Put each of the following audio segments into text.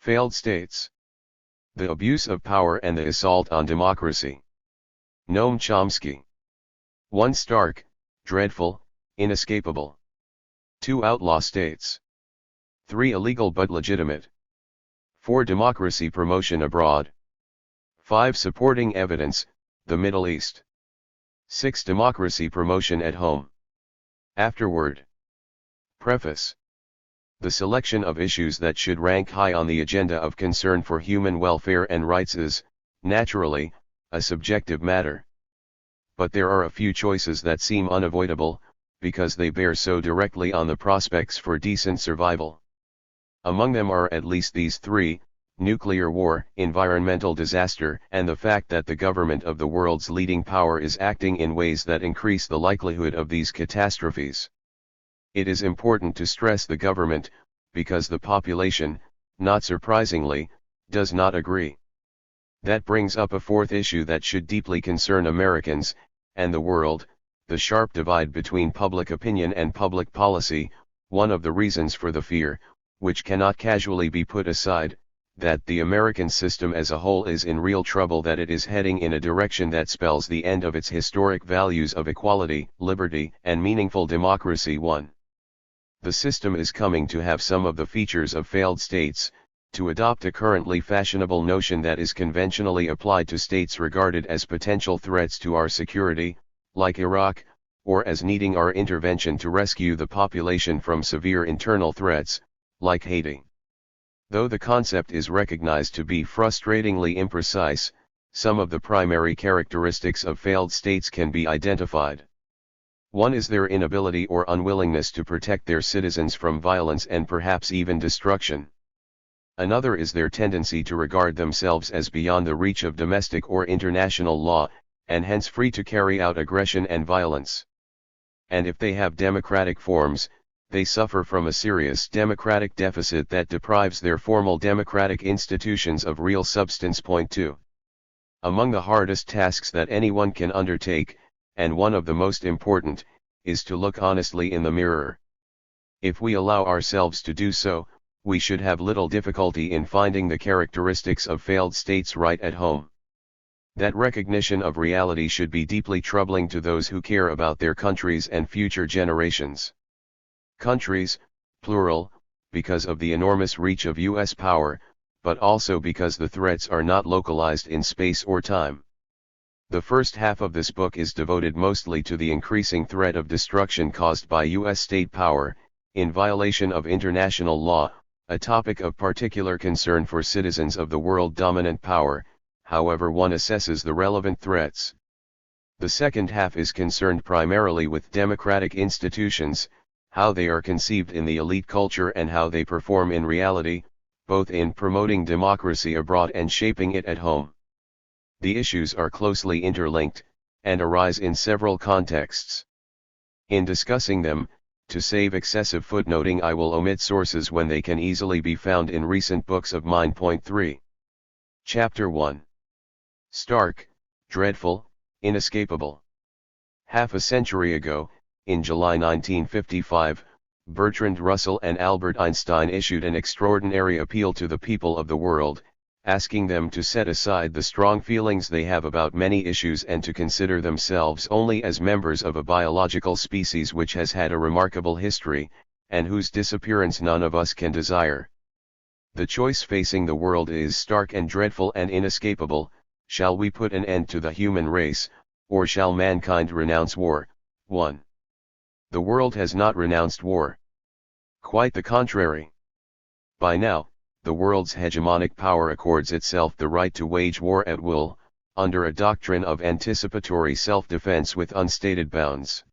Failed states. The abuse of power and the assault on democracy. Noam Chomsky. 1. Stark, dreadful, inescapable. 2. Outlaw states. 3. Illegal but legitimate. 4. Democracy promotion abroad. 5. Supporting evidence, the Middle East. 6. Democracy promotion at home. Afterword. Preface. The selection of issues that should rank high on the agenda of concern for human welfare and rights is, naturally, a subjective matter. But there are a few choices that seem unavoidable, because they bear so directly on the prospects for decent survival. Among them are at least these three: nuclear war, environmental disaster, and the fact that the government of the world's leading power is acting in ways that increase the likelihood of these catastrophes. It is important to stress the government, because the population, not surprisingly, does not agree. That brings up a fourth issue that should deeply concern Americans, and the world: the sharp divide between public opinion and public policy, one of the reasons for the fear, which cannot casually be put aside, that the American system as a whole is in real trouble, that it is heading in a direction that spells the end of its historic values of equality, liberty, and meaningful democracy. 1. The system is coming to have some of the features of failed states, to adopt a currently fashionable notion that is conventionally applied to states regarded as potential threats to our security, like Iraq, or as needing our intervention to rescue the population from severe internal threats, like Haiti. Though the concept is recognized to be frustratingly imprecise, some of the primary characteristics of failed states can be identified. One is their inability or unwillingness to protect their citizens from violence and perhaps even destruction. Another is their tendency to regard themselves as beyond the reach of domestic or international law, and hence free to carry out aggression and violence. And if they have democratic forms, they suffer from a serious democratic deficit that deprives their formal democratic institutions of real substance. 2. Among the hardest tasks that anyone can undertake, and one of the most important, is to look honestly in the mirror. If we allow ourselves to do so, we should have little difficulty in finding the characteristics of failed states right at home. That recognition of reality should be deeply troubling to those who care about their countries and future generations. Countries, plural, because of the enormous reach of U.S. power, but also because the threats are not localized in space or time. The first half of this book is devoted mostly to the increasing threat of destruction caused by U.S. state power, in violation of international law, a topic of particular concern for citizens of the world-dominant power, however one assesses the relevant threats. The second half is concerned primarily with democratic institutions, how they are conceived in the elite culture and how they perform in reality, both in promoting democracy abroad and shaping it at home. The issues are closely interlinked, and arise in several contexts. In discussing them, to save excessive footnoting, I will omit sources when they can easily be found in recent books of mine. 3. Chapter 1. Stark, dreadful, inescapable. Half a century ago, in July 1955, Bertrand Russell and Albert Einstein issued an extraordinary appeal to the people of the world, asking them to set aside the strong feelings they have about many issues and to consider themselves only as members of a biological species which has had a remarkable history, and whose disappearance none of us can desire. The choice facing the world is stark and dreadful and inescapable: shall we put an end to the human race, or shall mankind renounce war? 1. The world has not renounced war. Quite the contrary. By now, the world's hegemonic power accords itself the right to wage war at will, under a doctrine of anticipatory self-defense with unstated bounds.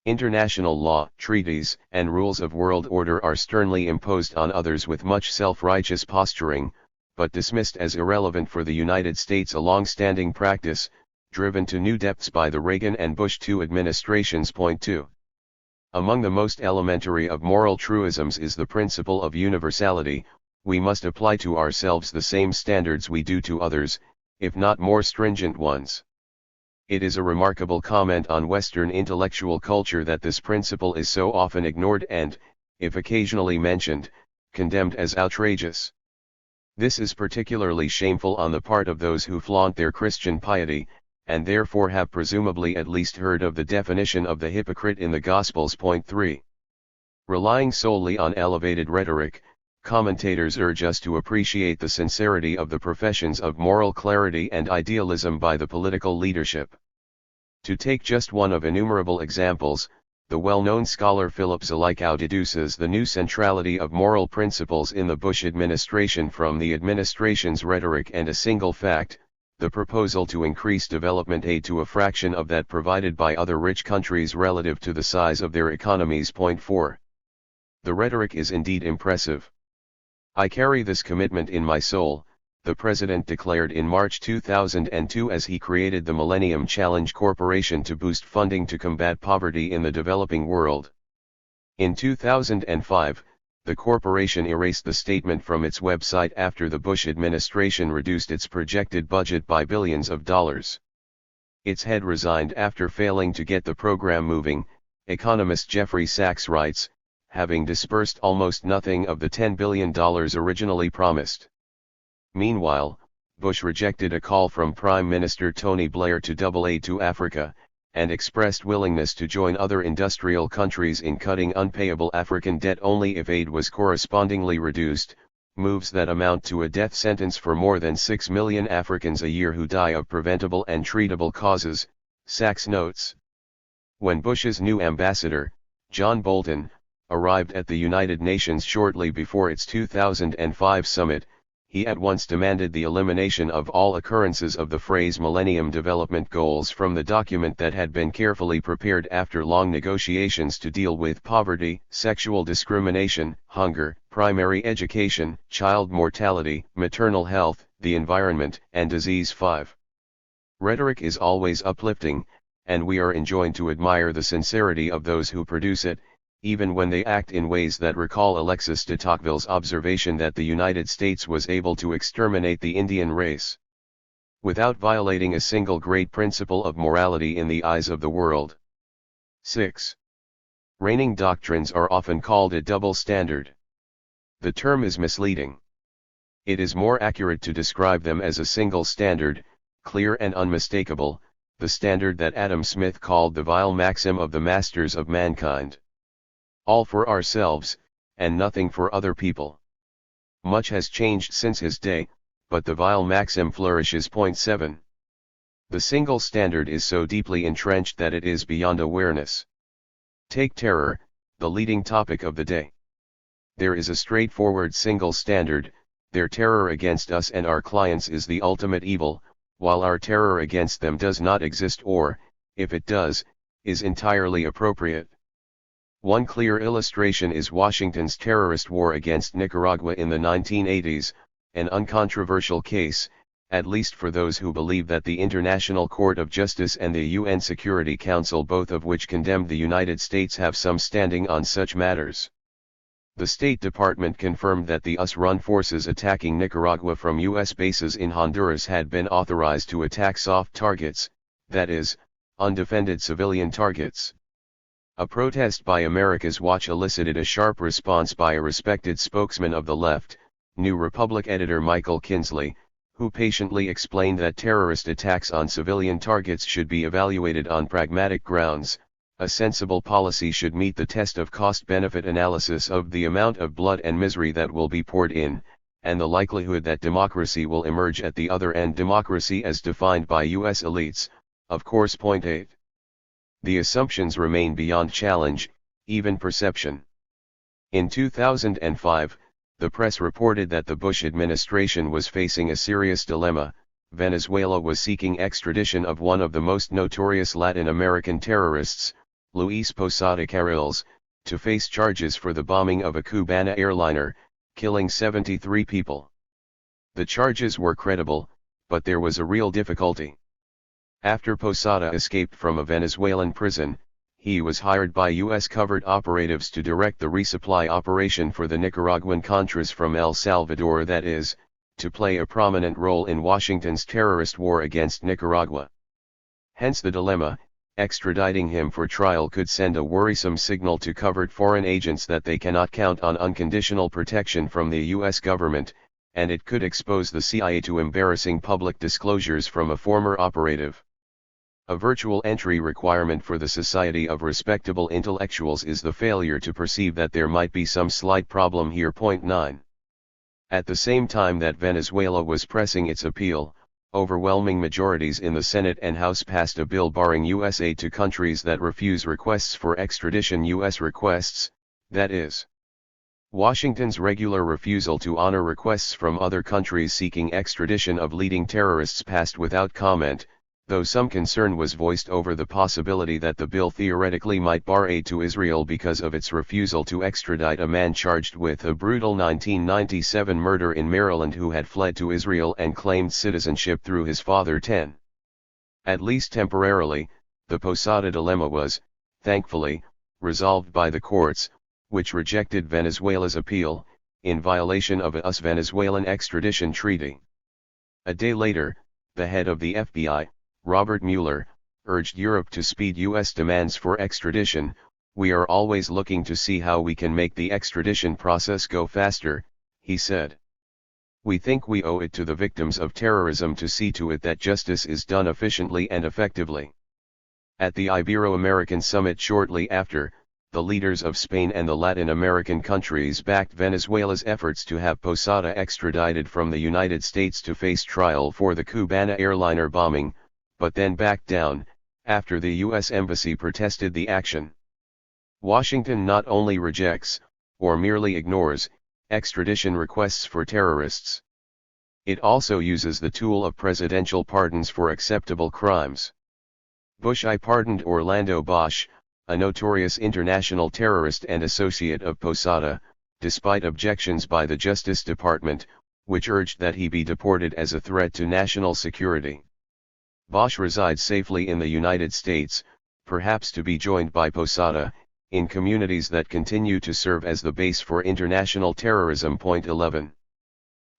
International law, treaties, and rules of world order are sternly imposed on others with much self-righteous posturing, but dismissed as irrelevant for the United States, a long-standing practice, driven to new depths by the Reagan and Bush II administrations. 2. Among the most elementary of moral truisms is the principle of universality. We must apply to ourselves the same standards we do to others, if not more stringent ones. It is a remarkable comment on Western intellectual culture that this principle is so often ignored and, if occasionally mentioned, condemned as outrageous. This is particularly shameful on the part of those who flaunt their Christian piety, and therefore have presumably at least heard of the definition of the hypocrite in the Gospels. Point 3. Relying solely on elevated rhetoric, commentators urge us to appreciate the sincerity of the professions of moral clarity and idealism by the political leadership. To take just one of innumerable examples, the well-known scholar Philip Zelikow deduces the new centrality of moral principles in the Bush administration from the administration's rhetoric and a single fact: the proposal to increase development aid to a fraction of that provided by other rich countries relative to the size of their economies. Point 4. The rhetoric is indeed impressive. "I carry this commitment in my soul," the president declared in March 2002 as he created the Millennium Challenge Corporation to boost funding to combat poverty in the developing world. In 2005, the corporation erased the statement from its website after the Bush administration reduced its projected budget by billions of dollars. Its head resigned after failing to get the program moving, economist Jeffrey Sachs writes, having disbursed almost nothing of the $10 billion originally promised. Meanwhile, Bush rejected a call from Prime Minister Tony Blair to double aid to Africa, and expressed willingness to join other industrial countries in cutting unpayable African debt only if aid was correspondingly reduced, moves that amount to a death sentence for more than 6 million Africans a year who die of preventable and treatable causes, Sachs notes. When Bush's new ambassador, John Bolton, arrived at the United Nations shortly before its 2005 summit, he at once demanded the elimination of all occurrences of the phrase Millennium Development Goals from the document that had been carefully prepared after long negotiations to deal with poverty, sexual discrimination, hunger, primary education, child mortality, maternal health, the environment, and disease. 5. Rhetoric is always uplifting, and we are enjoined to admire the sincerity of those who produce it, even when they act in ways that recall Alexis de Tocqueville's observation that the United States was able to exterminate the Indian race without violating a single great principle of morality in the eyes of the world. 6. Reigning doctrines are often called a double standard. The term is misleading. It is more accurate to describe them as a single standard, clear and unmistakable, the standard that Adam Smith called the vile maxim of the masters of mankind. All for ourselves, and nothing for other people. Much has changed since his day, but the vile maxim flourishes. Point 7. The single standard is so deeply entrenched that it is beyond awareness. Take terror, the leading topic of the day. There is a straightforward single standard: their terror against us and our clients is the ultimate evil, while our terror against them does not exist or, if it does, is entirely appropriate. One clear illustration is Washington's terrorist war against Nicaragua in the 1980s, an uncontroversial case, at least for those who believe that the International Court of Justice and the UN Security Council, both of which condemned the United States, have some standing on such matters. The State Department confirmed that the US-run forces attacking Nicaragua from US bases in Honduras had been authorized to attack soft targets, that is, undefended civilian targets. A protest by America's Watch elicited a sharp response by a respected spokesman of the left, New Republic editor Michael Kinsley, who patiently explained that terrorist attacks on civilian targets should be evaluated on pragmatic grounds. A sensible policy should meet the test of cost-benefit analysis of the amount of blood and misery that will be poured in, and the likelihood that democracy will emerge at the other end. Democracy as defined by US elites, of course. Point 8. The assumptions remain beyond challenge, even perception. In 2005, the press reported that the Bush administration was facing a serious dilemma. Venezuela was seeking extradition of one of the most notorious Latin American terrorists, Luis Posada Carriles, to face charges for the bombing of a Cubana airliner, killing 73 people. The charges were credible, but there was a real difficulty. After Posada escaped from a Venezuelan prison, he was hired by US covert operatives to direct the resupply operation for the Nicaraguan Contras from El Salvador, that is, to play a prominent role in Washington's terrorist war against Nicaragua. Hence the dilemma: extraditing him for trial could send a worrisome signal to covert foreign agents that they cannot count on unconditional protection from the US government, and it could expose the CIA to embarrassing public disclosures from a former operative. A virtual entry requirement for the Society of Respectable Intellectuals is the failure to perceive that there might be some slight problem here. Point 9. At the same time that Venezuela was pressing its appeal, overwhelming majorities in the Senate and House passed a bill barring U.S. aid to countries that refuse requests for extradition. U.S. requests, that is, Washington's regular refusal to honor requests from other countries seeking extradition of leading terrorists, passed without comment, though some concern was voiced over the possibility that the bill theoretically might bar aid to Israel because of its refusal to extradite a man charged with a brutal 1997 murder in Maryland who had fled to Israel and claimed citizenship through his father. 10. At least temporarily, the Posada dilemma was, thankfully, resolved by the courts, which rejected Venezuela's appeal, in violation of a US-Venezuelan extradition treaty. A day later, the head of the FBI, Robert Mueller, urged Europe to speed U.S. demands for extradition. "We are always looking to see how we can make the extradition process go faster," he said. "We think we owe it to the victims of terrorism to see to it that justice is done efficiently and effectively." At the Ibero-American summit shortly after, the leaders of Spain and the Latin American countries backed Venezuela's efforts to have Posada extradited from the United States to face trial for the Cubana airliner bombing, but then backed down, after the U.S. Embassy protested the action. Washington not only rejects, or merely ignores, extradition requests for terrorists. It also uses the tool of presidential pardons for acceptable crimes. Bush I pardoned Orlando Bosch, a notorious international terrorist and associate of Posada, despite objections by the Justice Department, which urged that he be deported as a threat to national security. Bosch resides safely in the United States, perhaps to be joined by Posada, in communities that continue to serve as the base for international terrorism. Point 11.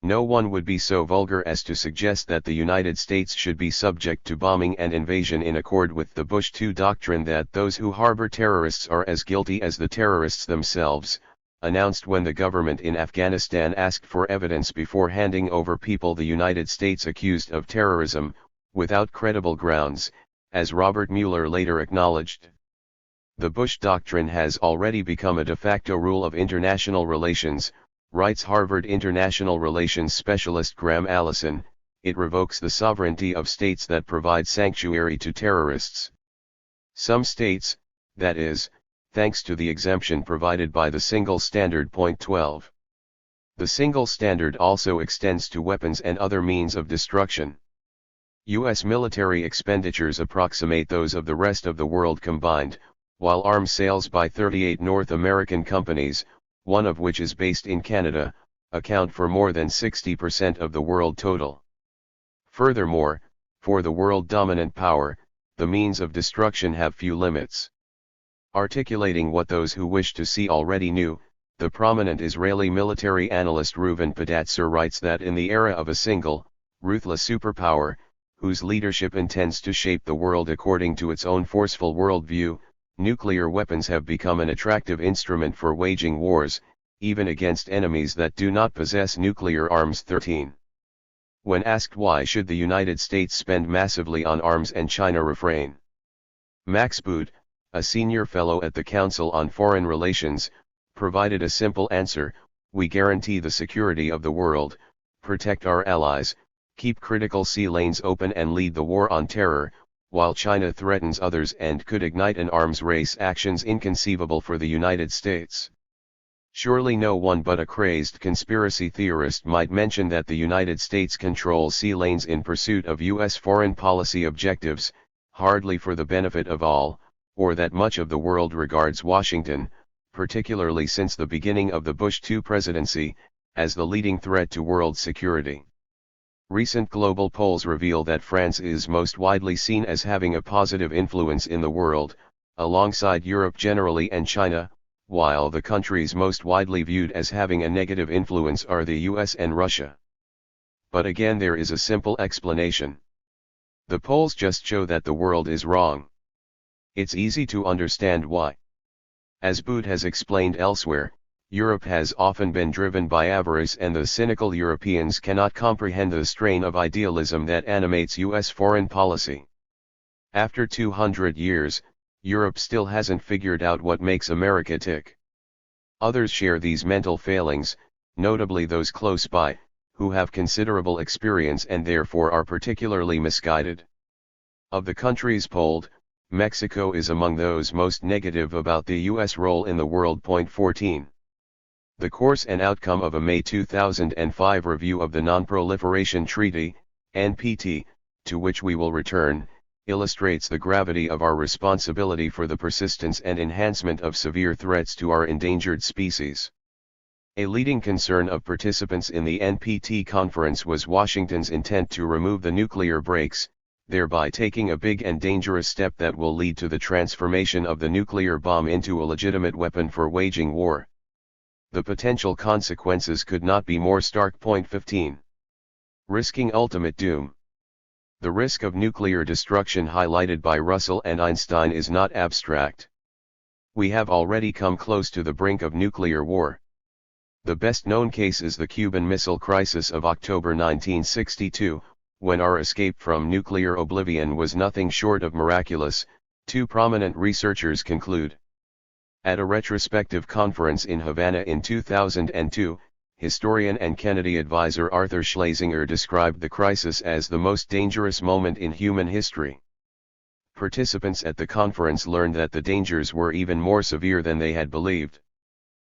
No one would be so vulgar as to suggest that the United States should be subject to bombing and invasion in accord with the Bush II doctrine that those who harbor terrorists are as guilty as the terrorists themselves, announced when the government in Afghanistan asked for evidence before handing over people the United States accused of terrorism, without credible grounds, as Robert Mueller later acknowledged. The Bush doctrine has already become a de facto rule of international relations, writes Harvard international relations specialist Graham Allison. It revokes the sovereignty of states that provide sanctuary to terrorists. Some states, that is, thanks to the exemption provided by the single standard. Point 12. The single standard also extends to weapons and other means of destruction. U.S. military expenditures approximate those of the rest of the world combined, while arms sales by 38 North American companies, one of which is based in Canada, account for more than 60% of the world total. Furthermore, for the world dominant power, the means of destruction have few limits. Articulating what those who wish to see already knew, the prominent Israeli military analyst Reuven Podatzer writes that in the era of a single, ruthless superpower, whose leadership intends to shape the world according to its own forceful worldview, nuclear weapons have become an attractive instrument for waging wars, even against enemies that do not possess nuclear arms. 13. When asked why should the United States spend massively on arms and China refrain, Max Boot, a senior fellow at the Council on Foreign Relations, provided a simple answer: we guarantee the security of the world, protect our allies, keep critical sea lanes open and lead the war on terror, while China threatens others and could ignite an arms race, actions inconceivable for the United States. Surely no one but a crazed conspiracy theorist might mention that the United States controls sea lanes in pursuit of U.S. foreign policy objectives, hardly for the benefit of all, or that much of the world regards Washington, particularly since the beginning of the Bush II presidency, as the leading threat to world security. Recent global polls reveal that France is most widely seen as having a positive influence in the world, alongside Europe generally and China, while the countries most widely viewed as having a negative influence are the US and Russia. But again, there is a simple explanation. The polls just show that the world is wrong. It's easy to understand why. As Boot has explained elsewhere, Europe has often been driven by avarice, and the cynical Europeans cannot comprehend the strain of idealism that animates US foreign policy. After 200 years, Europe still hasn't figured out what makes America tick. Others share these mental failings, notably those close by, who have considerable experience and therefore are particularly misguided. Of the countries polled, Mexico is among those most negative about the U.S. role in the world. 14. The course and outcome of a May 2005 review of the Non-Proliferation Treaty, NPT, to which we will return, illustrates the gravity of our responsibility for the persistence and enhancement of severe threats to our endangered species. A leading concern of participants in the NPT conference was Washington's intent to remove the nuclear brakes, thereby taking a big and dangerous step that will lead to the transformation of the nuclear bomb into a legitimate weapon for waging war. The potential consequences could not be more stark. 15. Risking ultimate doom. The risk of nuclear destruction highlighted by Russell and Einstein is not abstract. We have already come close to the brink of nuclear war. The best-known case is the Cuban Missile Crisis of October 1962, when our escape from nuclear oblivion was nothing short of miraculous, two prominent researchers conclude. At a retrospective conference in Havana in 2002, historian and Kennedy advisor Arthur Schlesinger described the crisis as the most dangerous moment in human history. Participants at the conference learned that the dangers were even more severe than they had believed.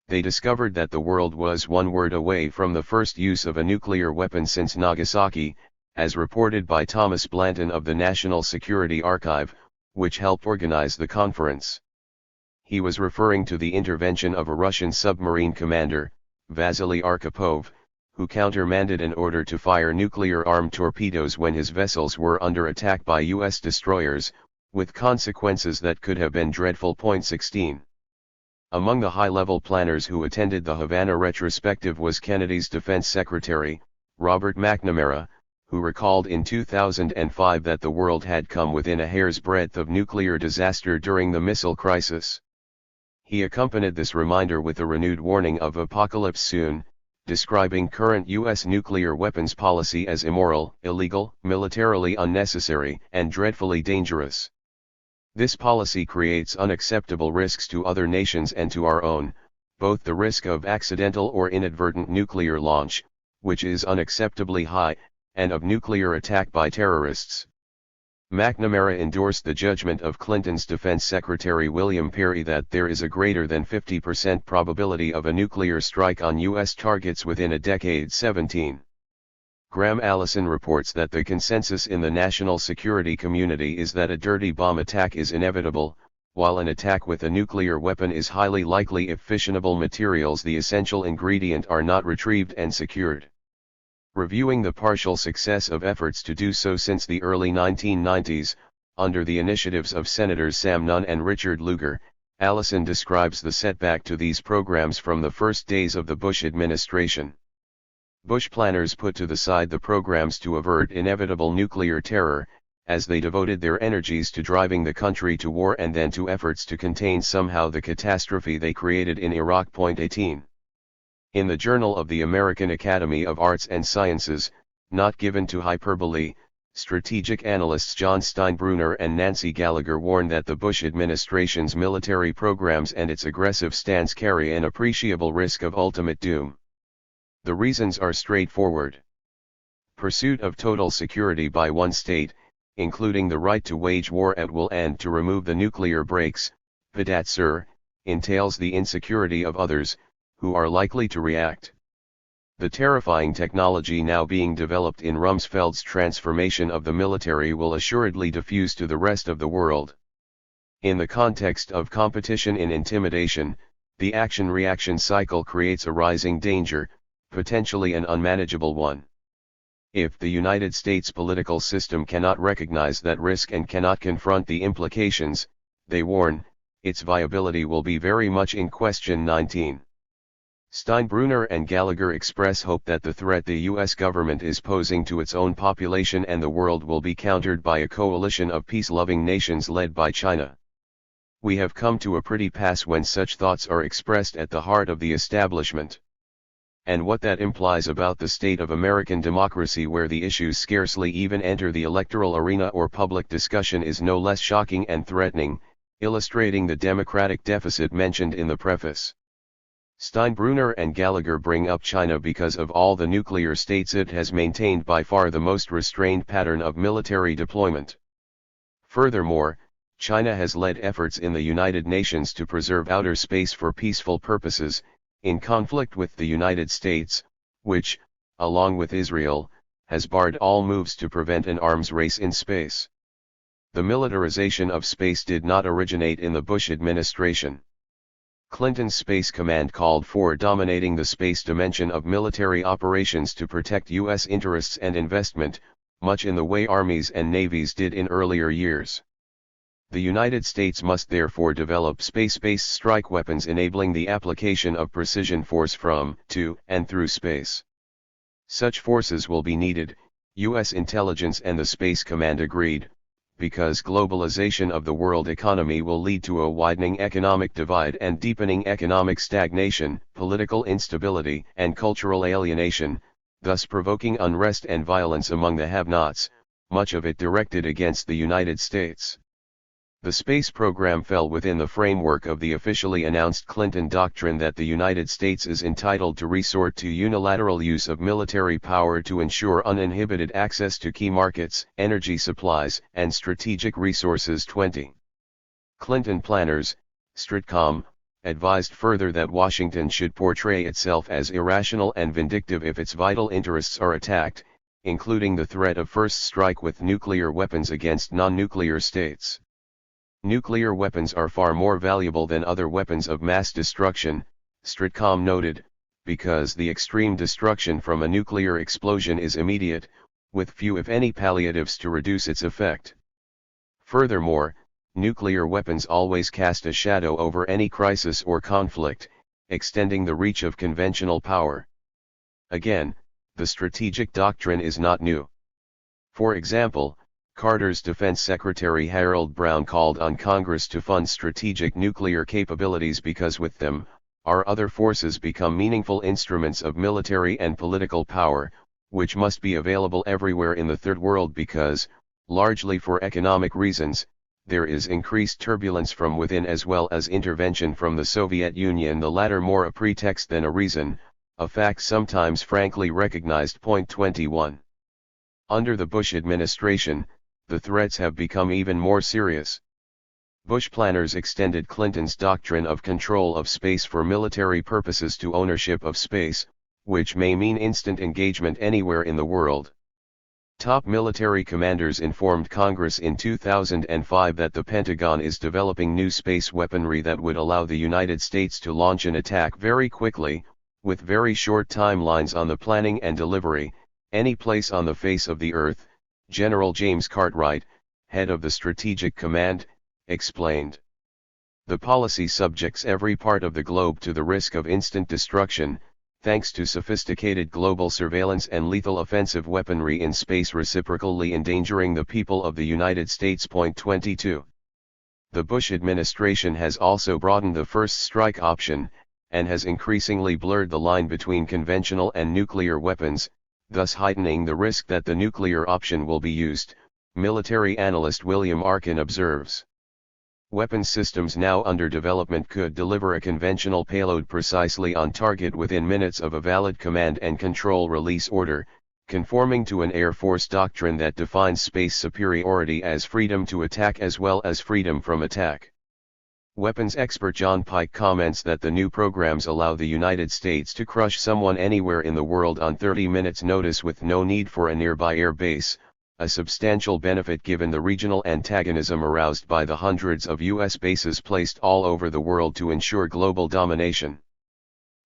They discovered that the world was one word away from the first use of a nuclear weapon since Nagasaki, as reported by Thomas Blanton of the National Security Archive, which helped organize the conference. He was referring to the intervention of a Russian submarine commander, Vasily Arkhipov, who countermanded an order to fire nuclear-armed torpedoes when his vessels were under attack by U.S. destroyers, with consequences that could have been dreadful. 16. Among the high-level planners who attended the Havana retrospective was Kennedy's defense secretary, Robert McNamara, who recalled in 2005 that the world had come within a hair's breadth of nuclear disaster during the missile crisis. He accompanied this reminder with a renewed warning of apocalypse soon, describing current U.S. nuclear weapons policy as immoral, illegal, militarily unnecessary, and dreadfully dangerous. This policy creates unacceptable risks to other nations and to our own, both the risk of accidental or inadvertent nuclear launch, which is unacceptably high, and of nuclear attack by terrorists. McNamara endorsed the judgment of Clinton's Defense Secretary William Perry that there is a greater than 50% probability of a nuclear strike on U.S. targets within a decade. 17. Graham Allison reports that the consensus in the national security community is that a dirty bomb attack is inevitable, while an attack with a nuclear weapon is highly likely if fissionable materials, the essential ingredient, are not retrieved and secured. Reviewing the partial success of efforts to do so since the early 1990s, under the initiatives of Senators Sam Nunn and Richard Lugar, Allison describes the setback to these programs from the first days of the Bush administration. Bush planners put to the side the programs to avert inevitable nuclear terror, as they devoted their energies to driving the country to war and then to efforts to contain somehow the catastrophe they created in Iraq. 18. In the Journal of the American Academy of Arts and Sciences, not given to hyperbole, strategic analysts John Steinbruner and Nancy Gallagher warn that the Bush administration's military programs and its aggressive stance carry an appreciable risk of ultimate doom. The reasons are straightforward. Pursuit of total security by one state, including the right to wage war at will and to remove the nuclear brakes, Padat Sir, entails the insecurity of others, who are likely to react. The terrifying technology now being developed in Rumsfeld's transformation of the military will assuredly diffuse to the rest of the world. In the context of competition in intimidation, the action-reaction cycle creates a rising danger, potentially an unmanageable one. If the United States political system cannot recognize that risk and cannot confront the implications, they warn, its viability will be very much in question. 19. Steinbruner and Gallagher express hope that the threat the U.S. government is posing to its own population and the world will be countered by a coalition of peace-loving nations led by China. We have come to a pretty pass when such thoughts are expressed at the heart of the establishment. And what that implies about the state of American democracy, where the issues scarcely even enter the electoral arena or public discussion, is no less shocking and threatening, illustrating the democratic deficit mentioned in the preface. Steinbrunner and Gallagher bring up China because of all the nuclear states it has maintained by far the most restrained pattern of military deployment. Furthermore, China has led efforts in the United Nations to preserve outer space for peaceful purposes, in conflict with the United States, which, along with Israel, has barred all moves to prevent an arms race in space. The militarization of space did not originate in the Bush administration. Clinton's Space Command called for dominating the space dimension of military operations to protect U.S. interests and investment, much in the way armies and navies did in earlier years. The United States must therefore develop space-based strike weapons enabling the application of precision force from, to, and through space. Such forces will be needed, U.S. intelligence and the Space Command agreed, because globalization of the world economy will lead to a widening economic divide and deepening economic stagnation, political instability, and cultural alienation, thus provoking unrest and violence among the have-nots, much of it directed against the United States. The space program fell within the framework of the officially announced Clinton doctrine that the United States is entitled to resort to unilateral use of military power to ensure uninhibited access to key markets, energy supplies, and strategic resources. 20. Clinton planners, Stratcom, advised further that Washington should portray itself as irrational and vindictive if its vital interests are attacked, including the threat of first strike with nuclear weapons against non-nuclear states. Nuclear weapons are far more valuable than other weapons of mass destruction, Stratcom noted, because the extreme destruction from a nuclear explosion is immediate, with few if any palliatives to reduce its effect. Furthermore, nuclear weapons always cast a shadow over any crisis or conflict, extending the reach of conventional power. Again, the strategic doctrine is not new. For example, Carter's Defense Secretary Harold Brown called on Congress to fund strategic nuclear capabilities because with them, our other forces become meaningful instruments of military and political power, which must be available everywhere in the Third World because, largely for economic reasons, there is increased turbulence from within as well as intervention from the Soviet Union, the latter more a pretext than a reason, a fact sometimes frankly recognized. 21. Under the Bush administration, the threats have become even more serious. Bush planners extended Clinton's doctrine of control of space for military purposes to ownership of space, which may mean instant engagement anywhere in the world. Top military commanders informed Congress in 2005 that the Pentagon is developing new space weaponry that would allow the United States to launch an attack very quickly, with very short timelines on the planning and delivery, any place on the face of the Earth, General James Cartwright, head of the Strategic Command, explained. The policy subjects every part of the globe to the risk of instant destruction, thanks to sophisticated global surveillance and lethal offensive weaponry in space reciprocally endangering the people of the United States. 22. The Bush administration has also broadened the first strike option, and has increasingly blurred the line between conventional and nuclear weapons, thus heightening the risk that the nuclear option will be used, military analyst William Arkin observes. Weapons systems now under development could deliver a conventional payload precisely on target within minutes of a valid command and control release order, conforming to an Air Force doctrine that defines space superiority as freedom to attack as well as freedom from attack. Weapons expert John Pike comments that the new programs allow the United States to crush someone anywhere in the world on 30 minutes notice with no need for a nearby air base, a substantial benefit given the regional antagonism aroused by the hundreds of U.S. bases placed all over the world to ensure global domination.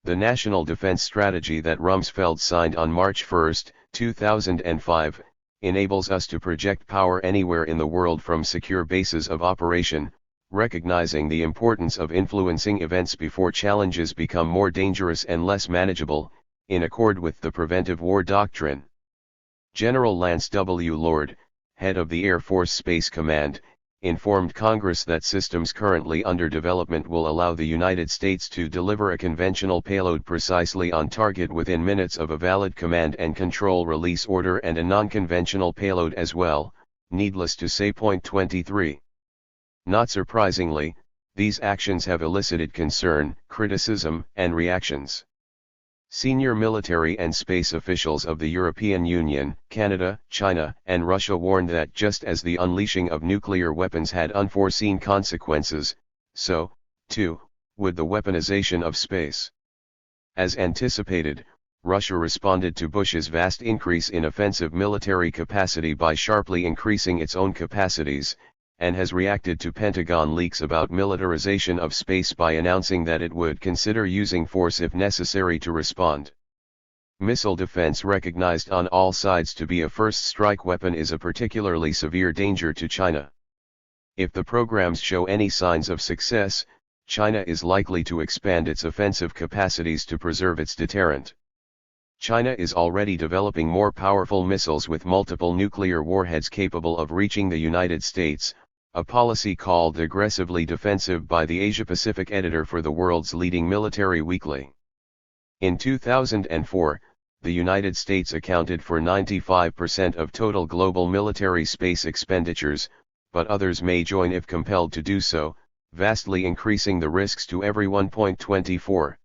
The National Defense Strategy that Rumsfeld signed on March 1, 2005, enables us to project power anywhere in the world from secure bases of operation, recognizing the importance of influencing events before challenges become more dangerous and less manageable, in accord with the preventive war doctrine. General Lance W. Lord, head of the Air Force Space Command, informed Congress that systems currently under development will allow the United States to deliver a conventional payload precisely on target within minutes of a valid command and control release order, and a non-conventional payload as well, needless to say. Point 23. Not surprisingly, these actions have elicited concern, criticism, and reactions. Senior military and space officials of the European Union, Canada, China, and Russia warned that just as the unleashing of nuclear weapons had unforeseen consequences, so, too, would the weaponization of space. As anticipated, Russia responded to Bush's vast increase in offensive military capacity by sharply increasing its own capacities, and has reacted to Pentagon leaks about militarization of space by announcing that it would consider using force if necessary to respond. Missile defense, recognized on all sides to be a first strike weapon, is a particularly severe danger to China. If the programs show any signs of success, China is likely to expand its offensive capacities to preserve its deterrent. China is already developing more powerful missiles with multiple nuclear warheads capable of reaching the United States, a policy called aggressively defensive by the Asia-Pacific editor for the world's leading military weekly. In 2004, the United States accounted for 95% of total global military space expenditures, but others may join if compelled to do so, vastly increasing the risks to everyone. 24.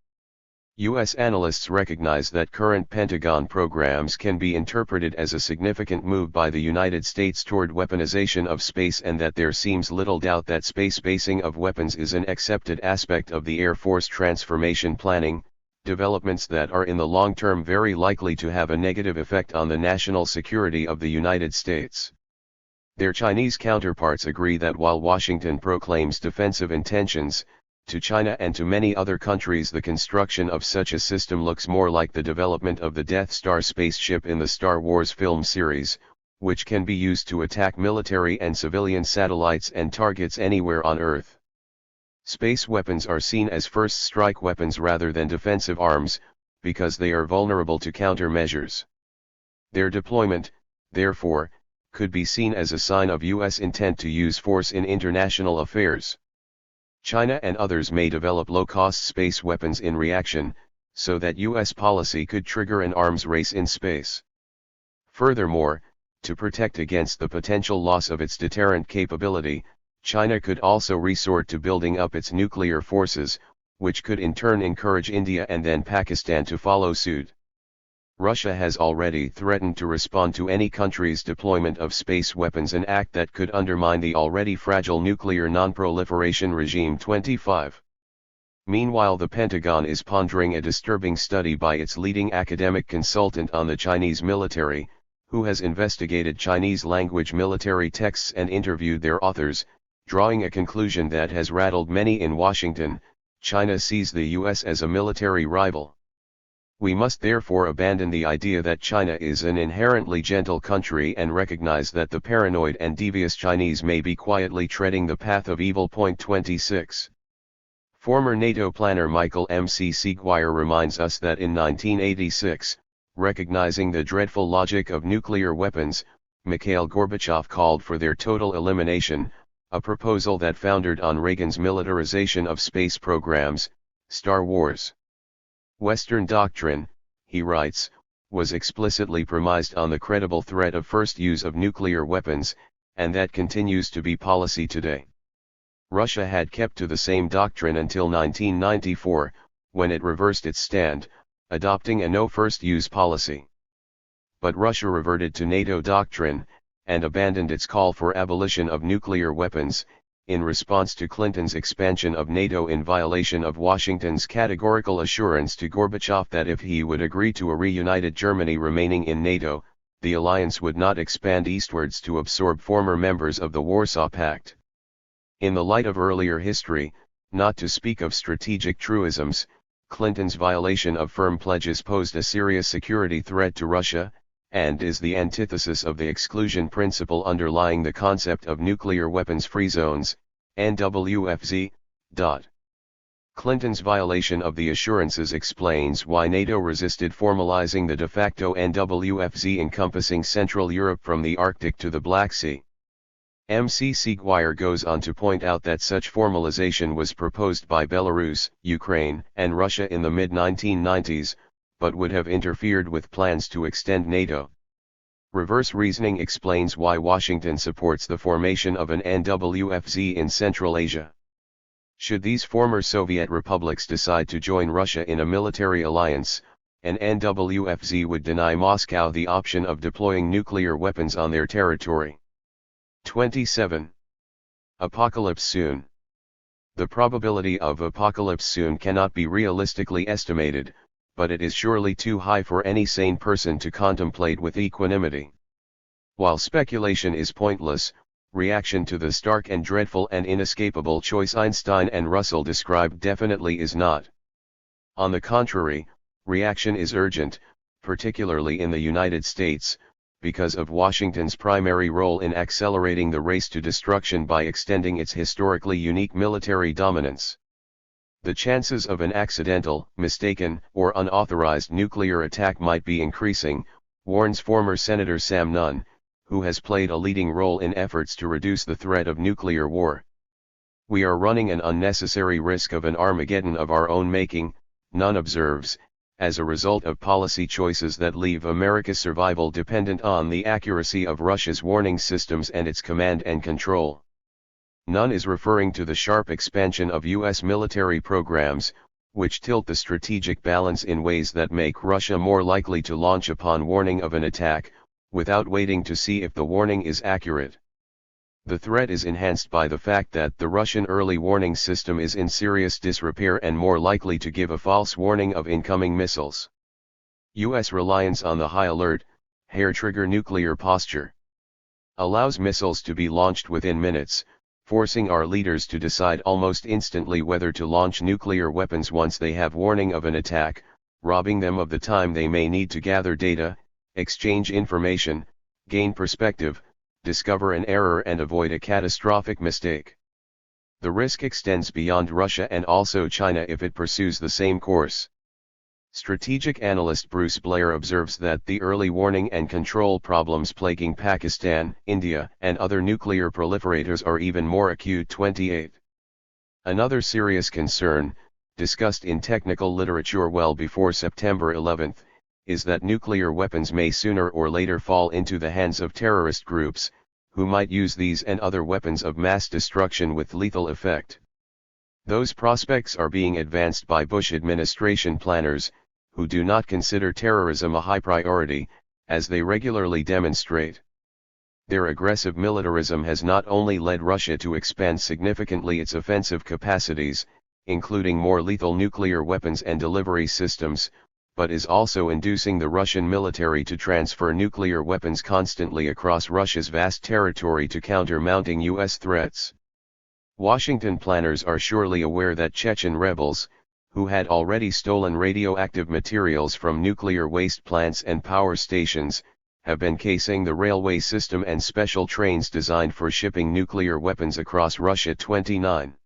U.S. analysts recognize that current Pentagon programs can be interpreted as a significant move by the United States toward weaponization of space, and that there seems little doubt that space basing of weapons is an accepted aspect of the Air Force transformation planning, developments that are in the long term very likely to have a negative effect on the national security of the United States. Their Chinese counterparts agree that while Washington proclaims defensive intentions, to China and to many other countries the construction of such a system looks more like the development of the Death Star spaceship in the Star Wars film series, which can be used to attack military and civilian satellites and targets anywhere on Earth. Space weapons are seen as first strike weapons rather than defensive arms, because they are vulnerable to countermeasures. Their deployment, therefore, could be seen as a sign of U.S. intent to use force in international affairs. China and others may develop low-cost space weapons in reaction, so that U.S. policy could trigger an arms race in space. Furthermore, to protect against the potential loss of its deterrent capability, China could also resort to building up its nuclear forces, which could in turn encourage India and then Pakistan to follow suit. Russia has already threatened to respond to any country's deployment of space weapons, an act that could undermine the already fragile nuclear non-proliferation regime. 25. Meanwhile, the Pentagon is pondering a disturbing study by its leading academic consultant on the Chinese military, who has investigated Chinese-language military texts and interviewed their authors, drawing a conclusion that has rattled many in Washington: China sees the U.S. as a military rival. We must therefore abandon the idea that China is an inherently gentle country and recognize that the paranoid and devious Chinese may be quietly treading the path of evil. 26. Former NATO planner Michael M.C. Seguier reminds us that in 1986, recognizing the dreadful logic of nuclear weapons, Mikhail Gorbachev called for their total elimination, a proposal that foundered on Reagan's militarization of space programs, Star Wars. Western doctrine, he writes, was explicitly premised on the credible threat of first use of nuclear weapons, and that continues to be policy today. Russia had kept to the same doctrine until 1994, when it reversed its stand, adopting a no-first-use policy. But Russia reverted to NATO doctrine, and abandoned its call for abolition of nuclear weapons, in response to Clinton's expansion of NATO, in violation of Washington's categorical assurance to Gorbachev that if he would agree to a reunited Germany remaining in NATO, the alliance would not expand eastwards to absorb former members of the Warsaw Pact. In the light of earlier history, not to speak of strategic truisms, Clinton's violation of firm pledges posed a serious security threat to Russia, and is the antithesis of the exclusion principle underlying the concept of nuclear weapons-free zones, NWFZ. Clinton's violation of the assurances explains why NATO resisted formalizing the de facto NWFZ encompassing Central Europe from the Arctic to the Black Sea. MC Seguier goes on to point out that such formalization was proposed by Belarus, Ukraine, and Russia in the mid-1990s, but would have interfered with plans to extend NATO. Reverse reasoning explains why Washington supports the formation of an NWFZ in Central Asia. Should these former Soviet republics decide to join Russia in a military alliance, an NWFZ would deny Moscow the option of deploying nuclear weapons on their territory. 27. Apocalypse soon. The probability of apocalypse soon cannot be realistically estimated, but it is surely too high for any sane person to contemplate with equanimity. While speculation is pointless, reaction to the stark and dreadful and inescapable choice Einstein and Russell described definitely is not. On the contrary, reaction is urgent, particularly in the United States, because of Washington's primary role in accelerating the race to destruction by extending its historically unique military dominance. The chances of an accidental, mistaken, or unauthorized nuclear attack might be increasing, warns former Senator Sam Nunn, who has played a leading role in efforts to reduce the threat of nuclear war. We are running an unnecessary risk of an Armageddon of our own making, Nunn observes, as a result of policy choices that leave America's survival dependent on the accuracy of Russia's warning systems and its command and control. Nunn is referring to the sharp expansion of U.S. military programs, which tilt the strategic balance in ways that make Russia more likely to launch upon warning of an attack, without waiting to see if the warning is accurate. The threat is enhanced by the fact that the Russian early warning system is in serious disrepair and more likely to give a false warning of incoming missiles. U.S. reliance on the high alert, hair-trigger nuclear posture allows missiles to be launched within minutes, forcing our leaders to decide almost instantly whether to launch nuclear weapons once they have warning of an attack, robbing them of the time they may need to gather data, exchange information, gain perspective, discover an error and avoid a catastrophic mistake. The risk extends beyond Russia and also China if it pursues the same course. Strategic analyst Bruce Blair observes that the early warning and control problems plaguing Pakistan, India, and other nuclear proliferators are even more acute. 28. Another serious concern, discussed in technical literature well before September 11, is that nuclear weapons may sooner or later fall into the hands of terrorist groups, who might use these and other weapons of mass destruction with lethal effect. Those prospects are being advanced by Bush administration planners, who do not consider terrorism a high priority, as they regularly demonstrate. Their aggressive militarism has not only led Russia to expand significantly its offensive capacities, including more lethal nuclear weapons and delivery systems, but is also inducing the Russian military to transfer nuclear weapons constantly across Russia's vast territory to counter mounting U.S. threats. Washington planners are surely aware that Chechen rebels, who had already stolen radioactive materials from nuclear waste plants and power stations, have been casing the railway system and special trains designed for shipping nuclear weapons across Russia. 29.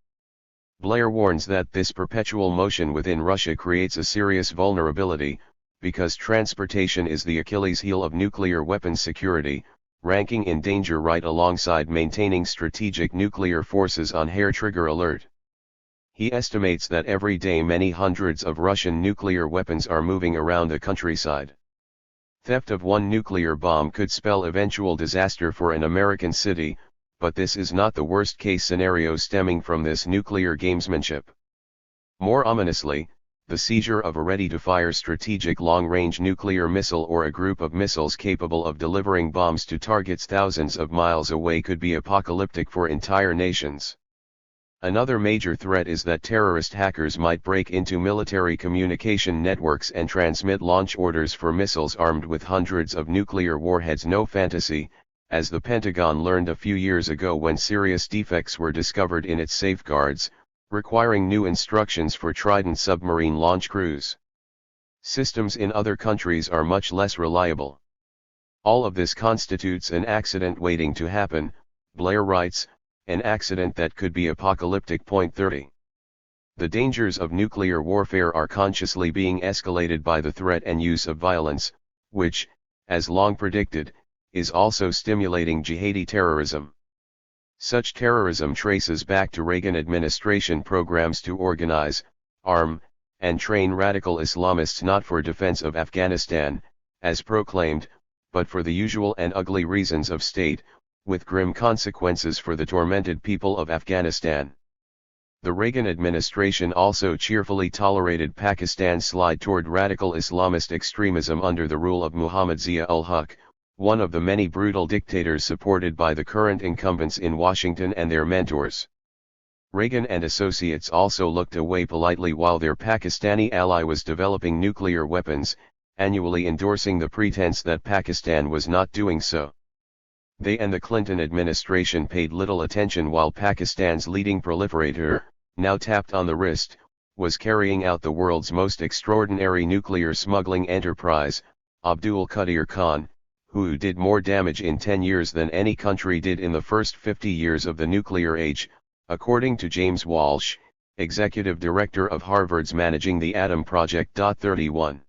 Blair warns that this perpetual motion within Russia creates a serious vulnerability, because transportation is the Achilles heel of nuclear weapons security, ranking in danger right alongside maintaining strategic nuclear forces on hair-trigger alert. He estimates that every day many hundreds of Russian nuclear weapons are moving around the countryside. Theft of one nuclear bomb could spell eventual disaster for an American city, but this is not the worst-case scenario stemming from this nuclear gamesmanship. More ominously, the seizure of a ready-to-fire strategic long-range nuclear missile or a group of missiles capable of delivering bombs to targets thousands of miles away could be apocalyptic for entire nations. Another major threat is that terrorist hackers might break into military communication networks and transmit launch orders for missiles armed with hundreds of nuclear warheads. No fantasy, as the Pentagon learned a few years ago when serious defects were discovered in its safeguards, requiring new instructions for Trident submarine launch crews. Systems in other countries are much less reliable. All of this constitutes an accident waiting to happen, Blair writes, an accident that could be apocalyptic. 30. The dangers of nuclear warfare are consciously being escalated by the threat and use of violence, which, as long predicted, is also stimulating jihadi terrorism. Such terrorism traces back to Reagan administration programs to organize, arm, and train radical Islamists not for defense of Afghanistan, as proclaimed, but for the usual and ugly reasons of state, with grim consequences for the tormented people of Afghanistan. The Reagan administration also cheerfully tolerated Pakistan's slide toward radical Islamist extremism under the rule of Muhammad Zia-ul-Haq, one of the many brutal dictators supported by the current incumbents in Washington and their mentors. Reagan and associates also looked away politely while their Pakistani ally was developing nuclear weapons, annually endorsing the pretense that Pakistan was not doing so. They and the Clinton administration paid little attention while Pakistan's leading proliferator, now tapped on the wrist, was carrying out the world's most extraordinary nuclear smuggling enterprise, Abdul Qadir Khan, who did more damage in 10 years than any country did in the first 50 years of the nuclear age, according to James Walsh, executive director of Harvard's Managing the Atom Project. 31.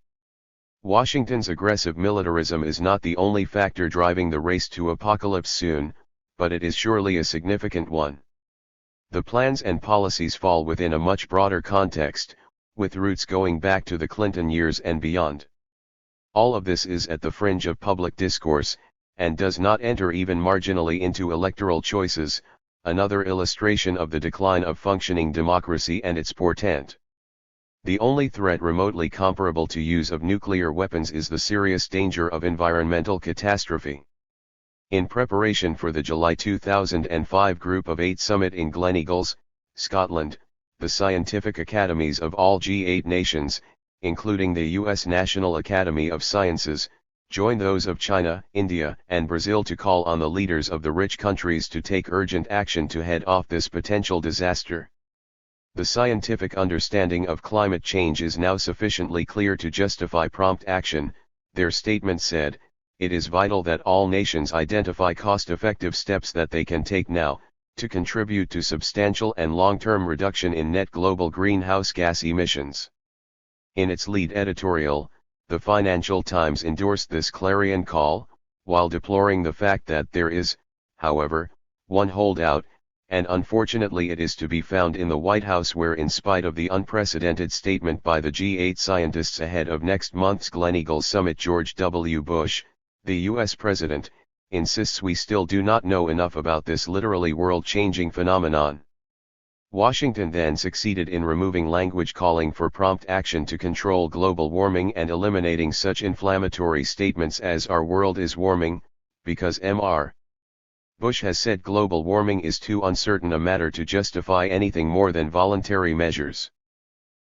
Washington's aggressive militarism is not the only factor driving the race to apocalypse soon, but it is surely a significant one. The plans and policies fall within a much broader context, with roots going back to the Clinton years and beyond. All of this is at the fringe of public discourse, and does not enter even marginally into electoral choices, another illustration of the decline of functioning democracy and its portent. The only threat remotely comparable to use of nuclear weapons is the serious danger of environmental catastrophe. In preparation for the July 2005 Group of 8 summit in Gleneagles, Scotland, the scientific academies of all G8 nations, including the U.S. National Academy of Sciences, join those of China, India, and Brazil to call on the leaders of the rich countries to take urgent action to head off this potential disaster. The scientific understanding of climate change is now sufficiently clear to justify prompt action, their statement said. It is vital that all nations identify cost-effective steps that they can take now, to contribute to substantial and long-term reduction in net global greenhouse gas emissions. In its lead editorial, the Financial Times endorsed this clarion call, while deploring the fact that there is, however, one holdout, and unfortunately it is to be found in the White House, where in spite of the unprecedented statement by the G8 scientists ahead of next month's Gleneagles summit, George W. Bush, the U.S. President, insists we still do not know enough about this literally world-changing phenomenon. Washington then succeeded in removing language calling for prompt action to control global warming and eliminating such inflammatory statements as "our world is warming, because Mr. Bush has said global warming is too uncertain a matter to justify anything more than voluntary measures."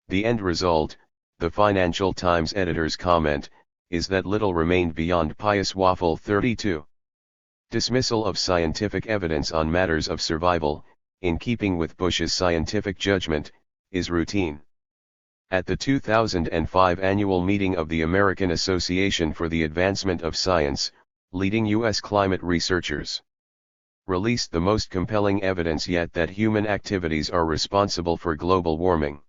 The end result, the Financial Times editor's comment, is that little remained beyond pious waffle. 32. Dismissal of scientific evidence on matters of survival, in keeping with Bush's scientific judgment, is routine. At the 2005 annual meeting of the American Association for the Advancement of Science, leading U.S. climate researchers released the most compelling evidence yet that human activities are responsible for global warming.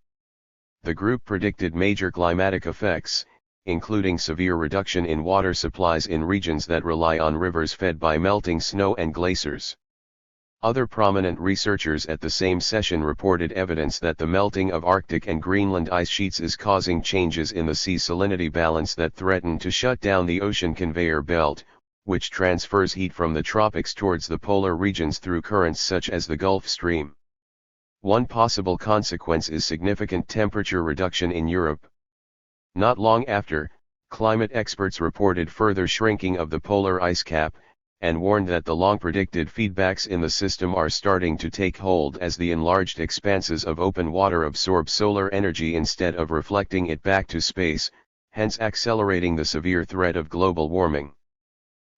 The group predicted major climatic effects, including severe reduction in water supplies in regions that rely on rivers fed by melting snow and glaciers. Other prominent researchers at the same session reported evidence that the melting of Arctic and Greenland ice sheets is causing changes in the sea salinity balance that threaten to shut down the ocean conveyor belt, which transfers heat from the tropics towards the polar regions through currents such as the Gulf Stream. One possible consequence is significant temperature reduction in Europe. Not long after, climate experts reported further shrinking of the polar ice cap, and warned that the long-predicted feedbacks in the system are starting to take hold as the enlarged expanses of open water absorb solar energy instead of reflecting it back to space, hence accelerating the severe threat of global warming.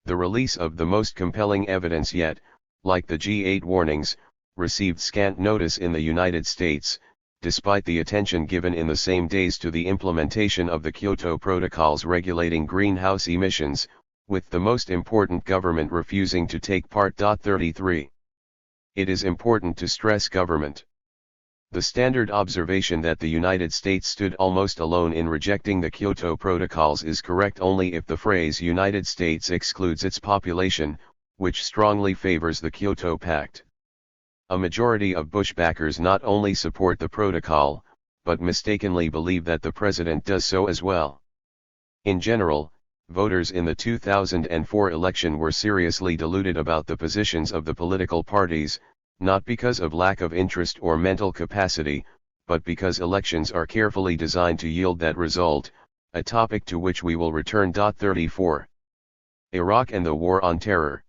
The release of the most compelling evidence yet, like the G8 warnings, received scant notice in the United States, despite the attention given in the same days to the implementation of the Kyoto Protocols regulating greenhouse emissions, with the most important government refusing to take part. 33. It is important to stress government. The standard observation that the United States stood almost alone in rejecting the Kyoto Protocols is correct only if the phrase United States excludes its population, which strongly favors the Kyoto Pact. A majority of Bush backers not only support the protocol, but mistakenly believe that the president does so as well. In general, voters in the 2004 election were seriously deluded about the positions of the political parties, not because of lack of interest or mental capacity, but because elections are carefully designed to yield that result, a topic to which we will return. 34. Iraq and the War on Terror.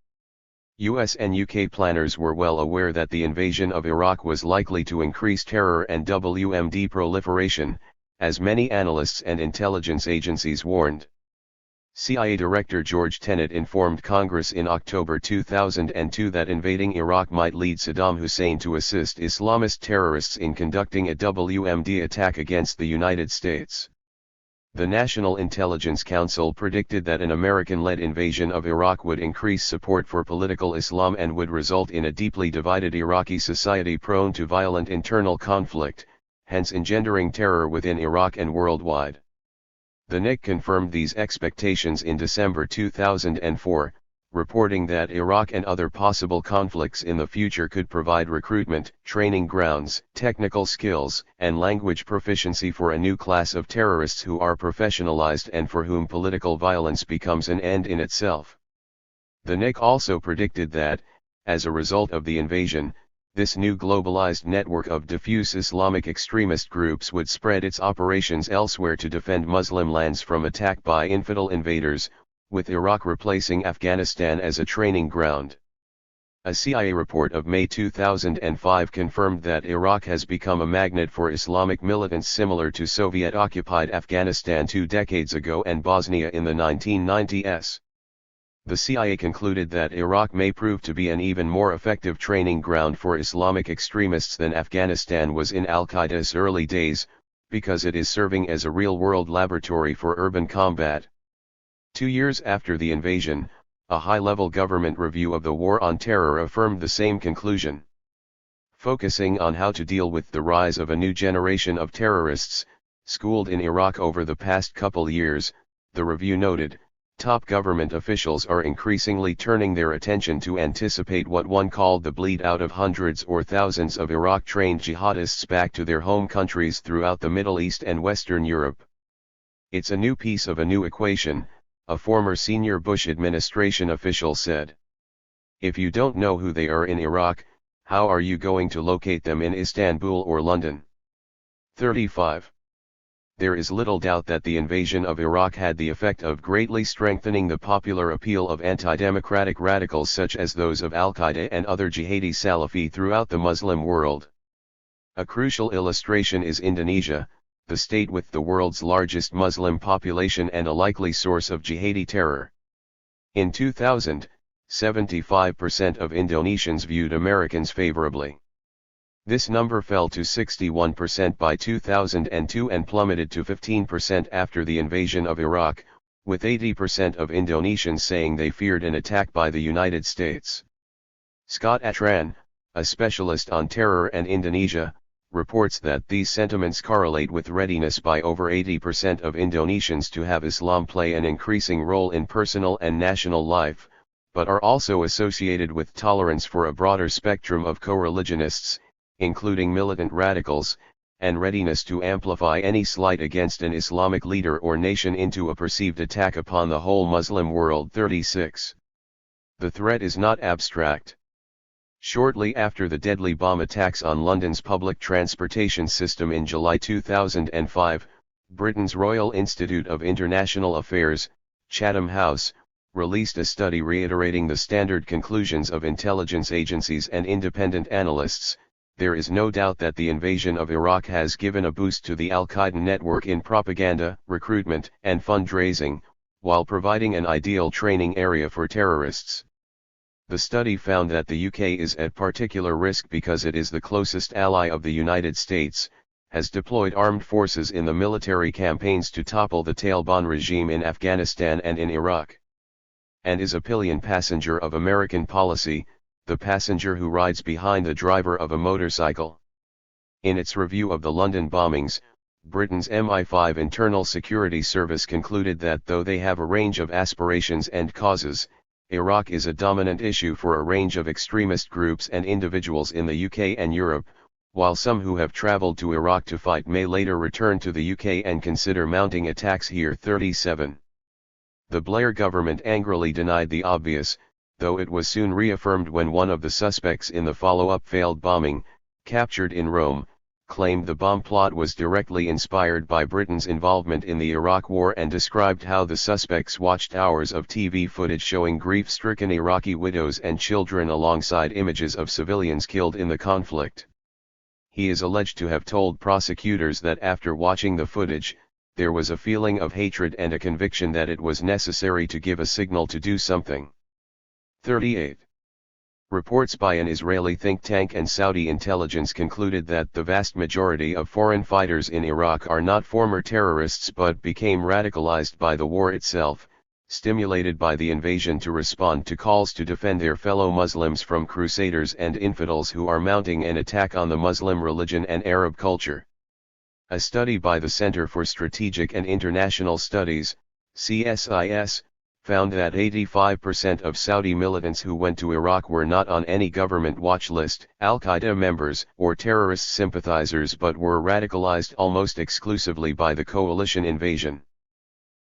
US and UK planners were well aware that the invasion of Iraq was likely to increase terror and WMD proliferation, as many analysts and intelligence agencies warned. CIA Director George Tenet informed Congress in October 2002 that invading Iraq might lead Saddam Hussein to assist Islamist terrorists in conducting a WMD attack against the United States. The National Intelligence Council predicted that an American-led invasion of Iraq would increase support for political Islam and would result in a deeply divided Iraqi society prone to violent internal conflict, hence engendering terror within Iraq and worldwide. The NIC confirmed these expectations in December 2004, reporting that Iraq and other possible conflicts in the future could provide recruitment, training grounds, technical skills, and language proficiency for a new class of terrorists who are professionalized and for whom political violence becomes an end in itself. The NIC also predicted that, as a result of the invasion, this new globalized network of diffuse Islamic extremist groups would spread its operations elsewhere to defend Muslim lands from attack by infidel invaders, with Iraq replacing Afghanistan as a training ground. A CIA report of May 2005 confirmed that Iraq has become a magnet for Islamic militants similar to Soviet-occupied Afghanistan 2 decades ago and Bosnia in the 1990s. The CIA concluded that Iraq may prove to be an even more effective training ground for Islamic extremists than Afghanistan was in al-Qaeda's early days, because it is serving as a real-world laboratory for urban combat. 2 years after the invasion, a high-level government review of the war on terror affirmed the same conclusion. Focusing on how to deal with the rise of a new generation of terrorists, schooled in Iraq over the past couple years, the review noted, top government officials are increasingly turning their attention to anticipate what one called the bleed out of hundreds or thousands of Iraq-trained jihadists back to their home countries throughout the Middle East and Western Europe. It's a new piece of a new equation, a former senior Bush administration official said. If you don't know who they are in Iraq, how are you going to locate them in Istanbul or London? 35. There is little doubt that the invasion of Iraq had the effect of greatly strengthening the popular appeal of anti-democratic radicals such as those of al-Qaeda and other jihadi Salafi throughout the Muslim world. A crucial illustration is Indonesia, the state with the world's largest Muslim population and a likely source of jihadi terror. In 2000, 75% of Indonesians viewed Americans favorably. This number fell to 61% by 2002 and plummeted to 15% after the invasion of Iraq, with 80% of Indonesians saying they feared an attack by the United States. Scott Atran, a specialist on terror and Indonesia, reports that these sentiments correlate with readiness by over 80% of Indonesians to have Islam play an increasing role in personal and national life, but are also associated with tolerance for a broader spectrum of co-religionists, including militant radicals, and readiness to amplify any slight against an Islamic leader or nation into a perceived attack upon the whole Muslim world. 36. The threat is not abstract. Shortly after the deadly bomb attacks on London's public transportation system in July 2005, Britain's Royal Institute of International Affairs, Chatham House, released a study reiterating the standard conclusions of intelligence agencies and independent analysts. There is no doubt that the invasion of Iraq has given a boost to the al-Qaeda network in propaganda, recruitment, and fundraising, while providing an ideal training area for terrorists. The study found that the UK is at particular risk because it is the closest ally of the United States, has deployed armed forces in the military campaigns to topple the Taliban regime in Afghanistan and in Iraq, and is a pillion passenger of American policy, the passenger who rides behind the driver of a motorcycle. In its review of the London bombings, Britain's MI5 Internal Security Service concluded that though they have a range of aspirations and causes, Iraq is a dominant issue for a range of extremist groups and individuals in the UK and Europe, while some who have traveled to Iraq to fight may later return to the UK and consider mounting attacks here. 37. The Blair government angrily denied the obvious, though it was soon reaffirmed when one of the suspects in the follow-up failed bombing, captured in Rome, claimed the bomb plot was directly inspired by Britain's involvement in the Iraq War and described how the suspects watched hours of TV footage showing grief-stricken Iraqi widows and children alongside images of civilians killed in the conflict. He is alleged to have told prosecutors that after watching the footage, there was a feeling of hatred and a conviction that it was necessary to give a signal to do something. 38. Reports by an Israeli think tank and Saudi intelligence concluded that the vast majority of foreign fighters in Iraq are not former terrorists but became radicalized by the war itself, stimulated by the invasion to respond to calls to defend their fellow Muslims from crusaders and infidels who are mounting an attack on the Muslim religion and Arab culture. A study by the Center for Strategic and International Studies, CSIS, found that 85% of Saudi militants who went to Iraq were not on any government watch list, Al-Qaeda members, or terrorist sympathizers but were radicalized almost exclusively by the coalition invasion.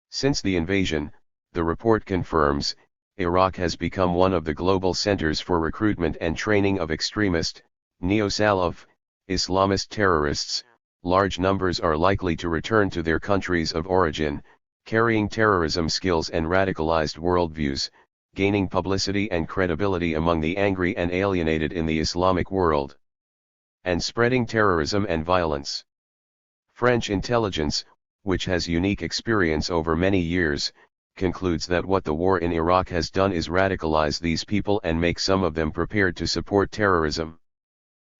Since the invasion, the report confirms, Iraq has become one of the global centers for recruitment and training of extremist, neo-Salaf, Islamist terrorists. Large numbers are likely to return to their countries of origin, carrying terrorism skills and radicalized worldviews, gaining publicity and credibility among the angry and alienated in the Islamic world, and spreading terrorism and violence. French intelligence, which has unique experience over many years, concludes that what the war in Iraq has done is radicalize these people and make some of them prepared to support terrorism.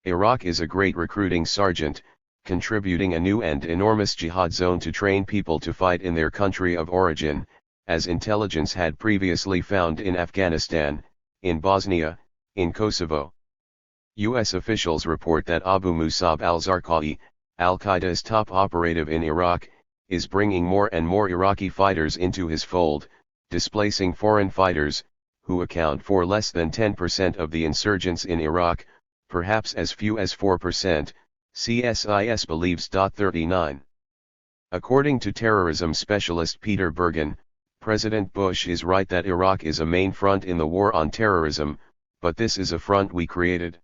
Iraq is a great recruiting sergeant, contributing a new and enormous jihad zone to train people to fight in their country of origin, as intelligence had previously found in Afghanistan, in Bosnia, in Kosovo. U.S. officials report that Abu Musab al-Zarqawi, al-Qaeda's top operative in Iraq, is bringing more and more Iraqi fighters into his fold, displacing foreign fighters, who account for less than 10% of the insurgents in Iraq, perhaps as few as 4%. CSIS believes. 39. According to terrorism specialist Peter Bergen, President Bush is right that Iraq is a main front in the war on terrorism, but this is a front we created.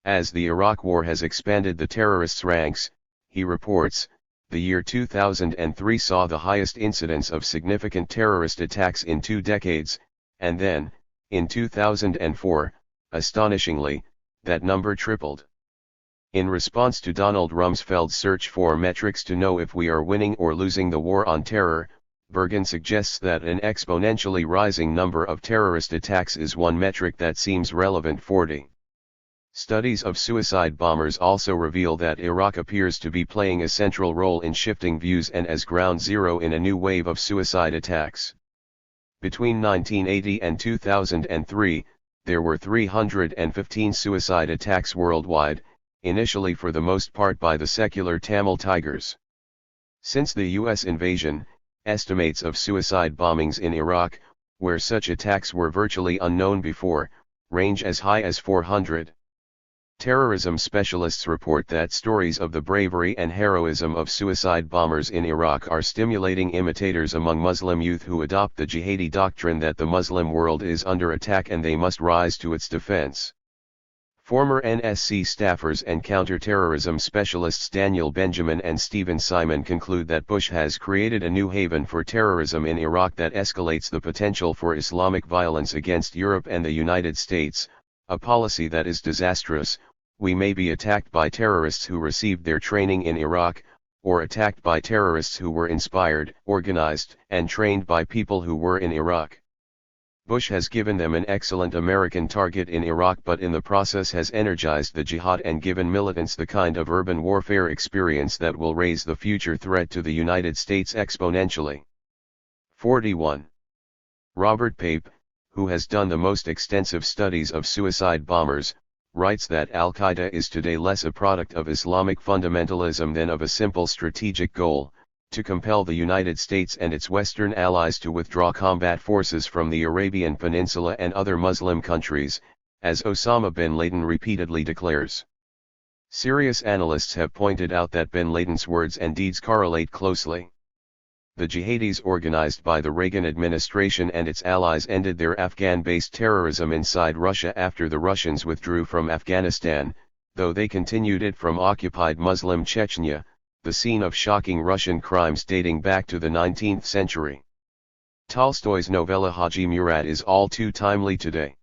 As the Iraq War has expanded the terrorists' ranks, he reports, the year 2003 saw the highest incidence of significant terrorist attacks in 2 decades, and then, in 2004, astonishingly, that number tripled. In response to Donald Rumsfeld's search for metrics to know if we are winning or losing the war on terror, Bergen suggests that an exponentially rising number of terrorist attacks is one metric that seems relevant. 40. Studies of suicide bombers also reveal that Iraq appears to be playing a central role in shifting views and as ground zero in a new wave of suicide attacks. Between 1980 and 2003, there were 315 suicide attacks worldwide, initially for the most part by the secular Tamil Tigers. Since the U.S. invasion, estimates of suicide bombings in Iraq, where such attacks were virtually unknown before, range as high as 400. Terrorism specialists report that stories of the bravery and heroism of suicide bombers in Iraq are stimulating imitators among Muslim youth who adopt the jihadi doctrine that the Muslim world is under attack and they must rise to its defense. Former NSC staffers and counter-terrorism specialists Daniel Benjamin and Stephen Simon conclude that Bush has created a new haven for terrorism in Iraq that escalates the potential for Islamic violence against Europe and the United States, a policy that is disastrous. We may be attacked by terrorists who received their training in Iraq, or attacked by terrorists who were inspired, organized, and trained by people who were in Iraq. Bush has given them an excellent American target in Iraq, but in the process has energized the jihad and given militants the kind of urban warfare experience that will raise the future threat to the United States exponentially. 41. Robert Pape, who has done the most extensive studies of suicide bombers, writes that Al-Qaeda is today less a product of Islamic fundamentalism than of a simple strategic goal, to compel the United States and its Western allies to withdraw combat forces from the Arabian Peninsula and other Muslim countries, as Osama bin Laden repeatedly declares. Serious analysts have pointed out that bin Laden's words and deeds correlate closely. The jihadis organized by the Reagan administration and its allies ended their Afghan-based terrorism inside Russia after the Russians withdrew from Afghanistan, though they continued it from occupied Muslim Chechnya, the scene of shocking Russian crimes dating back to the 19th century. Tolstoy's novella Haji Murad is all too timely today.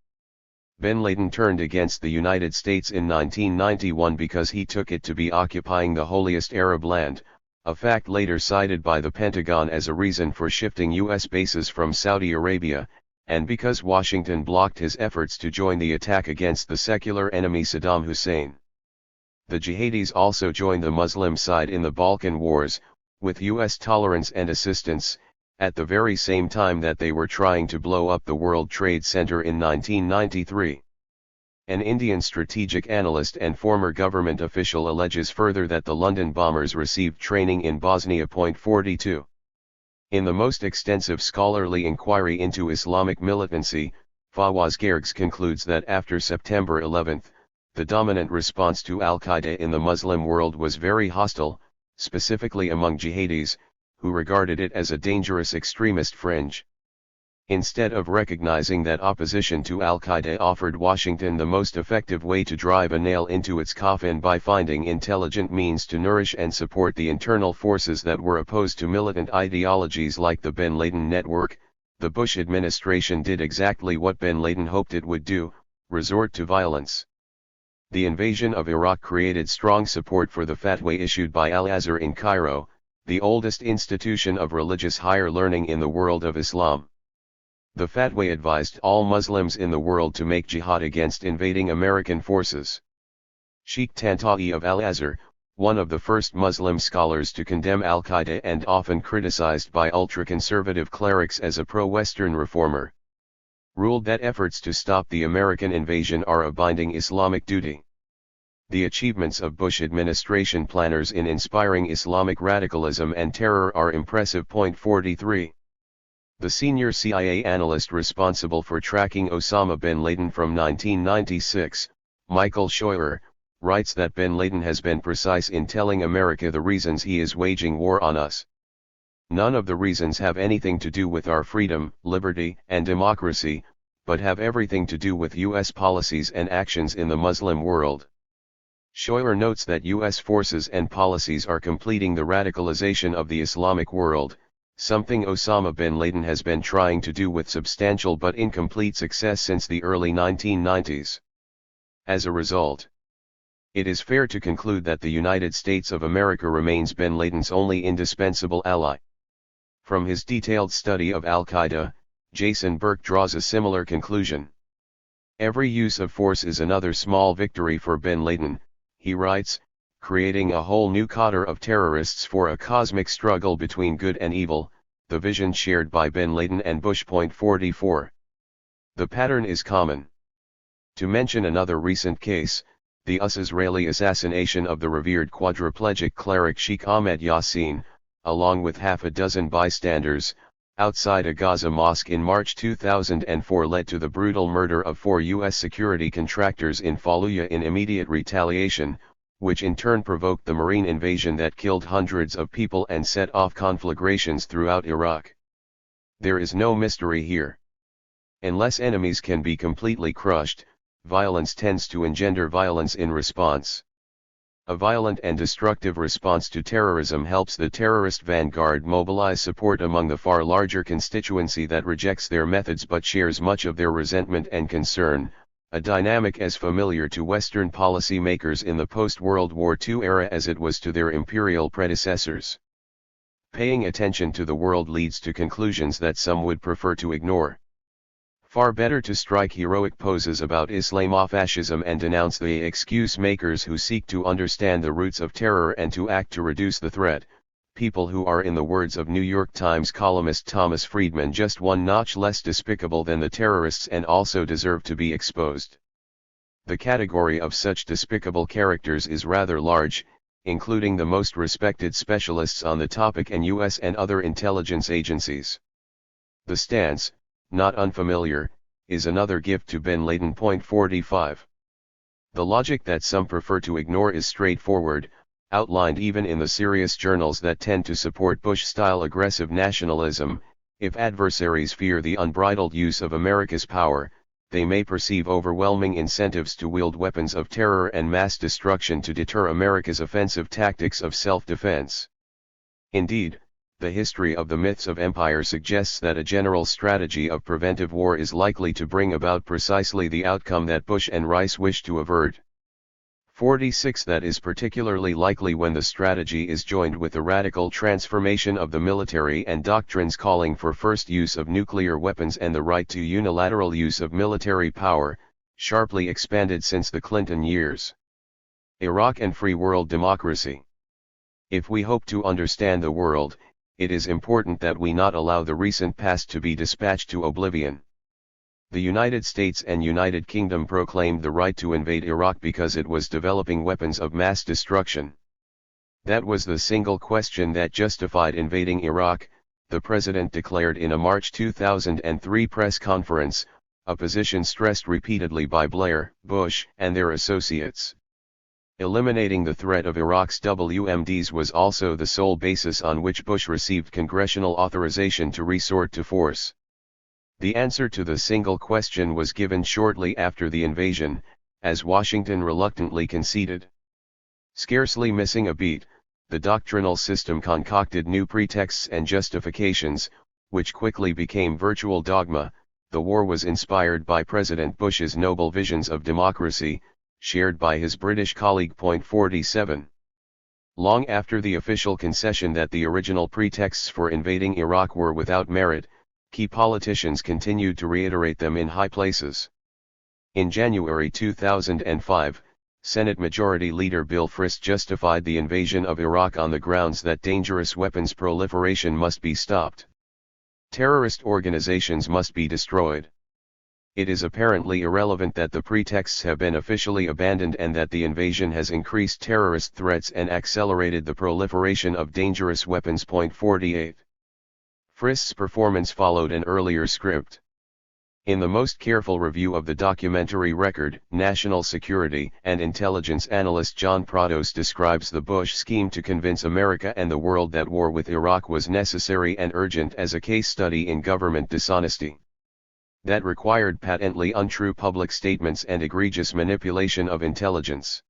Bin Laden turned against the United States in 1991 because he took it to be occupying the holiest Arab land, a fact later cited by the Pentagon as a reason for shifting U.S. bases from Saudi Arabia, and because Washington blocked his efforts to join the attack against the secular enemy Saddam Hussein. The jihadis also joined the Muslim side in the Balkan Wars, with U.S. tolerance and assistance, at the very same time that they were trying to blow up the World Trade Center in 1993. An Indian strategic analyst and former government official alleges further that the London bombers received training in Bosnia. 42. In the most extensive scholarly inquiry into Islamic militancy, Fawaz Gergs concludes that after September 11, the dominant response to Al-Qaeda in the Muslim world was very hostile, specifically among jihadis, who regarded it as a dangerous extremist fringe. Instead of recognizing that opposition to Al-Qaeda offered Washington the most effective way to drive a nail into its coffin by finding intelligent means to nourish and support the internal forces that were opposed to militant ideologies like the Bin Laden Network, the Bush administration did exactly what Bin Laden hoped it would do: resort to violence. The invasion of Iraq created strong support for the fatwa issued by Al-Azhar in Cairo, the oldest institution of religious higher learning in the world of Islam. The fatwa advised all Muslims in the world to make jihad against invading American forces. Sheikh Tanta'i of Al-Azhar, one of the first Muslim scholars to condemn Al-Qaeda and often criticized by ultra-conservative clerics as a pro-Western reformer, ruled that efforts to stop the American invasion are a binding Islamic duty. The achievements of Bush administration planners in inspiring Islamic radicalism and terror are impressive. 43. The senior CIA analyst responsible for tracking Osama bin Laden from 1996, Michael Scheuer, writes that bin Laden has been precise in telling America the reasons he is waging war on us. None of the reasons have anything to do with our freedom, liberty, and democracy, but have everything to do with U.S. policies and actions in the Muslim world. Scheuer notes that U.S. forces and policies are completing the radicalization of the Islamic world, something Osama bin Laden has been trying to do with substantial but incomplete success since the early 1990s. As a result, it is fair to conclude that the United States of America remains bin Laden's only indispensable ally. From his detailed study of Al-Qaeda, Jason Burke draws a similar conclusion. Every use of force is another small victory for bin Laden, he writes, creating a whole new cadre of terrorists for a cosmic struggle between good and evil, the vision shared by bin Laden and Bush. 44. The pattern is common. To mention another recent case, the US-Israeli assassination of the revered quadriplegic cleric Sheikh Ahmed Yassin, along with half a dozen bystanders, outside a Gaza mosque in March 2004 led to the brutal murder of 4 U.S. security contractors in Fallujah in immediate retaliation, which in turn provoked the Marine invasion that killed hundreds of people and set off conflagrations throughout Iraq. There is no mystery here. Unless enemies can be completely crushed, violence tends to engender violence in response. A violent and destructive response to terrorism helps the terrorist vanguard mobilize support among the far larger constituency that rejects their methods but shares much of their resentment and concern, a dynamic as familiar to Western policymakers in the post-World War II era as it was to their imperial predecessors. Paying attention to the world leads to conclusions that some would prefer to ignore. Far better to strike heroic poses about Islamofascism and denounce the excuse makers who seek to understand the roots of terror and to act to reduce the threat, people who are, in the words of New York Times columnist Thomas Friedman, just one notch less despicable than the terrorists and also deserve to be exposed. The category of such despicable characters is rather large, including the most respected specialists on the topic and US and other intelligence agencies. The stance, not unfamiliar, is another gift to bin Laden. 45. The logic that some prefer to ignore is straightforward, outlined even in the serious journals that tend to support Bush-style aggressive nationalism. If adversaries fear the unbridled use of America's power, they may perceive overwhelming incentives to wield weapons of terror and mass destruction to deter America's offensive tactics of self-defense. Indeed, the history of the myths of empire suggests that a general strategy of preventive war is likely to bring about precisely the outcome that Bush and Rice wish to avert. 46. That is particularly likely when the strategy is joined with the radical transformation of the military and doctrines calling for first use of nuclear weapons and the right to unilateral use of military power, sharply expanded since the Clinton years. Iraq and free world democracy. If we hope to understand the world, it is important that we not allow the recent past to be dispatched to oblivion. The United States and United Kingdom proclaimed the right to invade Iraq because it was developing weapons of mass destruction. That was the single question that justified invading Iraq, the president declared in a March 2003 press conference, a position stressed repeatedly by Blair, Bush, and their associates. Eliminating the threat of Iraq's WMDs was also the sole basis on which Bush received congressional authorization to resort to force. The answer to the single question was given shortly after the invasion, as Washington reluctantly conceded. Scarcely missing a beat, the doctrinal system concocted new pretexts and justifications, which quickly became virtual dogma. The war was inspired by President Bush's noble visions of democracy, shared by his British colleague. 47. Long after the official concession that the original pretexts for invading Iraq were without merit, key politicians continued to reiterate them in high places. In January 2005, Senate Majority Leader Bill Frist justified the invasion of Iraq on the grounds that dangerous weapons proliferation must be stopped. Terrorist organizations must be destroyed. It is apparently irrelevant that the pretexts have been officially abandoned and that the invasion has increased terrorist threats and accelerated the proliferation of dangerous weapons. 48. Frist's performance followed an earlier script. In the most careful review of the documentary record, national security and intelligence analyst John Prados describes the Bush scheme to convince America and the world that war with Iraq was necessary and urgent as a case study in government dishonesty. That required patently untrue public statements and egregious manipulation of intelligence.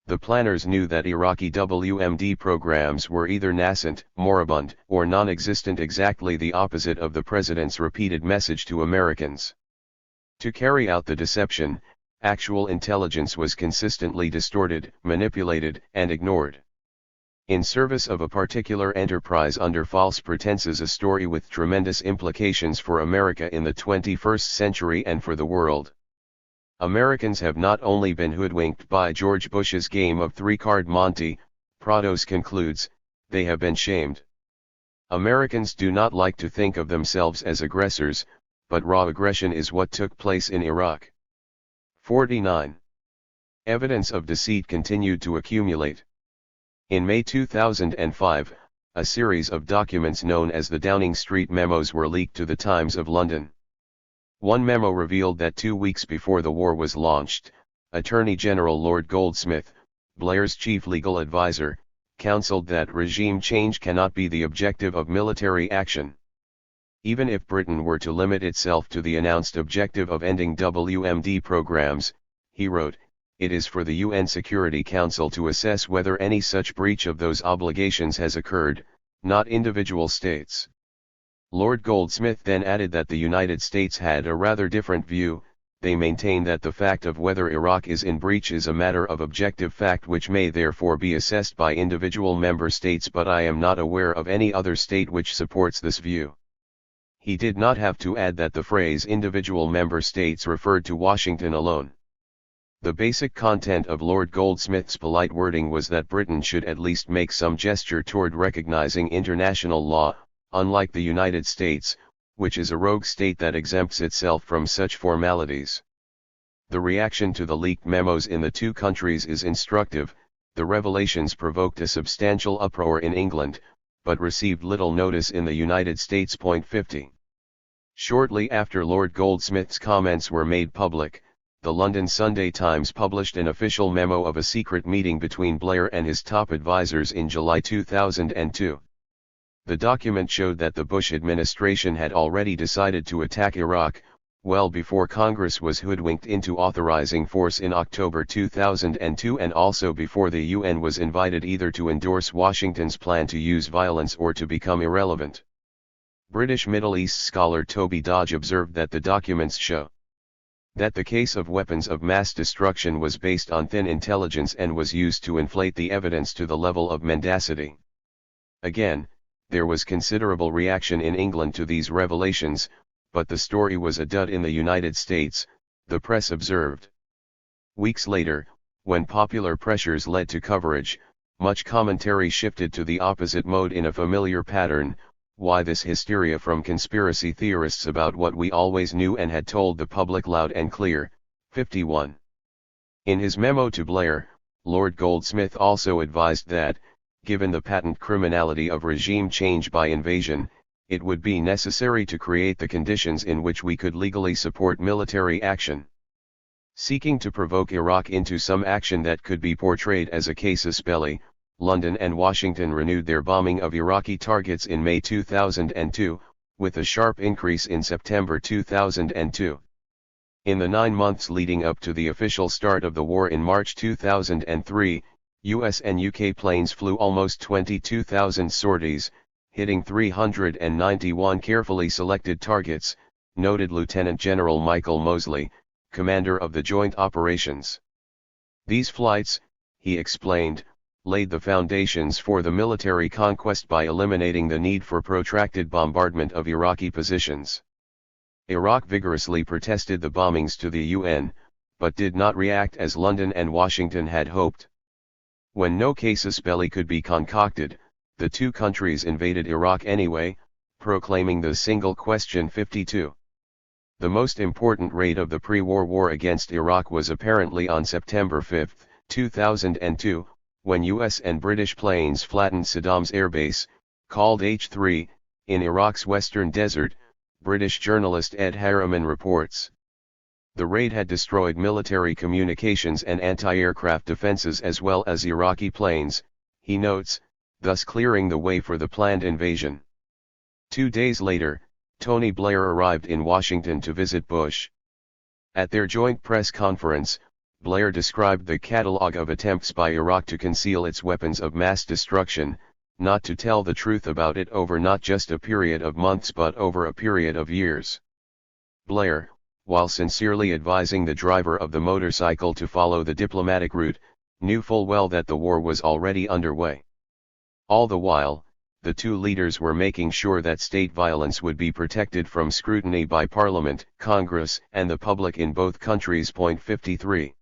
The planners knew that Iraqi WMD programs were either nascent, moribund, or non-existent, exactly the opposite of the president's repeated message to Americans. To carry out the deception, actual intelligence was consistently distorted, manipulated, and ignored. In service of a particular enterprise under false pretenses, a story with tremendous implications for America in the 21st century and for the world. Americans have not only been hoodwinked by George Bush's game of three-card Monte, Prados concludes, they have been shamed. Americans do not like to think of themselves as aggressors, but raw aggression is what took place in Iraq. 49. Evidence of deceit continued to accumulate. In May 2005, a series of documents known as the Downing Street Memos were leaked to the Times of London. One memo revealed that 2 weeks before the war was launched, Attorney General Lord Goldsmith, Blair's chief legal advisor, counseled that regime change cannot be the objective of military action. Even if Britain were to limit itself to the announced objective of ending WMD programs, he wrote, it is for the UN Security Council to assess whether any such breach of those obligations has occurred, not individual states. Lord Goldsmith then added that the United States had a rather different view. They maintain that the fact of whether Iraq is in breach is a matter of objective fact which may therefore be assessed by individual member states, but I am not aware of any other state which supports this view. He did not have to add that the phrase individual member states referred to Washington alone. The basic content of Lord Goldsmith's polite wording was that Britain should at least make some gesture toward recognizing international law, unlike the United States, which is a rogue state that exempts itself from such formalities. The reaction to the leaked memos in the two countries is instructive. The revelations provoked a substantial uproar in England, but received little notice in the United States. 50. Shortly after Lord Goldsmith's comments were made public, the London Sunday Times published an official memo of a secret meeting between Blair and his top advisors in July 2002. The document showed that the Bush administration had already decided to attack Iraq, well before Congress was hoodwinked into authorizing force in October 2002, and also before the UN was invited either to endorse Washington's plan to use violence or to become irrelevant. British Middle East scholar Toby Dodge observed that the documents show that the case of weapons of mass destruction was based on thin intelligence and was used to inflate the evidence to the level of mendacity. Again, there was considerable reaction in England to these revelations, but the story was a dud in the United States, the press observed. Weeks later, when popular pressures led to coverage, much commentary shifted to the opposite mode in a familiar pattern. Why this hysteria from conspiracy theorists about what we always knew and had told the public loud and clear? 51. In his memo to Blair, Lord Goldsmith also advised that, given the patent criminality of regime change by invasion, it would be necessary to create the conditions in which we could legally support military action. Seeking to provoke Iraq into some action that could be portrayed as a casus belli, London and Washington renewed their bombing of Iraqi targets in May 2002, with a sharp increase in September 2002. In the 9 months leading up to the official start of the war in March 2003, US and UK planes flew almost 22,000 sorties, hitting 391 carefully selected targets, noted Lieutenant General Michael Mosley, commander of the Joint Operations. These flights, he explained, laid the foundations for the military conquest by eliminating the need for protracted bombardment of Iraqi positions. Iraq vigorously protested the bombings to the UN, but did not react as London and Washington had hoped. When no casus belli could be concocted, the two countries invaded Iraq anyway, proclaiming the single question 52. The most important raid of the pre-war war against Iraq was apparently on September 5, 2002, when US and British planes flattened Saddam's airbase, called H3, in Iraq's western desert, British journalist Ed Harriman reports. The raid had destroyed military communications and anti-aircraft defenses as well as Iraqi planes, he notes, thus clearing the way for the planned invasion. 2 days later, Tony Blair arrived in Washington to visit Bush. At their joint press conference, Blair described the catalog of attempts by Iraq to conceal its weapons of mass destruction, not to tell the truth about it over not just a period of months but over a period of years. Blair, while sincerely advising the driver of the motorcycle to follow the diplomatic route, knew full well that the war was already underway. All the while, the two leaders were making sure that state violence would be protected from scrutiny by Parliament, Congress, and the public in both countries. 53.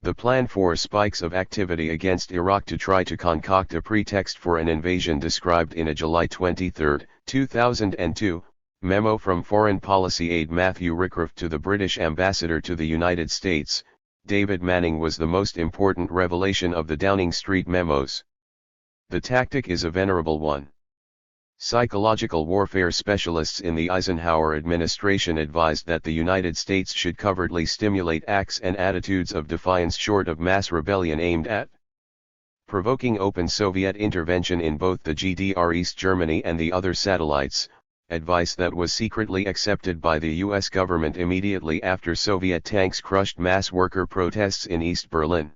The plan for spikes of activity against Iraq to try to concoct a pretext for an invasion described in a July 23, 2002, memo from Foreign Policy aide Matthew Rickroft to the British ambassador to the United States, David Manning was the most important revelation of the Downing Street memos. The tactic is a venerable one. Psychological warfare specialists in the Eisenhower administration advised that the United States should covertly stimulate acts and attitudes of defiance short of mass rebellion aimed at provoking open Soviet intervention in both the GDR East Germany and the other satellites, advice that was secretly accepted by the US government immediately after Soviet tanks crushed mass worker protests in East Berlin.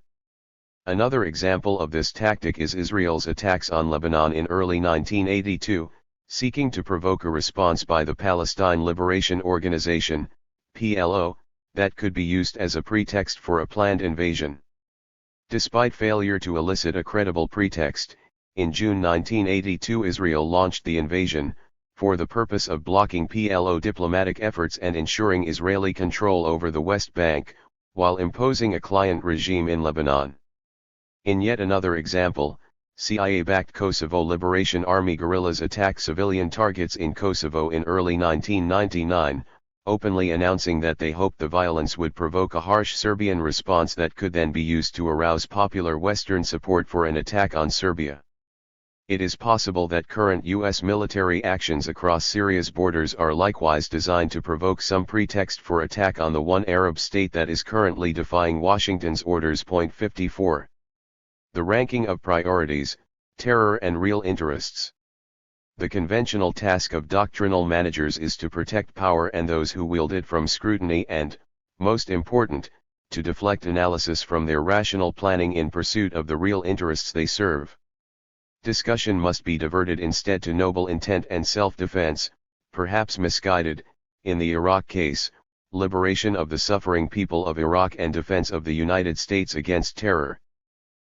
Another example of this tactic is Israel's attacks on Lebanon in early 1982, seeking to provoke a response by the Palestine Liberation Organization, PLO, that could be used as a pretext for a planned invasion. Despite failure to elicit a credible pretext, in June 1982 Israel launched the invasion, for the purpose of blocking PLO diplomatic efforts and ensuring Israeli control over the West Bank, while imposing a client regime in Lebanon. In yet another example, CIA-backed Kosovo Liberation Army guerrillas attacked civilian targets in Kosovo in early 1999, openly announcing that they hoped the violence would provoke a harsh Serbian response that could then be used to arouse popular Western support for an attack on Serbia. It is possible that current U.S. military actions across Syria's borders are likewise designed to provoke some pretext for attack on the one Arab state that is currently defying Washington's orders. 54. The ranking of priorities, terror and real interests. The conventional task of doctrinal managers is to protect power and those who wield it from scrutiny and, most important, to deflect analysis from their rational planning in pursuit of the real interests they serve. Discussion must be diverted instead to noble intent and self-defense, perhaps misguided, in the Iraq case, liberation of the suffering people of Iraq and defense of the United States against terror.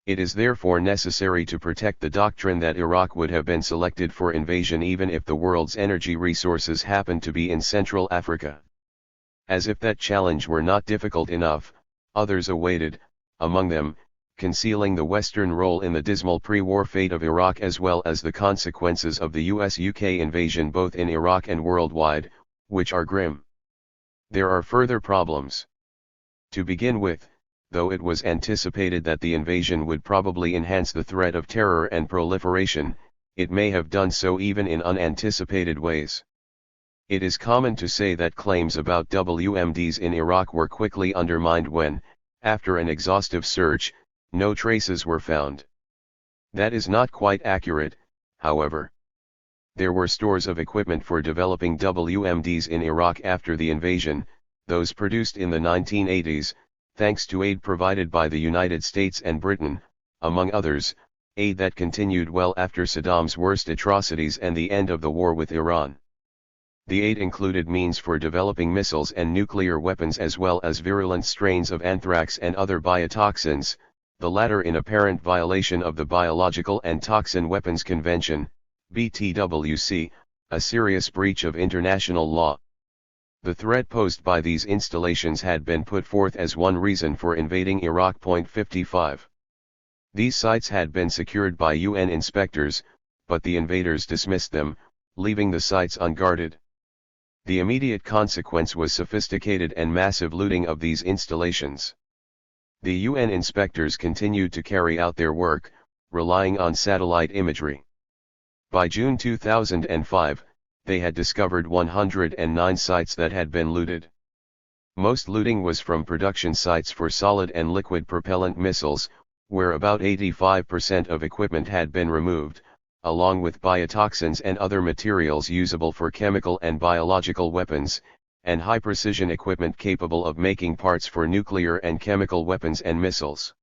It is therefore necessary to protect the doctrine that Iraq would have been selected for invasion even if the world's energy resources happened to be in Central Africa. As if that challenge were not difficult enough, others awaited, among them, concealing the Western role in the dismal pre-war fate of Iraq as well as the consequences of the US-UK invasion both in Iraq and worldwide, which are grim. There are further problems. To begin with, though it was anticipated that the invasion would probably enhance the threat of terror and proliferation, it may have done so even in unanticipated ways. It is common to say that claims about WMDs in Iraq were quickly undermined when, after an exhaustive search, no traces were found. That is not quite accurate, however. There were stores of equipment for developing WMDs in Iraq after the invasion, those produced in the 1980s, thanks to aid provided by the United States and Britain, among others, aid that continued well after Saddam's worst atrocities and the end of the war with Iran. The aid included means for developing missiles and nuclear weapons as well as virulent strains of anthrax and other biotoxins, the latter in apparent violation of the Biological and Toxin Weapons Convention, BTWC, a serious breach of international law. The threat posed by these installations had been put forth as one reason for invading Iraq. 55. These sites had been secured by UN inspectors, but the invaders dismissed them, leaving the sites unguarded. The immediate consequence was sophisticated and massive looting of these installations. The UN inspectors continued to carry out their work, relying on satellite imagery. By June 2005, they had discovered 109 sites that had been looted. Most looting was from production sites for solid and liquid propellant missiles, where about 85% of equipment had been removed, along with biotoxins and other materials usable for chemical and biological weapons, and high-precision equipment capable of making parts for nuclear and chemical weapons and missiles.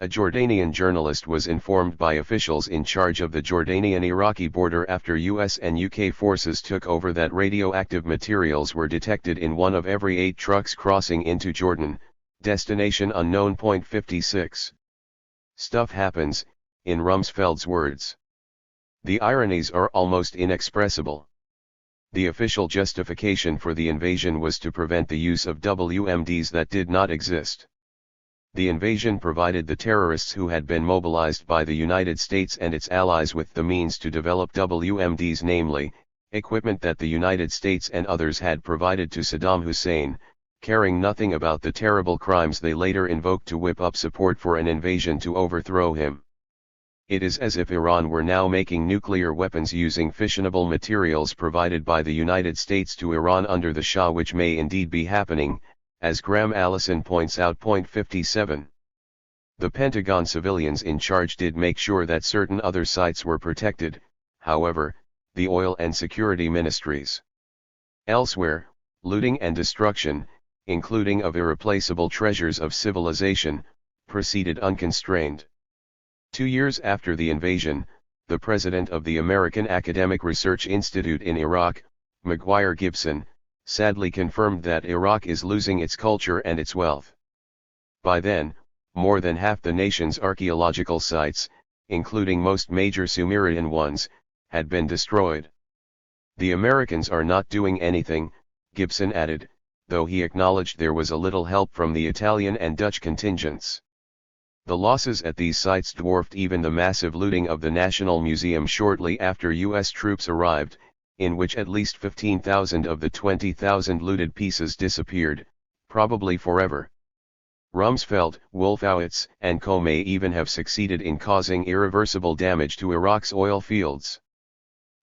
A Jordanian journalist was informed by officials in charge of the Jordanian-Iraqi border after US and UK forces took over that radioactive materials were detected in one of every 8 trucks crossing into Jordan, destination unknown. 56. Stuff happens, in Rumsfeld's words. The ironies are almost inexpressible. The official justification for the invasion was to prevent the use of WMDs that did not exist. The invasion provided the terrorists who had been mobilized by the United States and its allies with the means to develop WMDs, namely, equipment that the United States and others had provided to Saddam Hussein, caring nothing about the terrible crimes they later invoked to whip up support for an invasion to overthrow him. It is as if Iran were now making nuclear weapons using fissionable materials provided by the United States to Iran under the Shah, which may indeed be happening, as Graham Allison points out. 57. The Pentagon civilians in charge did make sure that certain other sites were protected, however, the oil and security ministries. Elsewhere, looting and destruction, including of irreplaceable treasures of civilization, proceeded unconstrained. 2 years after the invasion, the president of the American Academic Research Institute in Iraq, McGuire Gibson, sadly confirmed that Iraq is losing its culture and its wealth. By then, more than half the nation's archaeological sites, including most major Sumerian ones, had been destroyed. The Americans are not doing anything, Gibson added, though he acknowledged there was a little help from the Italian and Dutch contingents. The losses at these sites dwarfed even the massive looting of the National Museum shortly after U.S. troops arrived, in which at least 15,000 of the 20,000 looted pieces disappeared, probably forever. Rumsfeld, Wolfowitz, and Co. may even have succeeded in causing irreversible damage to Iraq's oil fields.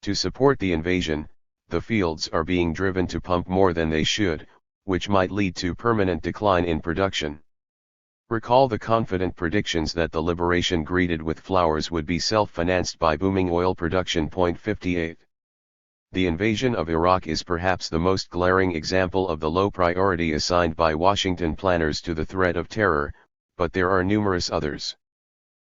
To support the invasion, the fields are being driven to pump more than they should, which might lead to permanent decline in production. Recall the confident predictions that the liberation greeted with flowers would be self-financed by booming oil production. 58. The invasion of Iraq is perhaps the most glaring example of the low priority assigned by Washington planners to the threat of terror, but there are numerous others.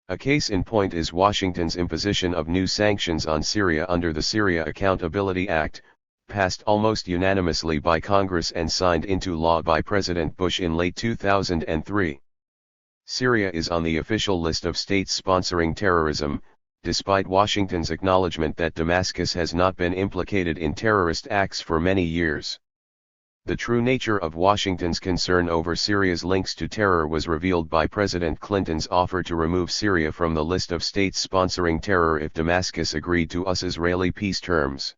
A case in point is Washington's imposition of new sanctions on Syria under the Syria Accountability Act, passed almost unanimously by Congress and signed into law by President Bush in late 2003. Syria is on the official list of states sponsoring terrorism, despite Washington's acknowledgement that Damascus has not been implicated in terrorist acts for many years. The true nature of Washington's concern over Syria's links to terror was revealed by President Clinton's offer to remove Syria from the list of states sponsoring terror if Damascus agreed to US-Israeli peace terms.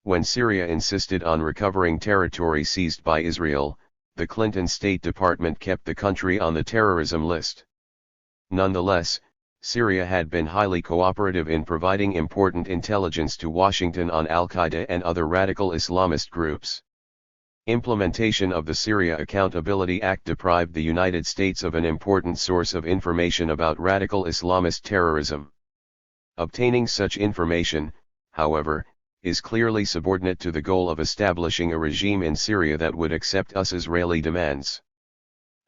When Syria insisted on recovering territory seized by Israel, the Clinton State Department kept the country on the terrorism list. Nonetheless, Syria had been highly cooperative in providing important intelligence to Washington on al-Qaeda and other radical Islamist groups. Implementation of the Syria Accountability Act deprived the United States of an important source of information about radical Islamist terrorism. Obtaining such information, however, is clearly subordinate to the goal of establishing a regime in Syria that would accept US-Israeli demands.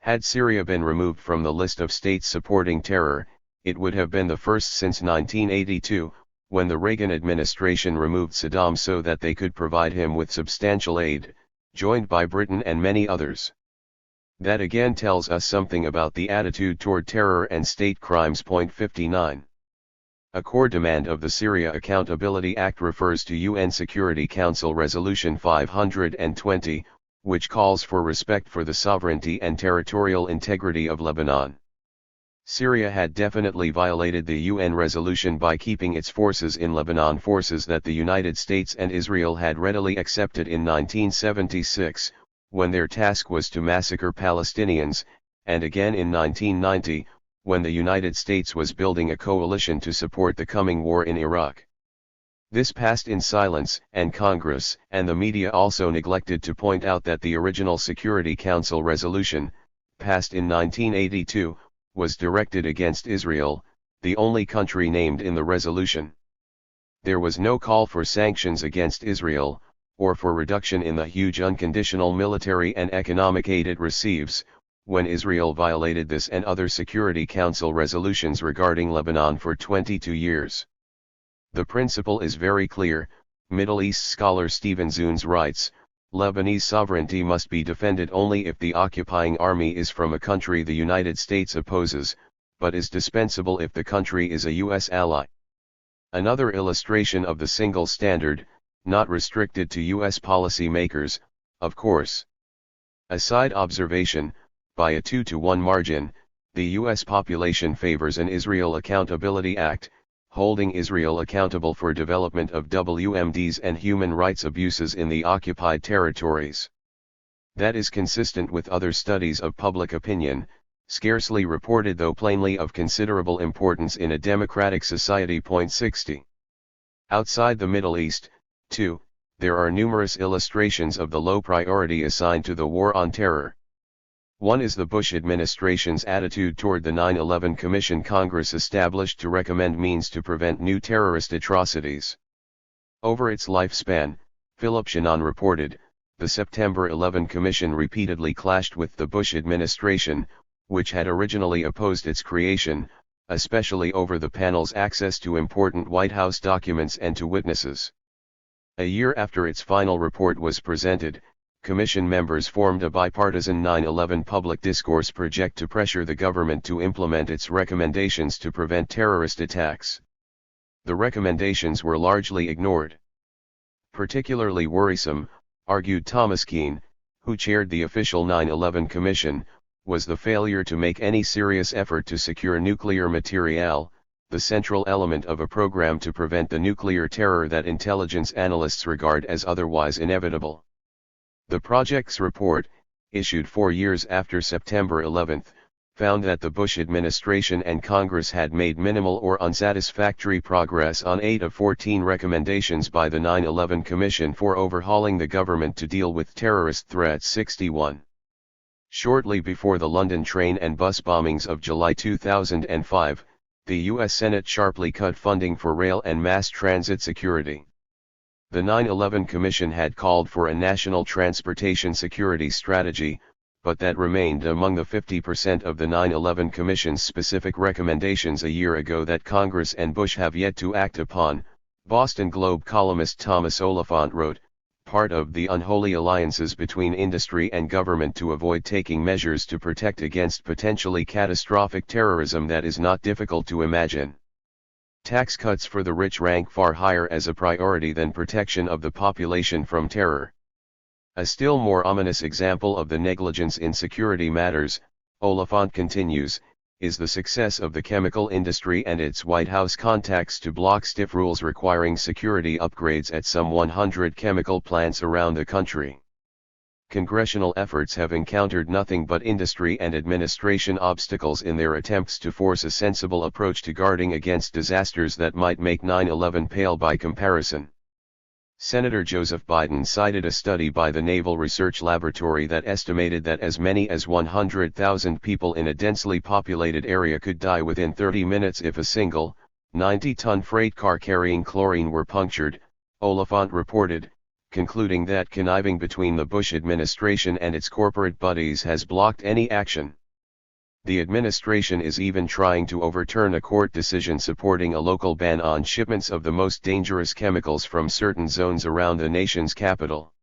Had Syria been removed from the list of states supporting terror, it would have been the first since 1982, when the Reagan administration removed Saddam so that they could provide him with substantial aid, joined by Britain and many others. That again tells us something about the attitude toward terror and state crimes. 59. A core demand of the Syria Accountability Act refers to UN Security Council Resolution 520, which calls for respect for the sovereignty and territorial integrity of Lebanon. Syria had definitely violated the UN resolution by keeping its forces in Lebanon, forces that the United States and Israel had readily accepted in 1976, when their task was to massacre Palestinians, and again in 1990, when the United States was building a coalition to support the coming war in Iraq. This passed in silence, and Congress and the media also neglected to point out that the original Security Council resolution, passed in 1982, was directed against Israel, the only country named in the resolution. There was no call for sanctions against Israel, or for reduction in the huge unconditional military and economic aid it receives, when Israel violated this and other Security Council resolutions regarding Lebanon for 22 years. The principle is very clear. Middle East scholar Stephen Zunes writes, Lebanese sovereignty must be defended only if the occupying army is from a country the United States opposes, but is dispensable if the country is a U.S. ally. Another illustration of the single standard, not restricted to U.S. policymakers, of course. A side observation, by a 2-to-1 margin, the U.S. population favors an Israel Accountability Act, holding Israel accountable for development of WMDs and human rights abuses in the occupied territories. That is consistent with other studies of public opinion, scarcely reported though plainly of considerable importance in a democratic society. 60. Outside the Middle East, too, there are numerous illustrations of the low priority assigned to the war on terror. One is the Bush administration's attitude toward the 9/11 Commission Congress established to recommend means to prevent new terrorist atrocities. Over its lifespan, Philip Shannon reported, the September 11 Commission repeatedly clashed with the Bush administration, which had originally opposed its creation, especially over the panel's access to important White House documents and to witnesses. A year after its final report was presented, Commission members formed a bipartisan 9/11 public discourse project to pressure the government to implement its recommendations to prevent terrorist attacks. The recommendations were largely ignored. Particularly worrisome, argued Thomas Keane, who chaired the official 9/11 Commission, was the failure to make any serious effort to secure nuclear material, the central element of a program to prevent the nuclear terror that intelligence analysts regard as otherwise inevitable. The project's report, issued 4 years after September 11, found that the Bush administration and Congress had made minimal or unsatisfactory progress on 8 of 14 recommendations by the 9/11 Commission for overhauling the government to deal with terrorist threats. 61. Shortly before the London train and bus bombings of July 2005, the U.S. Senate sharply cut funding for rail and mass transit security. The 9/11 Commission had called for a national transportation security strategy, but that remained among the 50% of the 9/11 Commission's specific recommendations a year ago that Congress and Bush have yet to act upon, Boston Globe columnist Thomas Oliphant wrote. Part of the unholy alliances between industry and government to avoid taking measures to protect against potentially catastrophic terrorism that is not difficult to imagine. Tax cuts for the rich rank far higher as a priority than protection of the population from terror. A still more ominous example of the negligence in security matters, Oliphant continues, is the success of the chemical industry and its White House contacts to block stiff rules requiring security upgrades at some 100 chemical plants around the country. Congressional efforts have encountered nothing but industry and administration obstacles in their attempts to force a sensible approach to guarding against disasters that might make 9/11 pale by comparison. Senator Joseph Biden cited a study by the Naval Research Laboratory that estimated that as many as 100,000 people in a densely populated area could die within 30 minutes if a single, 90-ton freight car carrying chlorine were punctured, Oliphant reported, concluding that conniving between the Bush administration and its corporate buddies has blocked any action. The administration is even trying to overturn a court decision supporting a local ban on shipments of the most dangerous chemicals from certain zones around the nation's capital.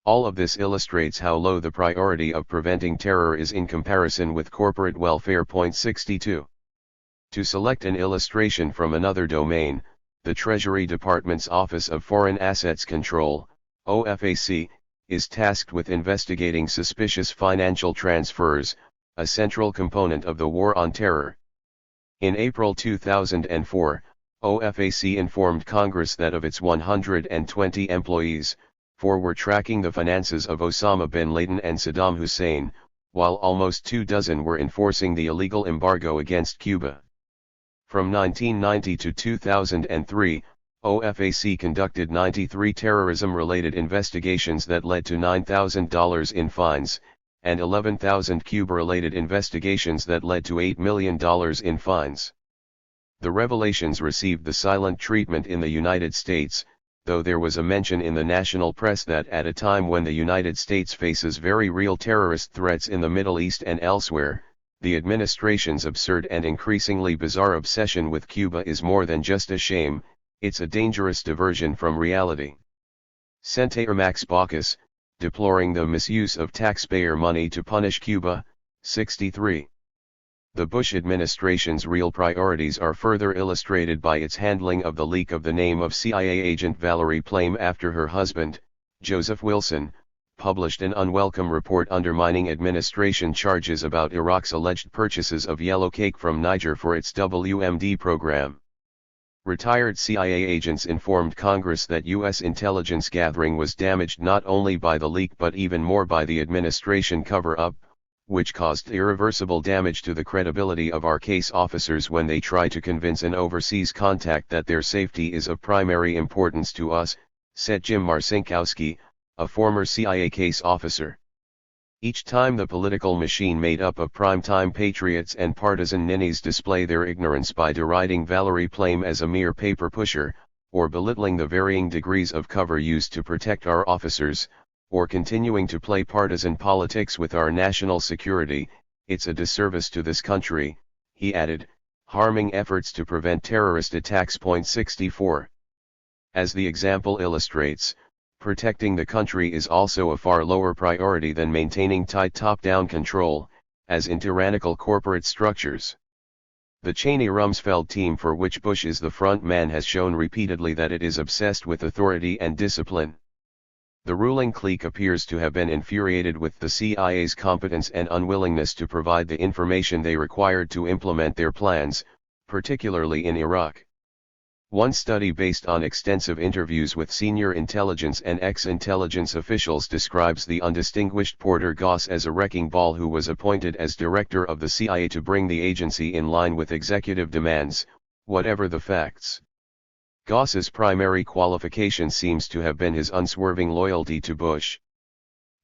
All of this illustrates how low the priority of preventing terror is in comparison with corporate welfare. 62. To select an illustration from another domain, the Treasury Department's Office of Foreign Assets Control, OFAC, is tasked with investigating suspicious financial transfers, a central component of the war on terror. In April 2004, OFAC informed Congress that of its 120 employees, 4 were tracking the finances of Osama bin Laden and Saddam Hussein, while almost 24 were enforcing the illegal embargo against Cuba. From 1990 to 2003, OFAC conducted 93 terrorism-related investigations that led to $9,000 in fines, and 11,000 Cuba-related investigations that led to $8 million in fines. The revelations received the silent treatment in the United States, though there was a mention in the national press that at a time when the United States faces very real terrorist threats in the Middle East and elsewhere, the administration's absurd and increasingly bizarre obsession with Cuba is more than just a shame, it's a dangerous diversion from reality. Senator Max Baucus, deploring the misuse of taxpayer money to punish Cuba, 63. The Bush administration's real priorities are further illustrated by its handling of the leak of the name of CIA agent Valerie Plame after her husband, Joseph Wilson, published an unwelcome report undermining administration charges about Iraq's alleged purchases of yellow cake from Niger for its WMD program. Retired CIA agents informed Congress that U.S. intelligence gathering was damaged not only by the leak but even more by the administration cover-up, which caused irreversible damage to the credibility of our case officers when they try to convince an overseas contact that their safety is of primary importance to us, said Jim Marcinkowski, a former CIA case officer. Each time the political machine made up of prime-time patriots and partisan ninnies display their ignorance by deriding Valerie Plame as a mere paper pusher, or belittling the varying degrees of cover used to protect our officers, or continuing to play partisan politics with our national security, it's a disservice to this country, he added, harming efforts to prevent terrorist attacks. 64. As the example illustrates, protecting the country is also a far lower priority than maintaining tight top-down control, as in tyrannical corporate structures. The Cheney-Rumsfeld team, for which Bush is the front man, has shown repeatedly that it is obsessed with authority and discipline. The ruling clique appears to have been infuriated with the CIA's competence and unwillingness to provide the information they required to implement their plans, particularly in Iraq. One study based on extensive interviews with senior intelligence and ex-intelligence officials describes the undistinguished Porter Goss as a wrecking ball who was appointed as director of the CIA to bring the agency in line with executive demands, whatever the facts. Goss's primary qualification seems to have been his unswerving loyalty to Bush.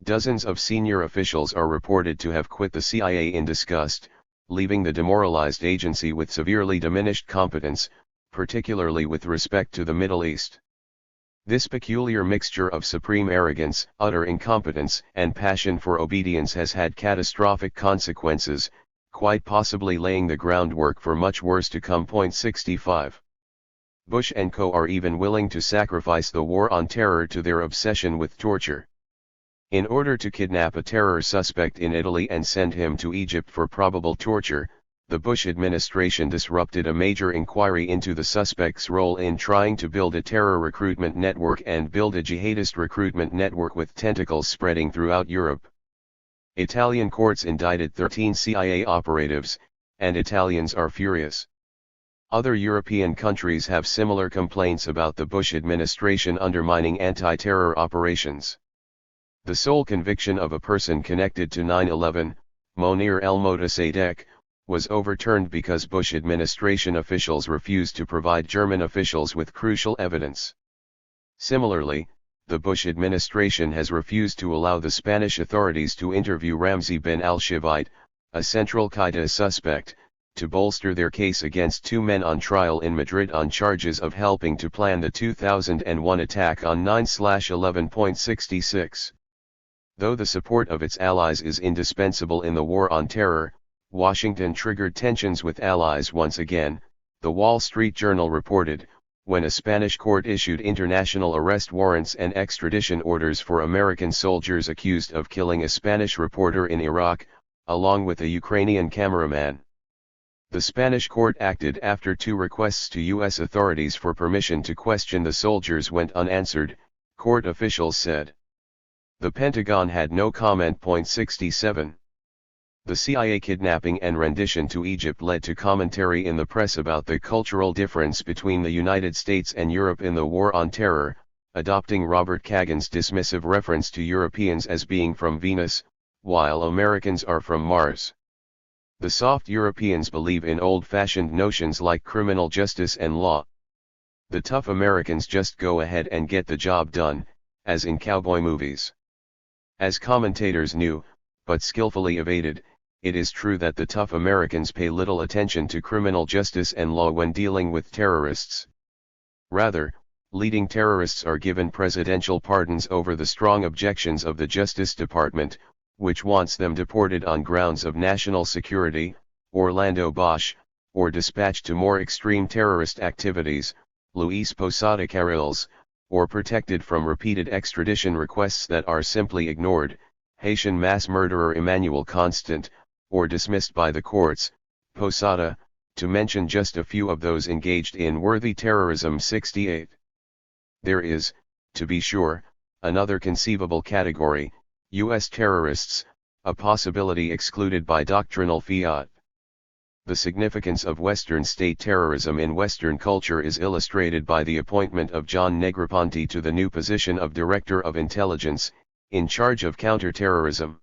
Dozens of senior officials are reported to have quit the CIA in disgust, leaving the demoralized agency with severely diminished competence, particularly with respect to the Middle East. This peculiar mixture of supreme arrogance, utter incompetence, and passion for obedience has had catastrophic consequences, quite possibly laying the groundwork for much worse to come. 65. Bush and co. are even willing to sacrifice the war on terror to their obsession with torture. In order to kidnap a terror suspect in Italy and send him to Egypt for probable torture, the Bush administration disrupted a major inquiry into the suspect's role in trying to build a terror recruitment network and build a jihadist recruitment network with tentacles spreading throughout Europe. Italian courts indicted 13 CIA operatives, and Italians are furious. Other European countries have similar complaints about the Bush administration undermining anti-terror operations. The sole conviction of a person connected to 9/11, Monir el-Motassadegh, was overturned because Bush administration officials refused to provide German officials with crucial evidence. Similarly, the Bush administration has refused to allow the Spanish authorities to interview Ramzi bin al-Shivite, a Central Qaeda suspect, to bolster their case against two men on trial in Madrid on charges of helping to plan the 2001 attack on 9/11.66. Though the support of its allies is indispensable in the war on terror, Washington triggered tensions with allies once again, the Wall Street Journal reported, when a Spanish court issued international arrest warrants and extradition orders for American soldiers accused of killing a Spanish reporter in Iraq, along with a Ukrainian cameraman. The Spanish court acted after two requests to U.S. authorities for permission to question the soldiers went unanswered, court officials said. The Pentagon had no comment. 67. The CIA kidnapping and rendition to Egypt led to commentary in the press about the cultural difference between the United States and Europe in the war on terror, adopting Robert Kagan's dismissive reference to Europeans as being from Venus, while Americans are from Mars. The soft Europeans believe in old-fashioned notions like criminal justice and law. The tough Americans just go ahead and get the job done, as in cowboy movies. As commentators knew, but skillfully evaded, it is true that the tough Americans pay little attention to criminal justice and law when dealing with terrorists. Rather, leading terrorists are given presidential pardons over the strong objections of the Justice Department, which wants them deported on grounds of national security, Orlando Bosch, or dispatched to more extreme terrorist activities, Luis Posada Carriles, or protected from repeated extradition requests that are simply ignored, Haitian mass murderer Emmanuel Constant, or dismissed by the courts, Posada, to mention just a few of those engaged in worthy terrorism. 68. There is, to be sure, another conceivable category, U.S. terrorists, a possibility excluded by doctrinal fiat. The significance of Western state terrorism in Western culture is illustrated by the appointment of John Negroponte to the new position of Director of Intelligence, in charge of counterterrorism.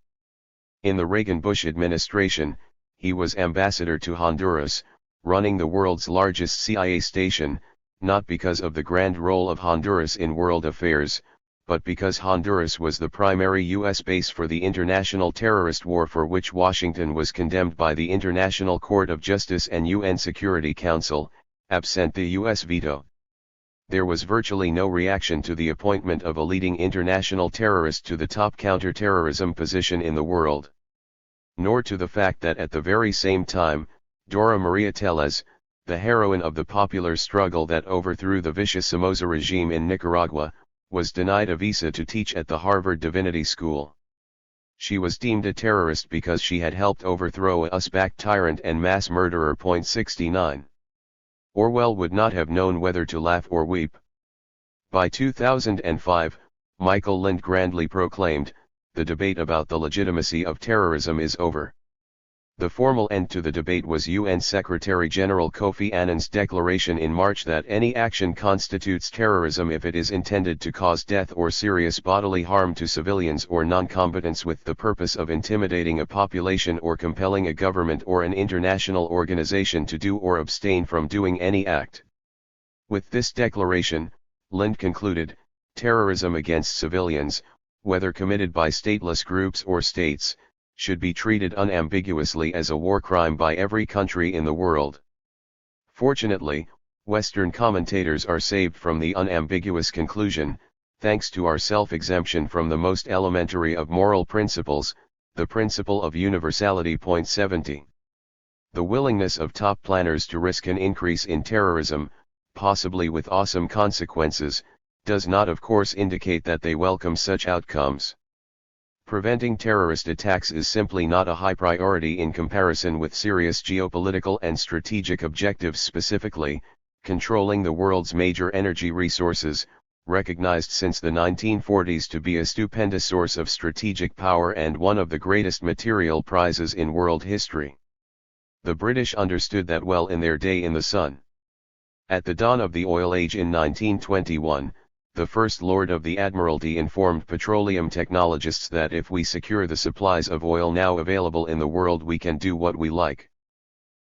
In the Reagan-Bush administration, he was ambassador to Honduras, running the world's largest CIA station, not because of the grand role of Honduras in world affairs, but because Honduras was the primary U.S. base for the international terrorist war for which Washington was condemned by the International Court of Justice and UN Security Council, absent the U.S. veto. There was virtually no reaction to the appointment of a leading international terrorist to the top counterterrorism position in the world. Nor to the fact that at the very same time, Dora Maria Tellez, the heroine of the popular struggle that overthrew the vicious Somoza regime in Nicaragua, was denied a visa to teach at the Harvard Divinity School. She was deemed a terrorist because she had helped overthrow a Uzbek tyrant and mass murderer. 69. Orwell would not have known whether to laugh or weep. By 2005, Michael Lind grandly proclaimed, "The debate about the legitimacy of terrorism is over." The formal end to the debate was UN Secretary-General Kofi Annan's declaration in March that any action constitutes terrorism if it is intended to cause death or serious bodily harm to civilians or non-combatants with the purpose of intimidating a population or compelling a government or an international organization to do or abstain from doing any act. With this declaration, Lind concluded, terrorism against civilians, whether committed by stateless groups or states, should be treated unambiguously as a war crime by every country in the world. Fortunately, Western commentators are saved from the unambiguous conclusion, thanks to our self-exemption from the most elementary of moral principles, the principle of universality. 70. The willingness of top planners to risk an increase in terrorism, possibly with awesome consequences, does not of course indicate that they welcome such outcomes. Preventing terrorist attacks is simply not a high priority in comparison with serious geopolitical and strategic objectives, specifically, controlling the world's major energy resources, recognized since the 1940s to be a stupendous source of strategic power and one of the greatest material prizes in world history. The British understood that well in their day in the sun. At the dawn of the oil age in 1921, the First Lord of the Admiralty informed petroleum technologists that if we secure the supplies of oil now available in the world, we can do what we like.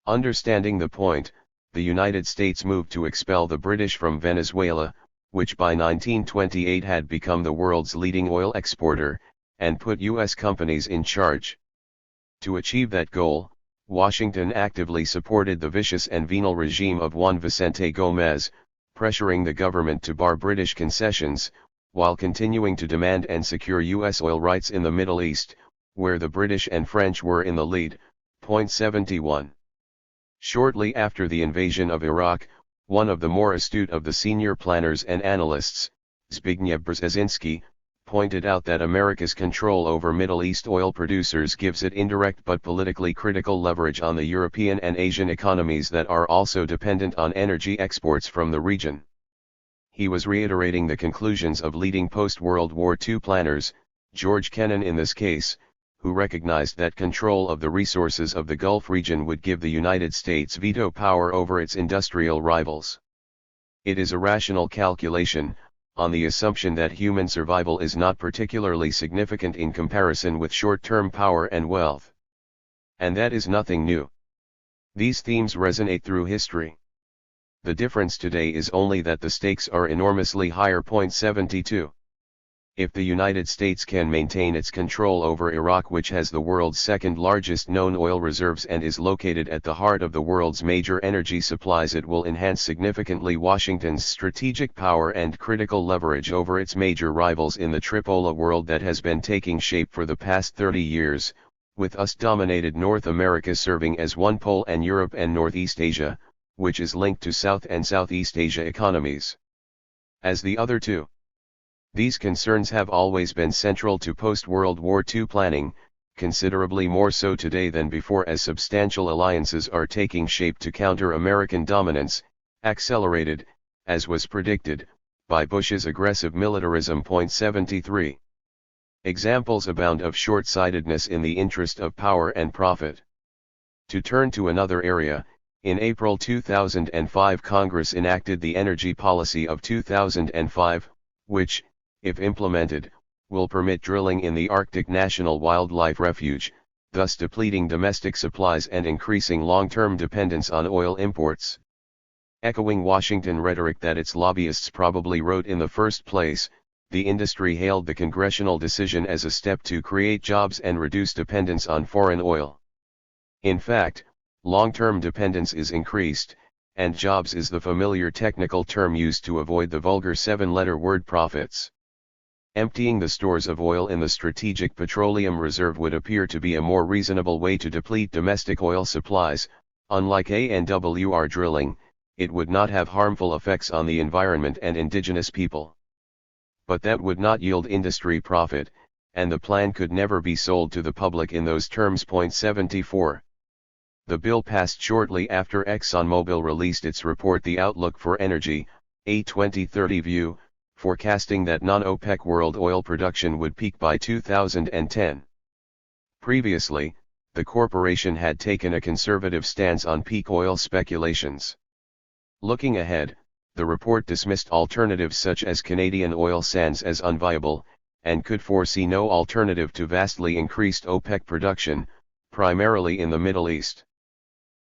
Understanding the point, the United States moved to expel the British from Venezuela, which by 1928 had become the world's leading oil exporter, and put U.S. companies in charge. To achieve that goal, Washington actively supported the vicious and venal regime of Juan Vicente Gómez, pressuring the government to bar British concessions, while continuing to demand and secure U.S. oil rights in the Middle East, where the British and French were in the lead. 71. Shortly after the invasion of Iraq, one of the more astute of the senior planners and analysts, Zbigniew Brzezinski, pointed out that America's control over Middle East oil producers gives it indirect but politically critical leverage on the European and Asian economies that are also dependent on energy exports from the region. He was reiterating the conclusions of leading post-World War II planners, George Kennan in this case, who recognized that control of the resources of the Gulf region would give the United States veto power over its industrial rivals. It is a rational calculation, on the assumption that human survival is not particularly significant in comparison with short-term power and wealth. And that is nothing new. These themes resonate through history. The difference today is only that the stakes are enormously higher. 72. If the United States can maintain its control over Iraq, which has the world's second largest known oil reserves and is located at the heart of the world's major energy supplies, it will enhance significantly Washington's strategic power and critical leverage over its major rivals in the tripolar world that has been taking shape for the past 30 years, with US-dominated North America serving as one pole and Europe and Northeast Asia, which is linked to South and Southeast Asia economies, as the other two. These concerns have always been central to post-World War II planning, considerably more so today than before, as substantial alliances are taking shape to counter American dominance, accelerated, as was predicted, by Bush's aggressive militarism. 73. Examples abound of short-sightedness in the interest of power and profit. To turn to another area, in April 2005 Congress enacted the Energy Policy of 2005, which, if implemented, will permit drilling in the Arctic National Wildlife Refuge, thus depleting domestic supplies and increasing long-term dependence on oil imports. Echoing Washington rhetoric that its lobbyists probably wrote in the first place, the industry hailed the congressional decision as a step to create jobs and reduce dependence on foreign oil. In fact, long-term dependence is increased, and jobs is the familiar technical term used to avoid the vulgar seven-letter word profits. Emptying the stores of oil in the Strategic Petroleum Reserve would appear to be a more reasonable way to deplete domestic oil supplies. Unlike ANWR drilling, it would not have harmful effects on the environment and indigenous people. But that would not yield industry profit, and the plan could never be sold to the public in those terms. 74. The bill passed shortly after ExxonMobil released its report The Outlook for Energy, a 2030 view, forecasting that non-OPEC world oil production would peak by 2010. Previously, the corporation had taken a conservative stance on peak oil speculations. Looking ahead, the report dismissed alternatives such as Canadian oil sands as unviable, and could foresee no alternative to vastly increased OPEC production, primarily in the Middle East.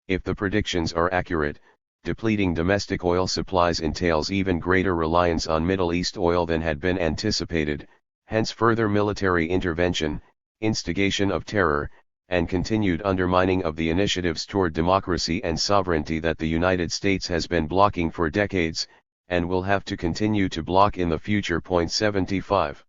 If the predictions are accurate, depleting domestic oil supplies entails even greater reliance on Middle East oil than had been anticipated, hence further military intervention, instigation of terror, and continued undermining of the initiatives toward democracy and sovereignty that the United States has been blocking for decades, and will have to continue to block in the future. 75.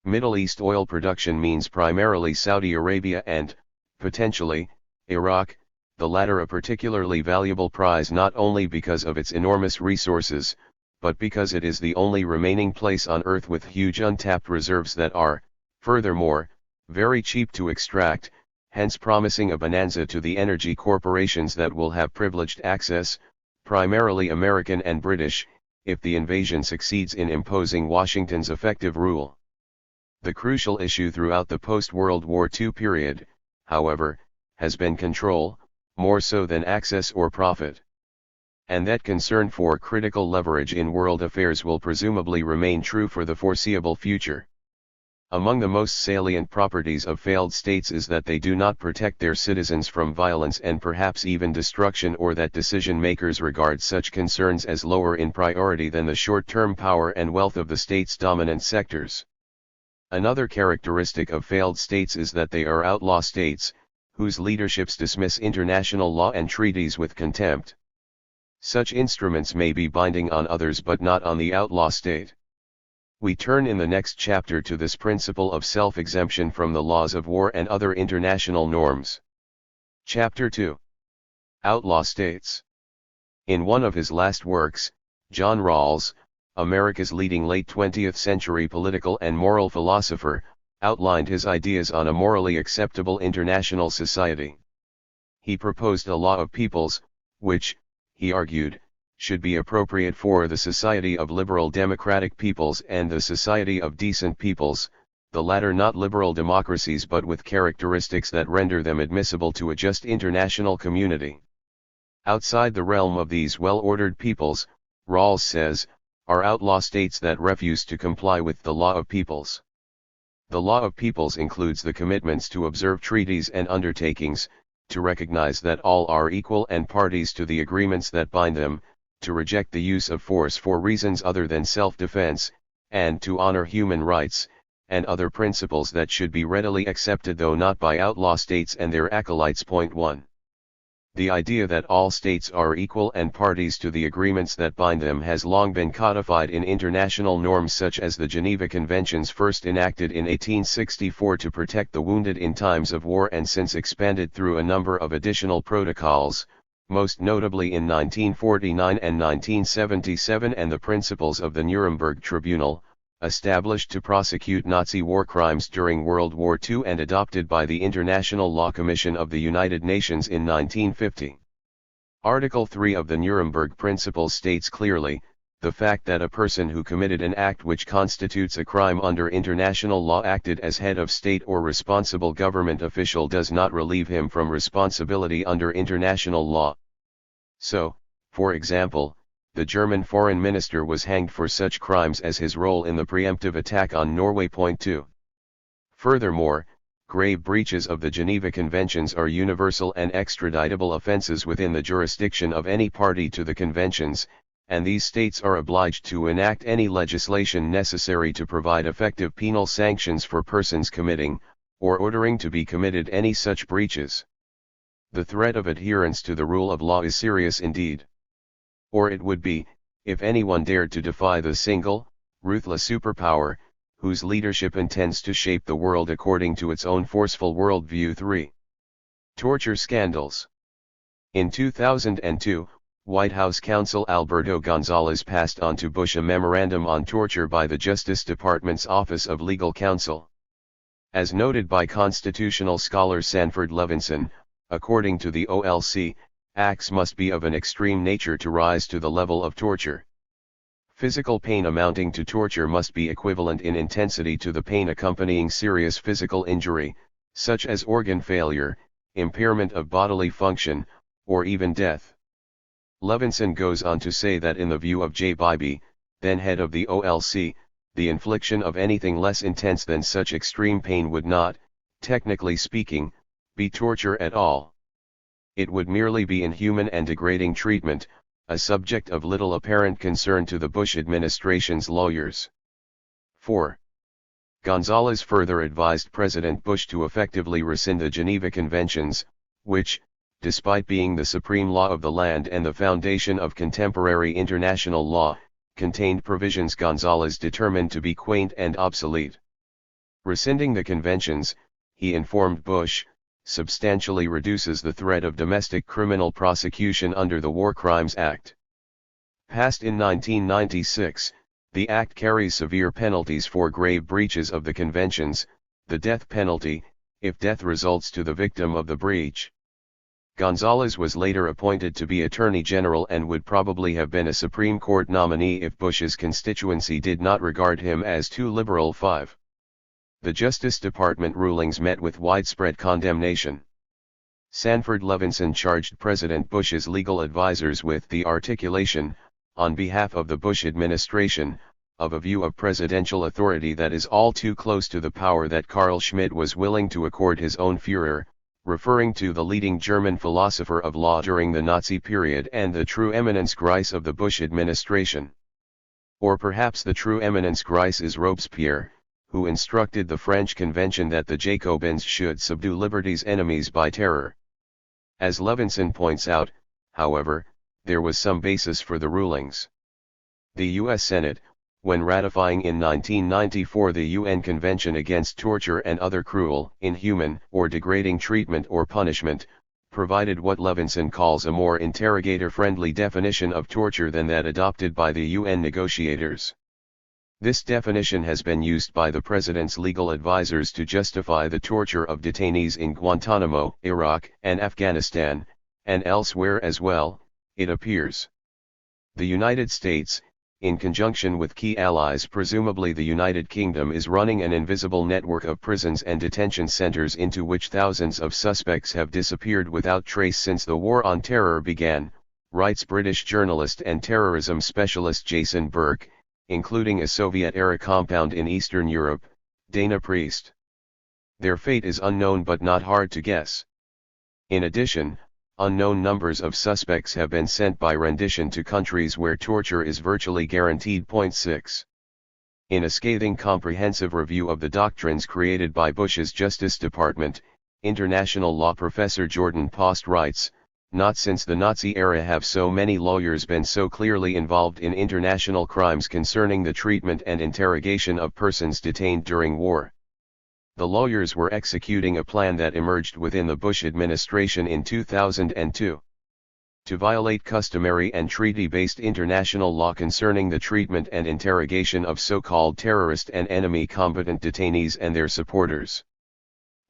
Middle East oil production means primarily Saudi Arabia and, potentially, Iraq, the latter a particularly valuable prize not only because of its enormous resources, but because it is the only remaining place on Earth with huge untapped reserves that are, furthermore, very cheap to extract, hence promising a bonanza to the energy corporations that will have privileged access, primarily American and British, if the invasion succeeds in imposing Washington's effective rule. The crucial issue throughout the post-World War II period, however, has been control, more so than access or profit. And that concern for critical leverage in world affairs will presumably remain true for the foreseeable future. Among the most salient properties of failed states is that they do not protect their citizens from violence and perhaps even destruction, or that decision makers regard such concerns as lower in priority than the short-term power and wealth of the state's dominant sectors. Another characteristic of failed states is that they are outlaw states, whose leaderships dismiss international law and treaties with contempt. Such instruments may be binding on others but not on the outlaw state. We turn in the next chapter to this principle of self-exemption from the laws of war and other international norms. Chapter 2. Outlaw States. In one of his last works, John Rawls, America's leading late 20th century political and moral philosopher, outlined his ideas on a morally acceptable international society. He proposed a law of peoples, which, he argued, should be appropriate for the society of liberal democratic peoples and the society of decent peoples, the latter not liberal democracies but with characteristics that render them admissible to a just international community. Outside the realm of these well-ordered peoples, Rawls says, are outlaw states that refuse to comply with the law of peoples. The law of peoples includes the commitments to observe treaties and undertakings, to recognize that all are equal and parties to the agreements that bind them, to reject the use of force for reasons other than self-defense, and to honor human rights, and other principles that should be readily accepted though not by outlaw states and their acolytes. 1. The idea that all states are equal and parties to the agreements that bind them has long been codified in international norms such as the Geneva Conventions, first enacted in 1864 to protect the wounded in times of war and since expanded through a number of additional protocols, most notably in 1949 and 1977, and the principles of the Nuremberg Tribunal, established to prosecute Nazi war crimes during World War II and adopted by the International Law Commission of the United Nations in 1950. Article 3 of the Nuremberg Principles states clearly, the fact that a person who committed an act which constitutes a crime under international law acted as head of state or responsible government official does not relieve him from responsibility under international law. So, for example, the German foreign minister was hanged for such crimes as his role in the preemptive attack on Norway. 2. Furthermore, grave breaches of the Geneva Conventions are universal and extraditable offenses within the jurisdiction of any party to the conventions, and these states are obliged to enact any legislation necessary to provide effective penal sanctions for persons committing, or ordering to be committed, any such breaches. The threat of adherence to the rule of law is serious indeed. Or it would be, if anyone dared to defy the single, ruthless superpower, whose leadership intends to shape the world according to its own forceful worldview. 3. Torture scandals. In 2002, White House counsel Alberto Gonzales passed on to Bush a memorandum on torture by the Justice Department's Office of Legal Counsel. As noted by constitutional scholar Sanford Levinson, according to the OLC, acts must be of an extreme nature to rise to the level of torture. Physical pain amounting to torture must be equivalent in intensity to the pain accompanying serious physical injury, such as organ failure, impairment of bodily function, or even death. Levinson goes on to say that in the view of J. Bybee, then head of the OLC, the infliction of anything less intense than such extreme pain would not, technically speaking, be torture at all. It would merely be inhuman and degrading treatment, a subject of little apparent concern to the Bush administration's lawyers. 4. Gonzalez further advised President Bush to effectively rescind the Geneva Conventions, which, despite being the supreme law of the land and the foundation of contemporary international law, contained provisions Gonzalez determined to be quaint and obsolete. Rescinding the conventions, he informed Bush, substantially reduces the threat of domestic criminal prosecution under the War Crimes Act. Passed in 1996, the act carries severe penalties for grave breaches of the conventions, the death penalty, if death results to the victim of the breach. Gonzalez was later appointed to be Attorney General and would probably have been a Supreme Court nominee if Bush's constituency did not regard him as too liberal. 5. The Justice Department rulings met with widespread condemnation. Sanford Levinson charged President Bush's legal advisers with the articulation, on behalf of the Bush administration, of a view of presidential authority that is all too close to the power that Carl Schmitt was willing to accord his own Führer, referring to the leading German philosopher of law during the Nazi period and the true eminence grise of the Bush administration. Or perhaps the true eminence grise is Robespierre, who instructed the French Convention that the Jacobins should subdue liberty's enemies by terror. As Levinson points out, however, there was some basis for the rulings. The U.S. Senate, when ratifying in 1994 the UN Convention Against Torture and Other Cruel, Inhuman, or Degrading Treatment or Punishment, provided what Levinson calls a more interrogator-friendly definition of torture than that adopted by the UN negotiators. This definition has been used by the President's legal advisers to justify the torture of detainees in Guantanamo, Iraq, and Afghanistan, and elsewhere as well, it appears. The United States, in conjunction with key allies, presumably the United Kingdom, is running an invisible network of prisons and detention centers into which thousands of suspects have disappeared without trace since the War on Terror began, writes British journalist and terrorism specialist Jason Burke, including a Soviet-era compound in Eastern Europe, Dana Priest. Their fate is unknown but not hard to guess. In addition, unknown numbers of suspects have been sent by rendition to countries where torture is virtually guaranteed. 6. In a scathing comprehensive review of the doctrines created by Bush's Justice Department, international law professor Jordan Post writes, "Not since the Nazi era have so many lawyers been so clearly involved in international crimes concerning the treatment and interrogation of persons detained during war. The lawyers were executing a plan that emerged within the Bush administration in 2002. To violate customary and treaty-based international law concerning the treatment and interrogation of so-called terrorist and enemy combatant detainees and their supporters."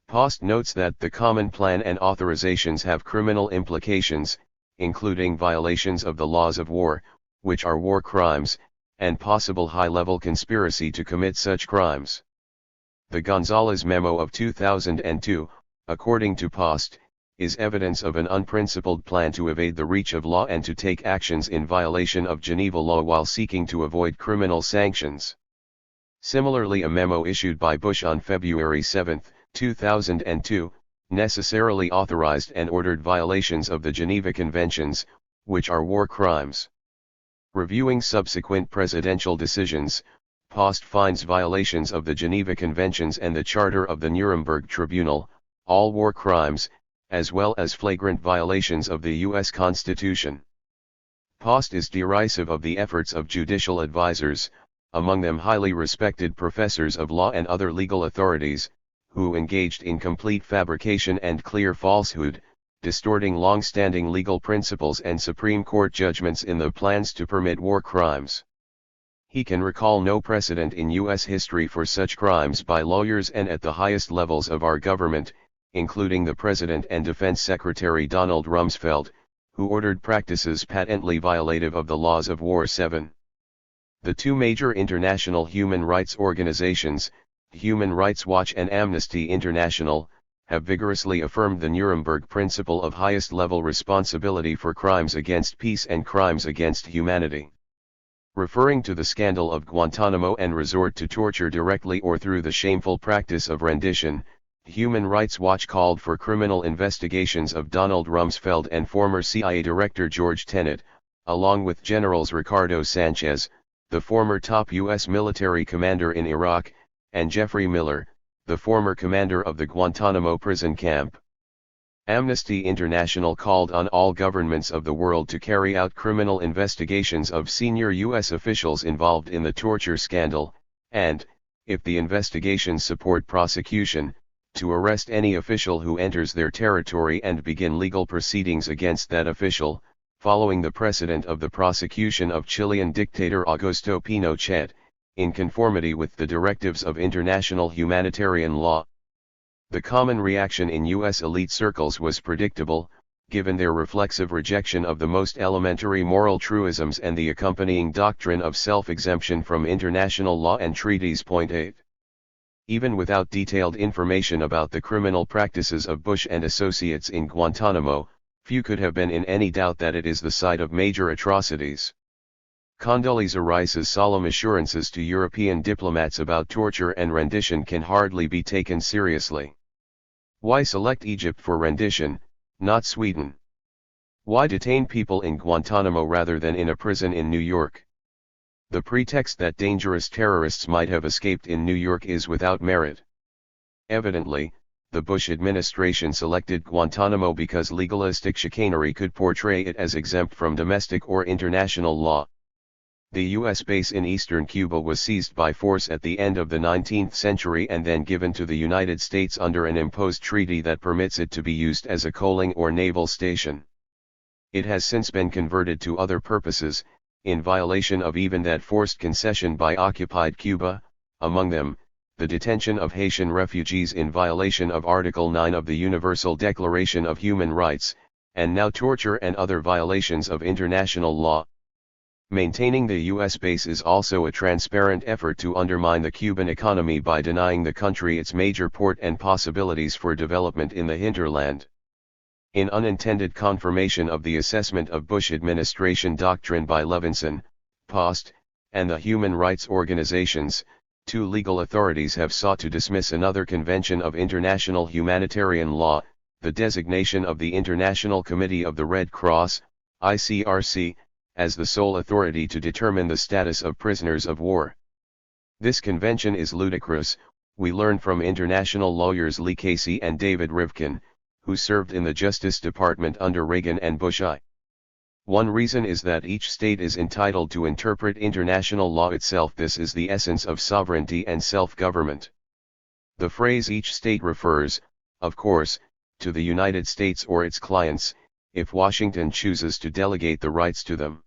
Post notes that the common plan and authorizations have criminal implications, including violations of the laws of war, which are war crimes, and possible high-level conspiracy to commit such crimes. The Gonzalez memo of 2002, according to Post, is evidence of an unprincipled plan to evade the reach of law and to take actions in violation of Geneva law while seeking to avoid criminal sanctions. Similarly, a memo issued by Bush on February 7, 2002, necessarily authorized and ordered violations of the Geneva Conventions, which are war crimes. Reviewing subsequent presidential decisions, Post finds violations of the Geneva Conventions and the Charter of the Nuremberg Tribunal, all war crimes, as well as flagrant violations of the U.S. Constitution. Post is derisive of the efforts of judicial advisors, among them highly respected professors of law and other legal authorities, who engaged in complete fabrication and clear falsehood, distorting long-standing legal principles and Supreme Court judgments in the plans to permit war crimes. He can recall no precedent in U.S. history for such crimes by lawyers and at the highest levels of our government, including the President and Defense Secretary Donald Rumsfeld, who ordered practices patently violative of the laws of war. 7. The two major international human rights organizations, Human Rights Watch and Amnesty International, have vigorously affirmed the Nuremberg principle of highest-level responsibility for crimes against peace and crimes against humanity. Referring to the scandal of Guantanamo and resort to torture directly or through the shameful practice of rendition, Human Rights Watch called for criminal investigations of Donald Rumsfeld and former CIA Director George Tenet, along with Generals Ricardo Sanchez, the former top U.S. military commander in Iraq, and Jeffrey Miller, the former commander of the Guantanamo prison camp. Amnesty International called on all governments of the world to carry out criminal investigations of senior U.S. officials involved in the torture scandal, and, if the investigations support prosecution, to arrest any official who enters their territory and begin legal proceedings against that official, following the precedent of the prosecution of Chilean dictator Augusto Pinochet, in conformity with the directives of international humanitarian law. The common reaction in U.S. elite circles was predictable, given their reflexive rejection of the most elementary moral truisms and the accompanying doctrine of self-exemption from international law and treaties. 8. Even without detailed information about the criminal practices of Bush and associates in Guantanamo, few could have been in any doubt that it is the site of major atrocities. Condoleezza Rice's solemn assurances to European diplomats about torture and rendition can hardly be taken seriously. Why select Egypt for rendition, not Sweden? Why detain people in Guantanamo rather than in a prison in New York? The pretext that dangerous terrorists might have escaped in New York is without merit. Evidently, the Bush administration selected Guantanamo because legalistic chicanery could portray it as exempt from domestic or international law. The U.S. base in eastern Cuba was seized by force at the end of the 19th century and then given to the United States under an imposed treaty that permits it to be used as a coaling or naval station. It has since been converted to other purposes, in violation of even that forced concession by occupied Cuba, among them, the detention of Haitian refugees in violation of Article 9 of the Universal Declaration of Human Rights, and now torture and other violations of international law. Maintaining the U.S. base is also a transparent effort to undermine the Cuban economy by denying the country its major port and possibilities for development in the hinterland. In unintended confirmation of the assessment of Bush administration doctrine by Levinson, Post, and the human rights organizations, two legal authorities have sought to dismiss another convention of international humanitarian law, the designation of the International Committee of the Red Cross, ICRC, as the sole authority to determine the status of prisoners of war. This convention is ludicrous, we learn from international lawyers Lee Casey and David Rivkin, who served in the Justice Department under Reagan and Bush I. One reason is that each state is entitled to interpret international law itself. This is the essence of sovereignty and self-government. The phrase each state refers, of course, to the United States or its clients, if Washington chooses to delegate the rights to them.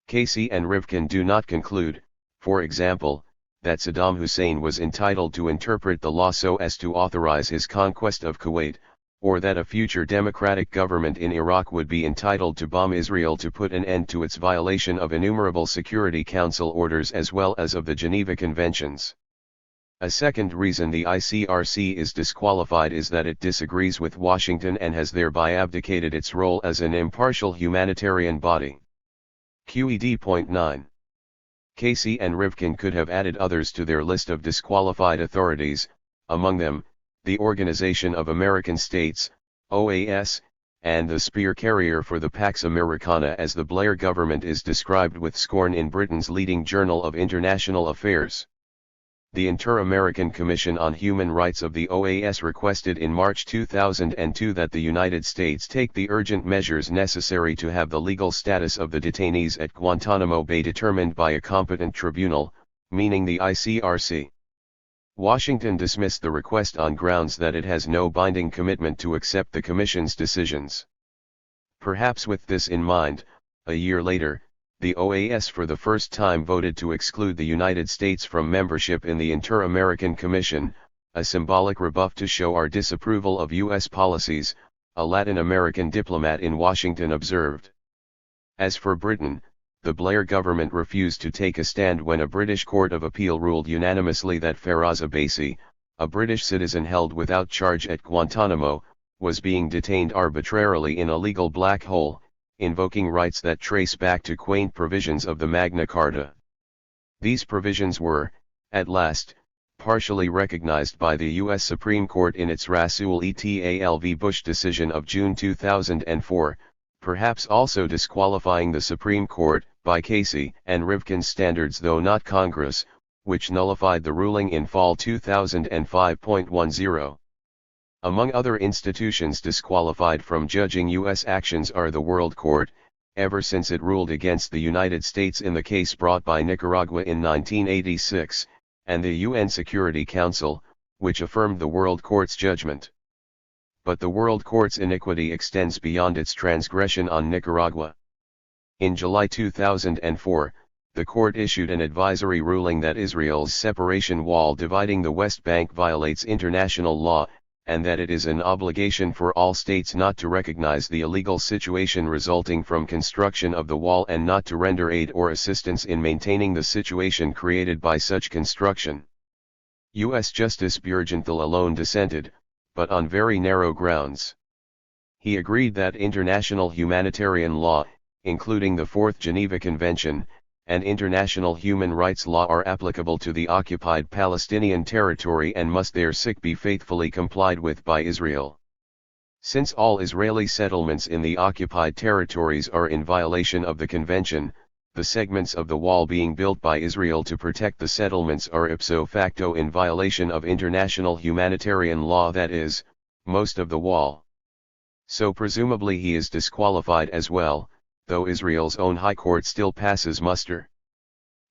Casey and Rivkin do not conclude, for example, that Saddam Hussein was entitled to interpret the law so as to authorize his conquest of Kuwait, or that a future democratic government in Iraq would be entitled to bomb Israel to put an end to its violation of innumerable Security Council orders as well as of the Geneva Conventions. A second reason the ICRC is disqualified is that it disagrees with Washington and has thereby abdicated its role as an impartial humanitarian body. QED.9. Casey and Rivkin could have added others to their list of disqualified authorities, among them, the Organization of American States, OAS, and the spear carrier for the Pax Americana as the Blair government is described with scorn in Britain's leading journal of international affairs. The Inter-American Commission on Human Rights of the OAS requested in March 2002 that the United States take the urgent measures necessary to have the legal status of the detainees at Guantanamo Bay determined by a competent tribunal, meaning the ICRC. Washington dismissed the request on grounds that it has no binding commitment to accept the Commission's decisions. Perhaps with this in mind, a year later, the OAS for the first time voted to exclude the United States from membership in the Inter-American Commission, a symbolic rebuff to show our disapproval of U.S. policies, a Latin American diplomat in Washington observed. As for Britain, the Blair government refused to take a stand when a British Court of Appeal ruled unanimously that Faraz Abbasi, a British citizen held without charge at Guantanamo, was being detained arbitrarily in a legal black hole, invoking rights that trace back to quaint provisions of the Magna Carta. These provisions were, at last, partially recognized by the U.S. Supreme Court in its Rasul et al. V. Bush decision of June 2004, perhaps also disqualifying the Supreme Court, by Casey and Rivkin's standards though not Congress, which nullified the ruling in fall 2005.10. Among other institutions disqualified from judging U.S. actions are the World Court, ever since it ruled against the United States in the case brought by Nicaragua in 1986, and the UN Security Council, which affirmed the World Court's judgment. But the World Court's iniquity extends beyond its transgression on Nicaragua. In July 2004, the court issued an advisory ruling that Israel's separation wall dividing the West Bank violates international law, and that it is an obligation for all states not to recognize the illegal situation resulting from construction of the wall and not to render aid or assistance in maintaining the situation created by such construction. U.S. Justice Bjurgenthal alone dissented, but on very narrow grounds. He agreed that international humanitarian law, including the Fourth Geneva Convention, and international human rights law are applicable to the occupied Palestinian territory and must thereafter be faithfully complied with by Israel. Since all Israeli settlements in the occupied territories are in violation of the convention, the segments of the wall being built by Israel to protect the settlements are ipso facto in violation of international humanitarian law, that is, most of the wall. So presumably he is disqualified as well, though Israel's own High Court still passes muster.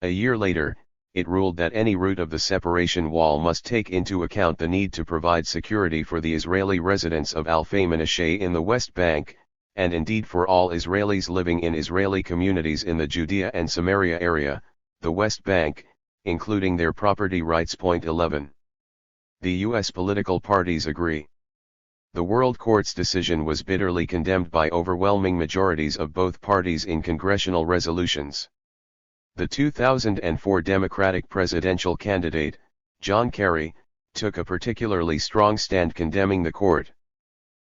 A year later, it ruled that any route of the separation wall must take into account the need to provide security for the Israeli residents of Alfei Menashe in the West Bank, and indeed for all Israelis living in Israeli communities in the Judea and Samaria area, the West Bank, including their property rights. 11. The U.S. political parties agree. The World Court's decision was bitterly condemned by overwhelming majorities of both parties in congressional resolutions. The 2004 Democratic presidential candidate, John Kerry, took a particularly strong stand condemning the court.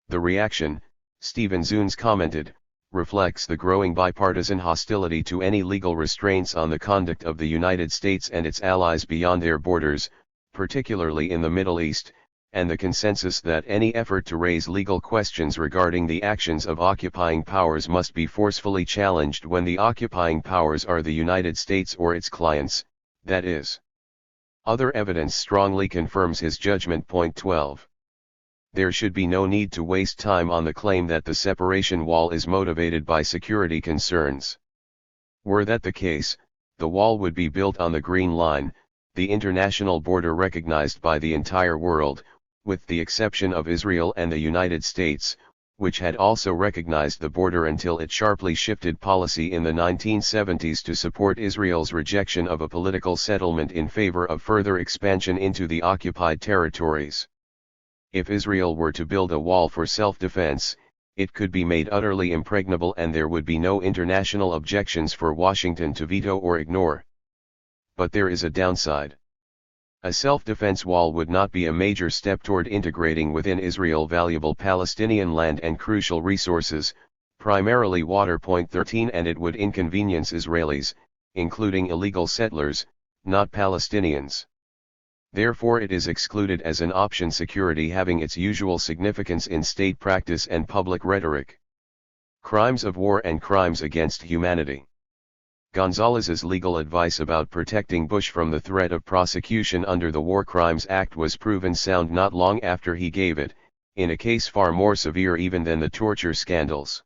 The reaction, Stephen Zunes commented, reflects the growing bipartisan hostility to any legal restraints on the conduct of the United States and its allies beyond their borders, particularly in the Middle East, and the consensus that any effort to raise legal questions regarding the actions of occupying powers must be forcefully challenged when the occupying powers are the United States or its clients, that is. Other evidence strongly confirms his judgment. 12. There should be no need to waste time on the claim that the separation wall is motivated by security concerns. Were that the case, the wall would be built on the Green Line, the international border recognized by the entire world, with the exception of Israel and the United States, which had also recognized the border until it sharply shifted policy in the 1970s to support Israel's rejection of a political settlement in favor of further expansion into the occupied territories. If Israel were to build a wall for self-defense, it could be made utterly impregnable and there would be no international objections for Washington to veto or ignore. But there is a downside. A self-defense wall would not be a major step toward integrating within Israel valuable Palestinian land and crucial resources, primarily water. 13 And it would inconvenience Israelis, including illegal settlers, not Palestinians. Therefore it is excluded as an option, security having its usual significance in state practice and public rhetoric. Crimes of war and crimes against humanity. Gonzalez's legal advice about protecting Bush from the threat of prosecution under the War Crimes Act was proven sound not long after he gave it, in a case far more severe even than the torture scandals.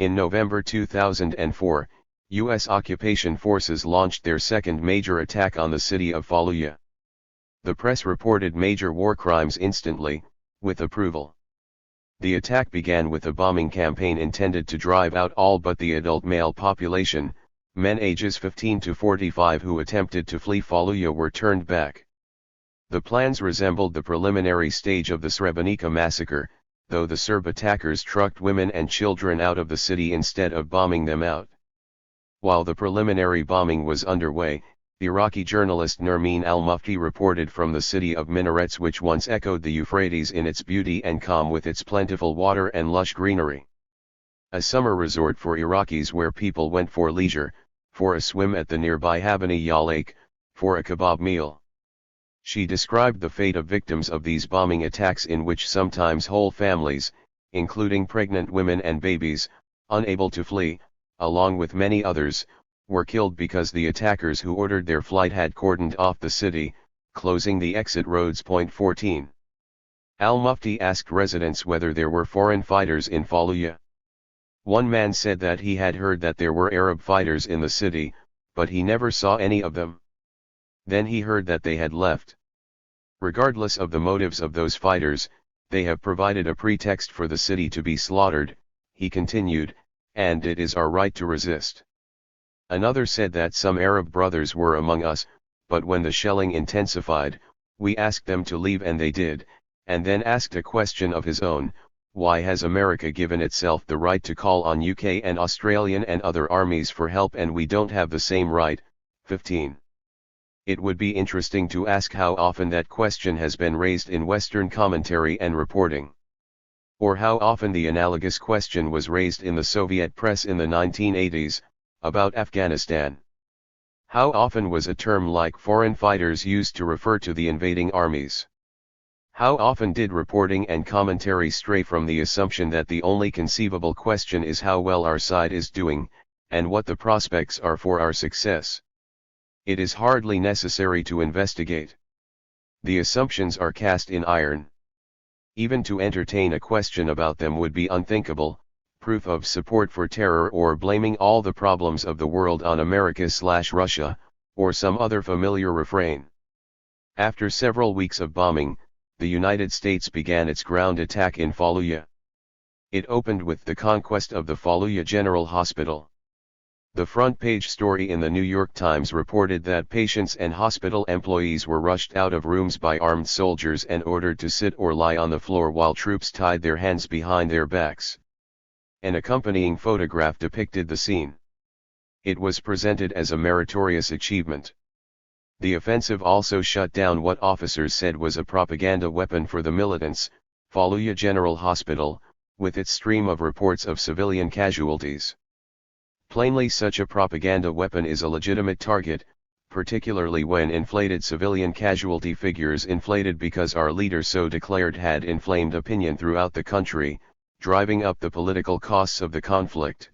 In November 2004, U.S. occupation forces launched their second major attack on the city of Fallujah. The press reported major war crimes instantly, with approval. The attack began with a bombing campaign intended to drive out all but the adult male population. Men ages 15 to 45 who attempted to flee Fallujah were turned back. The plans resembled the preliminary stage of the Srebrenica massacre, though the Serb attackers trucked women and children out of the city instead of bombing them out. While the preliminary bombing was underway, Iraqi journalist Nermeen al-Mufti reported from the city of minarets which once echoed the Euphrates in its beauty and calm with its plentiful water and lush greenery. A summer resort for Iraqis where people went for leisure, for a swim at the nearby Habaniya Lake, for a kebab meal. She described the fate of victims of these bombing attacks in which sometimes whole families, including pregnant women and babies, unable to flee, along with many others, were killed because the attackers who ordered their flight had cordoned off the city, closing the exit roads. 14. Al-Mufti asked residents whether there were foreign fighters in Fallujah. One man said that he had heard that there were Arab fighters in the city, but he never saw any of them. Then he heard that they had left. Regardless of the motives of those fighters, they have provided a pretext for the city to be slaughtered, he continued, and it is our right to resist. Another said that some Arab brothers were among us, but when the shelling intensified, we asked them to leave and they did, and then asked a question of his own: why has America given itself the right to call on UK and Australian and other armies for help and we don't have the same right? 15. It would be interesting to ask how often that question has been raised in Western commentary and reporting. Or how often the analogous question was raised in the Soviet press in the 1980s, about Afghanistan. How often was a term like foreign fighters used to refer to the invading armies? How often did reporting and commentary stray from the assumption that the only conceivable question is how well our side is doing, and what the prospects are for our success? It is hardly necessary to investigate. The assumptions are cast in iron. Even to entertain a question about them would be unthinkable, proof of support for terror or blaming all the problems of the world on America/Russia, or some other familiar refrain. After several weeks of bombing, the United States began its ground attack in Fallujah. It opened with the conquest of the Fallujah General Hospital. The front-page story in the New York Times reported that patients and hospital employees were rushed out of rooms by armed soldiers and ordered to sit or lie on the floor while troops tied their hands behind their backs. An accompanying photograph depicted the scene. It was presented as a meritorious achievement. The offensive also shut down what officers said was a propaganda weapon for the militants, Fallujah General Hospital, with its stream of reports of civilian casualties. Plainly, such a propaganda weapon is a legitimate target, particularly when inflated civilian casualty figures inflated because our leader so declared had inflamed opinion throughout the country, driving up the political costs of the conflict.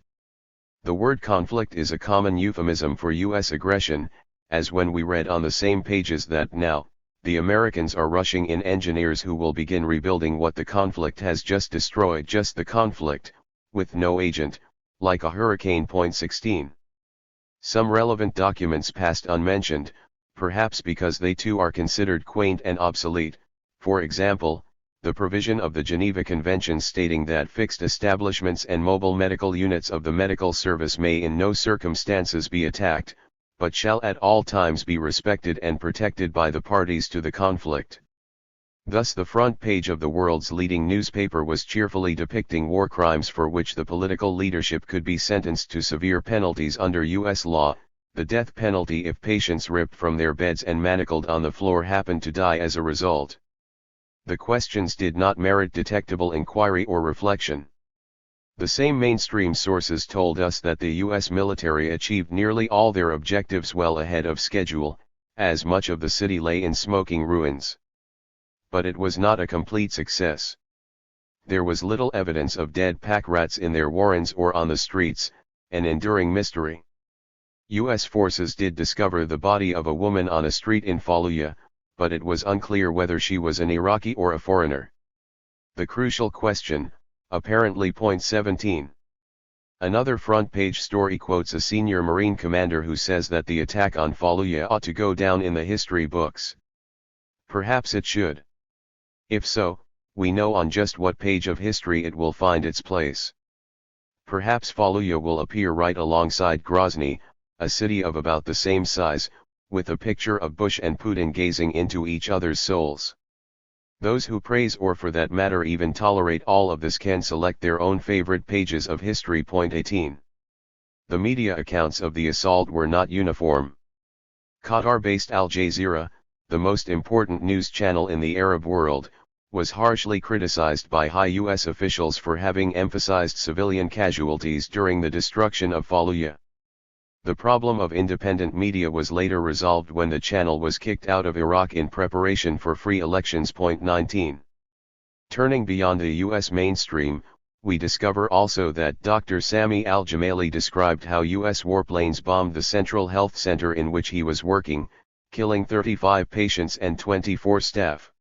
The word conflict is a common euphemism for U.S. aggression, as when we read on the same pages that now, the Americans are rushing in engineers who will begin rebuilding what the conflict has just destroyed, just the conflict, with no agent, like a hurricane. 16. Some relevant documents passed unmentioned, perhaps because they too are considered quaint and obsolete, for example, the provision of the Geneva Convention stating that fixed establishments and mobile medical units of the medical service may in no circumstances be attacked, but shall at all times be respected and protected by the parties to the conflict. Thus the front page of the world's leading newspaper was cheerfully depicting war crimes for which the political leadership could be sentenced to severe penalties under U.S. law, the death penalty if patients ripped from their beds and manacled on the floor happened to die as a result. The questions did not merit detectable inquiry or reflection. The same mainstream sources told us that the U.S. military achieved nearly all their objectives well ahead of schedule, as much of the city lay in smoking ruins. But it was not a complete success. There was little evidence of dead pack rats in their warrens or on the streets, an enduring mystery. U.S. forces did discover the body of a woman on a street in Fallujah, but it was unclear whether she was an Iraqi or a foreigner. The crucial question, apparently. 17. Another front-page story quotes a senior Marine commander who says that the attack on Fallujah ought to go down in the history books. Perhaps it should. If so, we know on just what page of history it will find its place. Perhaps Fallujah will appear right alongside Grozny, a city of about the same size, with a picture of Bush and Putin gazing into each other's souls. Those who praise or for that matter even tolerate all of this can select their own favorite pages of history. 18. The media accounts of the assault were not uniform. Qatar-based Al Jazeera, the most important news channel in the Arab world, was harshly criticized by high U.S. officials for having emphasized civilian casualties during the destruction of Fallujah. The problem of independent media was later resolved when the channel was kicked out of Iraq in preparation for free elections. 19. Turning beyond the U.S. mainstream, we discover also that Dr. Sami al-Jamali described how U.S. warplanes bombed the Central Health Center in which he was working, killing 35 patients and 24 staff.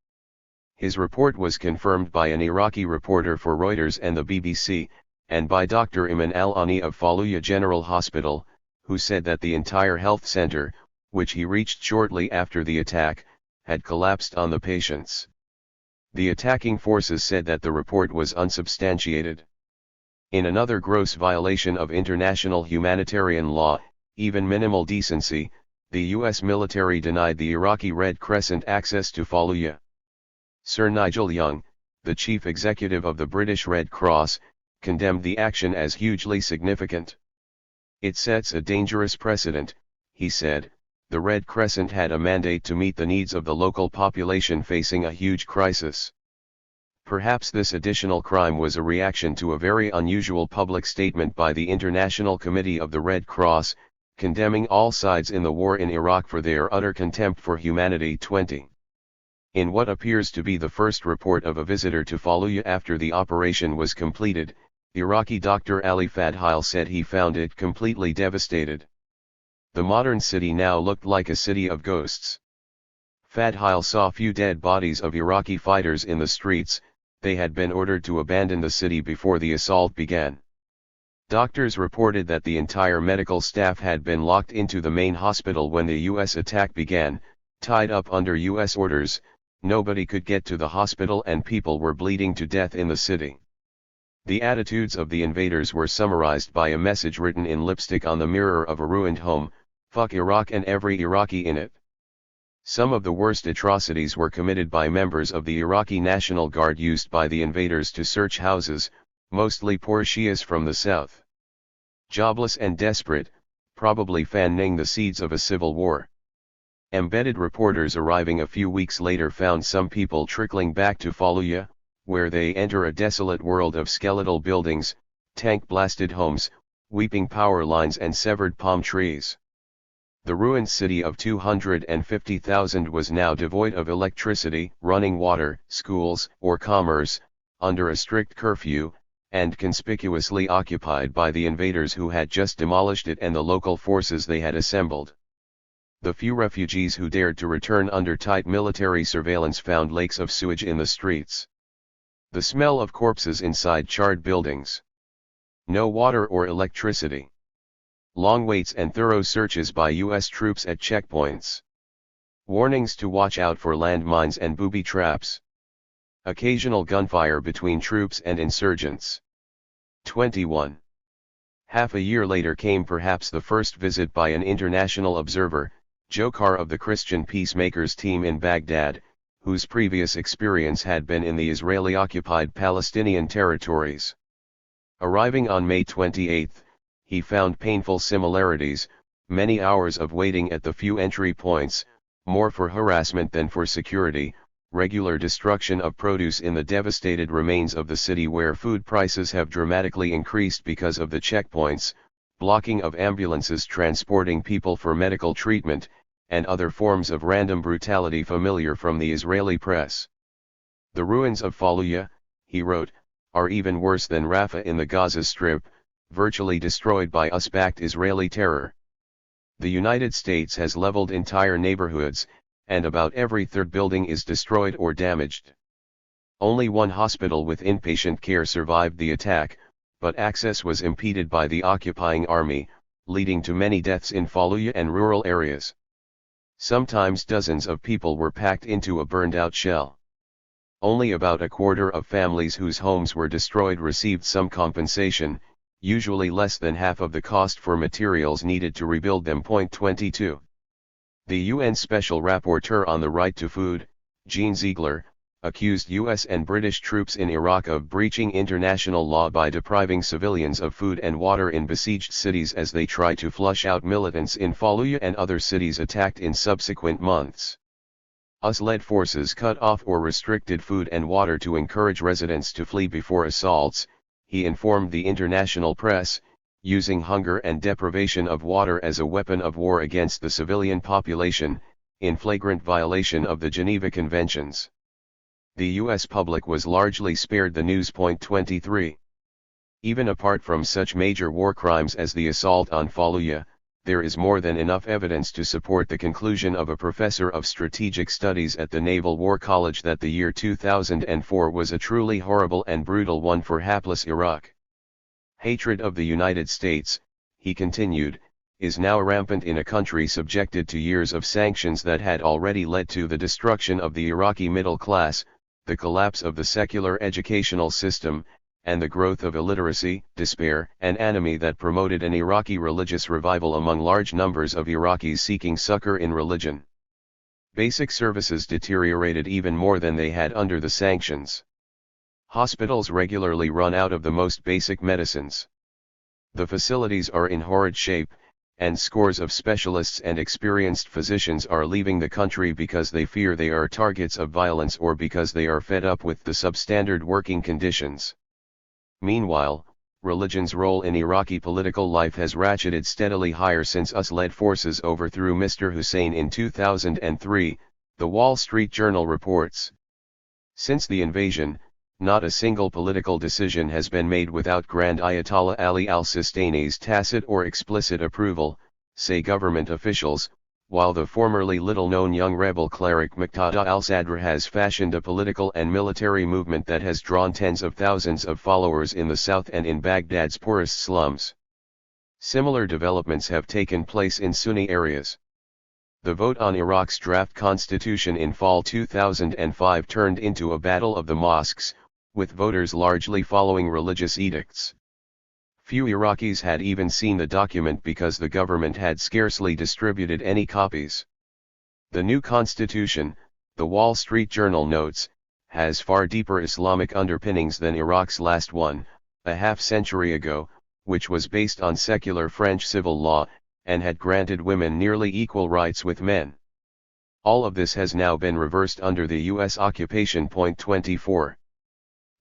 His report was confirmed by an Iraqi reporter for Reuters and the BBC, and by Dr. Iman al-Ani of Fallujah General Hospital, who said that the entire health center, which he reached shortly after the attack, had collapsed on the patients. The attacking forces said that the report was unsubstantiated. In another gross violation of international humanitarian law, even minimal decency, the U.S. military denied the Iraqi Red Crescent access to Fallujah. Sir Nigel Young, the chief executive of the British Red Cross, condemned the action as hugely significant. It sets a dangerous precedent, he said. The Red Crescent had a mandate to meet the needs of the local population facing a huge crisis. Perhaps this additional crime was a reaction to a very unusual public statement by the International Committee of the Red Cross, condemning all sides in the war in Iraq for their utter contempt for humanity. 20. In what appears to be the first report of a visitor to Fallujah after the operation was completed, Iraqi Dr. Ali Fadhil said he found it completely devastated. The modern city now looked like a city of ghosts. Fadhil saw few dead bodies of Iraqi fighters in the streets. They had been ordered to abandon the city before the assault began. Doctors reported that the entire medical staff had been locked into the main hospital when the U.S. attack began, tied up under U.S. orders. Nobody could get to the hospital and people were bleeding to death in the city. The attitudes of the invaders were summarized by a message written in lipstick on the mirror of a ruined home: "Fuck Iraq and every Iraqi in it." Some of the worst atrocities were committed by members of the Iraqi National Guard used by the invaders to search houses, mostly poor Shias from the south. Jobless and desperate, probably fanning the seeds of a civil war. Embedded reporters arriving a few weeks later found some people trickling back to Fallujah, where they enter a desolate world of skeletal buildings, tank-blasted homes, weeping power lines and severed palm trees. The ruined city of 250,000 was now devoid of electricity, running water, schools, or commerce, under a strict curfew, and conspicuously occupied by the invaders who had just demolished it and the local forces they had assembled. The few refugees who dared to return under tight military surveillance found lakes of sewage in the streets. The smell of corpses inside charred buildings. No water or electricity. Long waits and thorough searches by U.S. troops at checkpoints. Warnings to watch out for landmines and booby traps. Occasional gunfire between troops and insurgents. 21. Half a year later came perhaps the first visit by an international observer, Jokhar of the Christian Peacemakers team in Baghdad, whose previous experience had been in the Israeli-occupied Palestinian territories. Arriving on May 28, he found painful similarities, many hours of waiting at the few entry points, more for harassment than for security, regular destruction of produce in the devastated remains of the city where food prices have dramatically increased because of the checkpoints, blocking of ambulances transporting people for medical treatment, and other forms of random brutality familiar from the Israeli press. The ruins of Fallujah, he wrote, are even worse than Rafah in the Gaza Strip, virtually destroyed by US-backed Israeli terror. The United States has leveled entire neighborhoods, and about every third building is destroyed or damaged. Only one hospital with inpatient care survived the attack, but access was impeded by the occupying army, leading to many deaths in Fallujah and rural areas. Sometimes dozens of people were packed into a burned-out shell. Only about a quarter of families whose homes were destroyed received some compensation, usually less than half of the cost for materials needed to rebuild them. 22. The UN Special Rapporteur on the Right to Food, Jean Ziegler, accused US and British troops in Iraq of breaching international law by depriving civilians of food and water in besieged cities as they try to flush out militants in Fallujah and other cities attacked in subsequent months. US-led forces cut off or restricted food and water to encourage residents to flee before assaults, he informed the international press, using hunger and deprivation of water as a weapon of war against the civilian population, in flagrant violation of the Geneva Conventions. The U.S. public was largely spared the news. 23. Even apart from such major war crimes as the assault on Fallujah, there is more than enough evidence to support the conclusion of a professor of strategic studies at the Naval War College that the year 2004 was a truly horrible and brutal one for hapless Iraq. Hatred of the United States, he continued, is now rampant in a country subjected to years of sanctions that had already led to the destruction of the Iraqi middle class, the collapse of the secular educational system, and the growth of illiteracy, despair, and anomie that promoted an Iraqi religious revival among large numbers of Iraqis seeking succor in religion. Basic services deteriorated even more than they had under the sanctions. Hospitals regularly run out of the most basic medicines. The facilities are in horrid shape, and scores of specialists and experienced physicians are leaving the country because they fear they are targets of violence or because they are fed up with the substandard working conditions. Meanwhile, religion's role in Iraqi political life has ratcheted steadily higher since US-led forces overthrew Mr. Hussein in 2003, the Wall Street Journal reports. Since the invasion, not a single political decision has been made without Grand Ayatollah Ali al-Sistani's tacit or explicit approval, say government officials, while the formerly little-known young rebel cleric Muqtada al-Sadr has fashioned a political and military movement that has drawn tens of thousands of followers in the south and in Baghdad's poorest slums. Similar developments have taken place in Sunni areas. The vote on Iraq's draft constitution in fall 2005 turned into a battle of the mosques, with voters largely following religious edicts. Few Iraqis had even seen the document because the government had scarcely distributed any copies. The new constitution, the Wall Street Journal notes, has far deeper Islamic underpinnings than Iraq's last one, a half-century ago, which was based on secular French civil law, and had granted women nearly equal rights with men. All of this has now been reversed under the U.S. occupation. 24.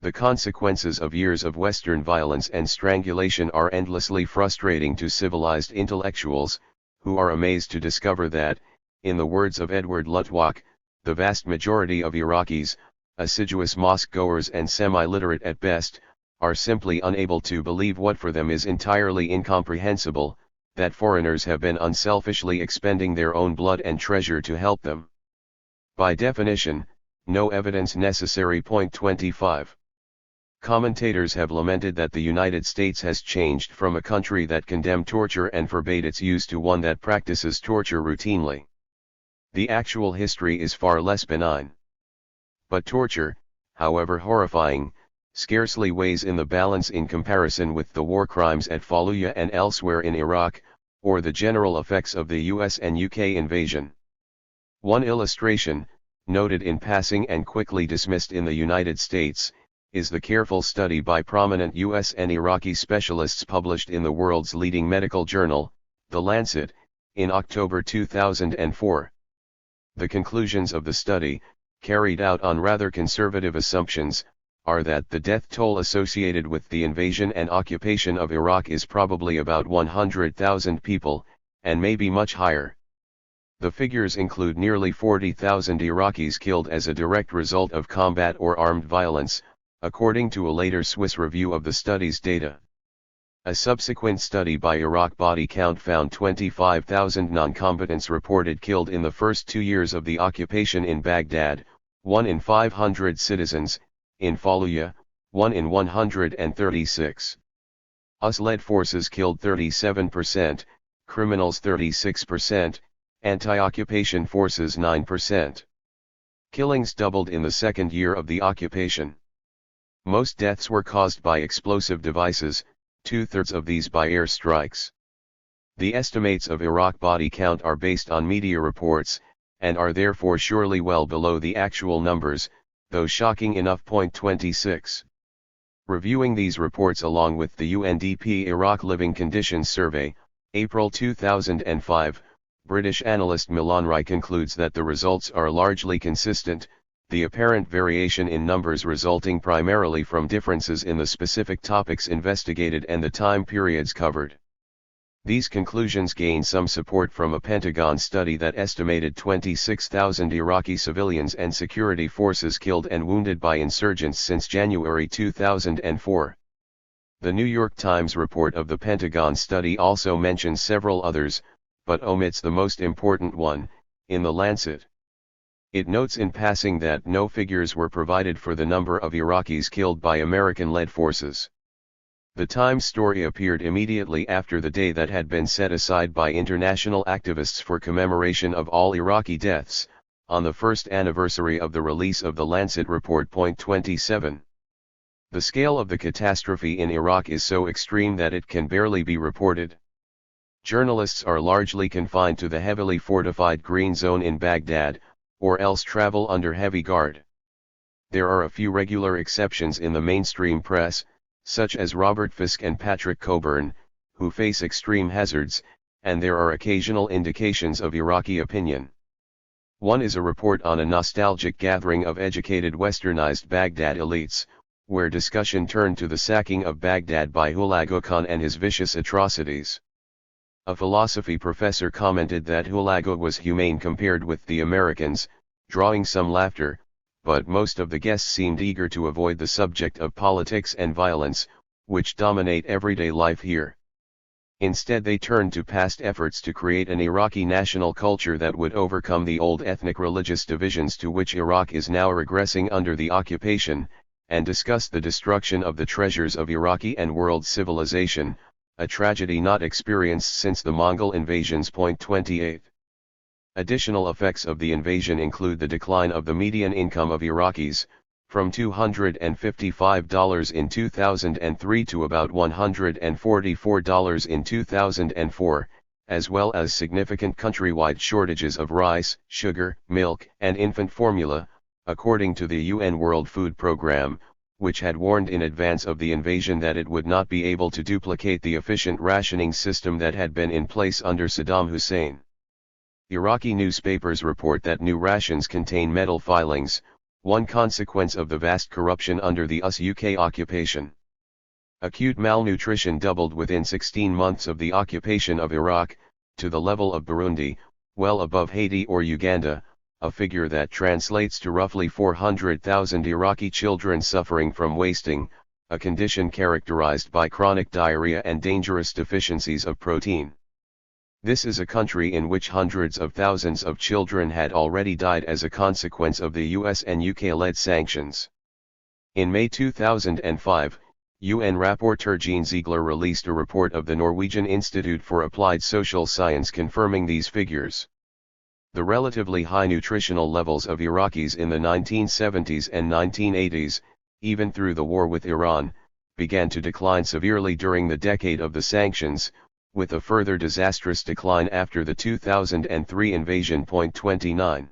The consequences of years of Western violence and strangulation are endlessly frustrating to civilized intellectuals, who are amazed to discover that, in the words of Edward Luttwak, the vast majority of Iraqis, assiduous mosque-goers and semi-literate at best, are simply unable to believe what for them is entirely incomprehensible, that foreigners have been unselfishly expending their own blood and treasure to help them. By definition, no evidence necessary. 25. Commentators have lamented that the United States has changed from a country that condemned torture and forbade its use to one that practices torture routinely. The actual history is far less benign. But torture, however horrifying, scarcely weighs in the balance in comparison with the war crimes at Fallujah and elsewhere in Iraq, or the general effects of the US and UK invasion. One illustration, noted in passing and quickly dismissed in the United States, is the careful study by prominent US and Iraqi specialists published in the world's leading medical journal, The Lancet, in October 2004. The conclusions of the study, carried out on rather conservative assumptions, are that the death toll associated with the invasion and occupation of Iraq is probably about 100,000 people, and may be much higher. The figures include nearly 40,000 Iraqis killed as a direct result of combat or armed violence, according to a later Swiss review of the study's data. A subsequent study by Iraq Body Count found 25,000 non-combatants reported killed in the first 2 years of the occupation in Baghdad, 1 in 500 citizens, in Fallujah, 1 in 136. US-led forces killed 37%, criminals 36%, anti-occupation forces 9%. Killings doubled in the second year of the occupation. Most deaths were caused by explosive devices, 2/3 of these by air strikes. The estimates of Iraq body count are based on media reports, and are therefore surely well below the actual numbers, though shocking enough. 26. Reviewing these reports along with the UNDP Iraq Living Conditions Survey, April 2005, British analyst Milan Rai concludes that the results are largely consistent, the apparent variation in numbers resulting primarily from differences in the specific topics investigated and the time periods covered. These conclusions gain some support from a Pentagon study that estimated 26,000 Iraqi civilians and security forces killed and wounded by insurgents since January 2004. The New York Times report of the Pentagon study also mentions several others, but omits the most important one, in The Lancet. It notes in passing that no figures were provided for the number of Iraqis killed by American-led forces. The Times story appeared immediately after the day that had been set aside by international activists for commemoration of all Iraqi deaths, on the first anniversary of the release of the Lancet report. 27. The scale of the catastrophe in Iraq is so extreme that it can barely be reported. Journalists are largely confined to the heavily fortified Green Zone in Baghdad, or else travel under heavy guard. There are a few regular exceptions in the mainstream press, such as Robert Fisk and Patrick Coburn, who face extreme hazards, and there are occasional indications of Iraqi opinion. One is a report on a nostalgic gathering of educated westernized Baghdad elites, where discussion turned to the sacking of Baghdad by Hulagu Khan and his vicious atrocities. A philosophy professor commented that Hulagu was humane compared with the Americans, drawing some laughter, but most of the guests seemed eager to avoid the subject of politics and violence, which dominate everyday life here. Instead they turned to past efforts to create an Iraqi national culture that would overcome the old ethnic religious divisions to which Iraq is now regressing under the occupation, and discussed the destruction of the treasures of Iraqi and world civilization, a tragedy not experienced since the Mongol invasions. 28. Additional effects of the invasion include the decline of the median income of Iraqis, from $255 in 2003 to about $144 in 2004, as well as significant countrywide shortages of rice, sugar, milk, and infant formula, according to the UN World Food Programme, which had warned in advance of the invasion that it would not be able to duplicate the efficient rationing system that had been in place under Saddam Hussein. Iraqi newspapers report that new rations contain metal filings, one consequence of the vast corruption under the US-UK occupation. Acute malnutrition doubled within 16 months of the occupation of Iraq, to the level of Burundi, well above Haiti or Uganda, a figure that translates to roughly 400,000 Iraqi children suffering from wasting, a condition characterized by chronic diarrhea and dangerous deficiencies of protein. This is a country in which hundreds of thousands of children had already died as a consequence of the US and UK-led sanctions. In May 2005, UN rapporteur Jean Ziegler released a report of the Norwegian Institute for Applied Social Science confirming these figures. The relatively high nutritional levels of Iraqis in the 1970s and 1980s, even through the war with Iran, began to decline severely during the decade of the sanctions, with a further disastrous decline after the 2003 invasion. 29.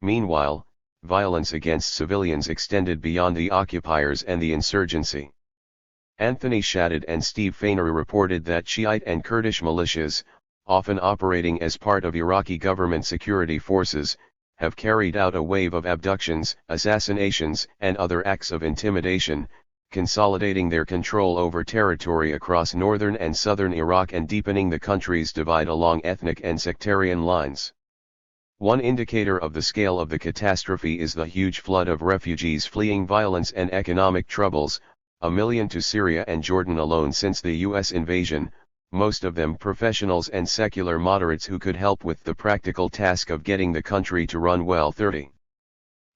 Meanwhile, violence against civilians extended beyond the occupiers and the insurgency. Anthony Shadid and Steve Fainery reported that Shiite and Kurdish militias, often operating as part of Iraqi government security forces, have carried out a wave of abductions, assassinations, and other acts of intimidation, consolidating their control over territory across northern and southern Iraq and deepening the country's divide along ethnic and sectarian lines. One indicator of the scale of the catastrophe is the huge flood of refugees fleeing violence and economic troubles, 1 million to Syria and Jordan alone since the US invasion, most of them professionals and secular moderates who could help with the practical task of getting the country to run well. 30.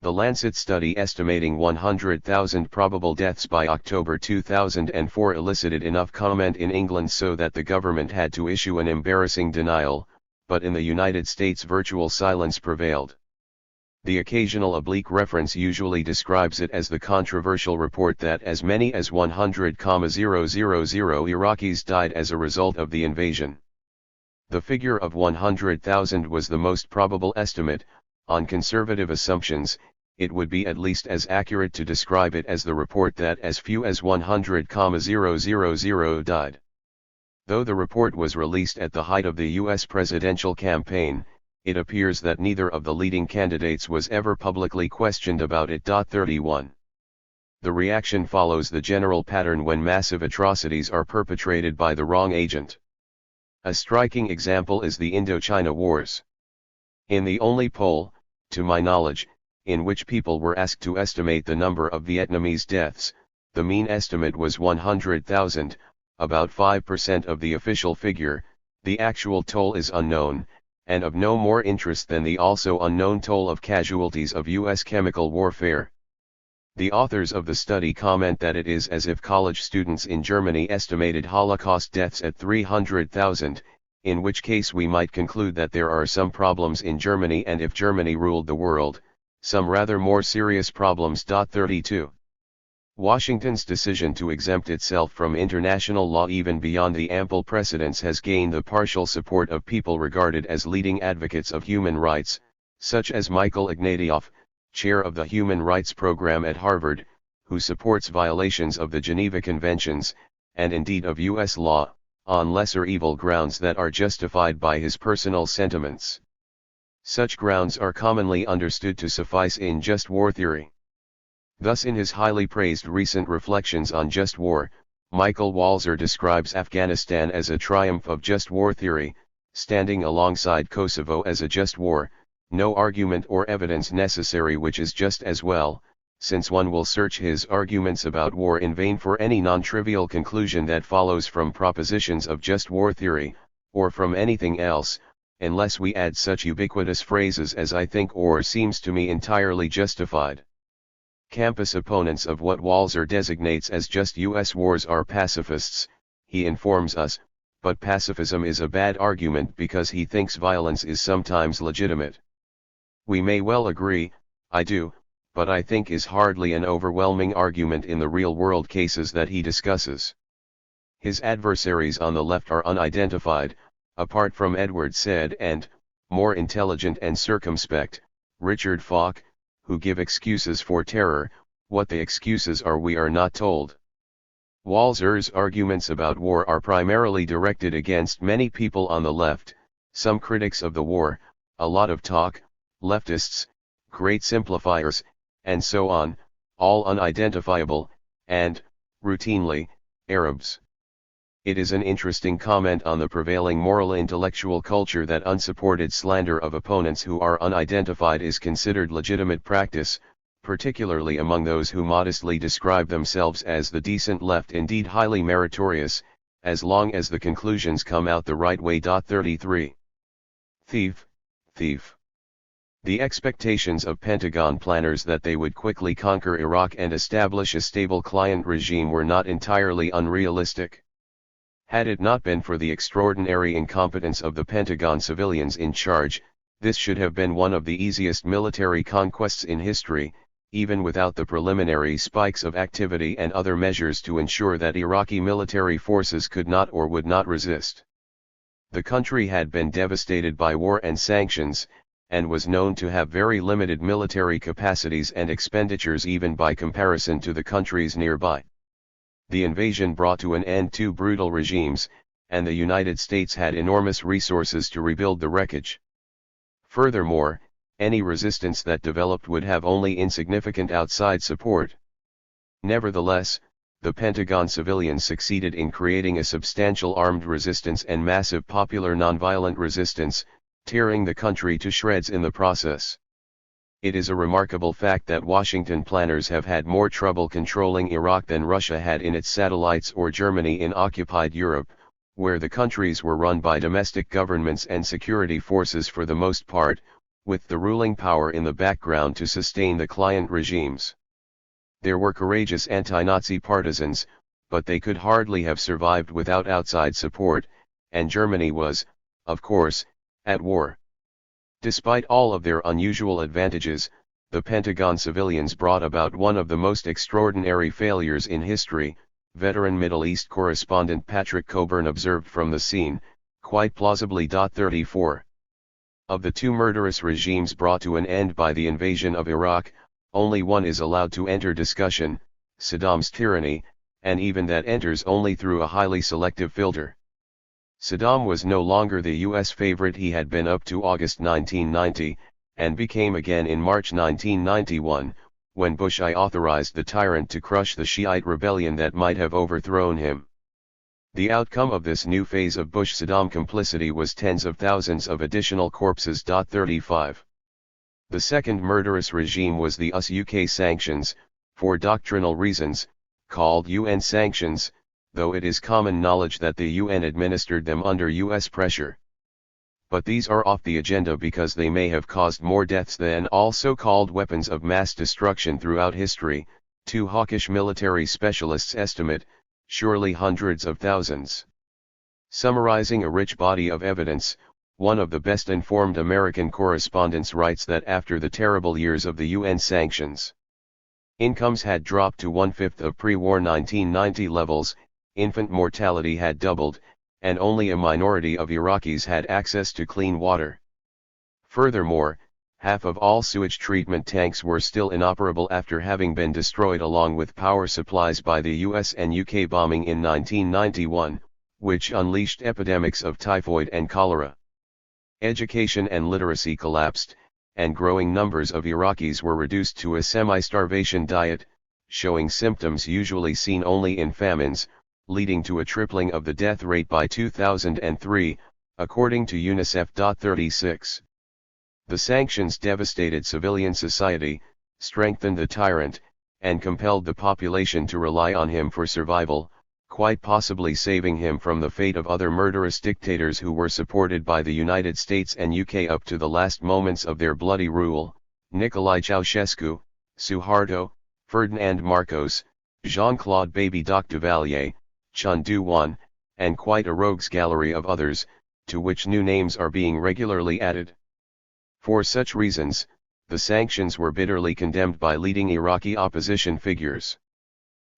The Lancet study estimating 100,000 probable deaths by October 2004 elicited enough comment in England so that the government had to issue an embarrassing denial, but in the United States virtual silence prevailed. The occasional oblique reference usually describes it as the controversial report that as many as 100,000 Iraqis died as a result of the invasion. The figure of 100,000 was the most probable estimate, on conservative assumptions, it would be at least as accurate to describe it as the report that as few as 100,000 died. Though the report was released at the height of the U.S. presidential campaign, it appears that neither of the leading candidates was ever publicly questioned about it. 31. The reaction follows the general pattern when massive atrocities are perpetrated by the wrong agent. A striking example is the Indochina Wars. In the only poll, to my knowledge, in which people were asked to estimate the number of Vietnamese deaths, the mean estimate was 100,000, about 5% of the official figure. The actual toll is unknown, and of no more interest than the also unknown toll of casualties of U.S. chemical warfare. The authors of the study comment that it is as if college students in Germany estimated Holocaust deaths at 300,000, in which case we might conclude that there are some problems in Germany, and if Germany ruled the world, some rather more serious problems. 32. Washington's decision to exempt itself from international law even beyond the ample precedents has gained the partial support of people regarded as leading advocates of human rights, such as Michael Ignatieff, chair of the Human Rights Program at Harvard, who supports violations of the Geneva Conventions, and indeed of U.S. law, on lesser evil grounds that are justified by his personal sentiments. Such grounds are commonly understood to suffice in just war theory. Thus, in his highly praised recent reflections on just war, Michael Walzer describes Afghanistan as a triumph of just war theory, standing alongside Kosovo as a just war, no argument or evidence necessary, which is just as well, since one will search his arguments about war in vain for any non-trivial conclusion that follows from propositions of just war theory, or from anything else, unless we add such ubiquitous phrases as "I think" or "seems to me" entirely justified. Campus opponents of what Walzer designates as just U.S. wars are pacifists, he informs us, but pacifism is a bad argument because he thinks violence is sometimes legitimate. We may well agree, I do, but I think is hardly an overwhelming argument in the real-world cases that he discusses. His adversaries on the left are unidentified, apart from Edward Said and, more intelligent and circumspect, Richard Falk, who give excuses for terror. What the excuses are we are not told. Walzer's arguments about war are primarily directed against many people on the left, some critics of the war, a lot of talk, leftists, great simplifiers, and so on, all unidentifiable, and, routinely, Arabs. It is an interesting comment on the prevailing moral intellectual culture that unsupported slander of opponents who are unidentified is considered legitimate practice, particularly among those who modestly describe themselves as the decent left, indeed highly meritorious, as long as the conclusions come out the right way. 33. Thief. The expectations of Pentagon planners that they would quickly conquer Iraq and establish a stable client regime were not entirely unrealistic. Had it not been for the extraordinary incompetence of the Pentagon civilians in charge, this should have been one of the easiest military conquests in history, even without the preliminary spikes of activity and other measures to ensure that Iraqi military forces could not or would not resist. The country had been devastated by war and sanctions, and was known to have very limited military capacities and expenditures even by comparison to the countries nearby. The invasion brought to an end two brutal regimes, and the United States had enormous resources to rebuild the wreckage. Furthermore, any resistance that developed would have only insignificant outside support. Nevertheless, the Pentagon civilians succeeded in creating a substantial armed resistance and massive popular nonviolent resistance, tearing the country to shreds in the process. It is a remarkable fact that Washington planners have had more trouble controlling Iraq than Russia had in its satellites or Germany in occupied Europe, where the countries were run by domestic governments and security forces for the most part, with the ruling power in the background to sustain the client regimes. There were courageous anti-Nazi partisans, but they could hardly have survived without outside support, and Germany was, of course, at war. Despite all of their unusual advantages, the Pentagon civilians brought about one of the most extraordinary failures in history, veteran Middle East correspondent Patrick Coburn observed from the scene, quite plausibly. 34. Of the two murderous regimes brought to an end by the invasion of Iraq, only one is allowed to enter discussion, Saddam's tyranny, and even that enters only through a highly selective filter. Saddam was no longer the US favorite he had been up to August 1990, and became again in March 1991, when Bush I authorized the tyrant to crush the Shiite rebellion that might have overthrown him. The outcome of this new phase of Bush-Saddam complicity was tens of thousands of additional corpses. 35. The second murderous regime was the US-UK sanctions, for doctrinal reasons, called UN sanctions, though it is common knowledge that the UN administered them under US pressure. But these are off the agenda because they may have caused more deaths than all so-called weapons of mass destruction throughout history, two hawkish military specialists estimate, surely hundreds of thousands. Summarizing a rich body of evidence, one of the best-informed American correspondents writes that after the terrible years of the UN sanctions, incomes had dropped to one-fifth of pre-war 1990 levels, infant mortality had doubled, and only a minority of Iraqis had access to clean water. Furthermore, half of all sewage treatment tanks were still inoperable after having been destroyed along with power supplies by the US and UK bombing in 1991, which unleashed epidemics of typhoid and cholera. Education and literacy collapsed, and growing numbers of Iraqis were reduced to a semi-starvation diet, showing symptoms usually seen only in famines, leading to a tripling of the death rate by 2003, according to UNICEF. 36. The sanctions devastated civilian society, strengthened the tyrant, and compelled the population to rely on him for survival, quite possibly saving him from the fate of other murderous dictators who were supported by the United States and UK up to the last moments of their bloody rule: Nicolae Ceausescu, Suharto, Ferdinand Marcos, Jean-Claude Baby Doc Duvalier, Chun Doo-hwan, and quite a rogues gallery of others, to which new names are being regularly added. For such reasons, the sanctions were bitterly condemned by leading Iraqi opposition figures.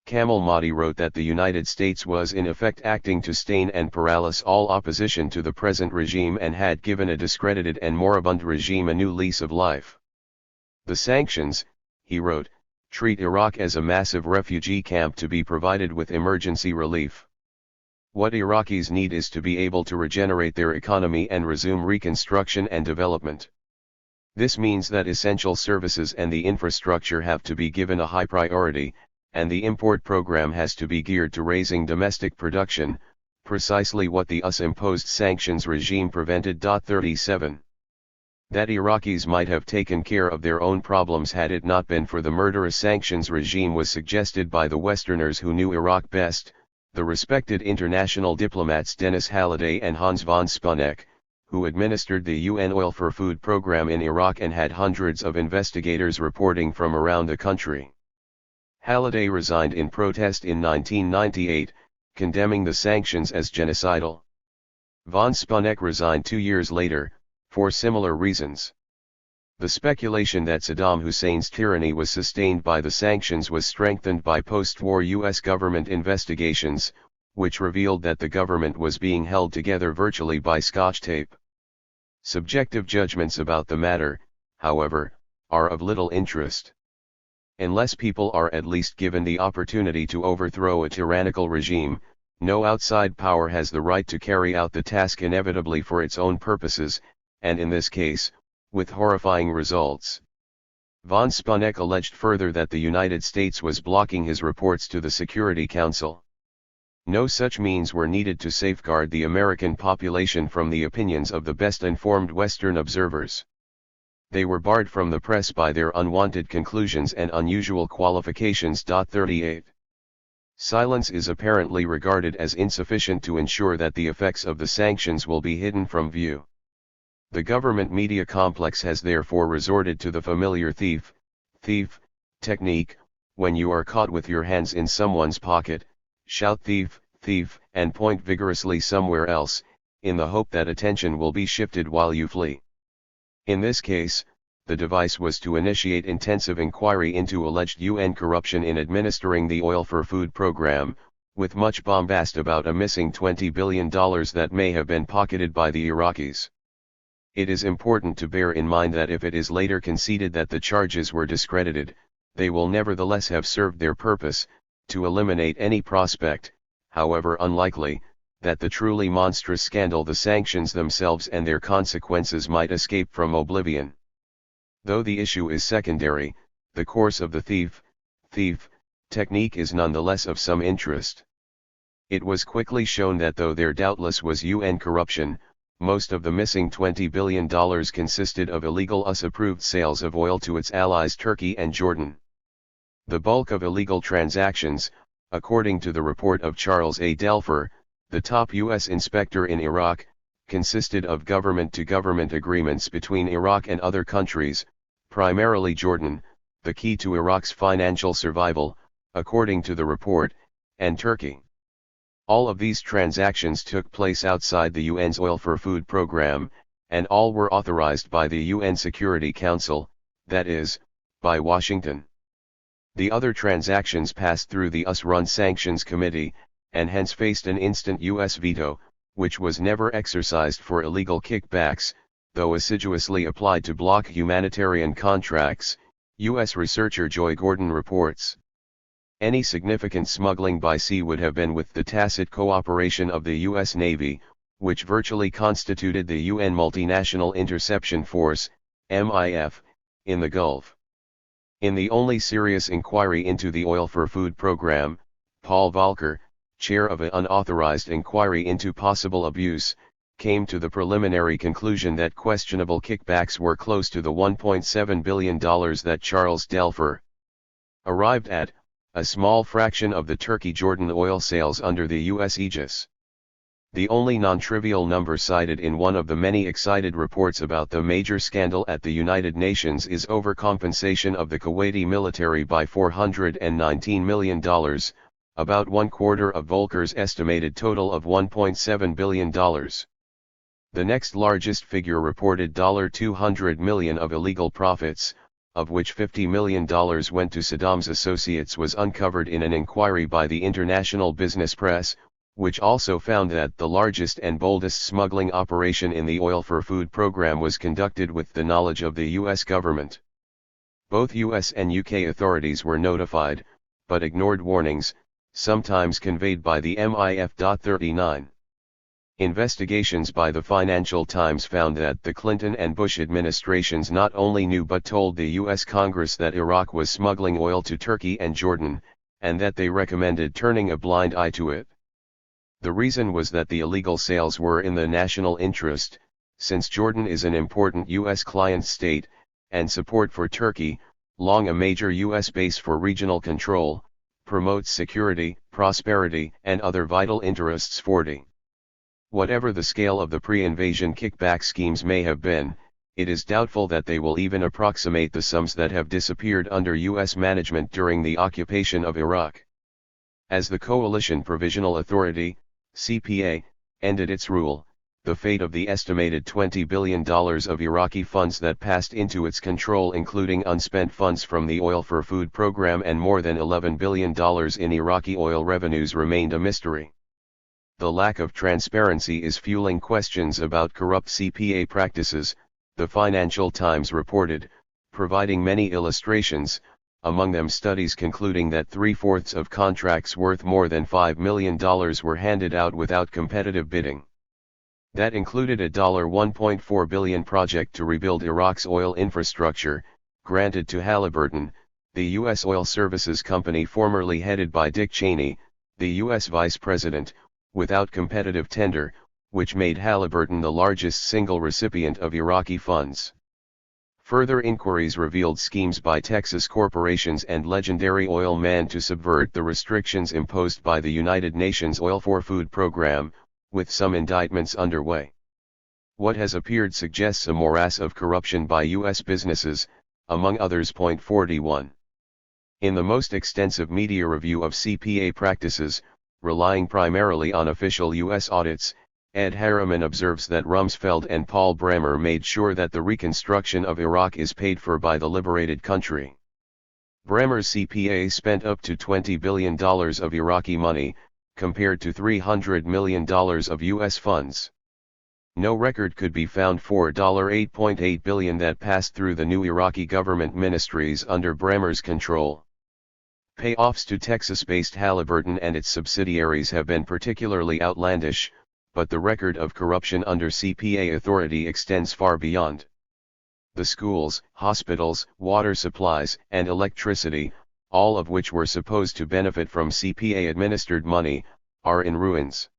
Kamal Mahdi wrote that the United States was in effect acting to stain and paralyze all opposition to the present regime and had given a discredited and moribund regime a new lease of life. The sanctions, he wrote, treat Iraq as a massive refugee camp to be provided with emergency relief. What Iraqis need is to be able to regenerate their economy and resume reconstruction and development. This means that essential services and the infrastructure have to be given a high priority, and the import program has to be geared to raising domestic production, precisely what the US-imposed sanctions regime prevented. 37. That Iraqis might have taken care of their own problems had it not been for the murderous sanctions regime was suggested by the Westerners who knew Iraq best, the respected international diplomats Dennis Halliday and Hans von Sponeck, who administered the UN Oil for Food program in Iraq and had hundreds of investigators reporting from around the country. Halliday resigned in protest in 1998, condemning the sanctions as genocidal. Von Sponeck resigned 2 years later, for similar reasons. The speculation that Saddam Hussein's tyranny was sustained by the sanctions was strengthened by post-war US government investigations, which revealed that the government was being held together virtually by Scotch tape. Subjective judgments about the matter, however, are of little interest. Unless people are at least given the opportunity to overthrow a tyrannical regime, no outside power has the right to carry out the task inevitably for its own purposes, and in this case, with horrifying results. Von Sponeck alleged further that the United States was blocking his reports to the Security Council. No such means were needed to safeguard the American population from the opinions of the best-informed Western observers. They were barred from the press by their unwanted conclusions and unusual qualifications. 38. Silence is apparently regarded as insufficient to ensure that the effects of the sanctions will be hidden from view. The government media complex has therefore resorted to the familiar thief technique: when you are caught with your hands in someone's pocket, shout thief, and point vigorously somewhere else, in the hope that attention will be shifted while you flee. In this case, the device was to initiate intensive inquiry into alleged UN corruption in administering the Oil for Food program, with much bombast about a missing $20 billion that may have been pocketed by the Iraqis. It is important to bear in mind that if it is later conceded that the charges were discredited, they will nevertheless have served their purpose, to eliminate any prospect, however unlikely, that the truly monstrous scandal, the sanctions themselves and their consequences, might escape from oblivion. Though the issue is secondary, the course of the thief technique is nonetheless of some interest. It was quickly shown that though there doubtless was UN corruption, most of the missing $20 billion consisted of illegal US-approved sales of oil to its allies Turkey and Jordan. The bulk of illegal transactions, according to the report of Charles A. Delfer, the top U.S. inspector in Iraq, consisted of government-to-government agreements between Iraq and other countries, primarily Jordan, the key to Iraq's financial survival, according to the report, and Turkey. All of these transactions took place outside the UN's Oil for Food program, and all were authorized by the UN Security Council, that is, by Washington. The other transactions passed through the US-run Sanctions Committee, and hence faced an instant US veto, which was never exercised for illegal kickbacks, though assiduously applied to block humanitarian contracts, US researcher Joy Gordon reports. Any significant smuggling by sea would have been with the tacit cooperation of the US Navy, which virtually constituted the UN Multinational Interception Force, MIF, in the Gulf. In the only serious inquiry into the Oil for Food program, Paul Volcker, chair of an unauthorized inquiry into possible abuse, came to the preliminary conclusion that questionable kickbacks were close to the $1.7 billion that Charles Delfer arrived at, a small fraction of the Turkey-Jordan oil sales under the U.S. aegis. The only non-trivial number cited in one of the many excited reports about the major scandal at the United Nations is overcompensation of the Kuwaiti military by $419 million, about one quarter of Volcker's estimated total of $1.7 billion. The next largest figure reported $200 million of illegal profits, of which $50 million went to Saddam's associates, was uncovered in an inquiry by the International Business Press, which also found that the largest and boldest smuggling operation in the Oil for Food program was conducted with the knowledge of the U.S. government. Both U.S. and U.K. authorities were notified, but ignored warnings, sometimes conveyed by the MIF. 39. Investigations by the Financial Times found that the Clinton and Bush administrations not only knew but told the U.S. Congress that Iraq was smuggling oil to Turkey and Jordan, and that they recommended turning a blind eye to it. The reason was that the illegal sales were in the national interest, since Jordan is an important U.S. client state, and support for Turkey, long a major U.S. base for regional control, promotes security, prosperity, and other vital interests. 40. Whatever the scale of the pre-invasion kickback schemes may have been, it is doubtful that they will even approximate the sums that have disappeared under U.S. management during the occupation of Iraq. As the Coalition Provisional Authority, CPA, ended its rule, the fate of the estimated $20 billion of Iraqi funds that passed into its control, including unspent funds from the Oil for Food program and more than $11 billion in Iraqi oil revenues, remained a mystery. The lack of transparency is fueling questions about corrupt CPA practices, the Financial Times reported, providing many illustrations, among them studies concluding that 3/4 of contracts worth more than $5 million were handed out without competitive bidding. That included a $1.4 billion project to rebuild Iraq's oil infrastructure, granted to Halliburton, the U.S. oil services company formerly headed by Dick Cheney, the U.S. vice president, without competitive tender, which made Halliburton the largest single recipient of Iraqi funds. Further inquiries revealed schemes by Texas corporations and legendary oil man to subvert the restrictions imposed by the United Nations Oil for Food program, with some indictments underway. What has appeared suggests a morass of corruption by U.S. businesses, among others. 41. In the most extensive media review of CPA practices, relying primarily on official U.S. audits, Ed Harriman observes that Rumsfeld and Paul Bremer made sure that the reconstruction of Iraq is paid for by the liberated country. Bremer's CPA spent up to $20 billion of Iraqi money, compared to $300 million of U.S. funds. No record could be found for $8.8 billion that passed through the new Iraqi government ministries under Bremer's control. Payoffs to Texas-based Halliburton and its subsidiaries have been particularly outlandish, but the record of corruption under CPA authority extends far beyond. The schools, hospitals, water supplies, and electricity, all of which were supposed to benefit from CPA-administered money, are in ruins.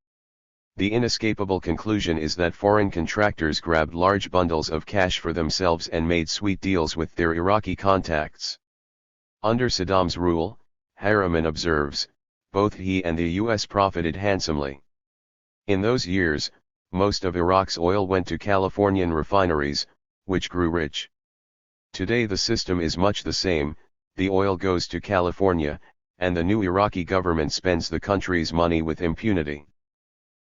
The inescapable conclusion is that foreign contractors grabbed large bundles of cash for themselves and made sweet deals with their Iraqi contacts. Under Saddam's rule, Harriman observes, both he and the U.S. profited handsomely. In those years, most of Iraq's oil went to Californian refineries, which grew rich. Today the system is much the same, the oil goes to California, and the new Iraqi government spends the country's money with impunity.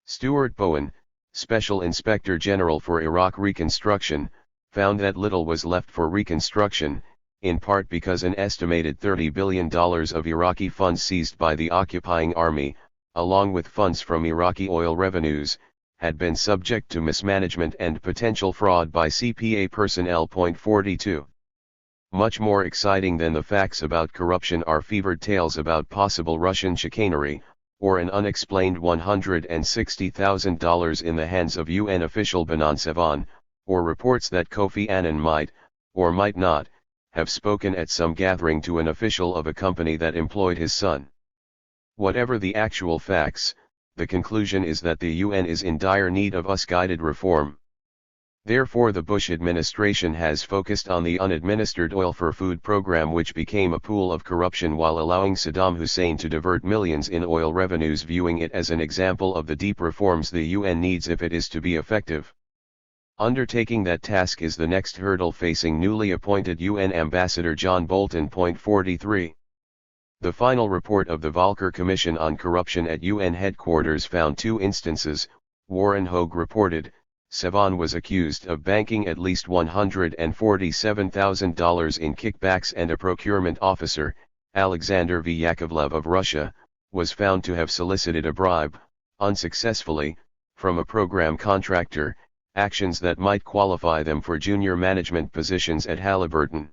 Stuart Bowen, Special Inspector General for Iraq Reconstruction, found that little was left for reconstruction, in part because an estimated $30 billion of Iraqi funds seized by the occupying army, along with funds from Iraqi oil revenues, had been subject to mismanagement and potential fraud by CPA personnel. 42. Much more exciting than the facts about corruption are fevered tales about possible Russian chicanery, or an unexplained $160,000 in the hands of UN official Benon Sevan, or reports that Kofi Annan might, or might not, have spoken at some gathering to an official of a company that employed his son. Whatever the actual facts, the conclusion is that the UN is in dire need of US-guided reform. Therefore the Bush administration has focused on the unadministered oil for food program, which became a pool of corruption while allowing Saddam Hussein to divert millions in oil revenues, viewing it as an example of the deep reforms the UN needs if it is to be effective. Undertaking that task is the next hurdle facing newly appointed UN Ambassador John Bolton. 43. The final report of the Volcker Commission on Corruption at UN headquarters found two instances. Warren Hogue reported, Sevan was accused of banking at least $147,000 in kickbacks, and a procurement officer, Alexander V. Yakovlev of Russia, was found to have solicited a bribe, unsuccessfully, from a program contractor, actions that might qualify them for junior management positions at Halliburton.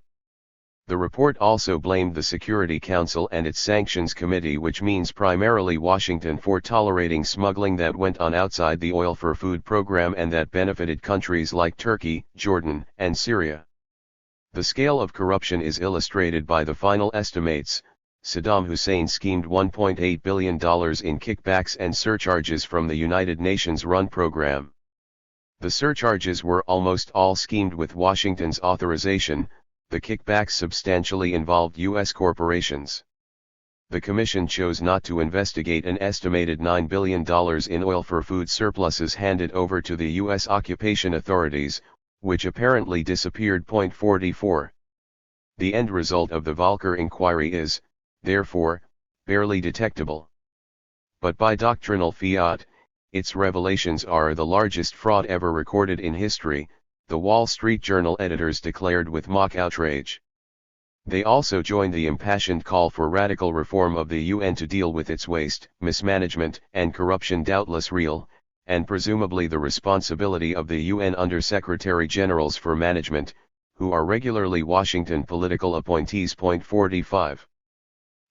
The report also blamed the Security Council and its Sanctions Committee, which means primarily Washington, for tolerating smuggling that went on outside the oil for food program and that benefited countries like Turkey, Jordan, and Syria. The scale of corruption is illustrated by the final estimates. Saddam Hussein schemed $1.8 billion in kickbacks and surcharges from the United Nations-run program. The surcharges were almost all schemed with Washington's authorization. The kickbacks substantially involved U.S. corporations. The Commission chose not to investigate an estimated $9 billion in oil for food surpluses handed over to the U.S. occupation authorities, which apparently disappeared. 44. The end result of the Volcker inquiry is, therefore, barely detectable. But by doctrinal fiat, its revelations are the largest fraud ever recorded in history, the Wall Street Journal editors declared with mock outrage. They also joined the impassioned call for radical reform of the UN to deal with its waste, mismanagement, and corruption, doubtless real, and presumably the responsibility of the UN Under-Secretary Generals for Management, who are regularly Washington political appointees. 45.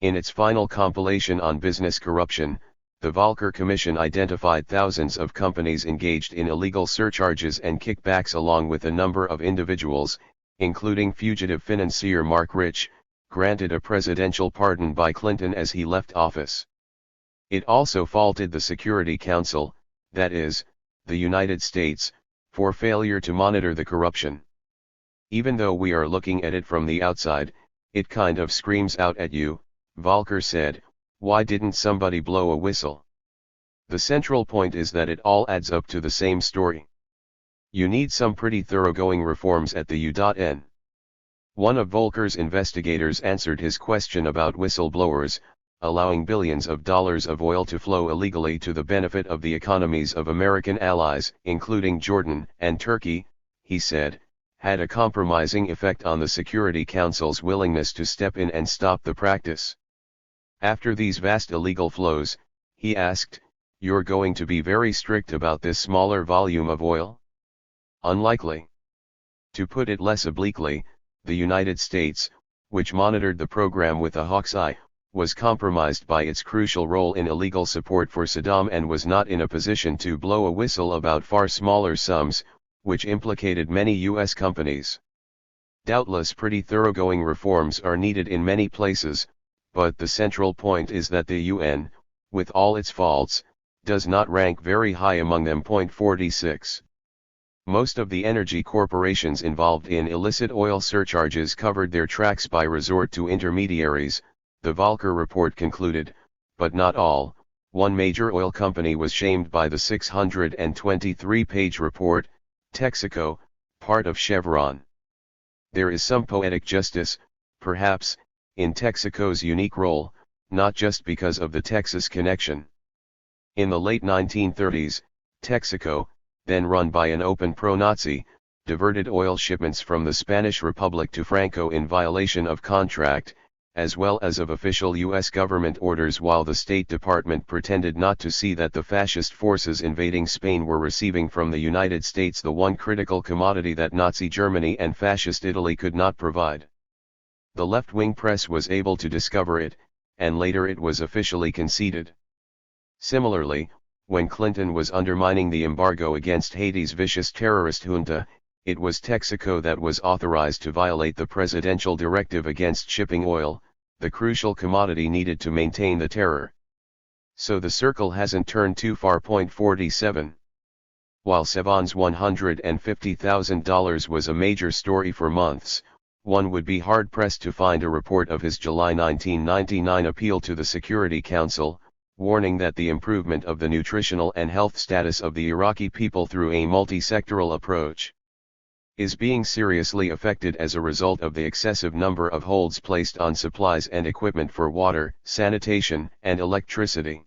In its final compilation on business corruption, the Volcker Commission identified thousands of companies engaged in illegal surcharges and kickbacks, along with a number of individuals, including fugitive financier Mark Rich, granted a presidential pardon by Clinton as he left office. It also faulted the Security Council, that is, the United States, for failure to monitor the corruption. Even though we are looking at it from the outside, it kind of screams out at you, Volcker said. Why didn't somebody blow a whistle? The central point is that it all adds up to the same story. You need some pretty thoroughgoing reforms at the UN. One of Volcker's investigators answered his question about whistleblowers, allowing billions of dollars of oil to flow illegally to the benefit of the economies of American allies, including Jordan and Turkey, he said, had a compromising effect on the Security Council's willingness to step in and stop the practice. After these vast illegal flows, he asked, You're going to be very strict about this smaller volume of oil? Unlikely. To put it less obliquely, the United States, which monitored the program with a hawk's eye, was compromised by its crucial role in illegal support for Saddam and was not in a position to blow a whistle about far smaller sums, which implicated many U.S. companies. Doubtless pretty thoroughgoing reforms are needed in many places, but the central point is that the UN, with all its faults, does not rank very high among them. 46. Most of the energy corporations involved in illicit oil surcharges covered their tracks by resort to intermediaries, the Volcker report concluded, but not all. One major oil company was shamed by the 623-page report, Texaco, part of Chevron. There is some poetic justice, perhaps, in Texaco's unique role, not just because of the Texas connection. In the late 1930s, Texaco, then run by an open pro-Nazi, diverted oil shipments from the Spanish Republic to Franco in violation of contract, as well as of official U.S. government orders, while the State Department pretended not to see that the fascist forces invading Spain were receiving from the United States the one critical commodity that Nazi Germany and fascist Italy could not provide. The left-wing press was able to discover it, and later it was officially conceded. Similarly, when Clinton was undermining the embargo against Haiti's vicious terrorist junta, it was Texaco that was authorized to violate the presidential directive against shipping oil, the crucial commodity needed to maintain the terror. So the circle hasn't turned too far. 47. While Savon's $150,000 was a major story for months, one would be hard-pressed to find a report of his July 1999 appeal to the Security Council, warning that the improvement of the nutritional and health status of the Iraqi people through a multi-sectoral approach is being seriously affected as a result of the excessive number of holds placed on supplies and equipment for water, sanitation, and electricity.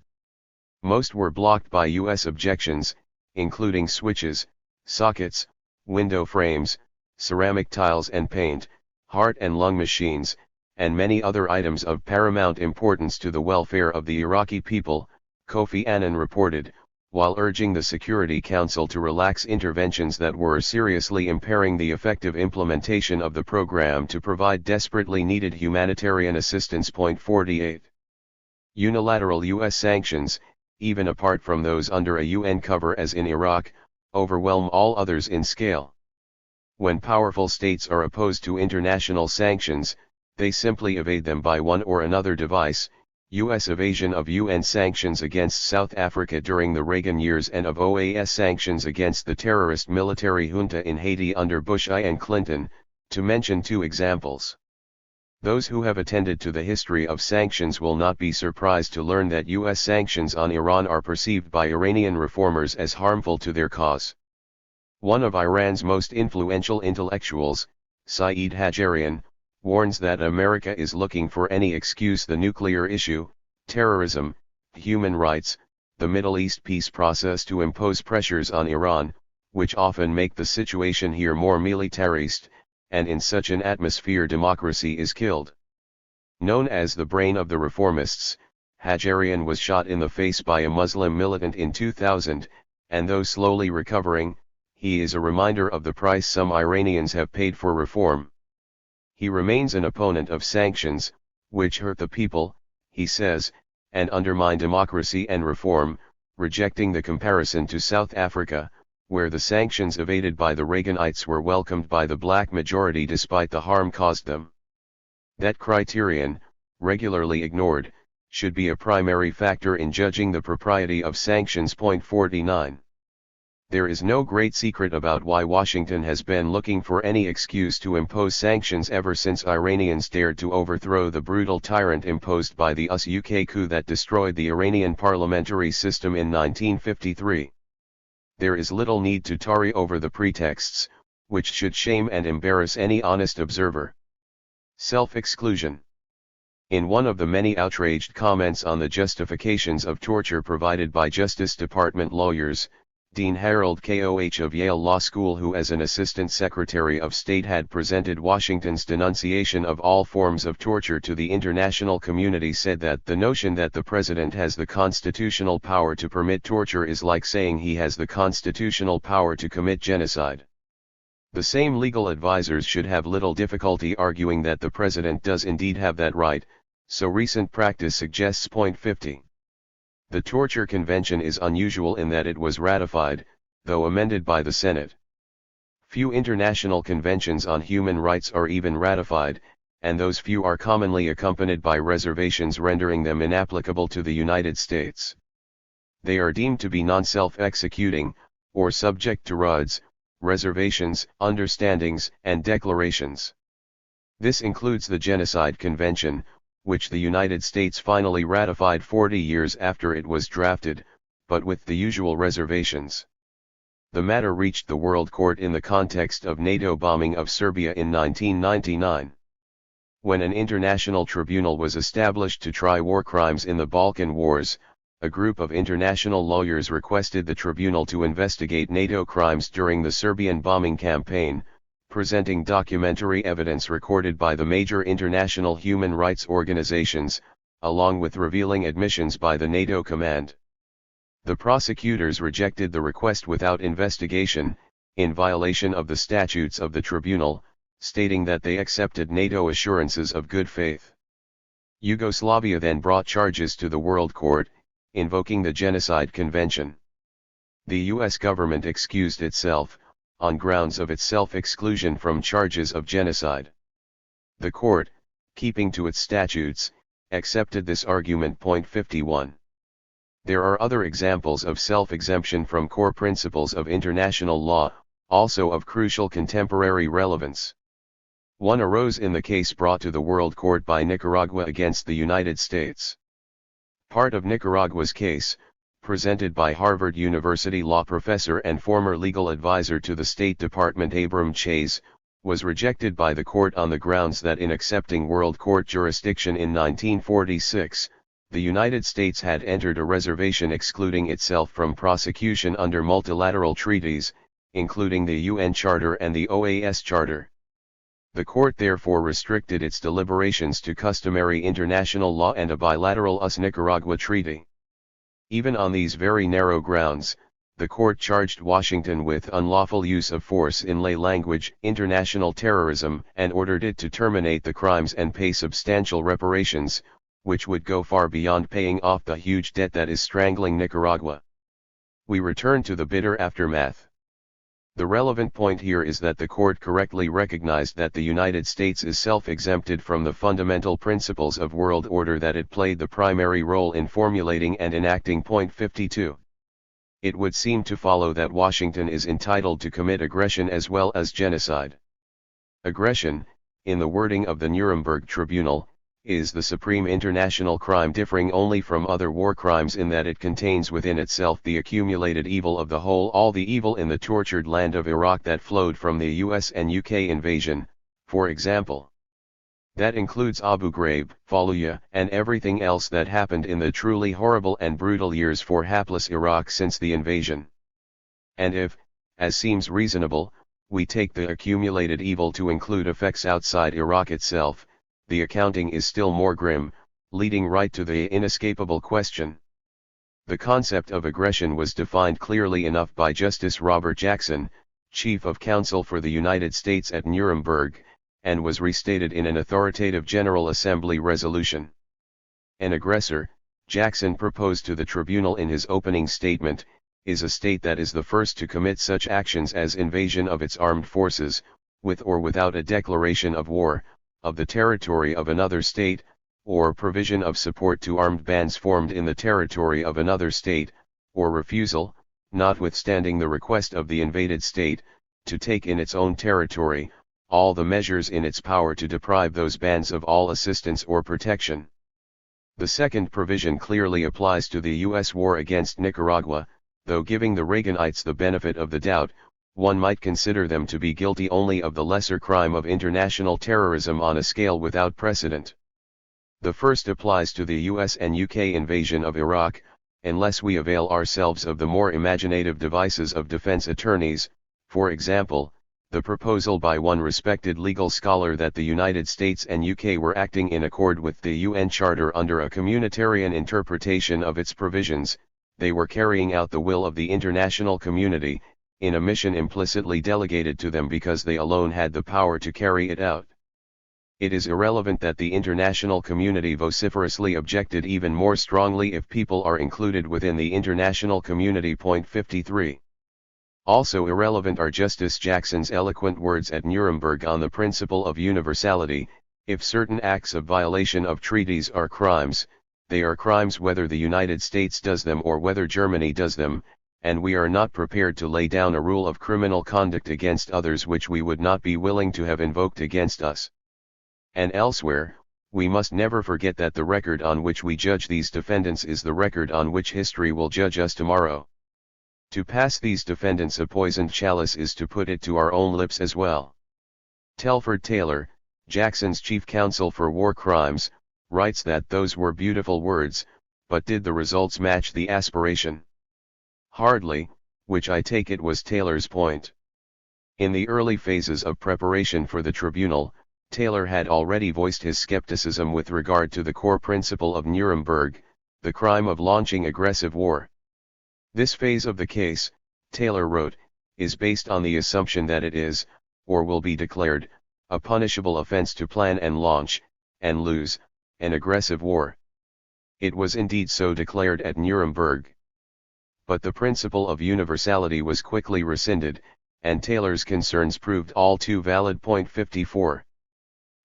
Most were blocked by U.S. objections, including switches, sockets, window frames, ceramic tiles and paint, heart and lung machines, and many other items of paramount importance to the welfare of the Iraqi people, Kofi Annan reported, while urging the Security Council to relax interventions that were seriously impairing the effective implementation of the program to provide desperately needed humanitarian assistance. 48. Unilateral U.S. sanctions, even apart from those under a UN cover as in Iraq, overwhelm all others in scale. When powerful states are opposed to international sanctions, they simply evade them by one or another device. U.S. evasion of UN sanctions against South Africa during the Reagan years and of OAS sanctions against the terrorist military junta in Haiti under Bush I and Clinton, to mention two examples. Those who have attended to the history of sanctions will not be surprised to learn that U.S. sanctions on Iran are perceived by Iranian reformers as harmful to their cause. One of Iran's most influential intellectuals, Saeed Hajjarian, warns that America is looking for any excuse: the nuclear issue, terrorism, human rights, the Middle East peace process to impose pressures on Iran, which often make the situation here more militarist, and in such an atmosphere democracy is killed. Known as the brain of the reformists, Hajjarian was shot in the face by a Muslim militant in 2000, and though slowly recovering, he is a reminder of the price some Iranians have paid for reform. He remains an opponent of sanctions, which hurt the people, he says, and undermine democracy and reform, rejecting the comparison to South Africa, where the sanctions evaded by the Reaganites were welcomed by the black majority despite the harm caused them. That criterion, regularly ignored, should be a primary factor in judging the propriety of sanctions. 49. There is no great secret about why Washington has been looking for any excuse to impose sanctions ever since Iranians dared to overthrow the brutal tyrant imposed by the US-UK coup that destroyed the Iranian parliamentary system in 1953. There is little need to tarry over the pretexts, which should shame and embarrass any honest observer. Self-exclusion. In one of the many outraged comments on the justifications of torture provided by Justice Department lawyers, Dean Harold Koh of Yale Law School, who as an Assistant Secretary of State had presented Washington's denunciation of all forms of torture to the international community, said that the notion that the president has the constitutional power to permit torture is like saying he has the constitutional power to commit genocide. The same legal advisors should have little difficulty arguing that the president does indeed have that right, so recent practice suggests. 50. The Torture Convention is unusual in that it was ratified, though amended by the Senate. Few international conventions on human rights are even ratified, and those few are commonly accompanied by reservations rendering them inapplicable to the United States. They are deemed to be non-self-executing, or subject to RUDs, reservations, understandings, and declarations. This includes the Genocide Convention, which the United States finally ratified 40 years after it was drafted, but with the usual reservations. The matter reached the World Court in the context of NATO bombing of Serbia in 1999. When an international tribunal was established to try war crimes in the Balkan Wars, a group of international lawyers requested the tribunal to investigate NATO crimes during the Serbian bombing campaign, presenting documentary evidence recorded by the major international human rights organizations, along with revealing admissions by the NATO command. The prosecutors rejected the request without investigation, in violation of the statutes of the tribunal, stating that they accepted NATO assurances of good faith. Yugoslavia then brought charges to the World Court, invoking the Genocide Convention. The U.S. government excused itself, on grounds of its self-exclusion from charges of genocide. The court, keeping to its statutes, accepted this argument. 51. There are other examples of self-exemption from core principles of international law, also of crucial contemporary relevance. One arose in the case brought to the World Court by Nicaragua against the United States. Part of Nicaragua's case, presented by Harvard University law professor and former legal advisor to the State Department Abram Chase, was rejected by the court on the grounds that in accepting World Court jurisdiction in 1946, the United States had entered a reservation excluding itself from prosecution under multilateral treaties, including the UN Charter and the OAS Charter. The court therefore restricted its deliberations to customary international law and a bilateral US-Nicaragua treaty. Even on these very narrow grounds, the court charged Washington with unlawful use of force, in lay language, international terrorism, and ordered it to terminate the crimes and pay substantial reparations, which would go far beyond paying off the huge debt that is strangling Nicaragua. We return to the bitter aftermath. The relevant point here is that the court correctly recognized that the United States is self-exempted from the fundamental principles of world order that it played the primary role in formulating and enacting. 52. It would seem to follow that Washington is entitled to commit aggression as well as genocide. Aggression, in the wording of the Nuremberg Tribunal, is the supreme international crime, differing only from other war crimes in that it contains within itself the accumulated evil of the whole, all the evil in the tortured land of Iraq that flowed from the US and UK invasion, for example. That includes Abu Ghraib, Fallujah, and everything else that happened in the truly horrible and brutal years for hapless Iraq since the invasion. And if, as seems reasonable, we take the accumulated evil to include effects outside Iraq itself, the accounting is still more grim, leading right to the inescapable question. The concept of aggression was defined clearly enough by Justice Robert Jackson, Chief of Counsel for the United States at Nuremberg, and was restated in an authoritative General Assembly resolution. An aggressor, Jackson proposed to the tribunal in his opening statement, is a state that is the first to commit such actions as invasion of its armed forces, with or without a declaration of war, of the territory of another state, or provision of support to armed bands formed in the territory of another state, or refusal, notwithstanding the request of the invaded state, to take in its own territory, all the measures in its power to deprive those bands of all assistance or protection. The second provision clearly applies to the U.S. war against Nicaragua, though giving the Reaganites the benefit of the doubt, one might consider them to be guilty only of the lesser crime of international terrorism on a scale without precedent. The first applies to the US and UK invasion of Iraq, unless we avail ourselves of the more imaginative devices of defense attorneys, for example, the proposal by one respected legal scholar that the United States and UK were acting in accord with the UN Charter under a communitarian interpretation of its provisions. They were carrying out the will of the international community, in a mission implicitly delegated to them because they alone had the power to carry it out. It is irrelevant that the international community vociferously objected even more strongly if people are included within the international community. Point 53. Also irrelevant are Justice Jackson's eloquent words at Nuremberg on the principle of universality: if certain acts of violation of treaties are crimes, they are crimes whether the United States does them or whether Germany does them, and we are not prepared to lay down a rule of criminal conduct against others which we would not be willing to have invoked against us. And elsewhere, we must never forget that the record on which we judge these defendants is the record on which history will judge us tomorrow. To pass these defendants a poisoned chalice is to put it to our own lips as well. Telford Taylor, Jackson's chief counsel for war crimes, writes that those were beautiful words, but did the results match the aspiration? Hardly, which I take it was Taylor's point. In the early phases of preparation for the tribunal, Taylor had already voiced his skepticism with regard to the core principle of Nuremberg, the crime of launching aggressive war. This phase of the case, Taylor wrote, is based on the assumption that it is, or will be declared, a punishable offense to plan and launch, and lose, an aggressive war. It was indeed so declared at Nuremberg. But the principle of universality was quickly rescinded, and Taylor's concerns proved all too valid. Point 54.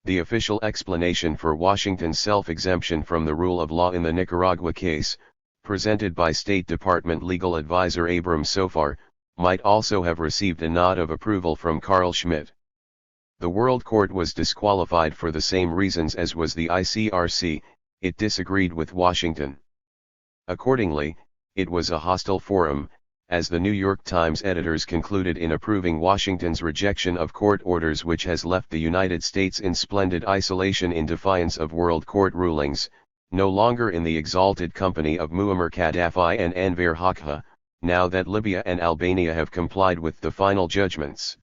The official explanation for Washington's self-exemption from the rule of law in the Nicaragua case, presented by State Department legal advisor Abram Sofar, might also have received a nod of approval from Carl Schmitt. The World Court was disqualified for the same reasons as was the ICRC: it disagreed with Washington. Accordingly, it was a hostile forum, as the New York Times editors concluded in approving Washington's rejection of court orders, which has left the United States in splendid isolation in defiance of World Court rulings, no longer in the exalted company of Muammar Gaddafi and Enver Hoxha, now that Libya and Albania have complied with the final judgments.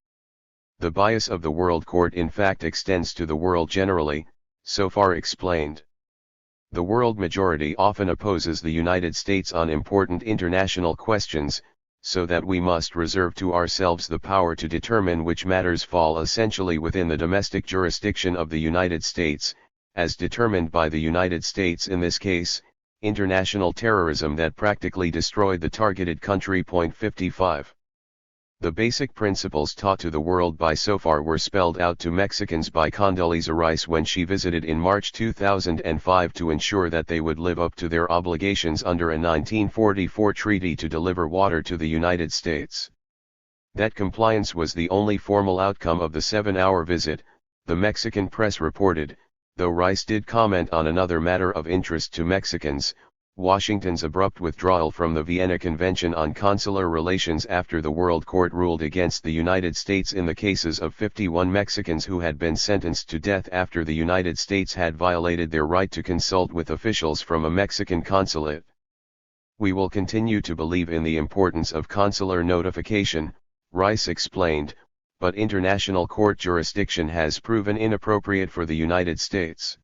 The bias of the World Court in fact extends to the world generally, so far explained. The world majority often opposes the United States on important international questions, so that we must reserve to ourselves the power to determine which matters fall essentially within the domestic jurisdiction of the United States, as determined by the United States in this case, international terrorism that practically destroyed the targeted country. Point 55. The basic principles taught to the world by Sofar were spelled out to Mexicans by Condoleezza Rice when she visited in March 2005 to ensure that they would live up to their obligations under a 1944 treaty to deliver water to the United States. That compliance was the only formal outcome of the 7-hour visit, the Mexican press reported, though Rice did comment on another matter of interest to Mexicans: Washington's abrupt withdrawal from the Vienna Convention on Consular Relations after the World Court ruled against the United States in the cases of 51 Mexicans who had been sentenced to death after the United States had violated their right to consult with officials from a Mexican consulate. We will continue to believe in the importance of consular notification, Rice explained, but international court jurisdiction has proven inappropriate for the United States.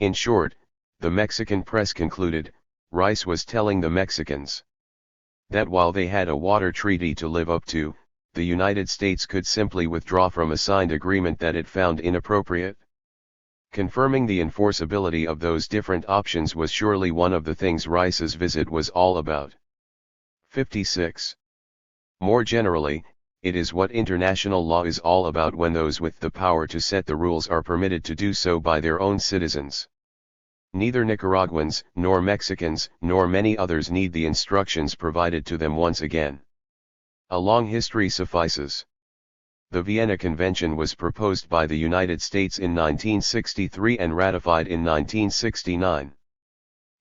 In short, the Mexican press concluded, Rice was telling the Mexicans that while they had a water treaty to live up to, the United States could simply withdraw from a signed agreement that it found inappropriate. Confirming the enforceability of those different options was surely one of the things Rice's visit was all about. 56. More generally, it is what international law is all about when those with the power to set the rules are permitted to do so by their own citizens. Neither Nicaraguans, nor Mexicans, nor many others need the instructions provided to them once again. A long history suffices. The Vienna Convention was proposed by the United States in 1963 and ratified in 1969.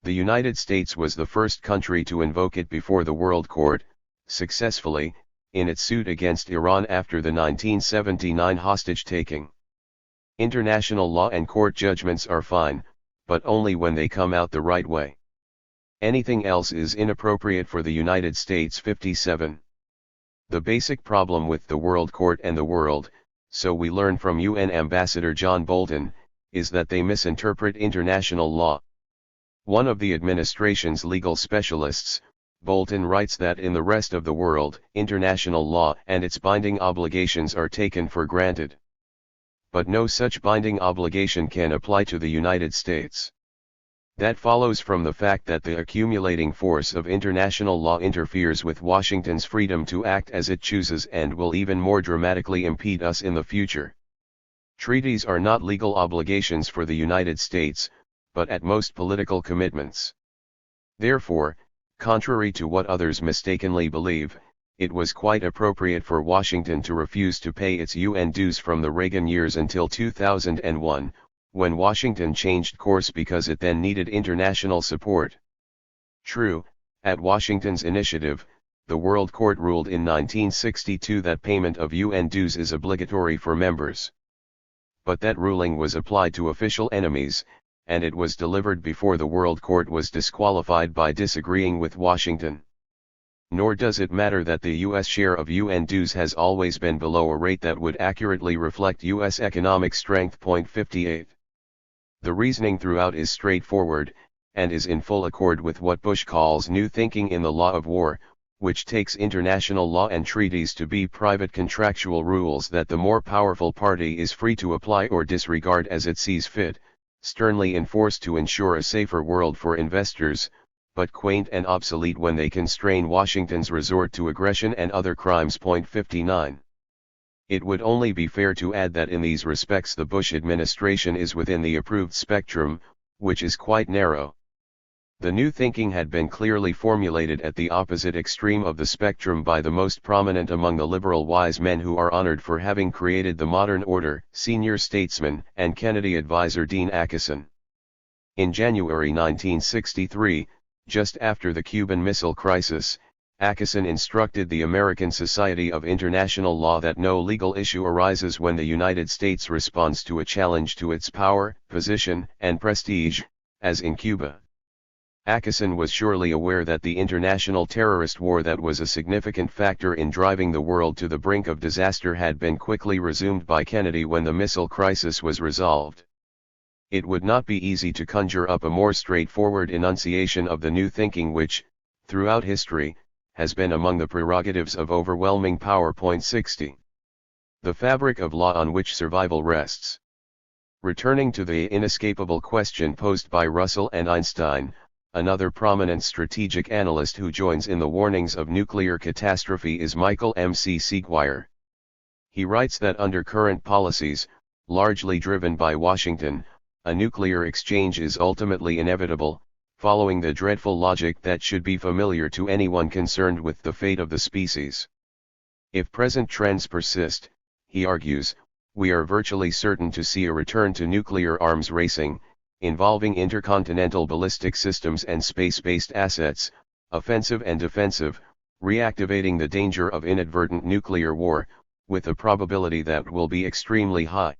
The United States was the first country to invoke it before the World Court, successfully, in its suit against Iran after the 1979 hostage-taking. International law and court judgments are fine, but only when they come out the right way. Anything else is inappropriate for the United States. 57. The basic problem with the World Court and the world, so we learn from UN Ambassador John Bolton, is that they misinterpret international law. One of the administration's legal specialists, Bolton, writes that in the rest of the world, international law and its binding obligations are taken for granted. But no such binding obligation can apply to the United States. That follows from the fact that the accumulating force of international law interferes with Washington's freedom to act as it chooses and will even more dramatically impede us in the future. Treaties are not legal obligations for the United States, but at most political commitments. Therefore, contrary to what others mistakenly believe, it was quite appropriate for Washington to refuse to pay its UN dues from the Reagan years until 2001, when Washington changed course because it then needed international support. True, at Washington's initiative, the World Court ruled in 1962 that payment of UN dues is obligatory for members. But that ruling was applied to official enemies, and it was delivered before the World Court was disqualified by disagreeing with Washington. Nor does it matter that the U.S. share of UN dues has always been below a rate that would accurately reflect U.S. economic strength. 58. The reasoning throughout is straightforward, and is in full accord with what Bush calls new thinking in the law of war, which takes international law and treaties to be private contractual rules that the more powerful party is free to apply or disregard as it sees fit, sternly enforced to ensure a safer world for investors, but quaint and obsolete when they constrain Washington's resort to aggression and other crimes. 59. It would only be fair to add that in these respects the Bush administration is within the approved spectrum, which is quite narrow. The new thinking had been clearly formulated at the opposite extreme of the spectrum by the most prominent among the liberal wise men who are honored for having created the modern order, senior statesman and Kennedy advisor Dean Acheson. In January 1963, just after the Cuban Missile Crisis, Acheson instructed the American Society of International Law that no legal issue arises when the United States responds to a challenge to its power, position, and prestige, as in Cuba. Acheson was surely aware that the international terrorist war that was a significant factor in driving the world to the brink of disaster had been quickly resumed by Kennedy when the missile crisis was resolved. It would not be easy to conjure up a more straightforward enunciation of the new thinking which, throughout history, has been among the prerogatives of overwhelming power. 60. The fabric of law on which survival rests. Returning to the inescapable question posed by Russell and Einstein, another prominent strategic analyst who joins in the warnings of nuclear catastrophe is Michael M.C. Seguier. He writes that under current policies, largely driven by Washington, a nuclear exchange is ultimately inevitable, following the dreadful logic that should be familiar to anyone concerned with the fate of the species. If present trends persist, he argues, we are virtually certain to see a return to nuclear arms racing, involving intercontinental ballistic systems and space-based assets, offensive and defensive, reactivating the danger of inadvertent nuclear war, with a probability that will be extremely high.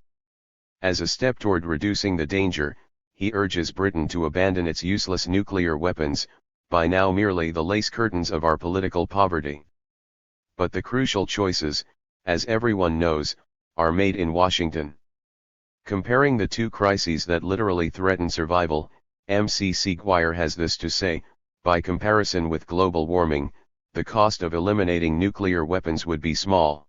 As a step toward reducing the danger, he urges Britain to abandon its useless nuclear weapons, by now merely the lace curtains of our political poverty. But the crucial choices, as everyone knows, are made in Washington. Comparing the two crises that literally threaten survival, M.C. Seguier has this to say: by comparison with global warming, the cost of eliminating nuclear weapons would be small.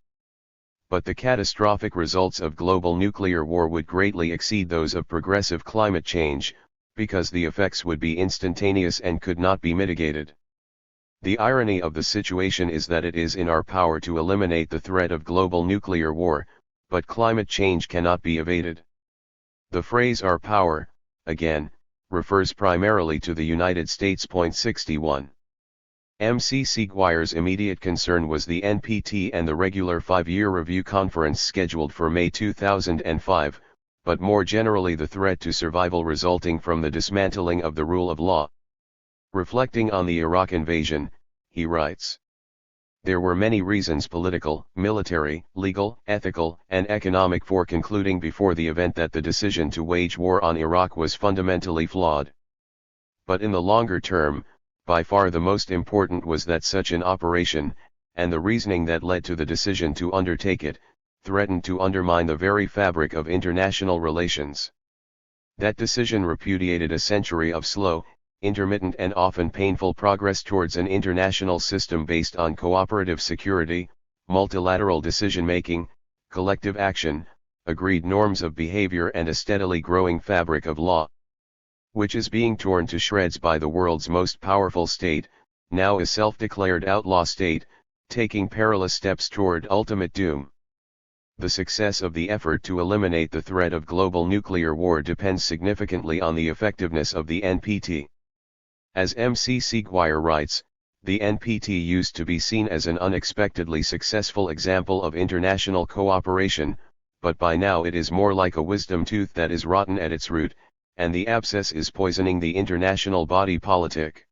But the catastrophic results of global nuclear war would greatly exceed those of progressive climate change, because the effects would be instantaneous and could not be mitigated. The irony of the situation is that it is in our power to eliminate the threat of global nuclear war, but climate change cannot be evaded. The phrase "our power," again, refers primarily to the United States. 61. M.C. Seguier's immediate concern was the NPT and the regular 5-year review conference scheduled for May 2005, but more generally the threat to survival resulting from the dismantling of the rule of law. Reflecting on the Iraq invasion, he writes, "There were many reasons, political, military, legal, ethical, and economic, for concluding before the event that the decision to wage war on Iraq was fundamentally flawed. But in the longer term, By far the most important was that such an operation, and the reasoning that led to the decision to undertake it, threatened to undermine the very fabric of international relations. That decision repudiated a century of slow, intermittent and often painful progress towards an international system based on cooperative security, multilateral decision-making, collective action, agreed norms of behavior and a steadily growing fabric of law, which is being torn to shreds by the world's most powerful state, now a self-declared outlaw state, taking perilous steps toward ultimate doom. The success of the effort to eliminate the threat of global nuclear war depends significantly on the effectiveness of the NPT. As M.C. Seguier writes, the NPT used to be seen as an unexpectedly successful example of international cooperation, but by now it is more like a wisdom tooth that is rotten at its root, and the abscess is poisoning the international body politic.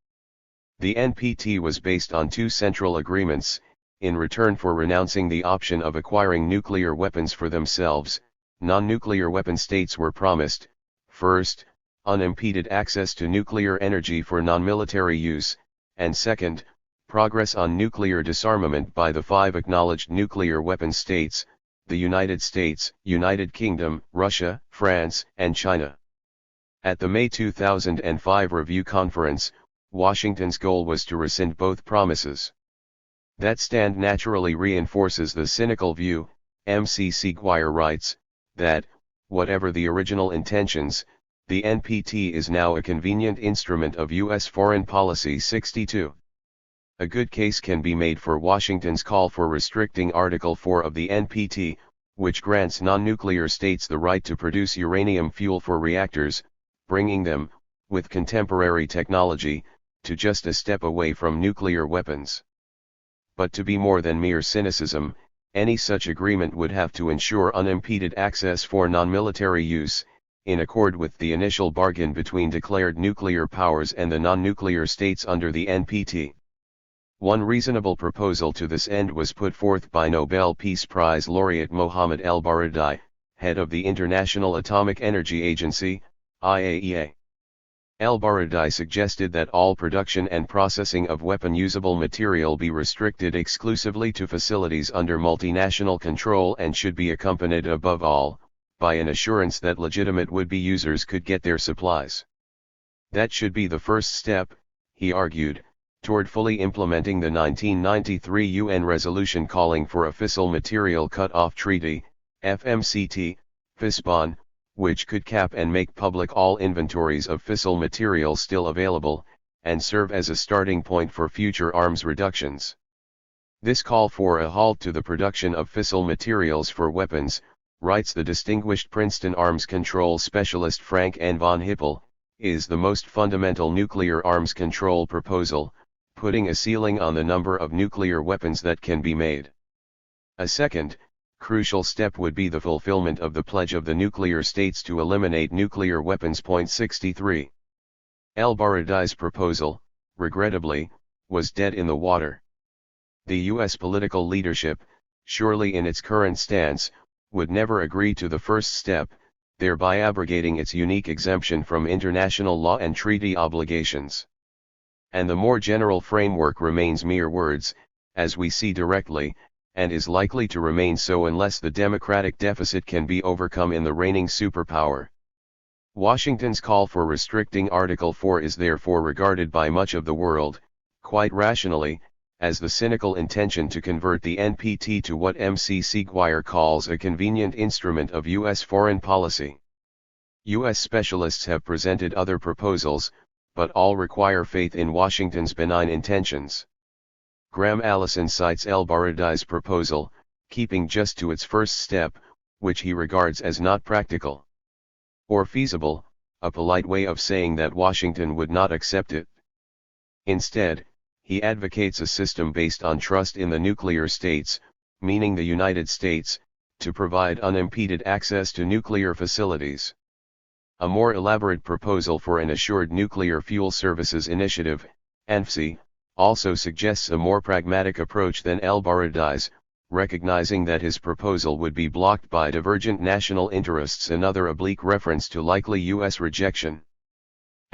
The NPT was based on two central agreements. In return for renouncing the option of acquiring nuclear weapons for themselves, non-nuclear weapon states were promised, first, unimpeded access to nuclear energy for non-military use, and second, progress on nuclear disarmament by the five acknowledged nuclear weapon states, the United States, United Kingdom, Russia, France, and China. At the May 2005 Review Conference, Washington's goal was to rescind both promises. That stand naturally reinforces the cynical view, M.C. Seguier writes, that, whatever the original intentions, the NPT is now a convenient instrument of U.S. foreign policy. 62. A good case can be made for Washington's call for restricting Article 4 of the NPT, which grants non-nuclear states the right to produce uranium fuel for reactors, bringing them, with contemporary technology, to just a step away from nuclear weapons. But to be more than mere cynicism, any such agreement would have to ensure unimpeded access for non-military use, in accord with the initial bargain between declared nuclear powers and the non-nuclear states under the NPT. One reasonable proposal to this end was put forth by Nobel Peace Prize laureate Mohammad El-Baradei, head of the International Atomic Energy Agency, IAEA. El-Baradei suggested that all production and processing of weapon-usable material be restricted exclusively to facilities under multinational control and should be accompanied above all, by an assurance that legitimate would-be users could get their supplies. That should be the first step, he argued, toward fully implementing the 1993 UN resolution calling for a Fissile Material Cut-Off Treaty, FMCT, FISBON, which could cap and make public all inventories of fissile material still available, and serve as a starting point for future arms reductions. This call for a halt to the production of fissile materials for weapons, writes the distinguished Princeton arms control specialist Frank N. von Hippel, is the most fundamental nuclear arms control proposal, putting a ceiling on the number of nuclear weapons that can be made. A second, crucial step would be the fulfillment of the pledge of the nuclear states to eliminate nuclear weapons. 63. El-Baradei's proposal, regrettably, was dead in the water. The U.S. political leadership, surely in its current stance, would never agree to the first step, thereby abrogating its unique exemption from international law and treaty obligations. And the more general framework remains mere words, as we see directly, and is likely to remain so unless the democratic deficit can be overcome in the reigning superpower. Washington's call for restricting Article 4 is therefore regarded by much of the world, quite rationally, as the cynical intention to convert the NPT to what M.C. Seguier calls a convenient instrument of U.S. foreign policy. U.S. specialists have presented other proposals, but all require faith in Washington's benign intentions. Graham Allison cites El-Baradei's proposal, keeping just to its first step, which he regards as not practical or feasible, a polite way of saying that Washington would not accept it. Instead, he advocates a system based on trust in the nuclear states, meaning the United States, to provide unimpeded access to nuclear facilities. A more elaborate proposal for an Assured Nuclear Fuel Services Initiative, ANFSI, also suggests a more pragmatic approach than El-Baradei's, recognizing that his proposal would be blocked by divergent national interests, another oblique reference to likely U.S. rejection.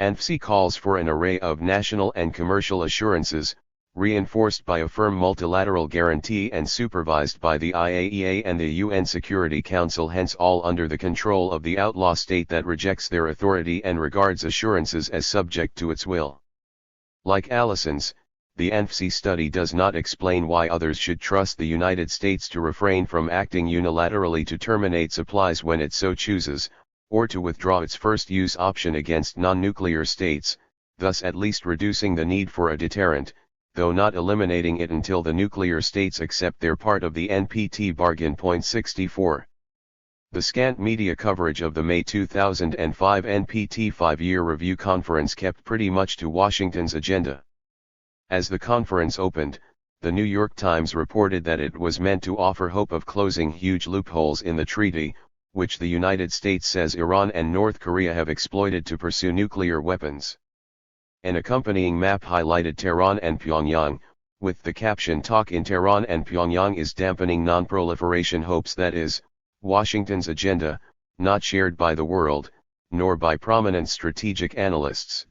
ANFSI calls for an array of national and commercial assurances, reinforced by a firm multilateral guarantee and supervised by the IAEA and the UN Security Council, hence all under the control of the outlaw state that rejects their authority and regards assurances as subject to its will. Like Allison's, the ANFSI study does not explain why others should trust the United States to refrain from acting unilaterally to terminate supplies when it so chooses, or to withdraw its first-use option against non-nuclear states, thus at least reducing the need for a deterrent, though not eliminating it until the nuclear states accept their part of the NPT bargain. 64. The scant media coverage of the May 2005 NPT 5-year review conference kept pretty much to Washington's agenda. As the conference opened, the New York Times reported that it was meant to offer hope of closing huge loopholes in the treaty, which the United States says Iran and North Korea have exploited to pursue nuclear weapons. An accompanying map highlighted Tehran and Pyongyang, with the caption "Talk in Tehran and Pyongyang is dampening non-proliferation hopes." That is, Washington's agenda, not shared by the world, nor by prominent strategic analysts.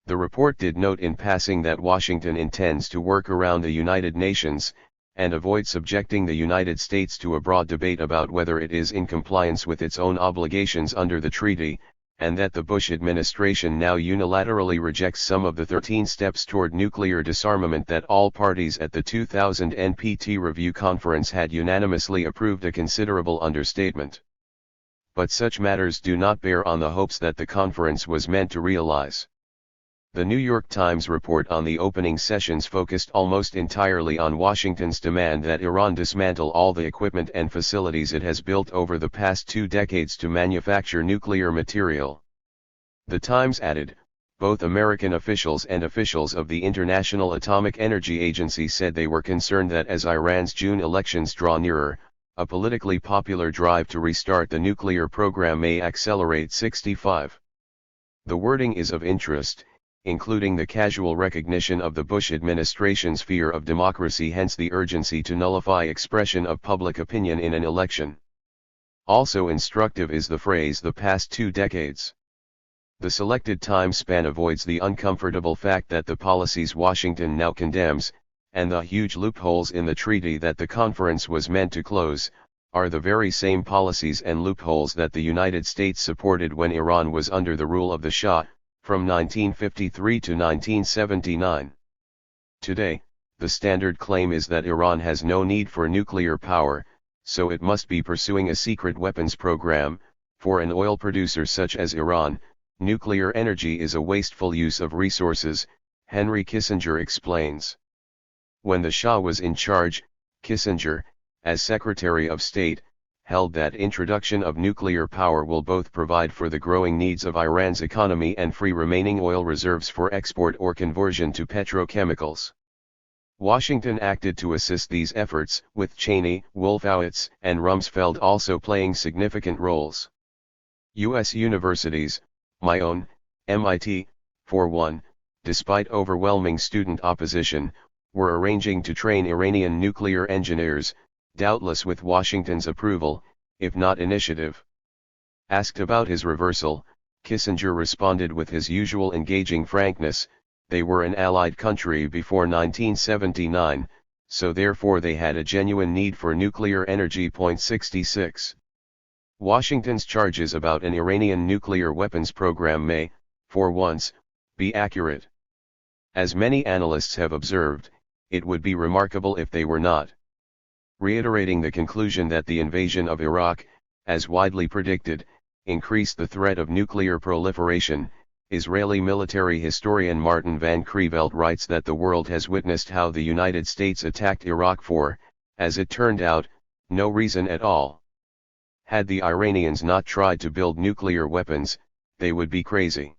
The report did note in passing that Washington intends to work around the United Nations, and avoid subjecting the United States to a broad debate about whether it is in compliance with its own obligations under the treaty, and that the Bush administration now unilaterally rejects some of the 13 steps toward nuclear disarmament that all parties at the 2000 NPT review conference had unanimously approved, a considerable understatement. But such matters do not bear on the hopes that the conference was meant to realize. The New York Times report on the opening sessions focused almost entirely on Washington's demand that Iran dismantle all the equipment and facilities it has built over the past 2 decades to manufacture nuclear material. The Times added, both American officials and officials of the International Atomic Energy Agency said they were concerned that as Iran's June elections draw nearer, a politically popular drive to restart the nuclear program may accelerate. 65. The wording is of interest, including the casual recognition of the Bush administration's fear of democracy, hence the urgency to nullify expression of public opinion in an election. Also instructive is the phrase "the past 2 decades." The selected time span avoids the uncomfortable fact that the policies Washington now condemns, and the huge loopholes in the treaty that the conference was meant to close, are the very same policies and loopholes that the United States supported when Iran was under the rule of the Shah, from 1953 to 1979. Today, the standard claim is that Iran has no need for nuclear power, so it must be pursuing a secret weapons program. For an oil producer such as Iran, nuclear energy is a wasteful use of resources, Henry Kissinger explains. When the Shah was in charge, Kissinger, as Secretary of State, held that introduction of nuclear power will both provide for the growing needs of Iran's economy and free remaining oil reserves for export or conversion to petrochemicals. Washington acted to assist these efforts, with Cheney, Wolfowitz, and Rumsfeld also playing significant roles. U.S. universities, my own, MIT, for one, despite overwhelming student opposition, were arranging to train Iranian nuclear engineers, doubtless with Washington's approval, if not initiative. Asked about his reversal, Kissinger responded with his usual engaging frankness, they were an allied country before 1979, so therefore they had a genuine need for nuclear energy. 66. Washington's charges about an Iranian nuclear weapons program may, for once, be accurate. As many analysts have observed, it would be remarkable if they were not. Reiterating the conclusion that the invasion of Iraq, as widely predicted, increased the threat of nuclear proliferation, Israeli military historian Martin van Creveld writes that the world has witnessed how the United States attacked Iraq for, as it turned out, no reason at all. Had the Iranians not tried to build nuclear weapons, they would be crazy.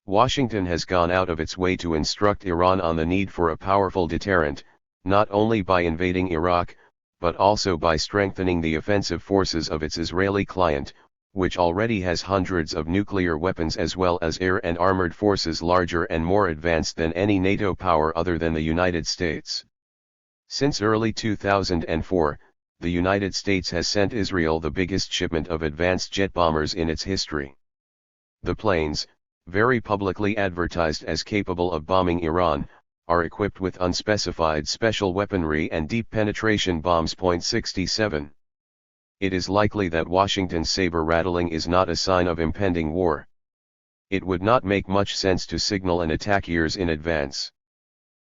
Washington has gone out of its way to instruct Iran on the need for a powerful deterrent, not only by invading Iraq, but also by strengthening the offensive forces of its Israeli client, which already has hundreds of nuclear weapons as well as air and armored forces larger and more advanced than any NATO power other than the United States. Since early 2004, the United States has sent Israel the biggest shipment of advanced jet bombers in its history. The planes, very publicly advertised as capable of bombing Iran, are equipped with unspecified special weaponry and deep penetration bombs. 67. It is likely that Washington's saber-rattling is not a sign of impending war. It would not make much sense to signal an attack years in advance.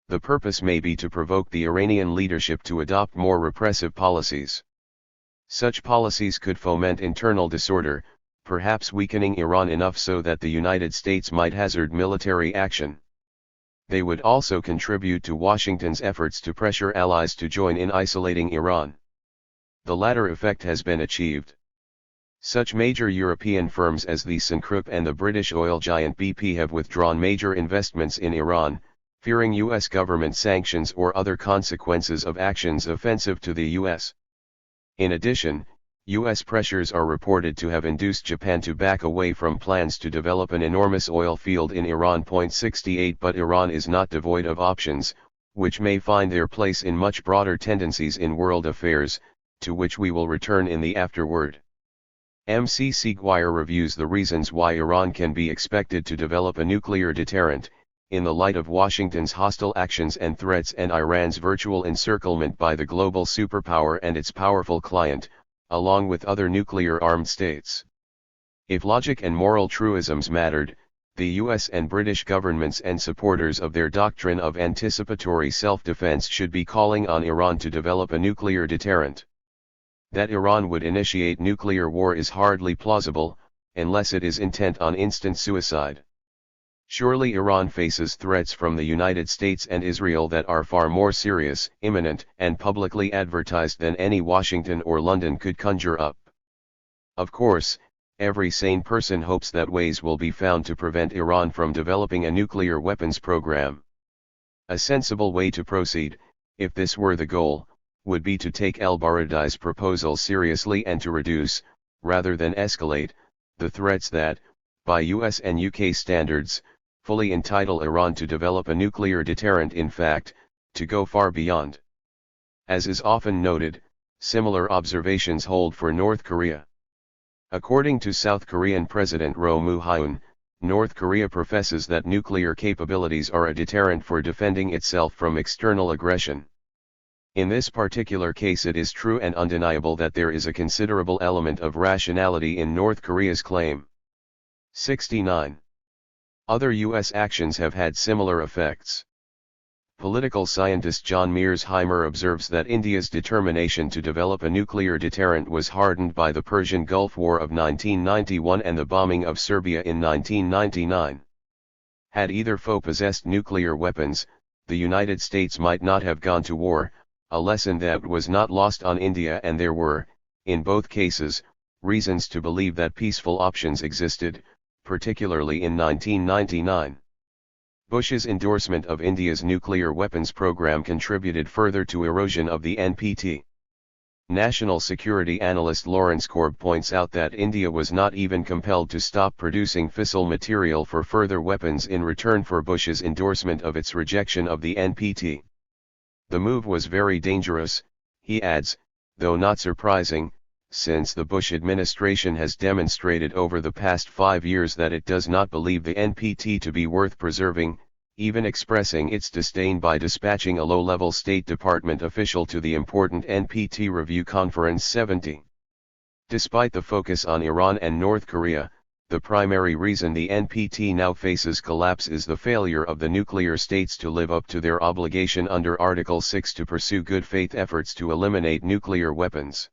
The purpose may be to provoke the Iranian leadership to adopt more repressive policies. Such policies could foment internal disorder, perhaps weakening Iran enough so that the United States might hazard military action. They would also contribute to Washington's efforts to pressure allies to join in isolating Iran. The latter effect has been achieved. Such major European firms as the Syncrup and the British oil giant BP have withdrawn major investments in Iran, fearing U.S. government sanctions or other consequences of actions offensive to the U.S. In addition, U.S. pressures are reported to have induced Japan to back away from plans to develop an enormous oil field in Iran. 68 But Iran is not devoid of options, which may find their place in much broader tendencies in world affairs, to which we will return in the afterword. M.C. Seguier reviews the reasons why Iran can be expected to develop a nuclear deterrent, in the light of Washington's hostile actions and threats and Iran's virtual encirclement by the global superpower and its powerful client, along with other nuclear-armed states. If logic and moral truisms mattered, the US and British governments and supporters of their doctrine of anticipatory self-defense should be calling on Iran to develop a nuclear deterrent. That Iran would initiate nuclear war is hardly plausible, unless it is intent on instant suicide. Surely Iran faces threats from the United States and Israel that are far more serious, imminent, and publicly advertised than any Washington or London could conjure up. Of course, every sane person hopes that ways will be found to prevent Iran from developing a nuclear weapons program. A sensible way to proceed, if this were the goal, would be to take El-Baradei's proposal seriously and to reduce, rather than escalate, the threats that, by US and UK standards, fully entitle Iran to develop a nuclear deterrent. In fact, to go far beyond. As is often noted, similar observations hold for North Korea. According to South Korean President Roh Moo-hyun, North Korea professes that nuclear capabilities are a deterrent for defending itself from external aggression. In this particular case, it is true and undeniable that there is a considerable element of rationality in North Korea's claim. 69. Other U.S. actions have had similar effects. Political scientist John Mearsheimer observes that India's determination to develop a nuclear deterrent was hardened by the Persian Gulf War of 1991 and the bombing of Serbia in 1999. Had either foe possessed nuclear weapons, the United States might not have gone to war, a lesson that was not lost on India, and there were, in both cases, reasons to believe that peaceful options existed, particularly in 1999. Bush's endorsement of India's nuclear weapons program contributed further to erosion of the NPT. National security analyst Lawrence Korb points out that India was not even compelled to stop producing fissile material for further weapons in return for Bush's endorsement of its rejection of the NPT. The move was very dangerous, he adds, though not surprising, since the Bush administration has demonstrated over the past 5 years that it does not believe the NPT to be worth preserving, even expressing its disdain by dispatching a low-level State Department official to the important NPT Review Conference 70. Despite the focus on Iran and North Korea, the primary reason the NPT now faces collapse is the failure of the nuclear states to live up to their obligation under Article 6 to pursue good faith efforts to eliminate nuclear weapons.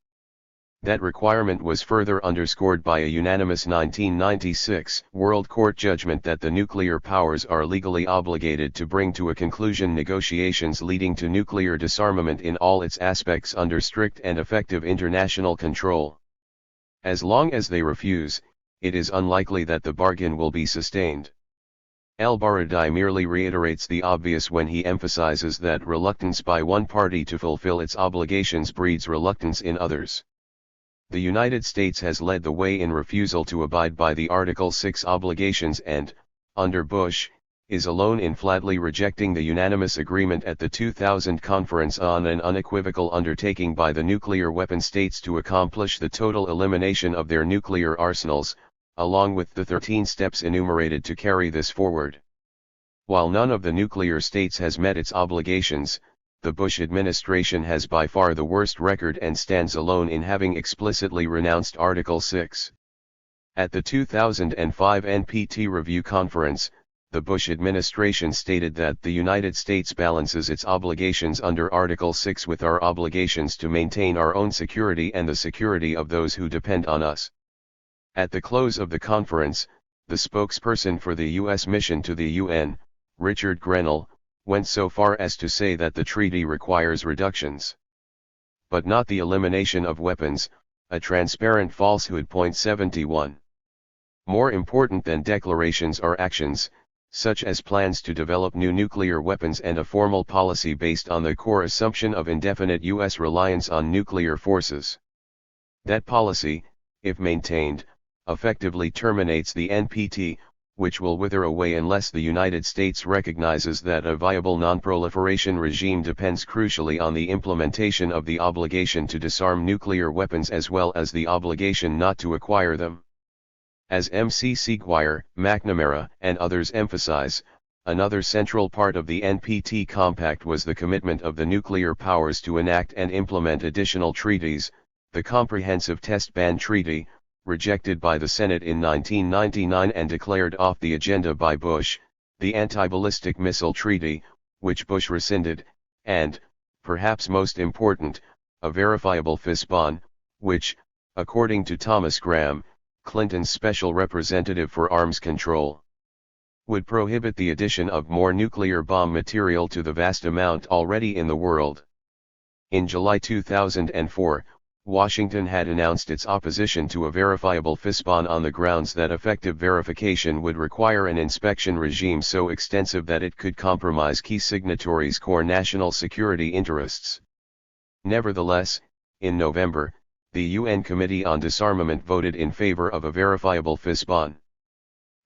That requirement was further underscored by a unanimous 1996 World Court judgment that the nuclear powers are legally obligated to bring to a conclusion negotiations leading to nuclear disarmament in all its aspects under strict and effective international control. As long as they refuse, it is unlikely that the bargain will be sustained. El-Baradei merely reiterates the obvious when he emphasizes that reluctance by one party to fulfill its obligations breeds reluctance in others. The United States has led the way in refusal to abide by the Article 6 obligations and, under Bush, is alone in flatly rejecting the unanimous agreement at the 2000 Conference on an unequivocal undertaking by the nuclear weapon states to accomplish the total elimination of their nuclear arsenals, along with the 13 steps enumerated to carry this forward. While none of the nuclear states has met its obligations, the Bush administration has by far the worst record and stands alone in having explicitly renounced Article 6. At the 2005 NPT Review Conference, the Bush administration stated that the United States balances its obligations under Article 6 with our obligations to maintain our own security and the security of those who depend on us. At the close of the conference, the spokesperson for the U.S. mission to the UN, Richard Grenell, went so far as to say that the treaty requires reductions, but not the elimination of weapons, a transparent falsehood. 71. More important than declarations are actions, such as plans to develop new nuclear weapons and a formal policy based on the core assumption of indefinite U.S. reliance on nuclear forces. That policy, if maintained, effectively terminates the NPT, which will wither away unless the United States recognizes that a viable non-proliferation regime depends crucially on the implementation of the obligation to disarm nuclear weapons as well as the obligation not to acquire them. As M.C. Seguier, McNamara, and others emphasize, another central part of the NPT Compact was the commitment of the nuclear powers to enact and implement additional treaties, the Comprehensive Test Ban Treaty, rejected by the Senate in 1999 and declared off the agenda by Bush, the Anti-Ballistic Missile Treaty, which Bush rescinded, and, perhaps most important, a verifiable FISBON, which, according to Thomas Graham, Clinton's special representative for arms control, would prohibit the addition of more nuclear bomb material to the vast amount already in the world. In July 2004, Washington had announced its opposition to a verifiable FISBON on the grounds that effective verification would require an inspection regime so extensive that it could compromise key signatories' core national security interests. Nevertheless, in November, the UN Committee on Disarmament voted in favor of a verifiable FISBON.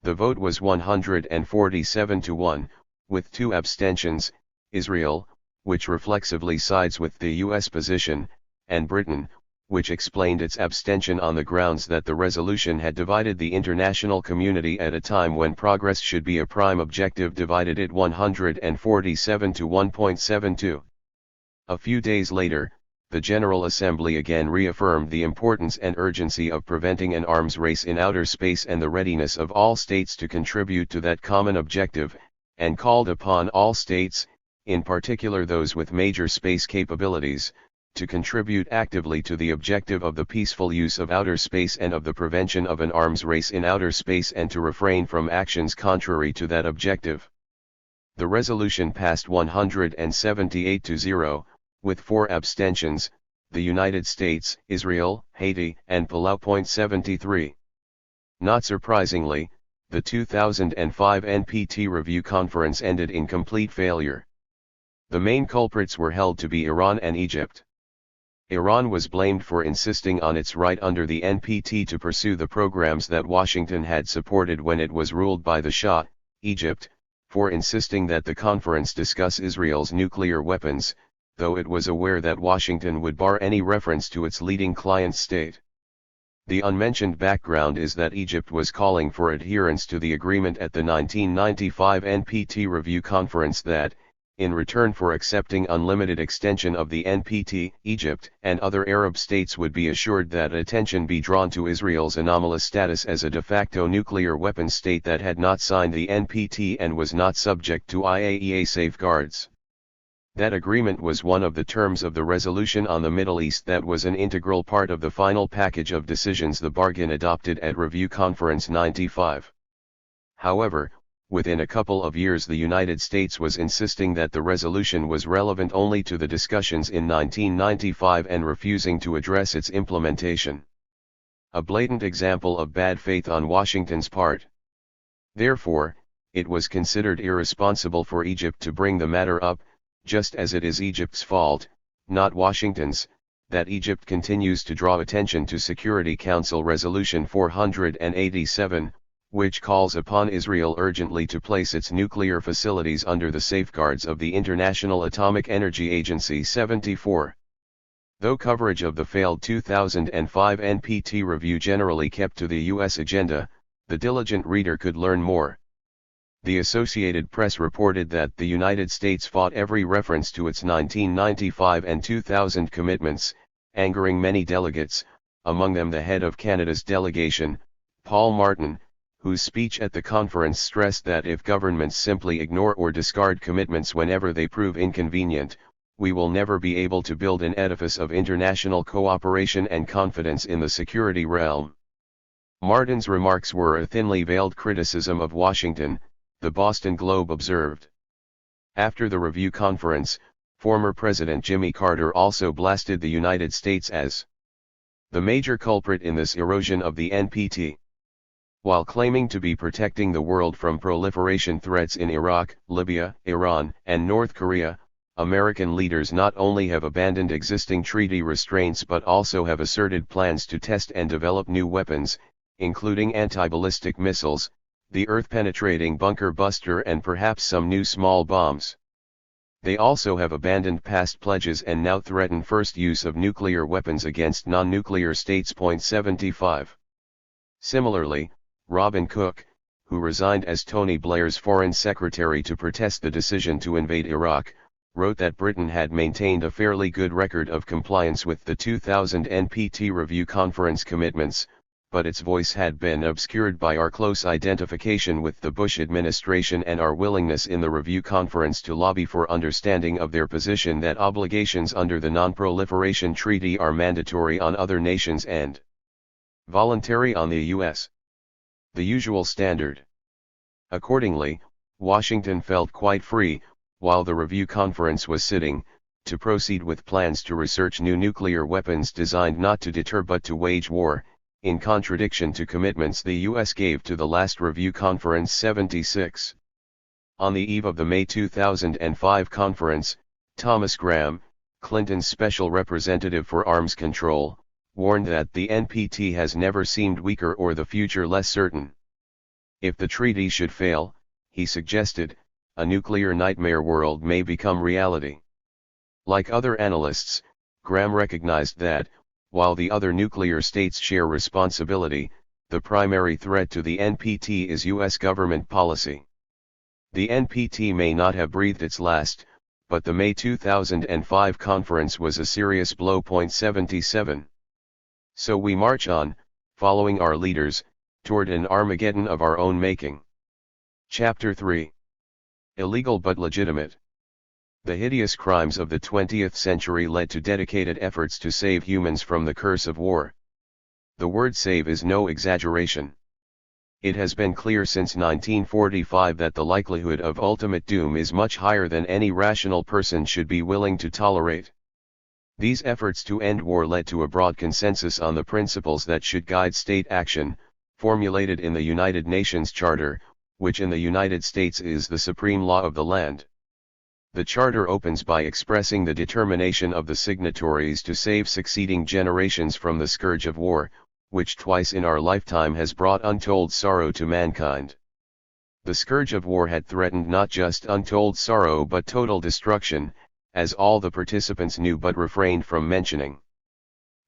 The vote was 147 to 1, with 2 abstentions, Israel, which reflexively sides with the US position, and Britain, which explained its abstention on the grounds that the resolution had divided the international community at a time when progress should be a prime objective, divided it 147 to 1.72. A few days later, the General Assembly again reaffirmed the importance and urgency of preventing an arms race in outer space and the readiness of all states to contribute to that common objective, and called upon all states, in particular those with major space capabilities, to contribute actively to the objective of the peaceful use of outer space and of the prevention of an arms race in outer space and to refrain from actions contrary to that objective. The resolution passed 178 to 0, with 4 abstentions, the United States, Israel, Haiti, and Palau. 73. Not surprisingly, the 2005 NPT Review Conference ended in complete failure. The main culprits were held to be Iran and Egypt. Iran was blamed for insisting on its right under the NPT to pursue the programs that Washington had supported when it was ruled by the Shah, Egypt, for insisting that the conference discuss Israel's nuclear weapons, though it was aware that Washington would bar any reference to its leading client state. The unmentioned background is that Egypt was calling for adherence to the agreement at the 1995 NPT Review Conference that, in return for accepting unlimited extension of the NPT, Egypt and other Arab states would be assured that attention be drawn to Israel's anomalous status as a de facto nuclear weapons state that had not signed the NPT and was not subject to IAEA safeguards. That agreement was one of the terms of the resolution on the Middle East that was an integral part of the final package of decisions the bargain adopted at Review Conference 95. However, within a couple of years the United States was insisting that the resolution was relevant only to the discussions in 1995 and refusing to address its implementation. A blatant example of bad faith on Washington's part. Therefore, it was considered irresponsible for Egypt to bring the matter up, just as it is Egypt's fault, not Washington's, that Egypt continues to draw attention to Security Council Resolution 487, which calls upon Israel urgently to place its nuclear facilities under the safeguards of the International Atomic Energy Agency. 74. Though coverage of the failed 2005 NPT review generally kept to the U.S. agenda, The diligent reader could learn more. The Associated Press reported that the United States fought every reference to its 1995 and 2000 commitments, angering many delegates, among them the head of Canada's delegation, Paul Martin, whose speech at the conference stressed that if governments simply ignore or discard commitments whenever they prove inconvenient, we will never be able to build an edifice of international cooperation and confidence in the security realm. Martin's remarks were a thinly veiled criticism of Washington, the Boston Globe observed. After the review conference, former President Jimmy Carter also blasted the United States as the major culprit in this erosion of the NPT. While claiming to be protecting the world from proliferation threats in Iraq, Libya, Iran, and North Korea, American leaders not only have abandoned existing treaty restraints but also have asserted plans to test and develop new weapons, including anti-ballistic missiles, the Earth-penetrating bunker buster and perhaps some new small bombs. They also have abandoned past pledges and now threaten first use of nuclear weapons against non-nuclear states. 75. Similarly, Robin Cook, who resigned as Tony Blair's foreign secretary to protest the decision to invade Iraq, wrote that Britain had maintained a fairly good record of compliance with the 2000 NPT review conference commitments, but its voice had been obscured by our close identification with the Bush administration and our willingness in the review conference to lobby for understanding of their position that obligations under the Non-Proliferation Treaty are mandatory on other nations and voluntary on the U.S. The usual standard. Accordingly, Washington felt quite free, while the review conference was sitting, to proceed with plans to research new nuclear weapons designed not to deter but to wage war, in contradiction to commitments the U.S. gave to the last review conference. 76. On the eve of the May 2005 conference, Thomas Graham, Clinton's special representative for arms control, warned that the NPT has never seemed weaker or the future less certain. If the treaty should fail, he suggested, a nuclear nightmare world may become reality. Like other analysts, Graham recognized that, while the other nuclear states share responsibility, the primary threat to the NPT is U.S. government policy. The NPT may not have breathed its last, but the May 2005 conference was a serious blow. 77. So we march on, following our leaders, toward an Armageddon of our own making. Chapter 3. Illegal but legitimate. The hideous crimes of the 20th century led to dedicated efforts to save humans from the curse of war. The word save is no exaggeration. It has been clear since 1945 that the likelihood of ultimate doom is much higher than any rational person should be willing to tolerate. These efforts to end war led to a broad consensus on the principles that should guide state action, formulated in the United Nations Charter, which in the United States is the supreme law of the land. The Charter opens by expressing the determination of the signatories to save succeeding generations from the scourge of war, which twice in our lifetime has brought untold sorrow to mankind. The scourge of war had threatened not just untold sorrow but total destruction, as all the participants knew but refrained from mentioning.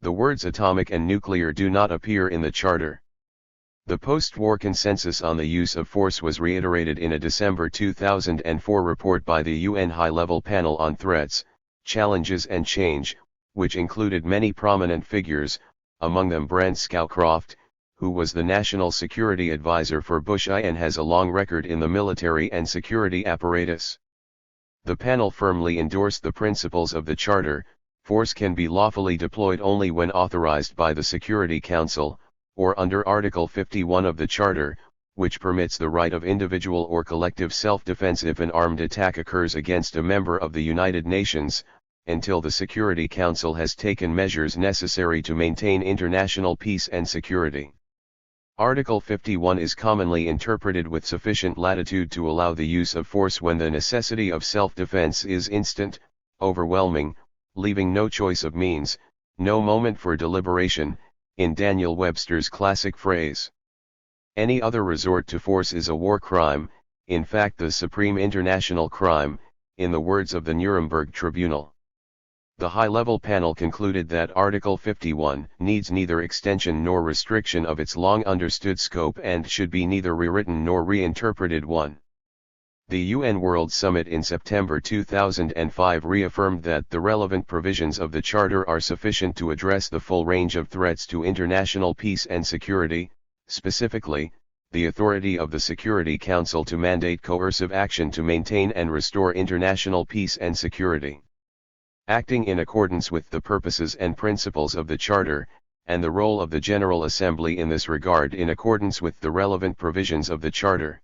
The words atomic and nuclear do not appear in the Charter. The post-war consensus on the use of force was reiterated in a December 2004 report by the UN High-Level Panel on Threats, Challenges and Change, which included many prominent figures, among them Brent Scowcroft, who was the National Security Advisor for Bush I and has a long record in the military and security apparatus. The panel firmly endorsed the principles of the Charter. Force can be lawfully deployed only when authorized by the Security Council, or under Article 51 of the Charter, which permits the right of individual or collective self-defense if an armed attack occurs against a member of the United Nations, until the Security Council has taken measures necessary to maintain international peace and security. Article 51 is commonly interpreted with sufficient latitude to allow the use of force when the necessity of self-defense is instant, overwhelming, leaving no choice of means, no moment for deliberation, in Daniel Webster's classic phrase. Any other resort to force is a war crime, in fact the supreme international crime, in the words of the Nuremberg Tribunal. The high-level panel concluded that Article 51 needs neither extension nor restriction of its long-understood scope and should be neither rewritten nor reinterpreted. 1. The UN World Summit in September 2005 reaffirmed that the relevant provisions of the Charter are sufficient to address the full range of threats to international peace and security, specifically, the authority of the Security Council to mandate coercive action to maintain and restore international peace and security. Acting in accordance with the purposes and principles of the Charter, and the role of the General Assembly in this regard in accordance with the relevant provisions of the Charter.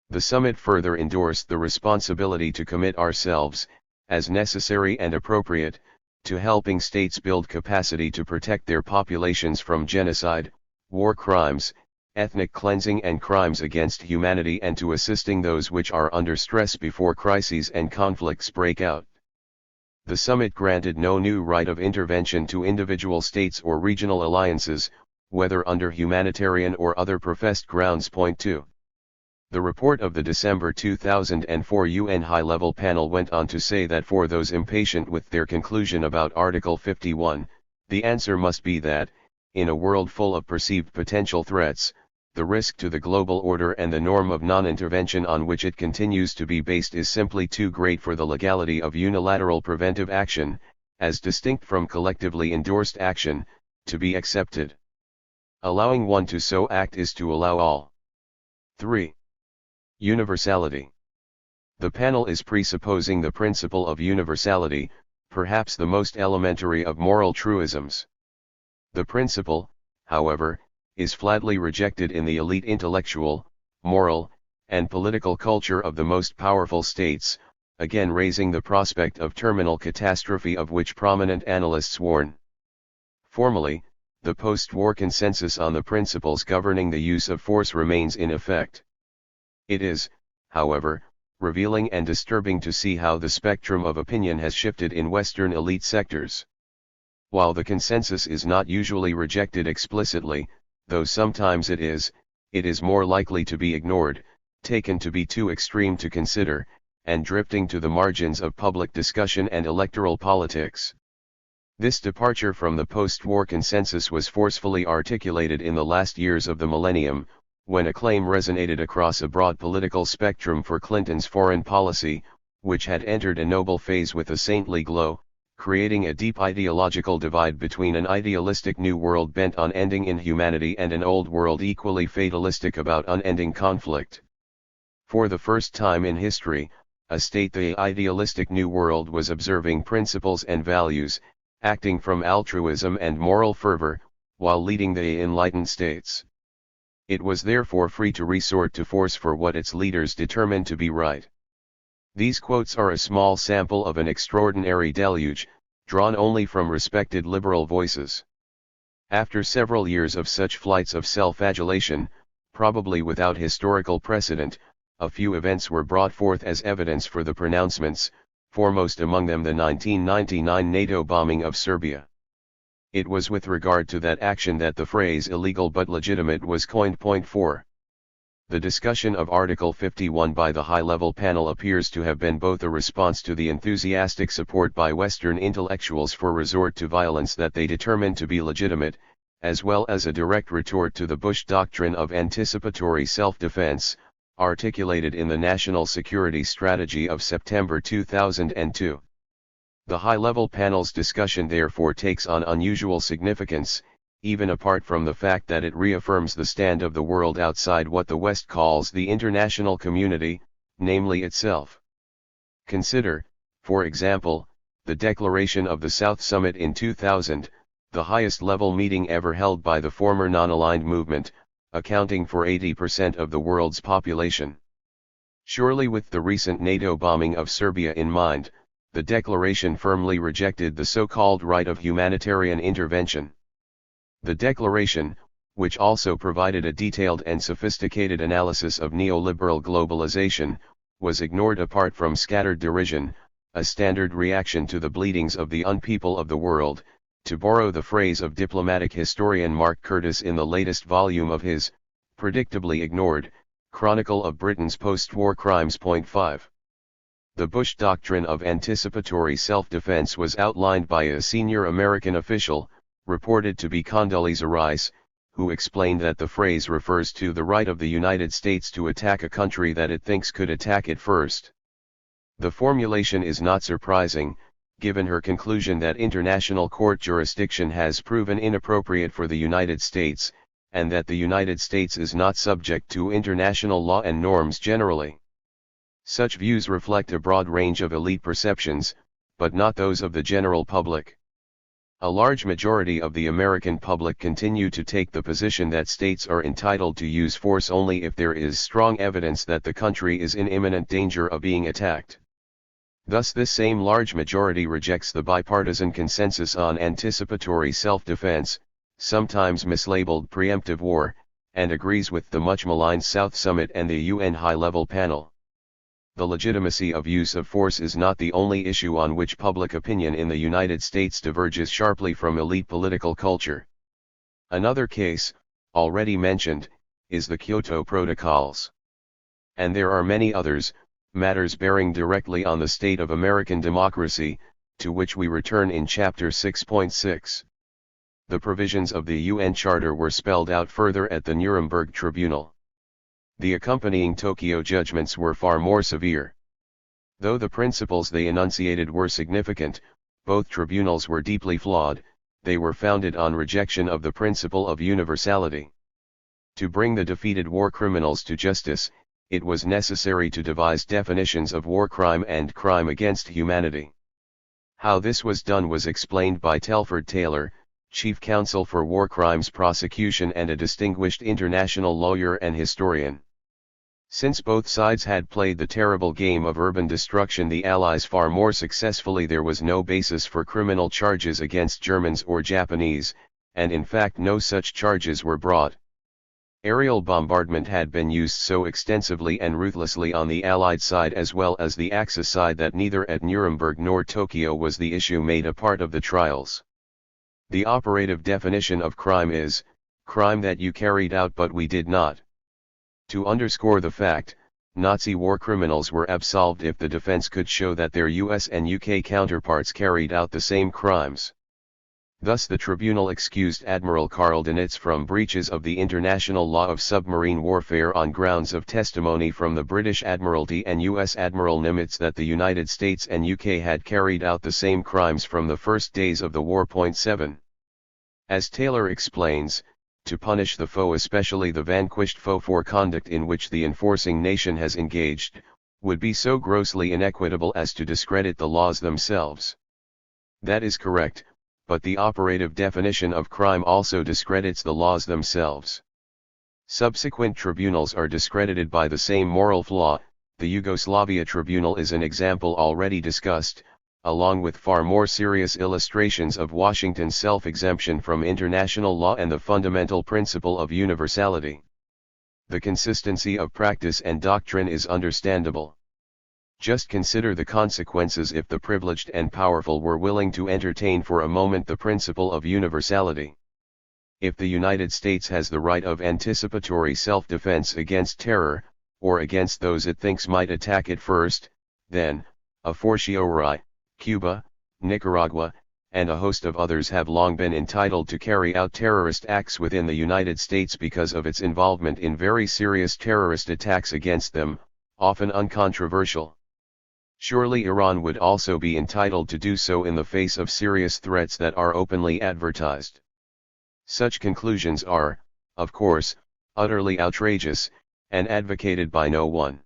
The summit further endorsed the responsibility to commit ourselves, as necessary and appropriate, to helping states build capacity to protect their populations from genocide, war crimes, ethnic cleansing and crimes against humanity, and to assisting those which are under stress before crises and conflicts break out. The summit granted no new right of intervention to individual states or regional alliances, whether under humanitarian or other professed grounds. Point 2. The report of the December 2004 UN High-Level Panel went on to say that for those impatient with their conclusion about Article 51, the answer must be that, in a world full of perceived potential threats, the risk to the global order and the norm of non-intervention on which it continues to be based is simply too great for the legality of unilateral preventive action, as distinct from collectively endorsed action, to be accepted. Allowing one to so act is to allow all. 3. Universality. The panel is presupposing the principle of universality, perhaps the most elementary of moral truisms. The principle, however, is flatly rejected in the elite intellectual, moral, and political culture of the most powerful states, again raising the prospect of terminal catastrophe of which prominent analysts warn. Formally, the post-war consensus on the principles governing the use of force remains in effect. It is, however, revealing and disturbing to see how the spectrum of opinion has shifted in Western elite sectors. While the consensus is not usually rejected explicitly, though sometimes it is more likely to be ignored, taken to be too extreme to consider, and drifting to the margins of public discussion and electoral politics. This departure from the post-war consensus was forcefully articulated in the last years of the millennium, when a claim resonated across a broad political spectrum for Clinton's foreign policy, which had entered a noble phase with a saintly glow, creating a deep ideological divide between an idealistic new world bent on ending inhumanity and an old world equally fatalistic about unending conflict. For the first time in history, a state, the idealistic new world, was observing principles and values, acting from altruism and moral fervor, while leading the enlightened states. It was therefore free to resort to force for what its leaders determined to be right. These quotes are a small sample of an extraordinary deluge, drawn only from respected liberal voices. After several years of such flights of self-flagellation, probably without historical precedent, a few events were brought forth as evidence for the pronouncements, foremost among them the 1999 NATO bombing of Serbia. It was with regard to that action that the phrase illegal but legitimate was coined. Point 4. The discussion of Article 51 by the high-level panel appears to have been both a response to the enthusiastic support by Western intellectuals for resort to violence that they determined to be legitimate, as well as a direct retort to the Bush doctrine of anticipatory self-defense, articulated in the National Security Strategy of September 2002. The high-level panel's discussion therefore takes on unusual significance, even apart from the fact that it reaffirms the stand of the world outside what the West calls the international community, namely itself. Consider, for example, the declaration of the South Summit in 2000, the highest-level meeting ever held by the former non-aligned movement, accounting for 80% of the world's population. Surely with the recent NATO bombing of Serbia in mind, the declaration firmly rejected the so-called right of humanitarian intervention. The declaration, which also provided a detailed and sophisticated analysis of neoliberal globalization, was ignored apart from scattered derision, a standard reaction to the bleedings of the unpeople of the world, to borrow the phrase of diplomatic historian Mark Curtis in the latest volume of his, predictably ignored, Chronicle of Britain's Post-War Crimes. Point 5. The Bush doctrine of anticipatory self-defense was outlined by a senior American official, reported to be Condoleezza Rice, who explained that the phrase refers to the right of the United States to attack a country that it thinks could attack it first. The formulation is not surprising, given her conclusion that international court jurisdiction has proven inappropriate for the United States, and that the United States is not subject to international law and norms generally. Such views reflect a broad range of elite perceptions, but not those of the general public. A large majority of the American public continue to take the position that states are entitled to use force only if there is strong evidence that the country is in imminent danger of being attacked. Thus this same large majority rejects the bipartisan consensus on anticipatory self-defense, sometimes mislabeled preemptive war, and agrees with the much-maligned South Summit and the UN High-Level Panel. The legitimacy of use of force is not the only issue on which public opinion in the United States diverges sharply from elite political culture. Another case, already mentioned, is the Kyoto Protocols. And there are many others, matters bearing directly on the state of American democracy, to which we return in Chapter 6.6. The provisions of the UN Charter were spelled out further at the Nuremberg Tribunal. The accompanying Tokyo judgments were far more severe. Though the principles they enunciated were significant, both tribunals were deeply flawed. They were founded on rejection of the principle of universality. To bring the defeated war criminals to justice, it was necessary to devise definitions of war crime and crime against humanity. How this was done was explained by Telford Taylor, Chief Counsel for War Crimes Prosecution and a distinguished international lawyer and historian. Since both sides had played the terrible game of urban destruction, the Allies far more successfully, there was no basis for criminal charges against Germans or Japanese, and in fact no such charges were brought. Aerial bombardment had been used so extensively and ruthlessly on the Allied side as well as the Axis side that neither at Nuremberg nor Tokyo was the issue made a part of the trials. The operative definition of crime is, crime that you carried out but we did not. To underscore the fact, Nazi war criminals were absolved if the defense could show that their US and UK counterparts carried out the same crimes. Thus the tribunal excused Admiral Karl Dönitz from breaches of the international law of submarine warfare on grounds of testimony from the British Admiralty and US Admiral Nimitz that the United States and UK had carried out the same crimes from the first days of the war. 7. As Taylor explains, to punish the foe, especially the vanquished foe, for conduct in which the enforcing nation has engaged, would be so grossly inequitable as to discredit the laws themselves. That is correct, but the operative definition of crime also discredits the laws themselves. Subsequent tribunals are discredited by the same moral flaw. The Yugoslavia Tribunal is an example already discussed, along with far more serious illustrations of Washington's self-exemption from international law and the fundamental principle of universality. The consistency of practice and doctrine is understandable. Just consider the consequences if the privileged and powerful were willing to entertain for a moment the principle of universality. If the United States has the right of anticipatory self-defense against terror, or against those it thinks might attack it first, then, a fortiori, Cuba, Nicaragua, and a host of others have long been entitled to carry out terrorist acts within the United States because of its involvement in very serious terrorist attacks against them, often uncontroversial. Surely Iran would also be entitled to do so in the face of serious threats that are openly advertised. Such conclusions are, of course, utterly outrageous, and advocated by no one.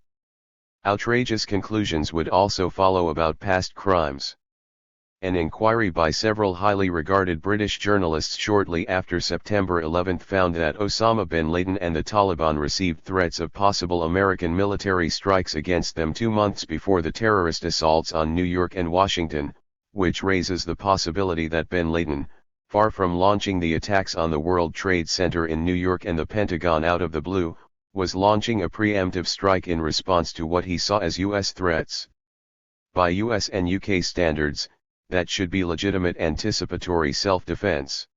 Outrageous conclusions would also follow about past crimes. An inquiry by several highly regarded British journalists shortly after September 11 found that Osama bin Laden and the Taliban received threats of possible American military strikes against them 2 months before the terrorist assaults on New York and Washington, which raises the possibility that bin Laden, far from launching the attacks on the World Trade Center in New York and the Pentagon out of the blue, was launching a preemptive strike in response to what he saw as U.S. threats. By U.S. and UK standards, that should be legitimate anticipatory self-defense.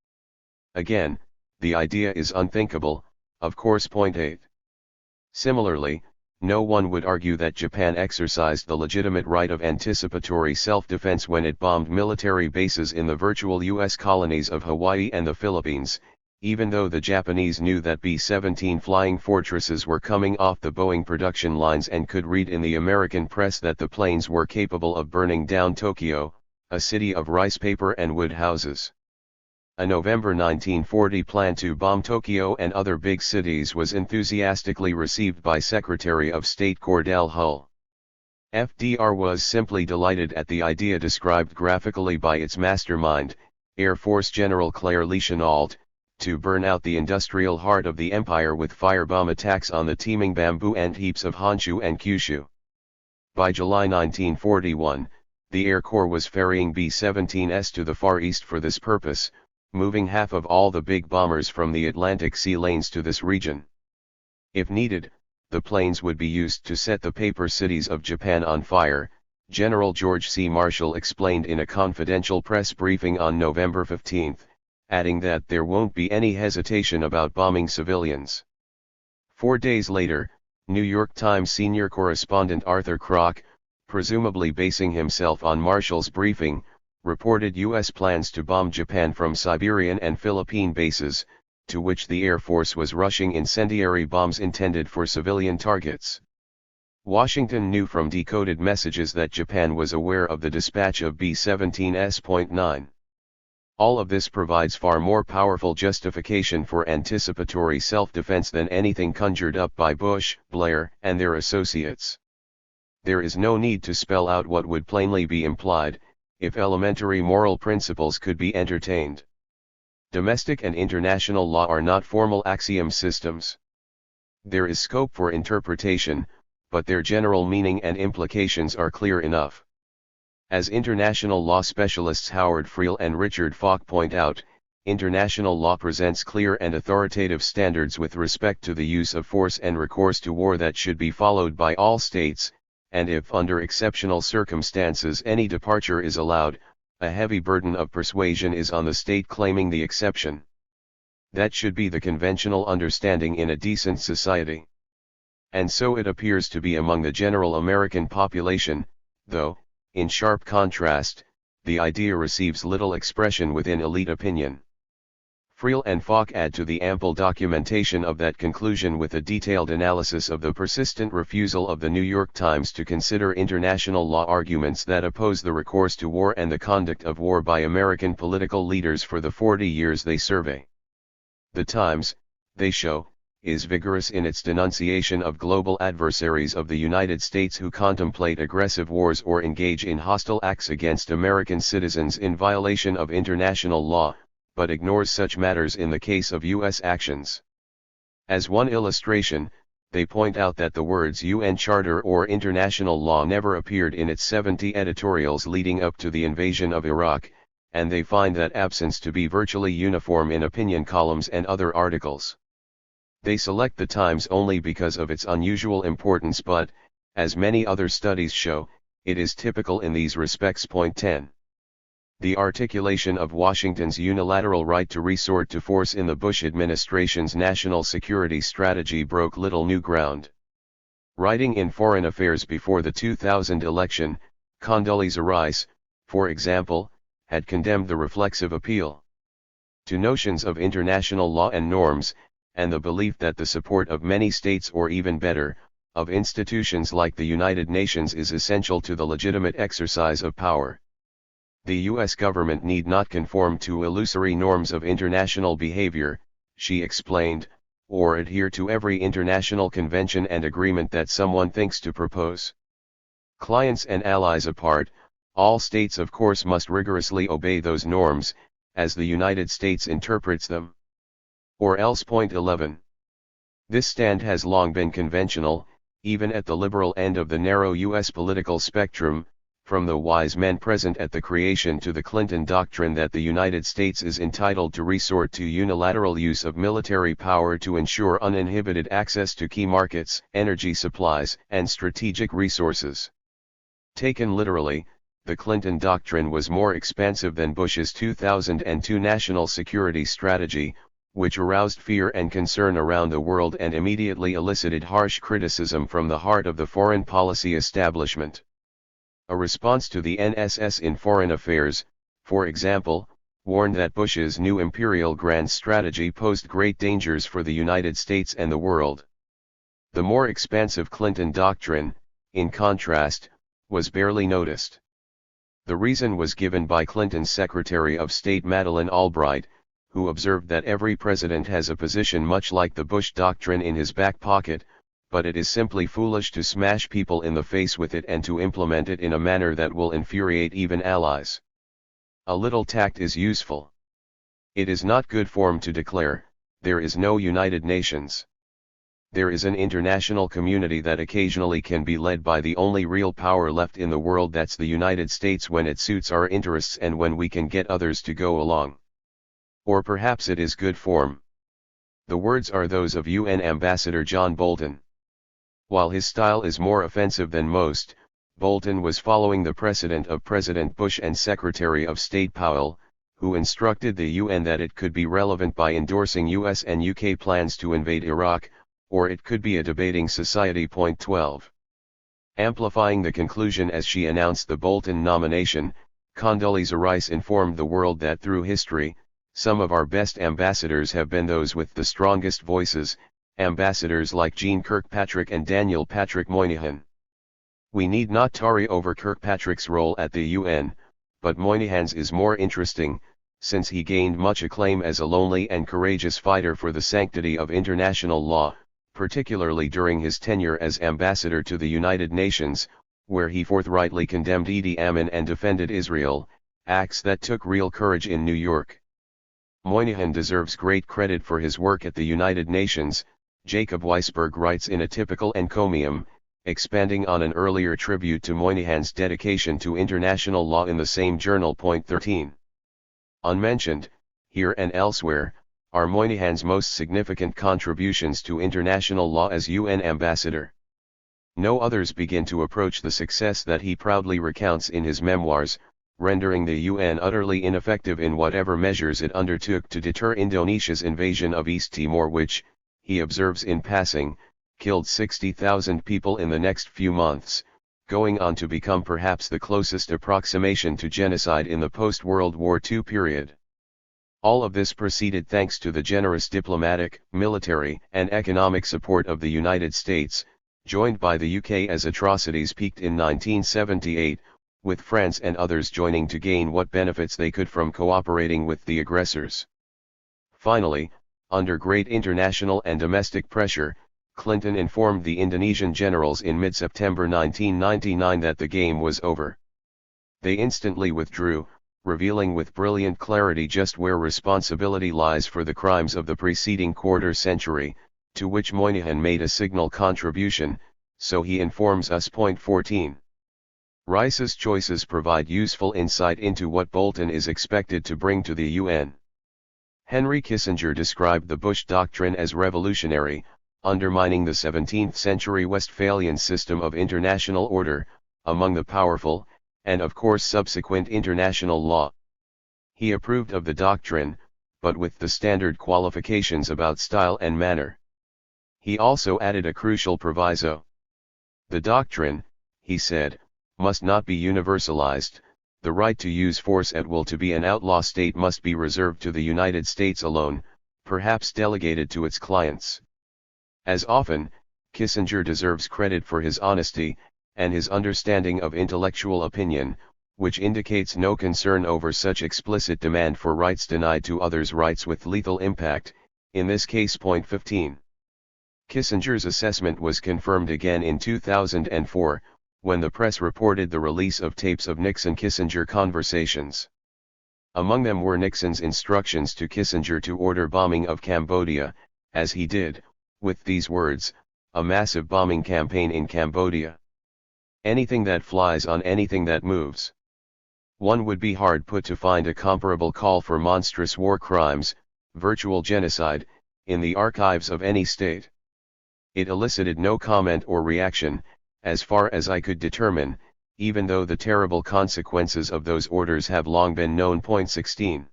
Again, the idea is unthinkable, of course. 8. Similarly, No one would argue that Japan exercised the legitimate right of anticipatory self-defense when it bombed military bases in the virtual U.S. colonies of Hawaii and the Philippines, even though the Japanese knew that B-17 flying fortresses were coming off the Boeing production lines and could read in the American press that the planes were capable of burning down Tokyo, a city of rice paper and wood houses. A November 1940 plan to bomb Tokyo and other big cities was enthusiastically received by Secretary of State Cordell Hull. FDR was simply delighted at the idea described graphically by its mastermind, Air Force General Claire Le Chennault, to burn out the industrial heart of the empire with firebomb attacks on the teeming bamboo ant heaps of Honshu and Kyushu. By July 1941, the Air Corps was ferrying B-17s to the Far East for this purpose, moving half of all the big bombers from the Atlantic Sea lanes to this region. If needed, the planes would be used to set the paper cities of Japan on fire, General George C. Marshall explained in a confidential press briefing on November 15, adding that there won't be any hesitation about bombing civilians. 4 days later, New York Times senior correspondent Arthur Kroc, presumably basing himself on Marshall's briefing, reported U.S. plans to bomb Japan from Siberian and Philippine bases, to which the Air Force was rushing incendiary bombs intended for civilian targets. Washington knew from decoded messages that Japan was aware of the dispatch of B-17s. All of this provides far more powerful justification for anticipatory self-defense than anything conjured up by Bush, Blair, and their associates. There is no need to spell out what would plainly be implied, if elementary moral principles could be entertained. Domestic and international law are not formal axiom systems. There is scope for interpretation, but their general meaning and implications are clear enough. As international law specialists Howard Friel and Richard Falk point out, international law presents clear and authoritative standards with respect to the use of force and recourse to war that should be followed by all states, and if under exceptional circumstances any departure is allowed, a heavy burden of persuasion is on the state claiming the exception. That should be the conventional understanding in a decent society. And so it appears to be among the general American population, though, in sharp contrast, the idea receives little expression within elite opinion. Friel and Falk add to the ample documentation of that conclusion with a detailed analysis of the persistent refusal of the New York Times to consider international law arguments that oppose the recourse to war and the conduct of war by American political leaders for the 40 years they survey. The Times, they show, is vigorous in its denunciation of global adversaries of the United States who contemplate aggressive wars or engage in hostile acts against American citizens in violation of international law, but ignores such matters in the case of U.S. actions. As one illustration, they point out that the words UN Charter or international law never appeared in its 70 editorials leading up to the invasion of Iraq, and they find that absence to be virtually uniform in opinion columns and other articles. They select the Times only because of its unusual importance, but, as many other studies show, it is typical in these respects. Point 10. The articulation of Washington's unilateral right to resort to force in the Bush administration's national security strategy broke little new ground. Writing in Foreign Affairs before the 2000 election, Condoleezza Rice, for example, had condemned the reflexive appeal to notions of international law and norms, and the belief that the support of many states, or even better, of institutions like the United Nations, is essential to the legitimate exercise of power. The U.S. government need not conform to illusory norms of international behavior, she explained, or adhere to every international convention and agreement that someone thinks to propose. Clients and allies apart, all states of course must rigorously obey those norms, as the United States interprets them. Or else. Point 11. This stand has long been conventional, even at the liberal end of the narrow U.S. political spectrum, from the wise men present at the creation to the Clinton doctrine that the United States is entitled to resort to unilateral use of military power to ensure uninhibited access to key markets, energy supplies, and strategic resources. Taken literally, the Clinton doctrine was more expansive than Bush's 2002 national security strategy, which aroused fear and concern around the world and immediately elicited harsh criticism from the heart of the foreign policy establishment. A response to the NSS in foreign affairs, for example, warned that Bush's new imperial grand strategy posed great dangers for the United States and the world. The more expansive Clinton doctrine, in contrast, was barely noticed. The reason was given by Clinton's Secretary of State Madeleine Albright, who observed that every president has a position much like the Bush doctrine in his back pocket, but it is simply foolish to smash people in the face with it and to implement it in a manner that will infuriate even allies. A little tact is useful. It is not good form to declare, there is no United Nations. There is an international community that occasionally can be led by the only real power left in the world, that's the United States, when it suits our interests and when we can get others to go along. Or perhaps it is good form. The words are those of UN Ambassador John Bolton. While his style is more offensive than most, Bolton was following the precedent of President Bush and Secretary of State Powell, who instructed the UN that it could be relevant by endorsing US and UK plans to invade Iraq, or it could be a debating society. Point 12. Amplifying the conclusion as she announced the Bolton nomination, Condoleezza Rice informed the world that through history, some of our best ambassadors have been those with the strongest voices, ambassadors like Jeane Kirkpatrick and Daniel Patrick Moynihan. We need not tarry over Kirkpatrick's role at the UN, but Moynihan's is more interesting, since he gained much acclaim as a lonely and courageous fighter for the sanctity of international law, particularly during his tenure as ambassador to the United Nations, where he forthrightly condemned Idi Amin and defended Israel, acts that took real courage in New York. Moynihan deserves great credit for his work at the United Nations, Jacob Weisberg writes in a typical encomium, expanding on an earlier tribute to Moynihan's dedication to international law in the same journal. Point 13. Unmentioned, here and elsewhere, are Moynihan's most significant contributions to international law as UN ambassador. No others begin to approach the success that he proudly recounts in his memoirs, rendering the UN utterly ineffective in whatever measures it undertook to deter Indonesia's invasion of East Timor, which, he observes in passing, killed 60,000 people in the next few months, going on to become perhaps the closest approximation to genocide in the post-World War II period. All of this proceeded thanks to the generous diplomatic, military, and economic support of the United States, joined by the UK as atrocities peaked in 1978, with France and others joining to gain what benefits they could from cooperating with the aggressors. Finally, under great international and domestic pressure, Clinton informed the Indonesian generals in mid-September 1999 that the game was over. They instantly withdrew, revealing with brilliant clarity just where responsibility lies for the crimes of the preceding quarter century, to which Moynihan made a signal contribution, so he informs us. Point 14. Rice's choices provide useful insight into what Bolton is expected to bring to the UN. Henry Kissinger described the Bush doctrine as revolutionary, undermining the 17th-century Westphalian system of international order, among the powerful, and of course subsequent international law. He approved of the doctrine, but with the standard qualifications about style and manner. He also added a crucial proviso. The doctrine, he said, must not be universalized. The right to use force at will to be an outlaw state must be reserved to the United States alone, perhaps delegated to its clients. As often, Kissinger deserves credit for his honesty, and his understanding of intellectual opinion, which indicates no concern over such explicit demand for rights denied to others' rights with lethal impact, in this case. Point 15. Kissinger's assessment was confirmed again in 2004, when the press reported the release of tapes of Nixon-Kissinger conversations. Among them were Nixon's instructions to Kissinger to order bombing of Cambodia, as he did, with these words, "A massive bombing campaign in Cambodia. Anything that flies on anything that moves." One would be hard put to find a comparable call for monstrous war crimes, virtual genocide, in the archives of any state. It elicited no comment or reaction, as far as I could determine, even though the terrible consequences of those orders have long been known. Point 16.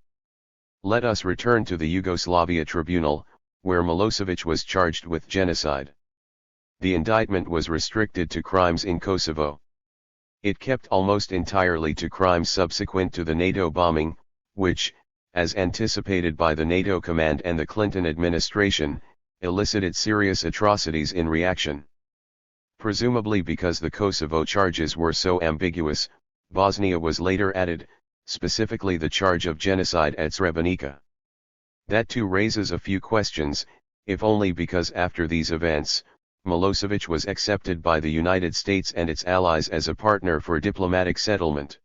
Let us return to the Yugoslavia tribunal, where Milosevic was charged with genocide. The indictment was restricted to crimes in Kosovo. It kept almost entirely to crimes subsequent to the NATO bombing, which, as anticipated by the NATO command and the Clinton administration, elicited serious atrocities in reaction. Presumably because the Kosovo charges were so ambiguous, Bosnia was later added, specifically the charge of genocide at Srebrenica. That too raises a few questions, if only because after these events, Milosevic was accepted by the United States and its allies as a partner for diplomatic settlement.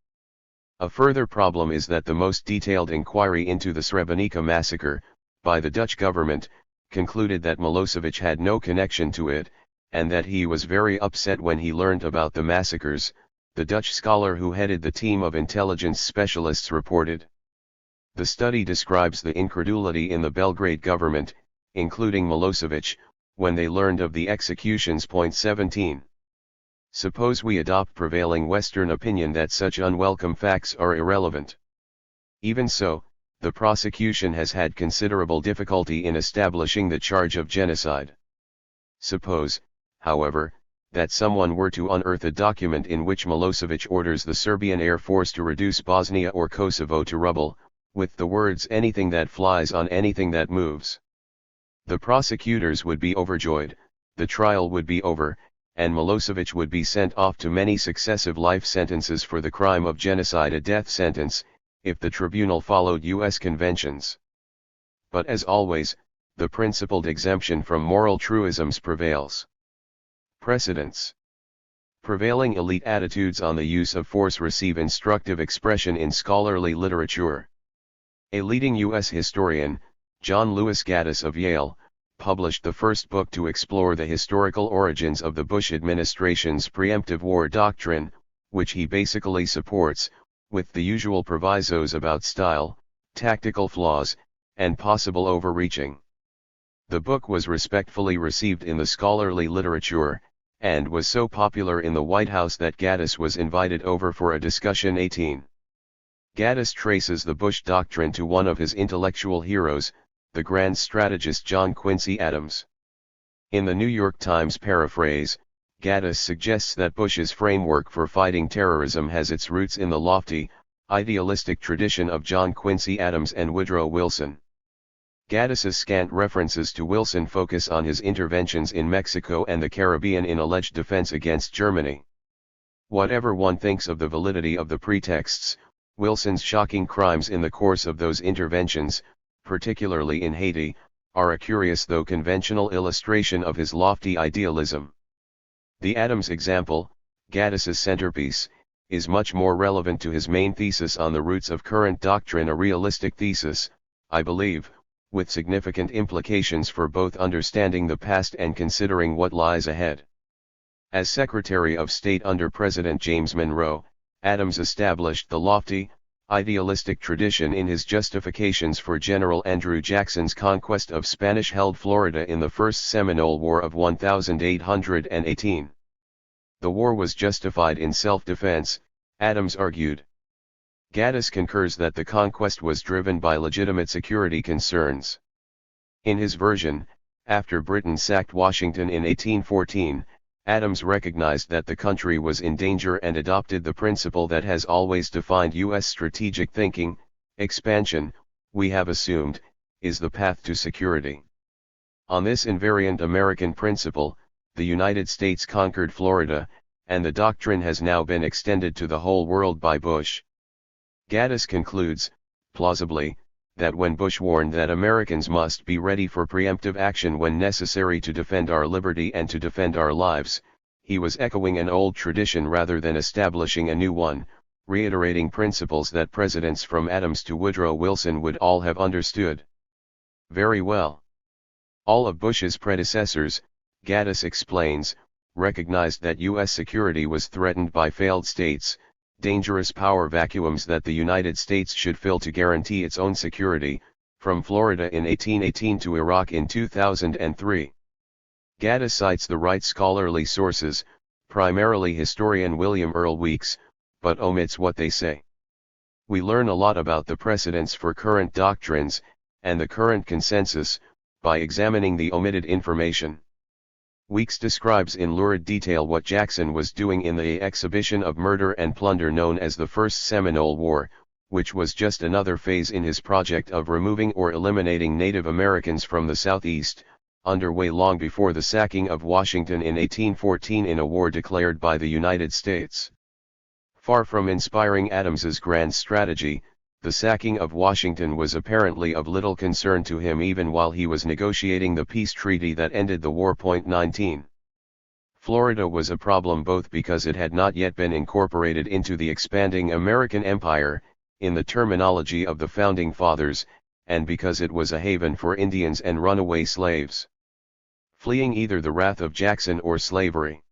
A further problem is that the most detailed inquiry into the Srebrenica massacre, by the Dutch government, concluded that Milosevic had no connection to it, and that he was very upset when he learned about the massacres, the Dutch scholar who headed the team of intelligence specialists reported. The study describes the incredulity in the Belgrade government, including Milosevic, when they learned of the executions. Point 17. Suppose we adopt prevailing Western opinion that such unwelcome facts are irrelevant. Even so, the prosecution has had considerable difficulty in establishing the charge of genocide. Suppose, however, that someone were to unearth a document in which Milosevic orders the Serbian Air Force to reduce Bosnia or Kosovo to rubble, with the words "anything that flies on anything that moves." The prosecutors would be overjoyed, the trial would be over, and Milosevic would be sent off to many successive life sentences for the crime of genocide, a death sentence, if the tribunal followed U.S. conventions. But as always, the principled exemption from moral truisms prevails. Precedents. Prevailing elite attitudes on the use of force receive instructive expression in scholarly literature. A leading U.S. historian, John Lewis Gaddis of Yale, published the first book to explore the historical origins of the Bush administration's preemptive war doctrine, which he basically supports, with the usual provisos about style, tactical flaws, and possible overreaching. The book was respectfully received in the scholarly literature, and was so popular in the White House that Gaddis was invited over for a discussion. 18. Gaddis traces the Bush doctrine to one of his intellectual heroes, the grand strategist John Quincy Adams. In the New York Times paraphrase, Gaddis suggests that Bush's framework for fighting terrorism has its roots in the lofty, idealistic tradition of John Quincy Adams and Woodrow Wilson. Gaddis's scant references to Wilson focus on his interventions in Mexico and the Caribbean in alleged defense against Germany. Whatever one thinks of the validity of the pretexts, Wilson's shocking crimes in the course of those interventions, particularly in Haiti, are a curious though conventional illustration of his lofty idealism. The Adams example, Gaddis's centerpiece, is much more relevant to his main thesis on the roots of current doctrine, a realistic thesis, I believe, with significant implications for both understanding the past and considering what lies ahead. As Secretary of State under President James Monroe, Adams established the lofty, idealistic tradition in his justifications for General Andrew Jackson's conquest of Spanish-held Florida in the First Seminole War of 1818. The war was justified in self-defense, Adams argued. Gaddis concurs that the conquest was driven by legitimate security concerns. In his version, after Britain sacked Washington in 1814, Adams recognized that the country was in danger and adopted the principle that has always defined U.S. strategic thinking: expansion, we have assumed, is the path to security. On this invariant American principle, the United States conquered Florida, and the doctrine has now been extended to the whole world by Bush. Gaddis concludes, plausibly, that when Bush warned that Americans must be ready for preemptive action when necessary to defend our liberty and to defend our lives, he was echoing an old tradition rather than establishing a new one, reiterating principles that presidents from Adams to Woodrow Wilson would all have understood very well. All of Bush's predecessors, Gaddis explains, recognized that U.S. security was threatened by failed states, dangerous power vacuums that the United States should fill to guarantee its own security, from Florida in 1818 to Iraq in 2003. Gaddis cites the right scholarly sources, primarily historian William Earl Weeks, but omits what they say. We learn a lot about the precedents for current doctrines, and the current consensus, by examining the omitted information. Weeks describes in lurid detail what Jackson was doing in the exhibition of murder and plunder known as the First Seminole War, which was just another phase in his project of removing or eliminating Native Americans from the Southeast, underway long before the sacking of Washington in 1814 in a war declared by the United States. Far from inspiring Adams's grand strategy, the sacking of Washington was apparently of little concern to him even while he was negotiating the peace treaty that ended the war. 19. Florida was a problem both because it had not yet been incorporated into the expanding American empire, in the terminology of the Founding Fathers, and because it was a haven for Indians and runaway slaves, fleeing either the wrath of Jackson or slavery.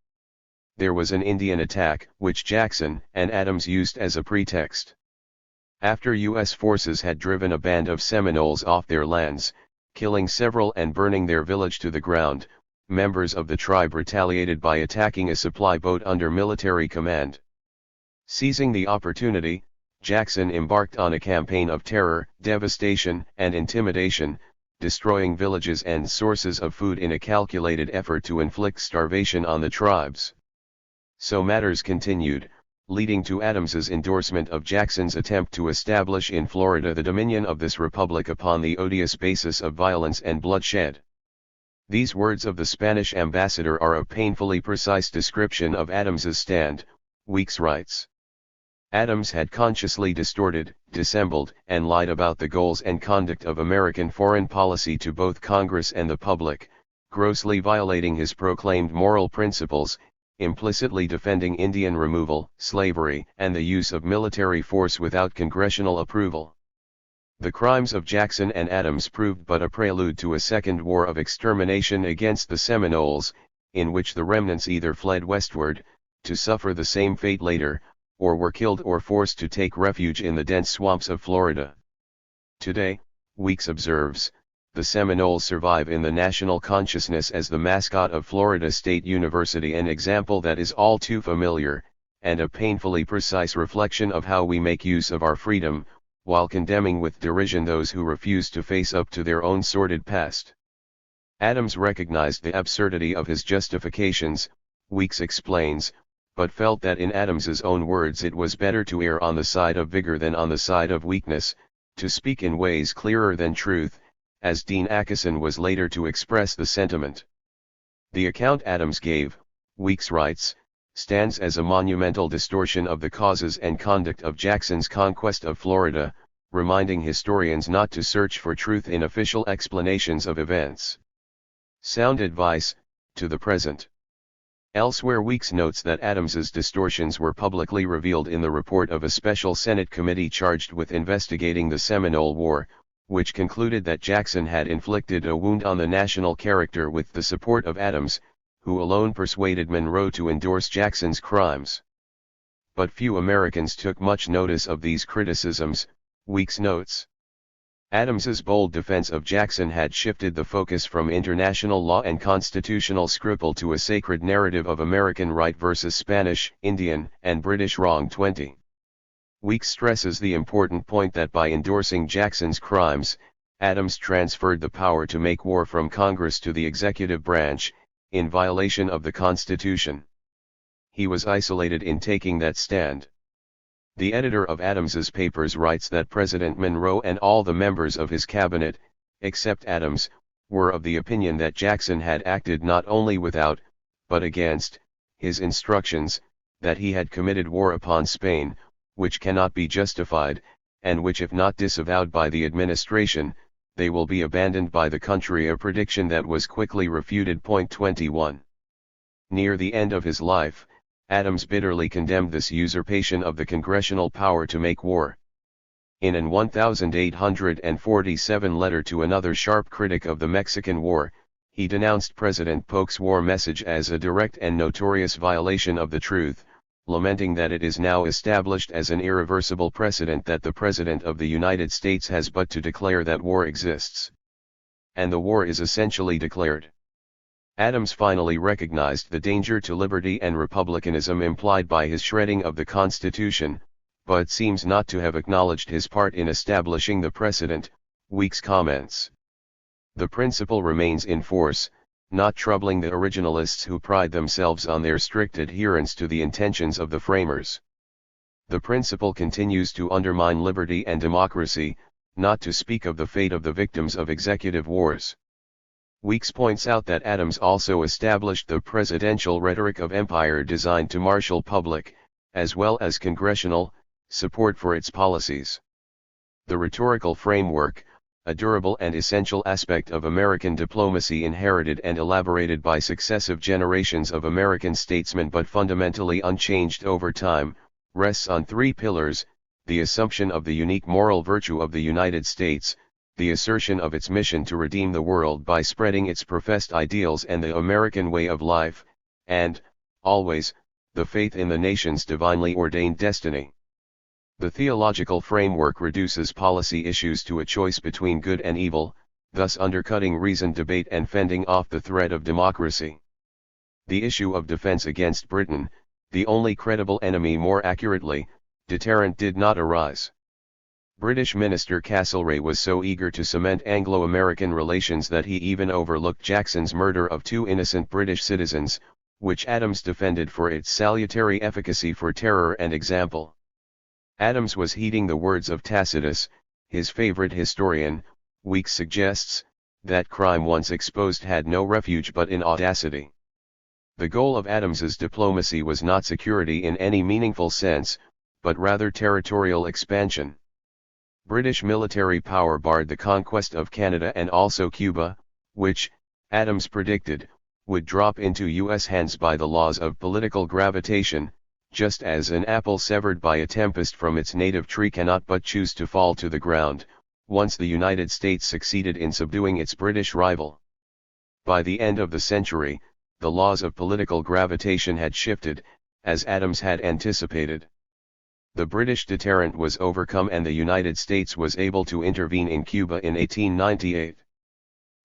There was an Indian attack, which Jackson and Adams used as a pretext. After U.S. forces had driven a band of Seminoles off their lands, killing several and burning their village to the ground, members of the tribe retaliated by attacking a supply boat under military command. Seizing the opportunity, Jackson embarked on a campaign of terror, devastation, and intimidation, destroying villages and sources of food in a calculated effort to inflict starvation on the tribes. So matters continued, leading to Adams's endorsement of Jackson's attempt to establish in Florida the dominion of this republic upon the odious basis of violence and bloodshed. These words of the Spanish ambassador are a painfully precise description of Adams's stand, Weeks writes. Adams had consciously distorted, dissembled, and lied about the goals and conduct of American foreign policy to both Congress and the public, grossly violating his proclaimed moral principles, implicitly defending Indian removal, slavery, and the use of military force without congressional approval. The crimes of Jackson and Adams proved but a prelude to a second war of extermination against the Seminoles, in which the remnants either fled westward, to suffer the same fate later, or were killed or forced to take refuge in the dense swamps of Florida. Today, Weeks observes, the Seminoles survive in the national consciousness as the mascot of Florida State University, an example that is all too familiar, and a painfully precise reflection of how we make use of our freedom, while condemning with derision those who refuse to face up to their own sordid past. Adams recognized the absurdity of his justifications, Weeks explains, but felt that in Adams's own words it was better to err on the side of vigor than on the side of weakness, to speak in ways clearer than truth, as Dean Acheson was later to express the sentiment. The account Adams gave, Weeks writes, stands as a monumental distortion of the causes and conduct of Jackson's conquest of Florida, reminding historians not to search for truth in official explanations of events. Sound advice, to the present. Elsewhere, Weeks notes that Adams's distortions were publicly revealed in the report of a special Senate committee charged with investigating the Seminole War, which concluded that Jackson had inflicted a wound on the national character with the support of Adams, who alone persuaded Monroe to endorse Jackson's crimes. But few Americans took much notice of these criticisms, Weeks notes. Adams's bold defense of Jackson had shifted the focus from international law and constitutional scruple to a sacred narrative of American right versus Spanish, Indian, and British wrong. 20. Weeks stresses the important point that by endorsing Jackson's crimes, Adams transferred the power to make war from Congress to the executive branch, in violation of the Constitution. He was isolated in taking that stand. The editor of Adams's papers writes that President Monroe and all the members of his cabinet, except Adams, were of the opinion that Jackson had acted not only without, but against, his instructions, that he had committed war upon Spain, which cannot be justified, and which if not disavowed by the administration, they will be abandoned by the country, a prediction that was quickly refuted. 21. Near the end of his life, Adams bitterly condemned this usurpation of the congressional power to make war. In an 1847 letter to another sharp critic of the Mexican War, he denounced President Polk's war message as a direct and notorious violation of the truth, lamenting that it is now established as an irreversible precedent that the President of the United States has but to declare that war exists. And the war is essentially declared. Adams finally recognized the danger to liberty and republicanism implied by his shredding of the Constitution, but seems not to have acknowledged his part in establishing the precedent. Weeks comments. The principle remains in force, not troubling the originalists who pride themselves on their strict adherence to the intentions of the framers. The principle continues to undermine liberty and democracy, not to speak of the fate of the victims of executive wars. Weeks points out that Adams also established the presidential rhetoric of empire designed to marshal public, as well as congressional, support for its policies. The rhetorical framework, a durable and essential aspect of American diplomacy inherited and elaborated by successive generations of American statesmen but fundamentally unchanged over time, rests on three pillars: the assumption of the unique moral virtue of the United States, the assertion of its mission to redeem the world by spreading its professed ideals and the American way of life, and, always, the faith in the nation's divinely ordained destiny. The theological framework reduces policy issues to a choice between good and evil, thus undercutting reasoned debate and fending off the threat of democracy. The issue of defense against Britain, the only credible enemy, more accurately, deterrent, did not arise. British Minister Castlereagh was so eager to cement Anglo-American relations that he even overlooked Jackson's murder of two innocent British citizens, which Adams defended for its salutary efficacy for terror and example. Adams was heeding the words of Tacitus, his favorite historian. Weeks suggests that crime once exposed had no refuge but in audacity. The goal of Adams's diplomacy was not security in any meaningful sense, but rather territorial expansion. British military power barred the conquest of Canada and also Cuba, which, Adams predicted, would drop into U.S. hands by the laws of political gravitation, just as an apple severed by a tempest from its native tree cannot but choose to fall to the ground, once the United States succeeded in subduing its British rival. By the end of the century, the laws of political gravitation had shifted, as Adams had anticipated. The British deterrent was overcome and the United States was able to intervene in Cuba in 1898.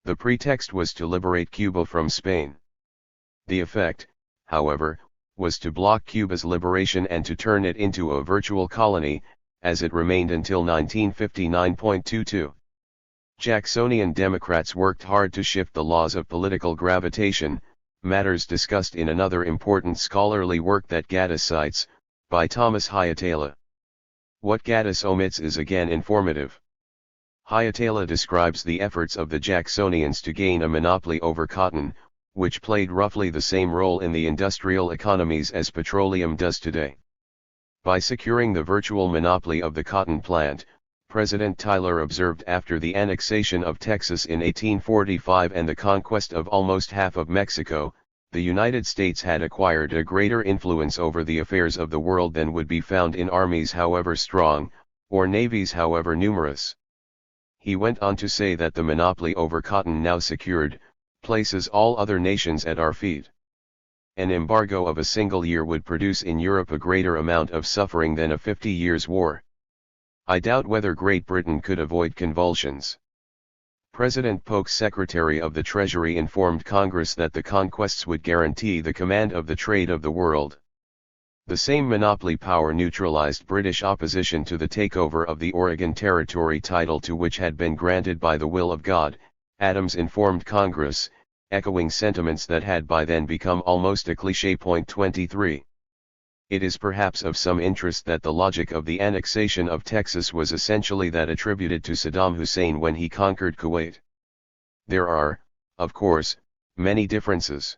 The pretext was to liberate Cuba from Spain. The effect, however, was to block Cuba's liberation and to turn it into a virtual colony, as it remained until 1959.22. Jacksonian Democrats worked hard to shift the laws of political gravitation, matters discussed in another important scholarly work that Gaddis cites, by Thomas Hyatala. What Gaddis omits is again informative. Hyatala describes the efforts of the Jacksonians to gain a monopoly over cotton, which played roughly the same role in the industrial economies as petroleum does today. By securing the virtual monopoly of the cotton plant, President Tyler observed, after the annexation of Texas in 1845 and the conquest of almost half of Mexico, the United States had acquired a greater influence over the affairs of the world than would be found in armies however strong, or navies however numerous. He went on to say that the monopoly over cotton now secured, places all other nations at our feet. An embargo of a single year would produce in Europe a greater amount of suffering than a 50 years' war. I doubt whether Great Britain could avoid convulsions. President Polk's Secretary of the Treasury informed Congress that the conquests would guarantee the command of the trade of the world. The same monopoly power neutralized British opposition to the takeover of the Oregon Territory, title to which had been granted by the will of God, Adams informed Congress, echoing sentiments that had by then become almost a cliché. 23. It is perhaps of some interest that the logic of the annexation of Texas was essentially that attributed to Saddam Hussein when he conquered Kuwait. There are, of course, many differences.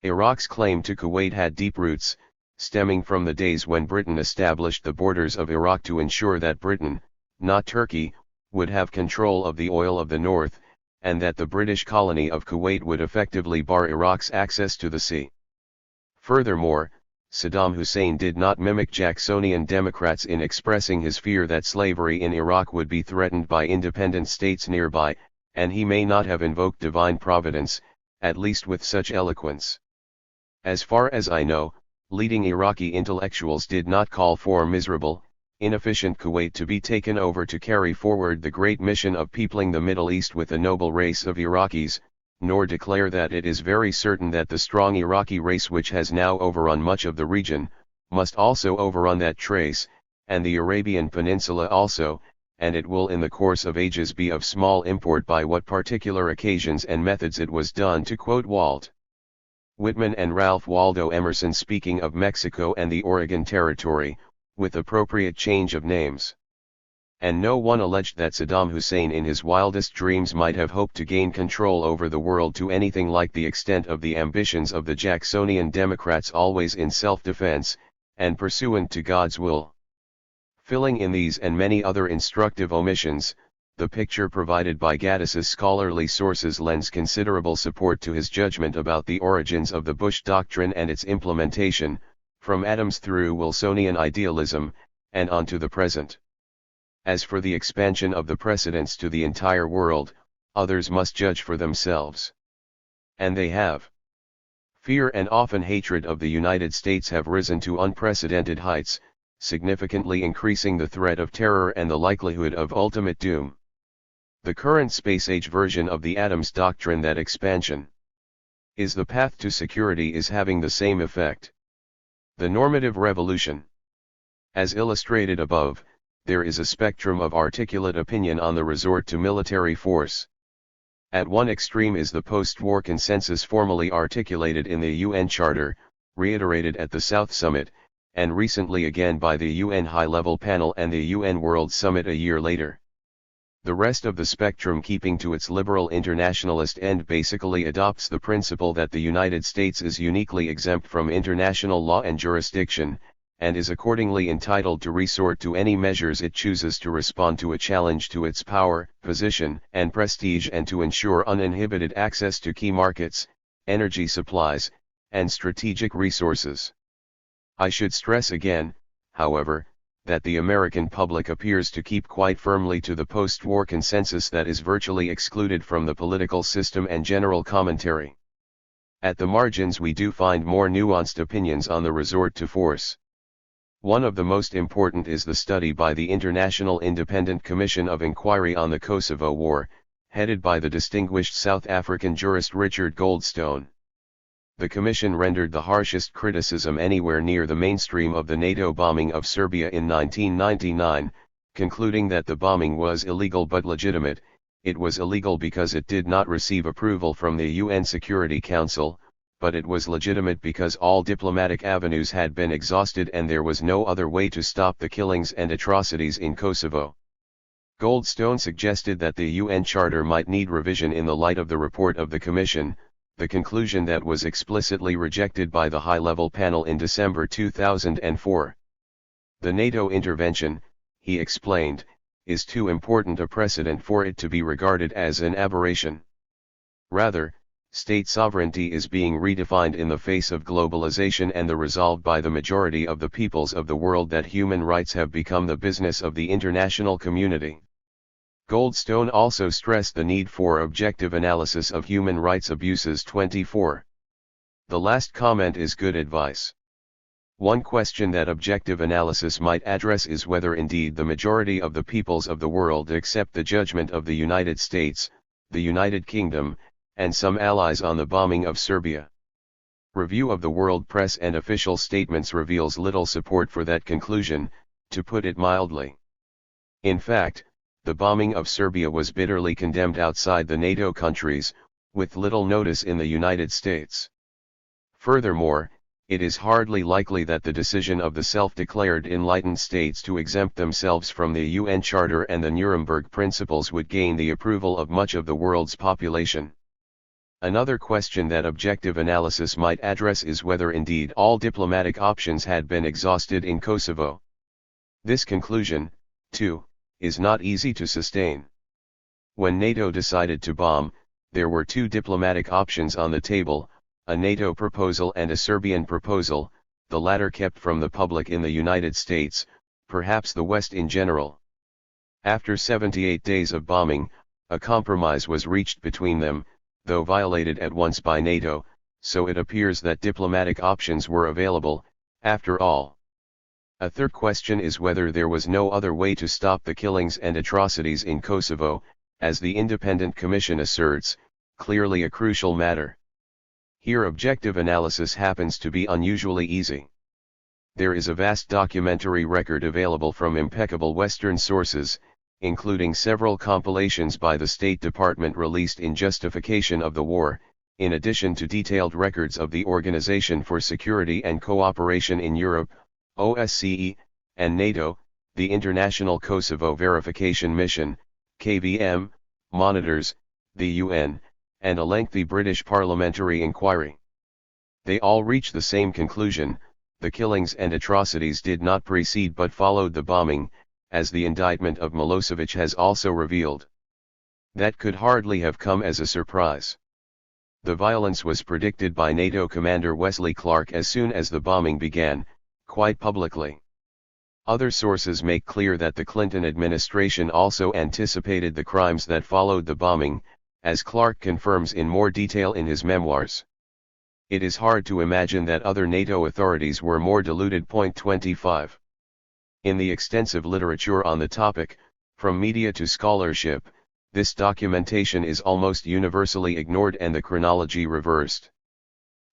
Iraq's claim to Kuwait had deep roots, stemming from the days when Britain established the borders of Iraq to ensure that Britain, not Turkey, would have control of the oil of the north, and that the British colony of Kuwait would effectively bar Iraq's access to the sea. Furthermore, Saddam Hussein did not mimic Jacksonian Democrats in expressing his fear that slavery in Iraq would be threatened by independent states nearby, and he may not have invoked divine providence, at least with such eloquence. As far as I know, leading Iraqi intellectuals did not call for miserable, inefficient Kuwait to be taken over to carry forward the great mission of peopling the Middle East with a noble race of Iraqis, nor declare that it is very certain that the strong Iraqi race which has now overrun much of the region, must also overrun that trace, and the Arabian Peninsula also, and it will in the course of ages be of small import by what particular occasions and methods it was done, to quote Walt Whitman and Ralph Waldo Emerson speaking of Mexico and the Oregon Territory, with appropriate change of names. And no one alleged that Saddam Hussein in his wildest dreams might have hoped to gain control over the world to anything like the extent of the ambitions of the Jacksonian Democrats, always in self-defense, and pursuant to God's will. Filling in these and many other instructive omissions, the picture provided by Gaddis's scholarly sources lends considerable support to his judgment about the origins of the Bush Doctrine and its implementation, from Adams through Wilsonian idealism, and on to the present. As for the expansion of the precedents to the entire world, others must judge for themselves. And they have. Fear and often hatred of the United States have risen to unprecedented heights, significantly increasing the threat of terror and the likelihood of ultimate doom. The current space-age version of the Adams doctrine that expansion is the path to security is having the same effect. The normative revolution. As illustrated above, there is a spectrum of articulate opinion on the resort to military force. At one extreme is the post-war consensus formally articulated in the UN Charter, reiterated at the South Summit, and recently again by the UN High-Level Panel and the UN World Summit a year later. The rest of the spectrum, keeping to its liberal internationalist end, basically adopts the principle that the United States is uniquely exempt from international law and jurisdiction, and is accordingly entitled to resort to any measures it chooses to respond to a challenge to its power, position, and prestige, and to ensure uninhibited access to key markets, energy supplies, and strategic resources. I should stress again, however, that the American public appears to keep quite firmly to the post-war consensus that is virtually excluded from the political system and general commentary. At the margins we do find more nuanced opinions on the resort to force. One of the most important is the study by the International Independent Commission of Inquiry on the Kosovo War, headed by the distinguished South African jurist Richard Goldstone. The Commission rendered the harshest criticism anywhere near the mainstream of the NATO bombing of Serbia in 1999, concluding that the bombing was illegal but legitimate. It was illegal because it did not receive approval from the UN Security Council, but it was legitimate because all diplomatic avenues had been exhausted and there was no other way to stop the killings and atrocities in Kosovo. Goldstone suggested that the UN Charter might need revision in the light of the report of the Commission, the conclusion that was explicitly rejected by the High-Level Panel in December 2004. The NATO intervention, he explained, is too important a precedent for it to be regarded as an aberration. Rather, state sovereignty is being redefined in the face of globalization and the resolve by the majority of the peoples of the world that human rights have become the business of the international community. Goldstone also stressed the need for objective analysis of human rights abuses. 24. The last comment is good advice. One question that objective analysis might address is whether indeed the majority of the peoples of the world accept the judgment of the United States, the United Kingdom, and some allies on the bombing of Serbia. Review of the world press and official statements reveals little support for that conclusion, to put it mildly. In fact, the bombing of Serbia was bitterly condemned outside the NATO countries, with little notice in the United States. Furthermore, it is hardly likely that the decision of the self-declared enlightened states to exempt themselves from the UN Charter and the Nuremberg Principles would gain the approval of much of the world's population. Another question that objective analysis might address is whether indeed all diplomatic options had been exhausted in Kosovo. This conclusion, too, is not easy to sustain. When NATO decided to bomb, there were two diplomatic options on the table, a NATO proposal and a Serbian proposal, the latter kept from the public in the United States, perhaps the West in general. After 78 days of bombing, a compromise was reached between them, though violated at once by NATO, so it appears that diplomatic options were available, after all. A third question is whether there was no other way to stop the killings and atrocities in Kosovo, as the Independent Commission asserts, clearly a crucial matter. Here objective analysis happens to be unusually easy. There is a vast documentary record available from impeccable Western sources, including several compilations by the State Department released in justification of the war, in addition to detailed records of the Organization for Security and Cooperation in Europe, OSCE, and NATO, the International Kosovo Verification Mission, KVM, monitors, the UN, and a lengthy British parliamentary inquiry. They all reach the same conclusion: the killings and atrocities did not precede but followed the bombing, as the indictment of Milosevic has also revealed. That could hardly have come as a surprise. The violence was predicted by NATO commander Wesley Clark as soon as the bombing began, quite publicly. Other sources make clear that the Clinton administration also anticipated the crimes that followed the bombing, as Clark confirms in more detail in his memoirs. It is hard to imagine that other NATO authorities were more deluded. 25. In the extensive literature on the topic, from media to scholarship, this documentation is almost universally ignored and the chronology reversed.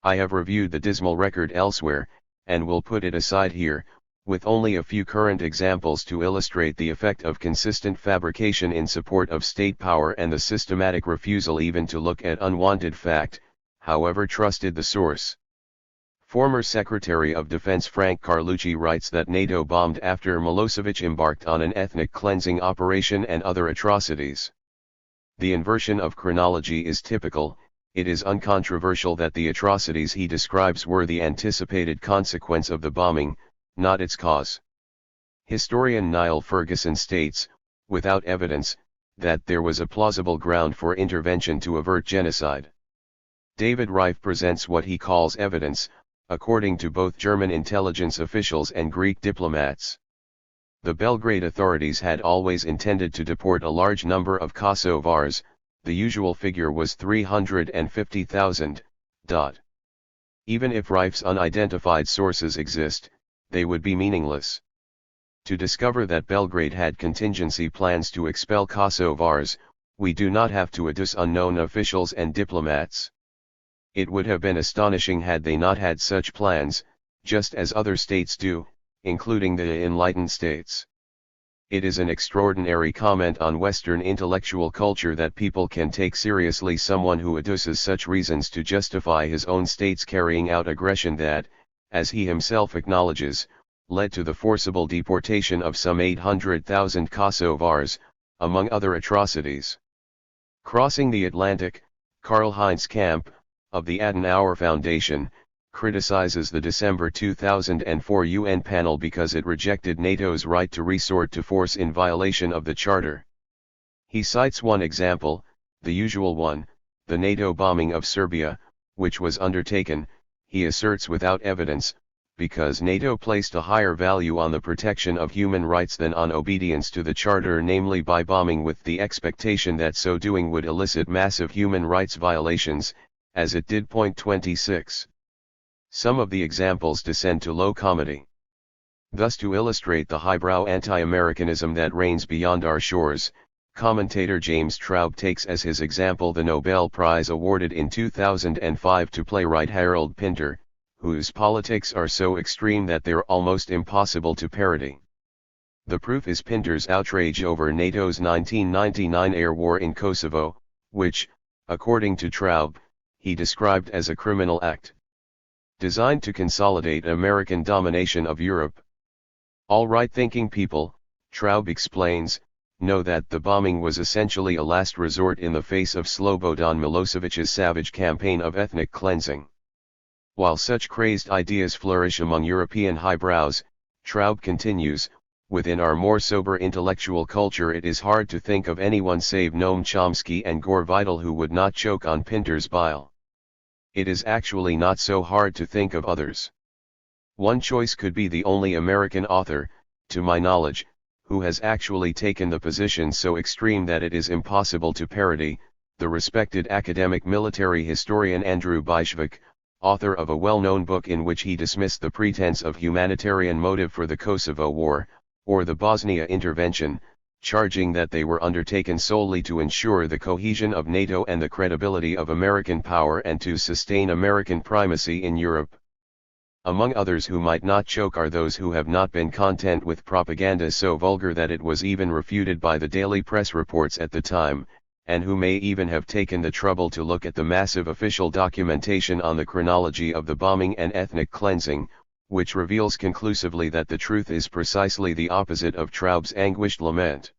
I have reviewed the dismal record elsewhere, and will put it aside here, with only a few current examples to illustrate the effect of consistent fabrication in support of state power and the systematic refusal even to look at unwanted fact, however trusted the source. Former Secretary of Defense Frank Carlucci writes that NATO bombed after Milosevic embarked on an ethnic cleansing operation and other atrocities. The inversion of chronology is typical. It is uncontroversial that the atrocities he describes were the anticipated consequence of the bombing, not its cause. Historian Niall Ferguson states, without evidence, that there was a plausible ground for intervention to avert genocide. David Reif presents what he calls evidence, according to both German intelligence officials and Greek diplomats. The Belgrade authorities had always intended to deport a large number of Kosovars. The usual figure was 350,000. Even if Reif's unidentified sources exist, they would be meaningless. To discover that Belgrade had contingency plans to expel Kosovars, we do not have to adduce unknown officials and diplomats. It would have been astonishing had they not had such plans, just as other states do, including the enlightened states. It is an extraordinary comment on Western intellectual culture that people can take seriously someone who adduces such reasons to justify his own state's carrying out aggression that, as he himself acknowledges, led to the forcible deportation of some 800,000 Kosovars, among other atrocities. Crossing the Atlantic, Karl-Heinz Kamp, of the Adenauer Foundation, criticizes the December 2004 UN panel because it rejected NATO's right to resort to force in violation of the Charter. He cites one example, the usual one, the NATO bombing of Serbia, which was undertaken, he asserts without evidence, because NATO placed a higher value on the protection of human rights than on obedience to the Charter, namely by bombing with the expectation that so doing would elicit massive human rights violations, as it did. 26. Some of the examples descend to low comedy. Thus, to illustrate the highbrow anti-Americanism that reigns beyond our shores, commentator James Traub takes as his example the Nobel Prize awarded in 2005 to playwright Harold Pinter, whose politics are so extreme that they're almost impossible to parody. The proof is Pinter's outrage over NATO's 1999 air war in Kosovo, which, according to Traub, he described as a criminal act designed to consolidate American domination of Europe. All right-thinking people, Traub explains, know that the bombing was essentially a last resort in the face of Slobodan Milosevic's savage campaign of ethnic cleansing. While such crazed ideas flourish among European highbrows, Traub continues, within our more sober intellectual culture it is hard to think of anyone save Noam Chomsky and Gore Vidal who would not choke on Pinter's bile. It is actually not so hard to think of others. One choice could be the only American author, to my knowledge, who has actually taken the position so extreme that it is impossible to parody, the respected academic military historian Andrew Bijvak, author of a well-known book in which he dismissed the pretense of humanitarian motive for the Kosovo War, or the Bosnia intervention, charging that they were undertaken solely to ensure the cohesion of NATO and the credibility of American power and to sustain American primacy in Europe. Among others who might not choke are those who have not been content with propaganda so vulgar that it was even refuted by the daily press reports at the time, and who may even have taken the trouble to look at the massive official documentation on the chronology of the bombing and ethnic cleansing, which reveals conclusively that the truth is precisely the opposite of Traub's anguished lament.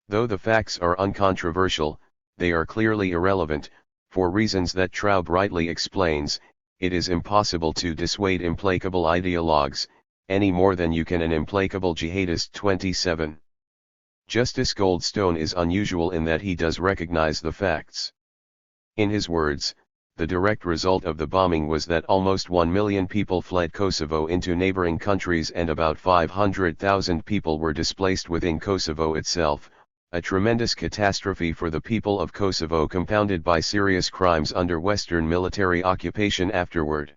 Though the facts are uncontroversial, they are clearly irrelevant. For reasons that Traub rightly explains, it is impossible to dissuade implacable ideologues, any more than you can an implacable jihadist. 27. Justice Goldstone is unusual in that he does recognize the facts. In his words, the direct result of the bombing was that almost 1 million people fled Kosovo into neighboring countries and about 500,000 people were displaced within Kosovo itself, a tremendous catastrophe for the people of Kosovo compounded by serious crimes under Western military occupation afterward.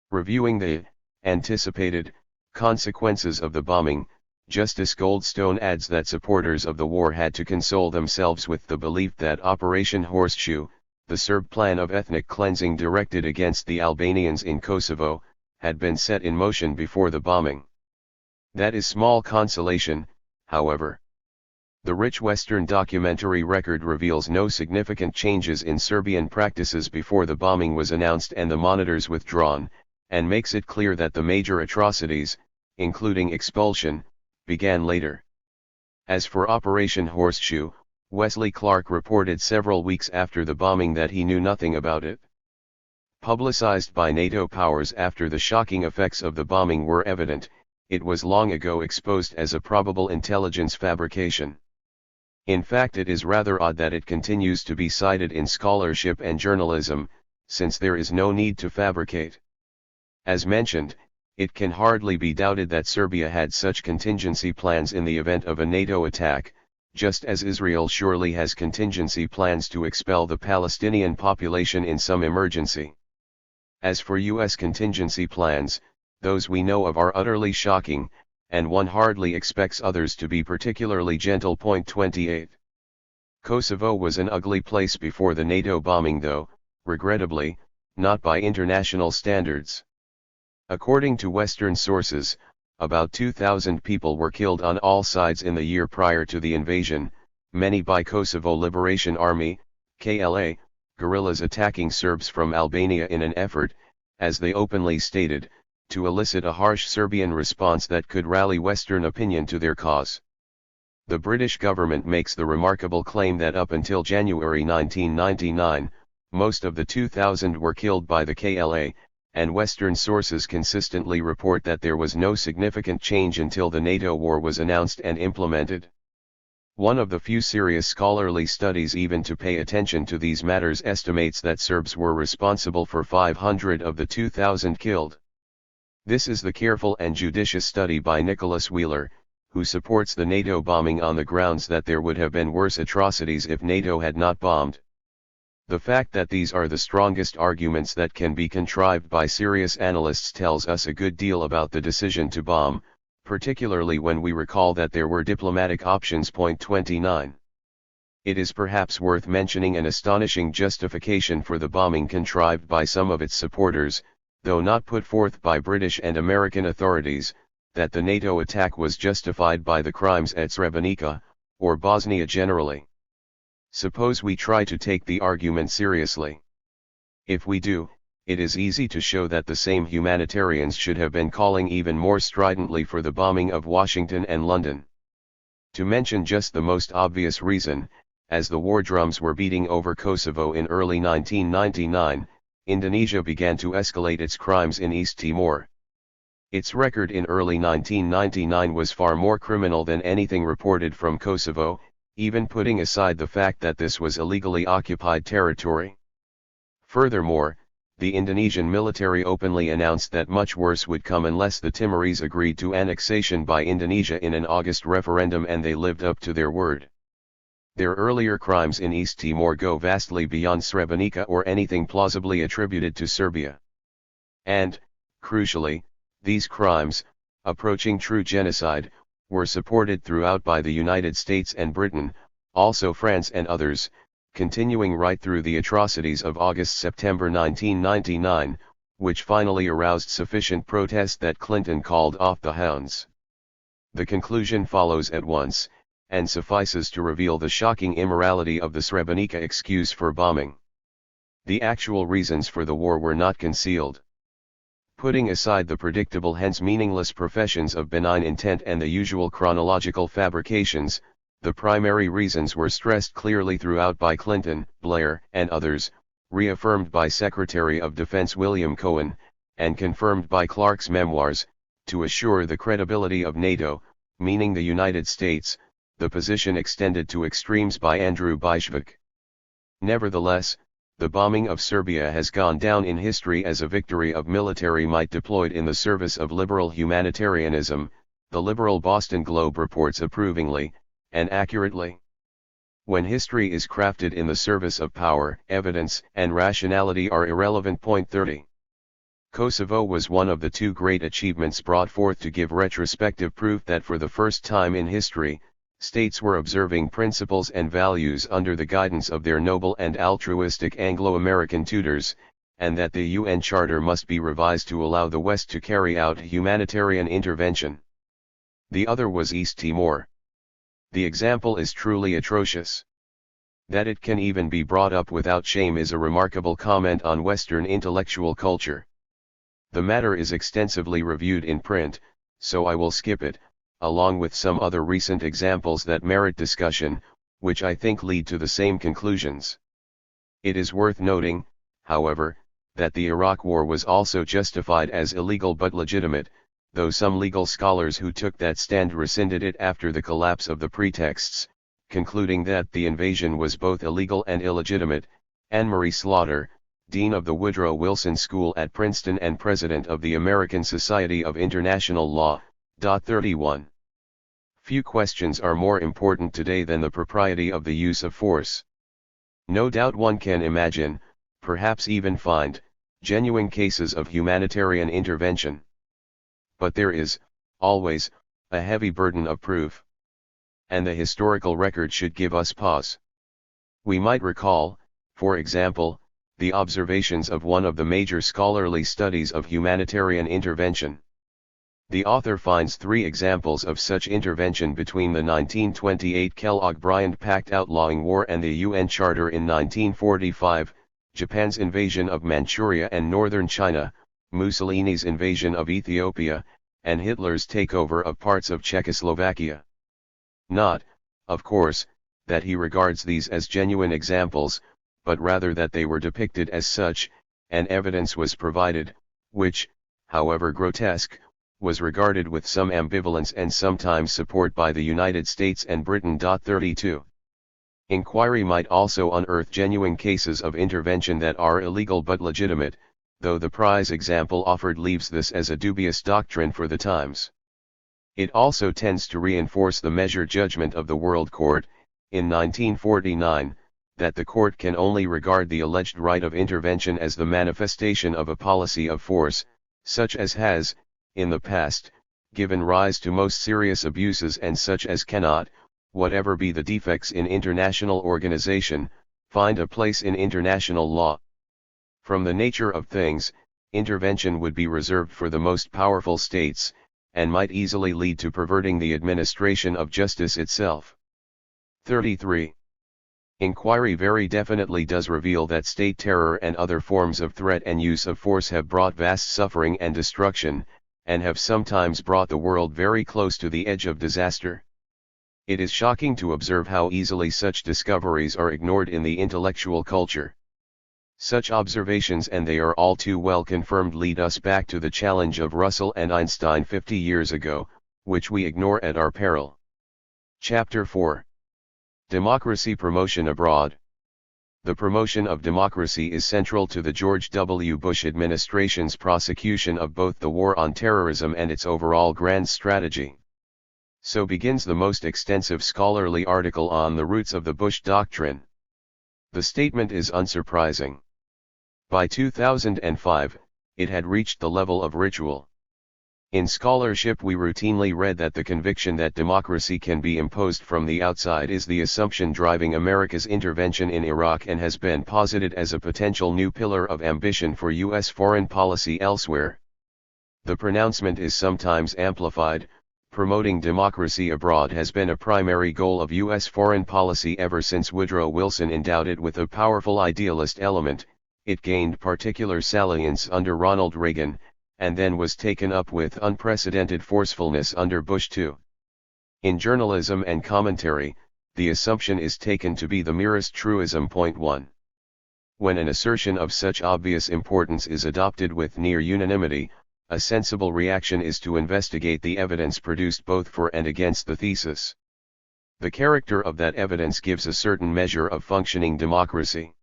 Reviewing the anticipated consequences of the bombing, Justice Goldstone adds that supporters of the war had to console themselves with the belief that Operation Horseshoe, the Serb plan of ethnic cleansing directed against the Albanians in Kosovo, had been set in motion before the bombing. That is small consolation, however. The rich Western documentary record reveals no significant changes in Serbian practices before the bombing was announced and the monitors withdrawn, and makes it clear that the major atrocities, including expulsion, began later. As for Operation Horseshoe, Wesley Clark reported several weeks after the bombing that he knew nothing about it. Publicized by NATO powers after the shocking effects of the bombing were evident, it was long ago exposed as a probable intelligence fabrication. In fact, it is rather odd that it continues to be cited in scholarship and journalism, since there is no need to fabricate. As mentioned, it can hardly be doubted that Serbia had such contingency plans in the event of a NATO attack, just as Israel surely has contingency plans to expel the Palestinian population in some emergency. As for U.S. contingency plans, those we know of are utterly shocking, and one hardly expects others to be particularly gentle. 28. Kosovo was an ugly place before the NATO bombing, though, regrettably, not by international standards. According to Western sources, about 2,000 people were killed on all sides in the year prior to the invasion, many by Kosovo Liberation Army, KLA, guerrillas attacking Serbs from Albania in an effort, as they openly stated, to elicit a harsh Serbian response that could rally Western opinion to their cause. The British government makes the remarkable claim that up until January 1999, most of the 2,000 were killed by the KLA, and Western sources consistently report that there was no significant change until the NATO war was announced and implemented. One of the few serious scholarly studies even to pay attention to these matters estimates that Serbs were responsible for 500 of the 2,000 killed. This is the careful and judicious study by Nicholas Wheeler, who supports the NATO bombing on the grounds that there would have been worse atrocities if NATO had not bombed. The fact that these are the strongest arguments that can be contrived by serious analysts tells us a good deal about the decision to bomb, particularly when we recall that there were diplomatic options. 29. It is perhaps worth mentioning an astonishing justification for the bombing contrived by some of its supporters, though not put forth by British and American authorities, that the NATO attack was justified by the crimes at Srebrenica, or Bosnia generally. Suppose we try to take the argument seriously. If we do, it is easy to show that the same humanitarians should have been calling even more stridently for the bombing of Washington and London. To mention just the most obvious reason, as the war drums were beating over Kosovo in early 1999, Indonesia began to escalate its crimes in East Timor. Its record in early 1999 was far more criminal than anything reported from Kosovo, even putting aside the fact that this was illegally occupied territory. Furthermore, the Indonesian military openly announced that much worse would come unless the Timorese agreed to annexation by Indonesia in an August referendum, and they lived up to their word. Their earlier crimes in East Timor go vastly beyond Srebrenica or anything plausibly attributed to Serbia. And, crucially, these crimes, approaching true genocide, were supported throughout by the United States and Britain, also France and others, continuing right through the atrocities of August-September 1999, which finally aroused sufficient protest that Clinton called off the hounds. The conclusion follows at once, and suffices to reveal the shocking immorality of the Srebrenica excuse for bombing. The actual reasons for the war were not concealed. Putting aside the predictable hence meaningless professions of benign intent and the usual chronological fabrications, the primary reasons were stressed clearly throughout by Clinton, Blair, and others, reaffirmed by Secretary of Defense William Cohen, and confirmed by Clark's memoirs, to assure the credibility of NATO, meaning the United States, the position extended to extremes by Andrew Bijvak. Nevertheless, the bombing of Serbia has gone down in history as a victory of military might deployed in the service of liberal humanitarianism, the liberal Boston Globe reports approvingly, and accurately. When history is crafted in the service of power, evidence and rationality are irrelevant. Point 30. Kosovo was one of the two great achievements brought forth to give retrospective proof that for the first time in history, states were observing principles and values under the guidance of their noble and altruistic Anglo-American tutors, and that the UN Charter must be revised to allow the West to carry out humanitarian intervention. The other was East Timor. The example is truly atrocious. That it can even be brought up without shame is a remarkable comment on Western intellectual culture. The matter is extensively reviewed in print, so I will skip it, along with some other recent examples that merit discussion, which I think lead to the same conclusions. It is worth noting, however, that the Iraq War was also justified as illegal but legitimate, though some legal scholars who took that stand rescinded it after the collapse of the pretexts, concluding that the invasion was both illegal and illegitimate. Anne-Marie Slaughter, Dean of the Woodrow Wilson School at Princeton and President of the American Society of International Law. 31. Few questions are more important today than the propriety of the use of force. No doubt one can imagine, perhaps even find, genuine cases of humanitarian intervention. But there is, always, a heavy burden of proof. And the historical record should give us pause. We might recall, for example, the observations of one of the major scholarly studies of humanitarian intervention. The author finds 3 examples of such intervention between the 1928 Kellogg-Briand Pact outlawing war and the UN Charter in 1945, Japan's invasion of Manchuria and northern China, Mussolini's invasion of Ethiopia, and Hitler's takeover of parts of Czechoslovakia. Not, of course, that he regards these as genuine examples, but rather that they were depicted as such, and evidence was provided, which, however grotesque, was regarded with some ambivalence and sometimes support by the United States and Britain. 32. Inquiry might also unearth genuine cases of intervention that are illegal but legitimate, though the prize example offered leaves this as a dubious doctrine for the times. It also tends to reinforce the measured judgment of the World Court, in 1949, that the court can only regard the alleged right of intervention as the manifestation of a policy of force, such as has, in the past, given rise to most serious abuses and such as cannot, whatever be the defects in international organization, find a place in international law. From the nature of things, intervention would be reserved for the most powerful states, and might easily lead to perverting the administration of justice itself. 33. Inquiry very definitely does reveal that state terror and other forms of threat and use of force have brought vast suffering and destruction, and have sometimes brought the world very close to the edge of disaster. It is shocking to observe how easily such discoveries are ignored in the intellectual culture. Such observations, and they are all too well confirmed, lead us back to the challenge of Russell and Einstein 50 years ago, which we ignore at our peril. Chapter 4. Democracy Promotion Abroad. The promotion of democracy is central to the George W. Bush administration's prosecution of both the war on terrorism and its overall grand strategy. So begins the most extensive scholarly article on the roots of the Bush Doctrine. The statement is unsurprising. By 2005, it had reached the level of ritual. In scholarship we routinely read that the conviction that democracy can be imposed from the outside is the assumption driving America's intervention in Iraq and has been posited as a potential new pillar of ambition for U.S. foreign policy elsewhere. The pronouncement is sometimes amplified. Promoting democracy abroad has been a primary goal of U.S. foreign policy ever since Woodrow Wilson endowed it with a powerful idealist element. It gained particular salience under Ronald Reagan, and then was taken up with unprecedented forcefulness under Bush too. In journalism and commentary, the assumption is taken to be the merest truism. 1. When an assertion of such obvious importance is adopted with near unanimity, a sensible reaction is to investigate the evidence produced both for and against the thesis. The character of that evidence gives a certain measure of functioning democracy.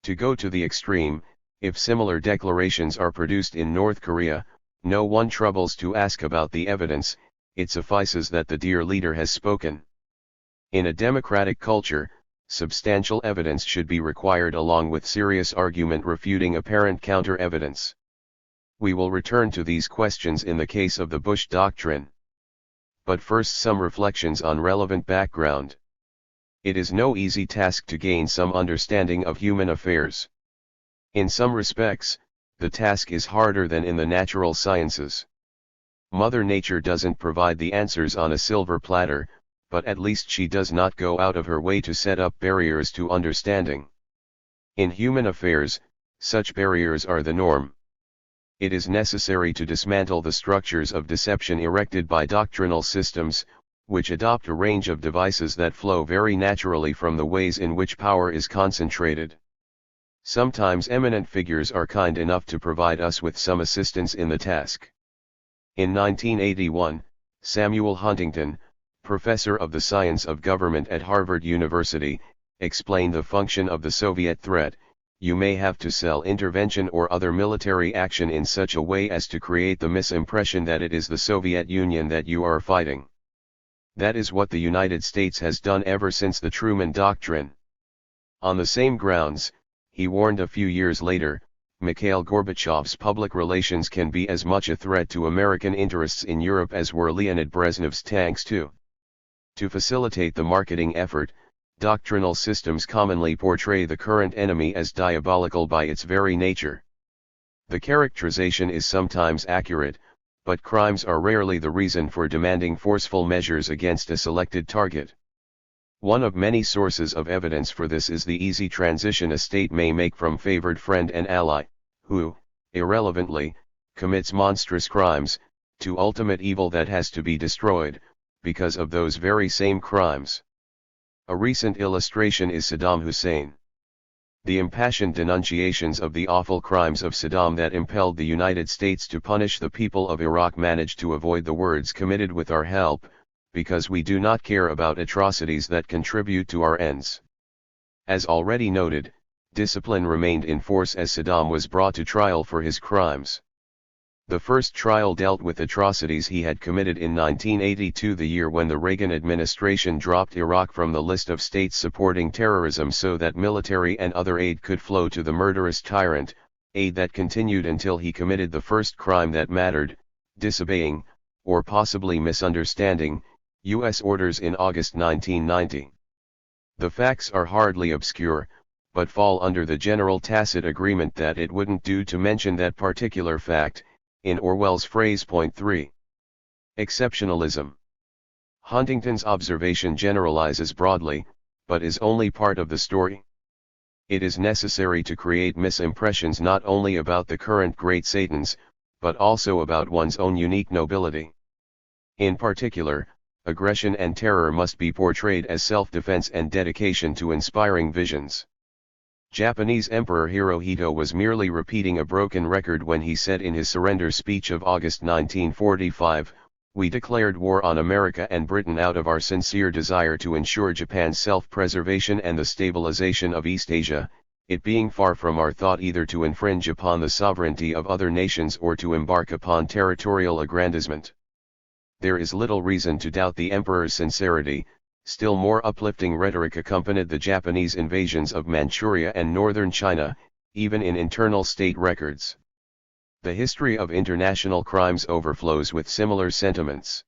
To go to the extreme, if similar declarations are produced in North Korea, no one troubles to ask about the evidence, it suffices that the dear leader has spoken. In a democratic culture, substantial evidence should be required along with serious argument refuting apparent counter-evidence. We will return to these questions in the case of the Bush Doctrine. But first some reflections on relevant background. It is no easy task to gain some understanding of human affairs. In some respects, the task is harder than in the natural sciences. Mother Nature doesn't provide the answers on a silver platter, but at least she does not go out of her way to set up barriers to understanding. In human affairs, such barriers are the norm. It is necessary to dismantle the structures of deception erected by doctrinal systems, which adopt a range of devices that flow very naturally from the ways in which power is concentrated. Sometimes eminent figures are kind enough to provide us with some assistance in the task. In 1981, Samuel Huntington, professor of the science of government at Harvard University, explained the function of the Soviet threat. You may have to sell intervention or other military action in such a way as to create the misimpression that it is the Soviet Union that you are fighting. That is what the United States has done ever since the Truman Doctrine. On the same grounds, he warned a few years later, Mikhail Gorbachev's public relations can be as much a threat to American interests in Europe as were Leonid Brezhnev's tanks too. To facilitate the marketing effort, doctrinal systems commonly portray the current enemy as diabolical by its very nature. The characterization is sometimes accurate, but crimes are rarely the reason for demanding forceful measures against a selected target. One of many sources of evidence for this is the easy transition a state may make from favored friend and ally, who, irrelevantly, commits monstrous crimes, to ultimate evil that has to be destroyed, because of those very same crimes. A recent illustration is Saddam Hussein. The impassioned denunciations of the awful crimes of Saddam that impelled the United States to punish the people of Iraq managed to avoid the words "committed with our help," because we do not care about atrocities that contribute to our ends. As already noted, discipline remained in force as Saddam was brought to trial for his crimes. The first trial dealt with atrocities he had committed in 1982, the year when the Reagan administration dropped Iraq from the list of states supporting terrorism so that military and other aid could flow to the murderous tyrant, aid that continued until he committed the first crime that mattered, disobeying, or possibly misunderstanding, U.S. orders in August 1990. The facts are hardly obscure, but fall under the general tacit agreement that it wouldn't do to mention that particular fact, in Orwell's phrase. 3. Exceptionalism. Huntington's observation generalizes broadly, but is only part of the story. It is necessary to create misimpressions not only about the current great Satans, but also about one's own unique nobility. In particular, aggression and terror must be portrayed as self-defense and dedication to inspiring visions. Japanese Emperor Hirohito was merely repeating a broken record when he said in his surrender speech of August 1945, "We declared war on America and Britain out of our sincere desire to ensure Japan's self-preservation and the stabilization of East Asia, it being far from our thought either to infringe upon the sovereignty of other nations or to embark upon territorial aggrandizement." There is little reason to doubt the emperor's sincerity. Still more uplifting rhetoric accompanied the Japanese invasions of Manchuria and northern China, even in internal state records. The history of international crimes overflows with similar sentiments.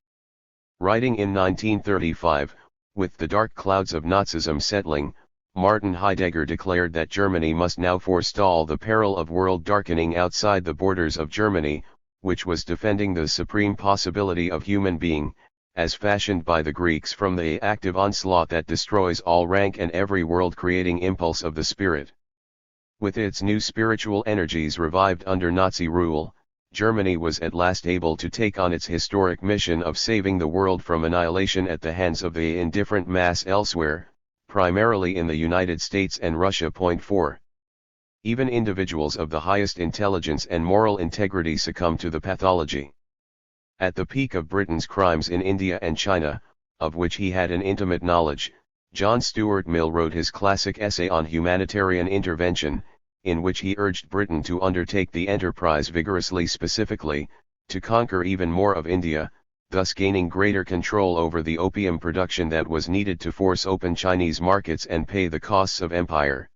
Writing in 1935, with the dark clouds of Nazism settling, Martin Heidegger declared that Germany must now forestall the peril of world darkening outside the borders of Germany, which was defending the supreme possibility of human being, as fashioned by the Greeks from the active onslaught that destroys all rank and every world-creating impulse of the spirit. With its new spiritual energies revived under Nazi rule, Germany was at last able to take on its historic mission of saving the world from annihilation at the hands of the indifferent mass elsewhere, primarily in the United States and Russia. 4. Even individuals of the highest intelligence and moral integrity succumb to the pathology. At the peak of Britain's crimes in India and China, of which he had an intimate knowledge, John Stuart Mill wrote his classic essay on humanitarian intervention, in which he urged Britain to undertake the enterprise vigorously, specifically, to conquer even more of India, thus gaining greater control over the opium production that was needed to force open Chinese markets and pay the costs of empire.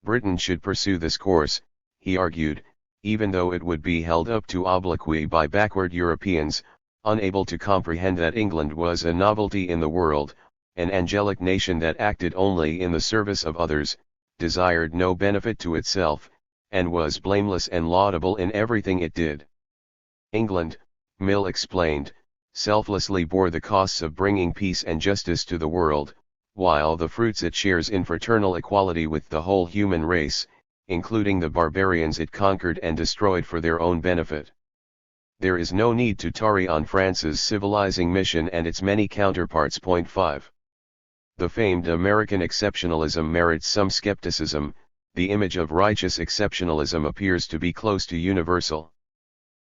Britain should pursue this course, he argued, even though it would be held up to obloquy by backward Europeans, unable to comprehend that England was a novelty in the world, an angelic nation that acted only in the service of others, desired no benefit to itself, and was blameless and laudable in everything it did. England, Mill explained, selflessly bore the costs of bringing peace and justice to the world, while the fruits it shares in fraternal equality with the whole human race, including the barbarians it conquered and destroyed for their own benefit. There is no need to tarry on France's civilizing mission and its many counterparts. 5. The famed American exceptionalism merits some skepticism. The image of righteous exceptionalism appears to be close to universal.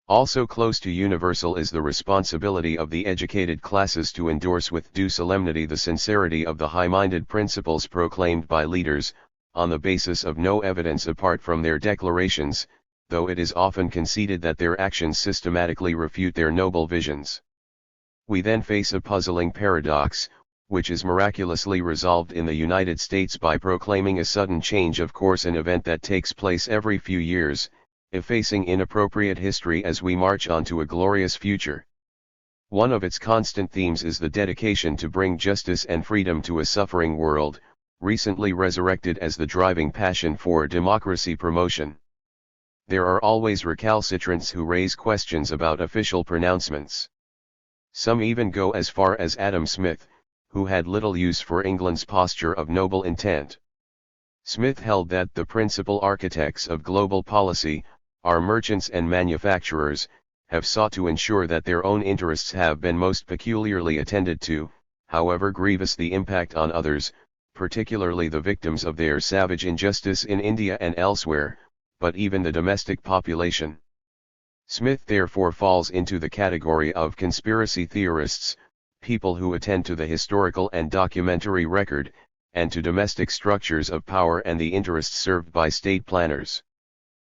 Also close to universal is the responsibility of the educated classes to endorse with due solemnity the sincerity of the high-minded principles proclaimed by leaders, on the basis of no evidence apart from their declarations, though it is often conceded that their actions systematically refute their noble visions. We then face a puzzling paradox, which is miraculously resolved in the United States by proclaiming a sudden change of course, an event that takes place every few years, effacing inappropriate history as we march on to a glorious future. One of its constant themes is the dedication to bring justice and freedom to a suffering world, recently resurrected as the driving passion for democracy promotion. There are always recalcitrants who raise questions about official pronouncements. Some even go as far as Adam Smith, who had little use for England's posture of noble intent. Smith held that the principal architects of global policy, our merchants and manufacturers, have sought to ensure that their own interests have been most peculiarly attended to, however grievous the impact on others, particularly the victims of their savage injustice in India and elsewhere, but even the domestic population. Smith therefore falls into the category of conspiracy theorists, people who attend to the historical and documentary record, and to domestic structures of power and the interests served by state planners.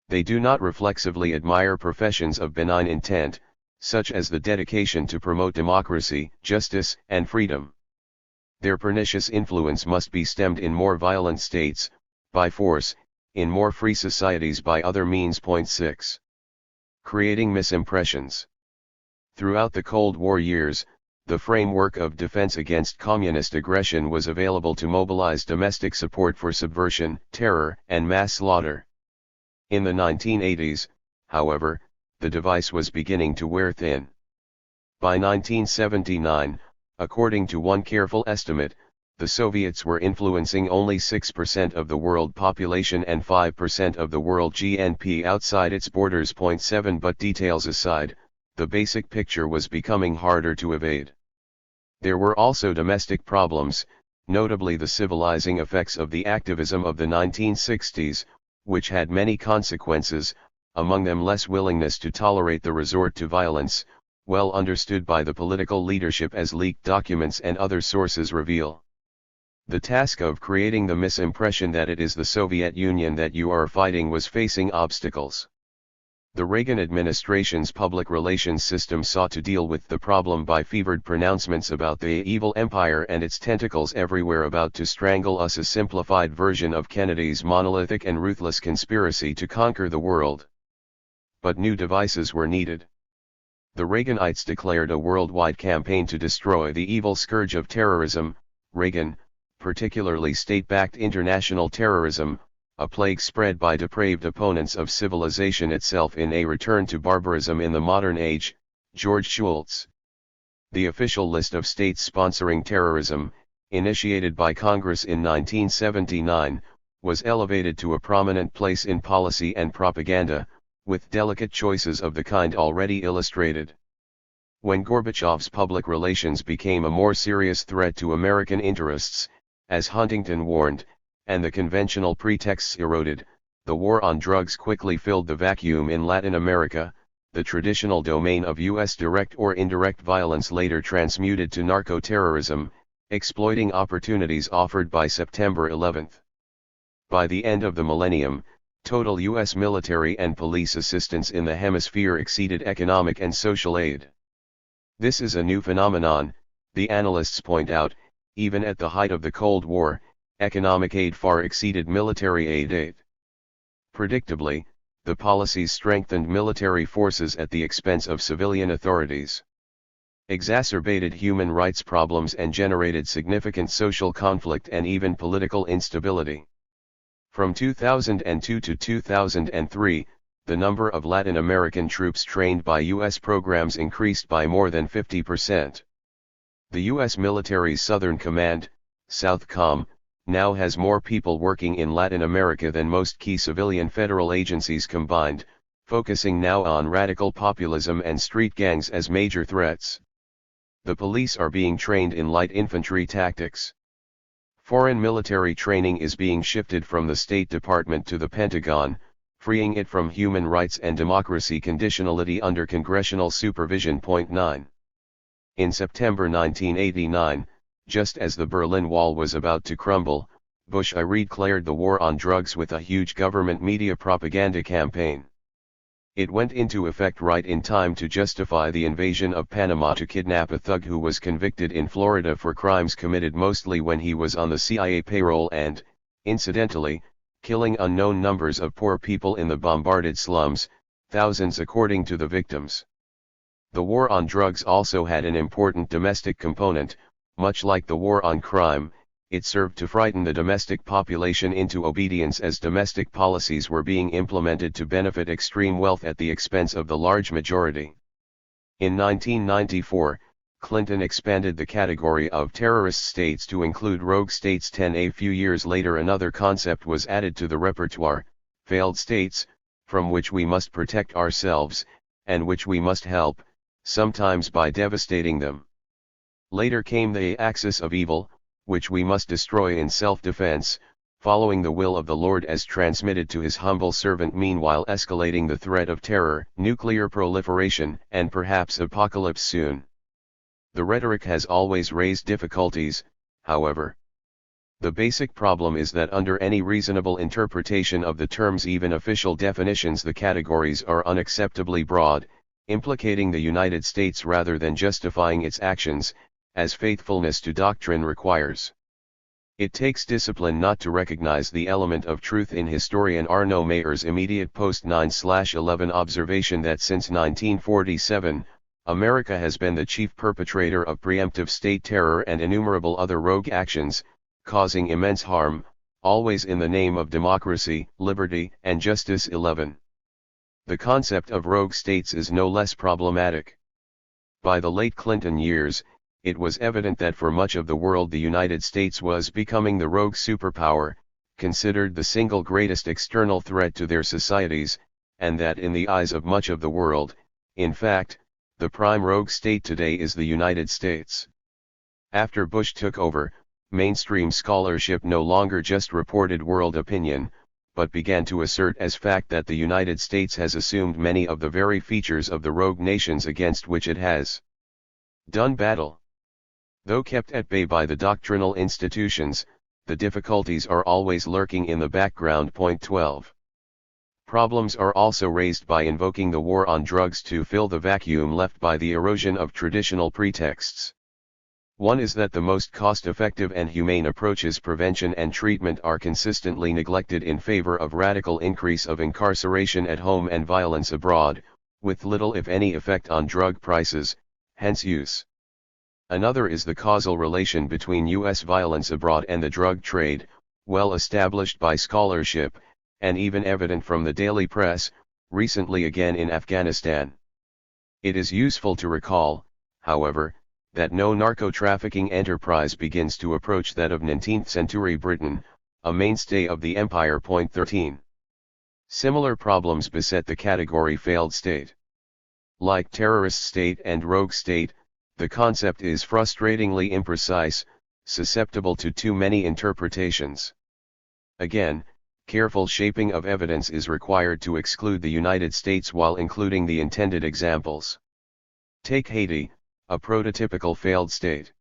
They do not reflexively admire professions of benign intent, such as the dedication to promote democracy, justice, and freedom. Their pernicious influence must be stemmed in more violent states, by force, in more free societies by other means. 6. Creating misimpressions. Throughout the Cold War years, the framework of defense against communist aggression was available to mobilize domestic support for subversion, terror, and mass slaughter. In the 1980s, however, the device was beginning to wear thin. By 1979, according to one careful estimate, the Soviets were influencing only 6% of the world population and 5% of the world GNP outside its borders. 7. But details aside, the basic picture was becoming harder to evade. There were also domestic problems, notably the civilizing effects of the activism of the 1960s, which had many consequences, among them less willingness to tolerate the resort to violence, well understood by the political leadership as leaked documents and other sources reveal. The task of creating the misimpression that it is the Soviet Union that you are fighting was facing obstacles. The Reagan administration's public relations system sought to deal with the problem by fevered pronouncements about the evil empire and its tentacles everywhere about to strangle us, a simplified version of Kennedy's monolithic and ruthless conspiracy to conquer the world. but new devices were needed. The Reaganites declared a worldwide campaign to destroy the evil scourge of terrorism. Reagan, particularly state-backed international terrorism, a plague spread by depraved opponents of civilization itself in a return to barbarism in the modern age. George Shultz. The official list of states sponsoring terrorism, initiated by Congress in 1979, was elevated to a prominent place in policy and propaganda, with delicate choices of the kind already illustrated. When Gorbachev's public relations became a more serious threat to American interests, as Huntington warned, and the conventional pretexts eroded, the war on drugs quickly filled the vacuum in Latin America. The traditional domain of U.S. direct or indirect violence later transmuted to narco-terrorism, exploiting opportunities offered by September 11. By the end of the millennium, total U.S. military and police assistance in the hemisphere exceeded economic and social aid. This is a new phenomenon, the analysts point out. Even at the height of the Cold War, economic aid far exceeded military aid. Predictably, the policies strengthened military forces at the expense of civilian authorities, exacerbated human rights problems and generated significant social conflict and even political instability. From 2002 to 2003, the number of Latin American troops trained by U.S. programs increased by more than 50%. The U.S. military's Southern Command, SOUTHCOM, now has more people working in Latin America than most key civilian federal agencies combined, focusing now on radical populism and street gangs as major threats. The police are being trained in light infantry tactics. Foreign military training is being shifted from the State Department to the Pentagon, freeing it from human rights and democracy conditionality under congressional supervision. 9. In September 1989, just as the Berlin Wall was about to crumble, Bush declared the war on drugs with a huge government media propaganda campaign. It went into effect right in time to justify the invasion of Panama to kidnap a thug who was convicted in Florida for crimes committed mostly when he was on the CIA payroll and, incidentally, killing unknown numbers of poor people in the bombarded slums, thousands according to the victims. The war on drugs also had an important domestic component. Much like the war on crime, it served to frighten the domestic population into obedience as domestic policies were being implemented to benefit extreme wealth at the expense of the large majority. In 1994, Clinton expanded the category of terrorist states to include rogue states. A few years later another concept was added to the repertoire: failed states, from which we must protect ourselves, and which we must help, sometimes by devastating them. Later came the axis of evil, which we must destroy in self-defense, following the will of the Lord as transmitted to his humble servant, meanwhile escalating the threat of terror, nuclear proliferation, and perhaps apocalypse soon. The rhetoric has always raised difficulties, however. The basic problem is that under any reasonable interpretation of the terms, even official definitions, the categories are unacceptably broad, implicating the United States rather than justifying its actions, as faithfulness to doctrine requires. It takes discipline not to recognize the element of truth in historian Arno Mayer's immediate post-9/11 observation that since 1947, America has been the chief perpetrator of preemptive state terror and innumerable other rogue actions, causing immense harm, always in the name of democracy, liberty, and justice. 11. The concept of rogue states is no less problematic. By the late Clinton years, it was evident that for much of the world the United States was becoming the rogue superpower, considered the single greatest external threat to their societies, and that in the eyes of much of the world, in fact, the prime rogue state today is the United States. After Bush took over, mainstream scholarship no longer just reported world opinion, but began to assert as fact that the United States has assumed many of the very features of the rogue nations against which it has done battle. Though kept at bay by the doctrinal institutions, the difficulties are always lurking in the background. 12. Problems are also raised by invoking the war on drugs to fill the vacuum left by the erosion of traditional pretexts. One is that the most cost-effective and humane approaches, prevention and treatment, are consistently neglected in favor of radical increase of incarceration at home and violence abroad, with little if any effect on drug prices, hence use. Another is the causal relation between U.S. violence abroad and the drug trade, well established by scholarship, and even evident from the daily press, recently again in Afghanistan. It is useful to recall, however, that no narco-trafficking enterprise begins to approach that of 19th-century Britain, a mainstay of the empire. 13. Similar problems beset the category failed state. Like terrorist state and rogue state, the concept is frustratingly imprecise, susceptible to too many interpretations. Again, careful shaping of evidence is required to exclude the United States while including the intended examples. Take Haiti, a prototypical failed state.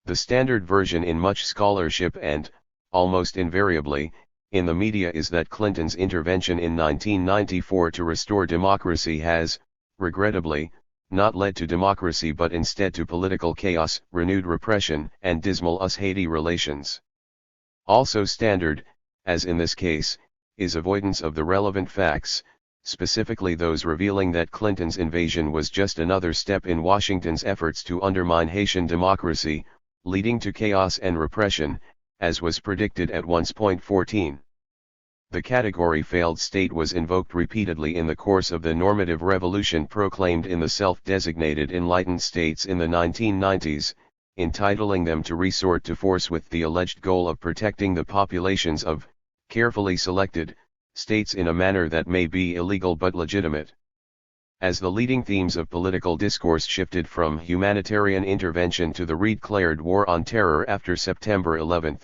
The standard version in much scholarship and, almost invariably, in the media is that Clinton's intervention in 1994 to restore democracy has, regrettably, not led to democracy but instead to political chaos, renewed repression, and dismal US-Haiti relations. Also standard, as in this case, is avoidance of the relevant facts, specifically those revealing that Clinton's invasion was just another step in Washington's efforts to undermine Haitian democracy, leading to chaos and repression, as was predicted at once. 14. The category failed state was invoked repeatedly in the course of the normative revolution proclaimed in the self-designated enlightened states in the 1990s, entitling them to resort to force with the alleged goal of protecting the populations of carefully selected states in a manner that may be illegal but legitimate. As the leading themes of political discourse shifted from humanitarian intervention to the redeclared war on terror after September 11,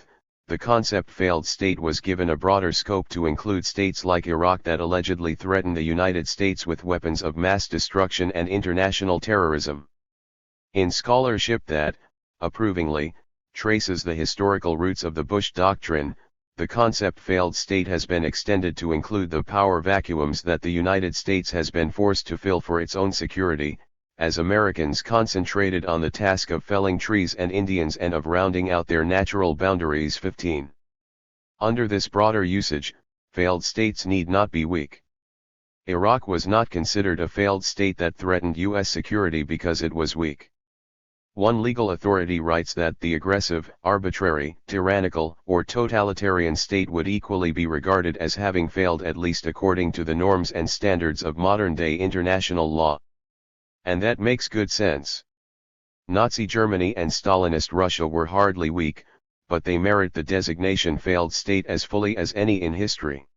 the concept failed state was given a broader scope to include states like Iraq that allegedly threaten the United States with weapons of mass destruction and international terrorism. In scholarship that, approvingly, traces the historical roots of the Bush Doctrine, the concept failed state has been extended to include the power vacuums that the United States has been forced to fill for its own security, as Americans concentrated on the task of felling trees and Indians and of rounding out their natural boundaries. 15. Under this broader usage, failed states need not be weak. Iraq was not considered a failed state that threatened U.S. security because it was weak. One legal authority writes that the aggressive, arbitrary, tyrannical, or totalitarian state would equally be regarded as having failed, at least according to the norms and standards of modern-day international law. And that makes good sense. Nazi Germany and Stalinist Russia were hardly weak, but they merit the designation failed state as fully as any in history.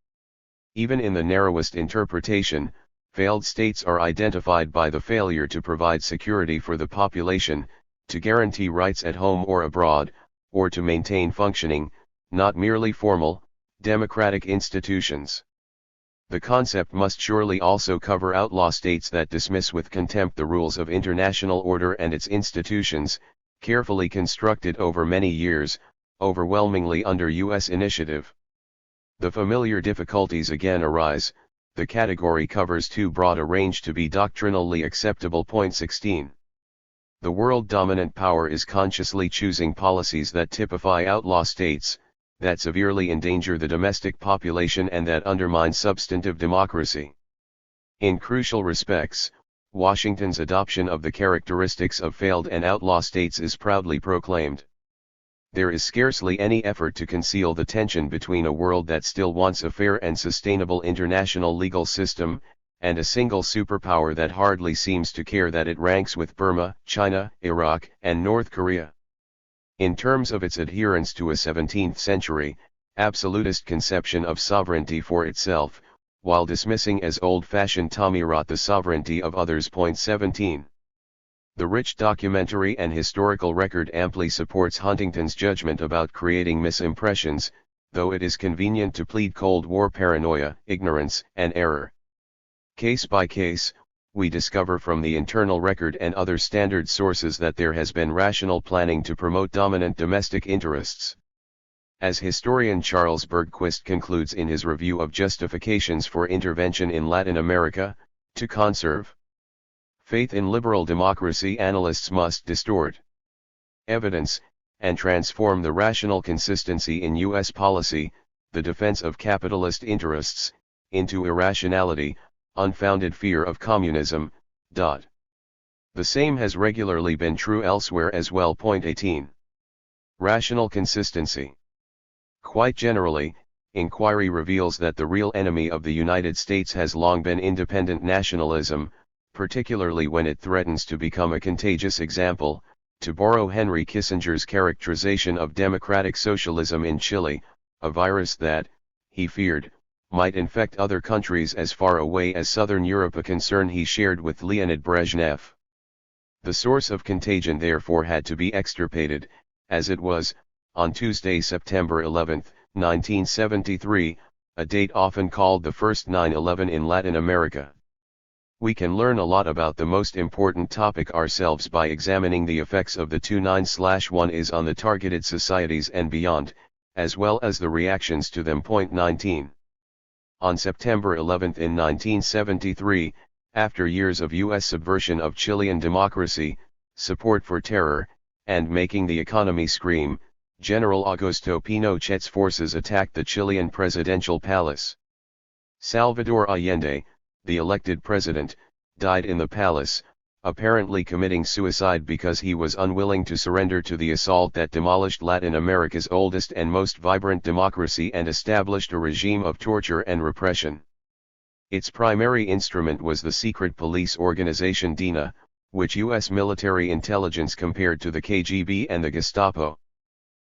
Even in the narrowest interpretation, failed states are identified by the failure to provide security for the population, to guarantee rights at home or abroad, or to maintain functioning, not merely formal, democratic institutions. The concept must surely also cover outlaw states that dismiss with contempt the rules of international order and its institutions, carefully constructed over many years, overwhelmingly under U.S. initiative. The familiar difficulties again arise. The category covers too broad a range to be doctrinally acceptable. 16. The world dominant power is consciously choosing policies that typify outlaw states, that severely endanger the domestic population and that undermine substantive democracy. In crucial respects, Washington's adoption of the characteristics of failed and outlaw states is proudly proclaimed. There is scarcely any effort to conceal the tension between a world that still wants a fair and sustainable international legal system, and a single superpower that hardly seems to care that it ranks with Burma, China, Iraq, and North Korea. In terms of its adherence to a 17th-century, absolutist conception of sovereignty for itself, while dismissing as old-fashioned tommy-rot the sovereignty of others. 17. The rich documentary and historical record amply supports Huntington's judgment about creating misimpressions, though it is convenient to plead Cold War paranoia, ignorance, and error. Case by case, we discover from the internal record and other standard sources that there has been rational planning to promote dominant domestic interests. As historian Charles Bergquist concludes in his review of justifications for intervention in Latin America, to conserve faith in liberal democracy, analysts must distort evidence, and transform the rational consistency in U.S. policy, the defense of capitalist interests, into irrationality, unfounded fear of communism. The same has regularly been true elsewhere as well. Point 18. Rational consistency. Quite generally, inquiry reveals that the real enemy of the United States has long been independent nationalism, particularly when it threatens to become a contagious example, to borrow Henry Kissinger's characterization of democratic socialism in Chile, a virus that, he feared, might infect other countries as far away as southern Europe, a concern he shared with Leonid Brezhnev. The source of contagion therefore had to be extirpated, as it was, on Tuesday, September 11, 1973, a date often called the first 9/11 in Latin America. We can learn a lot about the most important topic ourselves by examining the effects of the 29/1 is on the targeted societies and beyond, as well as the reactions to them. Point 19. On September 11 in 1973, after years of U.S. subversion of Chilean democracy, support for terror, and making the economy scream, General Augusto Pinochet's forces attacked the Chilean presidential palace. Salvador Allende, the elected president, died in the palace, apparently committing suicide because he was unwilling to surrender to the assault that demolished Latin America's oldest and most vibrant democracy and established a regime of torture and repression. Its primary instrument was the secret police organization DINA, which U.S. military intelligence compared to the KGB and the Gestapo.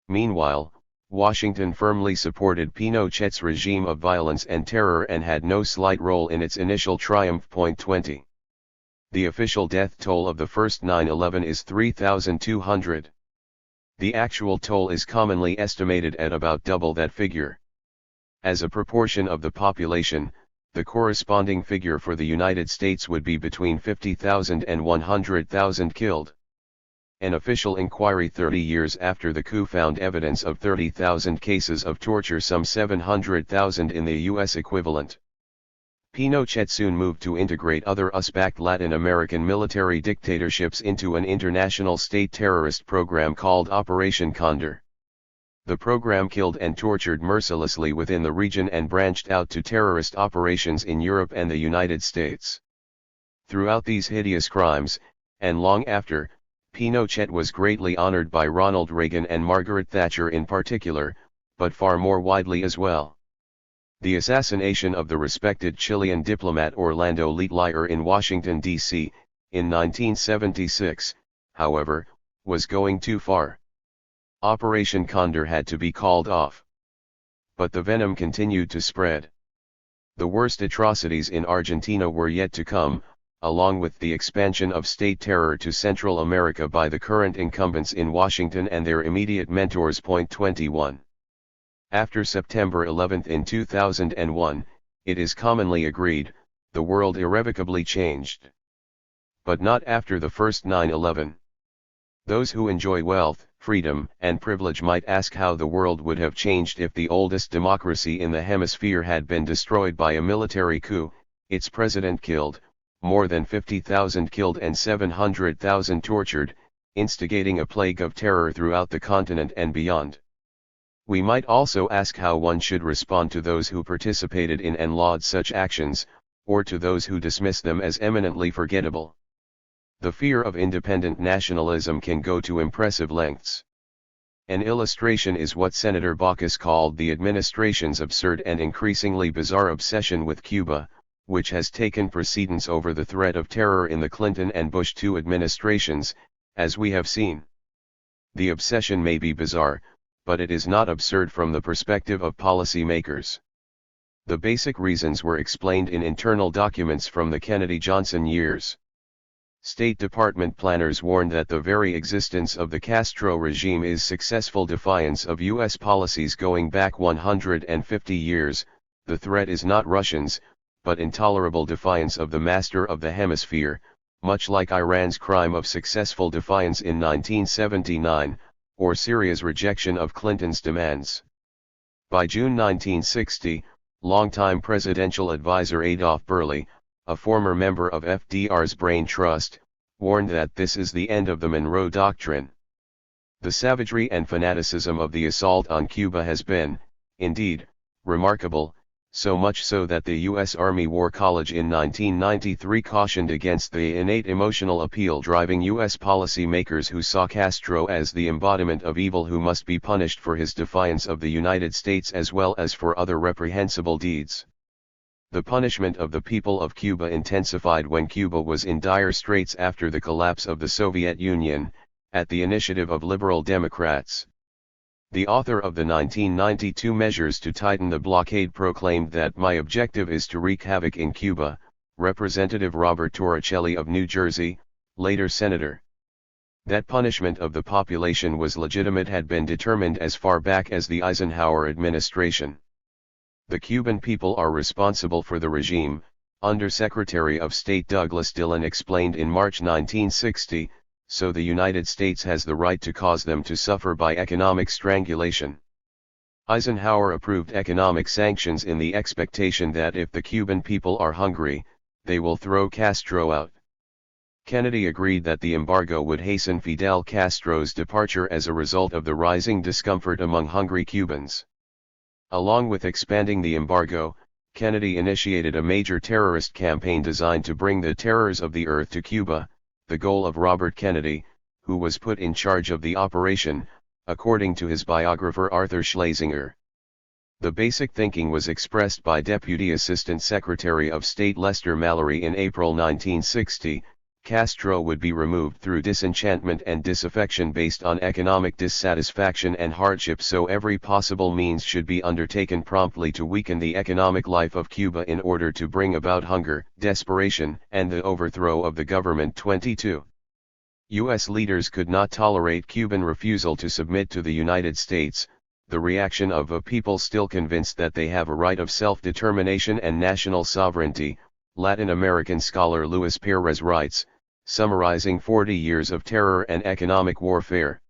Meanwhile, Washington firmly supported Pinochet's regime of violence and terror and had no slight role in its initial triumph. Point 20. The official death toll of the first 9/11 is 3,200. The actual toll is commonly estimated at about double that figure. As a proportion of the population, the corresponding figure for the United States would be between 50,000 and 100,000 killed. An official inquiry 30 years after the coup found evidence of 30,000 cases of torture, some 700,000 in the U.S. equivalent. Pinochet soon moved to integrate other US-backed Latin American military dictatorships into an international state terrorist program called Operation Condor. The program killed and tortured mercilessly within the region and branched out to terrorist operations in Europe and the United States. Throughout these hideous crimes, and long after, Pinochet was greatly honored by Ronald Reagan and Margaret Thatcher in particular, but far more widely as well. The assassination of the respected Chilean diplomat Orlando Letelier in Washington, D.C., in 1976, however, was going too far. Operation Condor had to be called off. But the venom continued to spread. The worst atrocities in Argentina were yet to come, along with the expansion of state terror to Central America by the current incumbents in Washington and their immediate mentors. Point 21. After September 11 in 2001, it is commonly agreed, the world irrevocably changed. But not after the first 9/11. Those who enjoy wealth, freedom, and privilege might ask how the world would have changed if the oldest democracy in the hemisphere had been destroyed by a military coup, its president killed, more than 50,000 killed and 700,000 tortured, instigating a plague of terror throughout the continent and beyond. We might also ask how one should respond to those who participated in and laud such actions, or to those who dismiss them as eminently forgettable. The fear of independent nationalism can go to impressive lengths. An illustration is what Senator Baucus called the administration's absurd and increasingly bizarre obsession with Cuba, which has taken precedence over the threat of terror in the Clinton and Bush II administrations, as we have seen. The obsession may be bizarre, but it is not absurd from the perspective of policymakers. The basic reasons were explained in internal documents from the Kennedy-Johnson years. State Department planners warned that the very existence of the Castro regime is successful defiance of U.S. policies going back 150 years, the threat is not Russians, but intolerable defiance of the master of the hemisphere, much like Iran's crime of successful defiance in 1979, or Syria's rejection of Clinton's demands. By June 1960, longtime presidential advisor Adolph Burley, a former member of FDR's Brain Trust, warned that this is the end of the Monroe Doctrine. The savagery and fanaticism of the assault on Cuba has been, indeed, remarkable, so much so that the U.S. Army War College in 1993 cautioned against the innate emotional appeal driving U.S. policymakers who saw Castro as the embodiment of evil who must be punished for his defiance of the United States as well as for other reprehensible deeds. The punishment of the people of Cuba intensified when Cuba was in dire straits after the collapse of the Soviet Union, at the initiative of liberal Democrats. The author of the 1992 measures to tighten the blockade proclaimed that my objective is to wreak havoc in Cuba, Representative Robert Torricelli of New Jersey, later senator. That punishment of the population was legitimate had been determined as far back as the Eisenhower administration. The Cuban people are responsible for the regime, Under-Secretary of State Douglas Dillon explained in March 1960, so the United States has the right to cause them to suffer by economic strangulation. Eisenhower approved economic sanctions in the expectation that if the Cuban people are hungry, they will throw Castro out. Kennedy agreed that the embargo would hasten Fidel Castro's departure as a result of the rising discomfort among hungry Cubans. Along with expanding the embargo, Kennedy initiated a major terrorist campaign designed to bring the terrors of the earth to Cuba, the goal of Robert Kennedy, who was put in charge of the operation, according to his biographer Arthur Schlesinger. The basic thinking was expressed by Deputy Assistant Secretary of State Lester Mallory in April 1960, Castro would be removed through disenchantment and disaffection based on economic dissatisfaction and hardship, so every possible means should be undertaken promptly to weaken the economic life of Cuba in order to bring about hunger, desperation, and the overthrow of the government. 22. U.S. leaders could not tolerate Cuban refusal to submit to the United States, the reaction of a people still convinced that they have a right of self-determination and national sovereignty, Latin American scholar Luis Perez writes, summarizing 40 years of terror and economic warfare.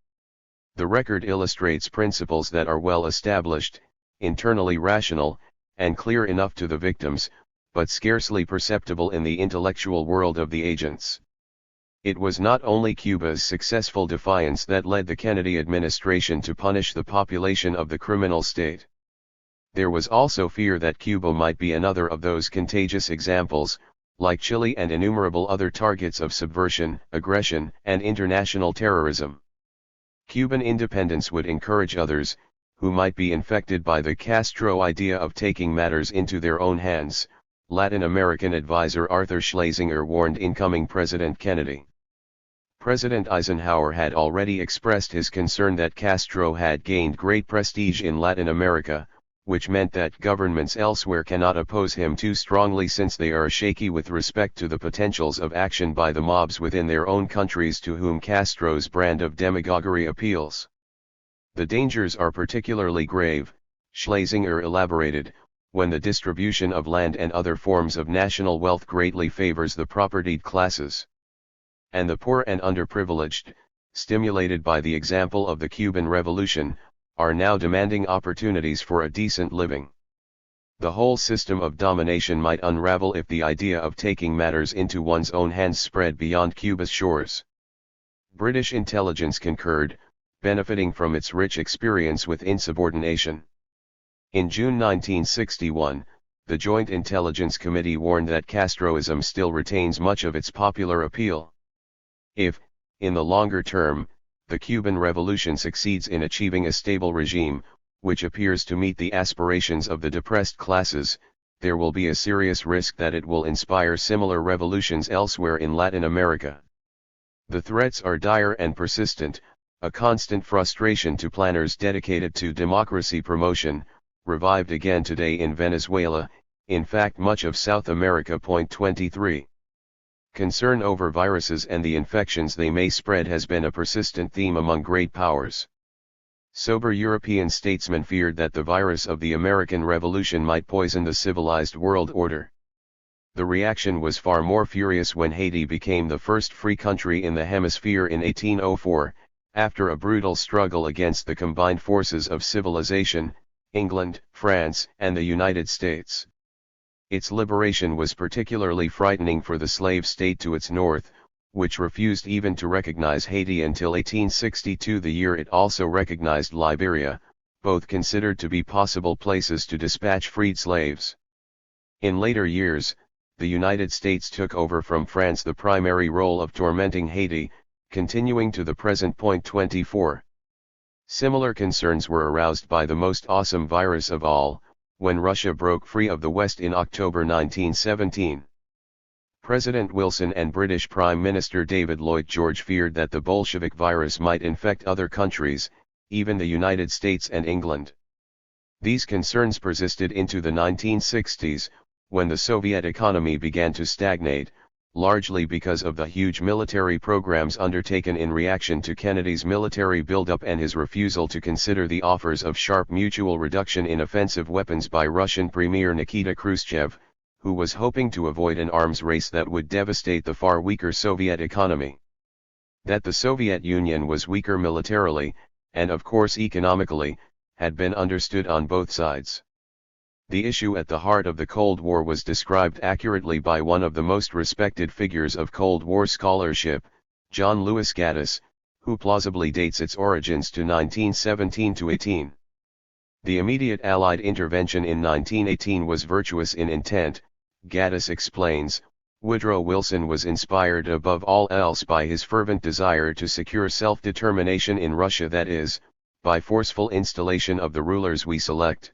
The record illustrates principles that are well established, internally rational, and clear enough to the victims, but scarcely perceptible in the intellectual world of the agents. It was not only Cuba's successful defiance that led the Kennedy administration to punish the population of the criminal state. There was also fear that Cuba might be another of those contagious examples, like Chile and innumerable other targets of subversion, aggression, and international terrorism. Cuban independence would encourage others, who might be infected by the Castro idea of taking matters into their own hands, Latin American advisor Arthur Schlesinger warned incoming President Kennedy. President Eisenhower had already expressed his concern that Castro had gained great prestige in Latin America, which meant that governments elsewhere cannot oppose him too strongly since they are shaky with respect to the potentials of action by the mobs within their own countries to whom Castro's brand of demagoguery appeals. The dangers are particularly grave, Schlesinger elaborated, when the distribution of land and other forms of national wealth greatly favors the propertied classes. And the poor and underprivileged, stimulated by the example of the Cuban Revolution, are now demanding opportunities for a decent living. The whole system of domination might unravel if the idea of taking matters into one's own hands spread beyond Cuba's shores. British intelligence concurred, benefiting from its rich experience with insubordination. In June 1961, the Joint Intelligence Committee warned that Castroism still retains much of its popular appeal. If, in the longer term, the Cuban Revolution succeeds in achieving a stable regime, which appears to meet the aspirations of the depressed classes, there will be a serious risk that it will inspire similar revolutions elsewhere in Latin America. The threats are dire and persistent, a constant frustration to planners dedicated to democracy promotion, revived again today in Venezuela, in fact much of South America. 23. Concern over viruses and the infections they may spread has been a persistent theme among great powers. Sober European statesmen feared that the virus of the American Revolution might poison the civilized world order. The reaction was far more furious when Haiti became the first free country in the hemisphere in 1804, after a brutal struggle against the combined forces of civilization, England, France, and the United States. Its liberation was particularly frightening for the slave state to its north, which refused even to recognize Haiti until 1862, the year it also recognized Liberia, both considered to be possible places to dispatch freed slaves. In later years, the United States took over from France the primary role of tormenting Haiti, continuing to the present point. 24. Similar concerns were aroused by the most awesome virus of all, when Russia broke free of the West in October 1917. President Wilson and British Prime Minister David Lloyd George feared that the Bolshevik virus might infect other countries, even the United States and England. These concerns persisted into the 1960s, when the Soviet economy began to stagnate, largely because of the huge military programs undertaken in reaction to Kennedy's military buildup and his refusal to consider the offers of sharp mutual reduction in offensive weapons by Russian Premier Nikita Khrushchev, who was hoping to avoid an arms race that would devastate the far weaker Soviet economy. That the Soviet Union was weaker militarily, and of course economically, had been understood on both sides. The issue at the heart of the Cold War was described accurately by one of the most respected figures of Cold War scholarship, John Lewis Gaddis, who plausibly dates its origins to 1917-18. The immediate Allied intervention in 1918 was virtuous in intent, Gaddis explains. Woodrow Wilson was inspired above all else by his fervent desire to secure self-determination in Russia, that is, by forceful installation of the rulers we select.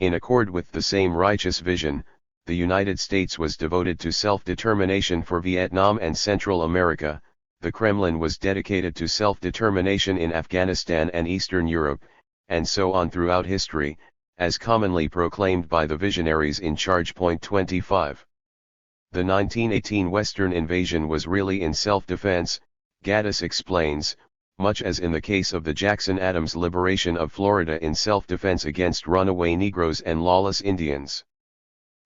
In accord with the same righteous vision, the United States was devoted to self-determination for Vietnam and Central America, the Kremlin was dedicated to self-determination in Afghanistan and Eastern Europe, and so on throughout history, as commonly proclaimed by the visionaries in charge. 25. The 1918 Western invasion was really in self-defense, Gaddis explains, much as in the case of the Jackson-Adams liberation of Florida in self-defense against runaway Negroes and lawless Indians.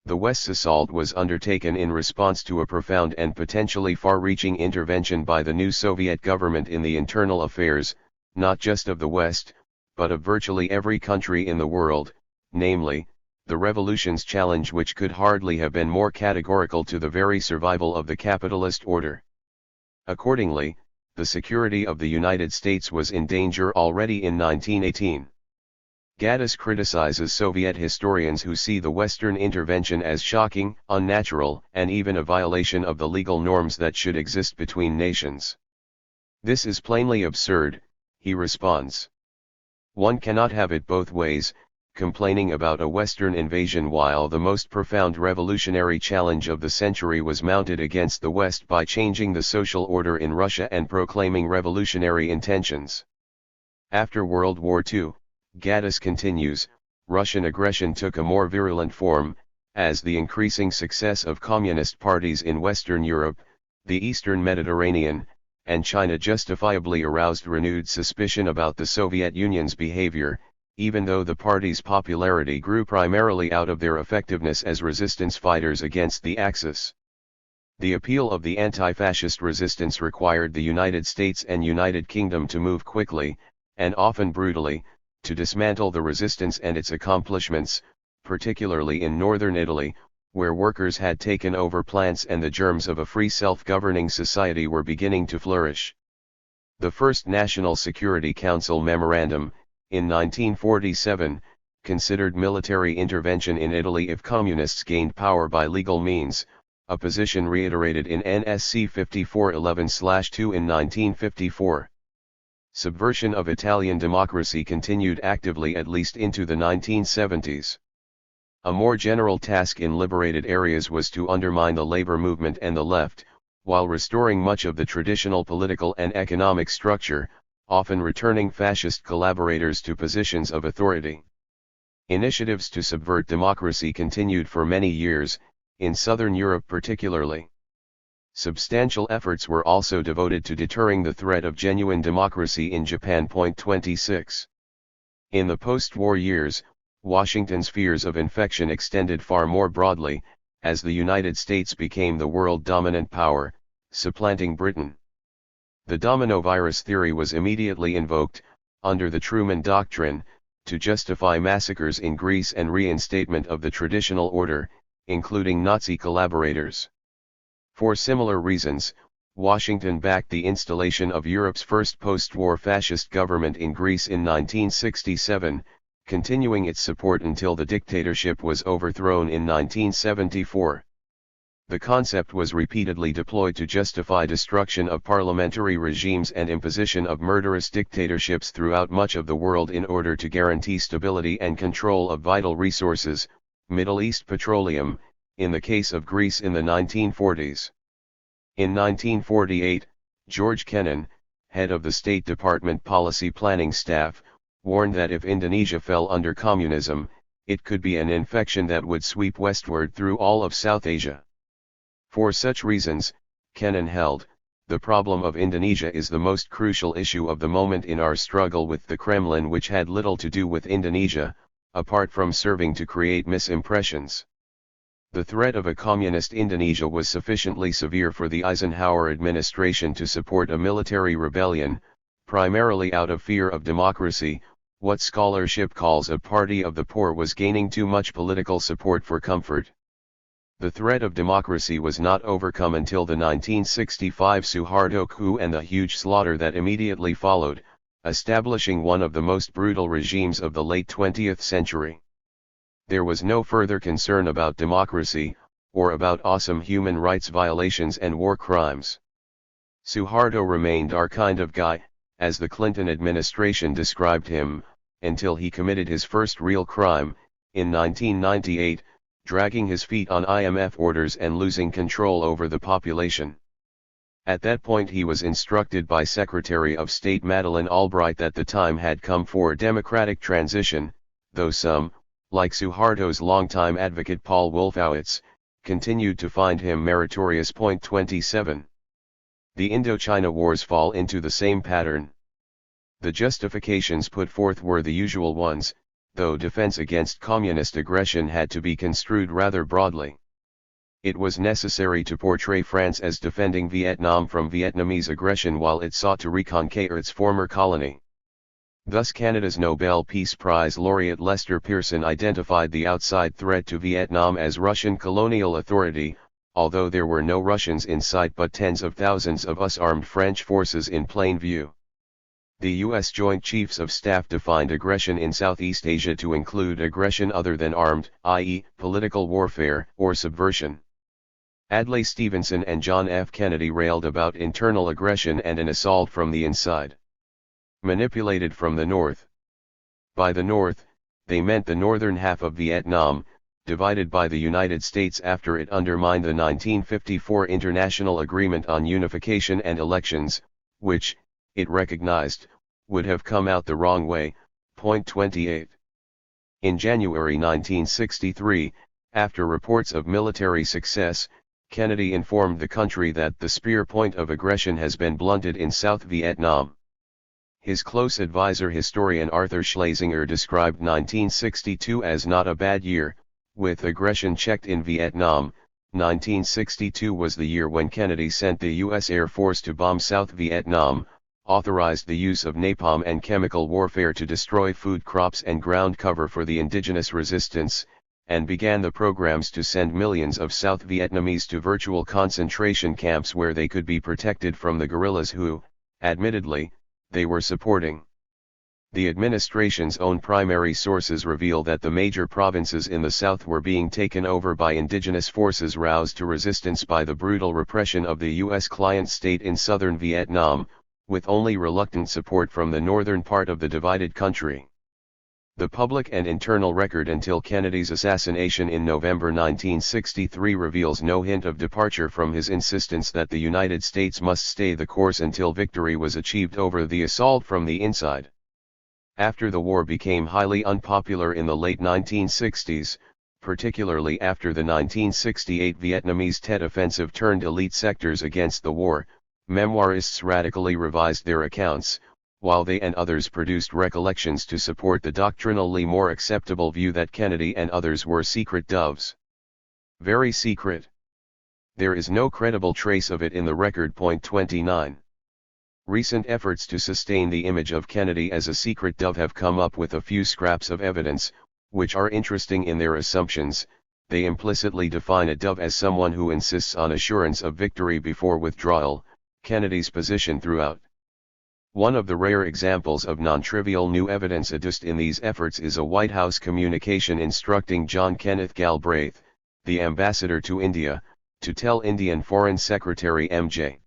The West's assault was undertaken in response to a profound and potentially far-reaching intervention by the new Soviet government in the internal affairs, not just of the West, but of virtually every country in the world, namely, the revolution's challenge, which could hardly have been more categorical to the very survival of the capitalist order. Accordingly, the security of the United States was in danger already in 1918. Gaddis criticizes Soviet historians who see the Western intervention as shocking, unnatural, and even a violation of the legal norms that should exist between nations. This is plainly absurd, he responds. One cannot have it both ways, complaining about a Western invasion while the most profound revolutionary challenge of the century was mounted against the West by changing the social order in Russia and proclaiming revolutionary intentions. After World War II, Gaddis continues, Russian aggression took a more virulent form, as the increasing success of communist parties in Western Europe, the Eastern Mediterranean, and China justifiably aroused renewed suspicion about the Soviet Union's behavior, even though the party's popularity grew primarily out of their effectiveness as resistance fighters against the Axis. The appeal of the anti-fascist resistance required the United States and United Kingdom to move quickly, and often brutally, to dismantle the resistance and its accomplishments, particularly in northern Italy, where workers had taken over plants and the germs of a free self-governing society were beginning to flourish. The first National Security Council memorandum, in 1947, considered military intervention in Italy if communists gained power by legal means, a position reiterated in NSC 5411/2 in 1954. Subversion of Italian democracy continued actively at least into the 1970s. A more general task in liberated areas was to undermine the labor movement and the left, while restoring much of the traditional political and economic structure, often returning fascist collaborators to positions of authority. Initiatives to subvert democracy continued for many years, in Southern Europe particularly. Substantial efforts were also devoted to deterring the threat of genuine democracy in Japan. 26. In the post-war years, Washington's fears of infection extended far more broadly, as the United States became the world dominant power, supplanting Britain. The domino virus theory was immediately invoked, under the Truman Doctrine, to justify massacres in Greece and reinstatement of the traditional order, including Nazi collaborators. For similar reasons, Washington backed the installation of Europe's first post-war fascist government in Greece in 1967, continuing its support until the dictatorship was overthrown in 1974. The concept was repeatedly deployed to justify destruction of parliamentary regimes and imposition of murderous dictatorships throughout much of the world in order to guarantee stability and control of vital resources, Middle East petroleum, in the case of Greece in the 1940s. In 1948, George Kennan, head of the State Department Policy Planning Staff, warned that if Indonesia fell under communism, it could be an infection that would sweep westward through all of South Asia. For such reasons, Kennan held, the problem of Indonesia is the most crucial issue of the moment in our struggle with the Kremlin, which had little to do with Indonesia, apart from serving to create misimpressions. The threat of a communist Indonesia was sufficiently severe for the Eisenhower administration to support a military rebellion, primarily out of fear of democracy. What scholarship calls a party of the poor was gaining too much political support for comfort. The threat of democracy was not overcome until the 1965 Suharto coup and the huge slaughter that immediately followed, establishing one of the most brutal regimes of the late 20th century. There was no further concern about democracy, or about awesome human rights violations and war crimes. Suharto remained our kind of guy, as the Clinton administration described him, until he committed his first real crime, in 1998, dragging his feet on IMF orders and losing control over the population. At that point he was instructed by Secretary of State Madeleine Albright that the time had come for democratic transition, though some, like Suharto's longtime advocate Paul Wolfowitz, continued to find him meritorious. 27. The Indochina Wars fall into the same pattern. The justifications put forth were the usual ones, though defense against communist aggression had to be construed rather broadly. It was necessary to portray France as defending Vietnam from Vietnamese aggression while it sought to reconquer its former colony. Thus Canada's Nobel Peace Prize laureate Lester Pearson identified the outside threat to Vietnam as Russian colonial authority, although there were no Russians in sight but tens of thousands of US-armed French forces in plain view. The U.S. Joint Chiefs of Staff defined aggression in Southeast Asia to include aggression other than armed, i.e., political warfare or subversion. Adlai Stevenson and John F. Kennedy railed about internal aggression and an assault from the inside. Manipulated from the north. By the north, they meant the northern half of Vietnam, divided by the United States after it undermined the 1954 International Agreement on Unification and Elections, which, it recognized, would have come out the wrong way. 28. In January 1963, after reports of military success, Kennedy informed the country that the spear point of aggression has been blunted in South Vietnam. His close advisor historian Arthur Schlesinger described 1962 as not a bad year, with aggression checked in Vietnam. 1962 was the year when Kennedy sent the U.S. Air Force to bomb South Vietnam, authorized the use of napalm and chemical warfare to destroy food crops and ground cover for the indigenous resistance, and began the programs to send millions of South Vietnamese to virtual concentration camps where they could be protected from the guerrillas who, admittedly, they were supporting. The administration's own primary sources reveal that the major provinces in the South were being taken over by indigenous forces roused to resistance by the brutal repression of the U.S. client state in southern Vietnam, with only reluctant support from the northern part of the divided country. The public and internal record until Kennedy's assassination in November 1963 reveals no hint of departure from his insistence that the United States must stay the course until victory was achieved over the assault from the inside. After the war became highly unpopular in the late 1960s, particularly after the 1968 Vietnamese Tet Offensive turned elite sectors against the war, memoirists radically revised their accounts, while they and others produced recollections to support the doctrinally more acceptable view that Kennedy and others were secret doves. Very secret. There is no credible trace of it in the record. 29. Recent efforts to sustain the image of Kennedy as a secret dove have come up with a few scraps of evidence, which are interesting in their assumptions. They implicitly define a dove as someone who insists on assurance of victory before withdrawal, Kennedy's position throughout. One of the rare examples of non-trivial new evidence adduced in these efforts is a White House communication instructing John Kenneth Galbraith, the ambassador to India, to tell Indian Foreign Secretary M.J.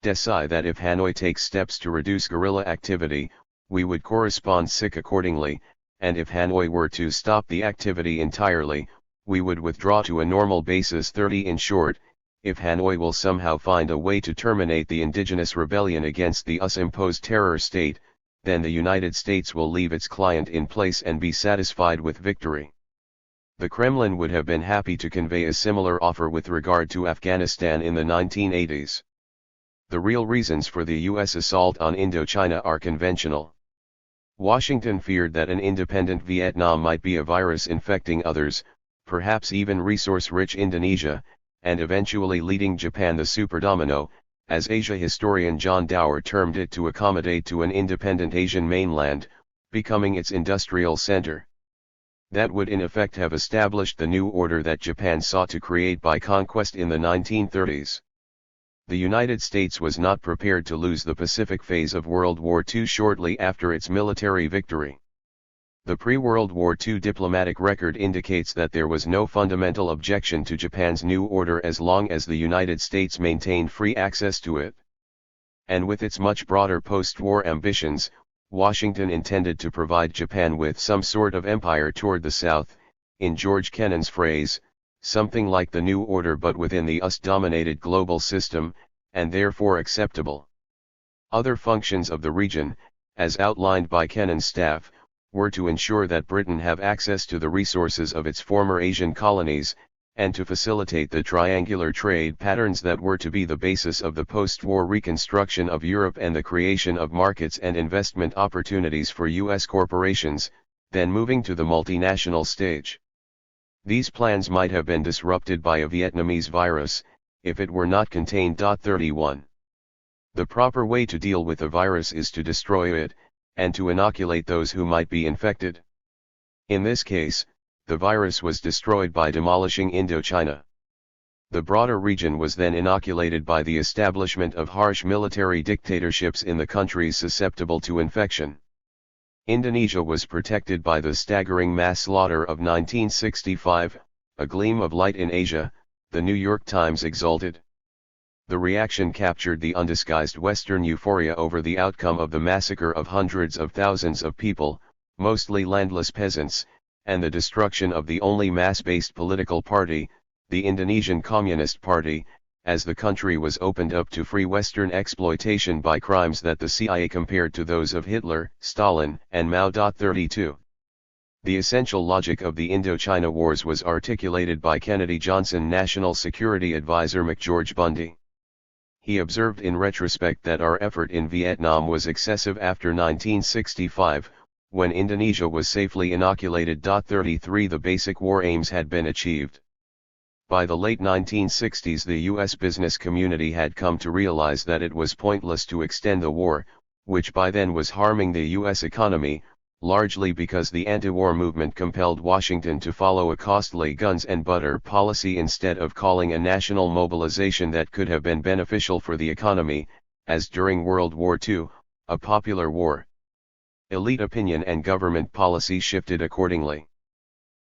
Desai that if Hanoi takes steps to reduce guerrilla activity, we would correspond accordingly, and if Hanoi were to stop the activity entirely, we would withdraw to a normal basis. 30 In short, if Hanoi will somehow find a way to terminate the indigenous rebellion against the US-imposed terror state, then the United States will leave its client in place and be satisfied with victory. The Kremlin would have been happy to convey a similar offer with regard to Afghanistan in the 1980s. The real reasons for the US assault on Indochina are conventional. Washington feared that an independent Vietnam might be a virus infecting others, perhaps even resource-rich Indonesia, and eventually leading Japan the superdomino, as Asia historian John Dower termed it, to accommodate to an independent Asian mainland, becoming its industrial center. That would in effect have established the new order that Japan sought to create by conquest in the 1930s. The United States was not prepared to lose the Pacific phase of World War II shortly after its military victory. The pre-World War II diplomatic record indicates that there was no fundamental objection to Japan's new order as long as the United States maintained free access to it. And with its much broader post-war ambitions, Washington intended to provide Japan with some sort of empire toward the south, in George Kennan's phrase, something like the New Order but within the US-dominated global system, and therefore acceptable. Other functions of the region, as outlined by Kennan's staff, were to ensure that Britain have access to the resources of its former Asian colonies, and to facilitate the triangular trade patterns that were to be the basis of the post-war reconstruction of Europe and the creation of markets and investment opportunities for US corporations, then moving to the multinational stage. These plans might have been disrupted by a Vietnamese virus, if it were not contained. 31. The proper way to deal with a virus is to destroy it, and to inoculate those who might be infected. In this case, the virus was destroyed by demolishing Indochina. The broader region was then inoculated by the establishment of harsh military dictatorships in the countries susceptible to infection. Indonesia was protected by the staggering mass slaughter of 1965, a gleam of light in Asia, the New York Times exulted. The reaction captured the undisguised Western euphoria over the outcome of the massacre of hundreds of thousands of people, mostly landless peasants, and the destruction of the only mass-based political party, the Indonesian Communist Party, as the country was opened up to free Western exploitation by crimes that the CIA compared to those of Hitler, Stalin, and Mao. 32. The essential logic of the Indochina Wars was articulated by Kennedy Johnson National Security Advisor McGeorge Bundy. He observed in retrospect that our effort in Vietnam was excessive after 1965, when Indonesia was safely inoculated. 33 The basic war aims had been achieved. By the late 1960s the U.S. business community had come to realize that it was pointless to extend the war, which by then was harming the U.S. economy, largely because the anti-war movement compelled Washington to follow a costly guns and butter policy instead of calling a national mobilization that could have been beneficial for the economy, as during World War II, a popular war. Elite opinion and government policy shifted accordingly.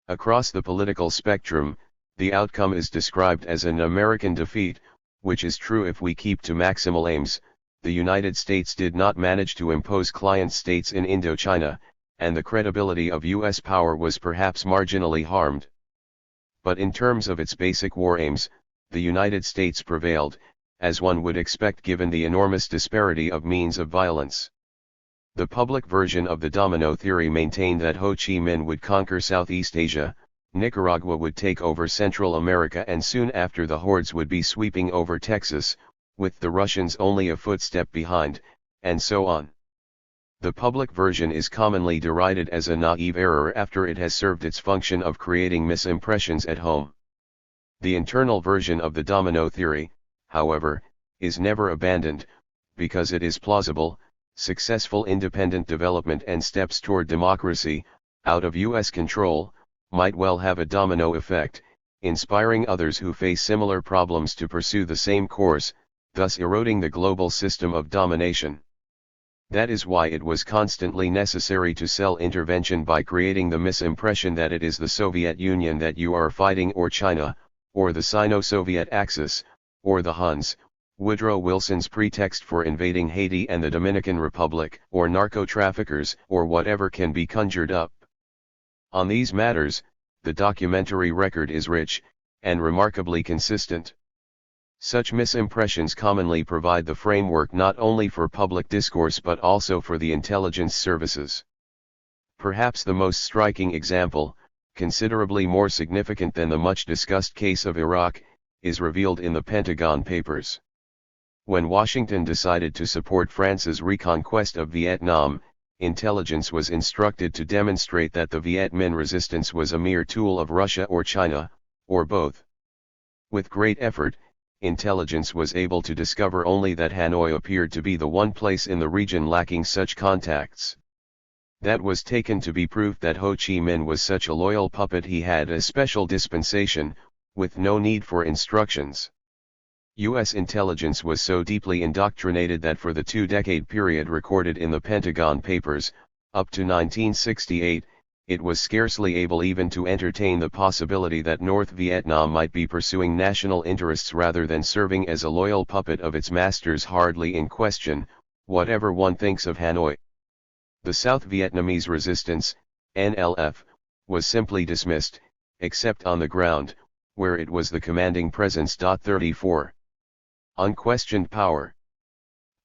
Across the political spectrum, the outcome is described as an American defeat, which is true if we keep to maximal aims. The United States did not manage to impose client states in Indochina, and the credibility of U.S. power was perhaps marginally harmed. But in terms of its basic war aims, the United States prevailed, as one would expect given the enormous disparity of means of violence. The public version of the domino theory maintained that Ho Chi Minh would conquer Southeast Asia, Nicaragua would take over Central America, and soon after the hordes would be sweeping over Texas, with the Russians only a footstep behind, and so on. The public version is commonly derided as a naive error after it has served its function of creating misimpressions at home. The internal version of the domino theory, however, is never abandoned, because it is plausible. Successful independent development and steps toward democracy, out of U.S. control, might well have a domino effect, inspiring others who face similar problems to pursue the same course. thus eroding the global system of domination. That is why it was constantly necessary to sell intervention by creating the misimpression that it is the Soviet Union that you are fighting, or China, or the Sino-Soviet Axis, or the Huns, Woodrow Wilson's pretext for invading Haiti and the Dominican Republic, or narco-traffickers, or whatever can be conjured up. On these matters, the documentary record is rich, and remarkably consistent. Such misimpressions commonly provide the framework not only for public discourse but also for the intelligence services. Perhaps the most striking example, considerably more significant than the much-discussed case of Iraq, is revealed in the Pentagon Papers. When Washington decided to support France's reconquest of Vietnam, intelligence was instructed to demonstrate that the Viet Minh resistance was a mere tool of Russia or China, or both. With great effort, intelligence was able to discover only that Hanoi appeared to be the one place in the region lacking such contacts. That was taken to be proof that Ho Chi Minh was such a loyal puppet he had a special dispensation, with no need for instructions. U.S. intelligence was so deeply indoctrinated that for the two-decade period recorded in the Pentagon Papers, up to 1968, it was scarcely able even to entertain the possibility that North Vietnam might be pursuing national interests rather than serving as a loyal puppet of its masters. Hardly in question, whatever one thinks of Hanoi. The South Vietnamese resistance, NLF, was simply dismissed, except on the ground, where it was the commanding presence. 34. Unquestioned power.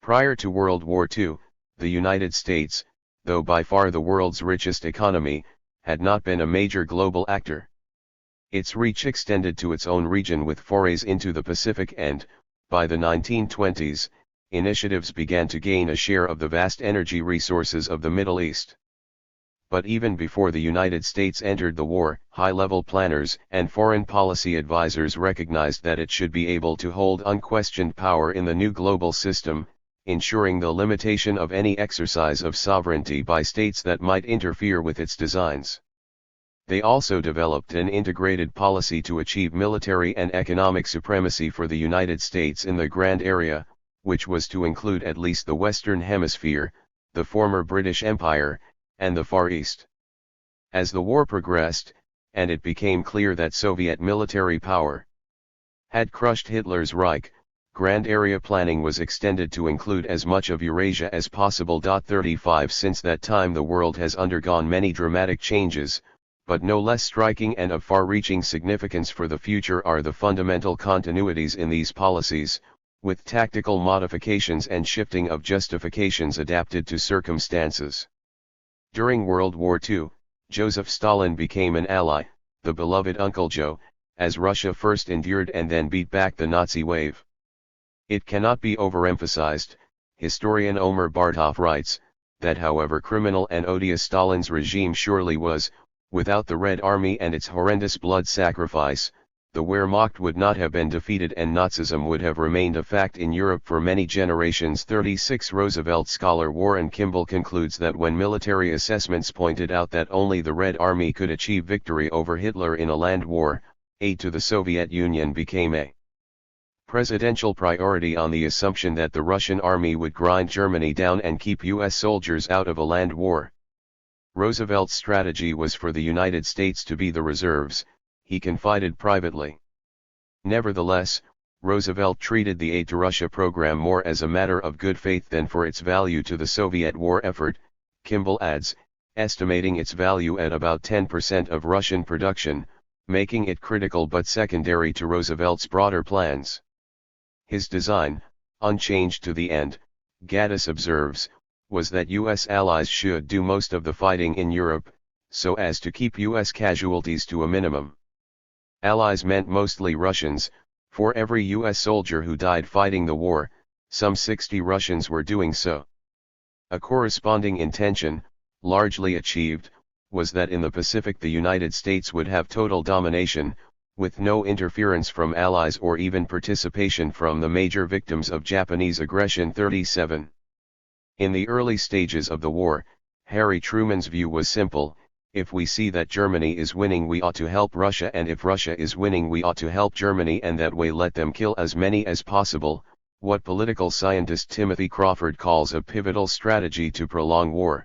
Prior to World War II, the United States, though by far the world's richest economy, had not been a major global actor. Its reach extended to its own region with forays into the Pacific and, by the 1920s, initiatives began to gain a share of the vast energy resources of the Middle East. But even before the United States entered the war, high-level planners and foreign policy advisors recognized that it should be able to hold unquestioned power in the new global system, ensuring the limitation of any exercise of sovereignty by states that might interfere with its designs. They also developed an integrated policy to achieve military and economic supremacy for the United States in the Grand Area, which was to include at least the Western Hemisphere, the former British Empire, and the Far East. As the war progressed, and it became clear that Soviet military power had crushed Hitler's Reich, Grand Area planning was extended to include as much of Eurasia as possible. 35 Since that time the world has undergone many dramatic changes, but no less striking and of far-reaching significance for the future are the fundamental continuities in these policies, with tactical modifications and shifting of justifications adapted to circumstances. During World War II, Joseph Stalin became an ally, the beloved Uncle Joe, as Russia first endured and then beat back the Nazi wave. It cannot be overemphasized, historian Omer Bartov writes, that however criminal and odious Stalin's regime surely was, without the Red Army and its horrendous blood sacrifice, the Wehrmacht would not have been defeated and Nazism would have remained a fact in Europe for many generations. 36 Roosevelt scholar Warren Kimball concludes that when military assessments pointed out that only the Red Army could achieve victory over Hitler in a land war, aid to the Soviet Union became a presidential priority on the assumption that the Russian army would grind Germany down and keep U.S. soldiers out of a land war. Roosevelt's strategy was for the United States to be the reserves, he confided privately. Nevertheless, Roosevelt treated the aid to Russia program more as a matter of good faith than for its value to the Soviet war effort, Kimball adds, estimating its value at about 10% of Russian production, making it critical but secondary to Roosevelt's broader plans. His design, unchanged to the end, Gaddis observes, was that U.S. allies should do most of the fighting in Europe, so as to keep U.S. casualties to a minimum. Allies meant mostly Russians, for every U.S. soldier who died fighting the war, some 60 Russians were doing so. A corresponding intention, largely achieved, was that in the Pacific the United States would have total domination, with no interference from allies or even participation from the major victims of Japanese aggression. 37. In the early stages of the war, Harry Truman's view was simple: if we see that Germany is winning we ought to help Russia, and if Russia is winning we ought to help Germany, and that way let them kill as many as possible, what political scientist Timothy Crawford calls a pivotal strategy to prolong war.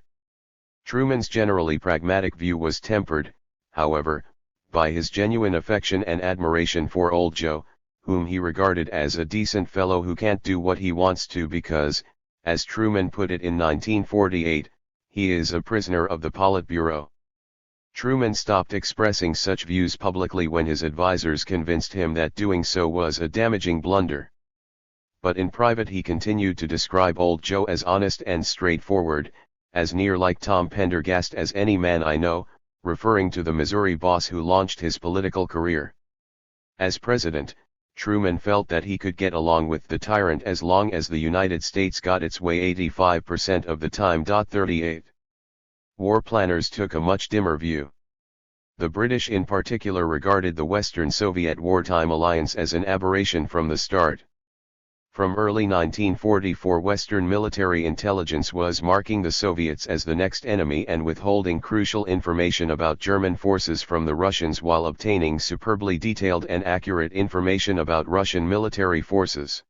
Truman's generally pragmatic view was tempered, however, by his genuine affection and admiration for Old Joe, whom he regarded as a decent fellow who can't do what he wants to because, as Truman put it in 1948, he is a prisoner of the Politburo. Truman stopped expressing such views publicly when his advisers convinced him that doing so was a damaging blunder. But in private he continued to describe Old Joe as honest and straightforward, as near like Tom Pendergast as any man I know, referring to the Missouri boss who launched his political career. As president, Truman felt that he could get along with the tyrant as long as the United States got its way 85% of the time. 38. War planners took a much dimmer view. The British in particular regarded the Western Soviet wartime alliance as an aberration from the start. From early 1944 Western military intelligence was marking the Soviets as the next enemy and withholding crucial information about German forces from the Russians while obtaining superbly detailed and accurate information about Russian military forces.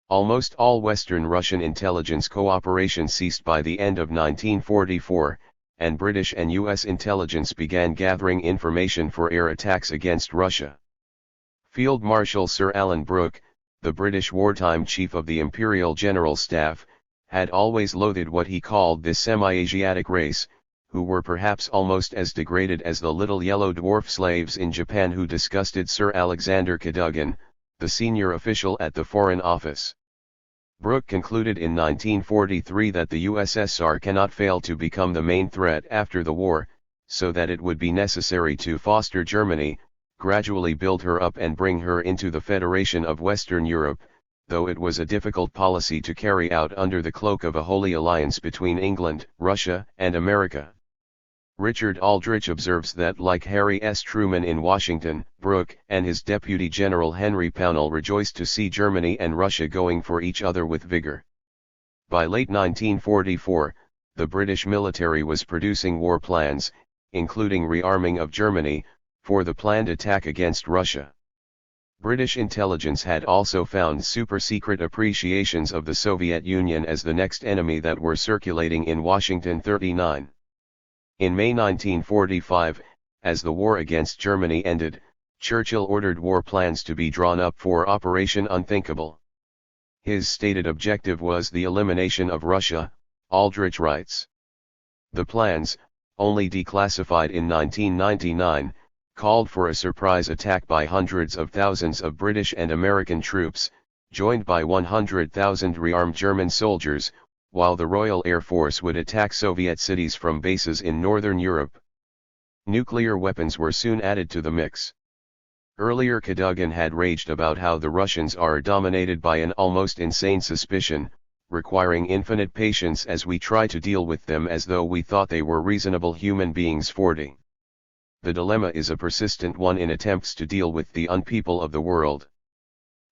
Almost all Western-Russian intelligence cooperation ceased by the end of 1944, and British and U.S. intelligence began gathering information for air attacks against Russia. Field Marshal Sir Alan Brooke, the British wartime chief of the Imperial General Staff, had always loathed what he called this semi-Asiatic race, who were perhaps almost as degraded as the little yellow dwarf slaves in Japan who disgusted Sir Alexander Cadogan, the senior official at the Foreign Office. Brooke concluded in 1943 that the USSR cannot fail to become the main threat after the war, so that it would be necessary to foster Germany, gradually build her up and bring her into the Federation of Western Europe, though it was a difficult policy to carry out under the cloak of a holy alliance between England, Russia, and America. Richard Aldrich observes that like Harry S. Truman in Washington, Brooke and his Deputy General Henry Pownall rejoiced to see Germany and Russia going for each other with vigor. By late 1944, the British military was producing war plans, including rearming of Germany, for the planned attack against Russia. British intelligence had also found super-secret appreciations of the Soviet Union as the next enemy that were circulating in Washington. 39. In May 1945, as the war against Germany ended, Churchill ordered war plans to be drawn up for Operation Unthinkable. His stated objective was the elimination of Russia, Aldrich writes. The plans, only declassified in 1999, called for a surprise attack by hundreds of thousands of British and American troops, joined by 100,000 rearmed German soldiers, while the Royal Air Force would attack Soviet cities from bases in Northern Europe. Nuclear weapons were soon added to the mix. Earlier Cadogan had raged about how the Russians are dominated by an almost insane suspicion, requiring infinite patience as we try to deal with them as though we thought they were reasonable human beings. 40. The dilemma is a persistent one in attempts to deal with the unpeople of the world.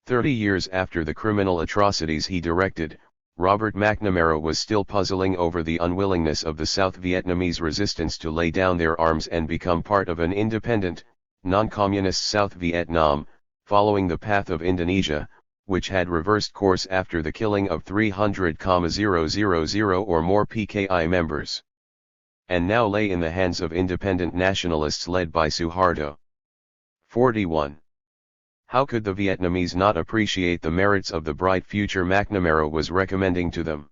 30 years after the criminal atrocities he directed, Robert McNamara was still puzzling over the unwillingness of the South Vietnamese resistance to lay down their arms and become part of an independent, non-communist South Vietnam, following the path of Indonesia, which had reversed course after the killing of 300,000 or more PKI members. And now lay in the hands of independent nationalists led by Suharto. 41. How could the Vietnamese not appreciate the merits of the bright future McNamara was recommending to them?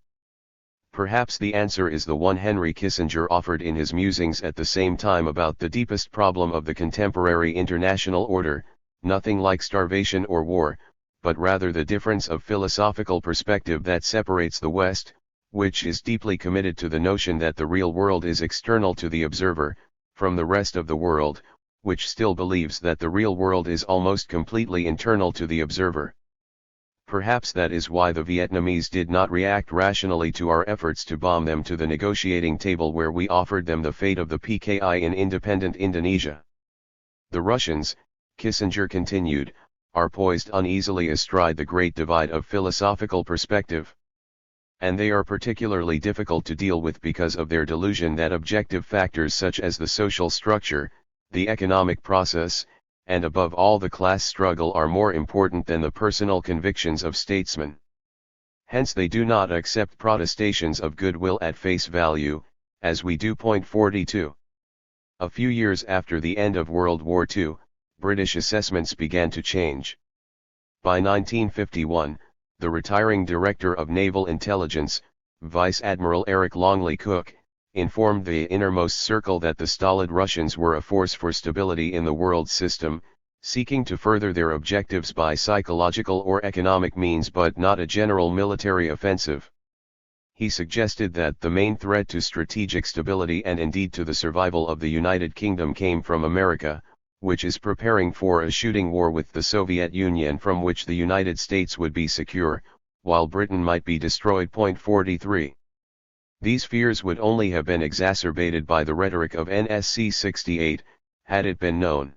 Perhaps the answer is the one Henry Kissinger offered in his musings at the same time about the deepest problem of the contemporary international order, nothing like starvation or war, but rather the difference of philosophical perspective that separates the West, which is deeply committed to the notion that the real world is external to the observer, from the rest of the world, which still believes that the real world is almost completely internal to the observer. Perhaps that is why the Vietnamese did not react rationally to our efforts to bomb them to the negotiating table where we offered them the fate of the PKI in independent Indonesia. The Russians, Kissinger continued, are poised uneasily astride the great divide of philosophical perspective. And they are particularly difficult to deal with because of their delusion that objective factors such as the social structure, the economic process, and above all the class struggle are more important than the personal convictions of statesmen. Hence they do not accept protestations of goodwill at face value, as we do. 42. A few years after the end of World War II, British assessments began to change. By 1951, the retiring Director of Naval Intelligence, Vice Admiral Eric Longley Cook, informed the innermost circle that the stolid Russians were a force for stability in the world system, seeking to further their objectives by psychological or economic means but not a general military offensive. He suggested that the main threat to strategic stability and indeed to the survival of the United Kingdom came from America, which is preparing for a shooting war with the Soviet Union from which the United States would be secure, while Britain might be destroyed. 43. These fears would only have been exacerbated by the rhetoric of NSC 68, had it been known.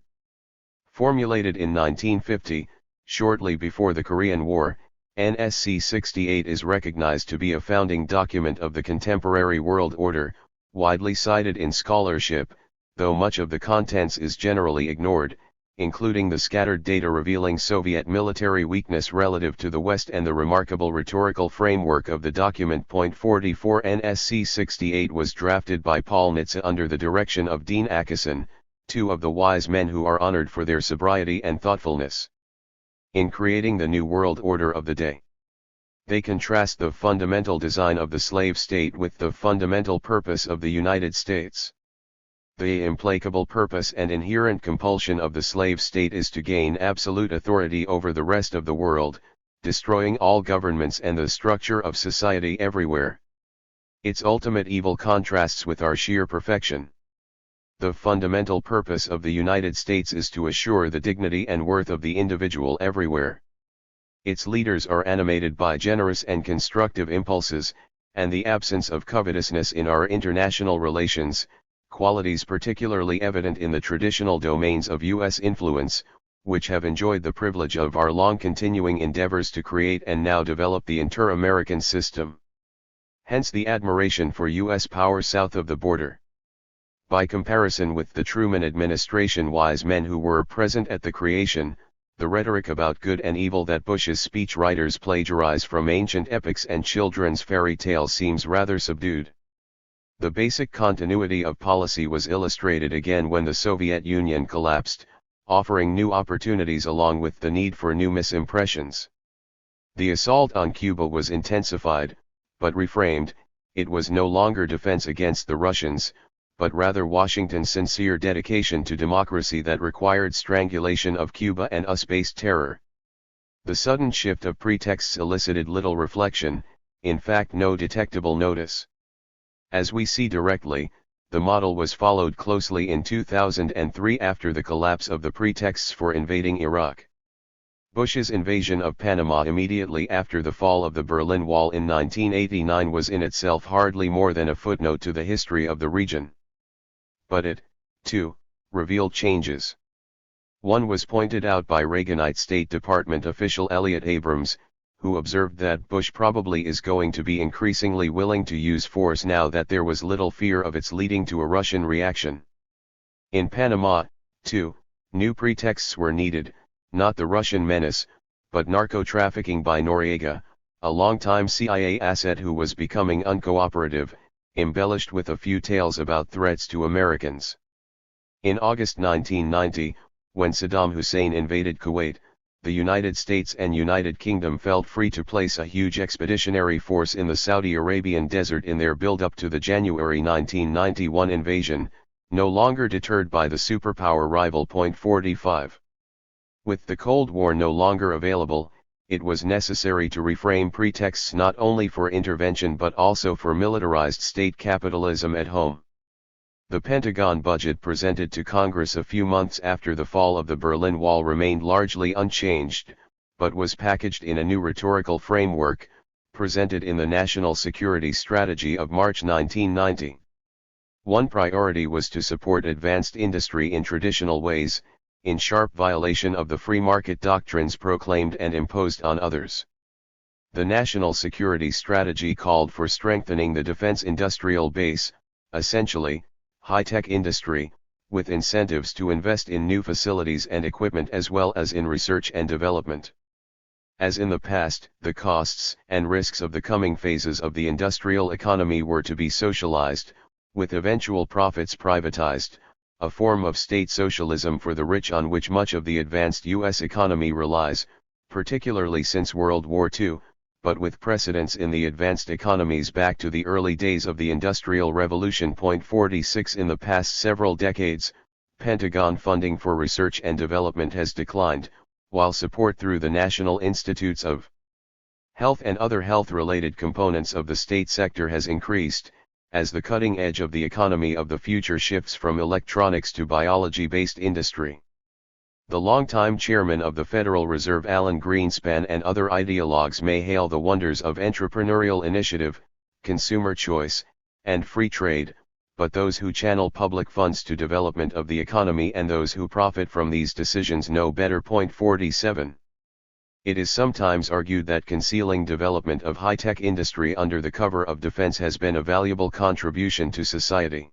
Formulated in 1950, shortly before the Korean War, NSC 68 is recognized to be a founding document of the contemporary world order, widely cited in scholarship, though much of the contents is generally ignored, including the scattered data revealing Soviet military weakness relative to the West and the remarkable rhetorical framework of the document. 44 NSC 68 was drafted by Paul Nitze under the direction of Dean Acheson, two of the wise men who are honored for their sobriety and thoughtfulness in creating the new world order of the day. They contrast the fundamental design of the slave state with the fundamental purpose of the United States. The implacable purpose and inherent compulsion of the slave state is to gain absolute authority over the rest of the world, destroying all governments and the structure of society everywhere. Its ultimate evil contrasts with our sheer perfection. The fundamental purpose of the United States is to assure the dignity and worth of the individual everywhere. Its leaders are animated by generous and constructive impulses, and the absence of covetousness in our international relations, qualities particularly evident in the traditional domains of U.S. influence, which have enjoyed the privilege of our long-continuing endeavors to create and now develop the inter-American system. Hence the admiration for U.S. power south of the border. By comparison with the Truman administration wise men who were present at the creation, the rhetoric about good and evil that Bush's speechwriters plagiarize from ancient epics and children's fairy tales seems rather subdued. The basic continuity of policy was illustrated again when the Soviet Union collapsed, offering new opportunities along with the need for new misimpressions. The assault on Cuba was intensified, but reframed. It was no longer defense against the Russians, but rather Washington's sincere dedication to democracy that required strangulation of Cuba and US-based terror. The sudden shift of pretexts elicited little reflection, in fact no detectable notice. As we see directly, the model was followed closely in 2003 after the collapse of the pretexts for invading Iraq. Bush's invasion of Panama immediately after the fall of the Berlin Wall in 1989 was in itself hardly more than a footnote to the history of the region. But it, too, revealed changes. One was pointed out by Reaganite State Department official Elliot Abrams, who observed that Bush probably is going to be increasingly willing to use force now that there was little fear of its leading to a Russian reaction. In Panama, too, new pretexts were needed, not the Russian menace, but narco-trafficking by Noriega, a longtime CIA asset who was becoming uncooperative, embellished with a few tales about threats to Americans. In August 1990, when Saddam Hussein invaded Kuwait, the United States and United Kingdom felt free to place a huge expeditionary force in the Saudi Arabian desert in their build-up to the January 1991 invasion, no longer deterred by the superpower rival. 45. With the Cold War no longer available, it was necessary to reframe pretexts not only for intervention but also for militarized state capitalism at home. The Pentagon budget presented to Congress a few months after the fall of the Berlin Wall remained largely unchanged, but was packaged in a new rhetorical framework, presented in the National Security Strategy of March 1990. One priority was to support advanced industry in traditional ways, in sharp violation of the free market doctrines proclaimed and imposed on others. The National Security Strategy called for strengthening the defense industrial base, essentially, high-tech industry, with incentives to invest in new facilities and equipment as well as in research and development. As in the past, the costs and risks of the coming phases of the industrial economy were to be socialized, with eventual profits privatized, a form of state socialism for the rich on which much of the advanced U.S. economy relies, particularly since World War II, but with precedents in the advanced economies back to the early days of the Industrial Revolution. 46 In the past several decades, Pentagon funding for research and development has declined, while support through the National Institutes of Health and other health-related components of the state sector has increased, as the cutting edge of the economy of the future shifts from electronics to biology-based industry. The longtime chairman of the Federal Reserve Alan Greenspan and other ideologues may hail the wonders of entrepreneurial initiative, consumer choice, and free trade, but those who channel public funds to development of the economy and those who profit from these decisions know better. 47. It is sometimes argued that concealing development of high-tech industry under the cover of defense has been a valuable contribution to society.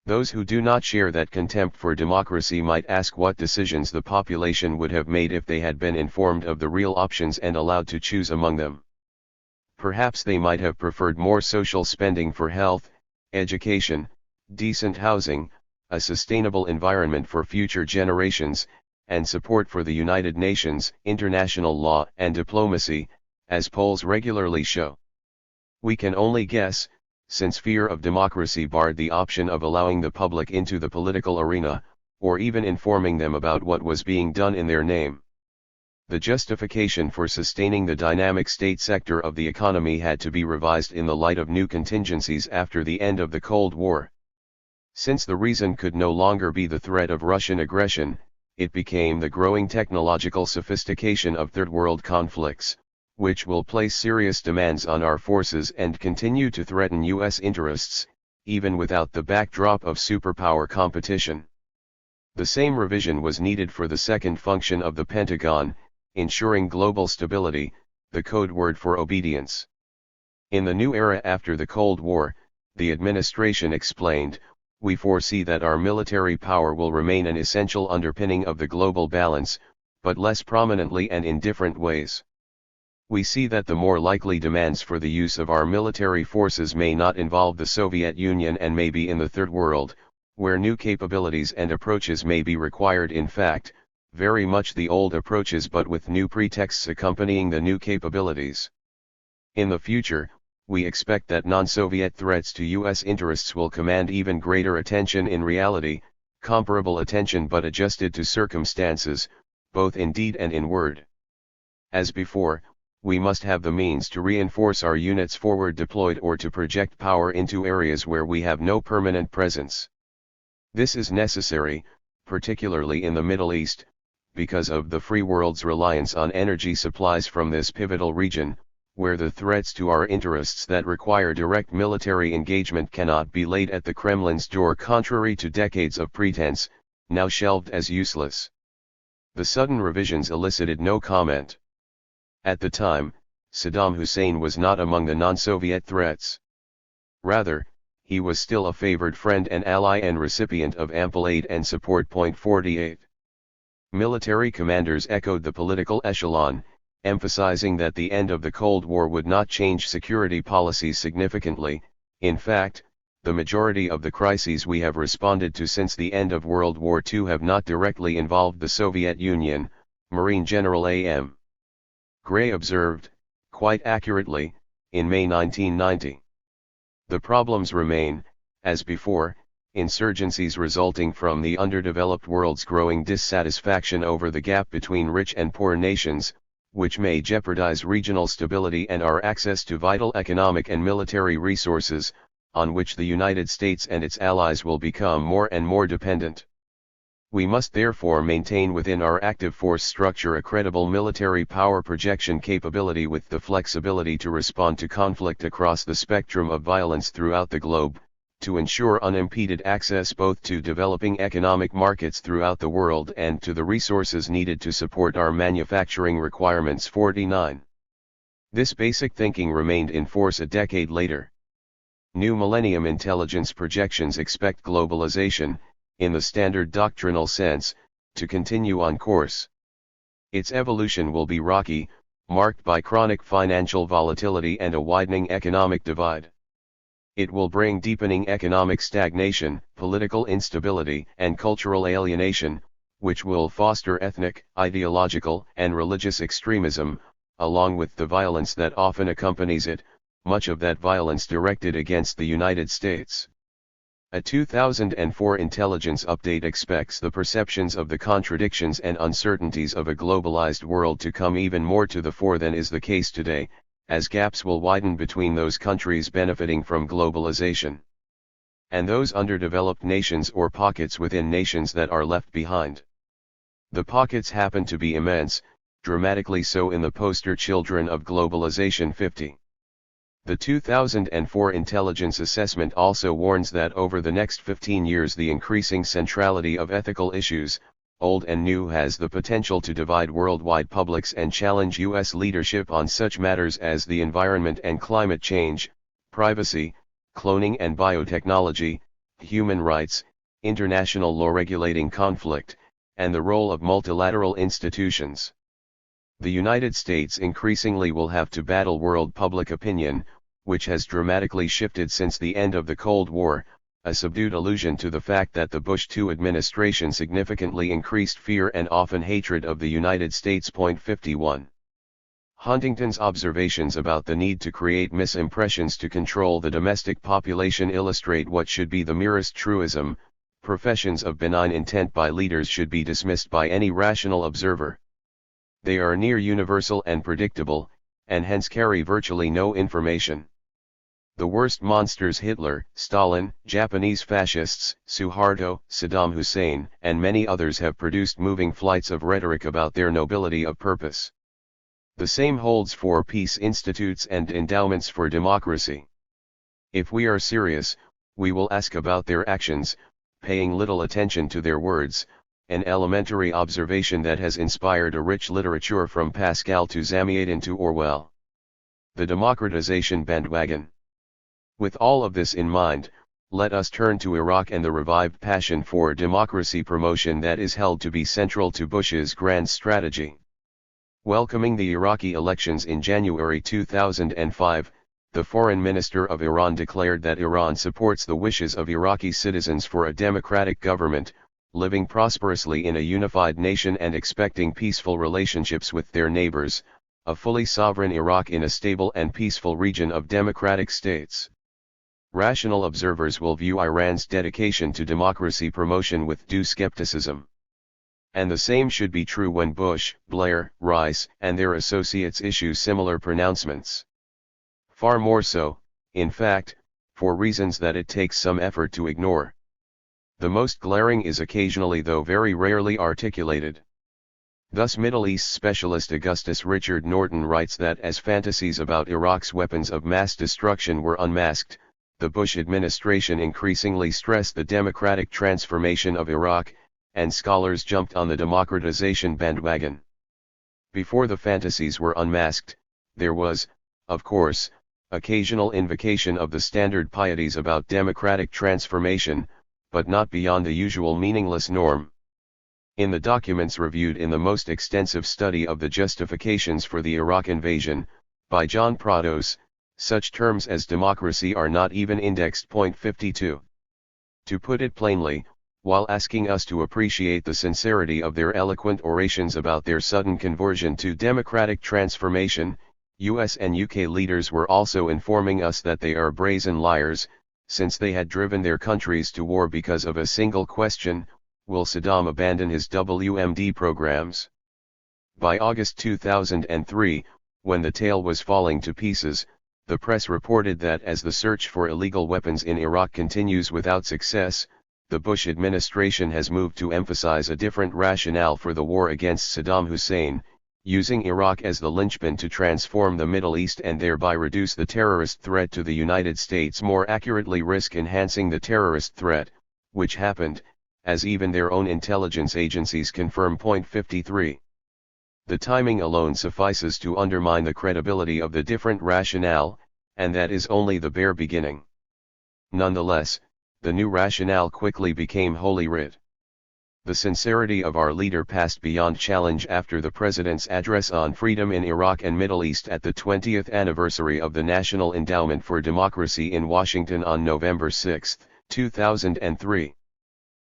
Those who do not share that contempt for democracy might ask what decisions the population would have made if they had been informed of the real options and allowed to choose among them. Perhaps they might have preferred more social spending for health, education, decent housing, a sustainable environment for future generations, and support for the United Nations, international law and diplomacy, as polls regularly show. We can only guess, since fear of democracy barred the option of allowing the public into the political arena, or even informing them about what was being done in their name. The justification for sustaining the dynamic state sector of the economy had to be revised in the light of new contingencies after the end of the Cold War. Since the reason could no longer be the threat of Russian aggression, it became the growing technological sophistication of third world conflicts, which will place serious demands on our forces and continue to threaten U.S. interests, even without the backdrop of superpower competition. The same revision was needed for the second function of the Pentagon, ensuring global stability, the code word for obedience. In the new era after the Cold War, the administration explained, we foresee that our military power will remain an essential underpinning of the global balance, but less prominently and in different ways. We see that the more likely demands for the use of our military forces may not involve the Soviet Union and may be in the Third World, where new capabilities and approaches may be required. In fact, very much the old approaches but with new pretexts accompanying the new capabilities. In the future, we expect that non-Soviet threats to U.S. interests will command even greater attention. In reality, comparable attention but adjusted to circumstances, both in deed and in word. As before, we must have the means to reinforce our units forward deployed or to project power into areas where we have no permanent presence. This is necessary, particularly in the Middle East, because of the free world's reliance on energy supplies from this pivotal region, where the threats to our interests that require direct military engagement cannot be laid at the Kremlin's door, contrary to decades of pretense, now shelved as useless. The sudden revisions elicited no comment. At the time, Saddam Hussein was not among the non-Soviet threats. Rather, he was still a favored friend and ally and recipient of ample aid and support. 48. Military commanders echoed the political echelon, emphasizing that the end of the Cold War would not change security policies significantly. In fact, the majority of the crises we have responded to since the end of World War II have not directly involved the Soviet Union, Marine General A.M. Gray observed, quite accurately, in May 1990. The problems remain, as before, insurgencies resulting from the underdeveloped world's growing dissatisfaction over the gap between rich and poor nations, which may jeopardize regional stability and our access to vital economic and military resources, on which the United States and its allies will become more and more dependent. We must therefore maintain within our active force structure a credible military power projection capability with the flexibility to respond to conflict across the spectrum of violence throughout the globe, to ensure unimpeded access both to developing economic markets throughout the world and to the resources needed to support our manufacturing requirements. 49. This basic thinking remained in force a decade later. New millennium intelligence projections expect globalization, in the standard doctrinal sense, to continue on course. Its evolution will be rocky, marked by chronic financial volatility and a widening economic divide. It will bring deepening economic stagnation, political instability, and cultural alienation, which will foster ethnic, ideological, and religious extremism, along with the violence that often accompanies it, much of that violence directed against the United States. A 2004 intelligence update expects the perceptions of the contradictions and uncertainties of a globalized world to come even more to the fore than is the case today, as gaps will widen between those countries benefiting from globalization and those underdeveloped nations or pockets within nations that are left behind. The pockets happen to be immense, dramatically so in the poster Children of Globalization 50. The 2004 intelligence assessment also warns that over the next 15 years the increasing centrality of ethical issues, old and new, has the potential to divide worldwide publics and challenge U.S. leadership on such matters as the environment and climate change, privacy, cloning and biotechnology, human rights, international law regulating conflict, and the role of multilateral institutions. The United States increasingly will have to battle world public opinion, which has dramatically shifted since the end of the Cold War, a subdued allusion to the fact that the Bush II administration significantly increased fear and often hatred of the United States. 51. Huntington's observations about the need to create misimpressions to control the domestic population illustrate what should be the merest truism: professions of benign intent by leaders should be dismissed by any rational observer. They are near universal and predictable, and hence carry virtually no information. The worst monsters, Hitler, Stalin, Japanese fascists, Suharto, Saddam Hussein, and many others, have produced moving flights of rhetoric about their nobility of purpose. The same holds for peace institutes and endowments for democracy. If we are serious, we will ask about their actions, paying little attention to their words, an elementary observation that has inspired a rich literature from Pascal to Zamyatin to Orwell. The democratization bandwagon. With all of this in mind, let us turn to Iraq and the revived passion for democracy promotion that is held to be central to Bush's grand strategy. Welcoming the Iraqi elections in January 2005, the foreign minister of Iran declared that Iran supports the wishes of Iraqi citizens for a democratic government, living prosperously in a unified nation and expecting peaceful relationships with their neighbors, a fully sovereign Iraq in a stable and peaceful region of democratic states. Rational observers will view Iran's dedication to democracy promotion with due skepticism. And the same should be true when Bush, Blair, Rice, and their associates issue similar pronouncements. Far more so, in fact, for reasons that it takes some effort to ignore. The most glaring is occasionally, though very rarely, articulated. Thus Middle East specialist Augustus Richard Norton writes that as fantasies about Iraq's weapons of mass destruction were unmasked, the Bush administration increasingly stressed the democratic transformation of Iraq, and scholars jumped on the democratization bandwagon. Before the fantasies were unmasked, there was, of course, occasional invocation of the standard pieties about democratic transformation, but not beyond the usual meaningless norm. In the documents reviewed in the most extensive study of the justifications for the Iraq invasion, by John Prados, such terms as democracy are not even indexed. 52. To put it plainly, while asking us to appreciate the sincerity of their eloquent orations about their sudden conversion to democratic transformation, US and UK leaders were also informing us that they are brazen liars, since they had driven their countries to war because of a single question: will Saddam abandon his WMD programs? By August 2003, when the tale was falling to pieces, the press reported that as the search for illegal weapons in Iraq continues without success, the Bush administration has moved to emphasize a different rationale for the war against Saddam Hussein, using Iraq as the linchpin to transform the Middle East and thereby reduce the terrorist threat to the United States, more accurately risk enhancing the terrorist threat, which happened, as even their own intelligence agencies confirm. 53. The timing alone suffices to undermine the credibility of the different rationale, and that is only the bare beginning. Nonetheless, the new rationale quickly became Holy Writ. The sincerity of our leader passed beyond challenge after the president's address on freedom in Iraq and Middle East at the 20th anniversary of the National Endowment for Democracy in Washington on November 6, 2003.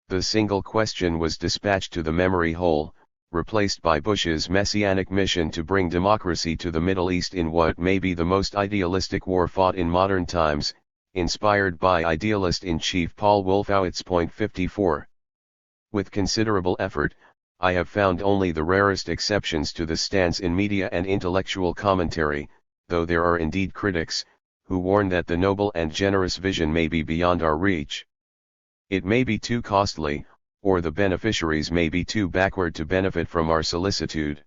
The single question was dispatched to the memory hole, replaced by Bush's messianic mission to bring democracy to the Middle East in what may be the most idealistic war fought in modern times, inspired by idealist-in-chief Paul Wolfowitz. 54. With considerable effort, I have found only the rarest exceptions to this stance in media and intellectual commentary, though there are indeed critics, who warn that the noble and generous vision may be beyond our reach. It may be too costly, or the beneficiaries may be too backward to benefit from our solicitude.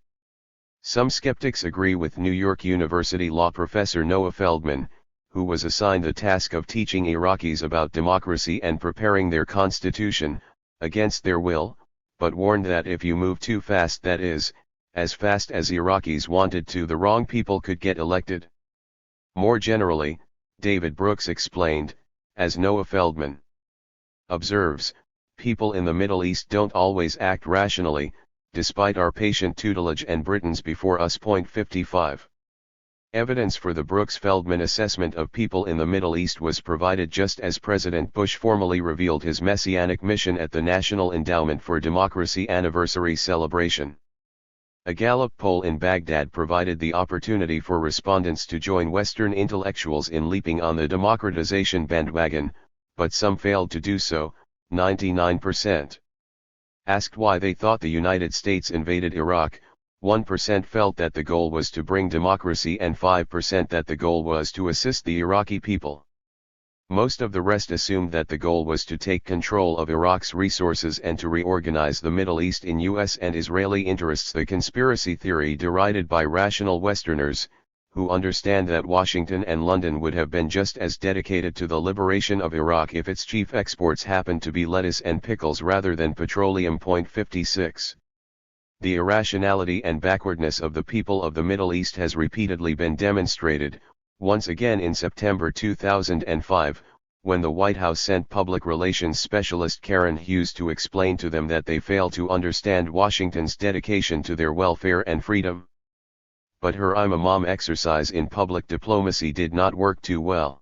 Some skeptics agree with New York University law professor Noah Feldman, who was assigned the task of teaching Iraqis about democracy and preparing their constitution, against their will, but warned that if you move too fast, that is, as fast as Iraqis wanted to, the wrong people could get elected. More generally, David Brooks explained, as Noah Feldman observes, people in the Middle East don't always act rationally, despite our patient tutelage and Britons before us. 55. Evidence for the Brooks-Feldman assessment of people in the Middle East was provided just as President Bush formally revealed his messianic mission at the National Endowment for Democracy anniversary celebration. A Gallup poll in Baghdad provided the opportunity for respondents to join Western intellectuals in leaping on the democratization bandwagon, but some failed to do so, 99%. Asked why they thought the United States invaded Iraq, 1% felt that the goal was to bring democracy and 5% that the goal was to assist the Iraqi people. Most of the rest assumed that the goal was to take control of Iraq's resources and to reorganize the Middle East in US and Israeli interests. The conspiracy theory derided by rational Westerners, who understand that Washington and London would have been just as dedicated to the liberation of Iraq if its chief exports happened to be lettuce and pickles rather than petroleum. 56. The irrationality and backwardness of the people of the Middle East has repeatedly been demonstrated, once again in September 2005, when the White House sent public relations specialist Karen Hughes to explain to them that they fail to understand Washington's dedication to their welfare and freedom. But her I'm a mom exercise in public diplomacy did not work too well.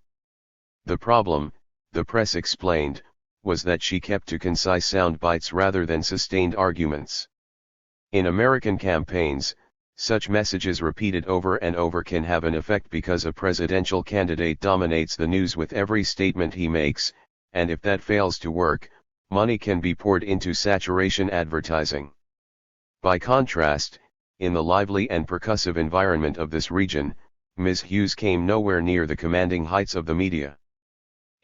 The problem, the press explained, was that she kept to concise sound bites rather than sustained arguments. In American campaigns, such messages repeated over and over can have an effect because a presidential candidate dominates the news with every statement he makes, and if that fails to work, money can be poured into saturation advertising. By contrast, in the lively and percussive environment of this region, Ms. Hughes came nowhere near the commanding heights of the media.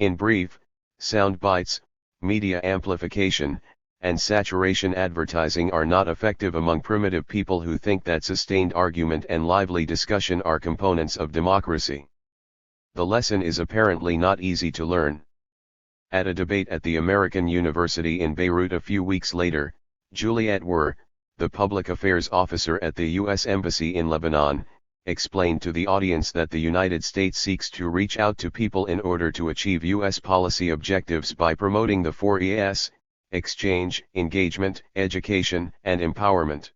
In brief, sound bites, media amplification, and saturation advertising are not effective among primitive people who think that sustained argument and lively discussion are components of democracy. The lesson is apparently not easy to learn. At a debate at the American University in Beirut a few weeks later, Juliette Wurr, the public affairs officer at the U.S. Embassy in Lebanon, explained to the audience that the United States seeks to reach out to people in order to achieve U.S. policy objectives by promoting the 4 E's: exchange, engagement, education, and empowerment.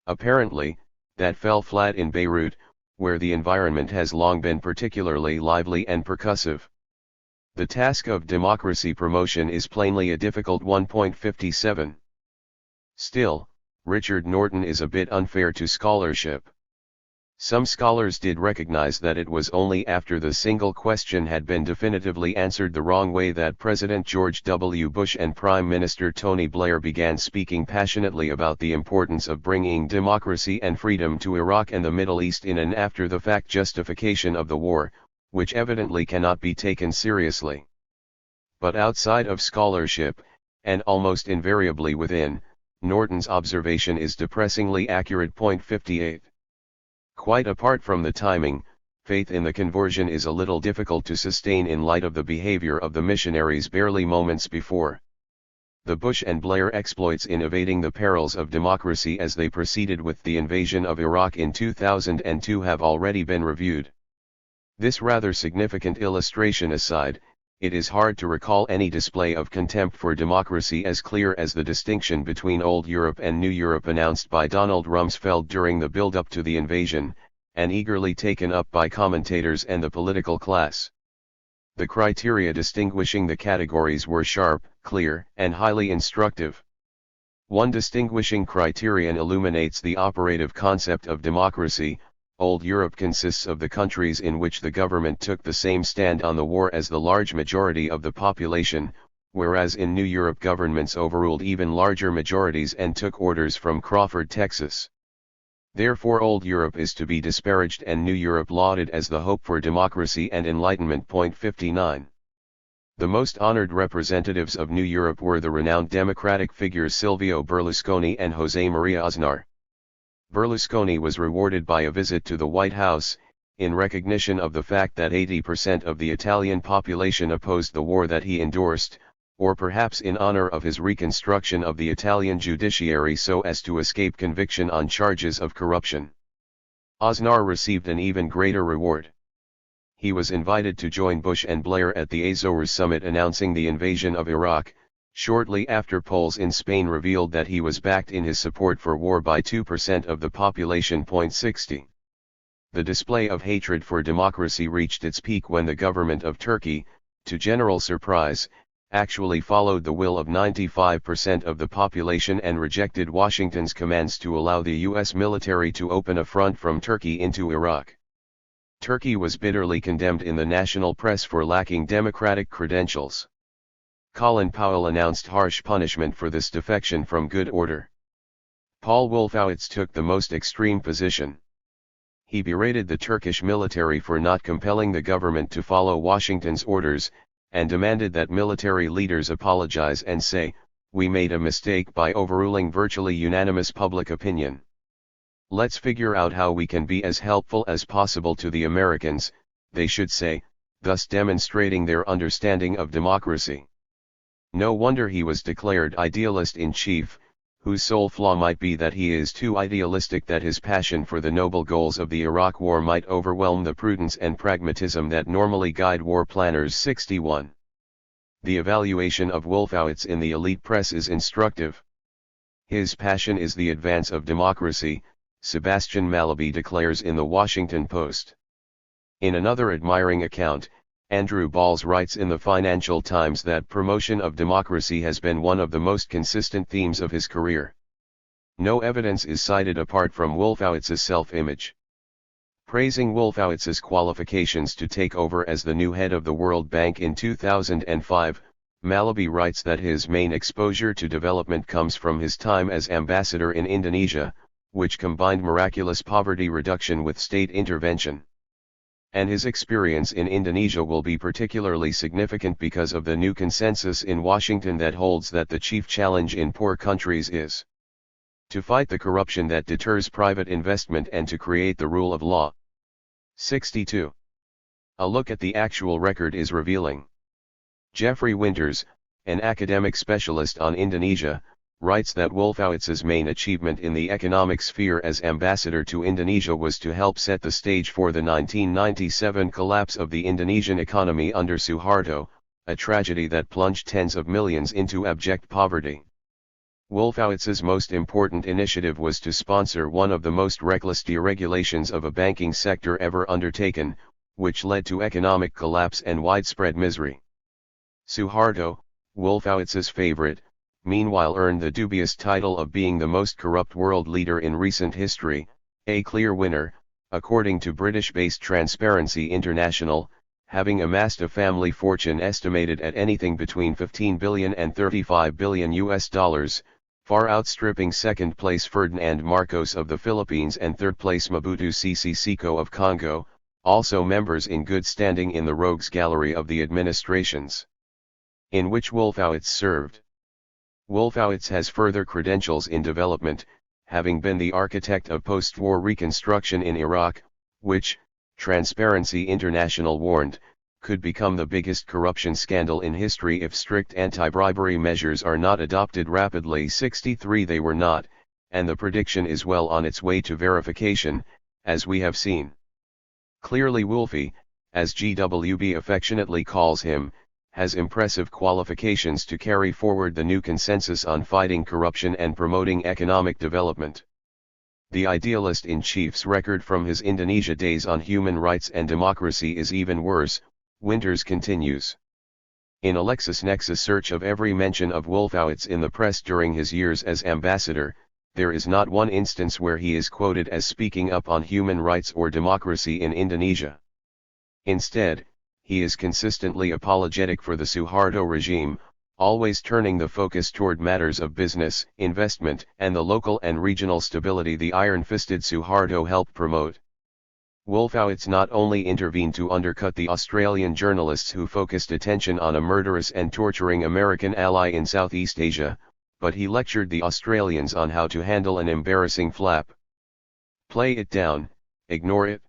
Apparently, that fell flat in Beirut, where the environment has long been particularly lively and percussive. The task of democracy promotion is plainly a difficult one. 57. Still, Richard Norton is a bit unfair to scholarship. Some scholars did recognize that it was only after the single question had been definitively answered the wrong way that President George W. Bush and Prime Minister Tony Blair began speaking passionately about the importance of bringing democracy and freedom to Iraq and the Middle East in an after-the-fact justification of the war, which evidently cannot be taken seriously. But outside of scholarship, and almost invariably within, Norton's observation is depressingly accurate. 58. Quite apart from the timing, faith in the conversion is a little difficult to sustain in light of the behavior of the missionaries barely moments before. The Bush and Blair exploits in evading the perils of democracy as they proceeded with the invasion of Iraq in 2002 have already been reviewed. This rather significant illustration aside, it is hard to recall any display of contempt for democracy as clear as the distinction between Old Europe and New Europe announced by Donald Rumsfeld during the build-up to the invasion, and eagerly taken up by commentators and the political class. The criteria distinguishing the categories were sharp, clear, and highly instructive. One distinguishing criterion illuminates the operative concept of democracy. Old Europe consists of the countries in which the government took the same stand on the war as the large majority of the population, whereas in New Europe governments overruled even larger majorities and took orders from Crawford, Texas. Therefore Old Europe is to be disparaged and New Europe lauded as the hope for democracy and enlightenment. 59. The most honored representatives of New Europe were the renowned democratic figures Silvio Berlusconi and José María Aznar. Berlusconi was rewarded by a visit to the White House, in recognition of the fact that 80% of the Italian population opposed the war that he endorsed, or perhaps in honor of his reconstruction of the Italian judiciary so as to escape conviction on charges of corruption. Aznar received an even greater reward. He was invited to join Bush and Blair at the Azores summit announcing the invasion of Iraq, shortly after polls in Spain revealed that he was backed in his support for war by 2% of the population. 60. The display of hatred for democracy reached its peak when the government of Turkey, to general surprise, actually followed the will of 95% of the population and rejected Washington's commands to allow the U.S. military to open a front from Turkey into Iraq. Turkey was bitterly condemned in the national press for lacking democratic credentials. Colin Powell announced harsh punishment for this defection from good order. Paul Wolfowitz took the most extreme position. He berated the Turkish military for not compelling the government to follow Washington's orders, and demanded that military leaders apologize and say, "We made a mistake by overruling virtually unanimous public opinion. Let's figure out how we can be as helpful as possible to the Americans," they should say, thus demonstrating their understanding of democracy. No wonder he was declared idealist-in-chief, whose sole flaw might be that he is too idealistic, that his passion for the noble goals of the Iraq War might overwhelm the prudence and pragmatism that normally guide war planners. 61. The evaluation of Wolfowitz in the elite press is instructive. His passion is the advance of democracy, Sebastian Mallaby declares in the Washington Post. In another admiring account, Andrew Balls writes in the Financial Times that promotion of democracy has been one of the most consistent themes of his career. No evidence is cited apart from Wolfowitz's self-image. Praising Wolfowitz's qualifications to take over as the new head of the World Bank in 2005, Mallaby writes that his main exposure to development comes from his time as ambassador in Indonesia, which combined miraculous poverty reduction with state intervention. And his experience in Indonesia will be particularly significant because of the new consensus in Washington that holds that the chief challenge in poor countries is to fight the corruption that deters private investment and to create the rule of law. 62. A look at the actual record is revealing. Jeffrey Winters, an academic specialist on Indonesia, writes that Wolfowitz's main achievement in the economic sphere as ambassador to Indonesia was to help set the stage for the 1997 collapse of the Indonesian economy under Suharto, a tragedy that plunged tens of millions into abject poverty. Wolfowitz's most important initiative was to sponsor one of the most reckless deregulations of a banking sector ever undertaken, which led to economic collapse and widespread misery. Suharto, Wolfowitz's favorite, meanwhile earned the dubious title of being the most corrupt world leader in recent history, a clear winner, according to British-based Transparency International, having amassed a family fortune estimated at anything between $15 billion and $35 billion, far outstripping second-place Ferdinand Marcos of the Philippines and third-place Mobutu Sese Seko of Congo, also members in good standing in the rogues gallery of the administrations in which Wolfowitz served. Wolfowitz has further credentials in development, having been the architect of post-war reconstruction in Iraq, which, Transparency International warned, could become the biggest corruption scandal in history if strict anti-bribery measures are not adopted rapidly. 63. They were not, and the prediction is well on its way to verification, as we have seen. Clearly Wolfie, as GWB affectionately calls him, has impressive qualifications to carry forward the new consensus on fighting corruption and promoting economic development. The idealist-in-chief's record from his Indonesia days on human rights and democracy is even worse. Winters continues. In a LexisNexis search of every mention of Wolfowitz in the press during his years as ambassador, there is not one instance where he is quoted as speaking up on human rights or democracy in Indonesia. Instead, he is consistently apologetic for the Suharto regime, always turning the focus toward matters of business, investment, and the local and regional stability the iron-fisted Suharto helped promote. Wolfowitz not only intervened to undercut the Australian journalists who focused attention on a murderous and torturing American ally in Southeast Asia, but he lectured the Australians on how to handle an embarrassing flap. Play it down, ignore it.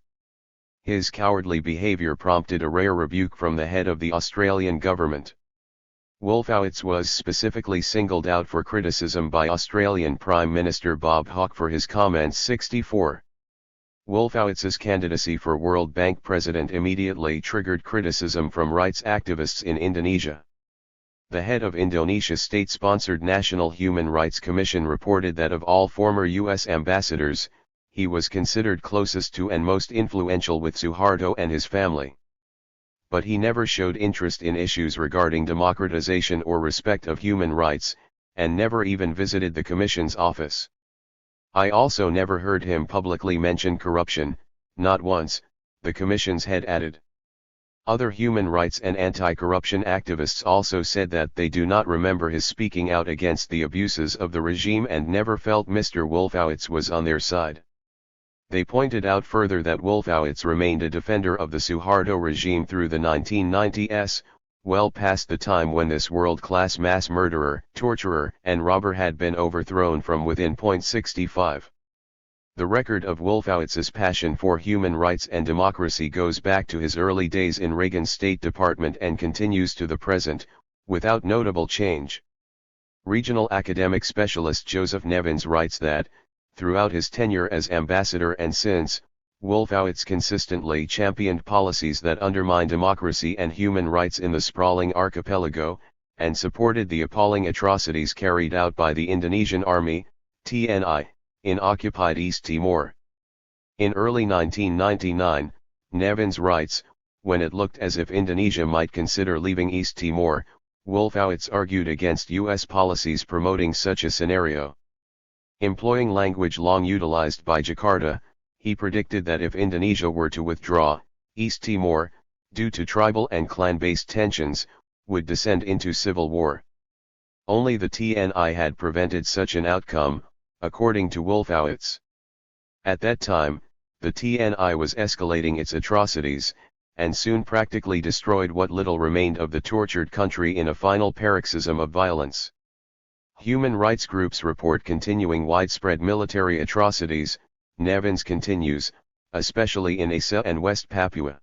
His cowardly behavior prompted a rare rebuke from the head of the Australian government. Wolfowitz was specifically singled out for criticism by Australian Prime Minister Bob Hawke for his comments 64. Wolfowitz's candidacy for World Bank president immediately triggered criticism from rights activists in Indonesia. The head of Indonesia's state-sponsored National Human Rights Commission reported that of all former U.S. ambassadors, he was considered closest to and most influential with Suharto and his family. But he never showed interest in issues regarding democratization or respect of human rights, and never even visited the Commission's office. I also never heard him publicly mention corruption, not once, the Commission's head added. Other human rights and anti-corruption activists also said that they do not remember his speaking out against the abuses of the regime and never felt Mr. Wolfowitz was on their side. They pointed out further that Wolfowitz remained a defender of the Suharto regime through the 1990s, well past the time when this world-class mass murderer, torturer, and robber had been overthrown from within. 65. The record of Wolfowitz's passion for human rights and democracy goes back to his early days in Reagan's State Department and continues to the present, without notable change. Regional academic specialist Joseph Nevins writes that, throughout his tenure as ambassador and since, Wolfowitz consistently championed policies that undermine democracy and human rights in the sprawling archipelago, and supported the appalling atrocities carried out by the Indonesian Army, TNI, in occupied East Timor. In early 1999, Nevins writes, when it looked as if Indonesia might consider leaving East Timor, Wolfowitz argued against U.S. policies promoting such a scenario. Employing language long utilized by Jakarta, he predicted that if Indonesia were to withdraw, East Timor, due to tribal and clan-based tensions, would descend into civil war. Only the TNI had prevented such an outcome, according to Wolfowitz. At that time, the TNI was escalating its atrocities, and soon practically destroyed what little remained of the tortured country in a final paroxysm of violence. Human rights groups report continuing widespread military atrocities, Nevins continues, especially in Aceh and West Papua.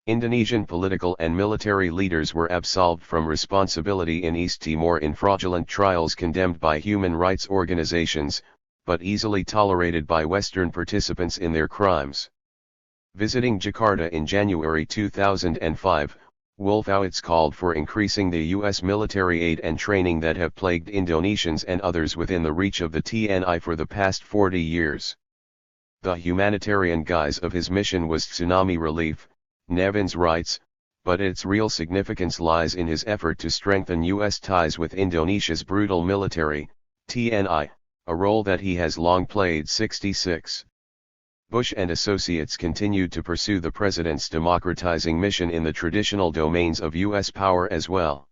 Indonesian political and military leaders were absolved from responsibility in East Timor in fraudulent trials condemned by human rights organizations, but easily tolerated by Western participants in their crimes. Visiting Jakarta in January 2005, Wolfowitz called for increasing the U.S. military aid and training that have plagued Indonesians and others within the reach of the TNI for the past 40 years. The humanitarian guise of his mission was tsunami relief, Nevins writes, but its real significance lies in his effort to strengthen U.S. ties with Indonesia's brutal military, TNI, a role that he has long played. 66. Bush and associates continued to pursue the president's democratizing mission in the traditional domains of U.S. power as well.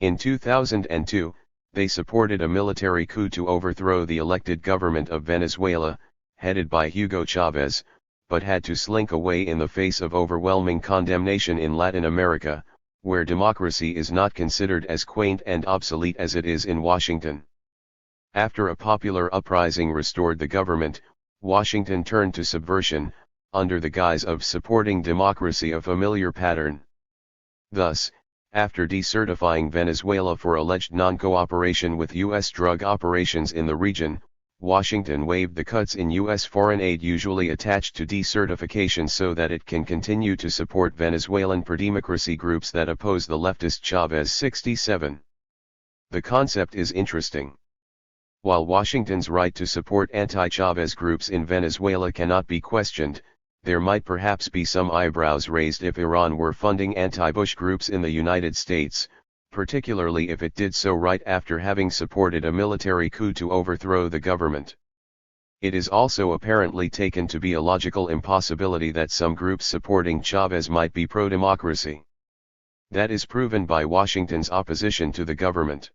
In 2002, they supported a military coup to overthrow the elected government of Venezuela, headed by Hugo Chavez, but had to slink away in the face of overwhelming condemnation in Latin America, where democracy is not considered as quaint and obsolete as it is in Washington. After a popular uprising restored the government, Washington turned to subversion, under the guise of supporting democracy, a familiar pattern. Thus, after decertifying Venezuela for alleged non-cooperation with U.S. drug operations in the region, Washington waived the cuts in U.S. foreign aid usually attached to decertification so that it can continue to support Venezuelan pro-democracy groups that oppose the leftist Chavez 67. The concept is interesting. While Washington's right to support anti-Chavez groups in Venezuela cannot be questioned, there might perhaps be some eyebrows raised if Iran were funding anti-Bush groups in the United States, particularly if it did so right after having supported a military coup to overthrow the government. It is also apparently taken to be a logical impossibility that some groups supporting Chavez might be pro-democracy. That is proven by Washington's opposition to the government.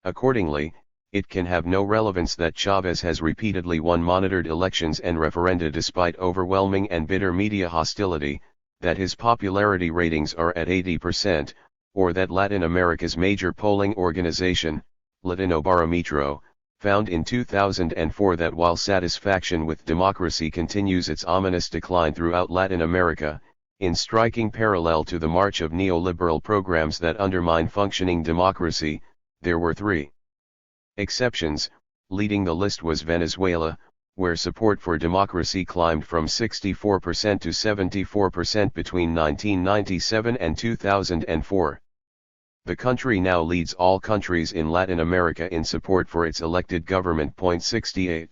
Accordingly, it can have no relevance that Chavez has repeatedly won monitored elections and referenda despite overwhelming and bitter media hostility, that his popularity ratings are at 80%, or that Latin America's major polling organization, Latinobarometro, found in 2004 that while satisfaction with democracy continues its ominous decline throughout Latin America, in striking parallel to the march of neoliberal programs that undermine functioning democracy, there were three exceptions. Leading the list was Venezuela, where support for democracy climbed from 64% to 74% between 1997 and 2004. The country now leads all countries in Latin America in support for its elected government. 68.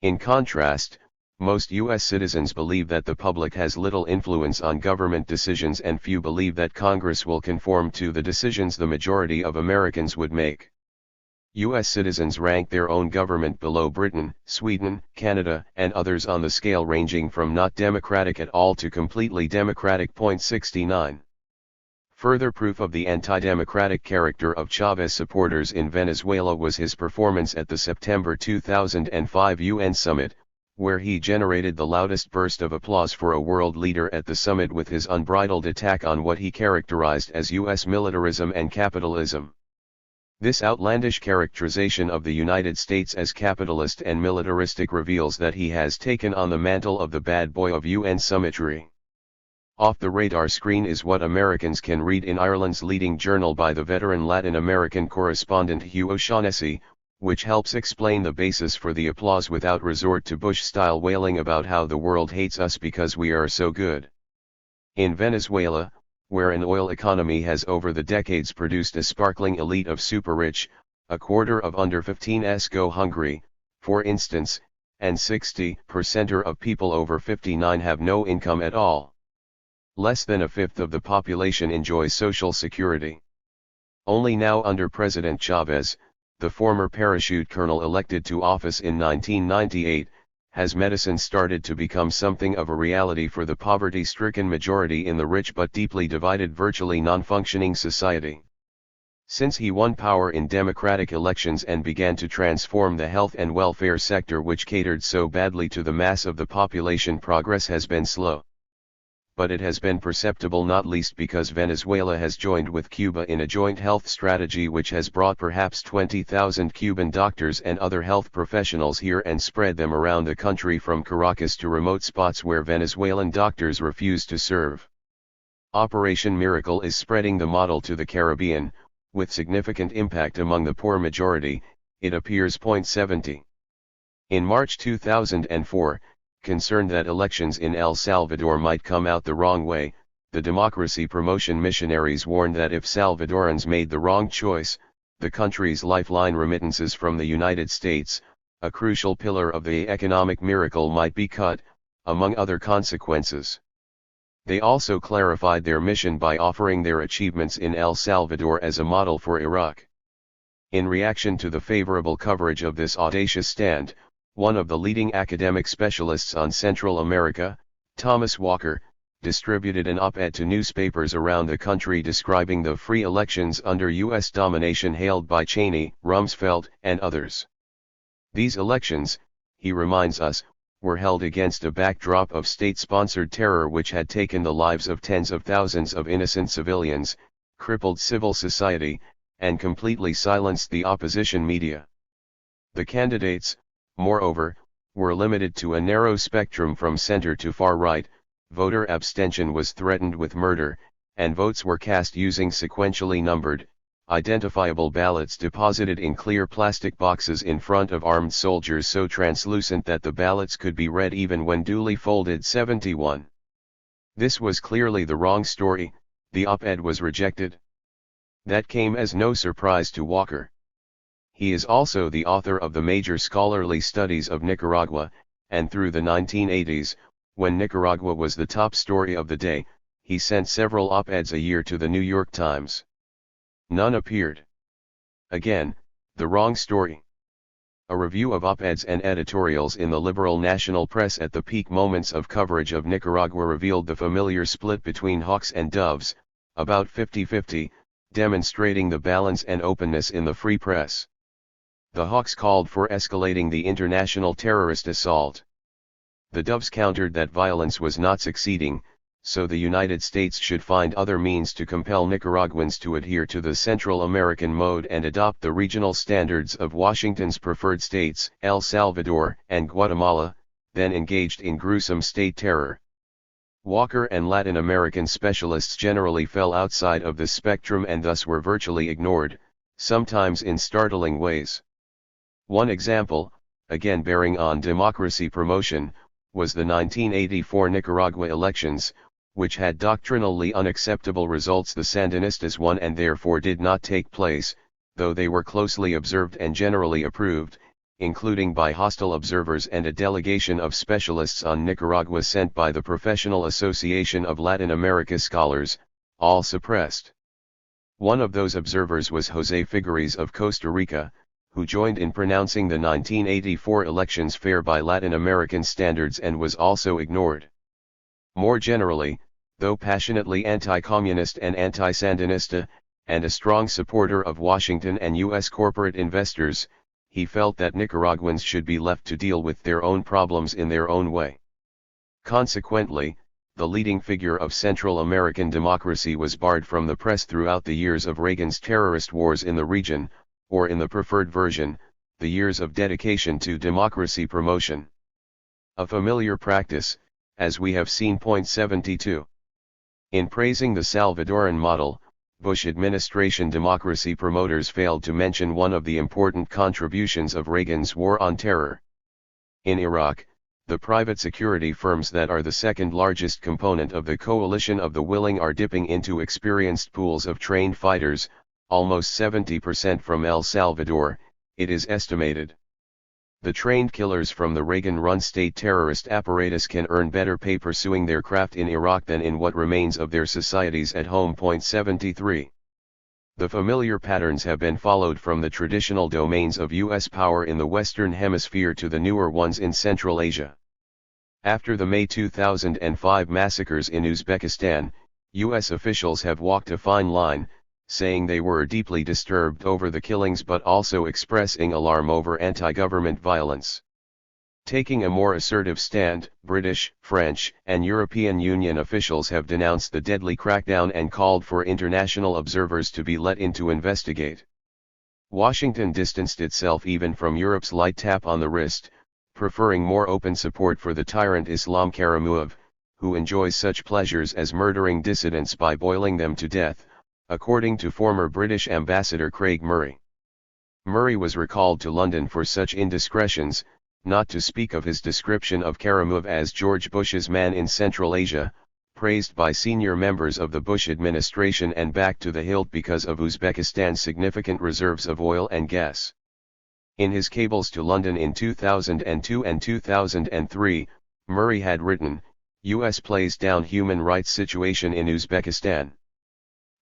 In contrast, most U.S. citizens believe that the public has little influence on government decisions and few believe that Congress will conform to the decisions the majority of Americans would make. U.S. citizens rank their own government below Britain, Sweden, Canada, and others on the scale ranging from not democratic at all to completely democratic. 69. Further proof of the anti-democratic character of Chavez supporters in Venezuela was his performance at the September 2005 UN summit, where he generated the loudest burst of applause for a world leader at the summit with his unbridled attack on what he characterized as U.S. militarism and capitalism. This outlandish characterization of the United States as capitalist and militaristic reveals that he has taken on the mantle of the bad boy of UN summitry. Off the radar screen is what Americans can read in Ireland's leading journal by the veteran Latin American correspondent Hugh O'Shaughnessy, which helps explain the basis for the applause without resort to Bush-style wailing about how the world hates us because we are so good. In Venezuela, where an oil economy has over the decades produced a sparkling elite of super-rich, a quarter of under 15s go hungry, for instance, and 60% of people over 59 have no income at all. Less than a fifth of the population enjoys social security. Only now under President Chavez, the former parachute colonel elected to office in 1998, has medicine started to become something of a reality for the poverty-stricken majority in the rich but deeply divided virtually non-functioning society. Since he won power in democratic elections and began to transform the health and welfare sector which catered so badly to the mass of the population, progress has been slow. But it has been perceptible, not least because Venezuela has joined with Cuba in a joint health strategy which has brought perhaps 20,000 Cuban doctors and other health professionals here and spread them around the country from Caracas to remote spots where Venezuelan doctors refuse to serve. Operation Miracle is spreading the model to the Caribbean, with significant impact among the poor majority, it appears. 70. In March 2004, concerned that elections in El Salvador might come out the wrong way, the democracy promotion missionaries warned that if Salvadorans made the wrong choice, the country's lifeline remittances from the United States, a crucial pillar of the economic miracle, might be cut, among other consequences. They also clarified their mission by offering their achievements in El Salvador as a model for Iraq. In reaction to the favorable coverage of this audacious stand, one of the leading academic specialists on Central America, Thomas Walker, distributed an op-ed to newspapers around the country describing the free elections under U.S. domination hailed by Cheney, Rumsfeld, and others. These elections, he reminds us, were held against a backdrop of state-sponsored terror which had taken the lives of tens of thousands of innocent civilians, crippled civil society, and completely silenced the opposition media. The candidates, moreover, were limited to a narrow spectrum from center to far right, voter abstention was threatened with murder, and votes were cast using sequentially numbered, identifiable ballots deposited in clear plastic boxes in front of armed soldiers so translucent that the ballots could be read even when duly folded. 71. This was clearly the wrong story. The op-ed was rejected. That came as no surprise to Walker. He is also the author of the major scholarly studies of Nicaragua, and through the 1980s, when Nicaragua was the top story of the day, he sent several op-eds a year to the New York Times. None appeared. Again, the wrong story. A review of op-eds and editorials in the liberal national press at the peak moments of coverage of Nicaragua revealed the familiar split between hawks and doves, about 50-50, demonstrating the balance and openness in the free press. The hawks called for escalating the international terrorist assault. The doves countered that violence was not succeeding, so the United States should find other means to compel Nicaraguans to adhere to the Central American mode and adopt the regional standards of Washington's preferred states, El Salvador and Guatemala, then engaged in gruesome state terror. Walker and Latin American specialists generally fell outside of this spectrum and thus were virtually ignored, sometimes in startling ways. One example, again bearing on democracy promotion, was the 1984 Nicaragua elections, which had doctrinally unacceptable results. The Sandinistas won and therefore did not take place, though they were closely observed and generally approved, including by hostile observers and a delegation of specialists on Nicaragua sent by the Professional Association of Latin America Scholars, all suppressed. One of those observers was José Figueres of Costa Rica, who joined in pronouncing the 1984 elections fair by Latin American standards and was also ignored. More generally, though passionately anti-communist and anti-Sandinista, and a strong supporter of Washington and U.S. corporate investors, he felt that Nicaraguans should be left to deal with their own problems in their own way. Consequently, the leading figure of Central American democracy was barred from the press throughout the years of Reagan's terrorist wars in the region, or in the preferred version, the years of dedication to democracy promotion. A familiar practice, as we have seen. 72. In praising the Salvadoran model, Bush administration democracy promoters failed to mention one of the important contributions of Reagan's war on terror. In Iraq, the private security firms that are the second largest component of the coalition of the willing are dipping into experienced pools of trained fighters, almost 70% from El Salvador, it is estimated. The trained killers from the Reagan-run state terrorist apparatus can earn better pay pursuing their craft in Iraq than in what remains of their societies at home. 73. The familiar patterns have been followed from the traditional domains of U.S. power in the Western Hemisphere to the newer ones in Central Asia. After the May 2005 massacres in Uzbekistan, U.S. officials have walked a fine line, saying they were deeply disturbed over the killings but also expressing alarm over anti-government violence. Taking a more assertive stand, British, French, and European Union officials have denounced the deadly crackdown and called for international observers to be let in to investigate. Washington distanced itself even from Europe's light tap on the wrist, preferring more open support for the tyrant Islam Karimov, who enjoys such pleasures as murdering dissidents by boiling them to death, according to former British Ambassador Craig Murray. Murray was recalled to London for such indiscretions, not to speak of his description of Karimov as George Bush's man in Central Asia, praised by senior members of the Bush administration and backed to the hilt because of Uzbekistan's significant reserves of oil and gas. In his cables to London in 2002 and 2003, Murray had written, "U.S. plays down human rights situation in Uzbekistan.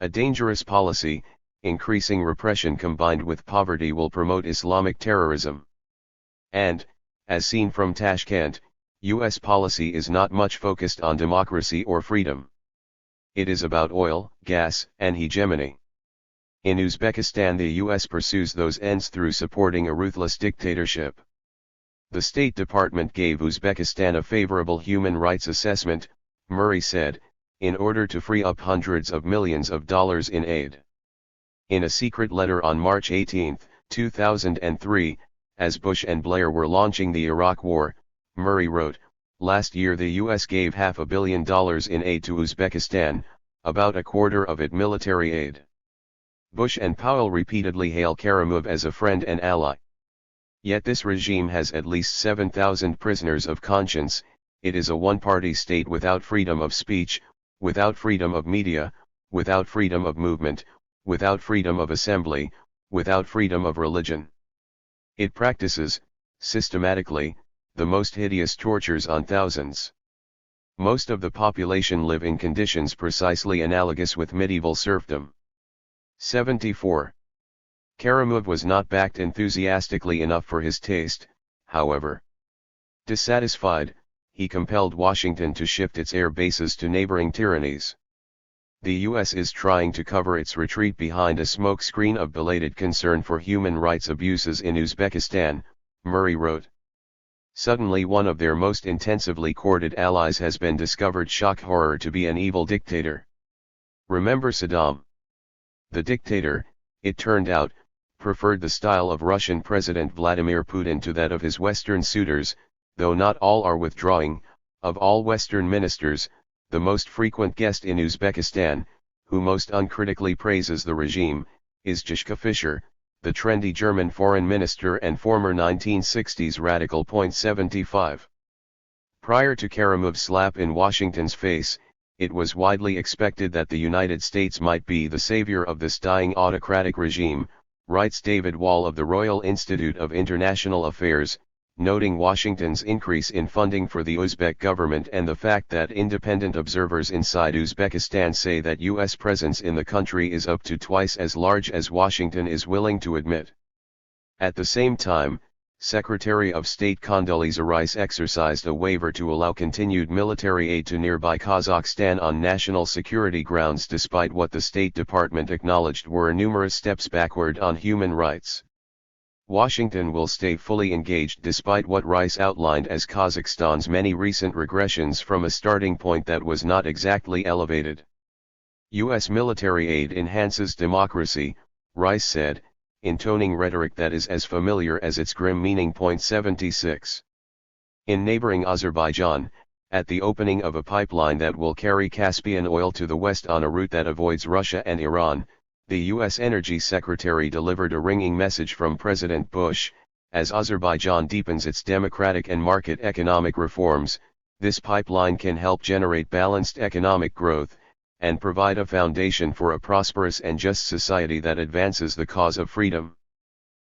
A dangerous policy, increasing repression combined with poverty will promote Islamic terrorism." And, as seen from Tashkent, U.S. policy is not much focused on democracy or freedom. It is about oil, gas, and hegemony. In Uzbekistan the U.S. pursues those ends through supporting a ruthless dictatorship. The State Department gave Uzbekistan a favorable human rights assessment, Murray said, in order to free up hundreds of millions of dollars in aid. In a secret letter on March 18, 2003, as Bush and Blair were launching the Iraq War, Murray wrote, "Last year the U.S. gave $500 million in aid to Uzbekistan, about a quarter of it military aid. Bush and Powell repeatedly hail Karimov as a friend and ally. Yet this regime has at least 7,000 prisoners of conscience. It is a one-party state without freedom of speech, without freedom of media, without freedom of movement, without freedom of assembly, without freedom of religion. It practices, systematically, the most hideous tortures on thousands. Most of the population live in conditions precisely analogous with medieval serfdom. 74. Karimov was not backed enthusiastically enough for his taste, however. Dissatisfied, he compelled Washington to shift its air bases to neighboring tyrannies. The U.S. is trying to cover its retreat behind a smokescreen of belated concern for human rights abuses in Uzbekistan, Murray wrote. Suddenly one of their most intensively courted allies has been discovered shock horror to be an evil dictator. Remember Saddam? The dictator, it turned out, preferred the style of Russian President Vladimir Putin to that of his Western suitors, though not all are withdrawing. Of all Western ministers, the most frequent guest in Uzbekistan, who most uncritically praises the regime, is Joschka Fischer, the trendy German foreign minister and former 1960s radical. 75. Prior to Karimov's slap in Washington's face, it was widely expected that the United States might be the savior of this dying autocratic regime, writes David Wall of the Royal Institute of International Affairs, noting Washington's increase in funding for the Uzbek government and the fact that independent observers inside Uzbekistan say that U.S. presence in the country is up to twice as large as Washington is willing to admit. At the same time, Secretary of State Condoleezza Rice exercised a waiver to allow continued military aid to nearby Kazakhstan on national security grounds despite what the State Department acknowledged were numerous steps backward on human rights. Washington will stay fully engaged despite what Rice outlined as Kazakhstan's many recent regressions from a starting point that was not exactly elevated. U.S. military aid enhances democracy, Rice said, intoning rhetoric that is as familiar as its grim meaning. 76. In neighboring Azerbaijan, at the opening of a pipeline that will carry Caspian oil to the west on a route that avoids Russia and Iran, the U.S. Energy Secretary delivered a ringing message from President Bush. As Azerbaijan deepens its democratic and market economic reforms, this pipeline can help generate balanced economic growth, and provide a foundation for a prosperous and just society that advances the cause of freedom.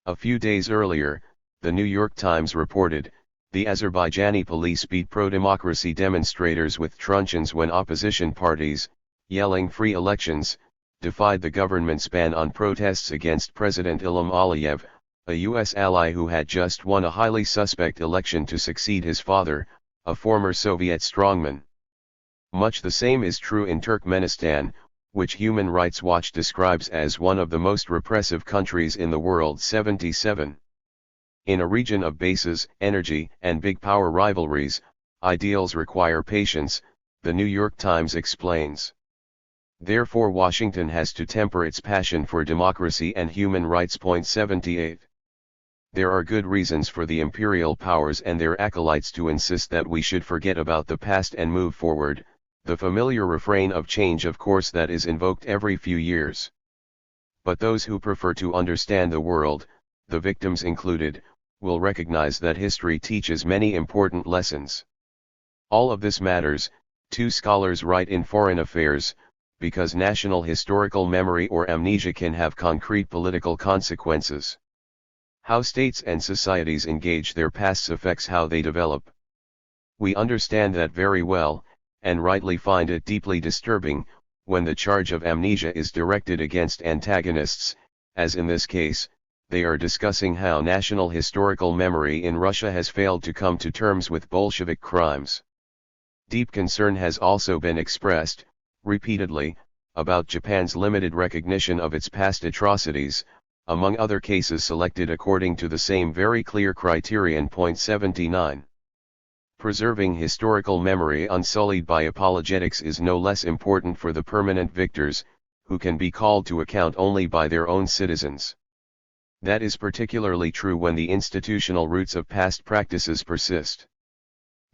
A few days earlier, the New York Times reported, the Azerbaijani police beat pro-democracy demonstrators with truncheons when opposition parties, yelling free elections, defied the government's ban on protests against President Ilham Aliyev, a U.S. ally who had just won a highly suspect election to succeed his father, a former Soviet strongman. Much the same is true in Turkmenistan, which Human Rights Watch describes as one of the most repressive countries in the world. 77. In a region of bases, energy, and big power rivalries, ideals require patience, the New York Times explains. Therefore Washington has to temper its passion for democracy and human rights. 78. There are good reasons for the imperial powers and their acolytes to insist that we should forget about the past and move forward, the familiar refrain of change of course that is invoked every few years. But those who prefer to understand the world, the victims included, will recognize that history teaches many important lessons. All of this matters, two scholars write in Foreign Affairs, because national historical memory or amnesia can have concrete political consequences. How states and societies engage their pasts affects how they develop. We understand that very well, and rightly find it deeply disturbing, when the charge of amnesia is directed against antagonists, as in this case, they are discussing how national historical memory in Russia has failed to come to terms with Bolshevik crimes. Deep concern has also been expressed, repeatedly, about Japan's limited recognition of its past atrocities, among other cases selected according to the same very clear criterion. 79. Preserving historical memory unsullied by apologetics is no less important for the permanent victors, who can be called to account only by their own citizens. That is particularly true when the institutional roots of past practices persist.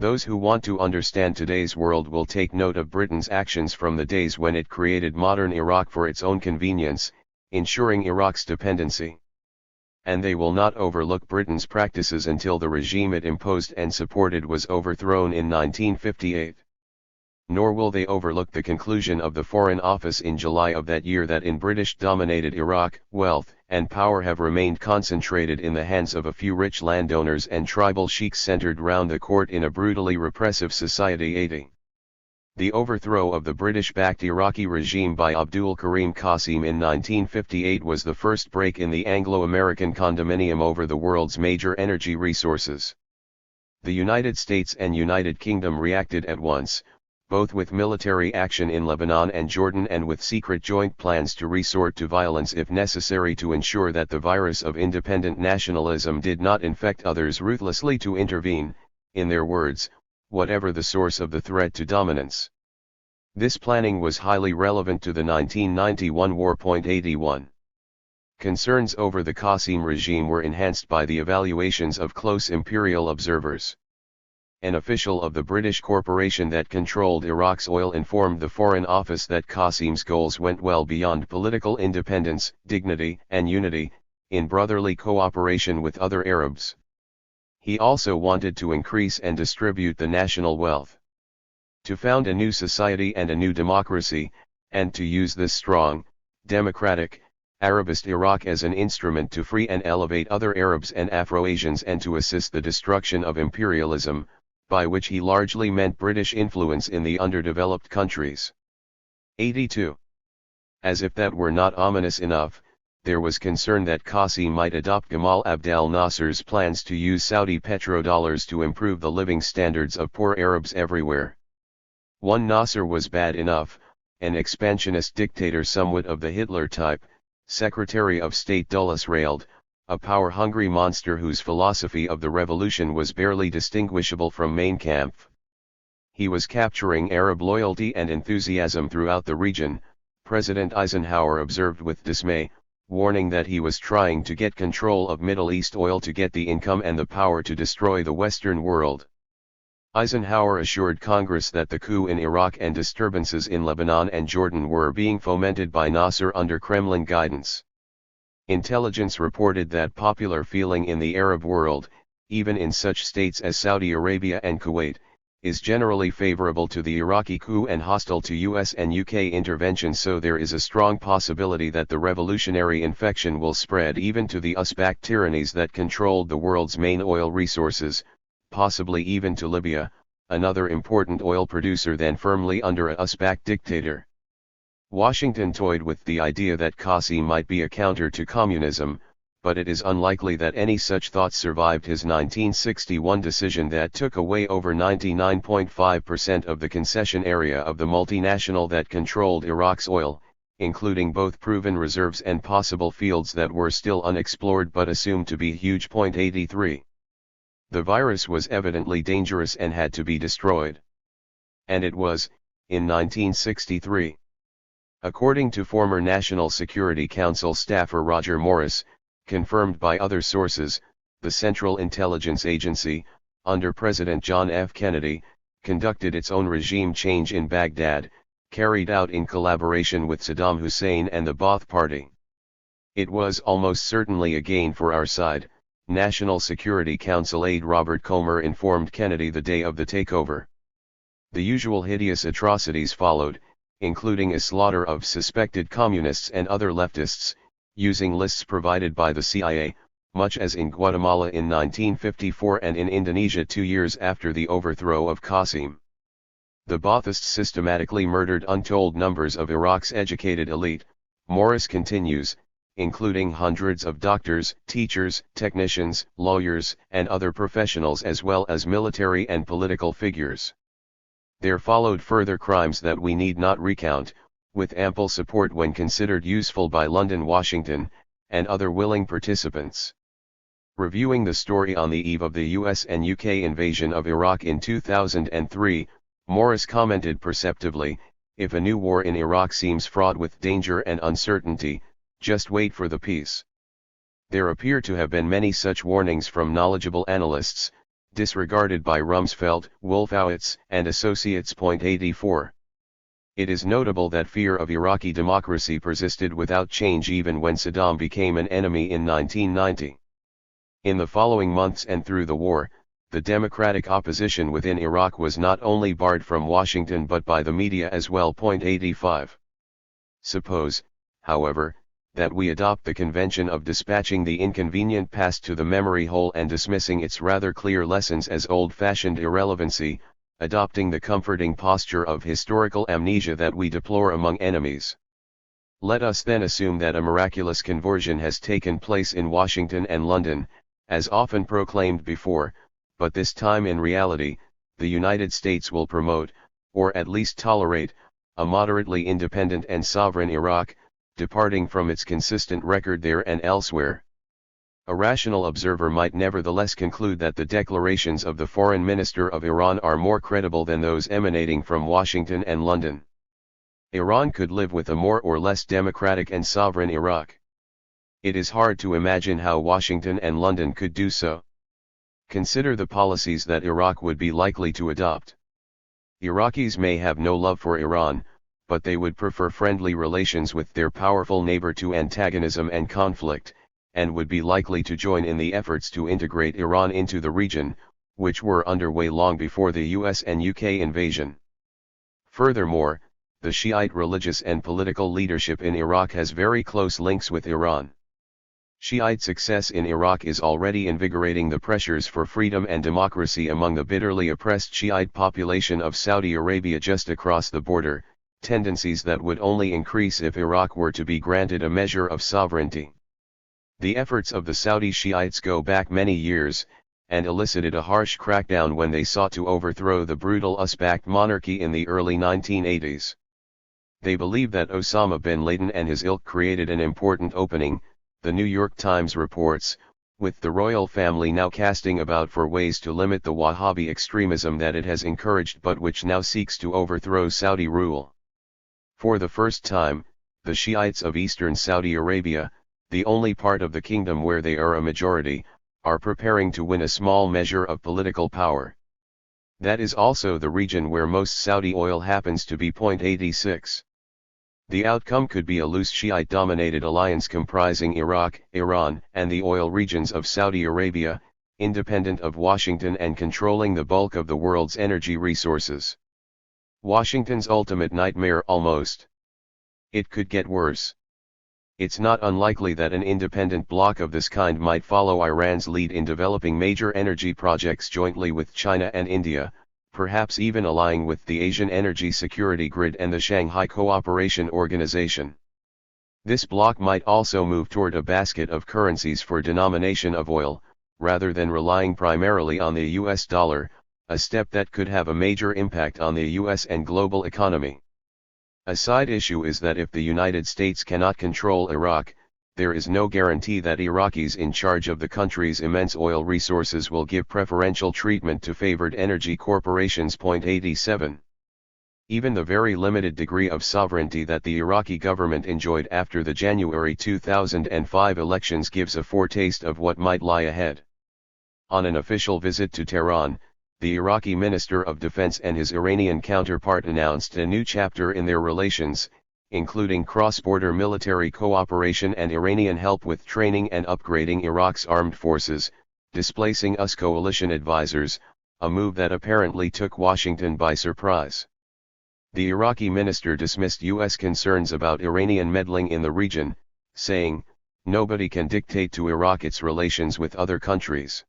Those who want to understand today's world will take note of Britain's actions from the days when it created modern Iraq for its own convenience, ensuring Iraq's dependency. And they will not overlook Britain's practices until the regime it imposed and supported was overthrown in 1958. Nor will they overlook the conclusion of the Foreign Office in July of that year that in British-dominated Iraq, wealth and power have remained concentrated in the hands of a few rich landowners and tribal sheiks centered round the court in a brutally repressive society. 80. The overthrow of the British-backed Iraqi regime by Abdul Karim Qasim in 1958 was the first break in the Anglo-American condominium over the world's major energy resources. The United States and United Kingdom reacted at once, both with military action in Lebanon and Jordan and with secret joint plans to resort to violence if necessary to ensure that the virus of independent nationalism did not infect others, ruthlessly to intervene, in their words, whatever the source of the threat to dominance. This planning was highly relevant to the 1991 war. 81. Concerns over the Qasim regime were enhanced by the evaluations of close imperial observers. An official of the British corporation that controlled Iraq's oil informed the Foreign Office that Qasim's goals went well beyond political independence, dignity, and unity, in brotherly cooperation with other Arabs. He also wanted to increase and distribute the national wealth, to found a new society and a new democracy, and to use this strong, democratic, Arabist Iraq as an instrument to free and elevate other Arabs and Afro-Asians and to assist the destruction of imperialism, by which he largely meant British influence in the underdeveloped countries. 82. As if that were not ominous enough, there was concern that Qasim might adopt Gamal Abdel Nasser's plans to use Saudi petrodollars to improve the living standards of poor Arabs everywhere. One Nasser was bad enough, an expansionist dictator somewhat of the Hitler type, Secretary of State Dulles railed, a power-hungry monster whose philosophy of the revolution was barely distinguishable from Mein Kampf. He was capturing Arab loyalty and enthusiasm throughout the region, President Eisenhower observed with dismay, warning that he was trying to get control of Middle East oil to get the income and the power to destroy the Western world. Eisenhower assured Congress that the coup in Iraq and disturbances in Lebanon and Jordan were being fomented by Nasser under Kremlin guidance. Intelligence reported that popular feeling in the Arab world, even in such states as Saudi Arabia and Kuwait, is generally favorable to the Iraqi coup and hostile to US and UK intervention, so there is a strong possibility that the revolutionary infection will spread even to the US-backed tyrannies that controlled the world's main oil resources, possibly even to Libya, another important oil producer then firmly under a US-backed dictator. Washington toyed with the idea that Qasim might be a counter to communism, but it is unlikely that any such thoughts survived his 1961 decision that took away over 99.5% of the concession area of the multinational that controlled Iraq's oil, including both proven reserves and possible fields that were still unexplored but assumed to be huge. 83. The virus was evidently dangerous and had to be destroyed. And it was, in 1963. According to former National Security Council staffer Roger Morris, confirmed by other sources, the Central Intelligence Agency, under President John F. Kennedy, conducted its own regime change in Baghdad, carried out in collaboration with Saddam Hussein and the Ba'ath Party. It was almost certainly a gain for our side, National Security Council aide Robert Comer informed Kennedy the day of the takeover. The usual hideous atrocities followed, including a slaughter of suspected communists and other leftists, using lists provided by the CIA, much as in Guatemala in 1954 and in Indonesia 2 years after the overthrow of Qasim. The Baathists systematically murdered untold numbers of Iraq's educated elite, Morris continues, including hundreds of doctors, teachers, technicians, lawyers, and other professionals as well as military and political figures. There followed further crimes that we need not recount, with ample support when considered useful by London, Washington, and other willing participants. Reviewing the story on the eve of the US and UK invasion of Iraq in 2003, Morris commented perceptively, "If a new war in Iraq seems fraught with danger and uncertainty, just wait for the peace." There appear to have been many such warnings from knowledgeable analysts, disregarded by Rumsfeld, Wolfowitz, and Associates. 84. It is notable that fear of Iraqi democracy persisted without change even when Saddam became an enemy in 1990. In the following months and through the war, the democratic opposition within Iraq was not only barred from Washington but by the media as well. 85. Suppose, however, that we adopt the convention of dispatching the inconvenient past to the memory hole and dismissing its rather clear lessons as old-fashioned irrelevancy, adopting the comforting posture of historical amnesia that we deplore among enemies. Let us then assume that a miraculous conversion has taken place in Washington and London, as often proclaimed before, but this time in reality, the United States will promote, or at least tolerate, a moderately independent and sovereign Iraq, departing from its consistent record there and elsewhere. A rational observer might nevertheless conclude that the declarations of the foreign minister of Iran are more credible than those emanating from Washington and London. Iran could live with a more or less democratic and sovereign Iraq. It is hard to imagine how Washington and London could do so. Consider the policies that Iraq would be likely to adopt. Iraqis may have no love for Iran, but they would prefer friendly relations with their powerful neighbor to antagonism and conflict, and would be likely to join in the efforts to integrate Iran into the region, which were underway long before the US and UK invasion. Furthermore, the Shiite religious and political leadership in Iraq has very close links with Iran. Shiite success in Iraq is already invigorating the pressures for freedom and democracy among the bitterly oppressed Shiite population of Saudi Arabia just across the border, tendencies that would only increase if Iraq were to be granted a measure of sovereignty. The efforts of the Saudi Shiites go back many years, and elicited a harsh crackdown when they sought to overthrow the brutal US-backed monarchy in the early 1980s. They believe that Osama bin Laden and his ilk created an important opening, the New York Times reports, with the royal family now casting about for ways to limit the Wahhabi extremism that it has encouraged but which now seeks to overthrow Saudi rule. For the first time, the Shiites of eastern Saudi Arabia, the only part of the kingdom where they are a majority, are preparing to win a small measure of political power. That is also the region where most Saudi oil happens to be. 86. The outcome could be a loose Shiite-dominated alliance comprising Iraq, Iran, and the oil regions of Saudi Arabia, independent of Washington and controlling the bulk of the world's energy resources. Washington's ultimate nightmare almost. It could get worse. It's not unlikely that an independent bloc of this kind might follow Iran's lead in developing major energy projects jointly with China and India, perhaps even allying with the Asian Energy Security Grid and the Shanghai Cooperation Organization. This bloc might also move toward a basket of currencies for denomination of oil, rather than relying primarily on the US dollar, a step that could have a major impact on the US and global economy. A side issue is that if the United States cannot control Iraq, there is no guarantee that Iraqis in charge of the country's immense oil resources will give preferential treatment to favored energy corporations. 87. Even the very limited degree of sovereignty that the Iraqi government enjoyed after the January 2005 elections gives a foretaste of what might lie ahead. On an official visit to Tehran, the Iraqi Minister of Defense and his Iranian counterpart announced a new chapter in their relations, including cross-border military cooperation and Iranian help with training and upgrading Iraq's armed forces, displacing US coalition advisors, a move that apparently took Washington by surprise. The Iraqi minister dismissed US concerns about Iranian meddling in the region, saying, "Nobody can dictate to Iraq its relations with other countries."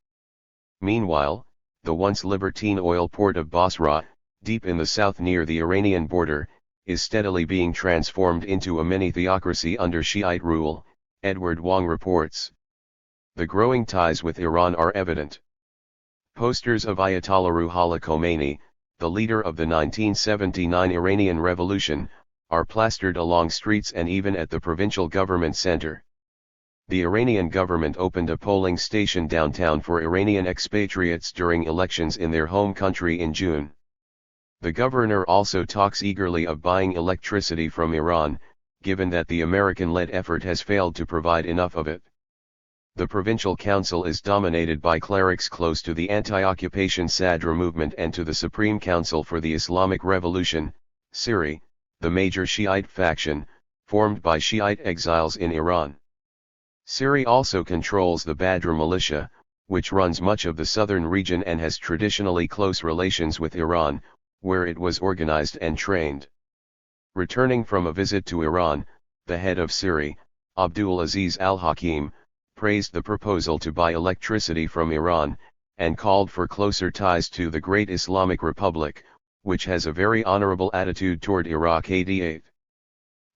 Meanwhile, the once libertine oil port of Basra, deep in the south near the Iranian border, is steadily being transformed into a mini-theocracy under Shiite rule, Edward Wong reports. The growing ties with Iran are evident. Posters of Ayatollah Ruhollah Khomeini, the leader of the 1979 Iranian Revolution, are plastered along streets and even at the provincial government center. The Iranian government opened a polling station downtown for Iranian expatriates during elections in their home country in June. The governor also talks eagerly of buying electricity from Iran, given that the American-led effort has failed to provide enough of it. The provincial council is dominated by clerics close to the anti-occupation Sadr movement and to the Supreme Council for the Islamic Revolution, SIRI, the major Shiite faction, formed by Shiite exiles in Iran. Siri also controls the Badr militia, which runs much of the southern region and has traditionally close relations with Iran, where it was organized and trained. Returning from a visit to Iran, the head of Siri, Abdul Aziz al-Hakim, praised the proposal to buy electricity from Iran, and called for closer ties to the great Islamic Republic, which has a very honorable attitude toward Iraq. 88.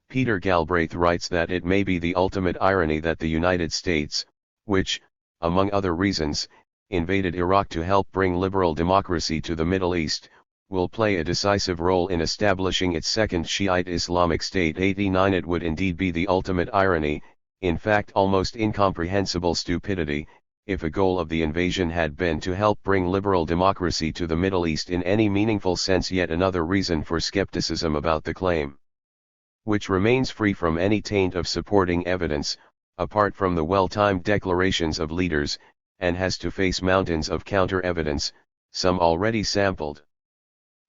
Peter Galbraith writes that it may be the ultimate irony that the United States, which, among other reasons, invaded Iraq to help bring liberal democracy to the Middle East, will play a decisive role in establishing its second Shiite Islamic State. 89. It would indeed be the ultimate irony, in fact almost incomprehensible stupidity, if a goal of the invasion had been to help bring liberal democracy to the Middle East in any meaningful sense. Yet another reason for skepticism about the claim, which remains free from any taint of supporting evidence, apart from the well-timed declarations of leaders, and has to face mountains of counter-evidence, some already sampled.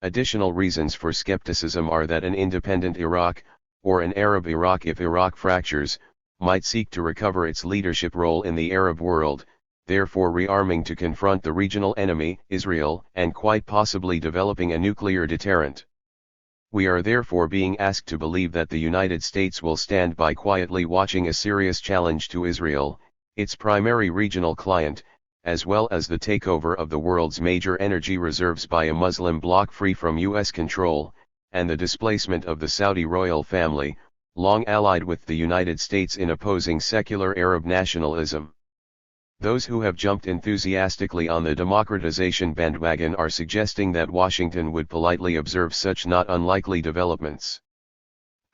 Additional reasons for skepticism are that an independent Iraq, or an Arab Iraq if Iraq fractures, might seek to recover its leadership role in the Arab world, therefore rearming to confront the regional enemy, Israel, and quite possibly developing a nuclear deterrent. We are therefore being asked to believe that the United States will stand by quietly watching a serious challenge to Israel, its primary regional client, as well as the takeover of the world's major energy reserves by a Muslim bloc free from U.S. control, and the displacement of the Saudi royal family, long allied with the United States in opposing secular Arab nationalism. Those who have jumped enthusiastically on the democratization bandwagon are suggesting that Washington would politely observe such not unlikely developments.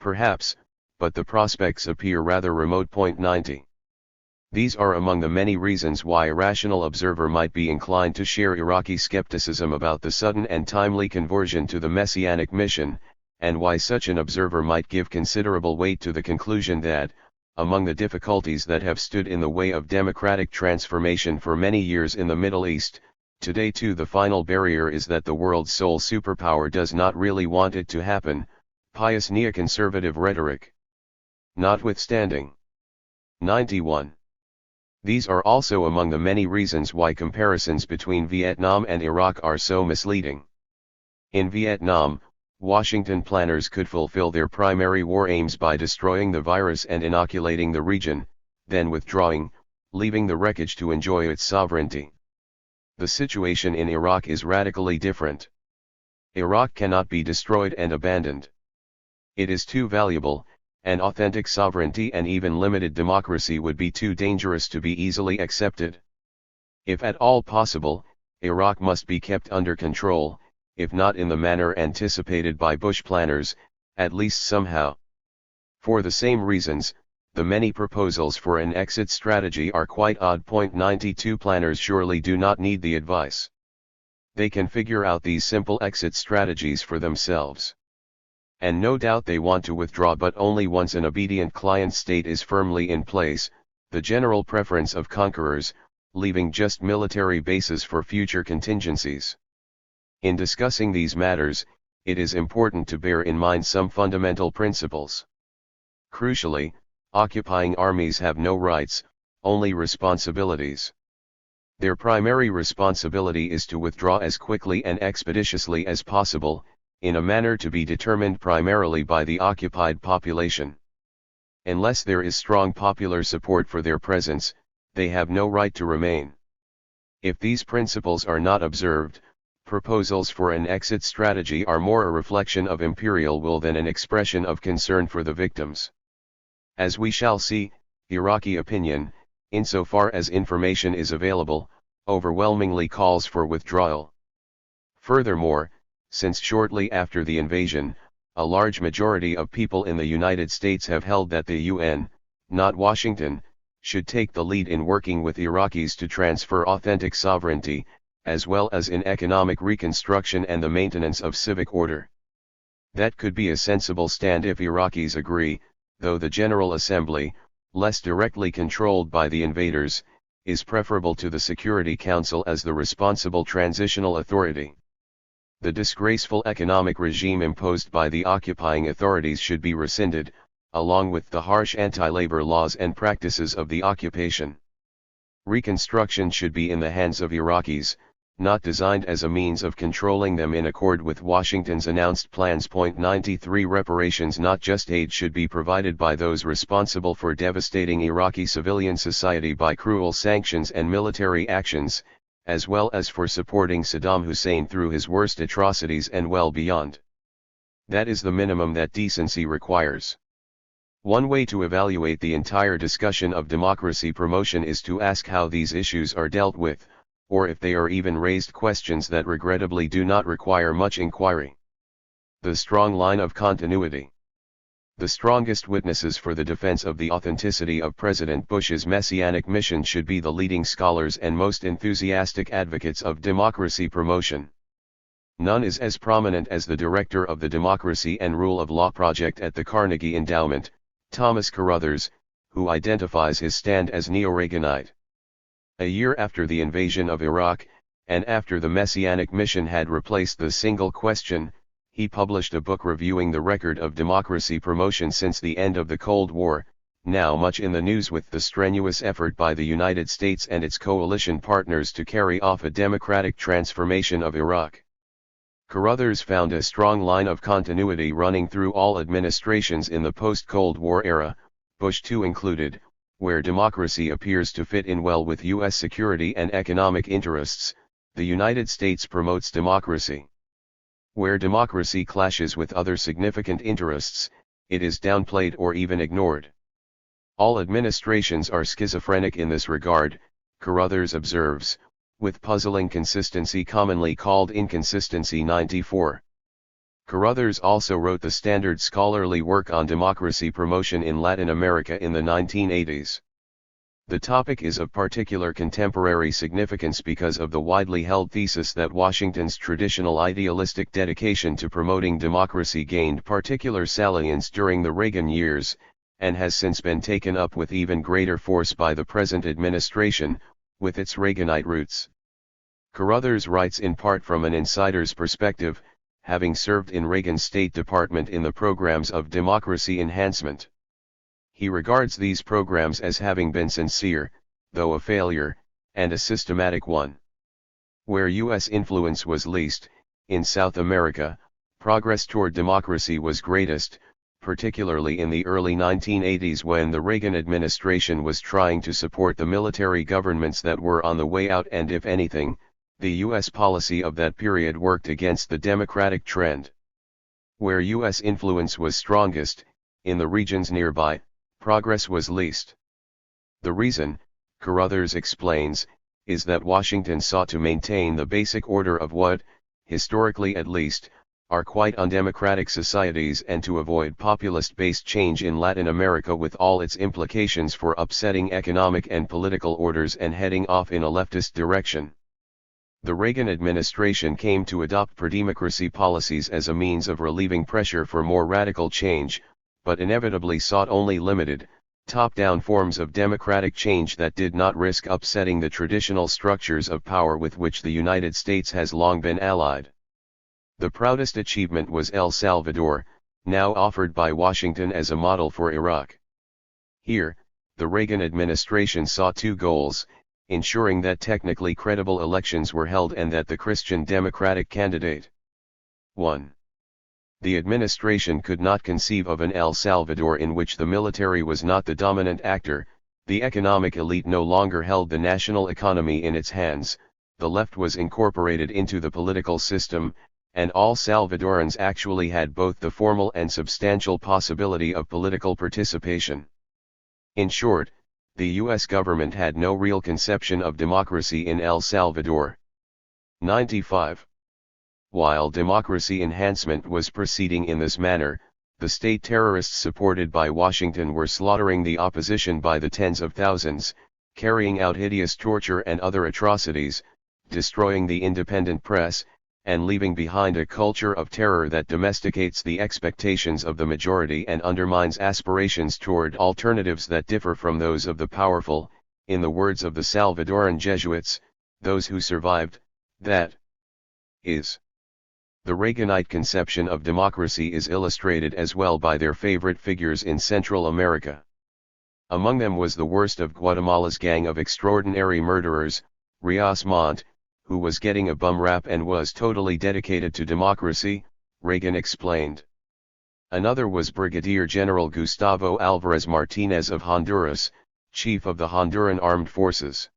Perhaps, but the prospects appear rather remote. 90. These are among the many reasons why a rational observer might be inclined to share Iraqi skepticism about the sudden and timely conversion to the Messianic mission, and why such an observer might give considerable weight to the conclusion that, among the difficulties that have stood in the way of democratic transformation for many years in the Middle East, today too the final barrier is that the world's sole superpower does not really want it to happen. Pious neoconservative rhetoric. Notwithstanding. 91. These are also among the many reasons why comparisons between Vietnam and Iraq are so misleading. In Vietnam, Washington planners could fulfill their primary war aims by destroying the virus and inoculating the region, then withdrawing, leaving the wreckage to enjoy its sovereignty. The situation in Iraq is radically different. Iraq cannot be destroyed and abandoned. It is too valuable, and authentic sovereignty and even limited democracy would be too dangerous to be easily accepted. If at all possible, Iraq must be kept under control, if not in the manner anticipated by Bush planners, at least somehow. For the same reasons, the many proposals for an exit strategy are quite odd. 92 Planners surely do not need the advice. They can figure out these simple exit strategies for themselves. And no doubt they want to withdraw, but only once an obedient client state is firmly in place, the general preference of conquerors, leaving just military bases for future contingencies. In discussing these matters, it is important to bear in mind some fundamental principles. Crucially, occupying armies have no rights, only responsibilities. Their primary responsibility is to withdraw as quickly and expeditiously as possible, in a manner to be determined primarily by the occupied population. Unless there is strong popular support for their presence, they have no right to remain. If these principles are not observed, proposals for an exit strategy are more a reflection of imperial will than an expression of concern for the victims. As we shall see, Iraqi opinion, insofar as information is available, overwhelmingly calls for withdrawal. Furthermore, since shortly after the invasion, a large majority of people in the United States have held that the UN, not Washington, should take the lead in working with Iraqis to transfer authentic sovereignty, as well as in economic reconstruction and the maintenance of civic order. That could be a sensible stand if Iraqis agree, though the General Assembly, less directly controlled by the invaders, is preferable to the Security Council as the responsible transitional authority. The disgraceful economic regime imposed by the occupying authorities should be rescinded, along with the harsh anti-labor laws and practices of the occupation. Reconstruction should be in the hands of Iraqis, not designed as a means of controlling them in accord with Washington's announced plans. 93 Reparations, not just aid, should be provided by those responsible for devastating Iraqi civilian society by cruel sanctions and military actions, as well as for supporting Saddam Hussein through his worst atrocities and well beyond. That is the minimum that decency requires. One way to evaluate the entire discussion of democracy promotion is to ask how these issues are dealt with, or if they are even raised, questions that regrettably do not require much inquiry. The strong line of continuity. The strongest witnesses for the defense of the authenticity of President Bush's messianic mission should be the leading scholars and most enthusiastic advocates of democracy promotion. None is as prominent as the director of the Democracy and Rule of Law Project at the Carnegie Endowment, Thomas Carruthers, who identifies his stand as neo-Reaganite. A year after the invasion of Iraq, and after the Messianic mission had replaced the single question, he published a book reviewing the record of democracy promotion since the end of the Cold War, now much in the news with the strenuous effort by the United States and its coalition partners to carry off a democratic transformation of Iraq. Carruthers found a strong line of continuity running through all administrations in the post-Cold War era, Bush II included, where democracy appears to fit in well with U.S. security and economic interests. The United States promotes democracy. Where democracy clashes with other significant interests, it is downplayed or even ignored. All administrations are schizophrenic in this regard, Carruthers observes, with puzzling consistency commonly called inconsistency. 94. Carruthers also wrote the standard scholarly work on democracy promotion in Latin America in the 1980s. The topic is of particular contemporary significance because of the widely held thesis that Washington's traditional idealistic dedication to promoting democracy gained particular salience during the Reagan years, and has since been taken up with even greater force by the present administration, with its Reaganite roots. Carruthers writes in part from an insider's perspective, having served in Reagan's State Department in the programs of democracy enhancement. He regards these programs as having been sincere, though a failure, and a systematic one. Where U.S. influence was least, in South America, progress toward democracy was greatest, particularly in the early 1980s when the Reagan administration was trying to support the military governments that were on the way out, and if anything, the U.S. policy of that period worked against the democratic trend. Where U.S. influence was strongest, in the regions nearby, progress was least. The reason, Carruthers explains, is that Washington sought to maintain the basic order of what, historically at least, are quite undemocratic societies, and to avoid populist-based change in Latin America with all its implications for upsetting economic and political orders and heading off in a leftist direction. The Reagan administration came to adopt pro-democracy policies as a means of relieving pressure for more radical change, but inevitably sought only limited, top-down forms of democratic change that did not risk upsetting the traditional structures of power with which the United States has long been allied. The proudest achievement was El Salvador, now offered by Washington as a model for Iraq. Here, the Reagan administration sought two goals: ensuring that technically credible elections were held and that the Christian Democratic candidate 1. The administration could not conceive of an El Salvador in which the military was not the dominant actor, the economic elite no longer held the national economy in its hands, the left was incorporated into the political system, and all Salvadorans actually had both the formal and substantial possibility of political participation. In short, the U.S. government had no real conception of democracy in El Salvador. 95. While democracy enhancement was proceeding in this manner, the state terrorists supported by Washington were slaughtering the opposition by the tens of thousands, carrying out hideous torture and other atrocities, destroying the independent press, and leaving behind a culture of terror that domesticates the expectations of the majority and undermines aspirations toward alternatives that differ from those of the powerful. In the words of the Salvadoran Jesuits, those who survived, that is, The Reaganite conception of democracy is illustrated as well by their favorite figures in Central America. Among them was the worst of Guatemala's gang of extraordinary murderers, Rios Montt, who was getting a bum rap and was totally dedicated to democracy, Reagan explained. Another was Brigadier General Gustavo Alvarez Martinez of Honduras, chief of the Honduran Armed Forces.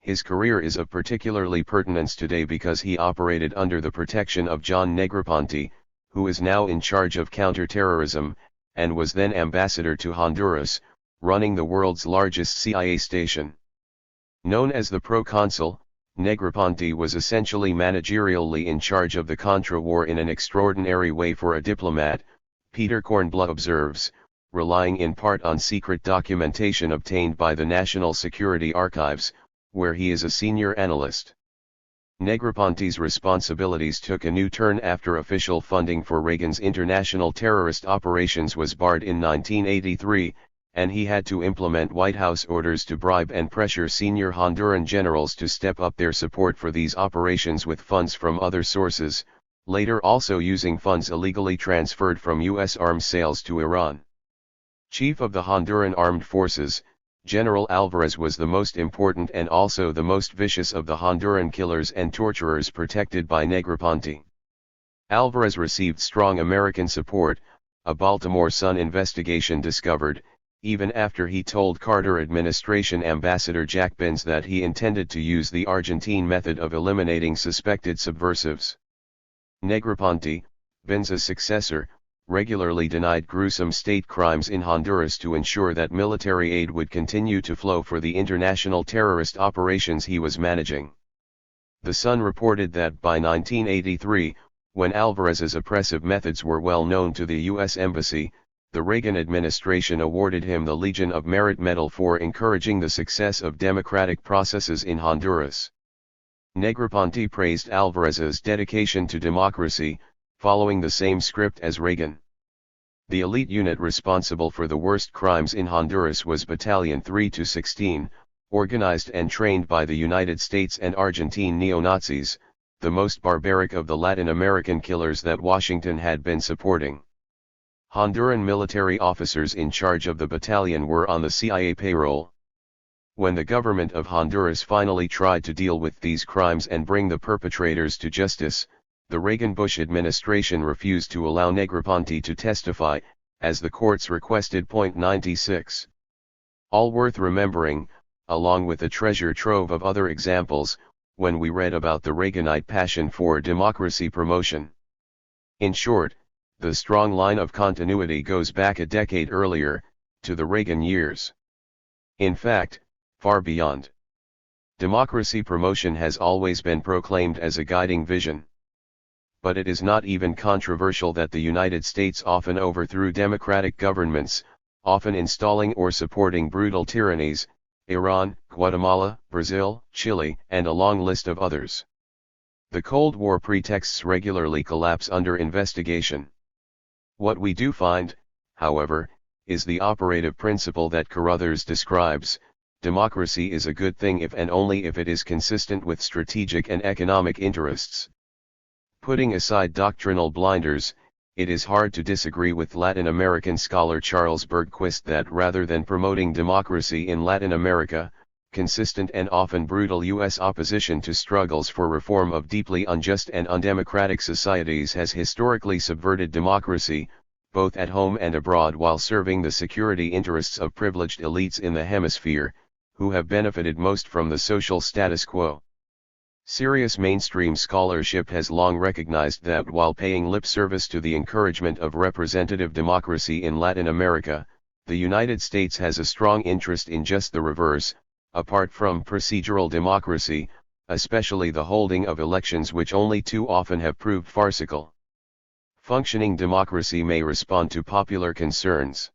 His career is of particularly pertinence today because he operated under the protection of John Negroponte, who is now in charge of counterterrorism, and was then ambassador to Honduras, running the world's largest CIA station. Known as the proconsul, Negroponte was essentially managerially in charge of the Contra War in an extraordinary way for a diplomat, Peter Kornbluh observes, relying in part on secret documentation obtained by the National Security Archives, where he is a senior analyst. Negroponte's responsibilities took a new turn after official funding for Reagan's international terrorist operations was barred in 1983, and he had to implement White House orders to bribe and pressure senior Honduran generals to step up their support for these operations with funds from other sources, later also using funds illegally transferred from U.S. arms sales to Iran. Chief of the Honduran Armed Forces, General Alvarez was the most important and also the most vicious of the Honduran killers and torturers protected by Negroponte. Alvarez received strong American support, a Baltimore Sun investigation discovered, even after he told Carter administration Ambassador Jack Benz that he intended to use the Argentine method of eliminating suspected subversives. Negroponte, Benz's successor, regularly denied gruesome state crimes in Honduras to ensure that military aid would continue to flow for the international terrorist operations he was managing. The Sun reported that by 1983, when Alvarez's oppressive methods were well known to the U.S. Embassy, the Reagan administration awarded him the Legion of Merit Medal for encouraging the success of democratic processes in Honduras. Negroponte praised Alvarez's dedication to democracy, following the same script as Reagan. The elite unit responsible for the worst crimes in Honduras was Battalion 3-16, organized and trained by the United States and Argentine neo-Nazis, the most barbaric of the Latin American killers that Washington had been supporting. Honduran military officers in charge of the battalion were on the CIA payroll. When the government of Honduras finally tried to deal with these crimes and bring the perpetrators to justice, the Reagan-Bush administration refused to allow Negroponte to testify, as the courts requested. 96. All worth remembering, along with a treasure trove of other examples, when we read about the Reaganite passion for democracy promotion. In short, the strong line of continuity goes back a decade earlier, to the Reagan years. In fact, far beyond. Democracy promotion has always been proclaimed as a guiding vision. But it is not even controversial that the United States often overthrew democratic governments, often installing or supporting brutal tyrannies, Iran, Guatemala, Brazil, Chile, and a long list of others. The Cold War pretexts regularly collapse under investigation. What we do find, however, is the operative principle that Carruthers describes: democracy is a good thing if and only if it is consistent with strategic and economic interests. Putting aside doctrinal blinders, it is hard to disagree with Latin American scholar Charles Bergquist that rather than promoting democracy in Latin America, consistent and often brutal U.S. opposition to struggles for reform of deeply unjust and undemocratic societies has historically subverted democracy, both at home and abroad, while serving the security interests of privileged elites in the hemisphere, who have benefited most from the social status quo. Serious mainstream scholarship has long recognized that while paying lip service to the encouragement of representative democracy in Latin America, the United States has a strong interest in just the reverse, apart from procedural democracy, especially the holding of elections, which only too often have proved farcical. Functioning democracy may respond to popular concerns.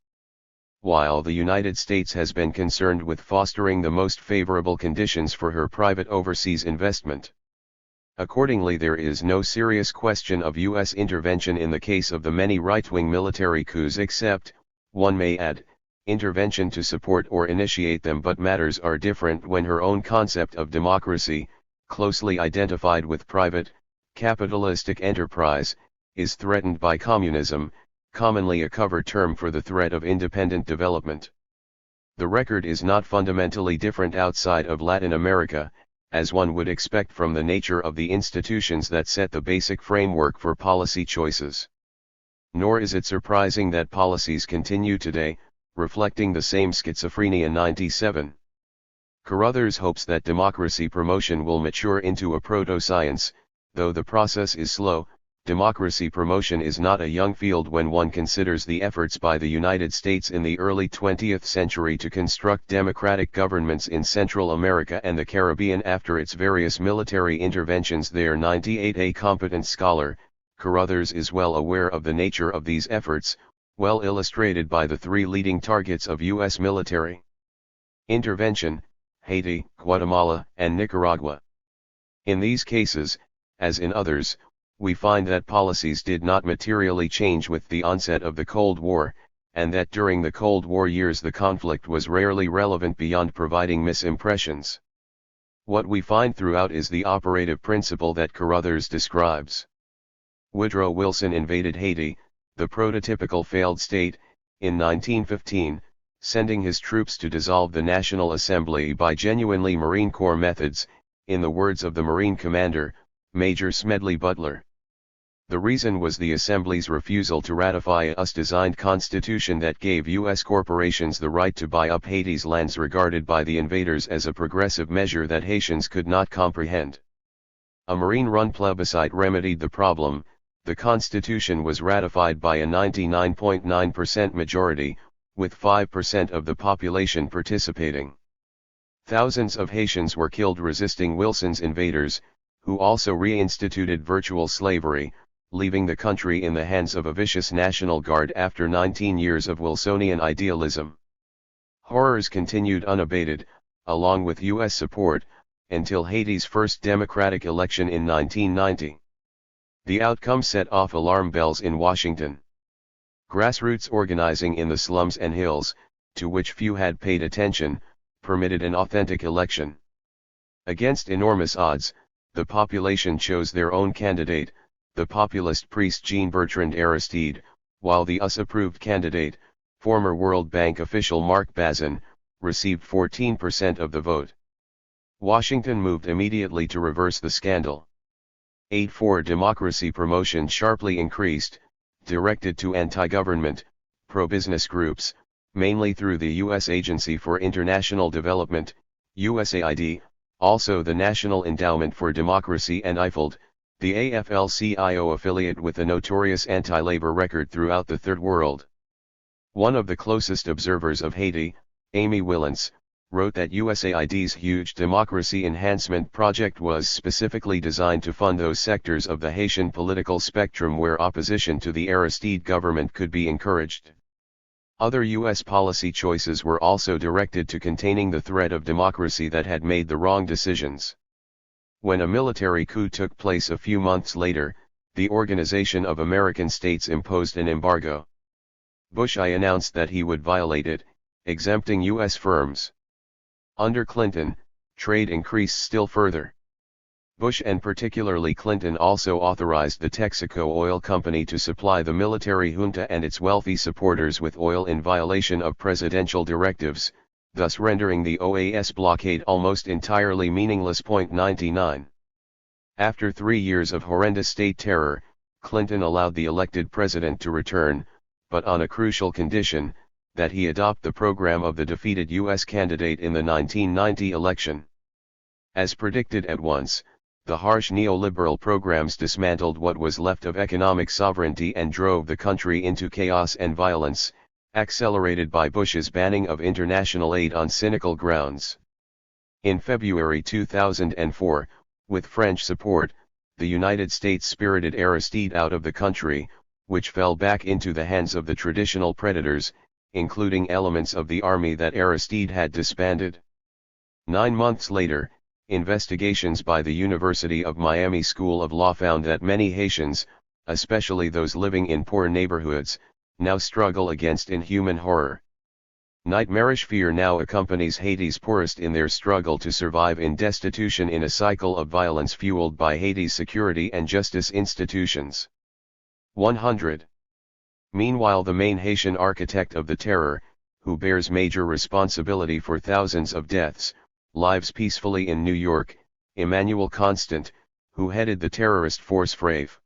While the United States has been concerned with fostering the most favorable conditions for her private overseas investment. Accordingly, there is no serious question of U.S. intervention in the case of the many right-wing military coups, except, one may add, intervention to support or initiate them. But matters are different when her own concept of democracy, closely identified with private, capitalistic enterprise, is threatened by communism, commonly a cover term for the threat of independent development. The record is not fundamentally different outside of Latin America, as one would expect from the nature of the institutions that set the basic framework for policy choices. Nor is it surprising that policies continue today, reflecting the same schizophrenia. 97. Carruthers hopes that democracy promotion will mature into a proto-science. Though the process is slow, democracy promotion is not a young field when one considers the efforts by the United States in the early 20th century to construct democratic governments in Central America and the Caribbean after its various military interventions there. 98. A competent scholar, Carruthers is well aware of the nature of these efforts, well illustrated by the three leading targets of U.S. military intervention: Haiti, Guatemala, and Nicaragua. In these cases, as in others, we find that policies did not materially change with the onset of the Cold War, and that during the Cold War years the conflict was rarely relevant beyond providing misimpressions. What we find throughout is the operative principle that Carruthers describes. Woodrow Wilson invaded Haiti, the prototypical failed state, in 1915, sending his troops to dissolve the National Assembly by genuinely Marine Corps methods, in the words of the Marine commander, Major Smedley Butler. The reason was the Assembly's refusal to ratify a US-designed constitution that gave U.S. corporations the right to buy up Haiti's lands, regarded by the invaders as a progressive measure that Haitians could not comprehend. A Marine-run plebiscite remedied the problem. The constitution was ratified by a 99.9% majority, with 5% of the population participating. Thousands of Haitians were killed resisting Wilson's invaders, who also reinstituted virtual slavery, leaving the country in the hands of a vicious National Guard after 19 years of Wilsonian idealism. Horrors continued unabated, along with U.S. support, until Haiti's first democratic election in 1990. The outcome set off alarm bells in Washington. Grassroots organizing in the slums and hills, to which few had paid attention, permitted an authentic election. Against enormous odds, the population chose their own candidate, the populist priest Jean-Bertrand Aristide, while the US-approved candidate, former World Bank official Marc Bazin, received 14% of the vote. Washington moved immediately to reverse the scandal. 8. Democracy promotion sharply increased, directed to anti-government, pro-business groups, mainly through the U.S. Agency for International Development, USAID, also the National Endowment for Democracy and IFLD, the AFL-CIO affiliate with a notorious anti-labor record throughout the Third World. One of the closest observers of Haiti, Amy Willance, wrote that USAID's huge democracy enhancement project was specifically designed to fund those sectors of the Haitian political spectrum where opposition to the Aristide government could be encouraged. Other U.S. policy choices were also directed to containing the threat of democracy that had made the wrong decisions. When a military coup took place a few months later, the Organization of American States imposed an embargo. Bush I announced that he would violate it, exempting U.S. firms. Under Clinton, trade increased still further. Bush and particularly Clinton also authorized the Texaco Oil Company to supply the military junta and its wealthy supporters with oil in violation of presidential directives, thus rendering the OAS blockade almost entirely meaningless. 99. After 3 years of horrendous state terror, Clinton allowed the elected president to return, but on a crucial condition, that he adopt the program of the defeated U.S. candidate in the 1990 election. As predicted at once, the harsh neoliberal programs dismantled what was left of economic sovereignty and drove the country into chaos and violence, accelerated by Bush's banning of international aid on cynical grounds. In February 2004, with French support, the United States spirited Aristide out of the country, which fell back into the hands of the traditional predators, including elements of the army that Aristide had disbanded. 9 months later, investigations by the University of Miami School of Law found that many Haitians, especially those living in poor neighborhoods, now struggle against inhuman horror. Nightmarish fear now accompanies Haiti's poorest in their struggle to survive in destitution in a cycle of violence fueled by Haiti's security and justice institutions. 100. Meanwhile, the main Haitian architect of the terror, who bears major responsibility for thousands of deaths, lives peacefully in New York, Emmanuel Constant, who headed the terrorist force FRAVE.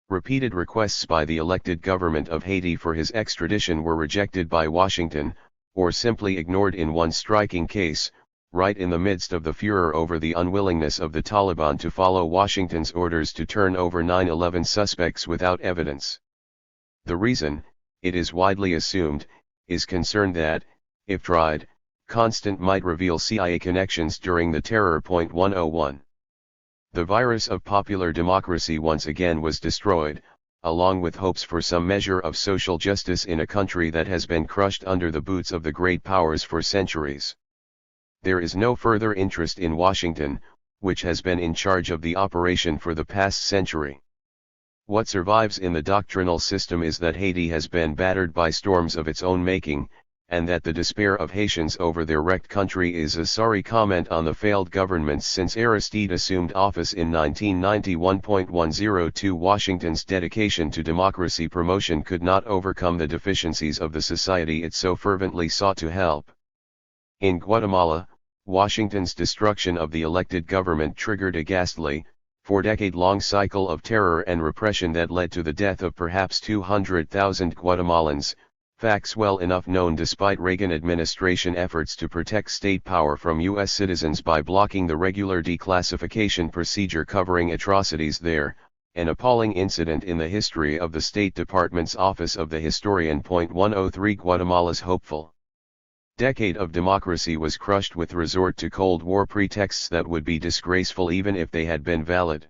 Repeated requests by the elected government of Haiti for his extradition were rejected by Washington, or simply ignored in one striking case, right in the midst of the furor over the unwillingness of the Taliban to follow Washington's orders to turn over 9/11 suspects without evidence. The reason, it is widely assumed, is concern that, if tried, Constant might reveal CIA connections during the terror. 101. The virus of popular democracy once again was destroyed, along with hopes for some measure of social justice in a country that has been crushed under the boots of the great powers for centuries. There is no further interest in Washington, which has been in charge of the operation for the past century. What survives in the doctrinal system is that Haiti has been battered by storms of its own making, and that the despair of Haitians over their wrecked country is a sorry comment on the failed governments since Aristide assumed office in 1991. 102 Washington's dedication to democracy promotion could not overcome the deficiencies of the society it so fervently sought to help. In Guatemala, Washington's destruction of the elected government triggered a ghastly, 4-decade-long cycle of terror and repression that led to the death of perhaps 200,000 Guatemalans, facts well enough known despite Reagan administration efforts to protect state power from U.S. citizens by blocking the regular declassification procedure covering atrocities there, an appalling incident in the history of the State Department's Office of the Historian. 103 Guatemala's hopeful decade of democracy was crushed with resort to Cold War pretexts that would be disgraceful even if they had been valid.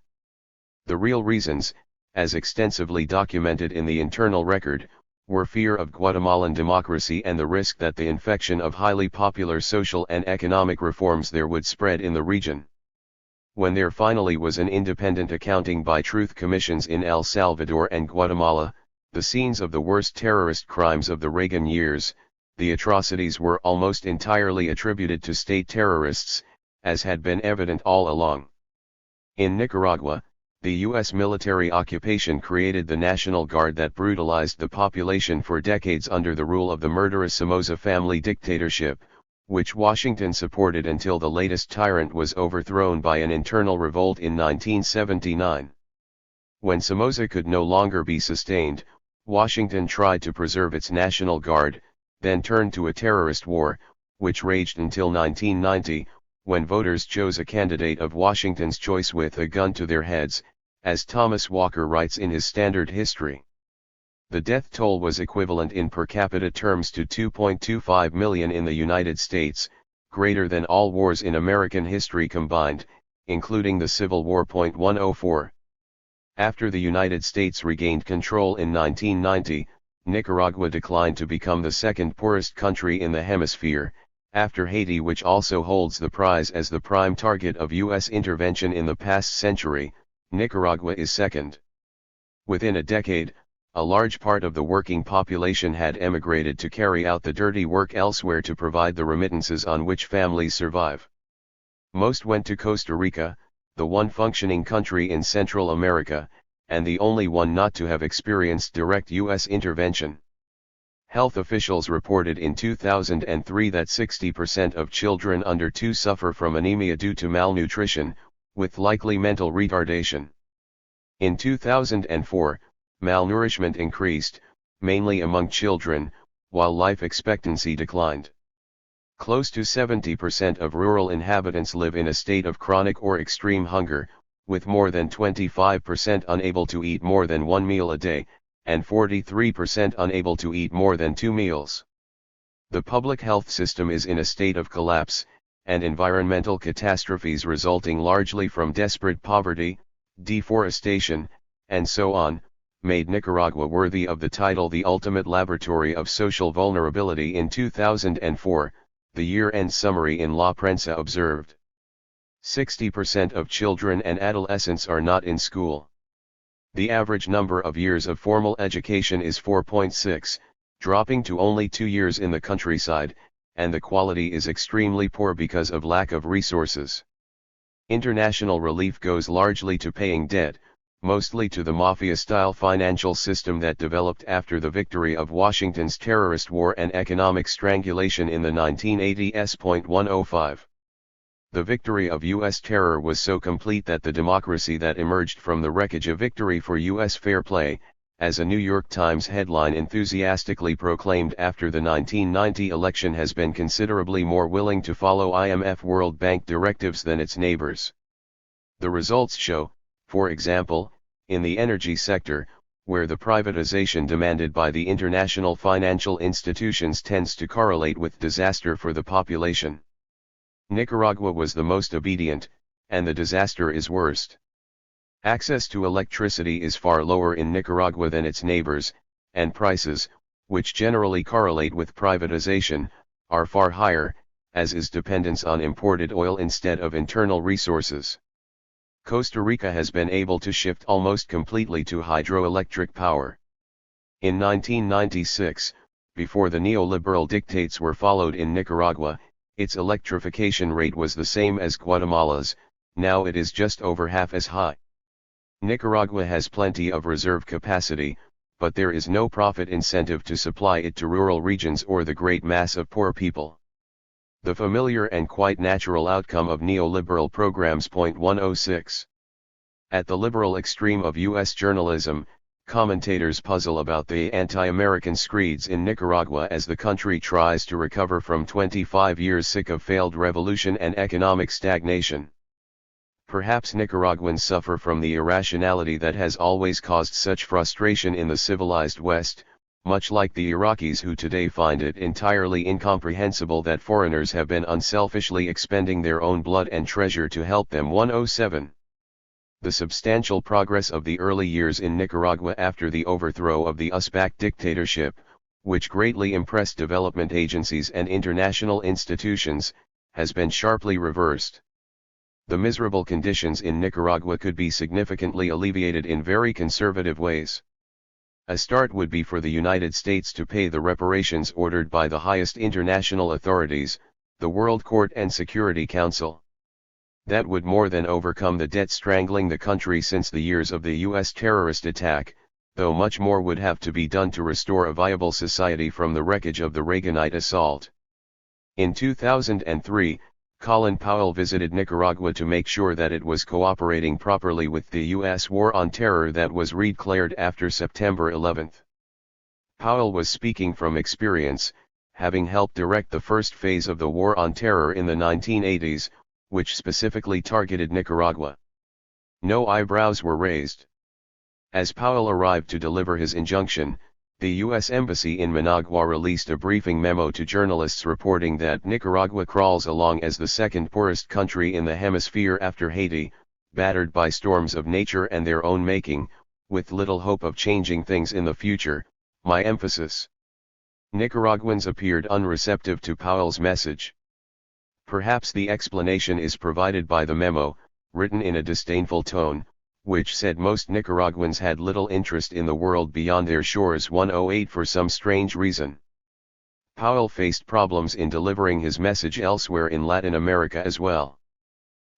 The real reasons, as extensively documented in the internal record, were fear of Guatemalan democracy and the risk that the infection of highly popular social and economic reforms there would spread in the region. When there finally was an independent accounting by truth commissions in El Salvador and Guatemala, the scenes of the worst terrorist crimes of the Reagan years, the atrocities were almost entirely attributed to state terrorists, as had been evident all along. In Nicaragua, the U.S. military occupation created the National Guard that brutalized the population for decades under the rule of the murderous Somoza family dictatorship, which Washington supported until the latest tyrant was overthrown by an internal revolt in 1979. When Somoza could no longer be sustained, Washington tried to preserve its National Guard, then turned to a terrorist war, which raged until 1990, when voters chose a candidate of Washington's choice with a gun to their heads, as Thomas Walker writes in his Standard History. The death toll was equivalent in per capita terms to 2.25 million in the United States, greater than all wars in American history combined, including the Civil War. 104. After the United States regained control in 1990, Nicaragua declined to become the second poorest country in the hemisphere, after Haiti, which also holds the prize as the prime target of U.S. intervention in the past century. Nicaragua is second. Within a decade, a large part of the working population had emigrated to carry out the dirty work elsewhere to provide the remittances on which families survive. Most went to Costa Rica, the one functioning country in Central America, and the only one not to have experienced direct U.S. intervention. Health officials reported in 2003 that 60% of children under 2 suffer from anemia due to malnutrition, with likely mental retardation. In 2004, malnourishment increased, mainly among children, while life expectancy declined. Close to 70% of rural inhabitants live in a state of chronic or extreme hunger, with more than 25% unable to eat more than 1 meal a day, and 43% unable to eat more than 2 meals. The public health system is in a state of collapse, and environmental catastrophes resulting largely from desperate poverty, deforestation, and so on, made Nicaragua worthy of the title "The Ultimate Laboratory of Social Vulnerability." In 2004, the year-end summary in La Prensa observed, 60% of children and adolescents are not in school. The average number of years of formal education is 4.6, dropping to only 2 years in the countryside, and the quality is extremely poor because of lack of resources. International relief goes largely to paying debt, mostly to the mafia-style financial system that developed after the victory of Washington's terrorist war and economic strangulation in the 1980s. 105. The victory of U.S. terror was so complete that the democracy that emerged from the wreckage of victory for U.S. fair play, as a New York Times headline enthusiastically proclaimed after the 1990 election, has been considerably more willing to follow IMF World Bank directives than its neighbors. The results show, for example, in the energy sector, where the privatization demanded by the international financial institutions tends to correlate with disaster for the population. Nicaragua was the most obedient, and the disaster is worst. Access to electricity is far lower in Nicaragua than its neighbors, and prices, which generally correlate with privatization, are far higher, as is dependence on imported oil instead of internal resources. Costa Rica has been able to shift almost completely to hydroelectric power. In 1996, before the neoliberal dictates were followed in Nicaragua, its electrification rate was the same as Guatemala's, now it is just over half as high. Nicaragua has plenty of reserve capacity, but there is no profit incentive to supply it to rural regions or the great mass of poor people. The familiar and quite natural outcome of neoliberal programs. 106. At the liberal extreme of U.S. journalism, commentators puzzle about the anti-American screeds in Nicaragua as the country tries to recover from 25 years sick of failed revolution and economic stagnation. Perhaps Nicaraguans suffer from the irrationality that has always caused such frustration in the civilized West, much like the Iraqis who today find it entirely incomprehensible that foreigners have been unselfishly expending their own blood and treasure to help them. 107. The substantial progress of the early years in Nicaragua after the overthrow of the US-backed dictatorship, which greatly impressed development agencies and international institutions, has been sharply reversed. The miserable conditions in Nicaragua could be significantly alleviated in very conservative ways. A start would be for the United States to pay the reparations ordered by the highest international authorities, the World Court and Security Council. That would more than overcome the debt strangling the country since the years of the U.S. terrorist attack, though much more would have to be done to restore a viable society from the wreckage of the Reaganite assault. In 2003, Colin Powell visited Nicaragua to make sure that it was cooperating properly with the U.S. war on terror that was declared after September 11. Powell was speaking from experience, having helped direct the first phase of the war on terror in the 1980s, which specifically targeted Nicaragua. No eyebrows were raised. As Powell arrived to deliver his injunction, the U.S. Embassy in Managua released a briefing memo to journalists reporting that Nicaragua crawls along as the second poorest country in the hemisphere after Haiti, battered by storms of nature and their own making, with little hope of changing things in the future. My emphasis. Nicaraguans appeared unreceptive to Powell's message. Perhaps the explanation is provided by the memo, written in a disdainful tone, which said most Nicaraguans had little interest in the world beyond their shores. 108 For some strange reason, Powell faced problems in delivering his message elsewhere in Latin America as well.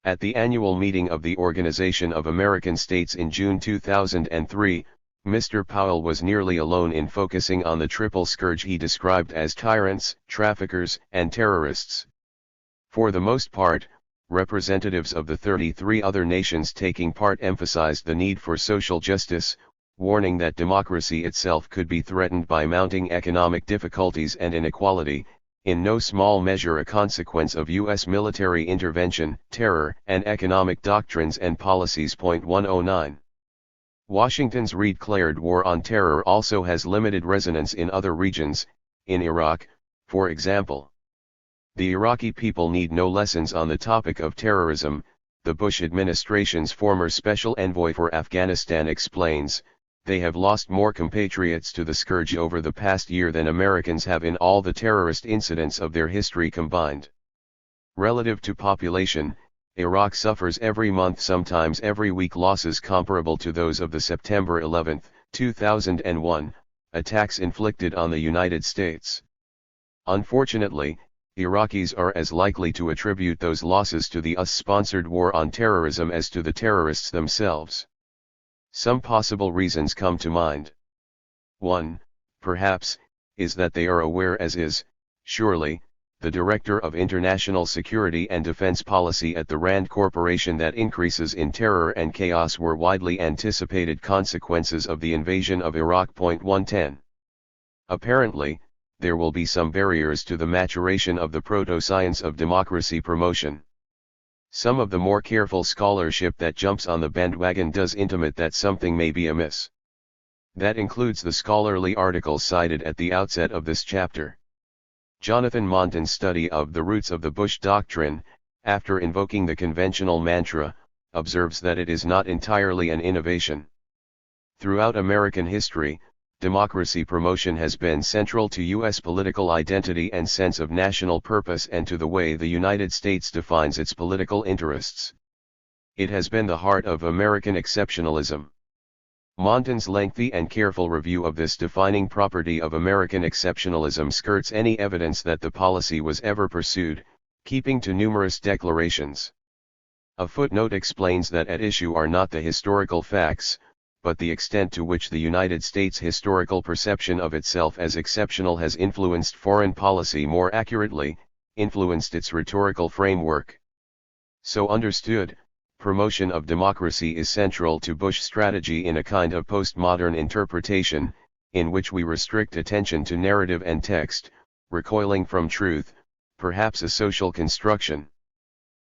At the annual meeting of the Organization of American States in June 2003, Mr. Powell was nearly alone in focusing on the triple scourge he described as tyrants, traffickers, and terrorists. For the most part, representatives of the 33 other nations taking part emphasized the need for social justice, warning that democracy itself could be threatened by mounting economic difficulties and inequality, in no small measure a consequence of U.S. military intervention, terror, and economic doctrines and policies. 109. Washington's declared war on terror also has limited resonance in other regions, in Iraq, for example. The Iraqi people need no lessons on the topic of terrorism, the Bush administration's former special envoy for Afghanistan explains. They have lost more compatriots to the scourge over the past year than Americans have in all the terrorist incidents of their history combined. Relative to population, Iraq suffers every month, sometimes every week, losses comparable to those of the September 11, 2001, attacks inflicted on the United States. Unfortunately, Iraqis are as likely to attribute those losses to the US-sponsored war on terrorism as to the terrorists themselves. Some possible reasons come to mind. 1, perhaps, is that they are aware, as is, surely, the Director of International Security and Defense Policy at the RAND Corporation, that increases in terror and chaos were widely anticipated consequences of the invasion of Iraq. 110. Apparently, there will be some barriers to the maturation of the proto-science of democracy promotion. Some of the more careful scholarship that jumps on the bandwagon does intimate that something may be amiss. That includes the scholarly articles cited at the outset of this chapter. Jonathan Montan's study of the roots of the Bush Doctrine, after invoking the conventional mantra, observes that it is not entirely an innovation. Throughout American history, democracy promotion has been central to U.S. political identity and sense of national purpose and to the way the United States defines its political interests. It has been the heart of American exceptionalism. Montan's lengthy and careful review of this defining property of American exceptionalism skirts any evidence that the policy was ever pursued, keeping to numerous declarations. A footnote explains that at issue are not the historical facts, but the extent to which the United States' historical perception of itself as exceptional has influenced foreign policy, more accurately, influenced its rhetorical framework. So understood, promotion of democracy is central to Bush strategy in a kind of postmodern interpretation, in which we restrict attention to narrative and text, recoiling from truth, perhaps a social construction.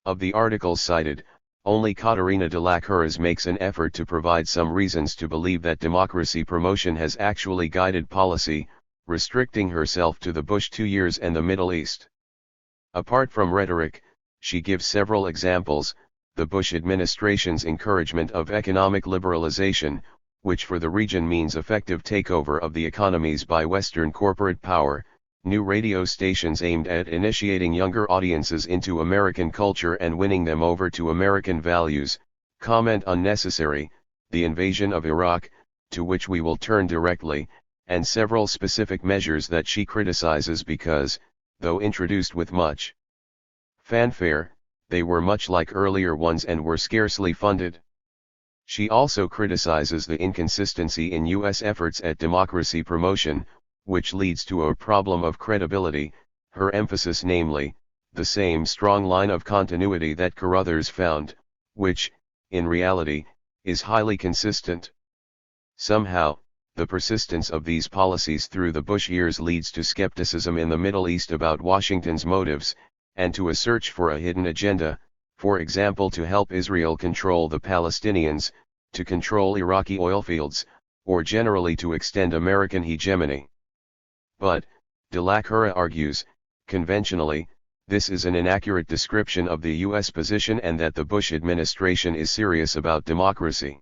Of the articles cited, only Katerina de la Couras makes an effort to provide some reasons to believe that democracy promotion has actually guided policy, restricting herself to the Bush 2 years and the Middle East. Apart from rhetoric, she gives several examples: the Bush administration's encouragement of economic liberalization, which for the region means effective takeover of the economies by Western corporate power, new radio stations aimed at initiating younger audiences into American culture and winning them over to American values, comment unnecessary, the invasion of Iraq, to which we will turn directly, and several specific measures that she criticizes because, though introduced with much fanfare, they were much like earlier ones and were scarcely funded. She also criticizes the inconsistency in U.S. efforts at democracy promotion, which leads to a problem of credibility, her emphasis namely, the same strong line of continuity that Carruthers found, which, in reality, is highly consistent. Somehow, the persistence of these policies through the Bush years leads to skepticism in the Middle East about Washington's motives, and to a search for a hidden agenda, for example to help Israel control the Palestinians, to control Iraqi oil fields, or generally to extend American hegemony. But, de la Couras argues, conventionally, this is an inaccurate description of the U.S. position and that the Bush administration is serious about democracy.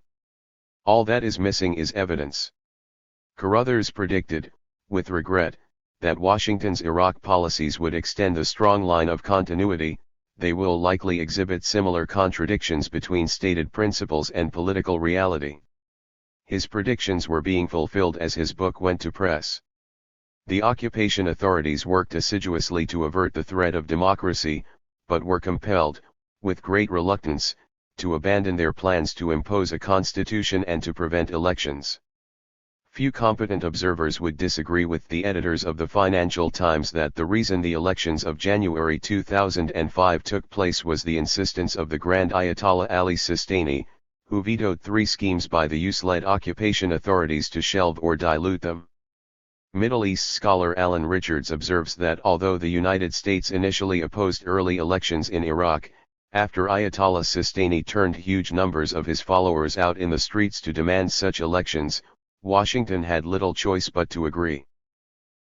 All that is missing is evidence. Carruthers predicted, with regret, that Washington's Iraq policies would extend the strong line of continuity. They will likely exhibit similar contradictions between stated principles and political reality. His predictions were being fulfilled as his book went to press. The occupation authorities worked assiduously to avert the threat of democracy, but were compelled, with great reluctance, to abandon their plans to impose a constitution and to prevent elections. Few competent observers would disagree with the editors of the Financial Times that the reason the elections of January 2005 took place was the insistence of the Grand Ayatollah Ali Sistani, who vetoed 3 schemes by the US-led occupation authorities to shelve or dilute them. Middle East scholar Alan Richards observes that although the United States initially opposed early elections in Iraq, after Ayatollah Sistani turned huge numbers of his followers out in the streets to demand such elections, Washington had little choice but to agree.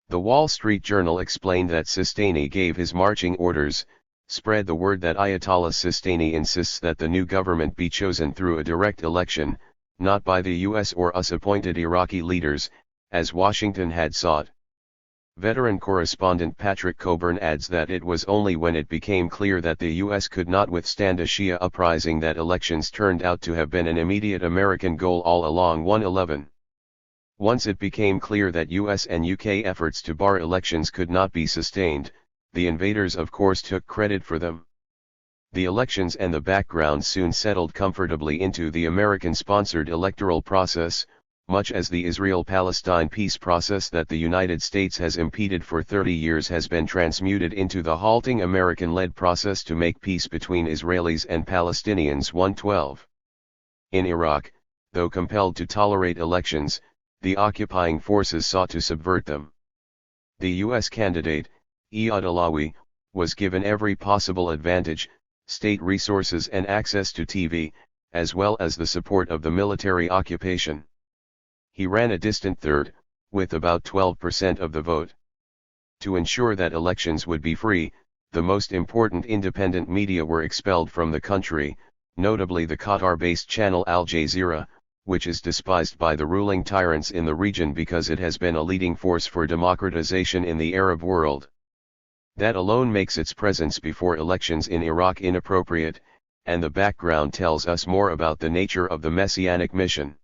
The Wall Street Journal explained that Sistani gave his marching orders, spread the word that Ayatollah Sistani insists that the new government be chosen through a direct election, not by the US or US appointed Iraqi leaders, as Washington had sought. Veteran correspondent Patrick Coburn adds that it was only when it became clear that the US could not withstand a Shia uprising that elections turned out to have been an immediate American goal all along. 111. Once it became clear that US and UK efforts to bar elections could not be sustained, the invaders of course took credit for them. The elections and the background soon settled comfortably into the American-sponsored electoral process, much as the Israel-Palestine peace process that the United States has impeded for 30 years has been transmuted into the halting American-led process to make peace between Israelis and Palestinians. 112. In Iraq, though compelled to tolerate elections, the occupying forces sought to subvert them. The U.S. candidate, Iyad Allawi, was given every possible advantage, state resources and access to TV, as well as the support of the military occupation. He ran a distant third, with about 12% of the vote. To ensure that elections would be free, the most important independent media were expelled from the country, notably the Qatar-based channel Al Jazeera, which is despised by the ruling tyrants in the region because it has been a leading force for democratization in the Arab world. That alone makes its presence before elections in Iraq inappropriate, and the background tells us more about the nature of the messianic mission.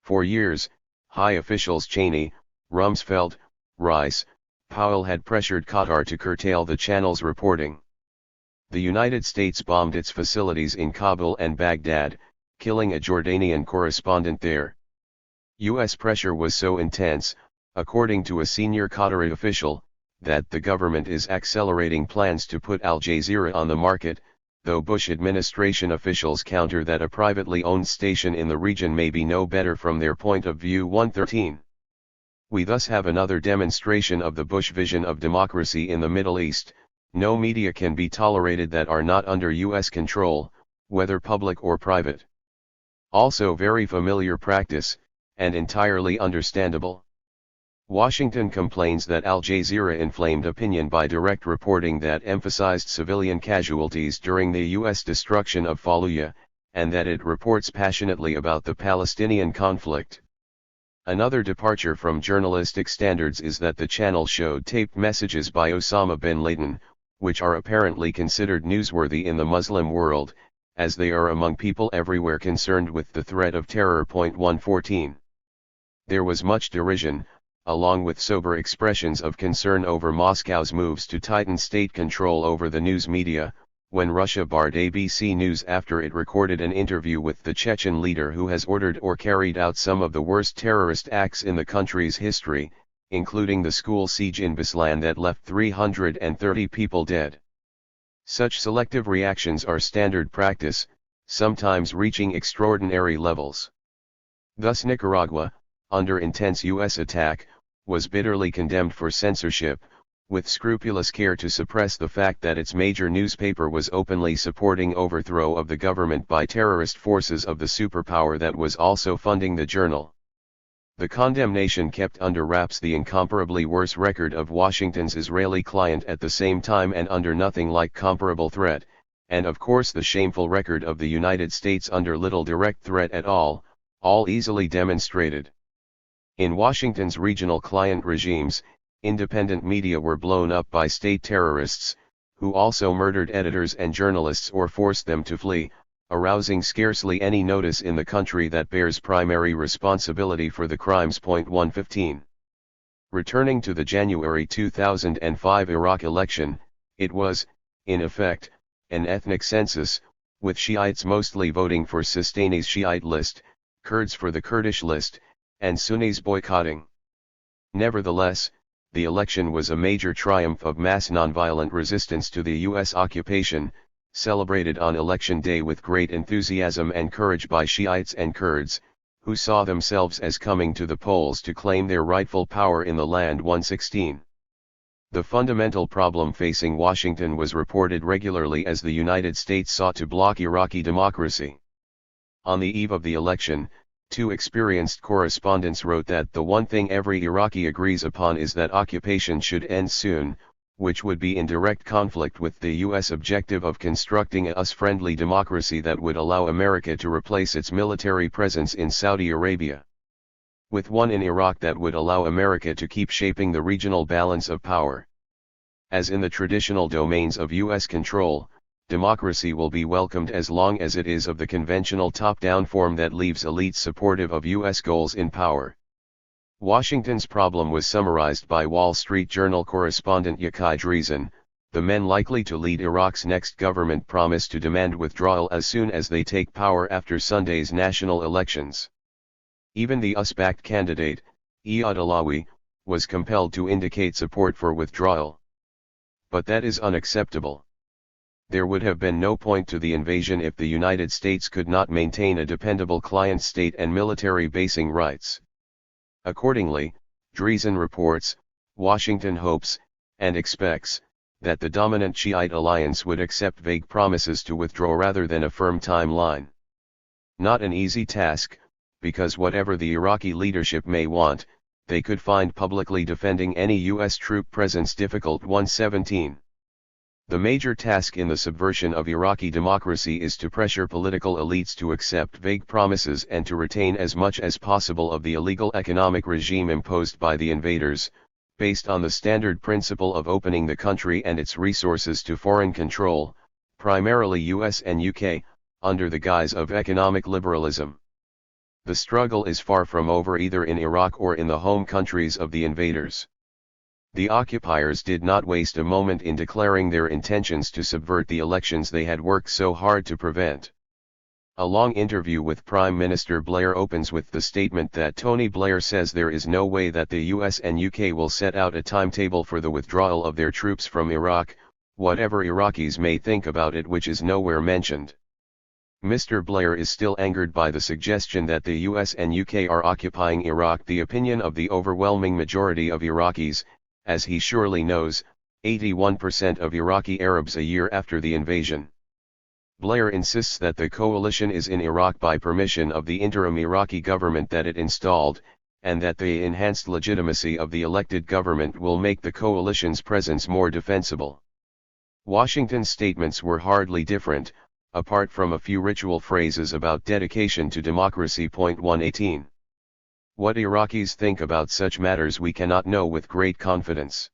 For years, high officials Cheney, Rumsfeld, Rice, Powell had pressured Qatar to curtail the channel's reporting. The United States bombed its facilities in Kabul and Baghdad, killing a Jordanian correspondent there. U.S. pressure was so intense, according to a senior Qatari official, that the government is accelerating plans to put Al Jazeera on the market, though Bush administration officials counter that a privately owned station in the region may be no better from their point of view. 113. We thus have another demonstration of the Bush vision of democracy in the Middle East. No media can be tolerated that are not under U.S. control, whether public or private. Also very familiar practice, and entirely understandable. Washington complains that Al Jazeera inflamed opinion by direct reporting that emphasized civilian casualties during the U.S. destruction of Fallujah, and that it reports passionately about the Palestinian conflict. Another departure from journalistic standards is that the channel showed taped messages by Osama bin Laden, which are apparently considered newsworthy in the Muslim world, as they are among people everywhere concerned with the threat of terror. 114. There was much derision, along with sober expressions of concern over Moscow's moves to tighten state control over the news media, when Russia barred ABC News after it recorded an interview with the Chechen leader who has ordered or carried out some of the worst terrorist acts in the country's history, including the school siege in Beslan that left 330 people dead. Such selective reactions are standard practice, sometimes reaching extraordinary levels. Thus Nicaragua, under intense U.S. attack, was bitterly condemned for censorship, with scrupulous care to suppress the fact that its major newspaper was openly supporting overthrow of the government by terrorist forces of the superpower that was also funding the journal. The condemnation kept under wraps the incomparably worse record of Washington's Israeli client at the same time and under nothing like comparable threat, and of course the shameful record of the United States under little direct threat at all easily demonstrated. In Washington's regional client regimes, independent media were blown up by state terrorists, who also murdered editors and journalists or forced them to flee, arousing scarcely any notice in the country that bears primary responsibility for the crimes. 115. Returning to the January 2005 Iraq election, it was, in effect, an ethnic census, with Shiites mostly voting for Sistani's Shiite list, Kurds for the Kurdish list, and Sunnis boycotting. Nevertheless, the election was a major triumph of mass nonviolent resistance to the U.S. occupation, celebrated on election day with great enthusiasm and courage by Shiites and Kurds, who saw themselves as coming to the polls to claim their rightful power in the land. 116. The fundamental problem facing Washington was reported regularly as the United States sought to block Iraqi democracy. On the eve of the election, two experienced correspondents wrote that the one thing every Iraqi agrees upon is that occupation should end soon, which would be in direct conflict with the U.S. objective of constructing a US-friendly democracy that would allow America to replace its military presence in Saudi Arabia with one in Iraq that would allow America to keep shaping the regional balance of power. As in the traditional domains of U.S. control, democracy will be welcomed as long as it is of the conventional top-down form that leaves elites supportive of U.S. goals in power. Washington's problem was summarized by Wall Street Journal correspondent Yakai Dreesen: the men likely to lead Iraq's next government promise to demand withdrawal as soon as they take power after Sunday's national elections. Even the US-backed candidate, Iyad Alawi, was compelled to indicate support for withdrawal. But that is unacceptable. There would have been no point to the invasion if the United States could not maintain a dependable client state and military basing rights. Accordingly, Dreesen reports, Washington hopes, and expects, that the dominant Shiite alliance would accept vague promises to withdraw rather than a firm timeline. Not an easy task, because whatever the Iraqi leadership may want, they could find publicly defending any U.S. troop presence difficult. 117. The major task in the subversion of Iraqi democracy is to pressure political elites to accept vague promises and to retain as much as possible of the illegal economic regime imposed by the invaders, based on the standard principle of opening the country and its resources to foreign control, primarily US and UK, under the guise of economic liberalism. The struggle is far from over either in Iraq or in the home countries of the invaders. The occupiers did not waste a moment in declaring their intentions to subvert the elections they had worked so hard to prevent. A long interview with Prime Minister Blair opens with the statement that Tony Blair says there is no way that the US and UK will set out a timetable for the withdrawal of their troops from Iraq, whatever Iraqis may think about it, which is nowhere mentioned. Mr. Blair is still angered by the suggestion that the US and UK are occupying Iraq, the opinion of the overwhelming majority of Iraqis. As he surely knows, 81% of Iraqi Arabs a year after the invasion. Blair insists that the coalition is in Iraq by permission of the interim Iraqi government that it installed, and that the enhanced legitimacy of the elected government will make the coalition's presence more defensible. Washington's statements were hardly different, apart from a few ritual phrases about dedication to democracy. 118. What Iraqis think about such matters we cannot know with great confidence.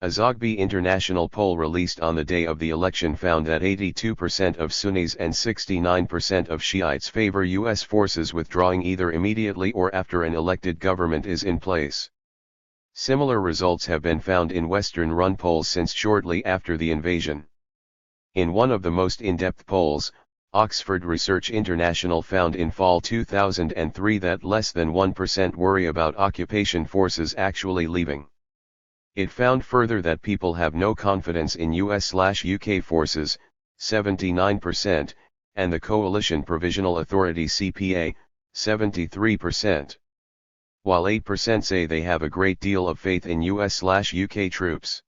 A Zogby International poll released on the day of the election found that 82% of Sunnis and 69% of Shiites favor U.S. forces withdrawing either immediately or after an elected government is in place. Similar results have been found in Western-run polls since shortly after the invasion. In one of the most in-depth polls, Oxford Research International found in fall 2003 that less than 1% worry about occupation forces actually leaving. It found further that people have no confidence in US/UK forces, 79%, and the Coalition Provisional Authority (CPA), 73%. While 8% say they have a great deal of faith in US/UK troops.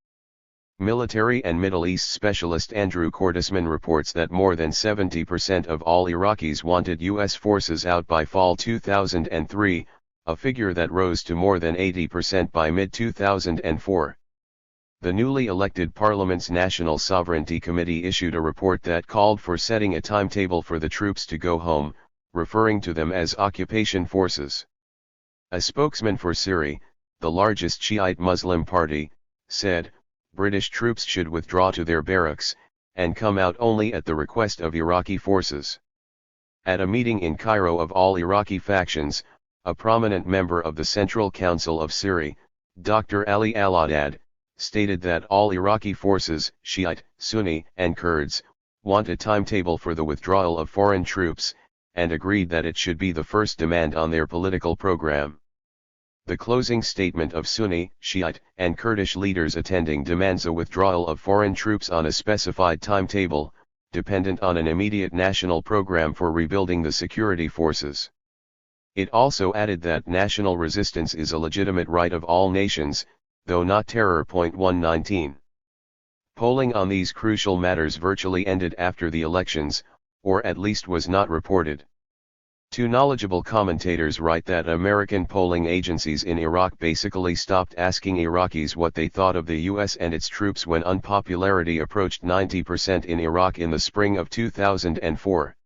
Military and Middle East specialist Andrew Cordesman reports that more than 70% of all Iraqis wanted U.S. forces out by fall 2003, a figure that rose to more than 80% by mid-2004. The newly elected Parliament's National Sovereignty Committee issued a report that called for setting a timetable for the troops to go home, referring to them as occupation forces. A spokesman for Siri, the largest Shiite Muslim party, said, British troops should withdraw to their barracks, and come out only at the request of Iraqi forces. At a meeting in Cairo of all Iraqi factions, a prominent member of the Central Council of Siri, Dr. Ali Al-Haddad, stated that all Iraqi forces, Shiite, Sunni, and Kurds, want a timetable for the withdrawal of foreign troops, and agreed that it should be the first demand on their political program. The closing statement of Sunni, Shiite, and Kurdish leaders attending demands a withdrawal of foreign troops on a specified timetable, dependent on an immediate national program for rebuilding the security forces. It also added that national resistance is a legitimate right of all nations, though not terror. 119. Polling on these crucial matters virtually ended after the elections, or at least was not reported. Two knowledgeable commentators write that American polling agencies in Iraq basically stopped asking Iraqis what they thought of the U.S. and its troops when unpopularity approached 90% in Iraq in the spring of 2004.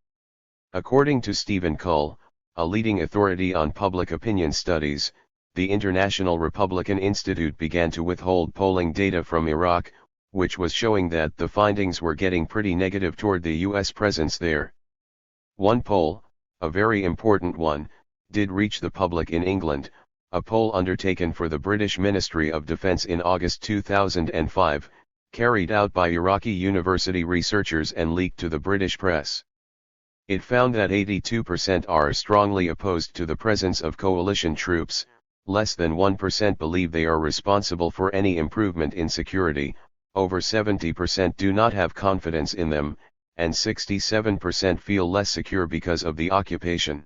According to Stephen Cull, a leading authority on public opinion studies, the International Republican Institute began to withhold polling data from Iraq, which was showing that the findings were getting pretty negative toward the U.S. presence there. One poll, a very important one, did reach the public in England, A poll undertaken for the British Ministry of Defence in August 2005, carried out by Iraqi university researchers and leaked to the British press. It found that 82% are strongly opposed to the presence of coalition troops, less than 1% believe they are responsible for any improvement in security, over 70% do not have confidence in them, and 67% feel less secure because of the occupation.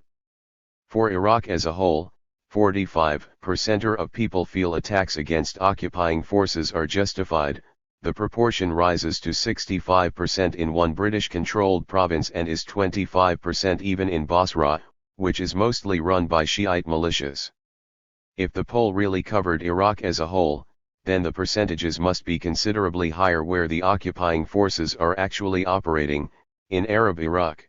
For Iraq as a whole, 45% of people feel attacks against occupying forces are justified. The proportion rises to 65% in one British-controlled province and is 25% even in Basra, which is mostly run by Shiite militias. If the poll really covered Iraq as a whole, then the percentages must be considerably higher where the occupying forces are actually operating, in Arab Iraq.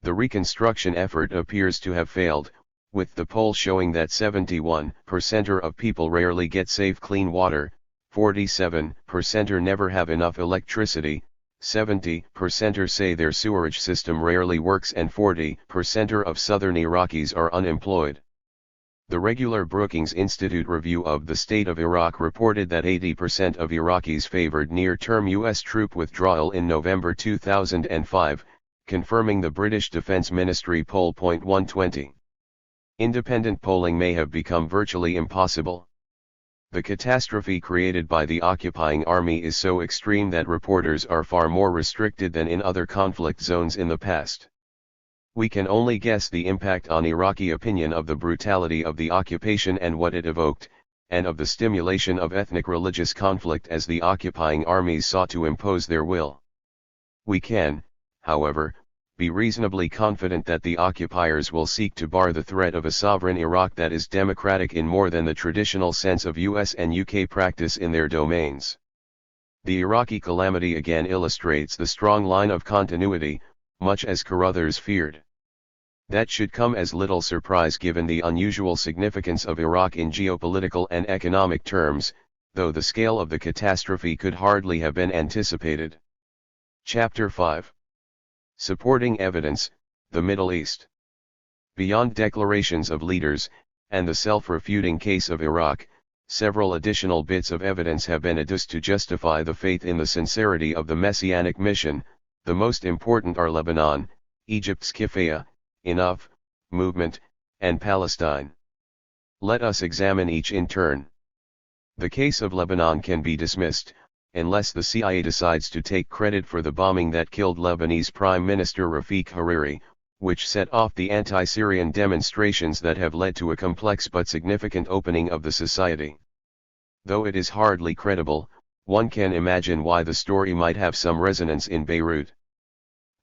The reconstruction effort appears to have failed, with the poll showing that 71% of people rarely get safe clean water, 47% never have enough electricity, 70% say their sewerage system rarely works and 40% of southern Iraqis are unemployed. The regular Brookings Institute review of the state of Iraq reported that 80% of Iraqis favored near-term U.S. troop withdrawal in November 2005, confirming the British Defence Ministry poll. 120. Independent polling may have become virtually impossible. The catastrophe created by the occupying army is so extreme that reporters are far more restricted than in other conflict zones in the past. We can only guess the impact on Iraqi opinion of the brutality of the occupation and what it evoked, and of the stimulation of ethnic-religious conflict as the occupying armies sought to impose their will. We can, however, be reasonably confident that the occupiers will seek to bar the threat of a sovereign Iraq that is democratic in more than the traditional sense of US and UK practice in their domains. The Iraqi calamity again illustrates the strong line of continuity, much as Carruthers feared. That should come as little surprise given the unusual significance of Iraq in geopolitical and economic terms, though the scale of the catastrophe could hardly have been anticipated. Chapter 5. Supporting Evidence, the Middle East. Beyond declarations of leaders, and the self-refuting case of Iraq, several additional bits of evidence have been adduced to justify the faith in the sincerity of the Messianic mission. The most important are Lebanon, Egypt's Kifaya, Enough, movement, and Palestine. Let us examine each in turn. The case of Lebanon can be dismissed, unless the CIA decides to take credit for the bombing that killed Lebanese Prime Minister Rafiq Hariri, which set off the anti-Syrian demonstrations that have led to a complex but significant opening of the society. Though it is hardly credible, one can imagine why the story might have some resonance in Beirut.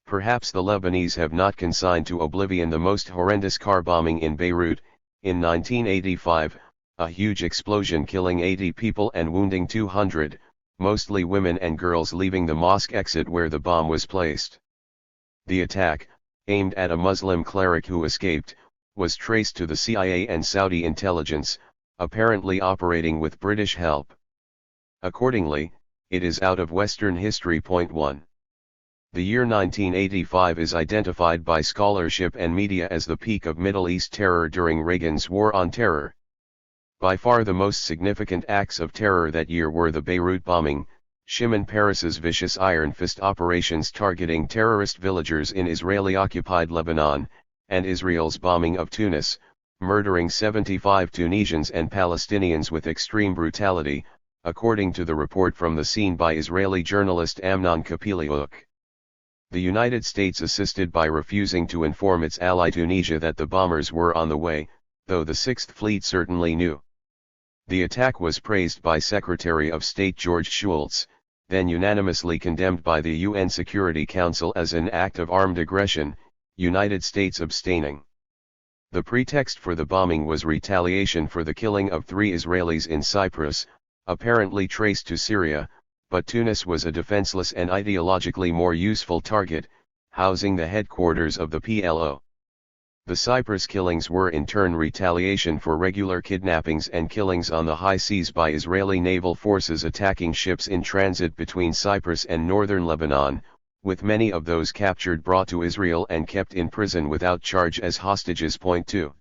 Perhaps the Lebanese have not consigned to oblivion the most horrendous car bombing in Beirut, in 1985, a huge explosion killing 80 people and wounding 200, mostly women and girls leaving the mosque exit where the bomb was placed. The attack, aimed at a Muslim cleric who escaped, was traced to the CIA and Saudi intelligence, apparently operating with British help. Accordingly, it is out of Western history. 1. The year 1985 is identified by scholarship and media as the peak of Middle East terror during Reagan's War on Terror. By far the most significant acts of terror that year were the Beirut bombing, Shimon Peres's vicious Iron Fist operations targeting terrorist villagers in Israeli-occupied Lebanon, and Israel's bombing of Tunis, murdering 75 Tunisians and Palestinians with extreme brutality, according to the report from the scene by Israeli journalist Amnon Kapiliuk. The United States assisted by refusing to inform its ally Tunisia that the bombers were on the way, though the Sixth Fleet certainly knew. The attack was praised by Secretary of State George Shultz, then unanimously condemned by the UN Security Council as an act of armed aggression, United States abstaining. The pretext for the bombing was retaliation for the killing of 3 Israelis in Cyprus, apparently traced to Syria, but Tunis was a defenseless and ideologically more useful target, housing the headquarters of the PLO. The Cyprus killings were in turn retaliation for regular kidnappings and killings on the high seas by Israeli naval forces attacking ships in transit between Cyprus and northern Lebanon, with many of those captured brought to Israel and kept in prison without charge as hostages. 2.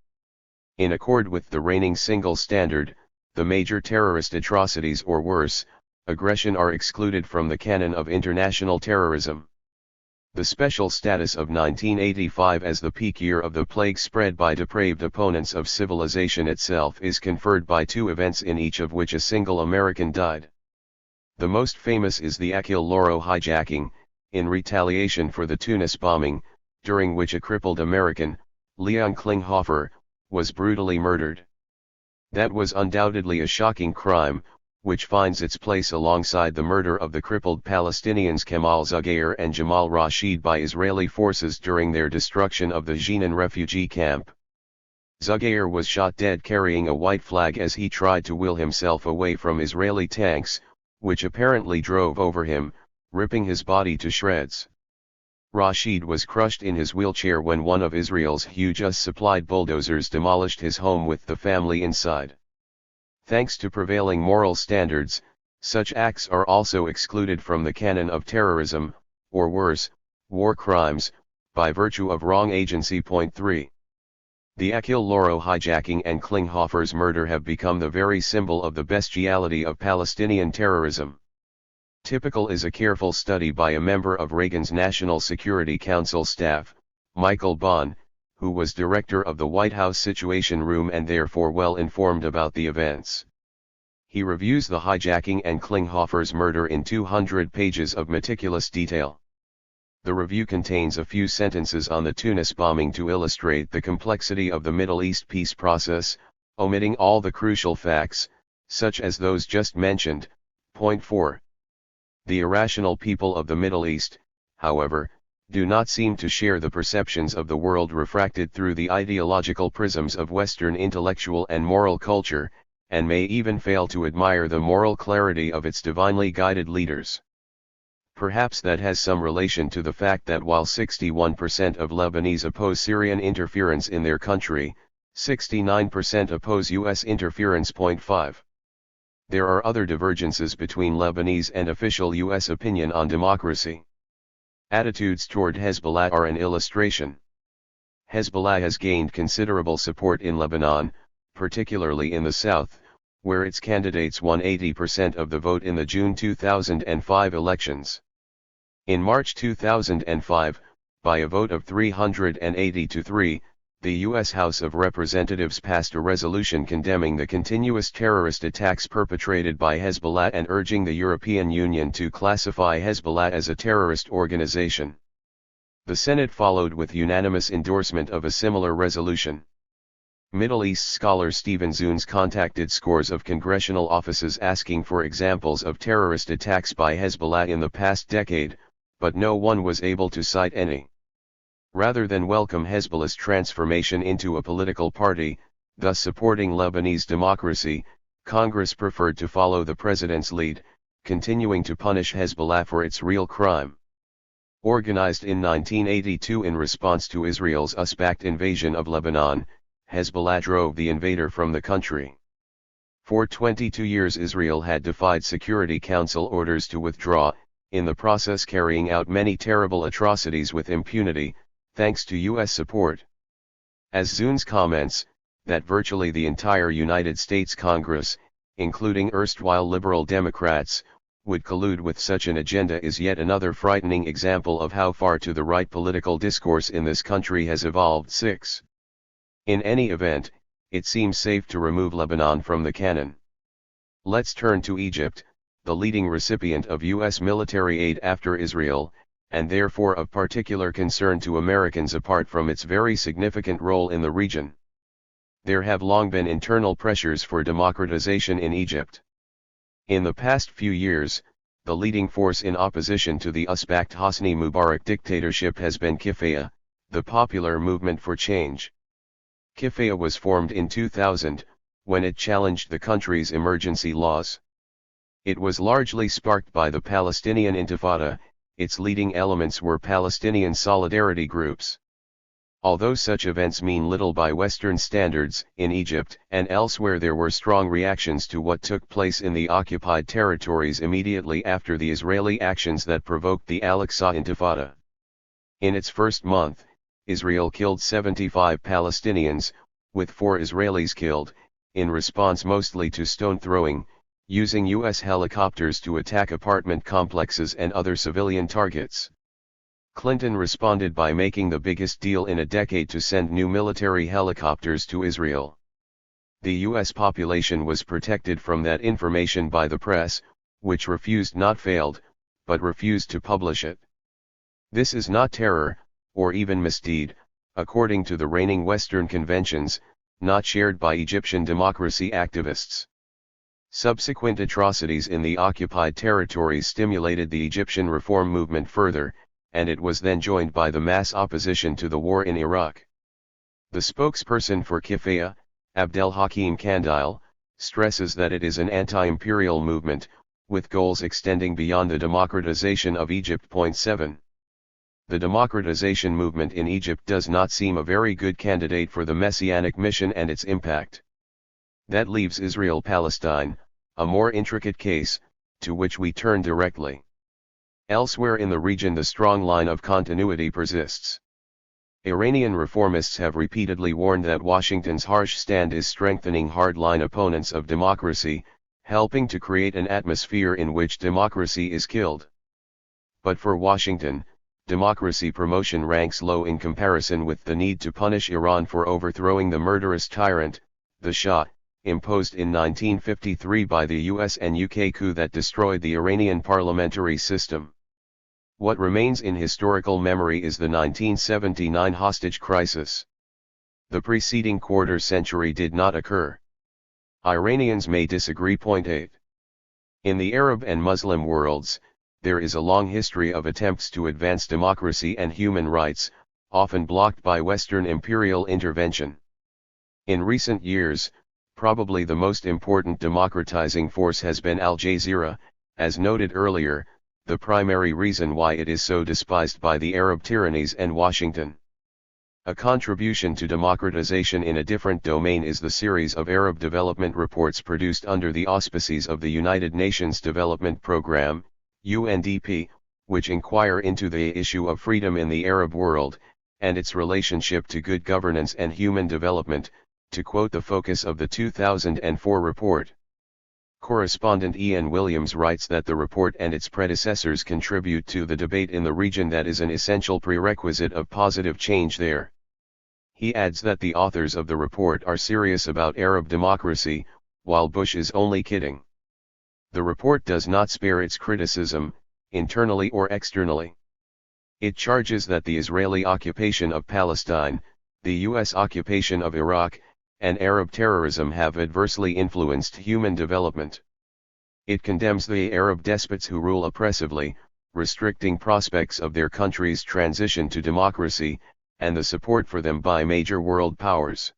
In accord with the reigning single standard, the major terrorist atrocities or worse, aggression are excluded from the canon of international terrorism. The special status of 1985 as the peak year of the plague spread by depraved opponents of civilization itself is conferred by two events in each of which a single American died. The most famous is the Achille Lauro hijacking, in retaliation for the Tunis bombing, during which a crippled American, Leon Klinghoffer, was brutally murdered. That was undoubtedly a shocking crime, which finds its place alongside the murder of the crippled Palestinians Kamal Zugair and Jamal Rashid by Israeli forces during their destruction of the Jenin refugee camp. Zugair was shot dead carrying a white flag as he tried to will himself away from Israeli tanks, which apparently drove over him, ripping his body to shreds. Rashid was crushed in his wheelchair when one of Israel's huge US-supplied bulldozers demolished his home with the family inside. Thanks to prevailing moral standards, such acts are also excluded from the canon of terrorism, or worse, war crimes, by virtue of wrong agency. Point 3. The Achille Lauro hijacking and Klinghoffer's murder have become the very symbol of the bestiality of Palestinian terrorism. Typical is a careful study by a member of Reagan's National Security Council staff, Michael Bond, who was director of the White House Situation Room and therefore well informed about the events. He reviews the hijacking and Klinghoffer's murder in 200 pages of meticulous detail. The review contains a few sentences on the Tunis bombing to illustrate the complexity of the Middle East peace process, omitting all the crucial facts, such as those just mentioned. Point 4. The irrational people of the Middle East, however, do not seem to share the perceptions of the world refracted through the ideological prisms of Western intellectual and moral culture, and may even fail to admire the moral clarity of its divinely guided leaders. Perhaps that has some relation to the fact that while 61% of Lebanese oppose Syrian interference in their country, 69% oppose U.S. interference. Point 5. There are other divergences between Lebanese and official U.S. opinion on democracy. Attitudes toward Hezbollah are an illustration. Hezbollah has gained considerable support in Lebanon, particularly in the south, where its candidates won 80% of the vote in the June 2005 elections. In March 2005, by a vote of 380 to 3, the U.S. House of Representatives passed a resolution condemning the continuous terrorist attacks perpetrated by Hezbollah and urging the European Union to classify Hezbollah as a terrorist organization. The Senate followed with unanimous endorsement of a similar resolution. Middle East scholar Stephen Zunes contacted scores of congressional offices asking for examples of terrorist attacks by Hezbollah in the past decade, but no one was able to cite any. Rather than welcome Hezbollah's transformation into a political party, thus supporting Lebanese democracy, Congress preferred to follow the president's lead, continuing to punish Hezbollah for its real crime. Organized in 1982 in response to Israel's US-backed invasion of Lebanon, Hezbollah drove the invader from the country. For 22 years Israel had defied Security Council orders to withdraw, in the process carrying out many terrible atrocities with impunity, thanks to U.S. support. As Zunes comments, that virtually the entire United States Congress, including erstwhile liberal Democrats, would collude with such an agenda is yet another frightening example of how far to the right political discourse in this country has evolved. 6. In any event, it seems safe to remove Lebanon from the canon. Let's turn to Egypt, the leading recipient of U.S. military aid after Israel, and therefore of particular concern to Americans apart from its very significant role in the region. There have long been internal pressures for democratization in Egypt. In the past few years, the leading force in opposition to the US-backed Hosni Mubarak dictatorship has been Kifaya, the Popular Movement for Change. Kifaya was formed in 2000, when it challenged the country's emergency laws. It was largely sparked by the Palestinian Intifada. Its leading elements were Palestinian solidarity groups. Although such events mean little by Western standards, in Egypt and elsewhere there were strong reactions to what took place in the occupied territories immediately after the Israeli actions that provoked the Al-Aqsa Intifada. In its first month, Israel killed 75 Palestinians, with 4 Israelis killed, in response mostly to stone throwing, using U.S. helicopters to attack apartment complexes and other civilian targets. Clinton responded by making the biggest deal in a decade to send new military helicopters to Israel. The U.S. population was protected from that information by the press, which refused, not failed, but refused to publish it. This is not terror, or even misdeed, according to the reigning Western conventions, not shared by Egyptian democracy activists. Subsequent atrocities in the occupied territories stimulated the Egyptian reform movement further, and it was then joined by the mass opposition to the war in Iraq. The spokesperson for Kifaya, Abdel Hakim Kandil, stresses that it is an anti-imperial movement, with goals extending beyond the democratization of Egypt. 7. The democratization movement in Egypt does not seem a very good candidate for the messianic mission and its impact. That leaves Israel-Palestine, a more intricate case, to which we turn directly. Elsewhere in the region the strong line of continuity persists. Iranian reformists have repeatedly warned that Washington's harsh stand is strengthening hardline opponents of democracy, helping to create an atmosphere in which democracy is killed. But for Washington, democracy promotion ranks low in comparison with the need to punish Iran for overthrowing the murderous tyrant, the Shah, imposed in 1953 by the US and UK coup that destroyed the Iranian parliamentary system. What remains in historical memory is the 1979 hostage crisis. The preceding quarter century did not occur. Iranians may disagree. 8. In the Arab and Muslim worlds, there is a long history of attempts to advance democracy and human rights, often blocked by Western imperial intervention. In recent years, probably the most important democratizing force has been Al Jazeera, as noted earlier, the primary reason why it is so despised by the Arab tyrannies and Washington. A contribution to democratization in a different domain is the series of Arab development reports produced under the auspices of the United Nations Development Programme, UNDP, which inquire into the issue of freedom in the Arab world, and its relationship to good governance and human development, to quote the focus of the 2004 report. Correspondent Ian Williams writes that the report and its predecessors contribute to the debate in the region that is an essential prerequisite of positive change there. He adds that the authors of the report are serious about Arab democracy, while Bush is only kidding. The report does not spare its criticism, internally or externally. It charges that the Israeli occupation of Palestine, the US occupation of Iraq, and Arab terrorism have adversely influenced human development. It condemns the Arab despots who rule oppressively, restricting prospects of their country's transition to democracy, and the support for them by major world powers.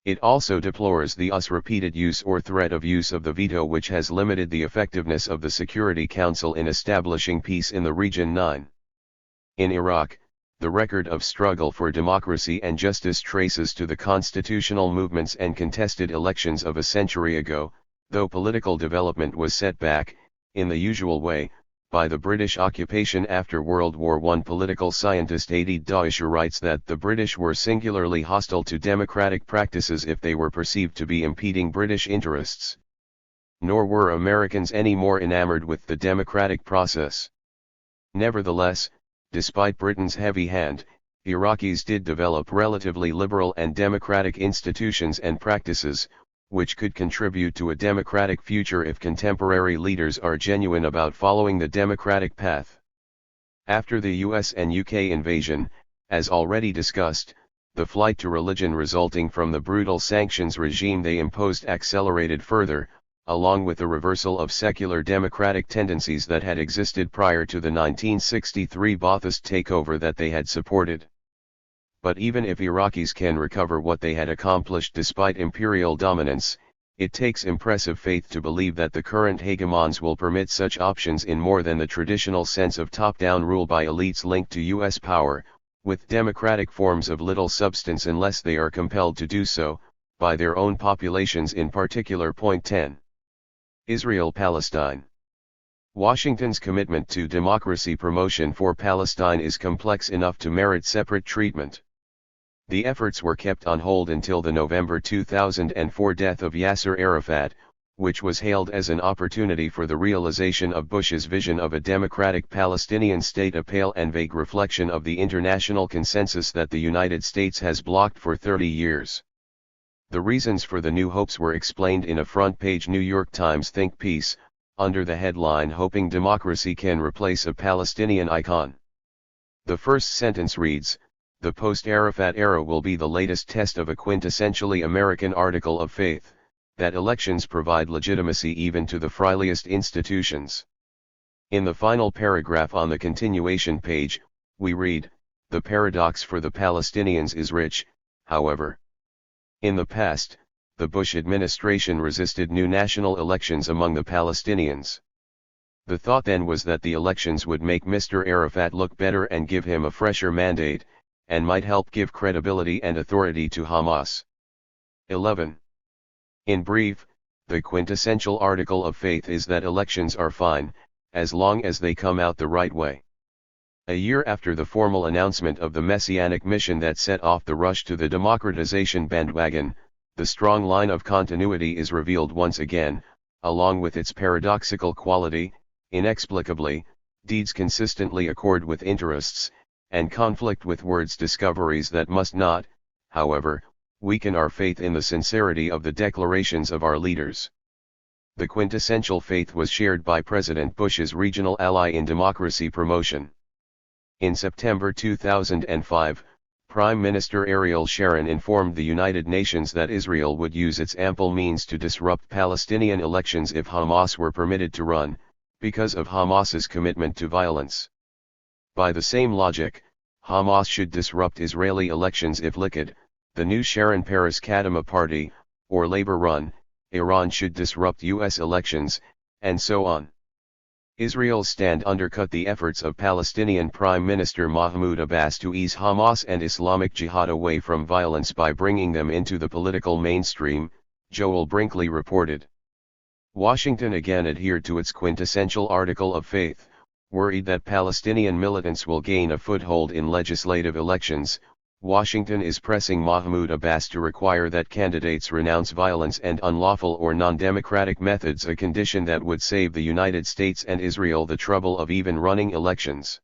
It also deplores the US repeated use or threat of use of the veto, which has limited the effectiveness of the Security Council in establishing peace in the region. 9. In Iraq, the record of struggle for democracy and justice traces to the constitutional movements and contested elections of a century ago, though political development was set back, in the usual way, by the British occupation after World War I. Political scientist Adi Dawisha writes that the British were singularly hostile to democratic practices if they were perceived to be impeding British interests. Nor were Americans any more enamored with the democratic process. Nevertheless, despite Britain's heavy hand, Iraqis did develop relatively liberal and democratic institutions and practices, which could contribute to a democratic future if contemporary leaders are genuine about following the democratic path. After the US and UK invasion, as already discussed, the flight to religion resulting from the brutal sanctions regime they imposed accelerated further, along with the reversal of secular democratic tendencies that had existed prior to the 1963 Ba'athist takeover that they had supported. But even if Iraqis can recover what they had accomplished despite imperial dominance, it takes impressive faith to believe that the current hegemons will permit such options in more than the traditional sense of top-down rule by elites linked to US power, with democratic forms of little substance unless they are compelled to do so, by their own populations in particular. 10. Israel-Palestine. Washington's commitment to democracy promotion for Palestine is complex enough to merit separate treatment. The efforts were kept on hold until the November 2004 death of Yasser Arafat, which was hailed as an opportunity for the realization of Bush's vision of a democratic Palestinian state, a pale and vague reflection of the international consensus that the United States has blocked for 30 years. The reasons for the new hopes were explained in a front-page New York Times think piece, under the headline "Hoping Democracy Can Replace a Palestinian Icon." The first sentence reads, "The post-Arafat era will be the latest test of a quintessentially American article of faith, that elections provide legitimacy even to the frailest institutions." In the final paragraph on the continuation page, we read, "The paradox for the Palestinians is rich, however. In the past, the Bush administration resisted new national elections among the Palestinians. The thought then was that the elections would make Mr. Arafat look better and give him a fresher mandate, and might help give credibility and authority to Hamas." 11. In brief, the quintessential article of faith is that elections are fine, as long as they come out the right way. A year after the formal announcement of the Messianic mission that set off the rush to the democratization bandwagon, the strong line of continuity is revealed once again, along with its paradoxical quality. Inexplicably, deeds consistently accord with interests, and conflict with words, discoveries that must not, however, weaken our faith in the sincerity of the declarations of our leaders. The quintessential faith was shared by President Bush's regional ally in democracy promotion. In September 2005, Prime Minister Ariel Sharon informed the United Nations that Israel would use its ample means to disrupt Palestinian elections if Hamas were permitted to run, because of Hamas's commitment to violence. By the same logic, Hamas should disrupt Israeli elections if Likud, the new Sharon Peres Kadima party, or Labor run. Iran should disrupt U.S. elections, and so on. Israel's stand undercut the efforts of Palestinian Prime Minister Mahmoud Abbas to ease Hamas and Islamic Jihad away from violence by bringing them into the political mainstream, Joel Brinkley reported. Washington again adhered to its quintessential article of faith, worried that Palestinian militants will gain a foothold in legislative elections. Washington is pressing Mahmoud Abbas to require that candidates renounce violence and unlawful or non-democratic methods, a condition that would save the United States and Israel the trouble of even running elections.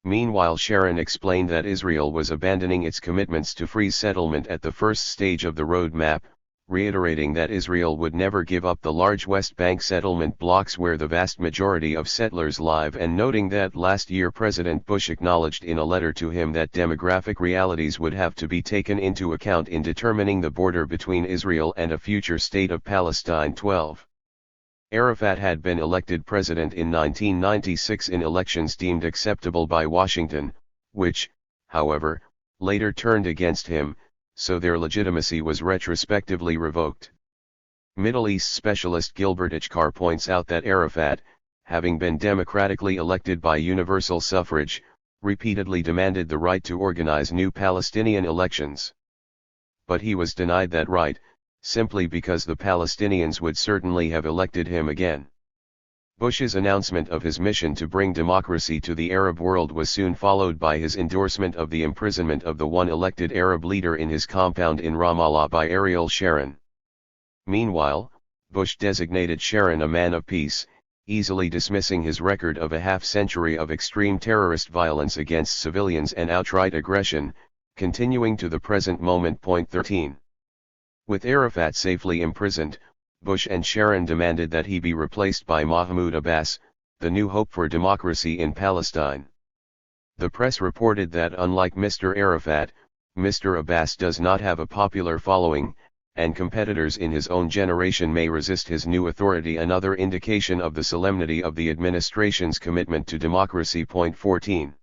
Meanwhile, Sharon explained that Israel was abandoning its commitments to free settlement at the first stage of the roadmap, reiterating that Israel would never give up the large West Bank settlement blocks where the vast majority of settlers live, and noting that last year President Bush acknowledged in a letter to him that demographic realities would have to be taken into account in determining the border between Israel and a future state of Palestine. 12. Arafat had been elected president in 1996 in elections deemed acceptable by Washington, which, however, later turned against him, so their legitimacy was retrospectively revoked. Middle East specialist Gilbert Ichkar points out that Arafat, having been democratically elected by universal suffrage, repeatedly demanded the right to organize new Palestinian elections. But he was denied that right, simply because the Palestinians would certainly have elected him again. Bush's announcement of his mission to bring democracy to the Arab world was soon followed by his endorsement of the imprisonment of the one elected Arab leader in his compound in Ramallah by Ariel Sharon. Meanwhile, Bush designated Sharon a man of peace, easily dismissing his record of a half-century of extreme terrorist violence against civilians and outright aggression, continuing to the present moment. 13. With Arafat safely imprisoned, Bush and Sharon demanded that he be replaced by Mahmoud Abbas, the new hope for democracy in Palestine. The press reported that unlike Mr. Arafat, Mr. Abbas does not have a popular following, and competitors in his own generation may resist his new authority, another indication of the solemnity of the administration's commitment to democracy. 14.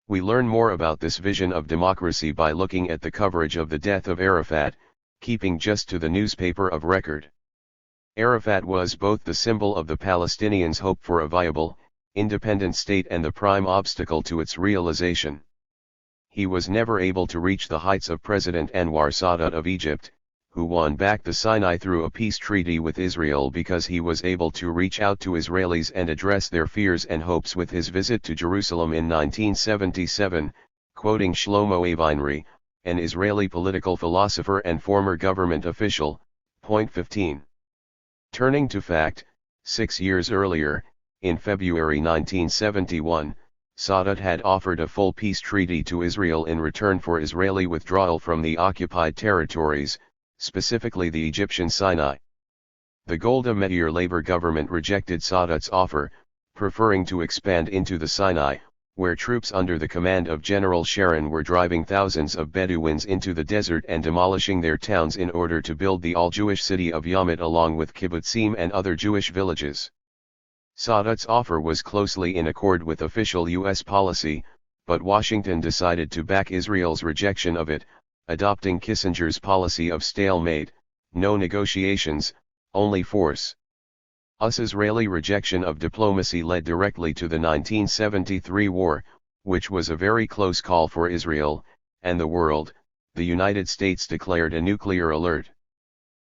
We learn more about this vision of democracy by looking at the coverage of the death of Arafat, keeping just to the newspaper of record. Arafat was both the symbol of the Palestinians' hope for a viable, independent state and the prime obstacle to its realization. He was never able to reach the heights of President Anwar Sadat of Egypt, who won back the Sinai through a peace treaty with Israel because he was able to reach out to Israelis and address their fears and hopes with his visit to Jerusalem in 1977, quoting Shlomo Avinri, an Israeli political philosopher and former government official. Point 15. Turning to fact, 6 years earlier, in February 1971, Sadat had offered a full peace treaty to Israel in return for Israeli withdrawal from the occupied territories, specifically the Egyptian Sinai. The Golda Meir Labour government rejected Sadat's offer, preferring to expand into the Sinai, where troops under the command of General Sharon were driving thousands of Bedouins into the desert and demolishing their towns in order to build the all-Jewish city of Yamit along with kibbutzim and other Jewish villages. Sadat's offer was closely in accord with official U.S. policy, but Washington decided to back Israel's rejection of it, adopting Kissinger's policy of stalemate, no negotiations, only force. US-Israeli rejection of diplomacy led directly to the 1973 war, which was a very close call for Israel, and the world. The United States declared a nuclear alert.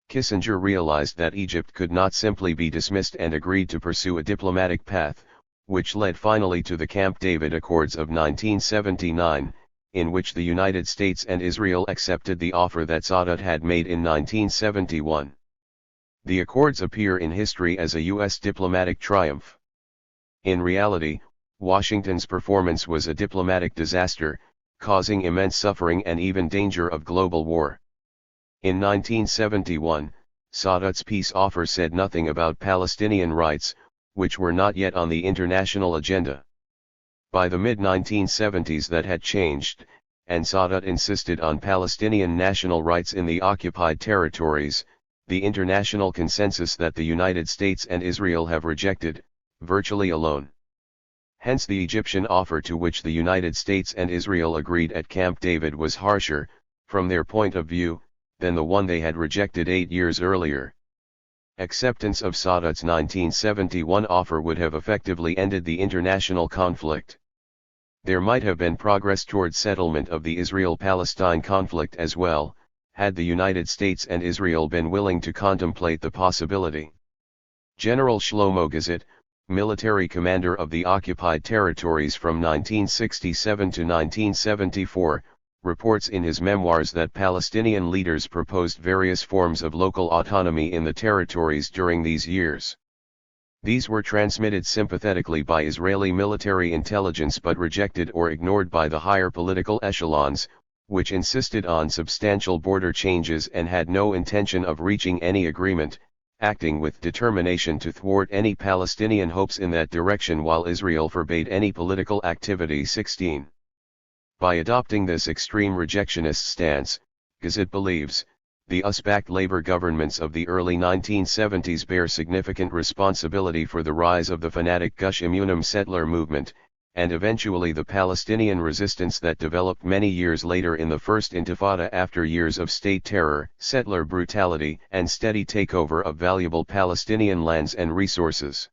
Kissinger realized that Egypt could not simply be dismissed and agreed to pursue a diplomatic path, which led finally to the Camp David Accords of 1979, in which the United States and Israel accepted the offer that Sadat had made in 1971. The accords appear in history as a U.S. diplomatic triumph. In reality, Washington's performance was a diplomatic disaster, causing immense suffering and even danger of global war. In 1971, Sadat's peace offer said nothing about Palestinian rights, which were not yet on the international agenda. By the mid-1970s that had changed, and Sadat insisted on Palestinian national rights in the occupied territories, the international consensus that the United States and Israel have rejected, virtually alone. Hence the Egyptian offer to which the United States and Israel agreed at Camp David was harsher, from their point of view, than the one they had rejected 8 years earlier. Acceptance of Sadat's 1971 offer would have effectively ended the international conflict. There might have been progress towards settlement of the Israel-Palestine conflict as well, had the United States and Israel been willing to contemplate the possibility. General Shlomo Gazit, military commander of the occupied territories from 1967 to 1974, reports in his memoirs that Palestinian leaders proposed various forms of local autonomy in the territories during these years. These were transmitted sympathetically by Israeli military intelligence but rejected or ignored by the higher political echelons, which insisted on substantial border changes and had no intention of reaching any agreement, acting with determination to thwart any Palestinian hopes in that direction while Israel forbade any political activity. 16. By adopting this extreme rejectionist stance, Gazit believes, the US-backed labor governments of the early 1970s bear significant responsibility for the rise of the fanatic Gush Emunim settler movement, and eventually the Palestinian resistance that developed many years later in the First Intifada after years of state terror, settler brutality, and steady takeover of valuable Palestinian lands and resources.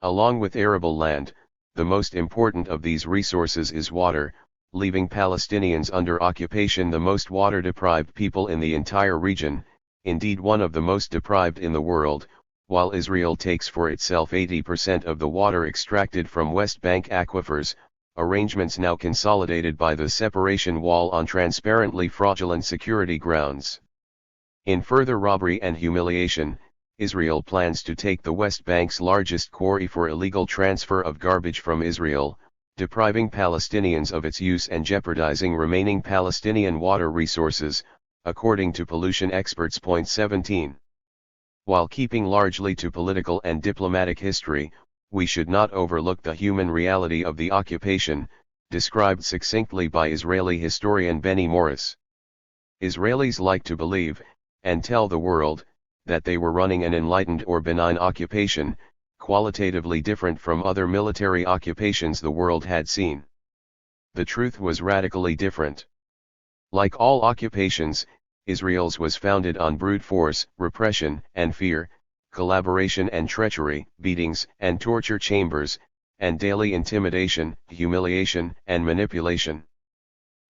Along with arable land, the most important of these resources is water, leaving Palestinians under occupation the most water-deprived people in the entire region, indeed one of the most deprived in the world, while Israel takes for itself 80% of the water extracted from West Bank aquifers, arrangements now consolidated by the separation wall on transparently fraudulent security grounds. In further robbery and humiliation, Israel plans to take the West Bank's largest quarry for illegal transfer of garbage from Israel, depriving Palestinians of its use and jeopardizing remaining Palestinian water resources, according to pollution experts. Point 17. While keeping largely to political and diplomatic history, we should not overlook the human reality of the occupation, described succinctly by Israeli historian Benny Morris. Israelis like to believe, and tell the world, that they were running an enlightened or benign occupation, qualitatively different from other military occupations the world had seen. The truth was radically different. Like all occupations, Israel's was founded on brute force, repression and fear, collaboration and treachery, beatings and torture chambers, and daily intimidation, humiliation and manipulation.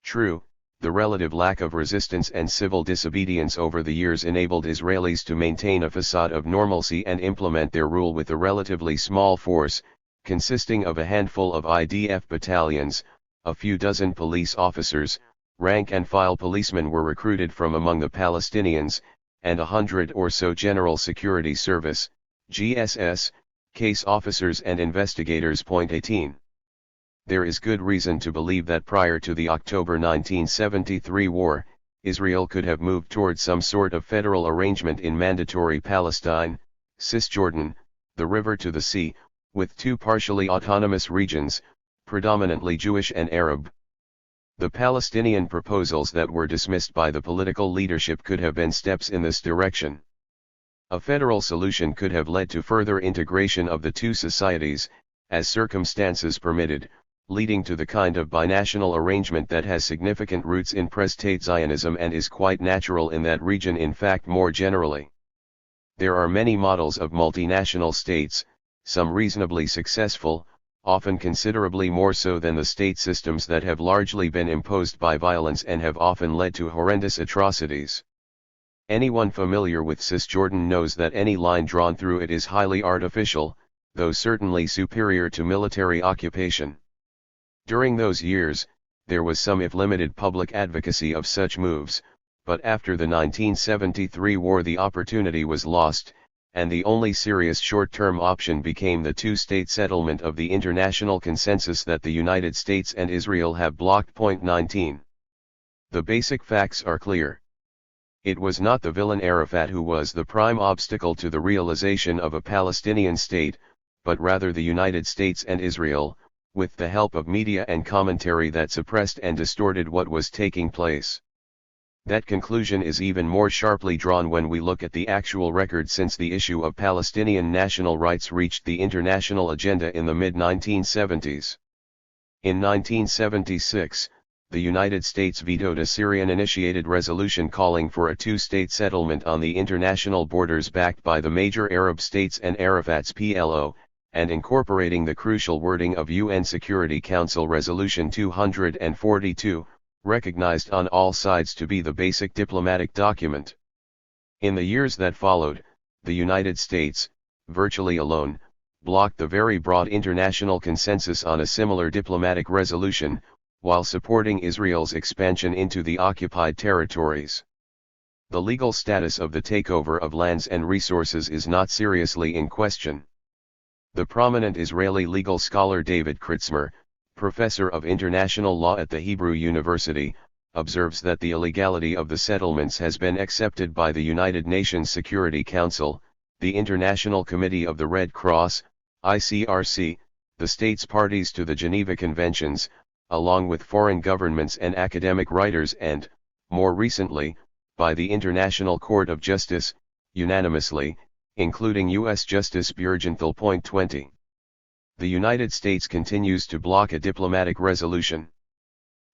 True, the relative lack of resistance and civil disobedience over the years enabled Israelis to maintain a facade of normalcy and implement their rule with a relatively small force, consisting of a handful of IDF battalions, a few dozen police officers, rank-and-file policemen were recruited from among the Palestinians, and 100 or so General Security Service, GSS, case officers and investigators. 18. There is good reason to believe that prior to the October 1973 war, Israel could have moved toward some sort of federal arrangement in Mandatory Palestine, Cisjordan, the river to the sea, with two partially autonomous regions, predominantly Jewish and Arab. The Palestinian proposals that were dismissed by the political leadership could have been steps in this direction. A federal solution could have led to further integration of the two societies, as circumstances permitted, leading to the kind of binational arrangement that has significant roots in prestate Zionism and is quite natural in that region. In fact, more generally, there are many models of multinational states, some reasonably successful, often considerably more so than the state systems that have largely been imposed by violence and have often led to horrendous atrocities. Anyone familiar with Cisjordan knows that any line drawn through it is highly artificial, though certainly superior to military occupation. During those years, there was some if limited public advocacy of such moves, but after the 1973 war the opportunity was lost, and the only serious short-term option became the two-state settlement of the international consensus that the United States and Israel have blocked. 19. The basic facts are clear. It was not the villain Arafat who was the prime obstacle to the realization of a Palestinian state, but rather the United States and Israel, with the help of media and commentary that suppressed and distorted what was taking place. That conclusion is even more sharply drawn when we look at the actual record since the issue of Palestinian national rights reached the international agenda in the mid-1970s. In 1976, the United States vetoed a Syrian-initiated resolution calling for a two-state settlement on the international borders backed by the major Arab states and Arafat's PLO, and incorporating the crucial wording of UN Security Council Resolution 242, recognized on all sides to be the basic diplomatic document. In the years that followed, the United States, virtually alone, blocked the very broad international consensus on a similar diplomatic resolution, while supporting Israel's expansion into the occupied territories. The legal status of the takeover of lands and resources is not seriously in question. The prominent Israeli legal scholar David Kritzmer, professor of international law at the Hebrew University, observes that the illegality of the settlements has been accepted by the United Nations Security Council, the International Committee of the Red Cross, ICRC, the states parties to the Geneva Conventions, along with foreign governments and academic writers and, more recently, by the International Court of Justice, unanimously, including U.S. Justice Bjurgenthal. 20. The United States continues to block a diplomatic resolution.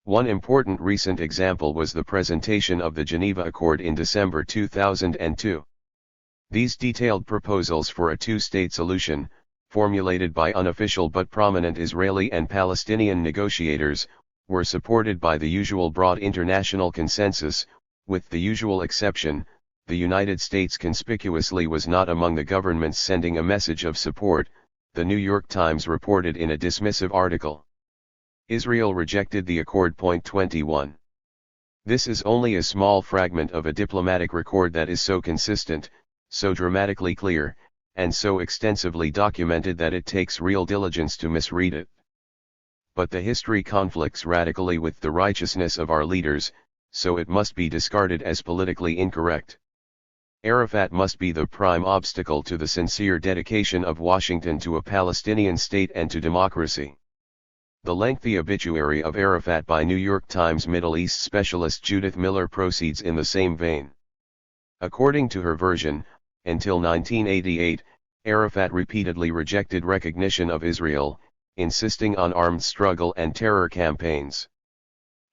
One important recent example was the presentation of the Geneva Accord in December 2002. These detailed proposals for a two-state solution, formulated by unofficial but prominent Israeli and Palestinian negotiators, were supported by the usual broad international consensus, with the usual exception, the United States conspicuously was not among the governments sending a message of support, the New York Times reported in a dismissive article. Israel rejected the accord. 21. This is only a small fragment of a diplomatic record that is so consistent, so dramatically clear, and so extensively documented that it takes real diligence to misread it. But the history conflicts radically with the righteousness of our leaders, so it must be discarded as politically incorrect. Arafat must be the prime obstacle to the sincere dedication of Washington to a Palestinian state and to democracy. The lengthy obituary of Arafat by New York Times Middle East specialist Judith Miller proceeds in the same vein. According to her version, until 1988, Arafat repeatedly rejected recognition of Israel, insisting on armed struggle and terror campaigns.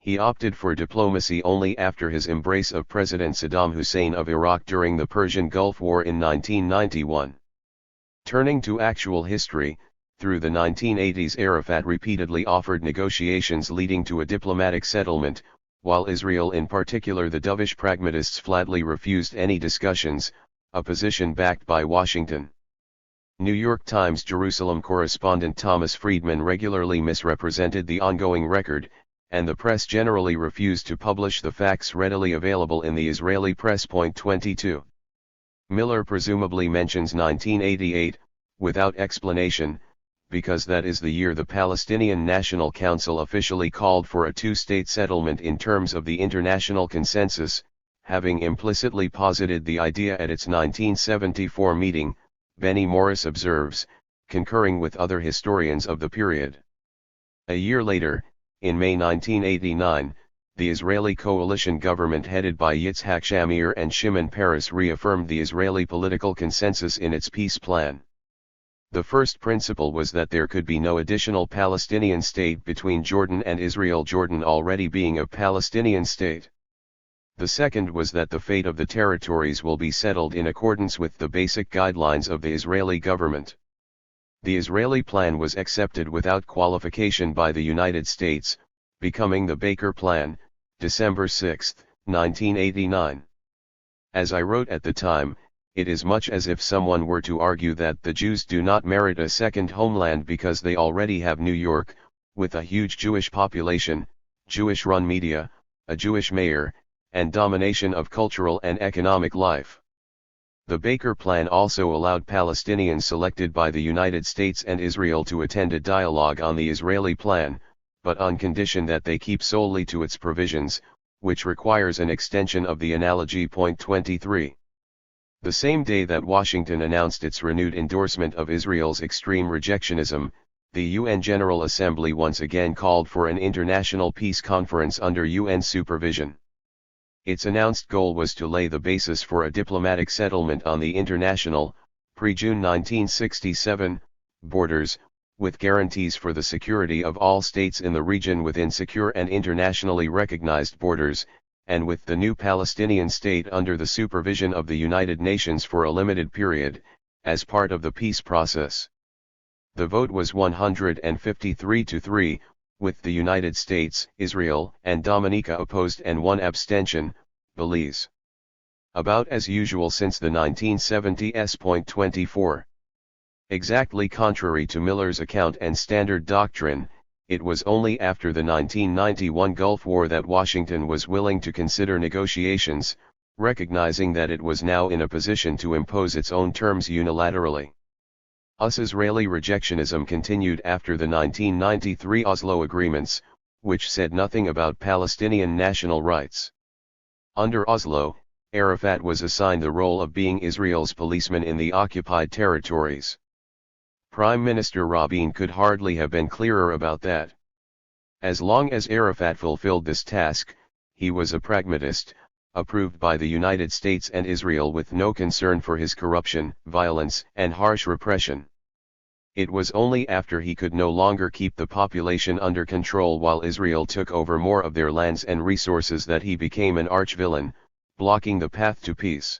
He opted for diplomacy only after his embrace of President Saddam Hussein of Iraq during the Persian Gulf War in 1991. Turning to actual history, through the 1980s Arafat repeatedly offered negotiations leading to a diplomatic settlement, while Israel, in particular the dovish pragmatists, flatly refused any discussions, a position backed by Washington. New York Times Jerusalem correspondent Thomas Friedman regularly misrepresented the ongoing record, and the press generally refused to publish the facts readily available in the Israeli press. 22. Miller presumably mentions 1988, without explanation, because that is the year the Palestinian National Council officially called for a two-state settlement in terms of the international consensus, having implicitly posited the idea at its 1974 meeting, Benny Morris observes, concurring with other historians of the period. A year later, in May 1989, the Israeli coalition government headed by Yitzhak Shamir and Shimon Peres reaffirmed the Israeli political consensus in its peace plan. The first principle was that there could be no additional Palestinian state between Jordan and Israel, Jordan already being a Palestinian state. The second was that the fate of the territories will be settled in accordance with the basic guidelines of the Israeli government. The Israeli plan was accepted without qualification by the United States, becoming the Baker Plan, December 6, 1989. As I wrote at the time, it is much as if someone were to argue that the Jews do not merit a second homeland because they already have New York, with a huge Jewish population, Jewish-run media, a Jewish mayor, and domination of cultural and economic life. The Baker Plan also allowed Palestinians selected by the United States and Israel to attend a dialogue on the Israeli plan, but on condition that they keep solely to its provisions, which requires an extension of the analogy. 23. The same day that Washington announced its renewed endorsement of Israel's extreme rejectionism, the UN General Assembly once again called for an international peace conference under UN supervision. Its announced goal was to lay the basis for a diplomatic settlement on the international, pre-June 1967, borders, with guarantees for the security of all states in the region within secure and internationally recognized borders, and with the new Palestinian state under the supervision of the United Nations for a limited period, as part of the peace process. The vote was 153-3, with the United States, Israel, and Dominica opposed and one abstention, Belize. About as usual since the 1970s. 24. Exactly contrary to Miller's account and standard doctrine, it was only after the 1991 Gulf War that Washington was willing to consider negotiations, recognizing that it was now in a position to impose its own terms unilaterally. US-Israeli rejectionism continued after the 1993 Oslo agreements, which said nothing about Palestinian national rights. Under Oslo, Arafat was assigned the role of being Israel's policeman in the occupied territories. Prime Minister Rabin could hardly have been clearer about that. As long as Arafat fulfilled this task, he was a pragmatist, approved by the United States and Israel with no concern for his corruption, violence, and harsh repression. It was only after he could no longer keep the population under control while Israel took over more of their lands and resources that he became an arch-villain, blocking the path to peace.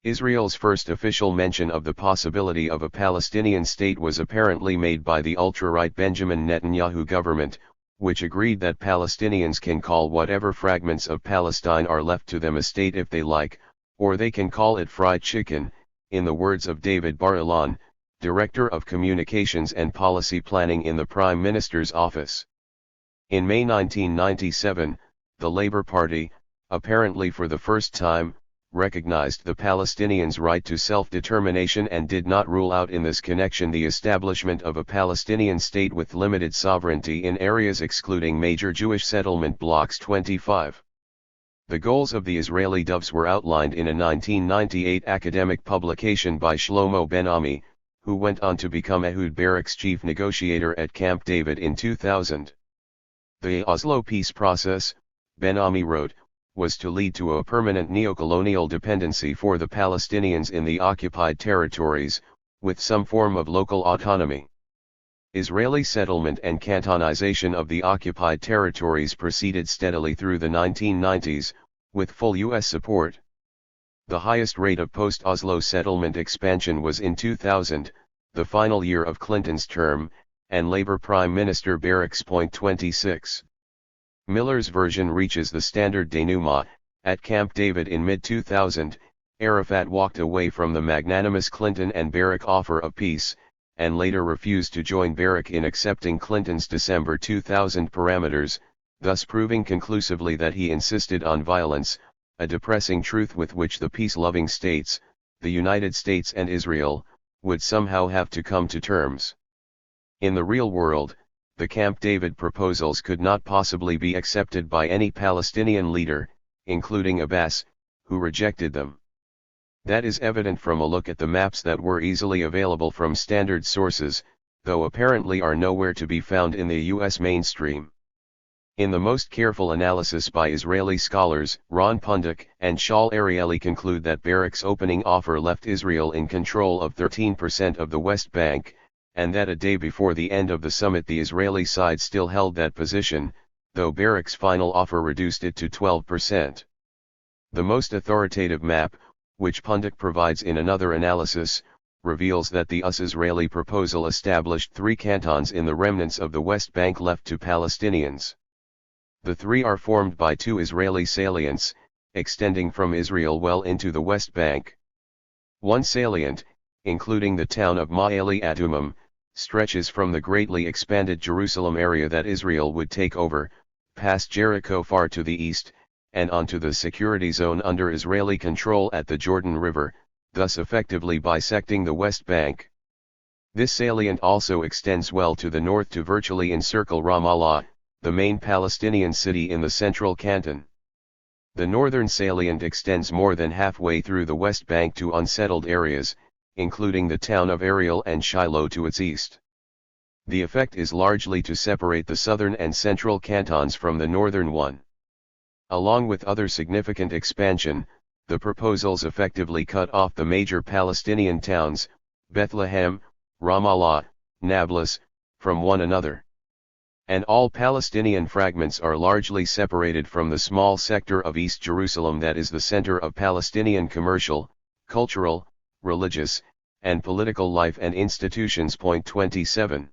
Israel's first official mention of the possibility of a Palestinian state was apparently made by the ultra-right Benjamin Netanyahu government, which agreed that Palestinians can call whatever fragments of Palestine are left to them a state if they like, or they can call it fried chicken, in the words of David Bar-Ilan, Director of Communications and Policy Planning in the Prime Minister's office. In May 1997, the Labour Party, apparently for the first time, recognized the Palestinians' right to self-determination and did not rule out in this connection the establishment of a Palestinian state with limited sovereignty in areas excluding major Jewish settlement blocks. 25. The goals of the Israeli doves were outlined in a 1998 academic publication by Shlomo Ben-Ami, who went on to become Ehud Barak's chief negotiator at Camp David in 2000. The Oslo peace process, Ben-Ami wrote, was to lead to a permanent neocolonial dependency for the Palestinians in the occupied territories, with some form of local autonomy. Israeli settlement and cantonization of the occupied territories proceeded steadily through the 1990s, with full U.S. support. The highest rate of post-Oslo settlement expansion was in 2000, the final year of Clinton's term, and Labour Prime Minister Barak's. 26. Miller's version reaches the standard denouement. At Camp David in mid-2000, Arafat walked away from the magnanimous Clinton and Barak offer of peace, and later refused to join Barak in accepting Clinton's December 2000 parameters, thus proving conclusively that he insisted on violence, a depressing truth with which the peace-loving states, the United States and Israel, would somehow have to come to terms. In the real world, the Camp David proposals could not possibly be accepted by any Palestinian leader, including Abbas, who rejected them. That is evident from a look at the maps that were easily available from standard sources, though apparently are nowhere to be found in the U.S. mainstream. In the most careful analysis by Israeli scholars, Ron Pundik and Shaul Arieli conclude that Barak's opening offer left Israel in control of 13% of the West Bank, and that a day before the end of the summit the Israeli side still held that position, though Barak's final offer reduced it to 12%. The most authoritative map, which Pundik provides in another analysis, reveals that the US-Israeli proposal established 3 cantons in the remnants of the West Bank left to Palestinians. The 3 are formed by 2 Israeli salients, extending from Israel well into the West Bank. One salient, including the town of Ma'ale Adumim, stretches from the greatly expanded Jerusalem area that Israel would take over, past Jericho far to the east, and onto the security zone under Israeli control at the Jordan River, thus effectively bisecting the West Bank. This salient also extends well to the north to virtually encircle Ramallah, the main Palestinian city in the central canton. The northern salient extends more than halfway through the West Bank to unsettled areas, including the town of Ariel and Shiloh to its east. The effect is largely to separate the southern and central cantons from the northern one. Along with other significant expansion, the proposals effectively cut off the major Palestinian towns, Bethlehem, Ramallah, Nablus, from one another. And all Palestinian fragments are largely separated from the small sector of East Jerusalem that is the center of Palestinian commercial, cultural, religious, and political life and institutions. Point 27.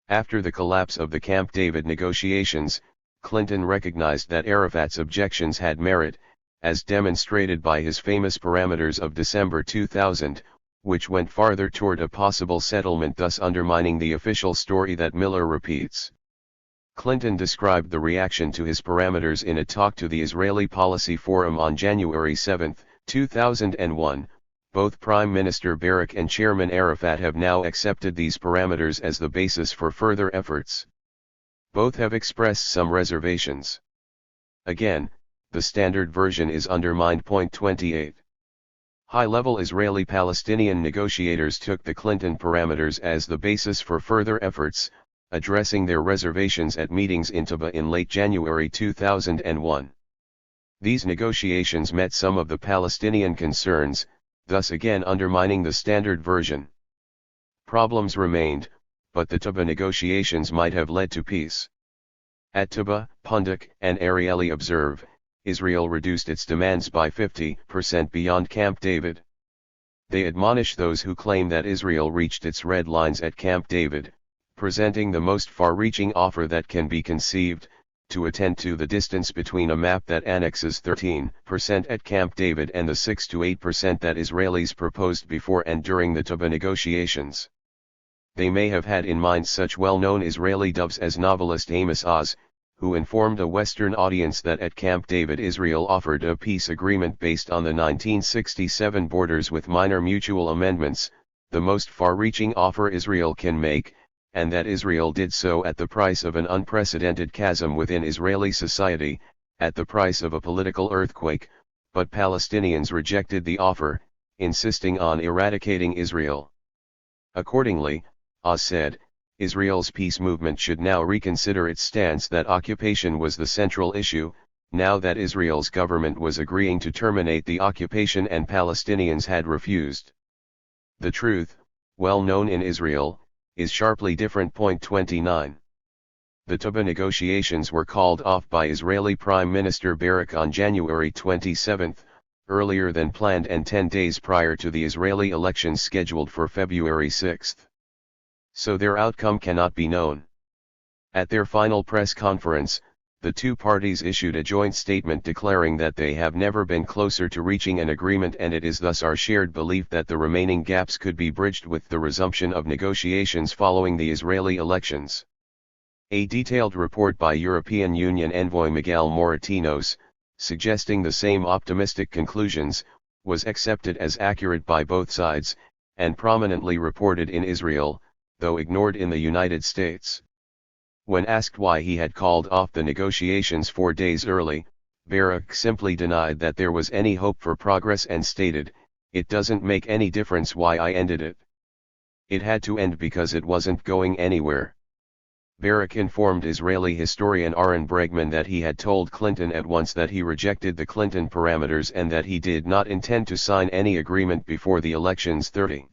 After the collapse of the Camp David negotiations, Clinton recognized that Arafat's objections had merit, as demonstrated by his famous parameters of December 2000, which went farther toward a possible settlement, thus undermining the official story that Miller repeats. Clinton described the reaction to his parameters in a talk to the Israeli Policy Forum on January 7, 2001. Both Prime Minister Barak and Chairman Arafat have now accepted these parameters as the basis for further efforts. Both have expressed some reservations. Again, the standard version is undermined. Point 28. High-level Israeli-Palestinian negotiators took the Clinton parameters as the basis for further efforts, addressing their reservations at meetings in Taba in late January 2001. These negotiations met some of the Palestinian concerns, thus again undermining the standard version. Problems remained, but the Taba negotiations might have led to peace. At Taba, Pundik and Arieli observe, Israel reduced its demands by 50% beyond Camp David. They admonish those who claim that Israel reached its red lines at Camp David, presenting the most far-reaching offer that can be conceived, to attend to the distance between a map that annexes 13% at Camp David and the 6 to 8% that Israelis proposed before and during the Taba negotiations. They may have had in mind such well-known Israeli doves as novelist Amos Oz, who informed a Western audience that at Camp David Israel offered a peace agreement based on the 1967 borders with minor mutual amendments, the most far-reaching offer Israel can make, and that Israel did so at the price of an unprecedented chasm within Israeli society, at the price of a political earthquake, but Palestinians rejected the offer, insisting on eradicating Israel. Accordingly, Oz said, Israel's peace movement should now reconsider its stance that occupation was the central issue, now that Israel's government was agreeing to terminate the occupation and Palestinians had refused. The truth, well known in Israel, is sharply different. Point 29. The Taba negotiations were called off by Israeli Prime Minister Barak on January 27, earlier than planned and 10 days prior to the Israeli elections scheduled for February 6. So their outcome cannot be known. At their final press conference, the two parties issued a joint statement declaring that they have never been closer to reaching an agreement, and it is thus our shared belief that the remaining gaps could be bridged with the resumption of negotiations following the Israeli elections. A detailed report by European Union envoy Miguel Moratinos, suggesting the same optimistic conclusions, was accepted as accurate by both sides, and prominently reported in Israel, though ignored in the United States. When asked why he had called off the negotiations 4 days early, Barak simply denied that there was any hope for progress and stated, "It doesn't make any difference why I ended it. It had to end because it wasn't going anywhere." Barak informed Israeli historian Aaron Bregman that he had told Clinton at once that he rejected the Clinton parameters and that he did not intend to sign any agreement before the elections 30.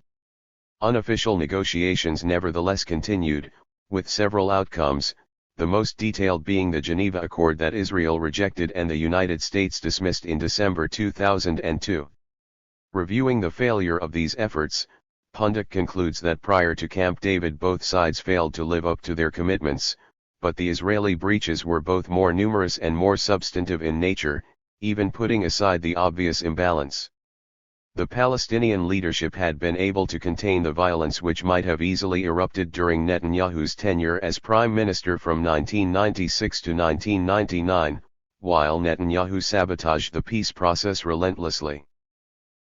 Unofficial negotiations nevertheless continued, with several outcomes, the most detailed being the Geneva Accord that Israel rejected and the United States dismissed in December 2002. Reviewing the failure of these efforts, Pundit concludes that prior to Camp David both sides failed to live up to their commitments, but the Israeli breaches were both more numerous and more substantive in nature, even putting aside the obvious imbalance. The Palestinian leadership had been able to contain the violence which might have easily erupted during Netanyahu's tenure as prime minister from 1996 to 1999, while Netanyahu sabotaged the peace process relentlessly.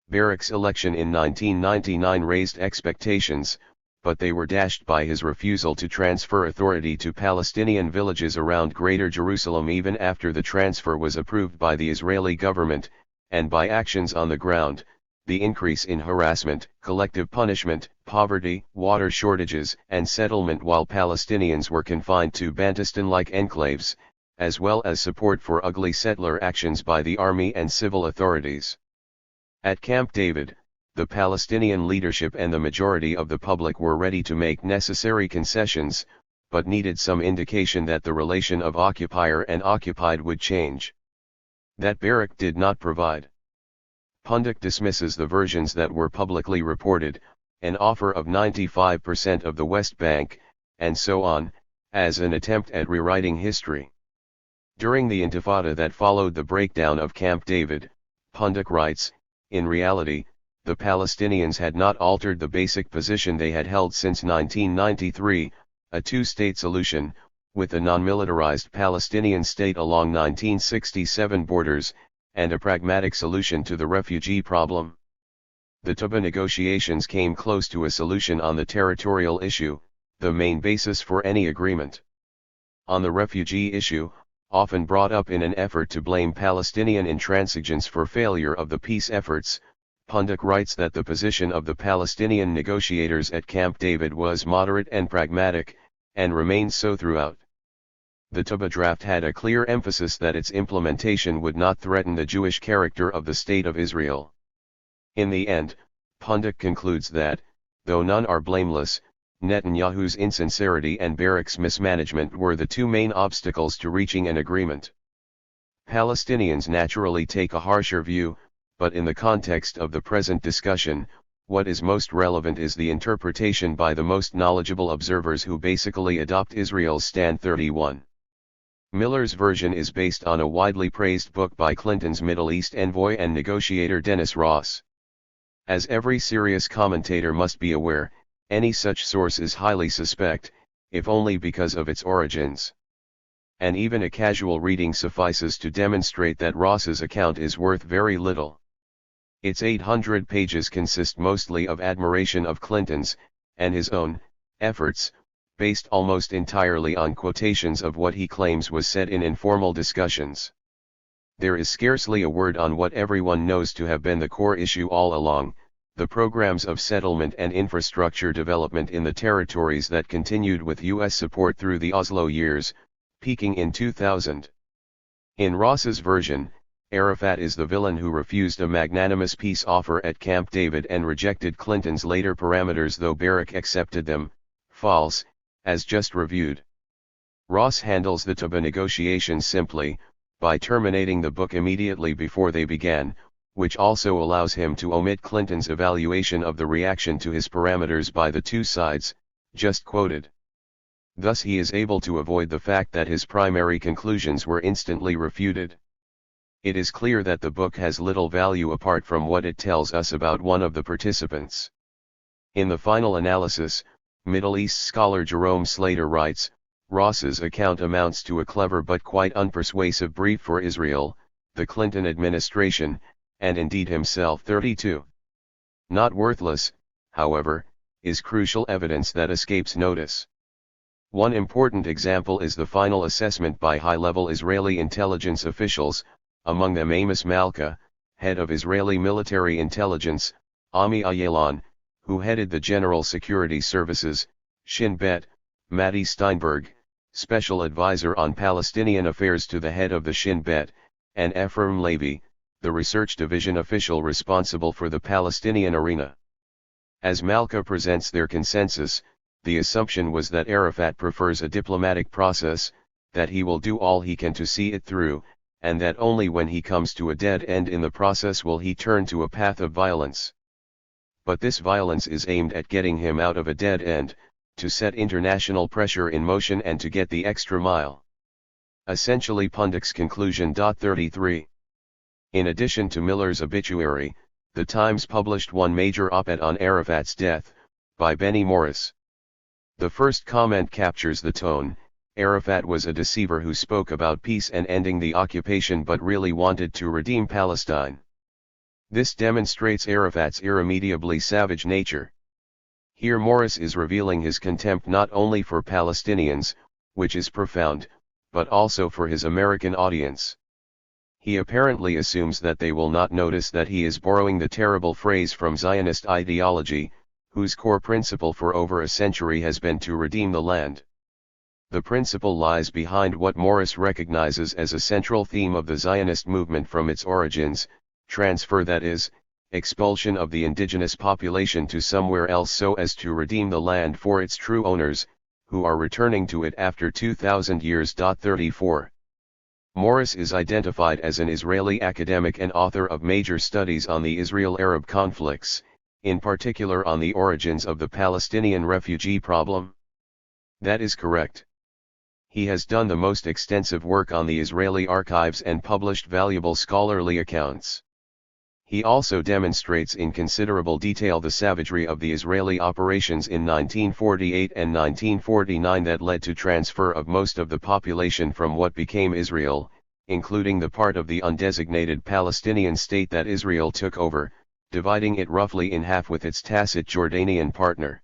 Barak's election in 1999 raised expectations, but they were dashed by his refusal to transfer authority to Palestinian villages around Greater Jerusalem even after the transfer was approved by the Israeli government, and by actions on the ground, the increase in harassment, collective punishment, poverty, water shortages, and settlement while Palestinians were confined to Bantustan-like enclaves, as well as support for ugly settler actions by the army and civil authorities. At Camp David, the Palestinian leadership and the majority of the public were ready to make necessary concessions, but needed some indication that the relation of occupier and occupied would change. That Barak did not provide. Pundit dismisses the versions that were publicly reported, an offer of 95% of the West Bank, and so on, as an attempt at rewriting history. During the intifada that followed the breakdown of Camp David, Pundit writes, in reality, the Palestinians had not altered the basic position they had held since 1993, a two-state solution, with a non-militarized Palestinian state along 1967 borders, and a pragmatic solution to the refugee problem. The Tuba negotiations came close to a solution on the territorial issue, the main basis for any agreement. On the refugee issue, often brought up in an effort to blame Palestinian intransigence for failure of the peace efforts, Pundit writes that the position of the Palestinian negotiators at Camp David was moderate and pragmatic, and remained so throughout. The Tuba draft had a clear emphasis that its implementation would not threaten the Jewish character of the State of Israel. In the end, Pundit concludes that, though none are blameless, Netanyahu's insincerity and Barak's mismanagement were the two main obstacles to reaching an agreement. Palestinians naturally take a harsher view, but in the context of the present discussion, what is most relevant is the interpretation by the most knowledgeable observers who basically adopt Israel's stand. 31. Miller's version is based on a widely praised book by Clinton's Middle East envoy and negotiator Dennis Ross. As every serious commentator must be aware, any such source is highly suspect, if only because of its origins. And even a casual reading suffices to demonstrate that Ross's account is worth very little. Its 800 pages consist mostly of admiration of Clinton's, and his own, efforts, based almost entirely on quotations of what he claims was said in informal discussions. There is scarcely a word on what everyone knows to have been the core issue all along, the programs of settlement and infrastructure development in the territories that continued with U.S. support through the Oslo years, peaking in 2000. In Ross's version, Arafat is the villain who refused a magnanimous peace offer at Camp David and rejected Clinton's later parameters though Barak accepted them. False, as just reviewed. Ross handles the Tuba negotiations simply, by terminating the book immediately before they began, which also allows him to omit Clinton's evaluation of the reaction to his parameters by the two sides, just quoted. Thus he is able to avoid the fact that his primary conclusions were instantly refuted. It is clear that the book has little value apart from what it tells us about one of the participants. In the final analysis, Middle East scholar Jerome Slater writes, Ross's account amounts to a clever but quite unpersuasive brief for Israel, the Clinton administration, and indeed himself. 32. Not worthless, however, is crucial evidence that escapes notice. One important example is the final assessment by high-level Israeli intelligence officials, among them Amos Malka, head of Israeli military intelligence, Ami Ayalon, who headed the General Security Services, Shin Bet, Matti Steinberg, special advisor on Palestinian affairs to the head of the Shin Bet, and Ephraim Levy, the research division official responsible for the Palestinian arena. As Malka presents their consensus, the assumption was that Arafat prefers a diplomatic process, that he will do all he can to see it through, and that only when he comes to a dead end in the process will he turn to a path of violence. But this violence is aimed at getting him out of a dead end, to set international pressure in motion and to get the extra mile. Essentially Pundik's conclusion. 33. In addition to Miller's obituary, The Times published one major op-ed on Arafat's death, by Benny Morris. The first comment captures the tone: Arafat was a deceiver who spoke about peace and ending the occupation but really wanted to redeem Palestine. This demonstrates Arafat's irremediably savage nature. Here Morris is revealing his contempt not only for Palestinians, which is profound, but also for his American audience. He apparently assumes that they will not notice that he is borrowing the terrible phrase from Zionist ideology, whose core principle for over a century has been to redeem the land. The principle lies behind what Morris recognizes as a central theme of the Zionist movement from its origins: transfer, that is, expulsion of the indigenous population to somewhere else so as to redeem the land for its true owners, who are returning to it after 2,000 years. 34. Morris is identified as an Israeli academic and author of major studies on the Israel-Arab conflicts, in particular on the origins of the Palestinian refugee problem. That is correct. He has done the most extensive work on the Israeli archives and published valuable scholarly accounts. He also demonstrates in considerable detail the savagery of the Israeli operations in 1948 and 1949 that led to transfer of most of the population from what became Israel, including the part of the undesignated Palestinian state that Israel took over, dividing it roughly in half with its tacit Jordanian partner.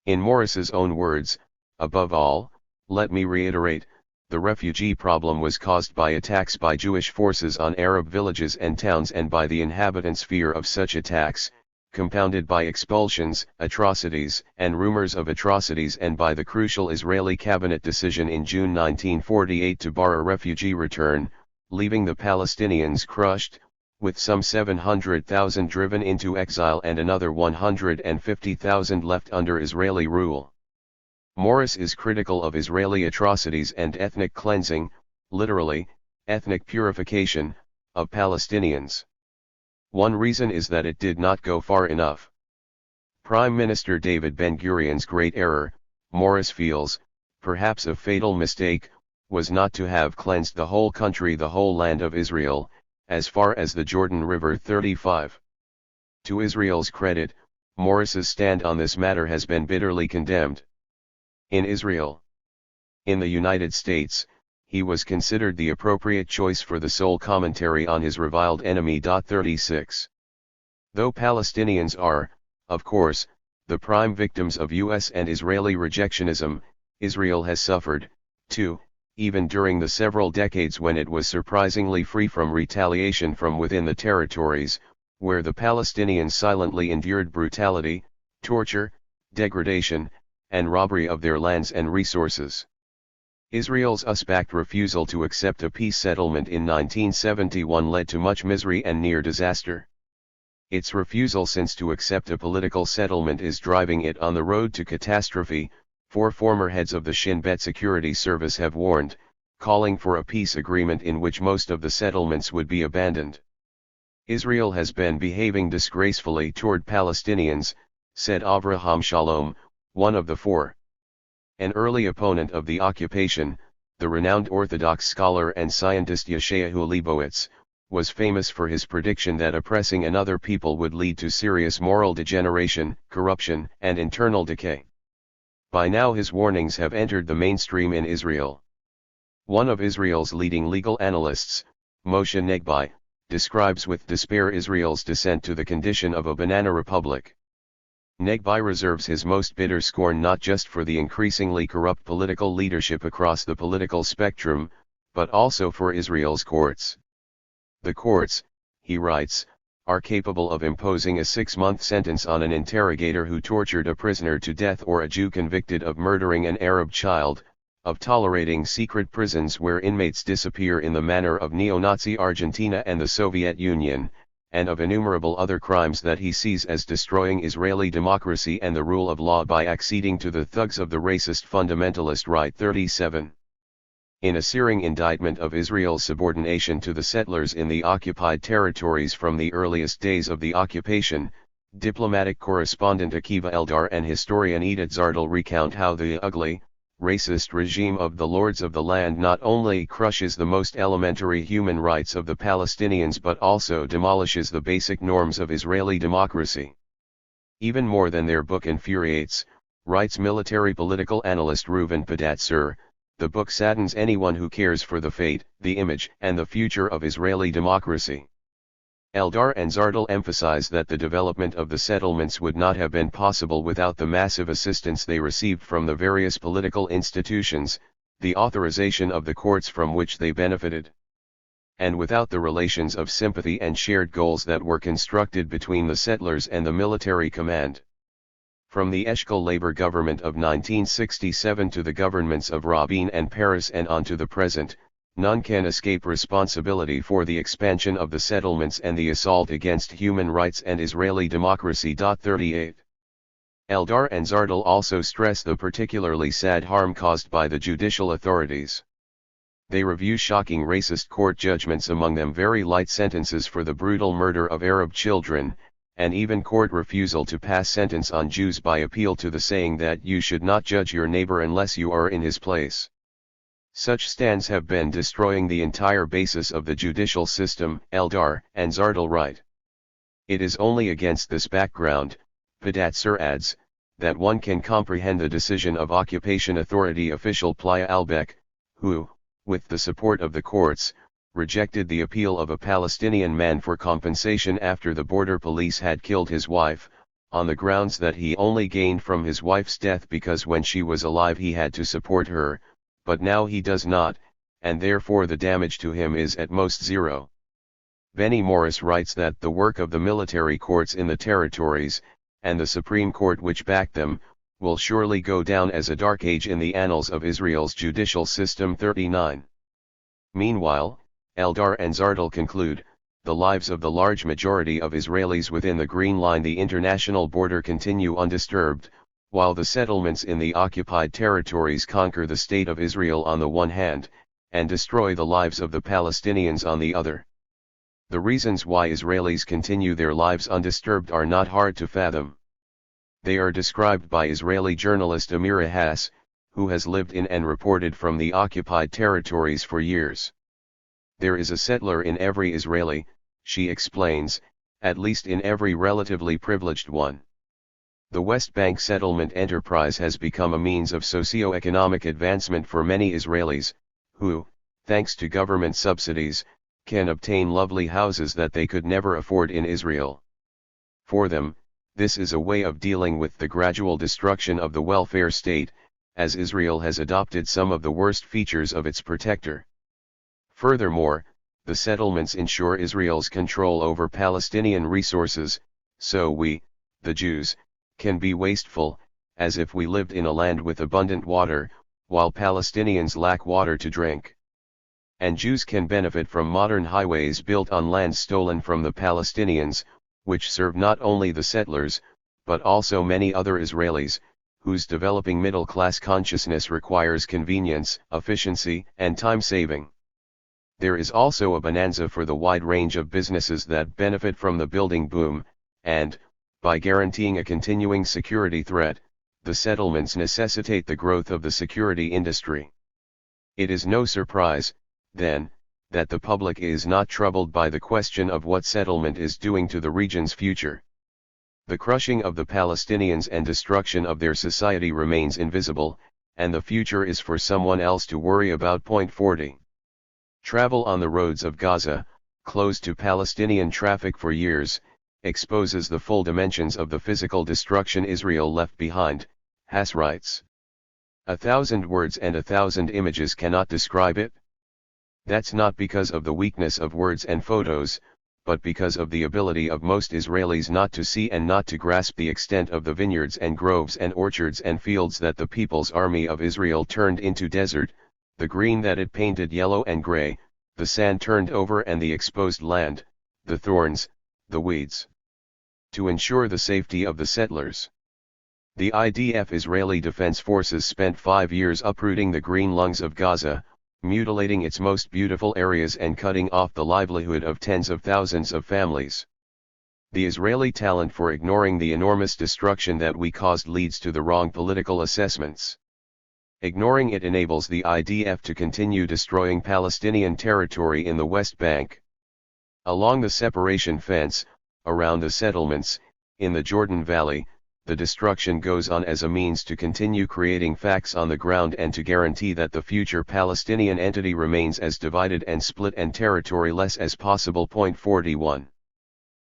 In Morris's own words, above all, let me reiterate, the refugee problem was caused by attacks by Jewish forces on Arab villages and towns and by the inhabitants' fear of such attacks, compounded by expulsions, atrocities, and rumors of atrocities, and by the crucial Israeli cabinet decision in June 1948 to bar a refugee return, leaving the Palestinians crushed, with some 700,000 driven into exile and another 150,000 left under Israeli rule. Morris is critical of Israeli atrocities and ethnic cleansing, literally, ethnic purification, of Palestinians. One reason is that it did not go far enough. Prime Minister David Ben-Gurion's great error, Morris feels, perhaps a fatal mistake, was not to have cleansed the whole country, the whole land of Israel, as far as the Jordan River. 35. To Israel's credit, Morris's stand on this matter has been bitterly condemned. In Israel. In the United States, he was considered the appropriate choice for the sole commentary on his reviled enemy. 36. Though Palestinians are, of course, the prime victims of US and Israeli rejectionism, Israel has suffered, too, even during the several decades when it was surprisingly free from retaliation from within the territories, where the Palestinians silently endured brutality, torture, degradation, and robbery of their lands and resources. Israel's US-backed refusal to accept a peace settlement in 1971 led to much misery and near disaster. Its refusal since to accept a political settlement is driving it on the road to catastrophe. 4 former heads of the Shin Bet Security Service have warned, calling for a peace agreement in which most of the settlements would be abandoned. Israel has been behaving disgracefully toward Palestinians, said Avraham Shalom, one of the 4. An early opponent of the occupation, the renowned Orthodox scholar and scientist Yeshayahu Leibowitz, was famous for his prediction that oppressing another people would lead to serious moral degeneration, corruption, and internal decay. By now his warnings have entered the mainstream in Israel. One of Israel's leading legal analysts, Moshe Negbi, describes with despair Israel's descent to the condition of a banana republic. Negbi reserves his most bitter scorn not just for the increasingly corrupt political leadership across the political spectrum, but also for Israel's courts. The courts, he writes, are capable of imposing a 6-month sentence on an interrogator who tortured a prisoner to death or a Jew convicted of murdering an Arab child, of tolerating secret prisons where inmates disappear in the manner of neo-Nazi Argentina and the Soviet Union, and of innumerable other crimes that he sees as destroying Israeli democracy and the rule of law by acceding to the thugs of the racist fundamentalist Right 37. In a searing indictment of Israel's subordination to the settlers in the occupied territories from the earliest days of the occupation, diplomatic correspondent Akiva Eldar and historian Edith Zardel recount how the ugly, racist regime of the lords of the land not only crushes the most elementary human rights of the Palestinians but also demolishes the basic norms of Israeli democracy. Even more than their book infuriates, writes military political analyst Reuven Pedatzur, the book saddens anyone who cares for the fate, the image, and the future of Israeli democracy. Eldar and Zardel emphasize that the development of the settlements would not have been possible without the massive assistance they received from the various political institutions, the authorization of the courts from which they benefited, and without the relations of sympathy and shared goals that were constructed between the settlers and the military command. From the Eshkol labor government of 1967 to the governments of Rabin and Peres and on to the present, none can escape responsibility for the expansion of the settlements and the assault against human rights and Israeli democracy. 38. Eldar and Zardel also stress the particularly sad harm caused by the judicial authorities. They review shocking racist court judgments, among them very light sentences for the brutal murder of Arab children, and even court refusal to pass sentence on Jews by appeal to the saying that you should not judge your neighbor unless you are in his place. Such stands have been destroying the entire basis of the judicial system, Eldar and Zardel write. It is only against this background, Pedatzur adds, that one can comprehend the decision of occupation authority official Playa Albeck, who, with the support of the courts, rejected the appeal of a Palestinian man for compensation after the border police had killed his wife, on the grounds that he only gained from his wife's death because when she was alive he had to support her, but now he does not, and therefore the damage to him is at most zero. Benny Morris writes that the work of the military courts in the territories, and the Supreme Court which backed them, will surely go down as a dark age in the annals of Israel's judicial system. 39. Meanwhile, Eldar and Zardel conclude, the lives of the large majority of Israelis within the Green Line, the international border, continue undisturbed, while the settlements in the occupied territories conquer the state of Israel on the one hand, and destroy the lives of the Palestinians on the other. The reasons why Israelis continue their lives undisturbed are not hard to fathom. They are described by Israeli journalist Amira Hass, who has lived in and reported from the occupied territories for years. There is a settler in every Israeli, she explains, at least in every relatively privileged one. The West Bank settlement enterprise has become a means of socio-economic advancement for many Israelis, who, thanks to government subsidies, can obtain lovely houses that they could never afford in Israel. For them, this is a way of dealing with the gradual destruction of the welfare state, as Israel has adopted some of the worst features of its protector. Furthermore, the settlements ensure Israel's control over Palestinian resources, so we, the Jews, can be wasteful, as if we lived in a land with abundant water, while Palestinians lack water to drink. And Jews can benefit from modern highways built on land stolen from the Palestinians, which serve not only the settlers, but also many other Israelis, whose developing middle-class consciousness requires convenience, efficiency, and time-saving. There is also a bonanza for the wide range of businesses that benefit from the building boom, and, by guaranteeing a continuing security threat, the settlements necessitate the growth of the security industry. It is no surprise, then, that the public is not troubled by the question of what settlement is doing to the region's future. The crushing of the Palestinians and destruction of their society remains invisible, and the future is for someone else to worry about. 40. Travel on the roads of Gaza, closed to Palestinian traffic for years, exposes the full dimensions of the physical destruction Israel left behind, Haas writes. 1,000 words and 1,000 images cannot describe it. That's not because of the weakness of words and photos, but because of the ability of most Israelis not to see and not to grasp the extent of the vineyards and groves and orchards and fields that the People's Army of Israel turned into desert, the green that it painted yellow and gray, the sand turned over and the exposed land, the thorns, the weeds. To ensure the safety of the settlers, the IDF Israeli Defense Forces spent 5 years uprooting the green lungs of Gaza, mutilating its most beautiful areas and cutting off the livelihood of tens of thousands of families. The Israeli talent for ignoring the enormous destruction that we caused leads to the wrong political assessments. Ignoring it enables the IDF to continue destroying Palestinian territory in the West Bank. Along the separation fence, around the settlements, in the Jordan Valley, the destruction goes on as a means to continue creating facts on the ground and to guarantee that the future Palestinian entity remains as divided and split and territory-less as possible. 41.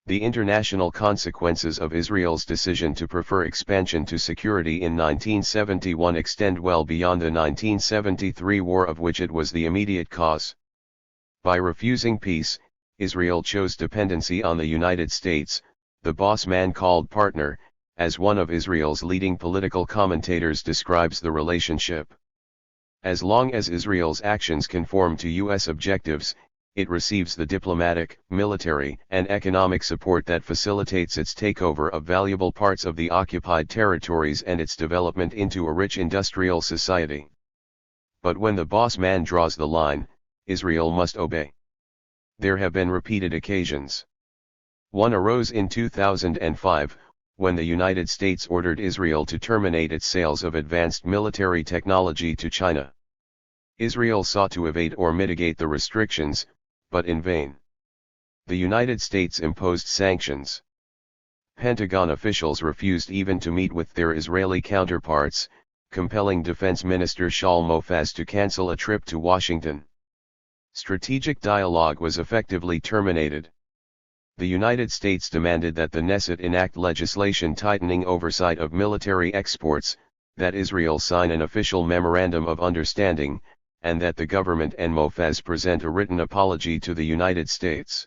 The international consequences of Israel's decision to prefer expansion to security in 1971 extend well beyond the 1973 war of which it was the immediate cause. By refusing peace, Israel chose dependency on the United States, the boss man called partner, as one of Israel's leading political commentators describes the relationship. As long as Israel's actions conform to U.S. objectives, it receives the diplomatic, military, and economic support that facilitates its takeover of valuable parts of the occupied territories and its development into a rich industrial society. But when the boss man draws the line, Israel must obey. There have been repeated occasions. One arose in 2005, when the United States ordered Israel to terminate its sales of advanced military technology to China. Israel sought to evade or mitigate the restrictions, but in vain. The United States imposed sanctions. Pentagon officials refused even to meet with their Israeli counterparts, compelling Defense Minister Shaul Mofaz to cancel a trip to Washington. Strategic dialogue was effectively terminated. The United States demanded that the Knesset enact legislation tightening oversight of military exports, that Israel sign an official memorandum of understanding, and that the government and Mofaz present a written apology to the United States.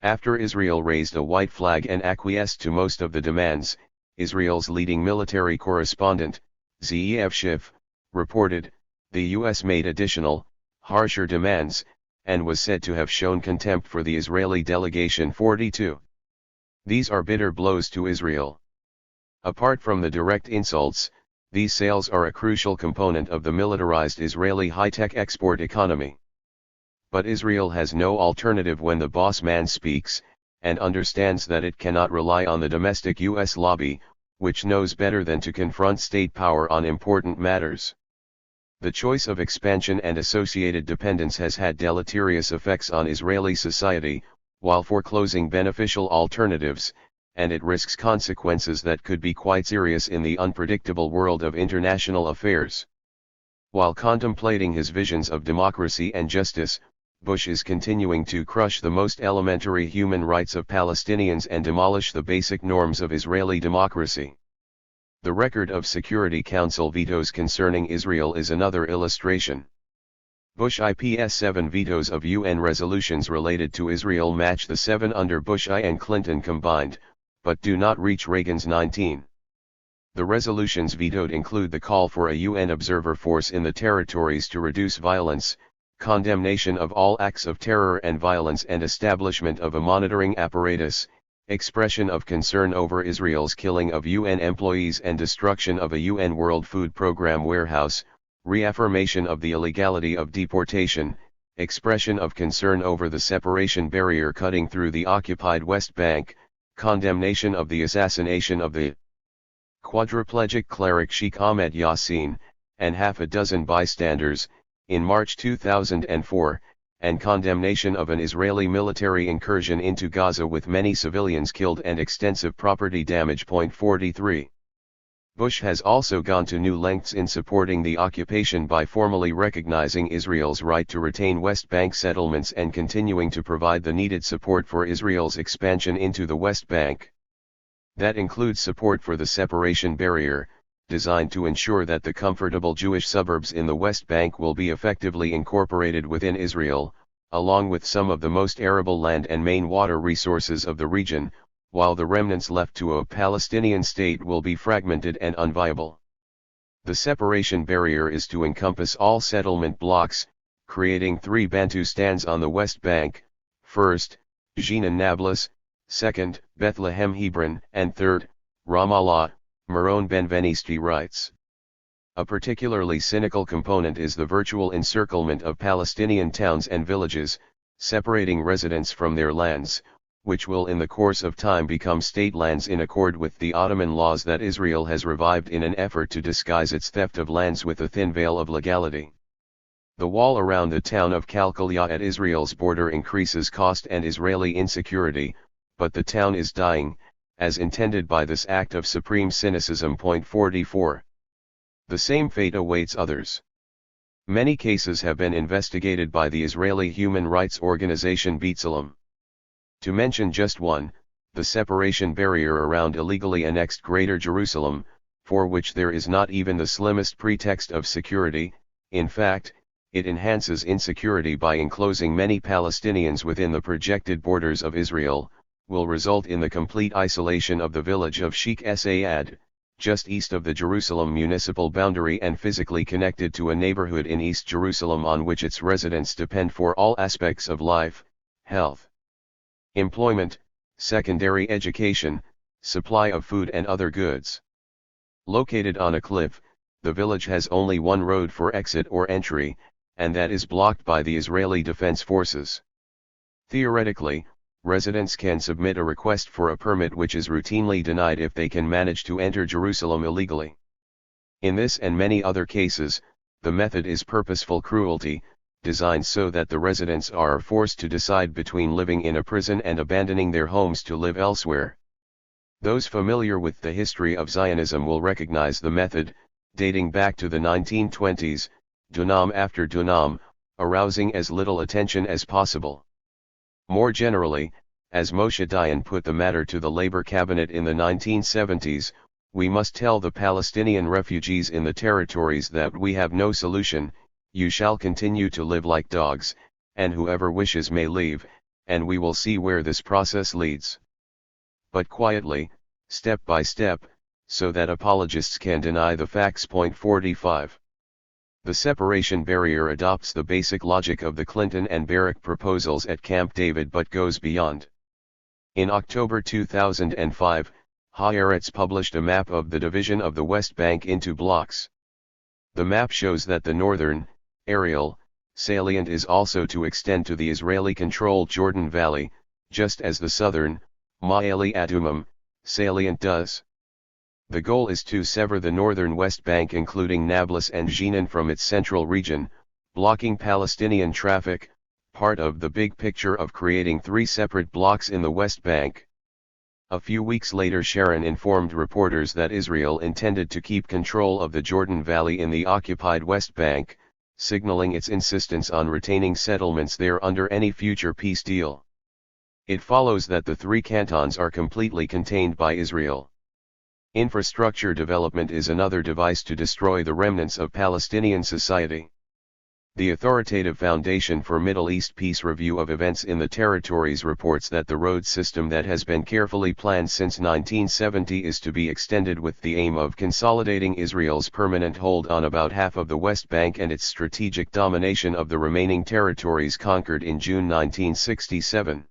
After Israel raised a white flag and acquiesced to most of the demands, Israel's leading military correspondent, Zeev Schiff, reported, the U.S. made additional, harsher demands, and was said to have shown contempt for the Israeli delegation. 42. These are bitter blows to Israel. Apart from the direct insults, these sales are a crucial component of the militarized Israeli high-tech export economy. But Israel has no alternative when the boss man speaks, and understands that it cannot rely on the domestic U.S. lobby, which knows better than to confront state power on important matters. The choice of expansion and associated dependence has had deleterious effects on Israeli society, while foreclosing beneficial alternatives, and it risks consequences that could be quite serious in the unpredictable world of international affairs. While contemplating his visions of democracy and justice, Bush is continuing to crush the most elementary human rights of Palestinians and demolish the basic norms of Israeli democracy. The record of Security Council vetoes concerning Israel is another illustration. Bush IP's 7 vetoes of UN resolutions related to Israel match the 7 under Bush I and Clinton combined, but do not reach Reagan's 19. The resolutions vetoed include the call for a UN observer force in the territories to reduce violence, condemnation of all acts of terror and violence, and establishment of a monitoring apparatus, expression of concern over Israel's killing of UN employees and destruction of a UN World Food Programme warehouse, reaffirmation of the illegality of deportation, expression of concern over the separation barrier cutting through the occupied West Bank, condemnation of the assassination of the quadriplegic cleric Sheikh Ahmed Yassin, and half a dozen bystanders. In March 2004, and condemnation of an Israeli military incursion into Gaza with many civilians killed and extensive property damage. 43. Bush has also gone to new lengths in supporting the occupation by formally recognizing Israel's right to retain West Bank settlements and continuing to provide the needed support for Israel's expansion into the West Bank. That includes support for the separation barrier, designed to ensure that the comfortable Jewish suburbs in the West Bank will be effectively incorporated within Israel, along with some of the most arable land and main water resources of the region, while the remnants left to a Palestinian state will be fragmented and unviable. The separation barrier is to encompass all settlement blocks, creating 3 Bantustans on the West Bank: first, Jenin Nablus; second, Bethlehem Hebron; and third, Ramallah. Meron Benvenisti writes. A particularly cynical component is the virtual encirclement of Palestinian towns and villages, separating residents from their lands, which will in the course of time become state lands in accord with the Ottoman laws that Israel has revived in an effort to disguise its theft of lands with a thin veil of legality. The wall around the town of Kalkalia at Israel's border increases cost and Israeli insecurity, but the town is dying, as intended by this act of supreme cynicism. 44. The same fate awaits others. Many cases have been investigated by the Israeli human rights organization B'Tselem. To mention just one, the separation barrier around illegally annexed Greater Jerusalem, for which there is not even the slimmest pretext of security. In fact, it enhances insecurity by enclosing many Palestinians within the projected borders of Israel, will result in the complete isolation of the village of Sheikh Sayad, just east of the Jerusalem municipal boundary and physically connected to a neighborhood in East Jerusalem on which its residents depend for all aspects of life, health, employment, secondary education, supply of food and other goods. Located on a cliff, the village has only one road for exit or entry, and that is blocked by the Israeli Defense Forces. Theoretically, residents can submit a request for a permit which is routinely denied if they can manage to enter Jerusalem illegally. In this and many other cases, the method is purposeful cruelty, designed so that the residents are forced to decide between living in a prison and abandoning their homes to live elsewhere. Those familiar with the history of Zionism will recognize the method, dating back to the 1920s, dunam after dunam, arousing as little attention as possible. More generally, as Moshe Dayan put the matter to the Labor cabinet in the 1970s, we must tell the Palestinian refugees in the territories that we have no solution. You shall continue to live like dogs, and whoever wishes may leave, and we will see where this process leads. But quietly, step by step, so that apologists can deny the facts. 45. The separation barrier adopts the basic logic of the Clinton and Barak proposals at Camp David but goes beyond. In October 2005, Haaretz published a map of the division of the West Bank into blocks. The map shows that the northern, aerial, salient is also to extend to the Israeli-controlled Jordan Valley, just as the southern, Ma'ale Adumim, salient does. The goal is to sever the northern West Bank including Nablus and Jenin from its central region, blocking Palestinian traffic, part of the big picture of creating 3 separate blocks in the West Bank. A few weeks later Sharon informed reporters that Israel intended to keep control of the Jordan Valley in the occupied West Bank, signaling its insistence on retaining settlements there under any future peace deal. It follows that the 3 cantons are completely contained by Israel. Infrastructure development is another device to destroy the remnants of Palestinian society. The authoritative Foundation for Middle East Peace Review of Events in the Territories reports that the road system that has been carefully planned since 1970 is to be extended with the aim of consolidating Israel's permanent hold on about half of the West Bank and its strategic domination of the remaining territories conquered in June 1967.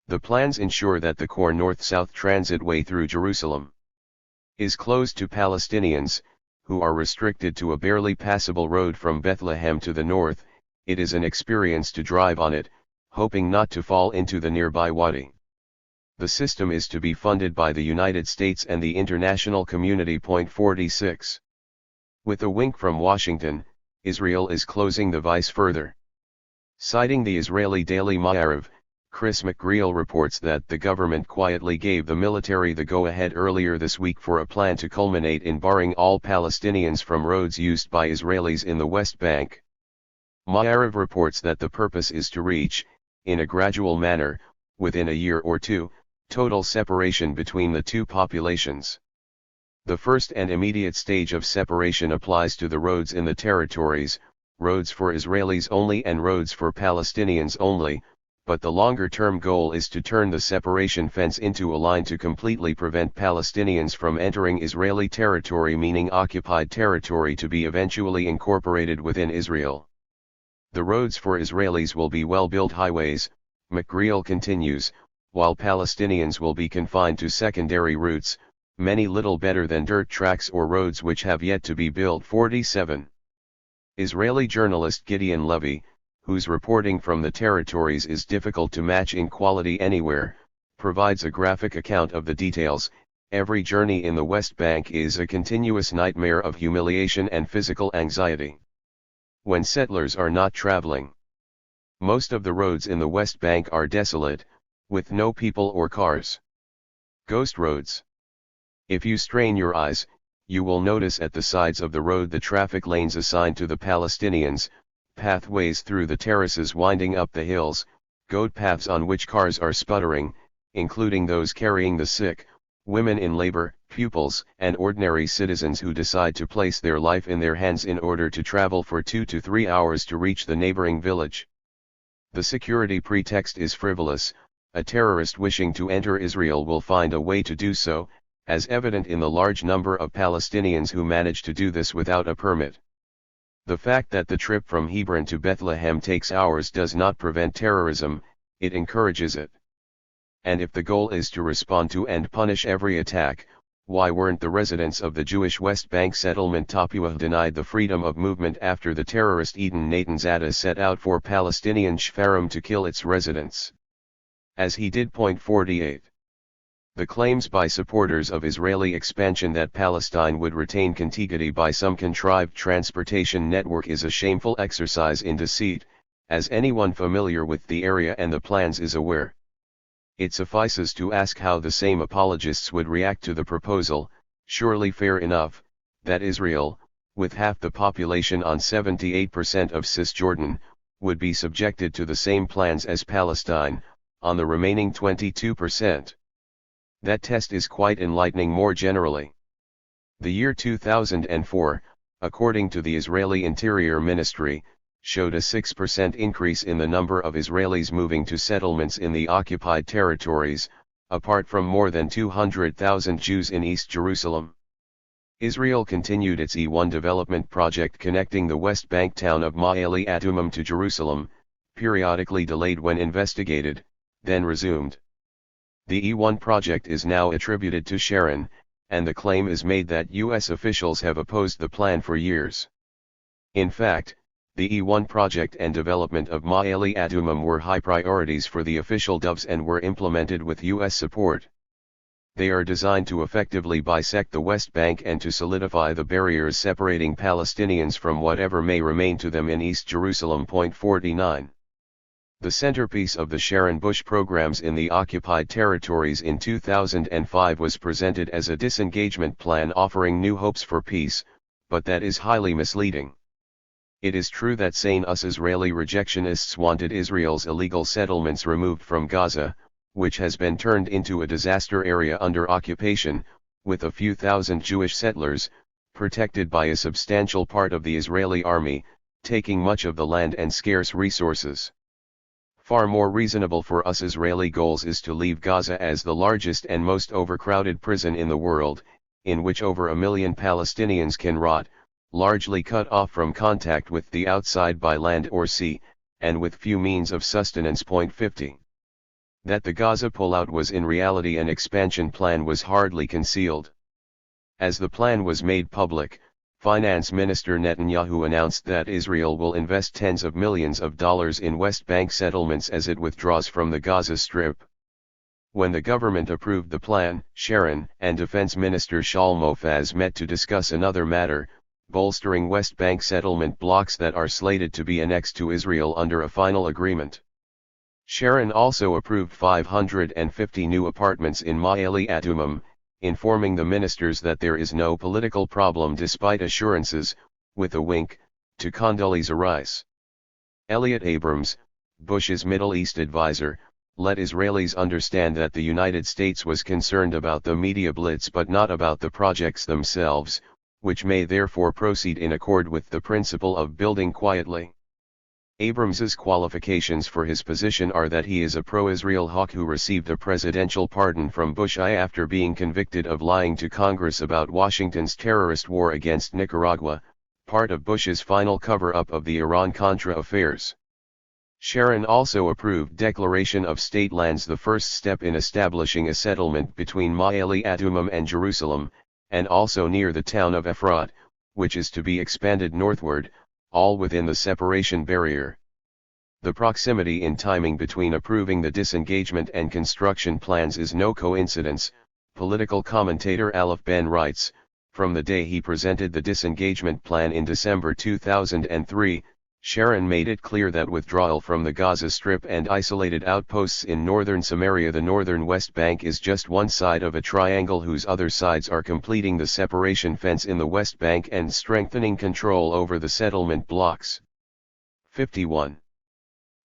The plans ensure that the core north-south transitway through Jerusalem is closed to Palestinians, who are restricted to a barely passable road from Bethlehem to the north. It is an experience to drive on it, hoping not to fall into the nearby Wadi. The system is to be funded by the United States and the international community. 46. With a wink from Washington, Israel is closing the vice further. Citing the Israeli Daily Ma'ariv, Chris McGreal reports that the government quietly gave the military the go-ahead earlier this week for a plan to culminate in barring all Palestinians from roads used by Israelis in the West Bank. Ma'ariv reports that the purpose is to reach, in a gradual manner, within a year or two, total separation between the two populations. The first and immediate stage of separation applies to the roads in the territories, roads for Israelis only and roads for Palestinians only, but the longer-term goal is to turn the separation fence into a line to completely prevent Palestinians from entering Israeli territory, meaning occupied territory, to be eventually incorporated within Israel. The roads for Israelis will be well-built highways, McGreal continues, while Palestinians will be confined to secondary routes, many little better than dirt tracks or roads which have yet to be built. 47. Israeli journalist Gideon Levy, whose reporting from the territories is difficult to match in quality anywhere, provides a graphic account of the details. Every journey in the West Bank is a continuous nightmare of humiliation and physical anxiety. When settlers are not traveling, most of the roads in the West Bank are desolate, with no people or cars. Ghost roads. If you strain your eyes, you will notice at the sides of the road the traffic lanes assigned to the Palestinians, pathways through the terraces winding up the hills, goat paths on which cars are sputtering, including those carrying the sick, women in labor, pupils, and ordinary citizens who decide to place their life in their hands in order to travel for 2 to 3 hours to reach the neighboring village. The security pretext is frivolous. A terrorist wishing to enter Israel will find a way to do so, as evident in the large number of Palestinians who manage to do this without a permit. The fact that the trip from Hebron to Bethlehem takes hours does not prevent terrorism, it encourages it. And if the goal is to respond to and punish every attack, why weren't the residents of the Jewish West Bank settlement Tapua denied the freedom of movement after the terrorist Eden Natanzadeh set out for Palestinian Shfarim to kill its residents? As he did. 48. The claims by supporters of Israeli expansion that Palestine would retain contiguity by some contrived transportation network is a shameful exercise in deceit, as anyone familiar with the area and the plans is aware. It suffices to ask how the same apologists would react to the proposal, surely fair enough, that Israel, with half the population on 78% of Cisjordan, would be subjected to the same plans as Palestine, on the remaining 22%. That test is quite enlightening more generally. The year 2004, according to the Israeli Interior Ministry, showed a 6% increase in the number of Israelis moving to settlements in the occupied territories, apart from more than 200,000 Jews in East Jerusalem. Israel continued its E1 development project connecting the West Bank town of Ma'ale Adumim to Jerusalem, periodically delayed when investigated, then resumed. The E1 project is now attributed to Sharon, and the claim is made that U.S. officials have opposed the plan for years. In fact, the E1 project and development of Ma'ale Adumim were high priorities for the official doves and were implemented with U.S. support. They are designed to effectively bisect the West Bank and to solidify the barriers separating Palestinians from whatever may remain to them in East Jerusalem. 49. The centerpiece of the Sharon Bush programs in the occupied territories in 2005 was presented as a disengagement plan offering new hopes for peace, but that is highly misleading. It is true that sane Israeli rejectionists wanted Israel's illegal settlements removed from Gaza, which has been turned into a disaster area under occupation, with a few thousand Jewish settlers, protected by a substantial part of the Israeli army, taking much of the land and scarce resources. Far more reasonable for us Israeli goals is to leave Gaza as the largest and most overcrowded prison in the world, in which over 1 million Palestinians can rot, largely cut off from contact with the outside by land or sea, and with few means of sustenance. 50. That the Gaza pullout was in reality an expansion plan was hardly concealed. As the plan was made public, Finance Minister Netanyahu announced that Israel will invest tens of millions of dollars in West Bank settlements as it withdraws from the Gaza Strip. When the government approved the plan, Sharon and Defense Minister Shaul Mofaz met to discuss another matter, bolstering West Bank settlement blocks that are slated to be annexed to Israel under a final agreement. Sharon also approved 550 new apartments in Ma'ale Adumim, informing the ministers that there is no political problem despite assurances, with a wink, to Condoleezza Rice. Elliot Abrams, Bush's Middle East advisor, let Israelis understand that the United States was concerned about the media blitz but not about the projects themselves, which may therefore proceed in accord with the principle of building quietly. Abrams's qualifications for his position are that he is a pro-Israel hawk who received a presidential pardon from Bush I after being convicted of lying to Congress about Washington's terrorist war against Nicaragua, part of Bush's final cover-up of the Iran-Contra affairs. Sharon also approved declaration of state lands, the first step in establishing a settlement between Ma'ale Adumim and Jerusalem, and also near the town of Efrat, which is to be expanded northward, all within the separation barrier. The proximity in timing between approving the disengagement and construction plans is no coincidence, political commentator Aleph Ben writes. From the day he presented the disengagement plan in December 2003, Sharon made it clear that withdrawal from the Gaza Strip and isolated outposts in northern Samaria, the northern West Bank, is just one side of a triangle whose other sides are completing the separation fence in the West Bank and strengthening control over the settlement blocks. 51.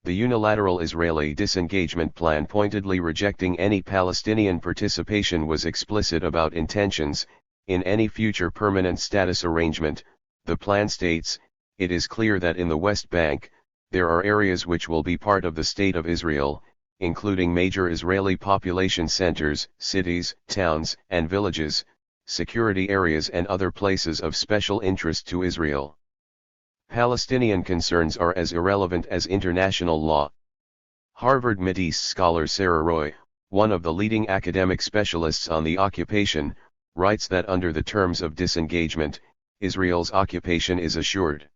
The unilateral Israeli disengagement plan, pointedly rejecting any Palestinian participation, was explicit about intentions. In any future permanent status arrangement, the plan states, it is clear that in the West Bank, there are areas which will be part of the State of Israel, including major Israeli population centers, cities, towns, and villages, security areas and other places of special interest to Israel. Palestinian concerns are as irrelevant as international law. Harvard Mideast scholar Sarah Roy, one of the leading academic specialists on the occupation, writes that under the terms of disengagement, Israel's occupation is assured.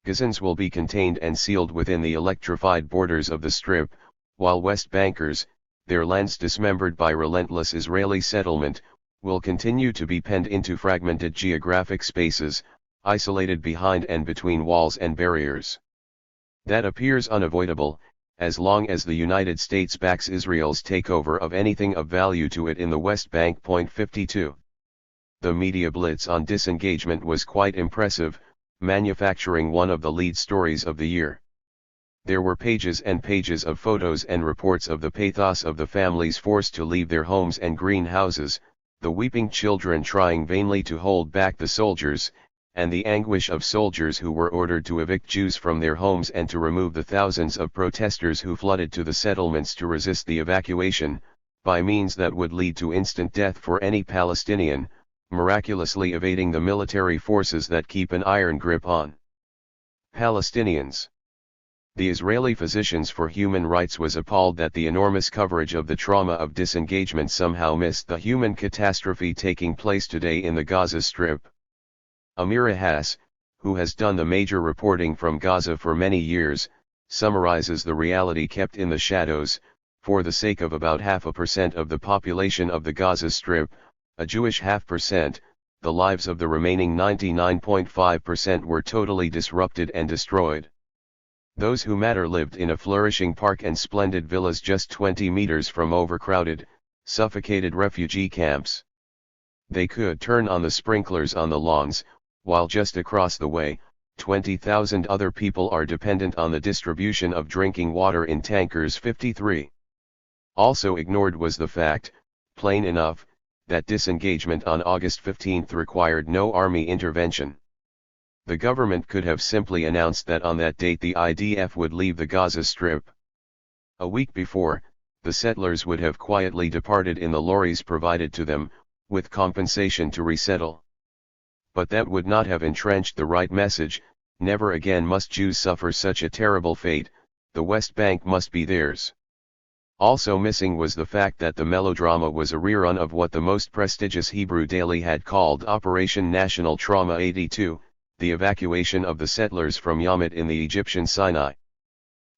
Gazans will be contained and sealed within the electrified borders of the Strip, while West Bankers, their lands dismembered by relentless Israeli settlement, will continue to be penned into fragmented geographic spaces, isolated behind and between walls and barriers. That appears unavoidable, as long as the United States backs Israel's takeover of anything of value to it in the West Bank. 52. The media blitz on disengagement was quite impressive, manufacturing one of the lead stories of the year. There were pages and pages of photos and reports of the pathos of the families forced to leave their homes and greenhouses, the weeping children trying vainly to hold back the soldiers, and the anguish of soldiers who were ordered to evict Jews from their homes and to remove the thousands of protesters who flooded to the settlements to resist the evacuation, by means that would lead to instant death for any Palestinian, miraculously evading the military forces that keep an iron grip on Palestinians. The Israeli Physicians for Human Rights was appalled that the enormous coverage of the trauma of disengagement somehow missed the human catastrophe taking place today in the Gaza Strip. Amira Hass, who has done the major reporting from Gaza for many years, summarizes the reality kept in the shadows. For the sake of about 0.5% of the population of the Gaza Strip, a Jewish 0.5%, the lives of the remaining 99.5% were totally disrupted and destroyed. Those who matter lived in a flourishing park and splendid villas just 20 meters from overcrowded, suffocated refugee camps. They could turn on the sprinklers on the lawns, while just across the way, 20,000 other people are dependent on the distribution of drinking water in tankers. 53. Also ignored was the fact, plain enough, that disengagement on August 15 required no army intervention. The government could have simply announced that on that date the IDF would leave the Gaza Strip. A week before, the settlers would have quietly departed in the lorries provided to them, with compensation to resettle. But that would not have entrenched the right message. Never again must Jews suffer such a terrible fate, the West Bank must be theirs. Also missing was the fact that the melodrama was a rerun of what the most prestigious Hebrew daily had called Operation National Trauma 82, the evacuation of the settlers from Yamit in the Egyptian Sinai.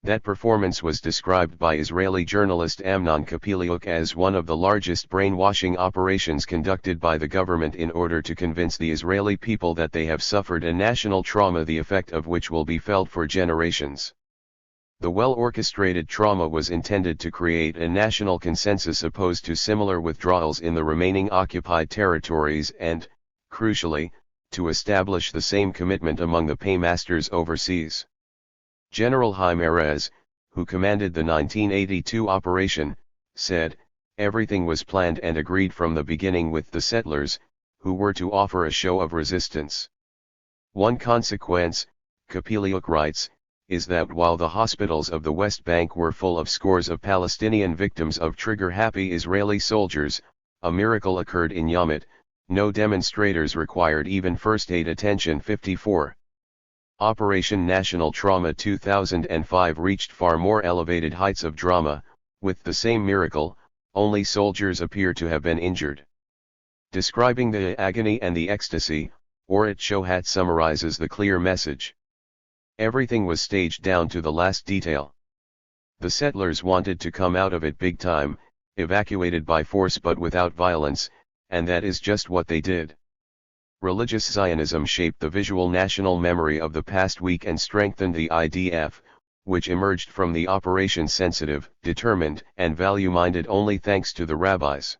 That performance was described by Israeli journalist Amnon Kapeliuk as one of the largest brainwashing operations conducted by the government in order to convince the Israeli people that they have suffered a national trauma, the effect of which will be felt for generations. The well-orchestrated trauma was intended to create a national consensus opposed to similar withdrawals in the remaining occupied territories and, crucially, to establish the same commitment among the paymasters overseas. General Haim Erez, who commanded the 1982 operation, said, "Everything was planned and agreed from the beginning with the settlers, who were to offer a show of resistance. One consequence," Kapeliuk writes, "is that while the hospitals of the West Bank were full of scores of Palestinian victims of trigger-happy Israeli soldiers, a miracle occurred in Yamit, no demonstrators required even first aid attention." 54. Operation National Trauma 2005 reached far more elevated heights of drama, with the same miracle, only soldiers appear to have been injured. Describing the agony and the ecstasy, Orit Shohat summarizes the clear message. Everything was staged down to the last detail. The settlers wanted to come out of it big time, evacuated by force but without violence, and that is just what they did. Religious Zionism shaped the visual national memory of the past week and strengthened the IDF, which emerged from the operation sensitive, determined, and value-minded only thanks to the rabbis.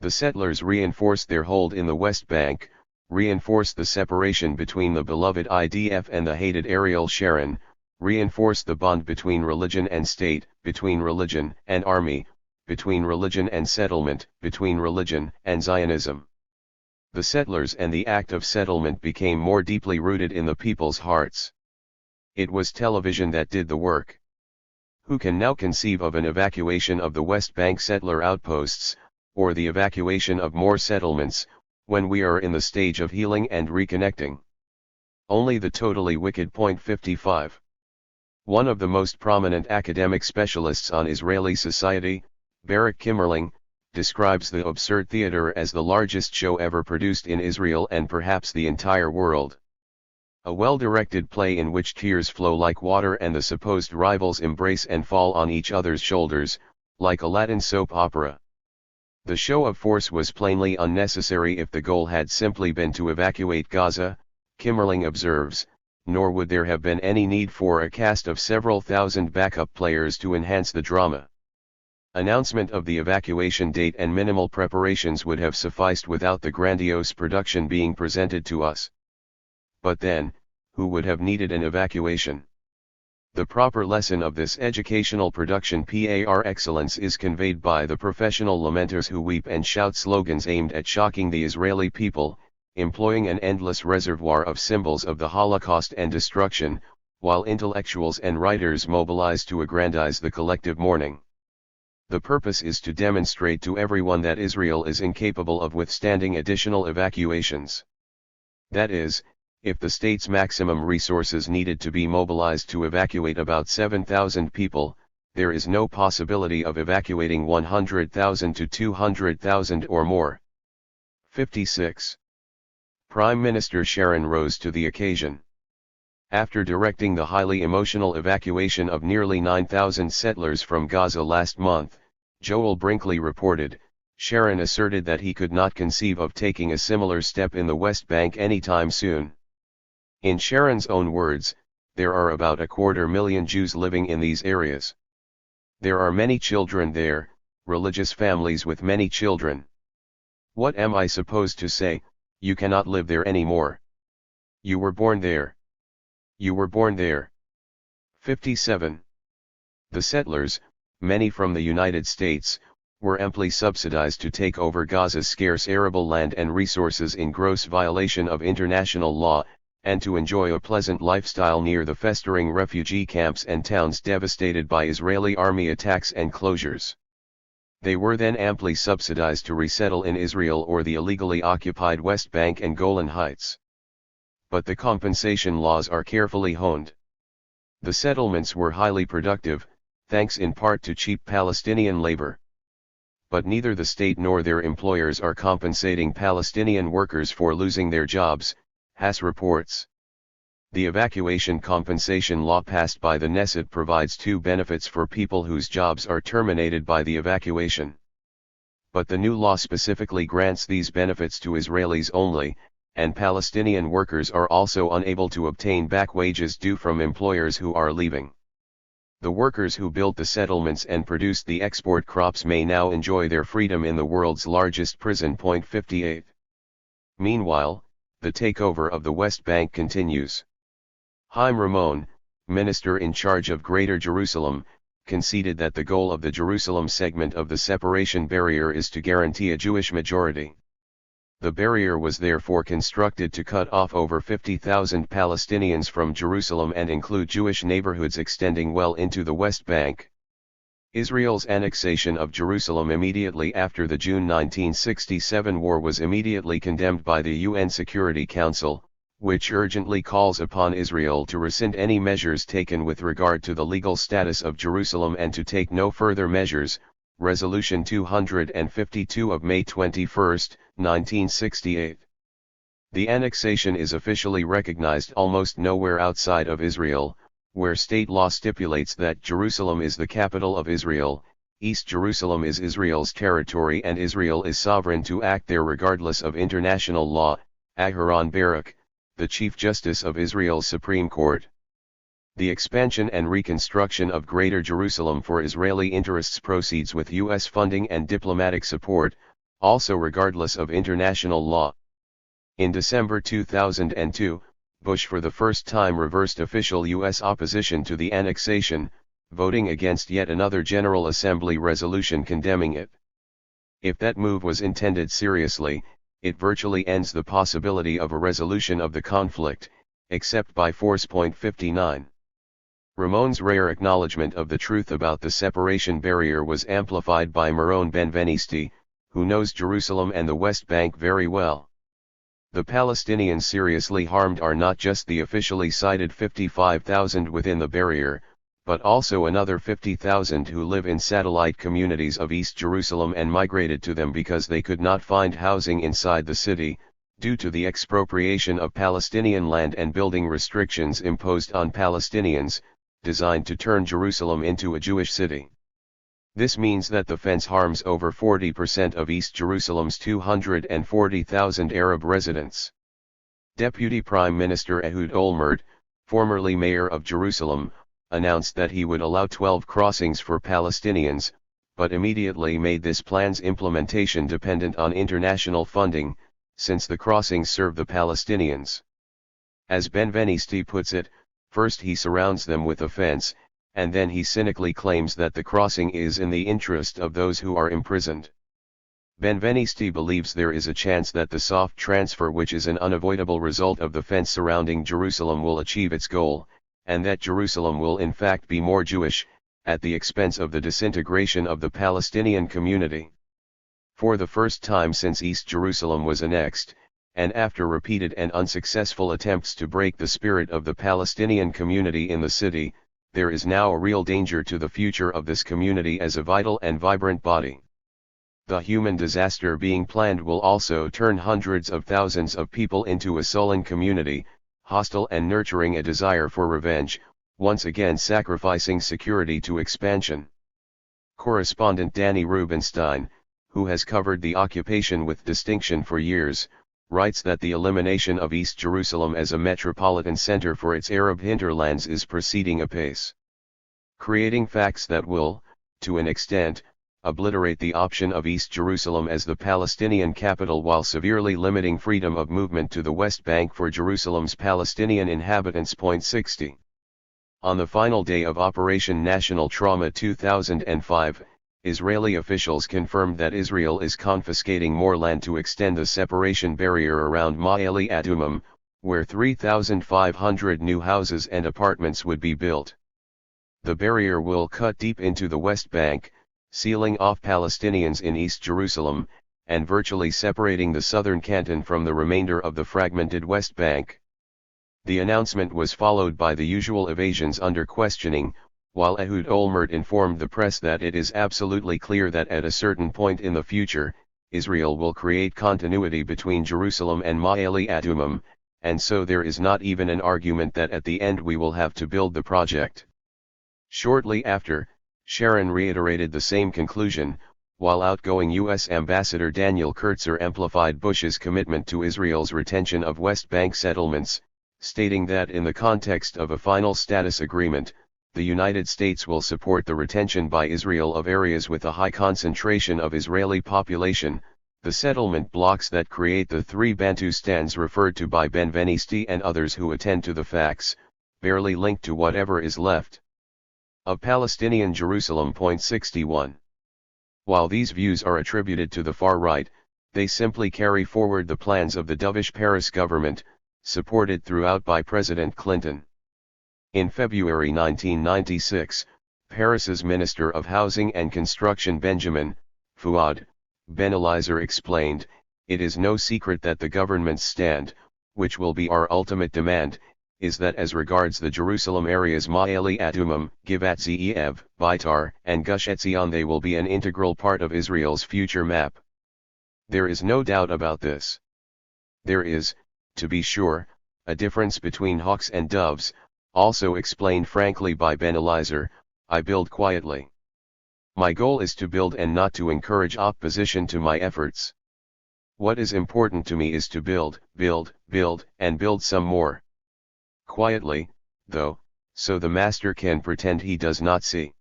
The settlers reinforced their hold in the West Bank, reinforced the separation between the beloved IDF and the hated Ariel Sharon, reinforced the bond between religion and state, between religion and army, between religion and settlement, between religion and Zionism. The settlers and the act of settlement became more deeply rooted in the people's hearts. It was television that did the work. Who can now conceive of an evacuation of the West Bank settler outposts, or the evacuation of more settlements, when we are in the stage of healing and reconnecting? Only the totally wicked. 55. One of the most prominent academic specialists on Israeli society, Barak Kimmerling, describes the absurd theater as the largest show ever produced in Israel and perhaps the entire world. A well-directed play in which tears flow like water and the supposed rivals embrace and fall on each other's shoulders, like a Latin soap opera. The show of force was plainly unnecessary if the goal had simply been to evacuate Gaza, Kimmerling observes, nor would there have been any need for a cast of several thousand backup players to enhance the drama. Announcement of the evacuation date and minimal preparations would have sufficed without the grandiose production being presented to us. But then, who would have needed an evacuation? The proper lesson of this educational production par excellence is conveyed by the professional lamenters who weep and shout slogans aimed at shocking the Israeli people, employing an endless reservoir of symbols of the Holocaust and destruction, while intellectuals and writers mobilize to aggrandize the collective mourning. The purpose is to demonstrate to everyone that Israel is incapable of withstanding additional evacuations. That is, if the state's maximum resources needed to be mobilized to evacuate about 7,000 people, there is no possibility of evacuating 100,000 to 200,000 or more. 56. Prime Minister Sharon rose to the occasion. After directing the highly emotional evacuation of nearly 9,000 settlers from Gaza last month, Joel Brinkley reported, Sharon asserted that he could not conceive of taking a similar step in the West Bank anytime soon. In Sharon's own words, there are about 250,000 Jews living in these areas. There are many children there, religious families with many children. What am I supposed to say? You cannot live there anymore. You were born there. You were born there. 57. The settlers, many from the United States, were amply subsidized to take over Gaza's scarce arable land and resources in gross violation of international law, and to enjoy a pleasant lifestyle near the festering refugee camps and towns devastated by Israeli army attacks and closures. They were then amply subsidized to resettle in Israel or the illegally occupied West Bank and Golan Heights. But the compensation laws are carefully honed. The settlements were highly productive, thanks in part to cheap Palestinian labor. But neither the state nor their employers are compensating Palestinian workers for losing their jobs, Hass reports. The evacuation compensation law passed by the Knesset provides two benefits for people whose jobs are terminated by the evacuation. But the new law specifically grants these benefits to Israelis only, and Palestinian workers are also unable to obtain back wages due from employers who are leaving. The workers who built the settlements and produced the export crops may now enjoy their freedom in the world's largest prison. 58. Meanwhile, the takeover of the West Bank continues. Chaim Ramon, minister in charge of Greater Jerusalem, conceded that the goal of the Jerusalem segment of the separation barrier is to guarantee a Jewish majority. The barrier was therefore constructed to cut off over 50,000 Palestinians from Jerusalem and include Jewish neighborhoods extending well into the West Bank. Israel's annexation of Jerusalem immediately after the June 1967 war was immediately condemned by the UN Security Council, which urgently calls upon Israel to rescind any measures taken with regard to the legal status of Jerusalem and to take no further measures. Resolution 252 of May 21, 1968. The annexation is officially recognized almost nowhere outside of Israel, where state law stipulates that Jerusalem is the capital of Israel, East Jerusalem is Israel's territory and Israel is sovereign to act there regardless of international law. Aharon Barak, the Chief Justice of Israel's Supreme Court. The expansion and reconstruction of Greater Jerusalem for Israeli interests proceeds with U.S. funding and diplomatic support, also regardless of international law. In December 2002, Bush for the first time reversed official U.S. opposition to the annexation, voting against yet another General Assembly resolution condemning it. If that move was intended seriously, it virtually ends the possibility of a resolution of the conflict, except by force. 59. Ramon's rare acknowledgement of the truth about the separation barrier was amplified by Meron Benvenisti, who knows Jerusalem and the West Bank very well. The Palestinians seriously harmed are not just the officially cited 55,000 within the barrier, but also another 50,000 who live in satellite communities of East Jerusalem and migrated to them because they could not find housing inside the city, due to the expropriation of Palestinian land and building restrictions imposed on Palestinians, designed to turn Jerusalem into a Jewish city. This means that the fence harms over 40% of East Jerusalem's 240,000 Arab residents. Deputy Prime Minister Ehud Olmert, formerly mayor of Jerusalem, announced that he would allow 12 crossings for Palestinians, but immediately made this plan's implementation dependent on international funding, since the crossings serve the Palestinians. As Benvenisti puts it, first he surrounds them with a fence, and then he cynically claims that the crossing is in the interest of those who are imprisoned. Benvenisti believes there is a chance that the soft transfer, which is an unavoidable result of the fence surrounding Jerusalem, will achieve its goal, and that Jerusalem will in fact be more Jewish, at the expense of the disintegration of the Palestinian community. For the first time since East Jerusalem was annexed, and after repeated and unsuccessful attempts to break the spirit of the Palestinian community in the city, there is now a real danger to the future of this community as a vital and vibrant body. The human disaster being planned will also turn hundreds of thousands of people into a sullen community, hostile and nurturing a desire for revenge, once again sacrificing security to expansion. Correspondent Danny Rubenstein, who has covered the occupation with distinction for years, writes that the elimination of East Jerusalem as a metropolitan center for its Arab hinterlands is proceeding apace, creating facts that will, to an extent, obliterate the option of East Jerusalem as the Palestinian capital while severely limiting freedom of movement to the West Bank for Jerusalem's Palestinian inhabitants. 60. On the final day of Operation National Trauma 2005, Israeli officials confirmed that Israel is confiscating more land to extend the separation barrier around Ma'ale Adumim, where 3,500 new houses and apartments would be built. The barrier will cut deep into the West Bank, sealing off Palestinians in East Jerusalem, and virtually separating the southern canton from the remainder of the fragmented West Bank. The announcement was followed by the usual evasions under questioning, while Ehud Olmert informed the press that it is absolutely clear that at a certain point in the future, Israel will create continuity between Jerusalem and Ma'ale Adumim, and so there is not even an argument that at the end we will have to build the project. Shortly after, Sharon reiterated the same conclusion, while outgoing U.S. Ambassador Daniel Kurtzer amplified Bush's commitment to Israel's retention of West Bank settlements, stating that in the context of a final status agreement, the United States will support the retention by Israel of areas with a high concentration of Israeli population, the settlement blocks that create the three Bantustans referred to by Benvenisti and others who attend to the facts, barely linked to whatever is left of Palestinian Jerusalem. 61. While these views are attributed to the far right, they simply carry forward the plans of the dovish Paris government, supported throughout by President Clinton. In February 1996, Paris's Minister of Housing and Construction Benjamin Fouad Ben Eliezer explained, "It is no secret that the government's stand, which will be our ultimate demand, is that as regards the Jerusalem areas Ma'ale Adumim, Givat Ze'ev, Beitar, and Gush Etzion, they will be an integral part of Israel's future map. There is no doubt about this. There is, to be sure, a difference between hawks and doves, also explained frankly by Ben Eliezer. I build quietly. My goal is to build and not to encourage opposition to my efforts. What is important to me is to build, and build some more. Quietly, though, so the master can pretend he does not see.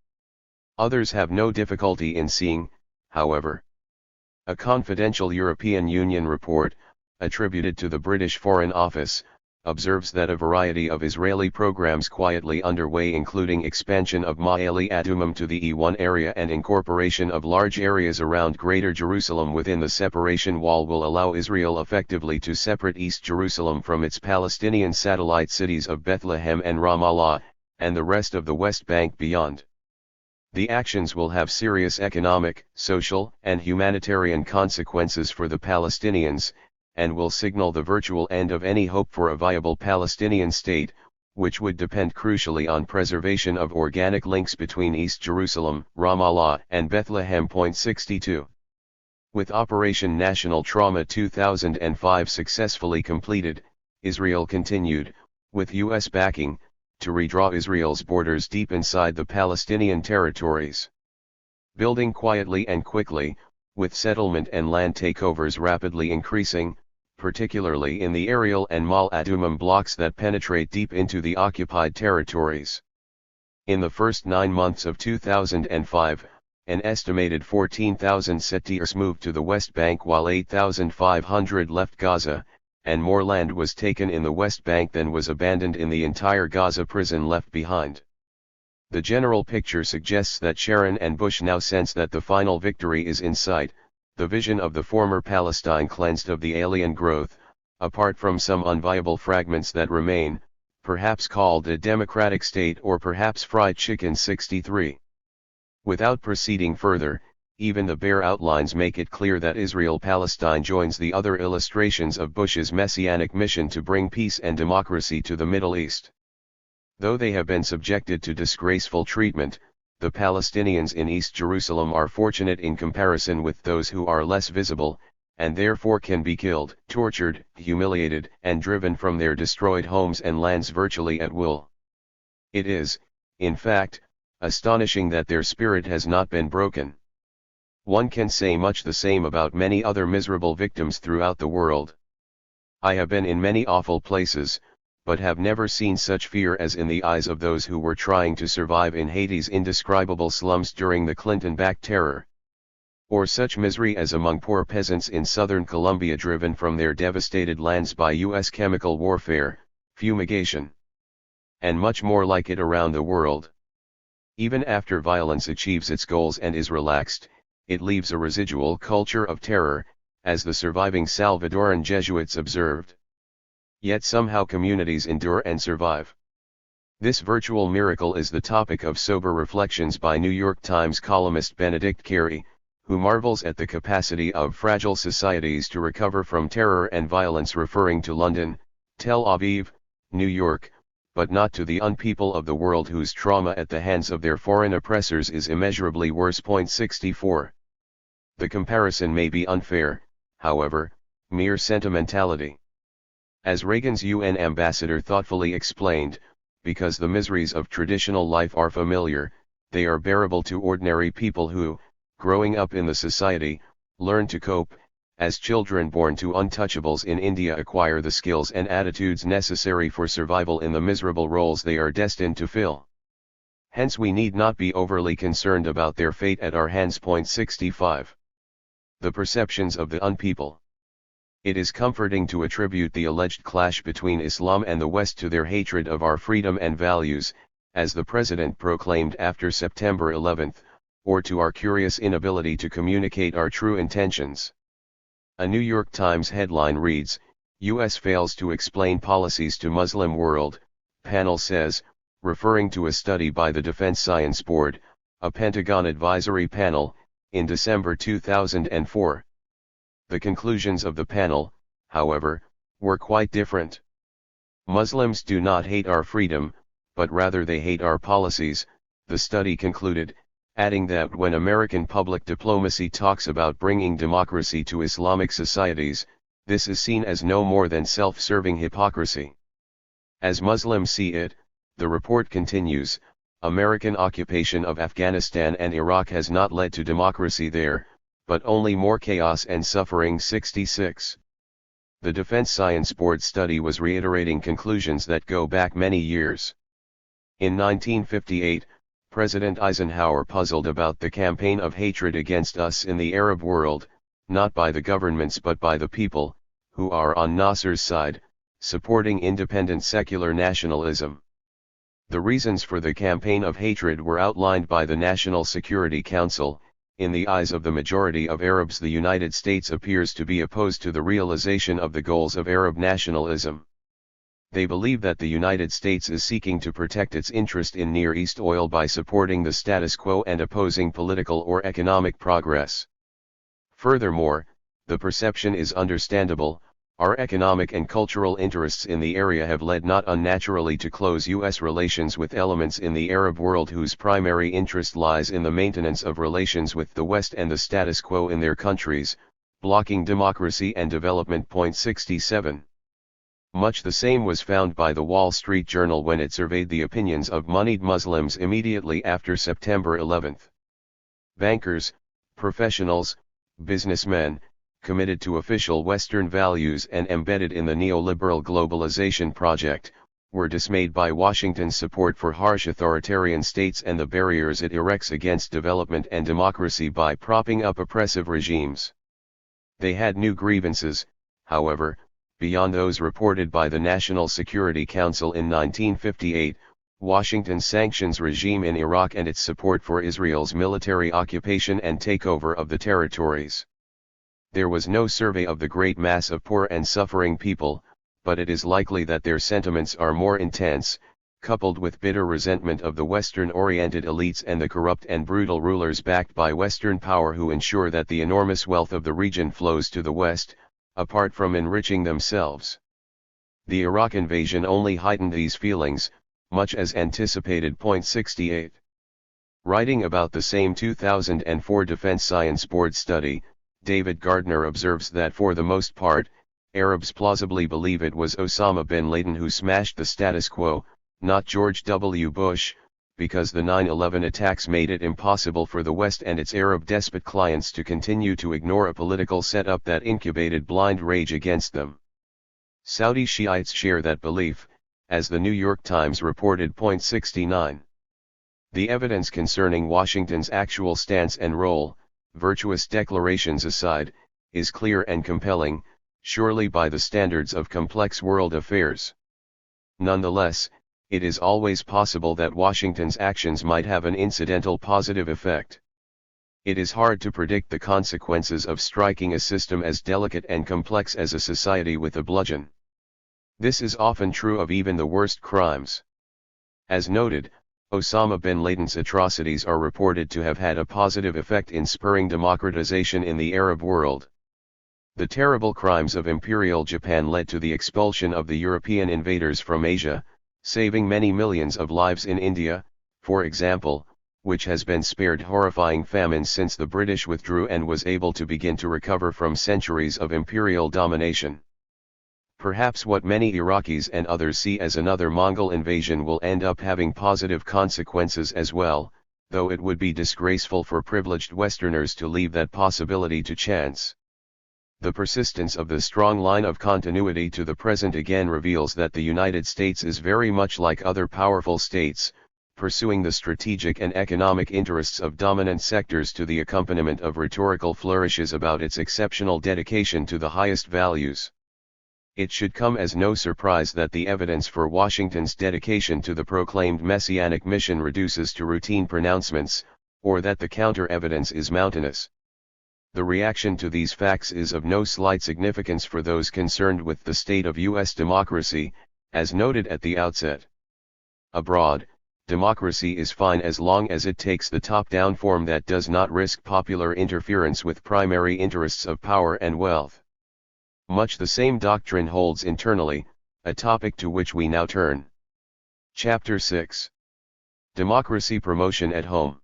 Others have no difficulty in seeing, however." A confidential European Union report, attributed to the British Foreign Office, observes that a variety of Israeli programs quietly underway, including expansion of Ma'ale Adumim to the E1 area and incorporation of large areas around Greater Jerusalem within the separation wall, will allow Israel effectively to separate East Jerusalem from its Palestinian satellite cities of Bethlehem and Ramallah, and the rest of the West Bank beyond. The actions will have serious economic, social, and humanitarian consequences for the Palestinians, and will signal the virtual end of any hope for a viable Palestinian state, which would depend crucially on preservation of organic links between East Jerusalem, Ramallah, and Bethlehem. 62. With Operation National Trauma 2005 successfully completed, Israel continued, with U.S. backing, to redraw Israel's borders deep inside the Palestinian territories. Building quietly and quickly, with settlement and land takeovers rapidly increasing, particularly in the Ariel and Mal Adumim blocks that penetrate deep into the occupied territories. In the first 9 months of 2005, an estimated 14,000 settlers moved to the West Bank while 8,500 left Gaza, and more land was taken in the West Bank than was abandoned in the entire Gaza prison left behind. The general picture suggests that Sharon and Bush now sense that the final victory is in sight, the vision of the former Palestine cleansed of the alien growth, apart from some unviable fragments that remain, perhaps called a democratic state or perhaps fried chicken. 63. Without proceeding further, even the bare outlines make it clear that Israel-Palestine joins the other illustrations of Bush's messianic mission to bring peace and democracy to the Middle East. Though they have been subjected to disgraceful treatment, the Palestinians in East Jerusalem are fortunate in comparison with those who are less visible, and therefore can be killed, tortured, humiliated, and driven from their destroyed homes and lands virtually at will. It is, in fact, astonishing that their spirit has not been broken. One can say much the same about many other miserable victims throughout the world. I have been in many awful places, but have never seen such fear as in the eyes of those who were trying to survive in Haiti's indescribable slums during the Clinton-backed terror. Or such misery as among poor peasants in southern Colombia driven from their devastated lands by U.S. chemical warfare, fumigation, and much more like it around the world. Even after violence achieves its goals and is relaxed, it leaves a residual culture of terror, as the surviving Salvadoran Jesuits observed. Yet somehow communities endure and survive. This virtual miracle is the topic of sober reflections by New York Times columnist Benedict Carey, who marvels at the capacity of fragile societies to recover from terror and violence, referring to London, Tel Aviv, New York, but not to the unpeople of the world whose trauma at the hands of their foreign oppressors is immeasurably worse. 64. The comparison may be unfair, however, mere sentimentality. As Reagan's UN ambassador thoughtfully explained, because the miseries of traditional life are familiar, they are bearable to ordinary people who, growing up in the society, learn to cope. As children born to untouchables in India acquire the skills and attitudes necessary for survival in the miserable roles they are destined to fill. Hence we need not be overly concerned about their fate at our hands. 65. The perceptions of the unpeople. It is comforting to attribute the alleged clash between Islam and the West to their hatred of our freedom and values, as the President proclaimed after September 11, or to our curious inability to communicate our true intentions. A New York Times headline reads, U.S. fails to explain policies to Muslim world, panel says, referring to a study by the Defense Science Board, a Pentagon advisory panel, in December 2004. The conclusions of the panel, however, were quite different. Muslims do not hate our freedom, but rather they hate our policies, the study concluded, adding that when American public diplomacy talks about bringing democracy to Islamic societies, this is seen as no more than self-serving hypocrisy. As Muslims see it, the report continues, American occupation of Afghanistan and Iraq has not led to democracy there, but only more chaos and suffering. 66. The Defense Science Board study was reiterating conclusions that go back many years. In 1958, President Eisenhower puzzled about the campaign of hatred against us in the Arab world, not by the governments but by the people, who are on Nasser's side, supporting independent secular nationalism. The reasons for the campaign of hatred were outlined by the National Security Council. In the eyes of the majority of Arabs, the United States appears to be opposed to the realization of the goals of Arab nationalism. They believe that the United States is seeking to protect its interest in Near East oil by supporting the status quo and opposing political or economic progress. Furthermore, the perception is understandable. Our economic and cultural interests in the area have led not unnaturally to close U.S. relations with elements in the Arab world whose primary interest lies in the maintenance of relations with the West and the status quo in their countries, blocking democracy and development. 67. Much the same was found by the Wall Street Journal when it surveyed the opinions of moneyed Muslims immediately after September 11. Bankers, professionals, businessmen, committed to official Western values and embedded in the neoliberal globalization project, were dismayed by Washington's support for harsh authoritarian states and the barriers it erects against development and democracy by propping up oppressive regimes. They had new grievances, however, beyond those reported by the National Security Council in 1958, Washington's sanctions regime in Iraq and its support for Israel's military occupation and takeover of the territories. There was no survey of the great mass of poor and suffering people, but it is likely that their sentiments are more intense, coupled with bitter resentment of the Western-oriented elites and the corrupt and brutal rulers backed by Western power who ensure that the enormous wealth of the region flows to the West, apart from enriching themselves. The Iraq invasion only heightened these feelings, much as anticipated. 68. Writing about the same 2004 Defense Science Board study, David Gardner observes that for the most part, Arabs plausibly believe it was Osama bin Laden who smashed the status quo, not George W. Bush, because the 9/11 attacks made it impossible for the West and its Arab despot clients to continue to ignore a political setup that incubated blind rage against them. Saudi Shiites share that belief, as the New York Times reported. 69. The evidence concerning Washington's actual stance and role, virtuous declarations aside, is clear and compelling, surely by the standards of complex world affairs. Nonetheless, it is always possible that Washington's actions might have an incidental positive effect. It is hard to predict the consequences of striking a system as delicate and complex as a society with a bludgeon. This is often true of even the worst crimes. As noted, Osama bin Laden's atrocities are reported to have had a positive effect in spurring democratization in the Arab world. The terrible crimes of Imperial Japan led to the expulsion of the European invaders from Asia, saving many millions of lives in India, for example, which has been spared horrifying famines since the British withdrew and was able to begin to recover from centuries of imperial domination. Perhaps what many Iraqis and others see as another Mongol invasion will end up having positive consequences as well, though it would be disgraceful for privileged Westerners to leave that possibility to chance. The persistence of the strong line of continuity to the present again reveals that the United States is very much like other powerful states, pursuing the strategic and economic interests of dominant sectors to the accompaniment of rhetorical flourishes about its exceptional dedication to the highest values. It should come as no surprise that the evidence for Washington's dedication to the proclaimed messianic mission reduces to routine pronouncements, or that the counter-evidence is mountainous. The reaction to these facts is of no slight significance for those concerned with the state of U.S. democracy, as noted at the outset. Abroad, democracy is fine as long as it takes the top-down form that does not risk popular interference with primary interests of power and wealth. Much the same doctrine holds internally, a topic to which we now turn. Chapter 6. Democracy Promotion at Home.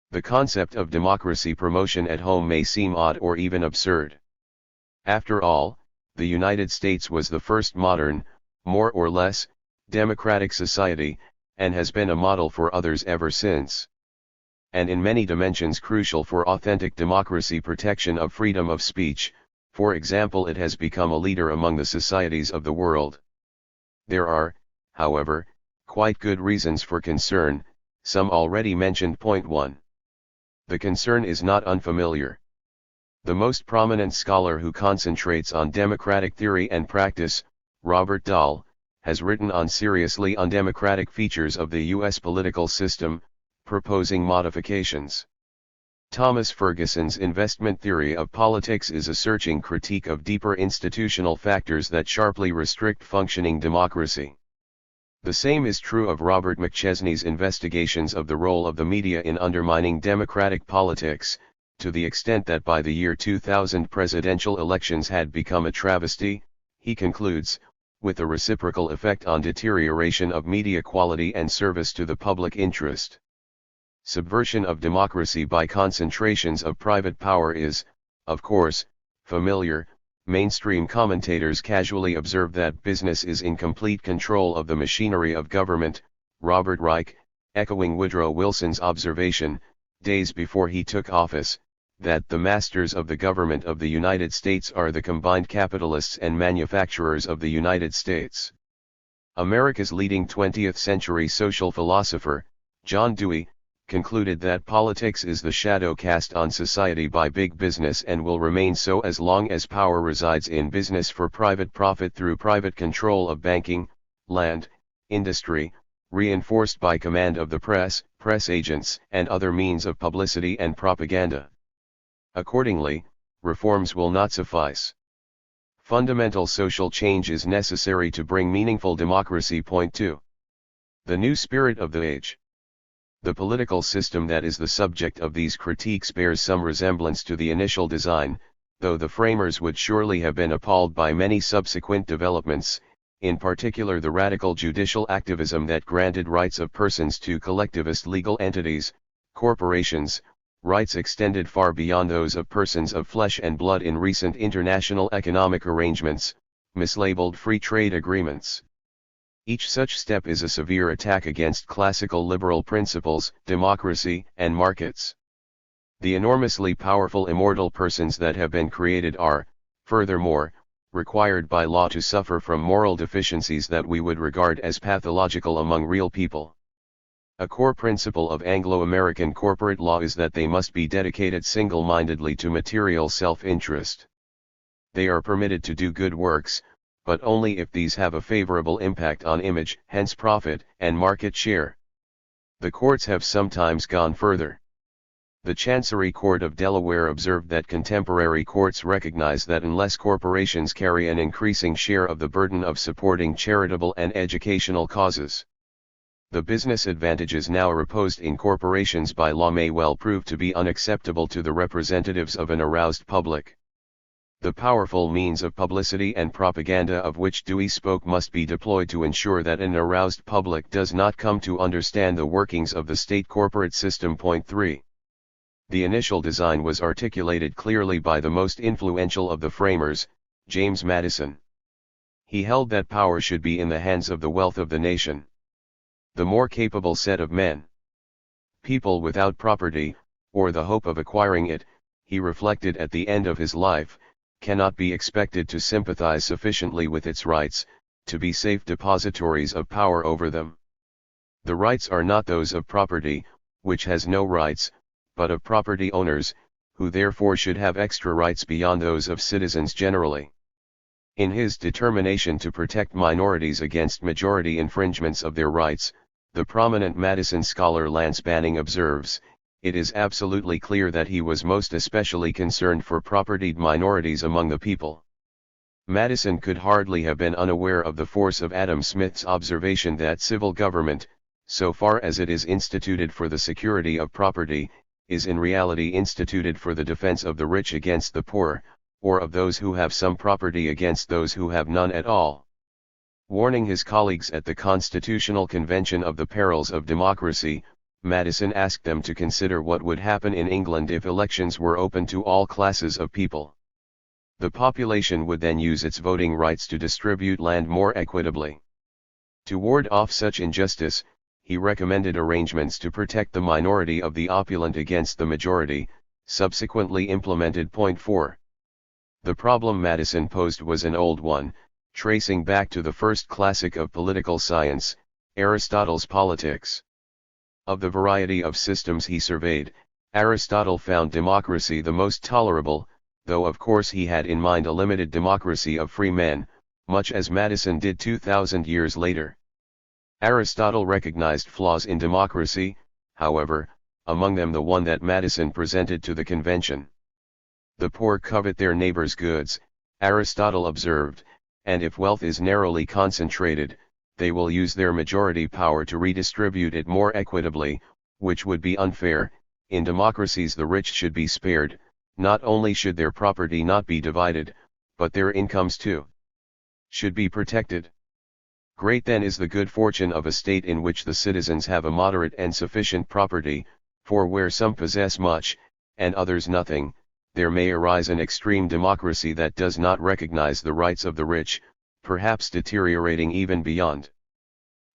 The concept of democracy promotion at home may seem odd or even absurd. After all, the United States was the first modern, more or less, democratic society, and has been a model for others ever since. And in many dimensions crucial for authentic democracy protection of freedom of speech, for example, it has become a leader among the societies of the world. There are, however, quite good reasons for concern, some already mentioned. Point 1. The concern is not unfamiliar. The most prominent scholar who concentrates on democratic theory and practice, Robert Dahl, has written on seriously undemocratic features of the U.S. political system, proposing modifications. Thomas Ferguson's investment theory of politics is a searching critique of deeper institutional factors that sharply restrict functioning democracy. The same is true of Robert McChesney's investigations of the role of the media in undermining democratic politics, to the extent that by the year 2000 presidential elections had become a travesty, he concludes, with a reciprocal effect on deterioration of media quality and service to the public interest. Subversion of democracy by concentrations of private power is, of course, familiar. Mainstream commentators casually observe that business is in complete control of the machinery of government. Robert Reich, echoing Woodrow Wilson's observation, days before he took office, that the masters of the government of the United States are the combined capitalists and manufacturers of the United States. America's leading 20th century social philosopher, John Dewey, concluded that politics is the shadow cast on society by big business and will remain so as long as power resides in business for private profit through private control of banking, land, industry, reinforced by command of the press, press agents, and other means of publicity and propaganda. Accordingly, reforms will not suffice. Fundamental social change is necessary to bring meaningful democracy. Point 2. The new spirit of the age. The political system that is the subject of these critiques bears some resemblance to the initial design, though the framers would surely have been appalled by many subsequent developments, in particular the radical judicial activism that granted rights of persons to collectivist legal entities, corporations, rights extended far beyond those of persons of flesh and blood in recent international economic arrangements, mislabeled free trade agreements. Each such step is a severe attack against classical liberal principles, democracy, and markets. The enormously powerful immortal persons that have been created are, furthermore, required by law to suffer from moral deficiencies that we would regard as pathological among real people. A core principle of Anglo-American corporate law is that they must be dedicated single-mindedly to material self-interest. They are permitted to do good works, but only if these have a favorable impact on image, hence profit and market share. The courts have sometimes gone further. The Chancery Court of Delaware observed that contemporary courts recognize that unless corporations carry an increasing share of the burden of supporting charitable and educational causes, the business advantages now reposed in corporations by law may well prove to be unacceptable to the representatives of an aroused public. The powerful means of publicity and propaganda of which Dewey spoke must be deployed to ensure that an aroused public does not come to understand the workings of the state corporate system. Point 3. The initial design was articulated clearly by the most influential of the framers, James Madison. He held that power should be in the hands of the wealth of the nation. The more capable set of men. People without property, or the hope of acquiring it, he reflected at the end of his life, cannot be expected to sympathize sufficiently with its rights, to be safe depositories of power over them. The rights are not those of property, which has no rights, but of property owners, who therefore should have extra rights beyond those of citizens generally. In his determination to protect minorities against majority infringements of their rights, the prominent Madison scholar Lance Banning observes, it is absolutely clear that he was most especially concerned for propertied minorities among the people. Madison could hardly have been unaware of the force of Adam Smith's observation that civil government, so far as it is instituted for the security of property, is in reality instituted for the defense of the rich against the poor, or of those who have some property against those who have none at all. Warning his colleagues at the Constitutional Convention of the perils of democracy, Madison asked them to consider what would happen in England if elections were open to all classes of people. The population would then use its voting rights to distribute land more equitably. To ward off such injustice, he recommended arrangements to protect the minority of the opulent against the majority, subsequently implemented. Point 4. The problem Madison posed was an old one, tracing back to the first classic of political science, Aristotle's Politics. Of the variety of systems he surveyed, Aristotle found democracy the most tolerable, though of course he had in mind a limited democracy of free men, much as Madison did 2,000 years later. Aristotle recognized flaws in democracy, however, among them the one that Madison presented to the convention. The poor covet their neighbors' goods, Aristotle observed, and if wealth is narrowly concentrated, they will use their majority power to redistribute it more equitably, which would be unfair. In democracies the rich should be spared, not only should their property not be divided, but their incomes too should be protected. Great then is the good fortune of a state in which the citizens have a moderate and sufficient property, for where some possess much, and others nothing, there may arise an extreme democracy that does not recognize the rights of the rich, perhaps deteriorating even beyond.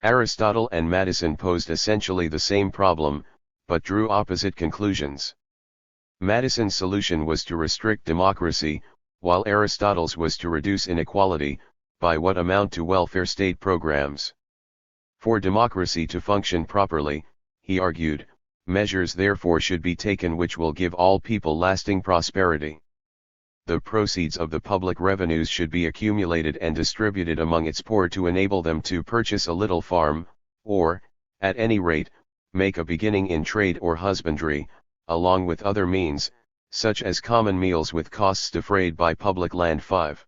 Aristotle and Madison posed essentially the same problem, but drew opposite conclusions. Madison's solution was to restrict democracy, while Aristotle's was to reduce inequality, by what amount to welfare state programs. For democracy to function properly, he argued, measures therefore should be taken which will give all people lasting prosperity. The proceeds of the public revenues should be accumulated and distributed among its poor to enable them to purchase a little farm, or, at any rate, make a beginning in trade or husbandry, along with other means, such as common meals with costs defrayed by public land. 5.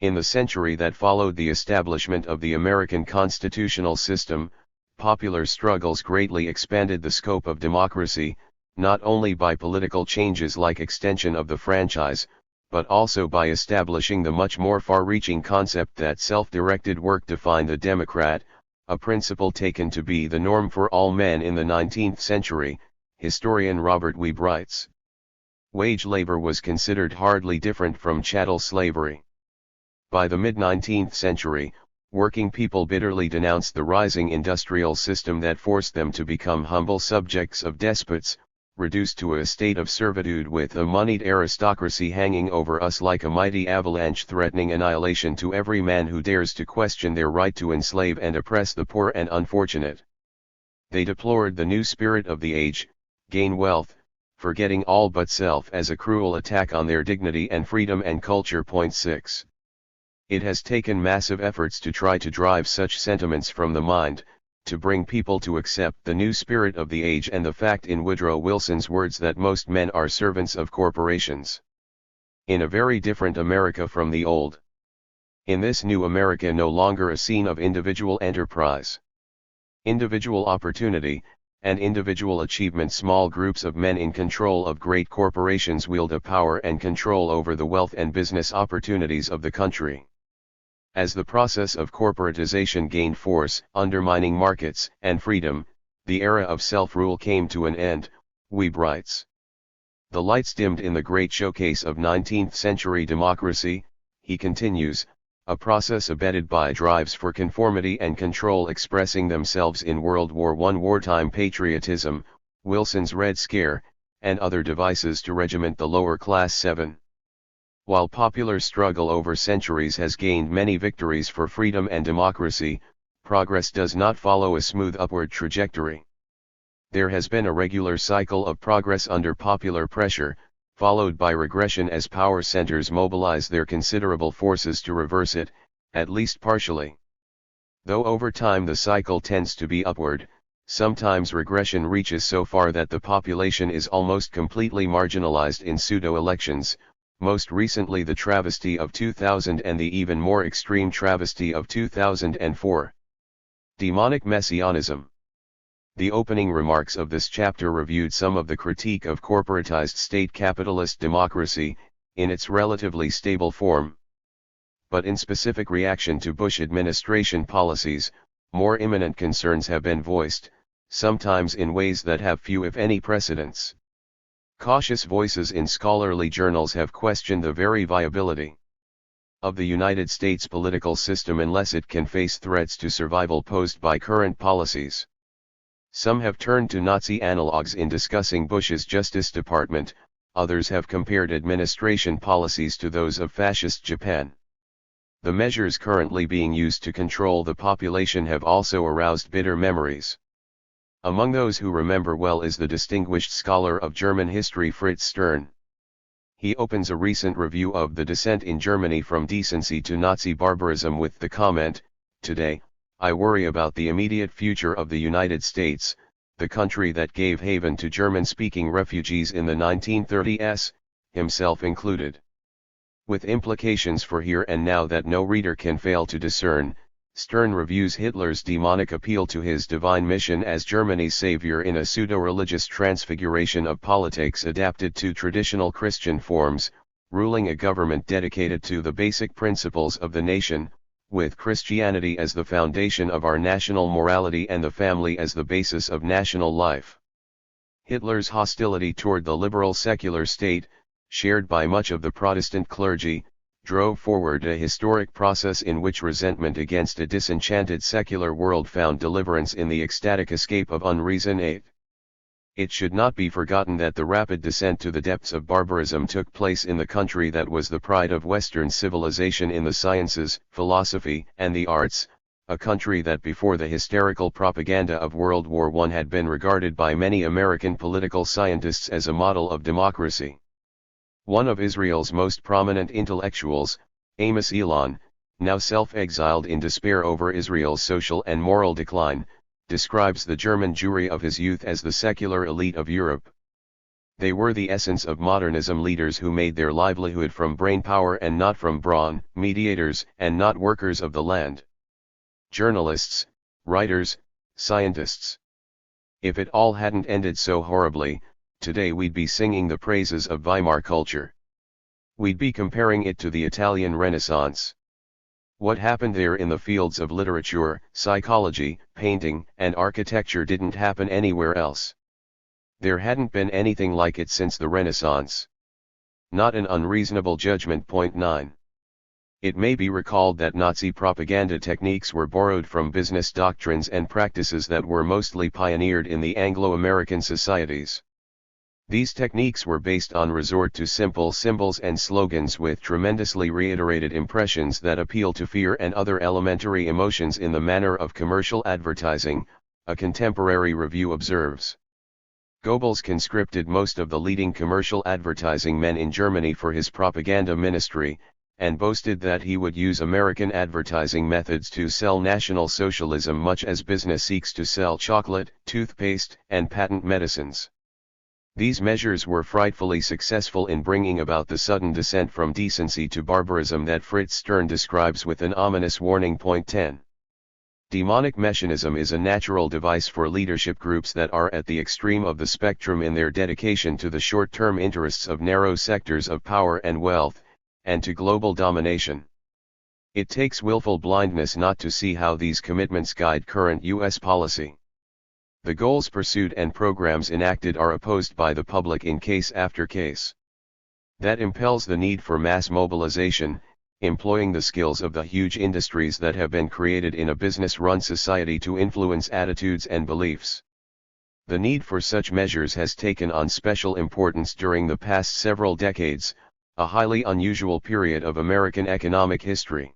In the century that followed the establishment of the American constitutional system, popular struggles greatly expanded the scope of democracy, not only by political changes like extension of the franchise, but also by establishing the much more far-reaching concept that self-directed work defined the democrat, a principle taken to be the norm for all men in the 19th century, historian Robert Weeb writes. Wage labor was considered hardly different from chattel slavery. By the mid-19th century, working people bitterly denounced the rising industrial system that forced them to become humble subjects of despots, reduced to a state of servitude with a moneyed aristocracy hanging over us like a mighty avalanche threatening annihilation to every man who dares to question their right to enslave and oppress the poor and unfortunate. They deplored the new spirit of the age, gain wealth, forgetting all but self as a cruel attack on their dignity and freedom and culture. Point 6. It has taken massive efforts to try to drive such sentiments from the mind, to bring people to accept the new spirit of the age and the fact in Woodrow Wilson's words that most men are servants of corporations. In a very different America from the old. In this new America no longer a scene of individual enterprise, individual opportunity, and individual achievement. Small groups of men in control of great corporations wield a power and control over the wealth and business opportunities of the country. As the process of corporatization gained force, undermining markets and freedom, the era of self-rule came to an end, Weeb writes. The lights dimmed in the great showcase of 19th century democracy, he continues, a process abetted by drives for conformity and control expressing themselves in World War I wartime patriotism, Wilson's Red Scare, and other devices to regiment the lower class 7. While popular struggle over centuries has gained many victories for freedom and democracy, progress does not follow a smooth upward trajectory. There has been a regular cycle of progress under popular pressure, followed by regression as power centers mobilize their considerable forces to reverse it, at least partially. Though over time the cycle tends to be upward, sometimes regression reaches so far that the population is almost completely marginalized in pseudo-elections, most recently the travesty of 2000 and the even more extreme travesty of 2004. Demonic Messianism. The opening remarks of this chapter reviewed some of the critique of corporatized state capitalist democracy, in its relatively stable form. But in specific reaction to Bush administration policies, more imminent concerns have been voiced, sometimes in ways that have few if any precedents. Cautious voices in scholarly journals have questioned the very viability of the United States political system unless it can face threats to survival posed by current policies. Some have turned to Nazi analogues in discussing Bush's Justice Department, others have compared administration policies to those of fascist Japan. The measures currently being used to control the population have also aroused bitter memories. Among those who remember well is the distinguished scholar of German history Fritz Stern. He opens a recent review of the descent in Germany from decency to Nazi barbarism with the comment, "Today, I worry about the immediate future of the United States, the country that gave haven to German-speaking refugees in the 1930s, himself included." With implications for here and now that no reader can fail to discern, Stern reviews Hitler's demonic appeal to his divine mission as Germany's savior in a pseudo-religious transfiguration of politics adapted to traditional Christian forms, ruling a government dedicated to the basic principles of the nation, with Christianity as the foundation of our national morality and the family as the basis of national life. Hitler's hostility toward the liberal secular state, shared by much of the Protestant clergy, drove forward a historic process in which resentment against a disenchanted secular world found deliverance in the ecstatic escape of unreason. It should not be forgotten that the rapid descent to the depths of barbarism took place in the country that was the pride of Western civilization in the sciences, philosophy, and the arts, a country that before the hysterical propaganda of World War I had been regarded by many American political scientists as a model of democracy. One of Israel's most prominent intellectuals, Amos Elon, now self-exiled in despair over Israel's social and moral decline, describes the German Jewry of his youth as the secular elite of Europe. They were the essence of modernism, leaders who made their livelihood from brain power and not from brawn, mediators and not workers of the land. Journalists, writers, scientists. If it all hadn't ended so horribly, today we'd be singing the praises of Weimar culture. We'd be comparing it to the Italian Renaissance. What happened there in the fields of literature, psychology, painting, and architecture didn't happen anywhere else. There hadn't been anything like it since the Renaissance. Not an unreasonable judgment. Point 9. It may be recalled that Nazi propaganda techniques were borrowed from business doctrines and practices that were mostly pioneered in the Anglo-American societies. These techniques were based on resort to simple symbols and slogans with tremendously reiterated impressions that appeal to fear and other elementary emotions in the manner of commercial advertising, a contemporary review observes. Goebbels conscripted most of the leading commercial advertising men in Germany for his propaganda ministry, and boasted that he would use American advertising methods to sell National Socialism much as business seeks to sell chocolate, toothpaste, and patent medicines. These measures were frightfully successful in bringing about the sudden descent from decency to barbarism that Fritz Stern describes with an ominous warning. Point 10. Demonic messianism is a natural device for leadership groups that are at the extreme of the spectrum in their dedication to the short-term interests of narrow sectors of power and wealth, and to global domination. It takes willful blindness not to see how these commitments guide current U.S. policy. The goals pursued and programs enacted are opposed by the public in case after case. That impels the need for mass mobilization, employing the skills of the huge industries that have been created in a business-run society to influence attitudes and beliefs. The need for such measures has taken on special importance during the past several decades, a highly unusual period of American economic history.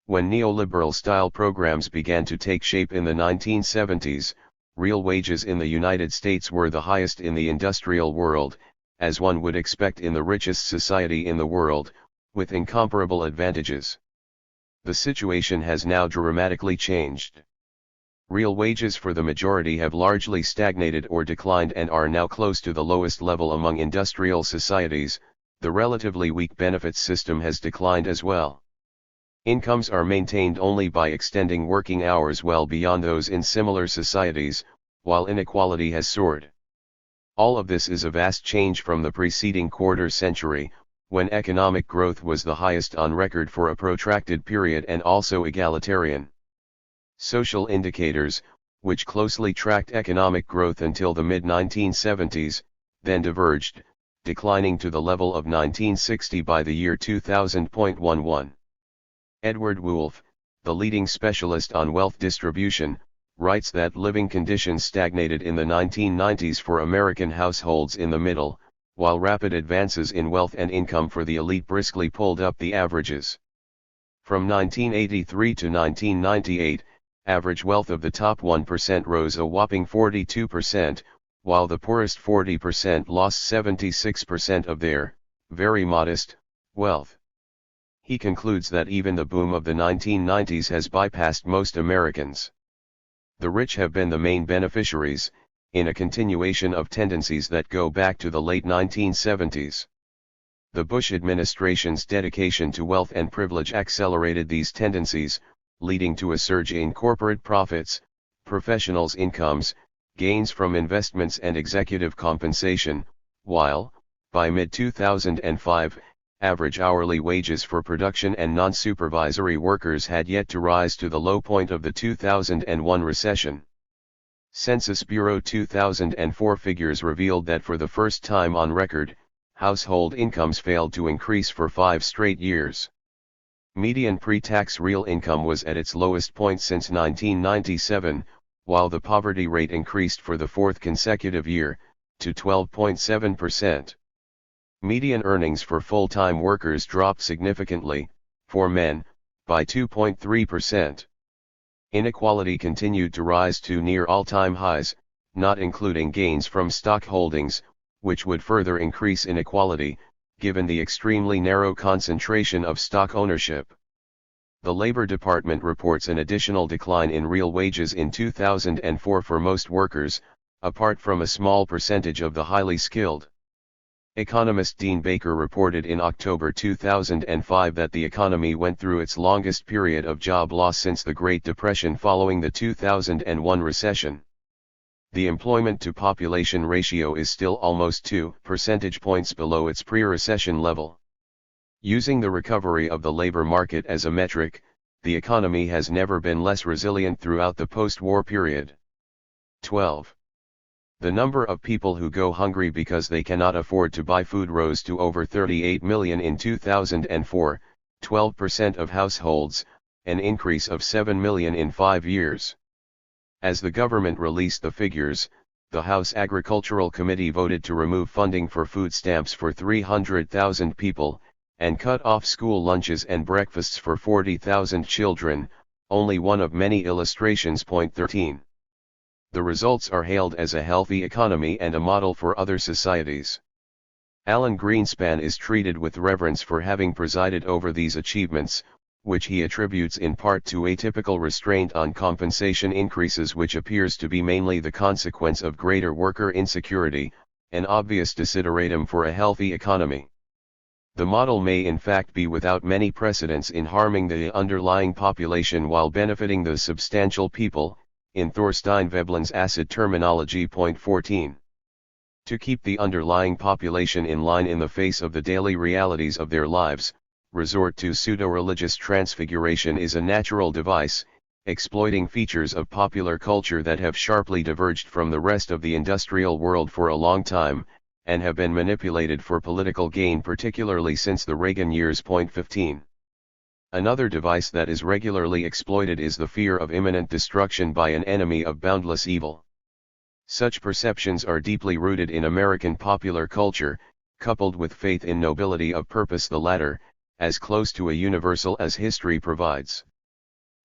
When neoliberal-style programs began to take shape in the 1970s, real wages in the United States were the highest in the industrial world, as one would expect in the richest society in the world, with incomparable advantages. The situation has now dramatically changed. Real wages for the majority have largely stagnated or declined and are now close to the lowest level among industrial societies. The relatively weak benefits system has declined as well. Incomes are maintained only by extending working hours well beyond those in similar societies, while inequality has soared. All of this is a vast change from the preceding quarter century, when economic growth was the highest on record for a protracted period and also egalitarian. Social indicators, which closely tracked economic growth until the mid-1970s, then diverged, declining to the level of 1960 by the year 2000.11. Edward Wolff, the leading specialist on wealth distribution, writes that living conditions stagnated in the 1990s for American households in the middle, while rapid advances in wealth and income for the elite briskly pulled up the averages. From 1983 to 1998, average wealth of the top 1% rose a whopping 42%, while the poorest 40% lost 76% of their, very modest, wealth. He concludes that even the boom of the 1990s has bypassed most Americans. The rich have been the main beneficiaries, in a continuation of tendencies that go back to the late 1970s. The Bush administration's dedication to wealth and privilege accelerated these tendencies, leading to a surge in corporate profits, professionals' incomes, gains from investments and executive compensation, while, by mid-2005, average hourly wages for production and non-supervisory workers had yet to rise to the low point of the 2001 recession. Census Bureau 2004 figures revealed that for the first time on record, household incomes failed to increase for 5 straight years. Median pre-tax real income was at its lowest point since 1997, while the poverty rate increased for the 4th consecutive year, to 12.7%. Median earnings for full-time workers dropped significantly, for men, by 2.3%. Inequality continued to rise to near all-time highs, not including gains from stock holdings, which would further increase inequality, given the extremely narrow concentration of stock ownership. The Labor Department reports an additional decline in real wages in 2004 for most workers, apart from a small percentage of the highly skilled. Economist Dean Baker reported in October 2005 that the economy went through its longest period of job loss since the Great Depression following the 2001 recession. The employment-to-population ratio is still almost 2 percentage points below its pre-recession level. Using the recovery of the labor market as a metric, the economy has never been less resilient throughout the post-war period. 12. The number of people who go hungry because they cannot afford to buy food rose to over 38 million in 2004, 12% of households, an increase of 7 million in 5 years. As the government released the figures, the House Agricultural Committee voted to remove funding for food stamps for 300,000 people, and cut off school lunches and breakfasts for 40,000 children, only one of many illustrations. Point 13. The results are hailed as a healthy economy and a model for other societies. Alan Greenspan is treated with reverence for having presided over these achievements, which he attributes in part to atypical restraint on compensation increases, which appears to be mainly the consequence of greater worker insecurity, an obvious desideratum for a healthy economy. The model may in fact be without many precedents in harming the underlying population while benefiting the substantial people, in Thorstein Veblen's acid terminology. Point 14. To keep the underlying population in line in the face of the daily realities of their lives, resort to pseudo-religious transfiguration is a natural device, exploiting features of popular culture that have sharply diverged from the rest of the industrial world for a long time, and have been manipulated for political gain, particularly since the Reagan years. Point 15. Another device that is regularly exploited is the fear of imminent destruction by an enemy of boundless evil. Such perceptions are deeply rooted in American popular culture, coupled with faith in nobility of purpose, the latter, as close to a universal as history provides.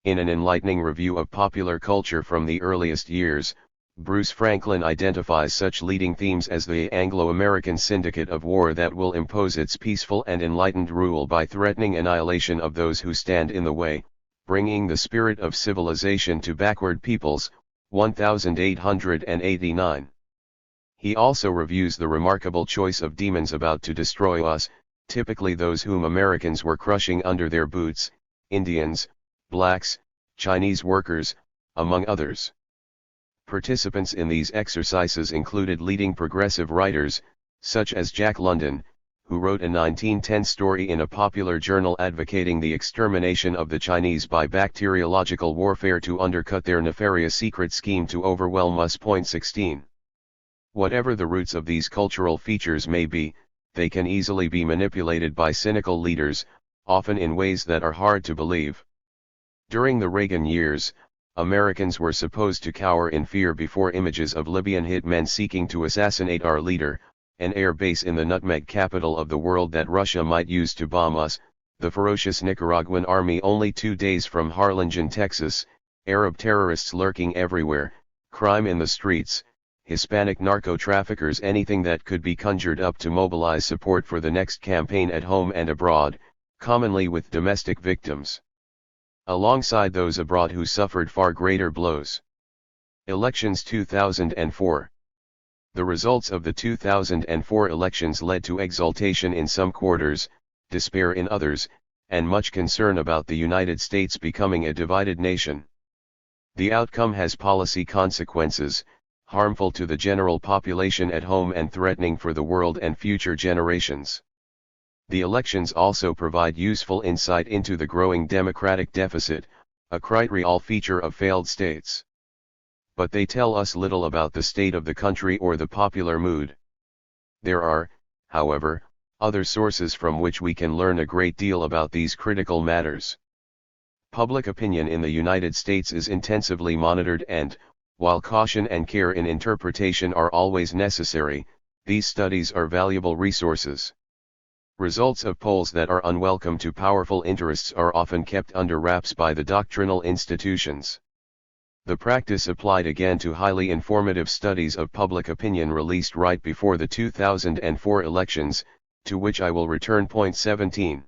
In an enlightening review of popular culture from the earliest years, Bruce Franklin identifies such leading themes as the Anglo-American syndicate of war that will impose its peaceful and enlightened rule by threatening annihilation of those who stand in the way, bringing the spirit of civilization to backward peoples, 1889. He also reviews the remarkable choice of demons about to destroy us, typically those whom Americans were crushing under their boots, Indians, blacks, Chinese workers, among others. Participants in these exercises included leading progressive writers, such as Jack London, who wrote a 1910 story in a popular journal advocating the extermination of the Chinese by bacteriological warfare to undercut their nefarious secret scheme to overwhelm us. 16. Whatever the roots of these cultural features may be, they can easily be manipulated by cynical leaders, often in ways that are hard to believe. During the Reagan years, Americans were supposed to cower in fear before images of Libyan hitmen seeking to assassinate our leader, an air base in the nutmeg capital of the world that Russia might use to bomb us, the ferocious Nicaraguan army only 2 days from Harlingen, Texas, Arab terrorists lurking everywhere, crime in the streets, Hispanic narco-traffickers, anything that could be conjured up to mobilize support for the next campaign at home and abroad, commonly with domestic victims, alongside those abroad who suffered far greater blows. Elections 2004. The results of the 2004 elections led to exultation in some quarters, despair in others, and much concern about the United States becoming a divided nation. The outcome has policy consequences, harmful to the general population at home and threatening for the world and future generations. The elections also provide useful insight into the growing democratic deficit, a critical feature of failed states. But they tell us little about the state of the country or the popular mood. There are, however, other sources from which we can learn a great deal about these critical matters. Public opinion in the United States is intensively monitored and, while caution and care in interpretation are always necessary, these studies are valuable resources. Results of polls that are unwelcome to powerful interests are often kept under wraps by the doctrinal institutions. The practice applied again to highly informative studies of public opinion released right before the 2004 elections, to which I will return. 17.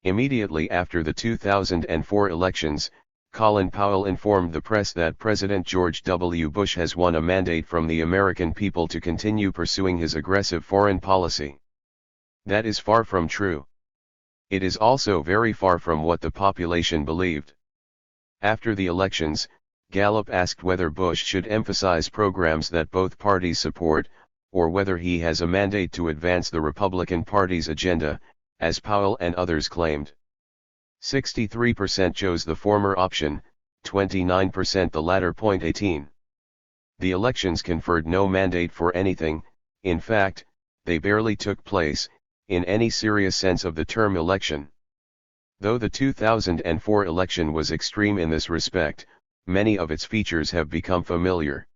Immediately after the 2004 elections, Colin Powell informed the press that President George W. Bush has won a mandate from the American people to continue pursuing his aggressive foreign policy. That is far from true. It is also very far from what the population believed. After the elections, Gallup asked whether Bush should emphasize programs that both parties support, or whether he has a mandate to advance the Republican Party's agenda, as Powell and others claimed. 63% chose the former option, 29% the latter. 18. The elections conferred no mandate for anything, in fact, they barely took place, in any serious sense of the term election. Though the 2004 election was extreme in this respect, many of its features have become familiar.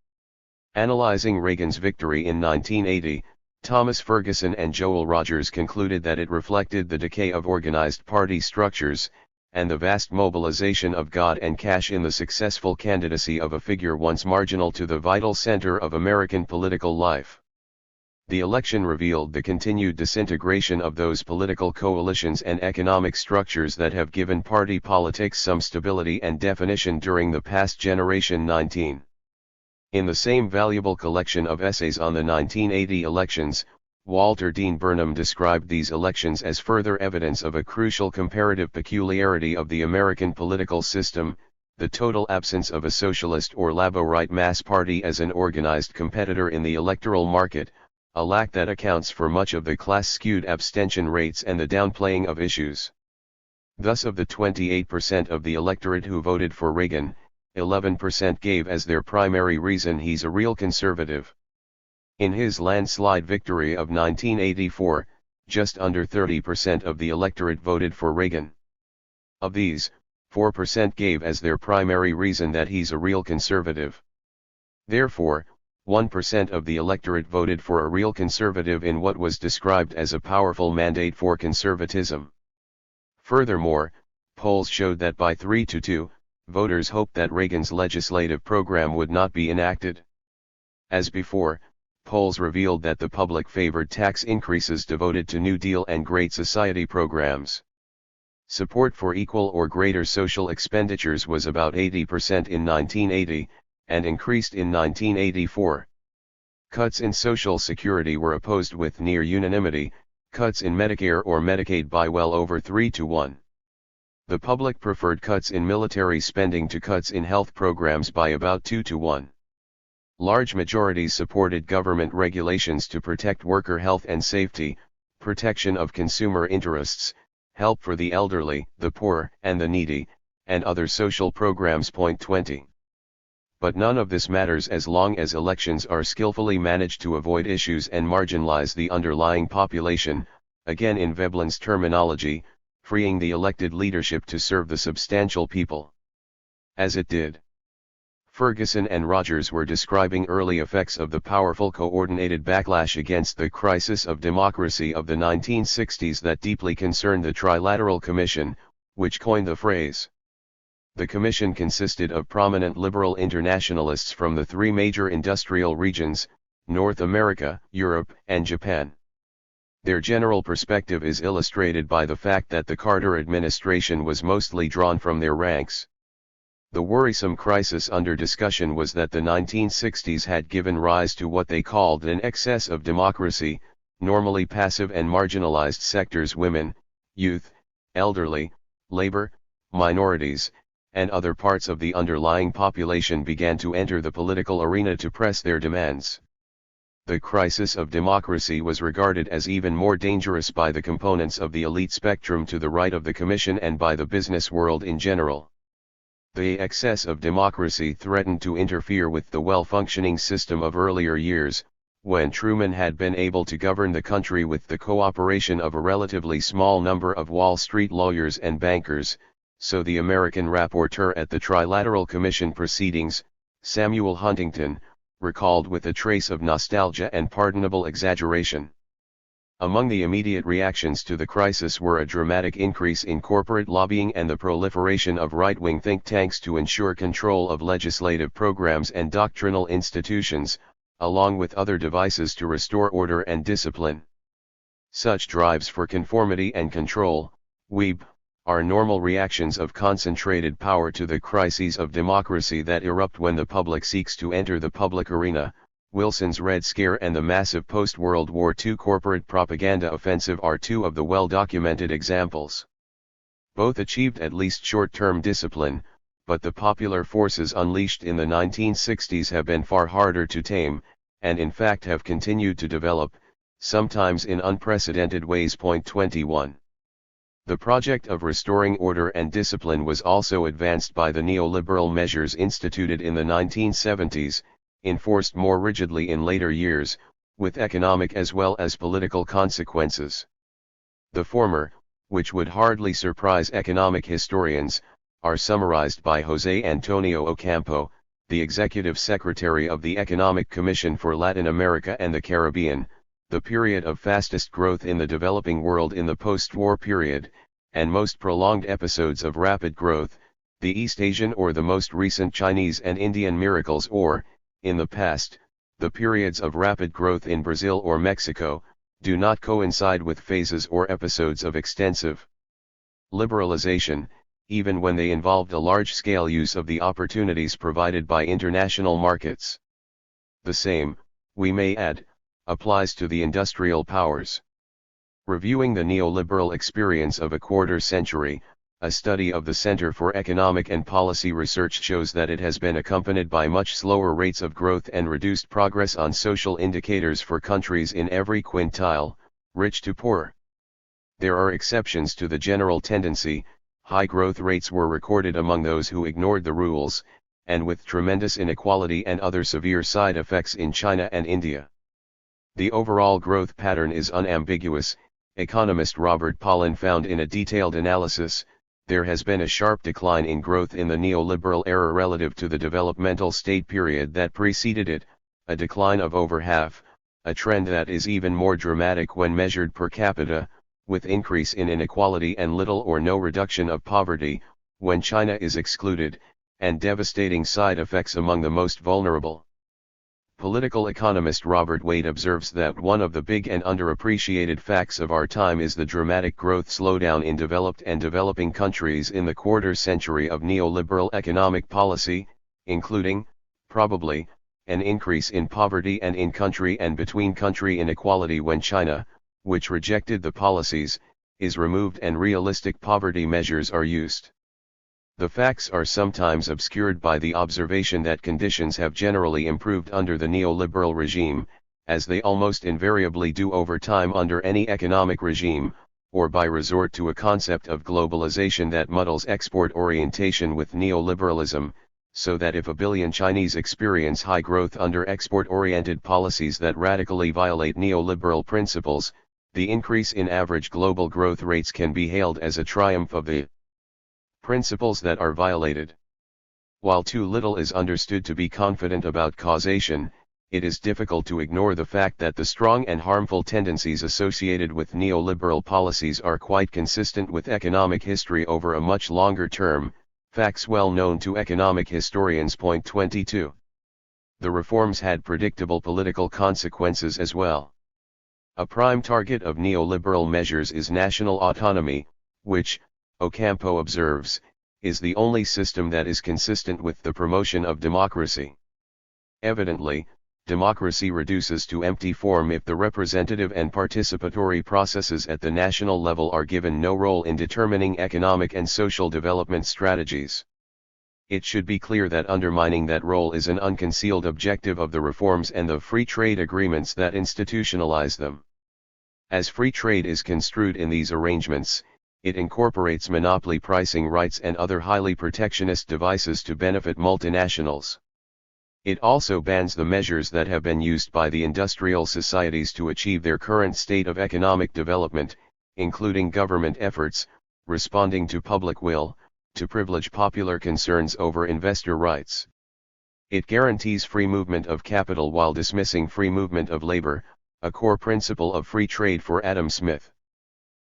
Analyzing Reagan's victory in 1980, Thomas Ferguson and Joel Rogers concluded that it reflected the decay of organized party structures, and the vast mobilization of God and cash in the successful candidacy of a figure once marginal to the vital center of American political life. The election revealed the continued disintegration of those political coalitions and economic structures that have given party politics some stability and definition during the past generation. 19. In the same valuable collection of essays on the 1980 elections, Walter Dean Burnham described these elections as further evidence of a crucial comparative peculiarity of the American political system, the total absence of a socialist or Labo-right mass party as an organized competitor in the electoral market, a lack that accounts for much of the class-skewed abstention rates and the downplaying of issues. Thus, of the 28% of the electorate who voted for Reagan, 11% gave as their primary reason he's a real conservative. In his landslide victory of 1984, just under 30% of the electorate voted for Reagan. Of these, 4% gave as their primary reason that he's a real conservative. Therefore, 1% of the electorate voted for a real conservative in what was described as a powerful mandate for conservatism. Furthermore, polls showed that by 3-2, voters hoped that Reagan's legislative program would not be enacted. As before, polls revealed that the public favored tax increases devoted to New Deal and Great Society programs. Support for equal or greater social expenditures was about 80% in 1980, and increased in 1984. Cuts in Social Security were opposed with near unanimity, cuts in Medicare or Medicaid by well over 3-1. The public preferred cuts in military spending to cuts in health programs by about 2-1. Large majorities supported government regulations to protect worker health and safety, protection of consumer interests, help for the elderly, the poor, and the needy, and other social programs. 20. But none of this matters as long as elections are skillfully managed to avoid issues and marginalize the underlying population, again in Veblen's terminology, freeing the elected leadership to serve the substantial people. As it did. Ferguson and Rogers were describing early effects of the powerful coordinated backlash against the crisis of democracy of the 1960s that deeply concerned the Trilateral Commission, which coined the phrase. The commission consisted of prominent liberal internationalists from the three major industrial regions, North America, Europe, and Japan. Their general perspective is illustrated by the fact that the Carter administration was mostly drawn from their ranks. The worrisome crisis under discussion was that the 1960s had given rise to what they called an excess of democracy, normally passive and marginalized sectors: women, youth, elderly, labor, minorities, and other parts of the underlying population began to enter the political arena to press their demands. The crisis of democracy was regarded as even more dangerous by the components of the elite spectrum to the right of the Commission and by the business world in general. The excess of democracy threatened to interfere with the well-functioning system of earlier years, when Truman had been able to govern the country with the cooperation of a relatively small number of Wall Street lawyers and bankers, so the American rapporteur at the Trilateral Commission proceedings, Samuel Huntington, recalled with a trace of nostalgia and pardonable exaggeration. Among the immediate reactions to the crisis were a dramatic increase in corporate lobbying and the proliferation of right-wing think tanks to ensure control of legislative programs and doctrinal institutions, along with other devices to restore order and discipline. Such drives for conformity and control, WEB, are normal reactions of concentrated power to the crises of democracy that erupt when the public seeks to enter the public arena. Wilson's Red Scare and the massive post-World War II corporate propaganda offensive are two of the well-documented examples. Both achieved at least short-term discipline, but the popular forces unleashed in the 1960s have been far harder to tame, and in fact have continued to develop, sometimes in unprecedented ways. 21. The project of restoring order and discipline was also advanced by the neoliberal measures instituted in the 1970s, enforced more rigidly in later years, with economic as well as political consequences. The former, which would hardly surprise economic historians, are summarized by José Antonio Ocampo, the Executive Secretary of the Economic Commission for Latin America and the Caribbean, the period of fastest growth in the developing world in the post-war period, and most prolonged episodes of rapid growth, the East Asian or the most recent Chinese and Indian miracles, or, in the past, the periods of rapid growth in Brazil or Mexico, do not coincide with phases or episodes of extensive liberalization, even when they involved a large-scale use of the opportunities provided by international markets. The same, we may add, applies to the industrial powers. Reviewing the neoliberal experience of a quarter century, a study of the Center for Economic and Policy Research shows that it has been accompanied by much slower rates of growth and reduced progress on social indicators for countries in every quintile, rich to poor. There are exceptions to the general tendency. High growth rates were recorded among those who ignored the rules, and with tremendous inequality and other severe side effects in China and India. The overall growth pattern is unambiguous, economist Robert Pollin found in a detailed analysis, there has been a sharp decline in growth in the neoliberal era relative to the developmental state period that preceded it, a decline of over half, a trend that is even more dramatic when measured per capita, with increase in inequality and little or no reduction of poverty, when China is excluded, and devastating side effects among the most vulnerable. Political economist Robert Wade observes that one of the big and underappreciated facts of our time is the dramatic growth slowdown in developed and developing countries in the quarter century of neoliberal economic policy, including, probably, an increase in poverty and in-country and between-country inequality when China, which rejected the policies, is removed and realistic poverty measures are used. The facts are sometimes obscured by the observation that conditions have generally improved under the neoliberal regime, as they almost invariably do over time under any economic regime, or by resort to a concept of globalization that muddles export orientation with neoliberalism, so that if a billion Chinese experience high growth under export-oriented policies that radically violate neoliberal principles, the increase in average global growth rates can be hailed as a triumph of the principles that are violated. While too little is understood to be confident about causation, it is difficult to ignore the fact that the strong and harmful tendencies associated with neoliberal policies are quite consistent with economic history over a much longer term, facts well known to economic historians. Point 22. The reforms had predictable political consequences as well. A prime target of neoliberal measures is national autonomy, which, Ocampo observes, is the only system that is consistent with the promotion of democracy. Evidently, democracy reduces to empty form if the representative and participatory processes at the national level are given no role in determining economic and social development strategies. It should be clear that undermining that role is an unconcealed objective of the reforms and the free trade agreements that institutionalize them. As free trade is construed in these arrangements, it incorporates monopoly pricing rights and other highly protectionist devices to benefit multinationals. It also bans the measures that have been used by the industrial societies to achieve their current state of economic development, including government efforts, responding to public will, to privilege popular concerns over investor rights. It guarantees free movement of capital while dismissing free movement of labor, a core principle of free trade for Adam Smith.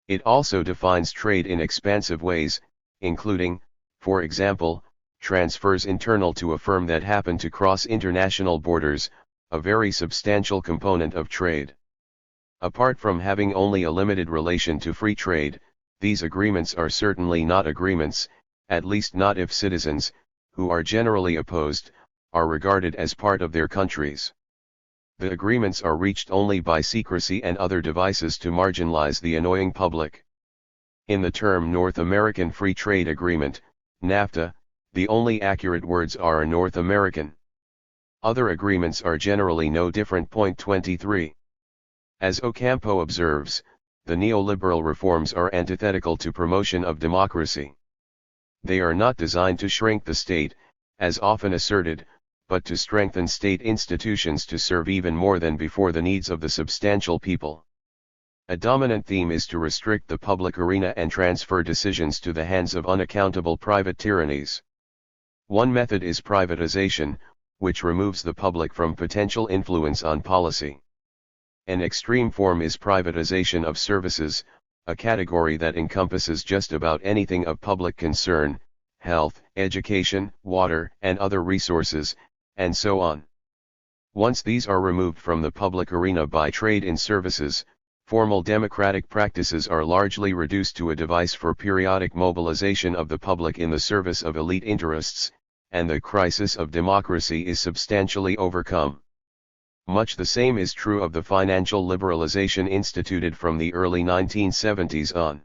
It also defines trade in expansive ways, including, for example, transfers internal to a firm that happen to cross international borders, a very substantial component of trade. Apart from having only a limited relation to free trade, these agreements are certainly not agreements, at least not if citizens, who are generally opposed, are regarded as part of their countries. The agreements are reached only by secrecy and other devices to marginalize the annoying public. In the term North American Free Trade Agreement, NAFTA, the only accurate words are North American. Other agreements are generally no different. Point 23. As Ocampo observes, the neoliberal reforms are antithetical to promotion of democracy. They are not designed to shrink the state, as often asserted, but to strengthen state institutions to serve even more than before the needs of the substantial people. A dominant theme is to restrict the public arena and transfer decisions to the hands of unaccountable private tyrannies. One method is privatization, which removes the public from potential influence on policy. An extreme form is privatization of services, a category that encompasses just about anything of public concern, health, education, water, and other resources, and so on. Once these are removed from the public arena by trade in services, formal democratic practices are largely reduced to a device for periodic mobilization of the public in the service of elite interests, and the crisis of democracy is substantially overcome. Much the same is true of the financial liberalization instituted from the early 1970s on.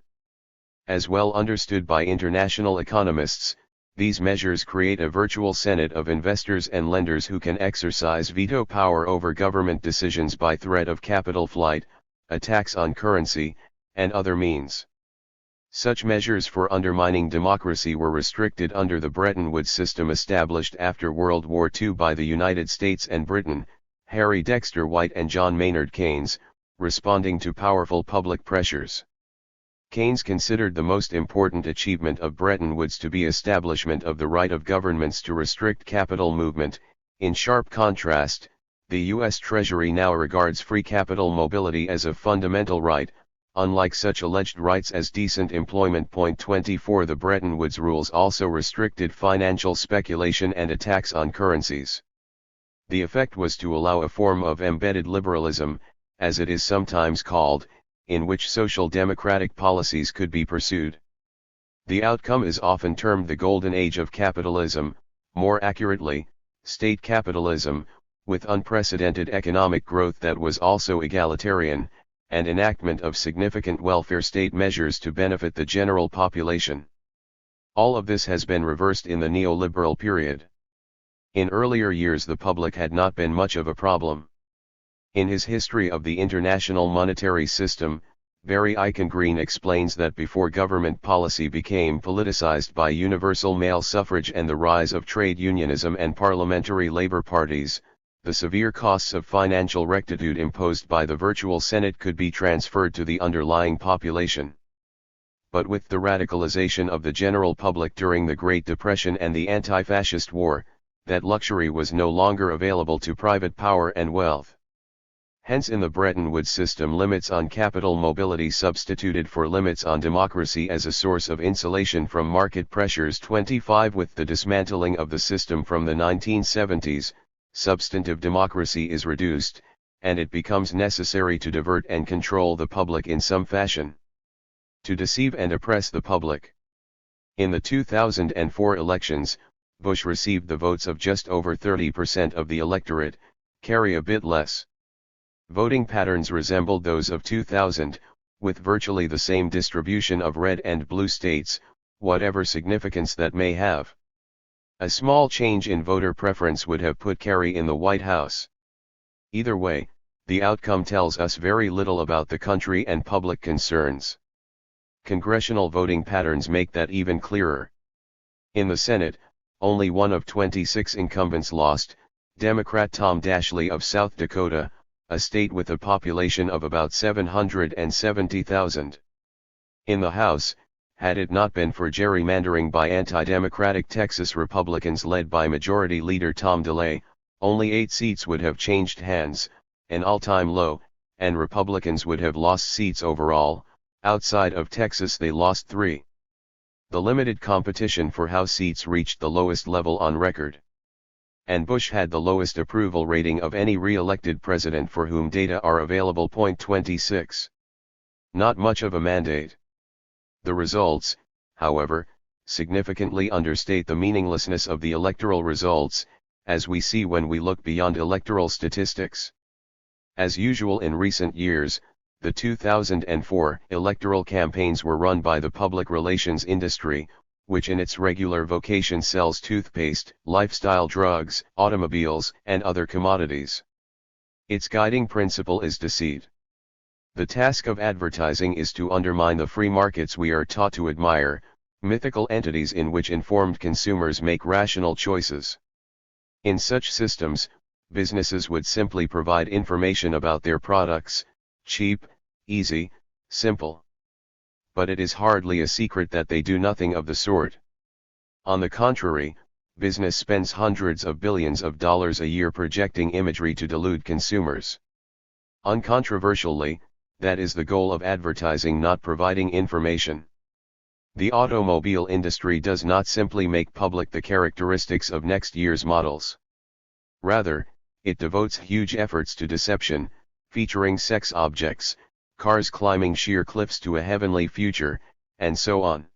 As well understood by international economists, these measures create a virtual senate of investors and lenders who can exercise veto power over government decisions by threat of capital flight, attacks on currency, and other means. Such measures for undermining democracy were restricted under the Bretton Woods system established after World War II by the United States and Britain, Harry Dexter White and John Maynard Keynes, responding to powerful public pressures. Keynes considered the most important achievement of Bretton Woods to be establishment of the right of governments to restrict capital movement. In sharp contrast, the U.S. Treasury now regards free capital mobility as a fundamental right, unlike such alleged rights as decent employment. 24 The Bretton Woods rules also restricted financial speculation and attacks on currencies. The effect was to allow a form of embedded liberalism, as it is sometimes called, in which social democratic policies could be pursued. The outcome is often termed the golden age of capitalism, more accurately, state capitalism, with unprecedented economic growth that was also egalitarian, and enactment of significant welfare state measures to benefit the general population. All of this has been reversed in the neoliberal period. In earlier years the public had not been much of a problem. In his History of the International Monetary System, Barry Eichengreen explains that before government policy became politicized by universal male suffrage and the rise of trade unionism and parliamentary labor parties, the severe costs of financial rectitude imposed by the virtual Senate could be transferred to the underlying population. But with the radicalization of the general public during the Great Depression and the anti-fascist war, that luxury was no longer available to private power and wealth. Hence in the Bretton Woods system limits on capital mobility substituted for limits on democracy as a source of insulation from market pressures. 25 With the dismantling of the system from the 1970s, substantive democracy is reduced, and it becomes necessary to divert and control the public in some fashion. To deceive and oppress the public. In the 2004 elections, Bush received the votes of just over 30% of the electorate, Kerry a bit less. Voting patterns resembled those of 2000, with virtually the same distribution of red and blue states, whatever significance that may have. A small change in voter preference would have put Kerry in the White House. Either way, the outcome tells us very little about the country and public concerns. Congressional voting patterns make that even clearer. In the Senate, only one of 26 incumbents lost, Democrat Tom Dashley of South Dakota, a state with a population of about 770,000. In the House, had it not been for gerrymandering by anti-democratic Texas Republicans led by Majority Leader Tom DeLay, only 8 seats would have changed hands, an all-time low, and Republicans would have lost seats overall. Outside of Texas they lost 3. The limited competition for House seats reached the lowest level on record. And Bush had the lowest approval rating of any re-elected president for whom data are available. 26. Not much of a mandate. The results, however, significantly understate the meaninglessness of the electoral results, as we see when we look beyond electoral statistics. As usual in recent years, the 2004 electoral campaigns were run by the public relations industry, which in its regular vocation sells toothpaste, lifestyle drugs, automobiles, and other commodities. Its guiding principle is deceit. The task of advertising is to undermine the free markets we are taught to admire, mythical entities in which informed consumers make rational choices. In such systems, businesses would simply provide information about their products, cheap, easy, simple. But it is hardly a secret that they do nothing of the sort. On the contrary, business spends hundreds of billions of dollars a year projecting imagery to delude consumers. Uncontroversially, that is the goal of advertising, not providing information. The automobile industry does not simply make public the characteristics of next year's models. Rather, it devotes huge efforts to deception, featuring sex objects, cars climbing sheer cliffs to a heavenly future, and so on.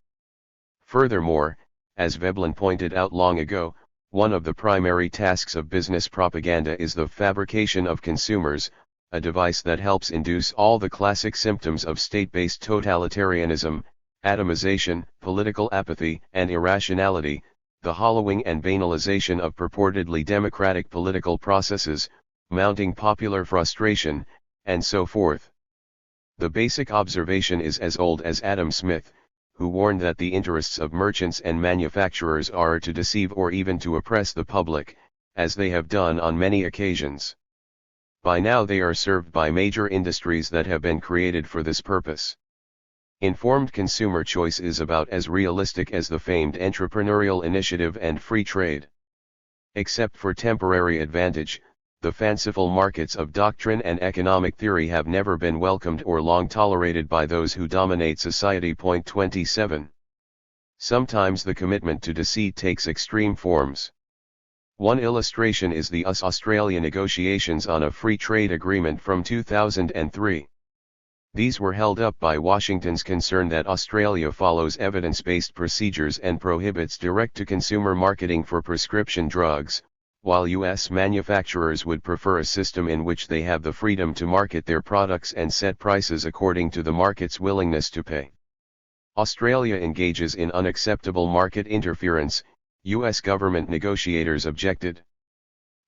Furthermore, as Veblen pointed out long ago, one of the primary tasks of business propaganda is the fabrication of consumers, a device that helps induce all the classic symptoms of state-based totalitarianism, atomization, political apathy, and irrationality, the hollowing and banalization of purportedly democratic political processes, mounting popular frustration, and so forth. The basic observation is as old as Adam Smith, who warned that the interests of merchants and manufacturers are to deceive or even to oppress the public, as they have done on many occasions. By now they are served by major industries that have been created for this purpose. Informed consumer choice is about as realistic as the famed entrepreneurial initiative and free trade. Except for temporary advantage, the fanciful markets of doctrine and economic theory have never been welcomed or long tolerated by those who dominate society. 27. Sometimes the commitment to deceit takes extreme forms. One illustration is the US-Australia negotiations on a free trade agreement from 2003. These were held up by Washington's concern that Australia follows evidence-based procedures and prohibits direct-to-consumer marketing for prescription drugs, while US manufacturers would prefer a system in which they have the freedom to market their products and set prices according to the market's willingness to pay. Australia engages in unacceptable market interference, US government negotiators objected.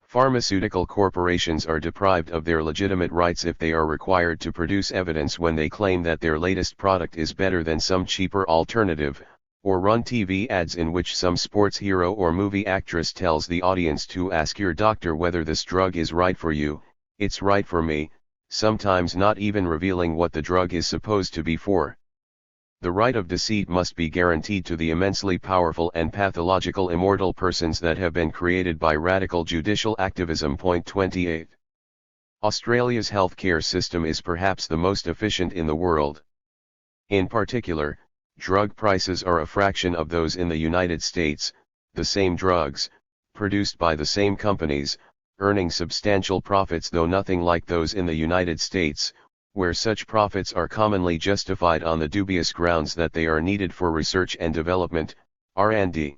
Pharmaceutical corporations are deprived of their legitimate rights if they are required to produce evidence when they claim that their latest product is better than some cheaper alternative, or run TV ads in which some sports hero or movie actress tells the audience to ask your doctor whether this drug is right for you, it's right for me, sometimes not even revealing what the drug is supposed to be for. The right of deceit must be guaranteed to the immensely powerful and pathological immortal persons that have been created by radical judicial activism. 28. Australia's healthcare system is perhaps the most efficient in the world. In particular, drug prices are a fraction of those in the United States, the same drugs, produced by the same companies, earning substantial profits though nothing like those in the United States, where such profits are commonly justified on the dubious grounds that they are needed for research and development, R&D.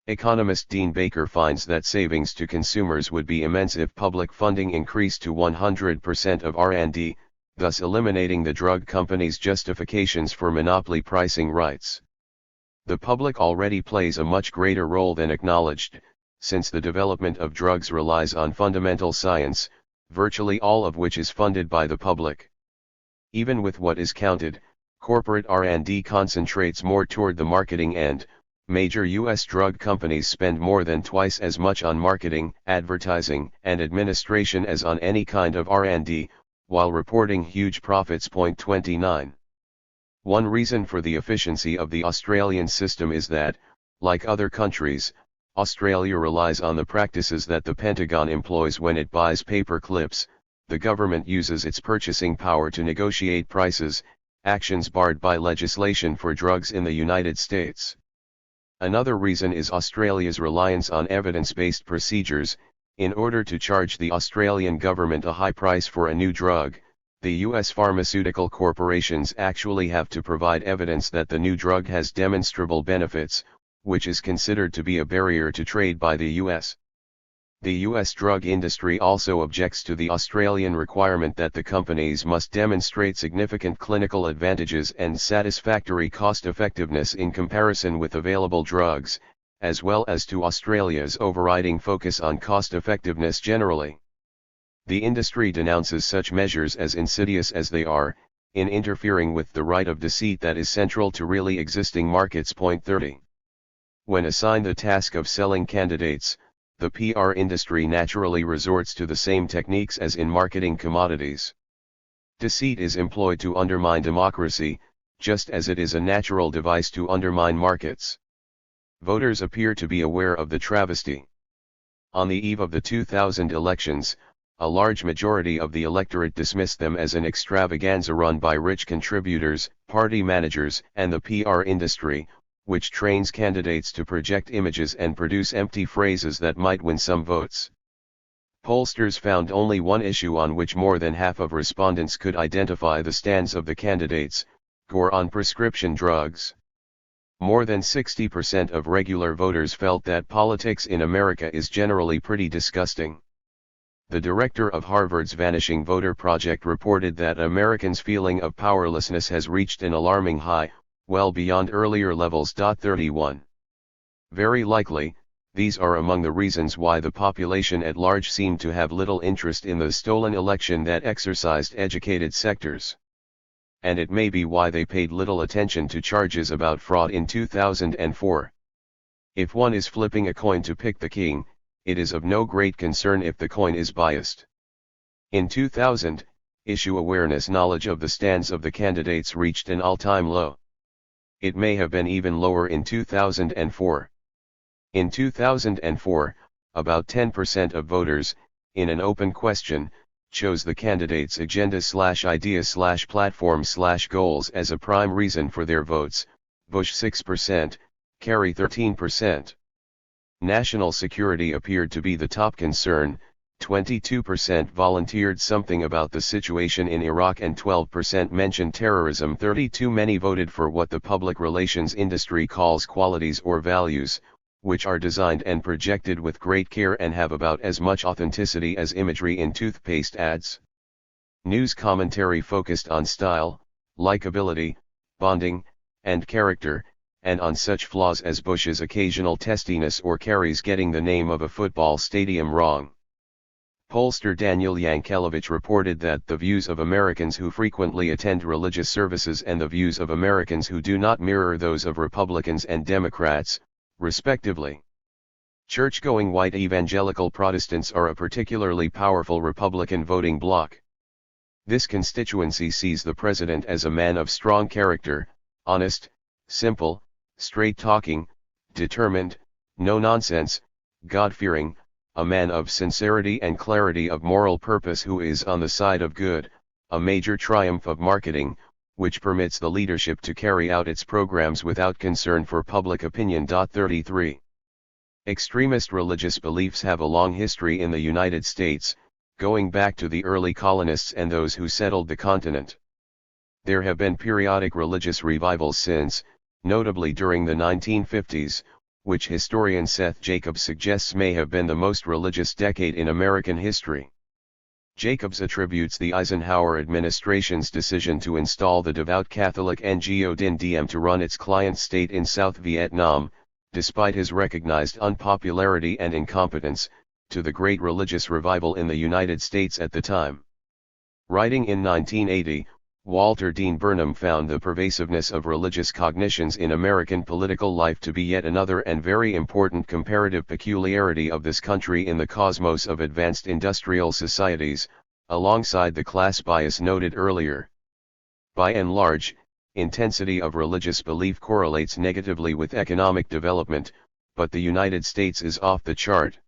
Economist Dean Baker finds that savings to consumers would be immense if public funding increased to 100% of R&D, thus eliminating the drug companies' justifications for monopoly pricing rights. The public already plays a much greater role than acknowledged, since the development of drugs relies on fundamental science, virtually all of which is funded by the public. Even with what is counted, corporate R&D concentrates more toward the marketing end. Major U.S. drug companies spend more than twice as much on marketing, advertising, and administration as on any kind of R&D, while reporting huge profits. 29. One reason for the efficiency of the Australian system is that, like other countries, Australia relies on the practices that the Pentagon employs when it buys paper clips. The government uses its purchasing power to negotiate prices, actions barred by legislation for drugs in the United States. Another reason is Australia's reliance on evidence-based procedures. In order to charge the Australian government a high price for a new drug, the US pharmaceutical corporations actually have to provide evidence that the new drug has demonstrable benefits, which is considered to be a barrier to trade by the US. The US drug industry also objects to the Australian requirement that the companies must demonstrate significant clinical advantages and satisfactory cost-effectiveness in comparison with available drugs, as well as to Australia's overriding focus on cost-effectiveness generally. The industry denounces such measures as insidious as they are, in interfering with the right of deceit that is central to really existing markets. 30. When assigned the task of selling candidates, the PR industry naturally resorts to the same techniques as in marketing commodities. Deceit is employed to undermine democracy, just as it is a natural device to undermine markets. Voters appear to be aware of the travesty. On the eve of the 2000 elections, a large majority of the electorate dismissed them as an extravaganza run by rich contributors, party managers, and the PR industry, which trains candidates to project images and produce empty phrases that might win some votes. Pollsters found only one issue on which more than half of respondents could identify the stands of the candidates: war on prescription drugs. More than 60% of regular voters felt that politics in America is generally pretty disgusting. The director of Harvard's Vanishing Voter Project reported that Americans' feeling of powerlessness has reached an alarming high, well beyond earlier levels. 31. Very likely, these are among the reasons why the population at large seemed to have little interest in the stolen election that exercised educated sectors. And it may be why they paid little attention to charges about fraud in 2004. If one is flipping a coin to pick the king, it is of no great concern if the coin is biased. In 2000, issue awareness knowledge of the stands of the candidates reached an all-time low. It may have been even lower in 2004. In 2004, about 10% of voters, in an open question, chose the candidate's agenda/idea/platform/goals as a prime reason for their votes, Bush 6%, Kerry 13%. National security appeared to be the top concern, 22% volunteered something about the situation in Iraq and 12% mentioned terrorism. 32 Many voted for what the public relations industry calls qualities or values, which are designed and projected with great care and have about as much authenticity as imagery in toothpaste ads. News commentary focused on style, likability, bonding, and character, and on such flaws as Bush's occasional testiness or Kerry's getting the name of a football stadium wrong. Pollster Daniel Yankelevich reported that the views of Americans who frequently attend religious services and the views of Americans who do not mirror those of Republicans and Democrats, respectively. Church-going white evangelical Protestants are a particularly powerful Republican voting bloc. This constituency sees the president as a man of strong character, honest, simple, straight-talking, determined, no-nonsense, God-fearing, a man of sincerity and clarity of moral purpose who is on the side of good, a major triumph of marketing, which permits the leadership to carry out its programs without concern for public opinion. 33. Extremist religious beliefs have a long history in the United States, going back to the early colonists and those who settled the continent. There have been periodic religious revivals since, notably during the 1950s, which historian Seth Jacobs suggests may have been the most religious decade in American history. Jacobs attributes the Eisenhower administration's decision to install the devout Catholic Ngo Dinh Diem to run its client state in South Vietnam, despite his recognized unpopularity and incompetence, to the great religious revival in the United States at the time. Writing in 1980, Walter Dean Burnham found the pervasiveness of religious cognitions in American political life to be yet another and very important comparative peculiarity of this country in the cosmos of advanced industrial societies, alongside the class bias noted earlier. By and large, intensity of religious belief correlates negatively with economic development, but the United States is off the chart.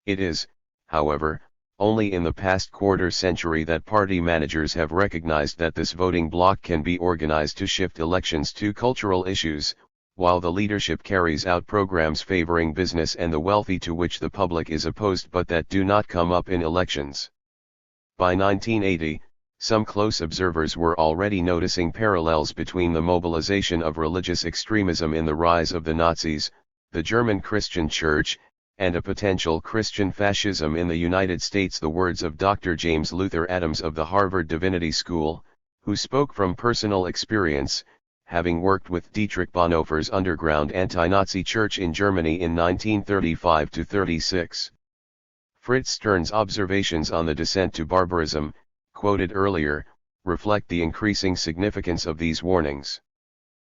It is, however, only in the past quarter century that party managers have recognized that this voting bloc can be organized to shift elections to cultural issues, while the leadership carries out programs favoring business and the wealthy to which the public is opposed but that do not come up in elections. By 1980, some close observers were already noticing parallels between the mobilization of religious extremism in the rise of the Nazis, the German Christian Church, and a potential Christian fascism in the United States. The words of Dr. James Luther Adams of the Harvard Divinity School, who spoke from personal experience, having worked with Dietrich Bonhoeffer's underground anti-Nazi church in Germany in 1935-36. Fritz Stern's observations on the descent to barbarism, quoted earlier, reflect the increasing significance of these warnings.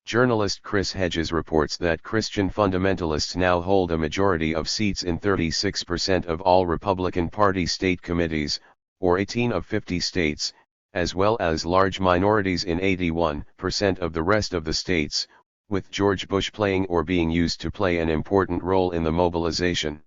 Journalist Chris Hedges reports that Christian fundamentalists now hold a majority of seats in 36% of all Republican Party state committees, or 18 of 50 states, as well as large minorities in 81% of the rest of the states, with George Bush playing or being used to play an important role in the mobilization.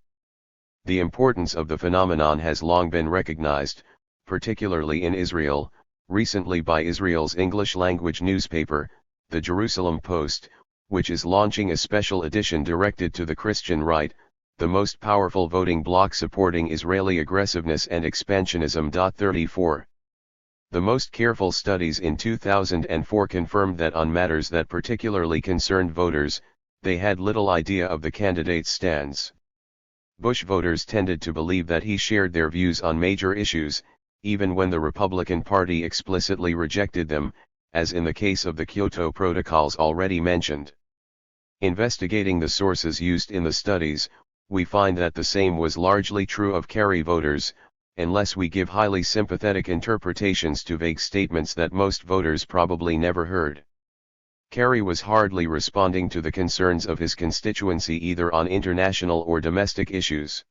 The importance of the phenomenon has long been recognized, particularly in Israel, recently by Israel's English-language newspaper, the Jerusalem Post, which is launching a special edition directed to the Christian right, the most powerful voting bloc supporting Israeli aggressiveness and expansionism. 34. The most careful studies in 2004 confirmed that on matters that particularly concerned voters, they had little idea of the candidate's stands. Bush voters tended to believe that he shared their views on major issues, even when the Republican Party explicitly rejected them, as in the case of the Kyoto Protocols already mentioned. Investigating the sources used in the studies, we find that the same was largely true of Kerry voters, unless we give highly sympathetic interpretations to vague statements that most voters probably never heard. Kerry was hardly responding to the concerns of his constituency either on international or domestic issues.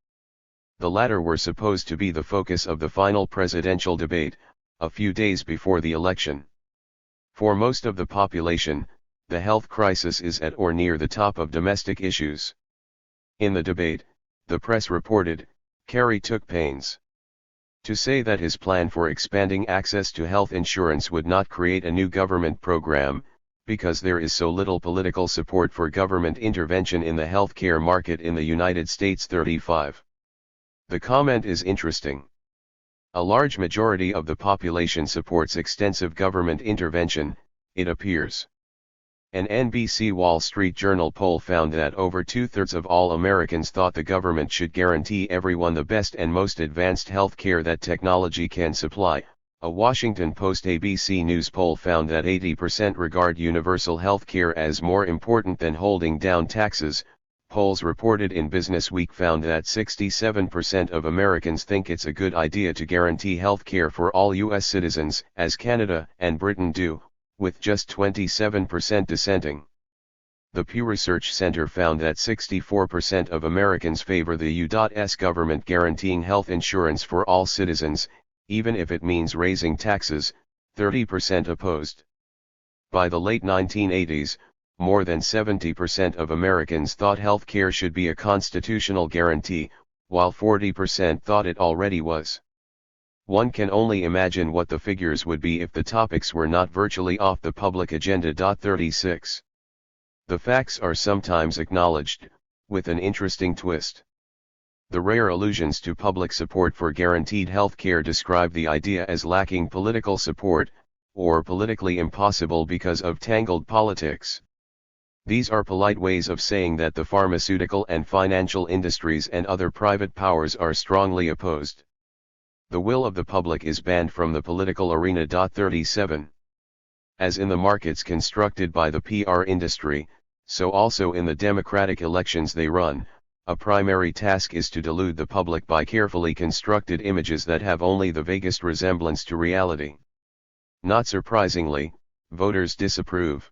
The latter were supposed to be the focus of the final presidential debate, a few days before the election. For most of the population, the health crisis is at or near the top of domestic issues. In the debate, the press reported, Kerry took pains to say that his plan for expanding access to health insurance would not create a new government program, because there is so little political support for government intervention in the healthcare market in the United States. 35. The comment is interesting. A large majority of the population supports extensive government intervention, it appears. An NBC Wall Street Journal poll found that over 2/3 of all Americans thought the government should guarantee everyone the best and most advanced health care that technology can supply. A Washington Post ABC News poll found that 80% regard universal health care as more important than holding down taxes. Polls reported in Business Week found that 67% of Americans think it's a good idea to guarantee health care for all U.S. citizens, as Canada and Britain do, with just 27% dissenting. The Pew Research Center found that 64% of Americans favor the U.S. government guaranteeing health insurance for all citizens, even if it means raising taxes. 30% opposed. By the late 1980s, more than 70% of Americans thought health care should be a constitutional guarantee, while 40% thought it already was. One can only imagine what the figures would be if the topics were not virtually off the public agenda. 36. The facts are sometimes acknowledged, with an interesting twist. The rare allusions to public support for guaranteed health care describe the idea as lacking political support, or politically impossible because of tangled politics. These are polite ways of saying that the pharmaceutical and financial industries and other private powers are strongly opposed. The will of the public is banned from the political arena. 37. As in the markets constructed by the PR industry, so also in the democratic elections they run, a primary task is to delude the public by carefully constructed images that have only the vaguest resemblance to reality. Not surprisingly, voters disapprove.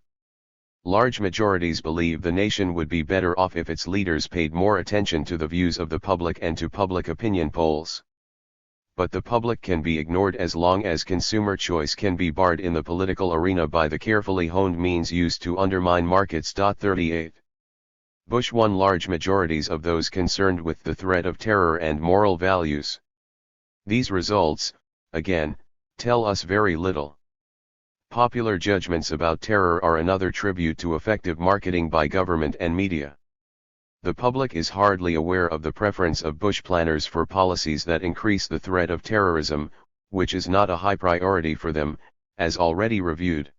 Large majorities believe the nation would be better off if its leaders paid more attention to the views of the public and to public opinion polls. But the public can be ignored as long as consumer choice can be barred in the political arena by the carefully honed means used to undermine markets. 38. Bush won large majorities of those concerned with the threat of terror and moral values. These results, again, tell us very little. Popular judgments about terror are another tribute to effective marketing by government and media. The public is hardly aware of the preference of Bush planners for policies that increase the threat of terrorism, which is not a high priority for them, as already reviewed.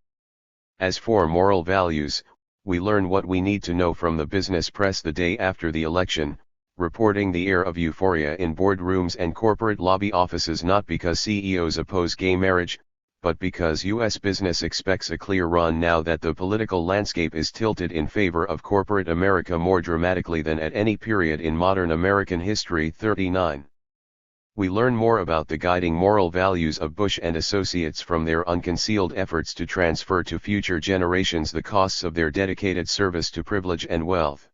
As for moral values, we learn what we need to know from the business press the day after the election, reporting the air of euphoria in boardrooms and corporate lobby offices, not because CEOs oppose gay marriage, but because U.S. business expects a clear run now that the political landscape is tilted in favor of corporate America more dramatically than at any period in modern American history. 39. We learn more about the guiding moral values of Bush and associates from their unconcealed efforts to transfer to future generations the costs of their dedicated service to privilege and wealth.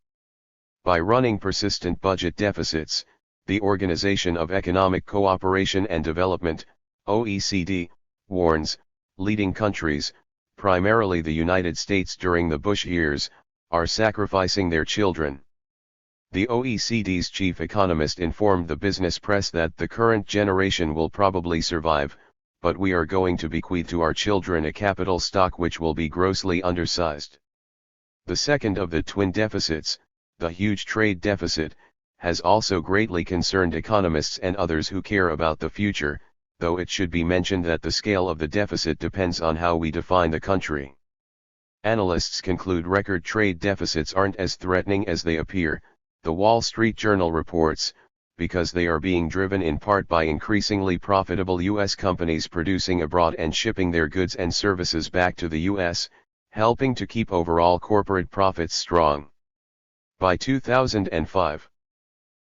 By running persistent budget deficits, the Organization of Economic Cooperation and Development, OECD, warns, leading countries, primarily the United States during the Bush years, are sacrificing their children. The OECD's chief economist informed the business press that the current generation will probably survive, but we are going to bequeath to our children a capital stock which will be grossly undersized. The second of the twin deficits, the huge trade deficit, has also greatly concerned economists and others who care about the future, though it should be mentioned that the scale of the deficit depends on how we define the country. Analysts conclude record trade deficits aren't as threatening as they appear, the Wall Street Journal reports, because they are being driven in part by increasingly profitable U.S. companies producing abroad and shipping their goods and services back to the U.S., helping to keep overall corporate profits strong. By 2005,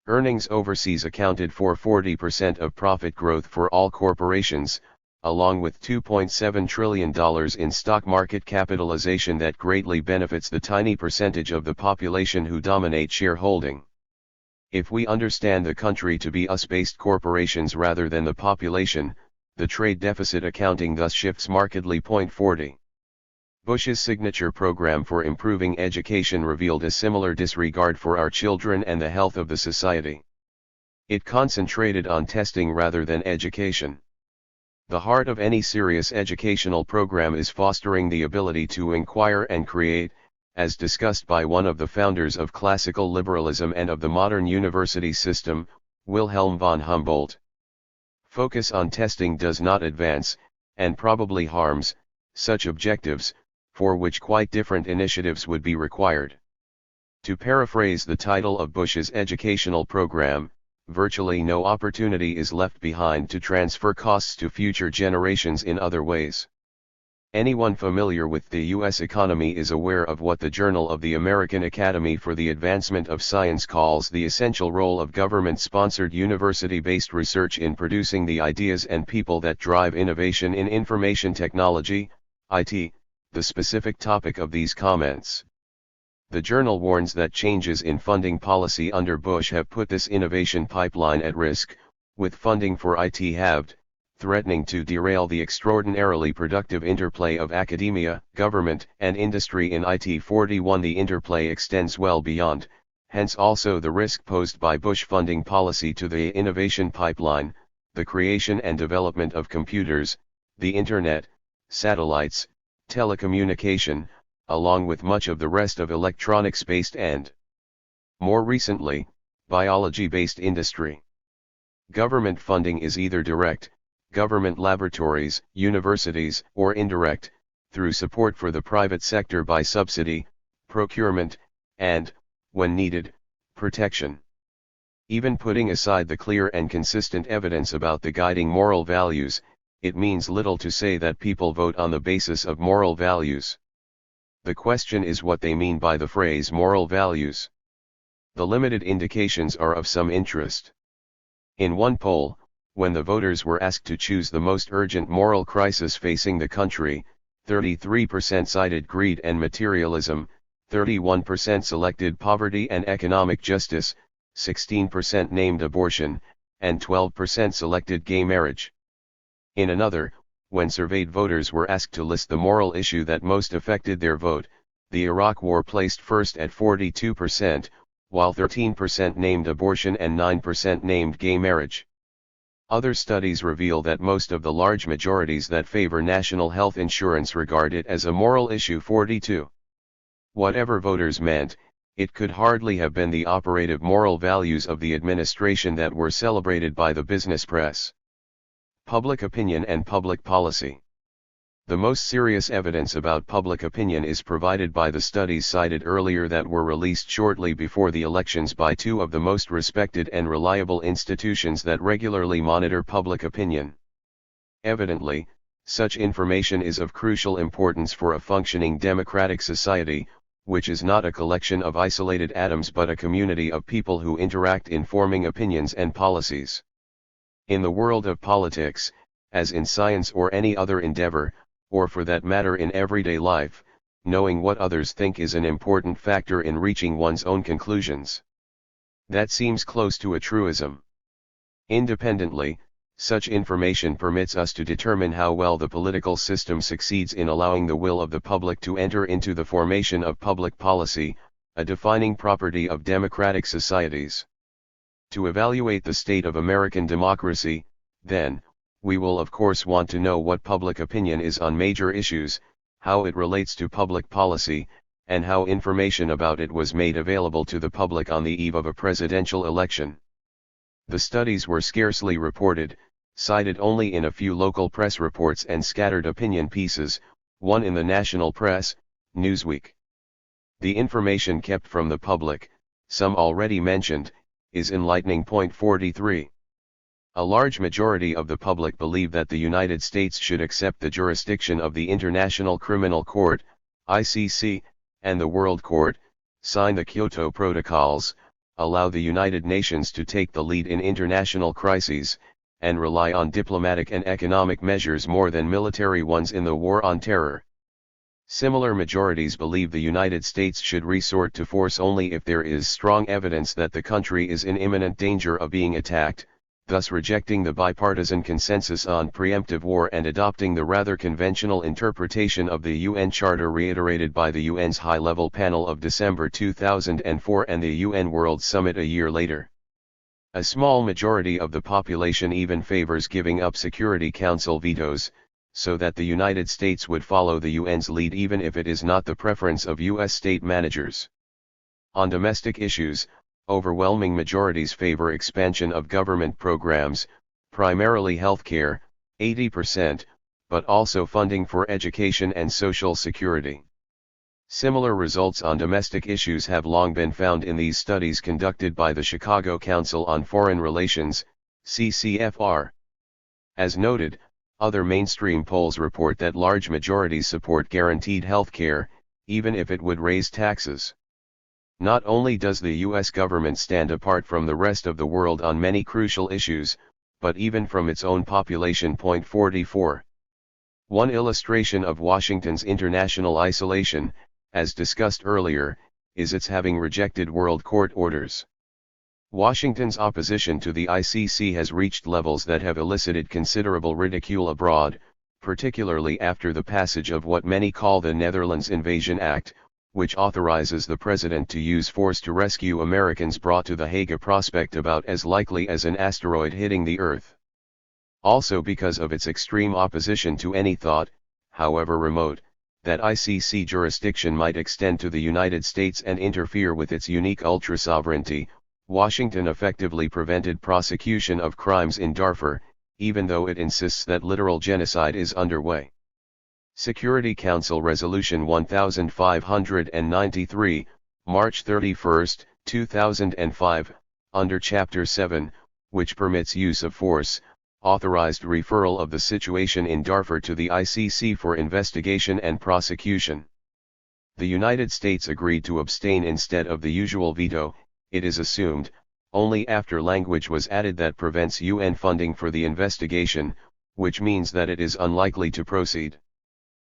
earnings overseas accounted for 40% of profit growth for all corporations, along with $2.7 trillion in stock market capitalization that greatly benefits the tiny percentage of the population who dominate shareholding. If we understand the country to be us-based corporations rather than the population, the trade deficit accounting thus shifts markedly. 40. Bush's signature program for improving education revealed a similar disregard for our children and the health of the society. It concentrated on testing rather than education. The heart of any serious educational program is fostering the ability to inquire and create, as discussed by one of the founders of classical liberalism and of the modern university system, Wilhelm von Humboldt. Focus on testing does not advance, and probably harms, such objectives, for which quite different initiatives would be required. To paraphrase the title of Bush's educational program, virtually no opportunity is left behind to transfer costs to future generations in other ways. Anyone familiar with the U.S. economy is aware of what the Journal of the American Academy for the Advancement of Science calls the essential role of government-sponsored university-based research in producing the ideas and people that drive innovation in information technology, IT, the specific topic of these comments. The journal warns that changes in funding policy under Bush have put this innovation pipeline at risk, with funding for IT halved, threatening to derail the extraordinarily productive interplay of academia, government, and industry in IT. 41. The interplay extends well beyond, hence also the risk posed by Bush funding policy to the innovation pipeline, the creation and development of computers, the Internet, satellites, telecommunication, along with much of the rest of electronics-based and, more recently, biology-based industry. Government funding is either direct, government laboratories, universities, or indirect, through support for the private sector by subsidy, procurement, and, when needed, protection. Even putting aside the clear and consistent evidence about the guiding moral values, it means little to say that people vote on the basis of moral values. The question is what they mean by the phrase moral values. The limited indications are of some interest. In one poll, when the voters were asked to choose the most urgent moral crisis facing the country, 33% cited greed and materialism, 31% selected poverty and economic justice, 16% named abortion, and 12% selected gay marriage. In another, when surveyed voters were asked to list the moral issue that most affected their vote, the Iraq War placed first at 42%, while 13% named abortion and 9% named gay marriage. Other studies reveal that most of the large majorities that favor national health insurance regard it as a moral issue. 42. Whatever voters meant, it could hardly have been the operative moral values of the administration that were celebrated by the business press. Public opinion and public policy. The most serious evidence about public opinion is provided by the studies cited earlier that were released shortly before the elections by two of the most respected and reliable institutions that regularly monitor public opinion. Evidently, such information is of crucial importance for a functioning democratic society, which is not a collection of isolated atoms but a community of people who interact in forming opinions and policies. In the world of politics, as in science or any other endeavor, or for that matter in everyday life, knowing what others think is an important factor in reaching one's own conclusions. That seems close to a truism. Independently, such information permits us to determine how well the political system succeeds in allowing the will of the public to enter into the formation of public policy, a defining property of democratic societies. To evaluate the state of American democracy, then, we will of course want to know what public opinion is on major issues, how it relates to public policy, and how information about it was made available to the public on the eve of a presidential election. The studies were scarcely reported, cited only in a few local press reports and scattered opinion pieces, one in the national press, Newsweek. The information kept from the public, some already mentioned, is enlightening. 43. A large majority of the public believe that the United States should accept the jurisdiction of the International Criminal Court, ICC, and the World Court, sign the Kyoto Protocols, allow the United Nations to take the lead in international crises, and rely on diplomatic and economic measures more than military ones in the war on terror. Similar majorities believe the United States should resort to force only if there is strong evidence that the country is in imminent danger of being attacked, thus rejecting the bipartisan consensus on preemptive war and adopting the rather conventional interpretation of the UN Charter reiterated by the UN's High-Level Panel of December 2004 and the UN World Summit a year later. A small majority of the population even favors giving up Security Council vetoes, so that the United States would follow the UN's lead even if it is not the preference of U.S. state managers. On domestic issues, overwhelming majorities favor expansion of government programs, primarily healthcare, 80%, but also funding for education and social security. Similar results on domestic issues have long been found in these studies conducted by the Chicago Council on Foreign Relations, CCFR. As noted, other mainstream polls report that large majorities support guaranteed health care, even if it would raise taxes. Not only does the U.S. government stand apart from the rest of the world on many crucial issues, but even from its own population. 44. One illustration of Washington's international isolation, as discussed earlier, is its having rejected World Court orders. Washington's opposition to the ICC has reached levels that have elicited considerable ridicule abroad, particularly after the passage of what many call the Netherlands Invasion Act, which authorizes the president to use force to rescue Americans brought to The Hague, a prospect about as likely as an asteroid hitting the Earth. Also because of its extreme opposition to any thought, however remote, that ICC jurisdiction might extend to the United States and interfere with its unique ultra-sovereignty, Washington effectively prevented prosecution of crimes in Darfur, even though it insists that literal genocide is underway. Security Council Resolution 1593, March 31, 2005, under Chapter 7, which permits use of force, authorized referral of the situation in Darfur to the ICC for investigation and prosecution. The United States agreed to abstain instead of the usual veto, it is assumed, only after language was added that prevents UN funding for the investigation, which means that it is unlikely to proceed.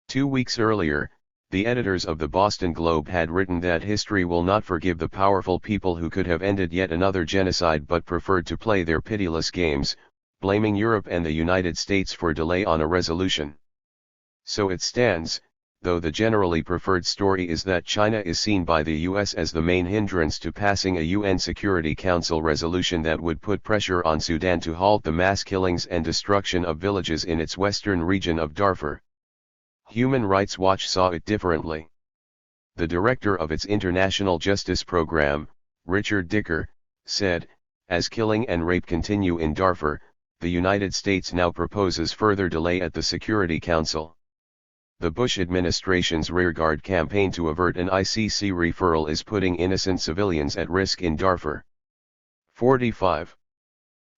2 weeks earlier, the editors of the Boston Globe had written that history will not forgive the powerful people who could have ended yet another genocide but preferred to play their pitiless games, blaming Europe and the United States for delay on a resolution. So it stands, though the generally preferred story is that China is seen by the US as the main hindrance to passing a UN Security Council resolution that would put pressure on Sudan to halt the mass killings and destruction of villages in its western region of Darfur. Human Rights Watch saw it differently. The director of its International Justice Program, Richard Dicker, said, "As killing and rape continue in Darfur, the United States now proposes further delay at the Security Council. The Bush administration's rearguard campaign to avert an ICC referral is putting innocent civilians at risk in Darfur." 45.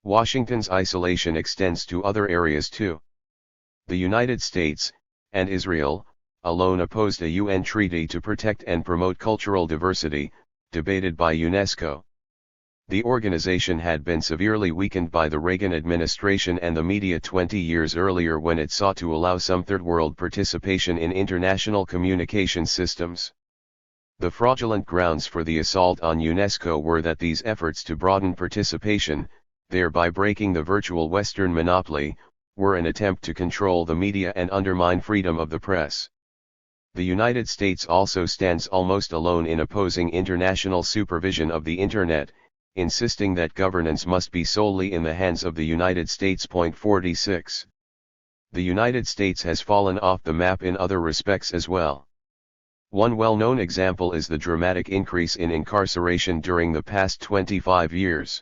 Washington's isolation extends to other areas too. The United States, and Israel, alone opposed a UN treaty to protect and promote cultural diversity, debated by UNESCO. The organization had been severely weakened by the Reagan administration and the media 20 years earlier when it sought to allow some Third World participation in international communication systems. The fraudulent grounds for the assault on UNESCO were that these efforts to broaden participation, thereby breaking the virtual Western monopoly, were an attempt to control the media and undermine freedom of the press. The United States also stands almost alone in opposing international supervision of the Internet, insisting that governance must be solely in the hands of the United States. 46. The United States has fallen off the map in other respects as well. One well-known example is the dramatic increase in incarceration during the past 25 years.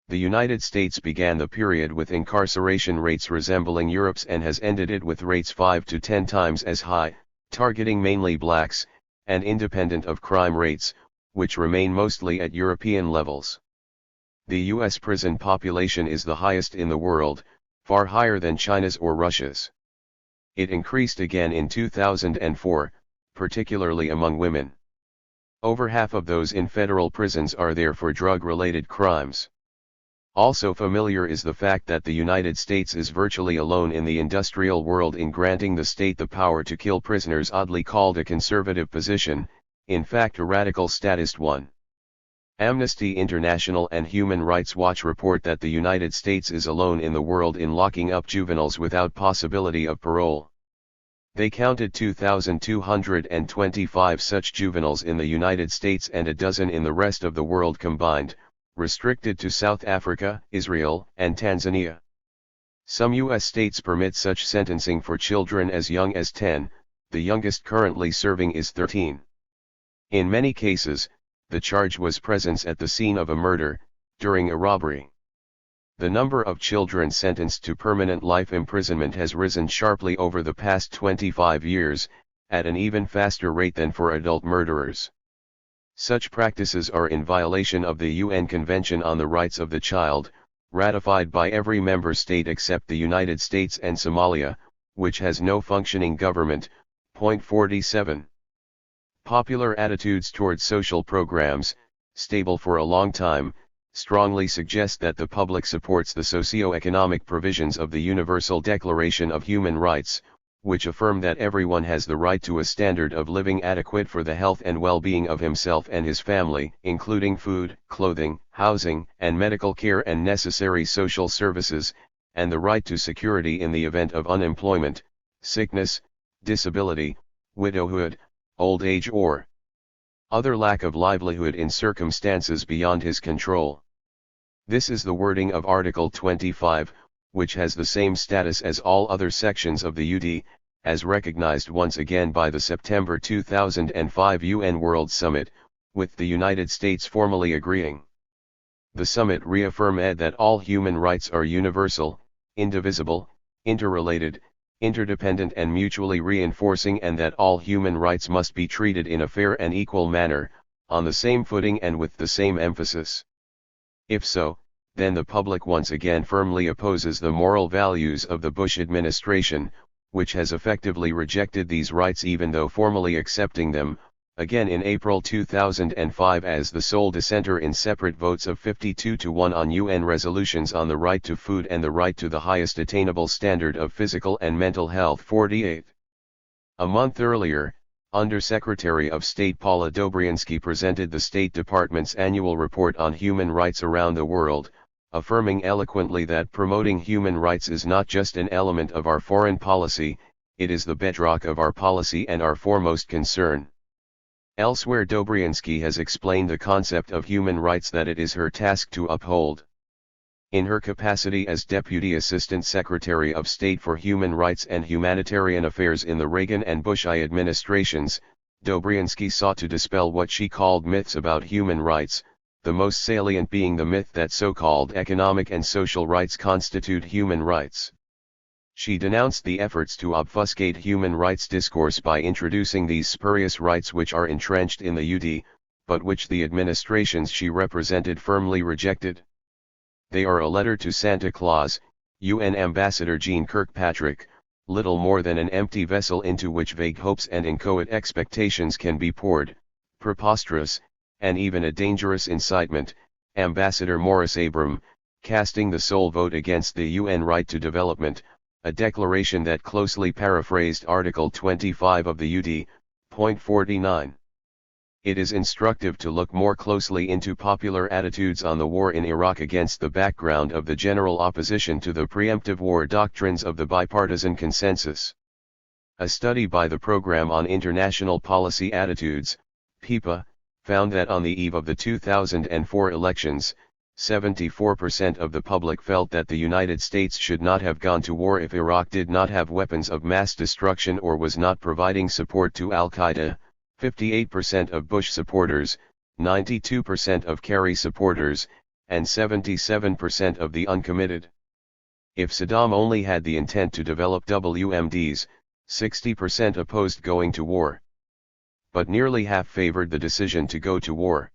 The United States began the period with incarceration rates resembling Europe's and has ended it with rates 5 to 10 times as high, targeting mainly blacks, and independent of crime rates, which remain mostly at European levels. The U.S. prison population is the highest in the world, far higher than China's or Russia's. It increased again in 2004, particularly among women. Over half of those in federal prisons are there for drug-related crimes. Also familiar is the fact that the United States is virtually alone in the industrial world in granting the state the power to kill prisoners, oddly called a conservative position, in fact a radical statist one. Amnesty International and Human Rights Watch report that the United States is alone in the world in locking up juveniles without possibility of parole. They counted 2,225 such juveniles in the United States and a dozen in the rest of the world combined, restricted to South Africa, Israel, and Tanzania. Some U.S. states permit such sentencing for children as young as 10, the youngest currently serving is 13. In many cases, the charge was presence at the scene of a murder, during a robbery. The number of children sentenced to permanent life imprisonment has risen sharply over the past 25 years, at an even faster rate than for adult murderers. Such practices are in violation of the UN Convention on the Rights of the Child, ratified by every member state except the United States and Somalia, which has no functioning government. Point 47. Popular attitudes towards social programs, stable for a long time, strongly suggest that the public supports the socio-economic provisions of the Universal Declaration of Human Rights, which affirm that everyone has the right to a standard of living adequate for the health and well-being of himself and his family, including food, clothing, housing, and medical care and necessary social services, and the right to security in the event of unemployment, sickness, disability, widowhood, old age or other lack of livelihood in circumstances beyond his control. This is the wording of Article 25, which has the same status as all other sections of the UD, as recognized once again by the September 2005 UN World Summit, with the United States formally agreeing. The summit reaffirmed that all human rights are universal, indivisible, interrelated, interdependent and mutually reinforcing, and that all human rights must be treated in a fair and equal manner, on the same footing and with the same emphasis. If so, then the public once again firmly opposes the moral values of the Bush administration, which has effectively rejected these rights even though formally accepting them, again in April 2005 as the sole dissenter in separate votes of 52-1 on UN resolutions on the right to food and the right to the highest attainable standard of physical and mental health. 48. A month earlier, Under-Secretary of State Paula Dobryansky presented the State Department's annual report on human rights around the world, affirming eloquently that promoting human rights is not just an element of our foreign policy, it is the bedrock of our policy and our foremost concern. Elsewhere, Dobryansky has explained the concept of human rights that it is her task to uphold. In her capacity as Deputy Assistant Secretary of State for Human Rights and Humanitarian Affairs in the Reagan and Bush I administrations, Dobryansky sought to dispel what she called myths about human rights, the most salient being the myth that so-called economic and social rights constitute human rights. She denounced the efforts to obfuscate human rights discourse by introducing these spurious rights which are entrenched in the UD, but which the administrations she represented firmly rejected. They are a letter to Santa Claus, UN Ambassador Jeane Kirkpatrick, little more than an empty vessel into which vague hopes and inchoate expectations can be poured, preposterous, and even a dangerous incitement. Ambassador Morris Abram, casting the sole vote against the UN right to development, a declaration that closely paraphrased Article 25 of the UD. Point 49. It is instructive to look more closely into popular attitudes on the war in Iraq against the background of the general opposition to the preemptive war doctrines of the bipartisan consensus. A study by the Program on International Policy Attitudes, PIPA, found that on the eve of the 2004 elections, 74% of the public felt that the United States should not have gone to war if Iraq did not have weapons of mass destruction or was not providing support to Al-Qaeda, 58% of Bush supporters, 92% of Kerry supporters, and 77% of the uncommitted. If Saddam only had the intent to develop WMDs, 60% opposed going to war. But nearly half favored the decision to go to war.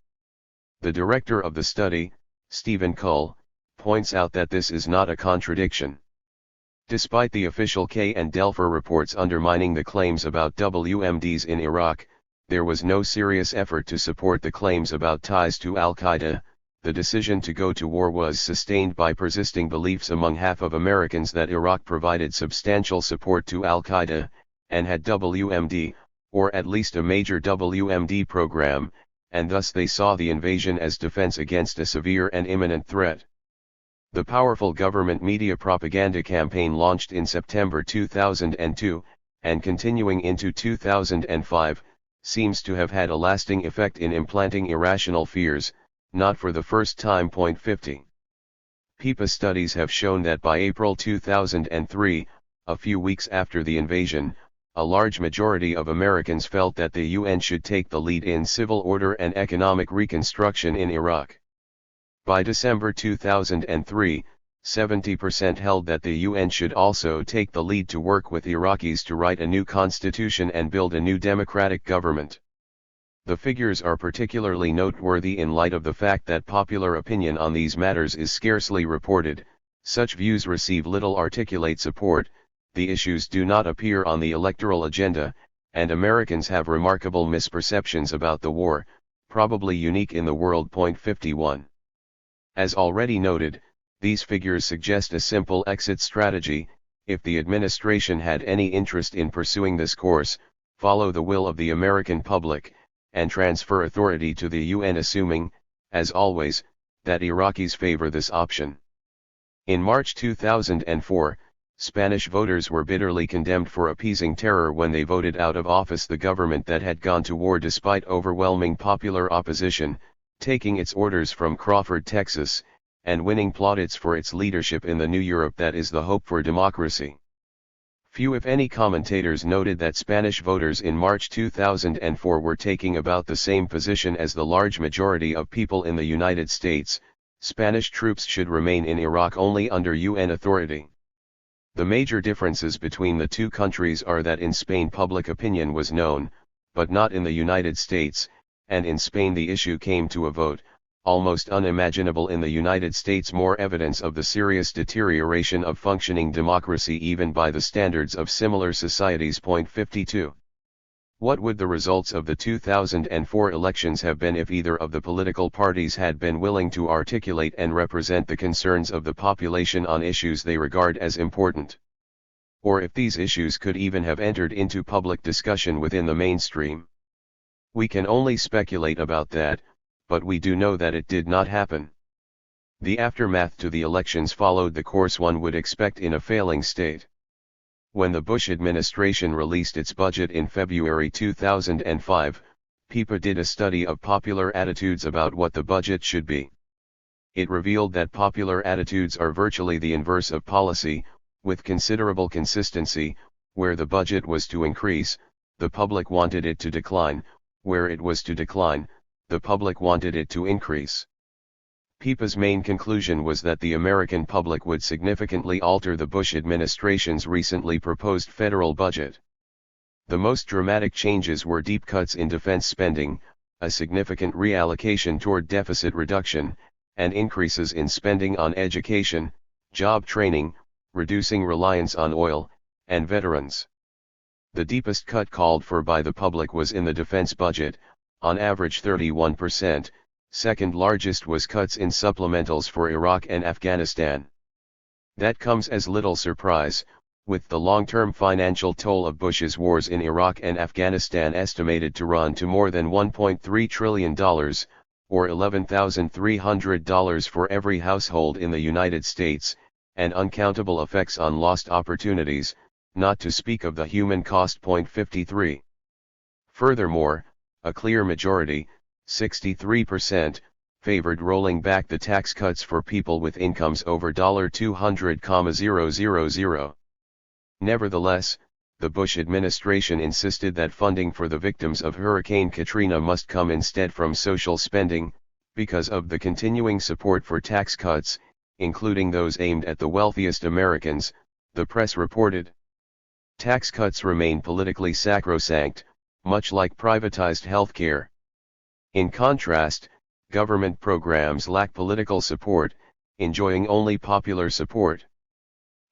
The director of the study, Stephen Cull, points out that this is not a contradiction. Despite the official K and Delfer reports undermining the claims about WMDs in Iraq, there was no serious effort to support the claims about ties to Al-Qaeda. The decision to go to war was sustained by persisting beliefs among half of Americans that Iraq provided substantial support to Al-Qaeda, and had WMD, or at least a major WMD program, and thus they saw the invasion as defense against a severe and imminent threat. The powerful government media propaganda campaign launched in September 2002, and continuing into 2005, seems to have had a lasting effect in implanting irrational fears, not for the first time. 50. PIPA studies have shown that by April 2003, a few weeks after the invasion, a large majority of Americans felt that the UN should take the lead in civil order and economic reconstruction in Iraq. By December 2003, 70% held that the UN should also take the lead to work with Iraqis to write a new constitution and build a new democratic government. The figures are particularly noteworthy in light of the fact that popular opinion on these matters is scarcely reported. Such views receive little articulate support, the issues do not appear on the electoral agenda, and Americans have remarkable misperceptions about the war, probably unique in the world. 51. As already noted, these figures suggest a simple exit strategy. If the administration had any interest in pursuing this course, follow the will of the American public, and transfer authority to the UN, assuming, as always, that Iraqis favor this option. In March 2004, Spanish voters were bitterly condemned for appeasing terror when they voted out of office the government that had gone to war despite overwhelming popular opposition, taking its orders from Crawford, Texas, and winning plaudits for its leadership in the new Europe that is the hope for democracy. Few if any commentators noted that Spanish voters in March 2004 were taking about the same position as the large majority of people in the United States. Spanish troops should remain in Iraq only under UN authority. The major differences between the two countries are that in Spain public opinion was known, but not in the United States, and in Spain the issue came to a vote, almost unimaginable in the United States. More evidence of the serious deterioration of functioning democracy even by the standards of similar societies. 52. What would the results of the 2004 elections have been if either of the political parties had been willing to articulate and represent the concerns of the population on issues they regard as important? Or if these issues could even have entered into public discussion within the mainstream? We can only speculate about that, but we do know that it did not happen. The aftermath to the elections followed the course one would expect in a failing state. When the Bush administration released its budget in February 2005, PIPA did a study of popular attitudes about what the budget should be. It revealed that popular attitudes are virtually the inverse of policy, with considerable consistency. Where the budget was to increase, the public wanted it to decline; where it was to decline, the public wanted it to increase. PIPA's main conclusion was that the American public would significantly alter the Bush administration's recently proposed federal budget. The most dramatic changes were deep cuts in defense spending, a significant reallocation toward deficit reduction, and increases in spending on education, job training, reducing reliance on oil, and veterans. The deepest cut called for by the public was in the defense budget, on average 31%, second largest was cuts in supplementals for Iraq and Afghanistan. That comes as little surprise, with the long-term financial toll of Bush's wars in Iraq and Afghanistan estimated to run to more than $1.3 trillion, or $11,300 for every household in the United States, and uncountable effects on lost opportunities, not to speak of the human cost. 53. Furthermore, a clear majority, 63%, favored rolling back the tax cuts for people with incomes over $200,000. Nevertheless, the Bush administration insisted that funding for the victims of Hurricane Katrina must come instead from social spending, because of the continuing support for tax cuts, including those aimed at the wealthiest Americans, the press reported. Tax cuts remain politically sacrosanct, much like privatized healthcare. In contrast, government programs lack political support, enjoying only popular support.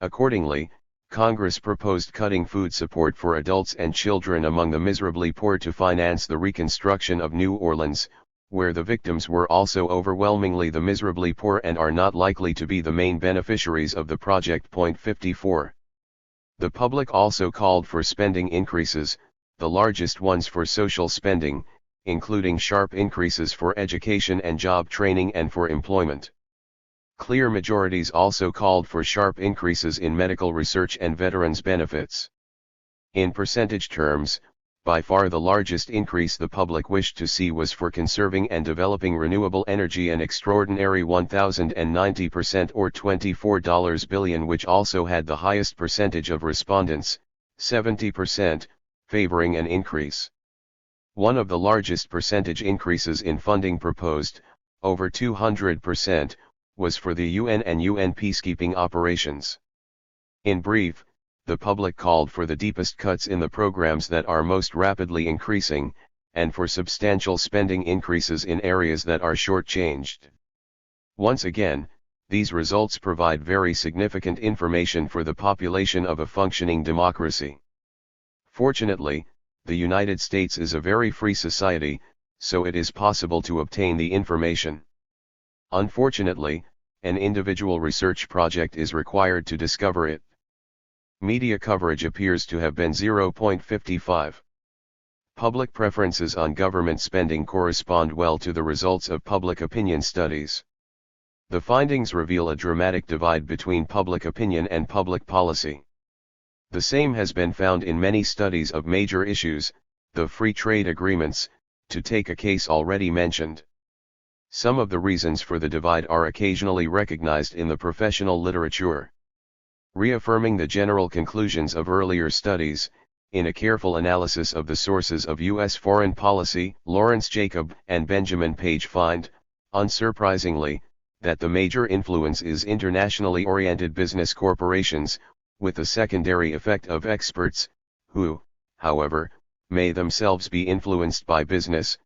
Accordingly, Congress proposed cutting food support for adults and children among the miserably poor to finance the reconstruction of New Orleans, where the victims were also overwhelmingly the miserably poor and are not likely to be the main beneficiaries of the project. 54. The public also called for spending increases, the largest ones for social spending, including sharp increases for education and job training and for employment. Clear majorities also called for sharp increases in medical research and veterans' benefits. In percentage terms, by far the largest increase the public wished to see was for conserving and developing renewable energy, an extraordinary 1,090% or $24 billion, which also had the highest percentage of respondents, 70%, favoring an increase. One of the largest percentage increases in funding proposed, over 200%, was for the UN and UN peacekeeping operations. In brief, the public called for the deepest cuts in the programs that are most rapidly increasing, and for substantial spending increases in areas that are shortchanged. Once again, these results provide very significant information for the population of a functioning democracy. Fortunately, the United States is a very free society, so it is possible to obtain the information. Unfortunately, an individual research project is required to discover it. Media coverage appears to have been 0.55. Public preferences on government spending correspond well to the results of public opinion studies. The findings reveal a dramatic divide between public opinion and public policy. The same has been found in many studies of major issues, the free trade agreements, to take a case already mentioned. Some of the reasons for the divide are occasionally recognized in the professional literature. Reaffirming the general conclusions of earlier studies, in a careful analysis of the sources of U.S. foreign policy, Lawrence Jacob and Benjamin Page find, unsurprisingly, that the major influence is internationally oriented business corporations, with the secondary effect of experts, who, however, may themselves be influenced by business.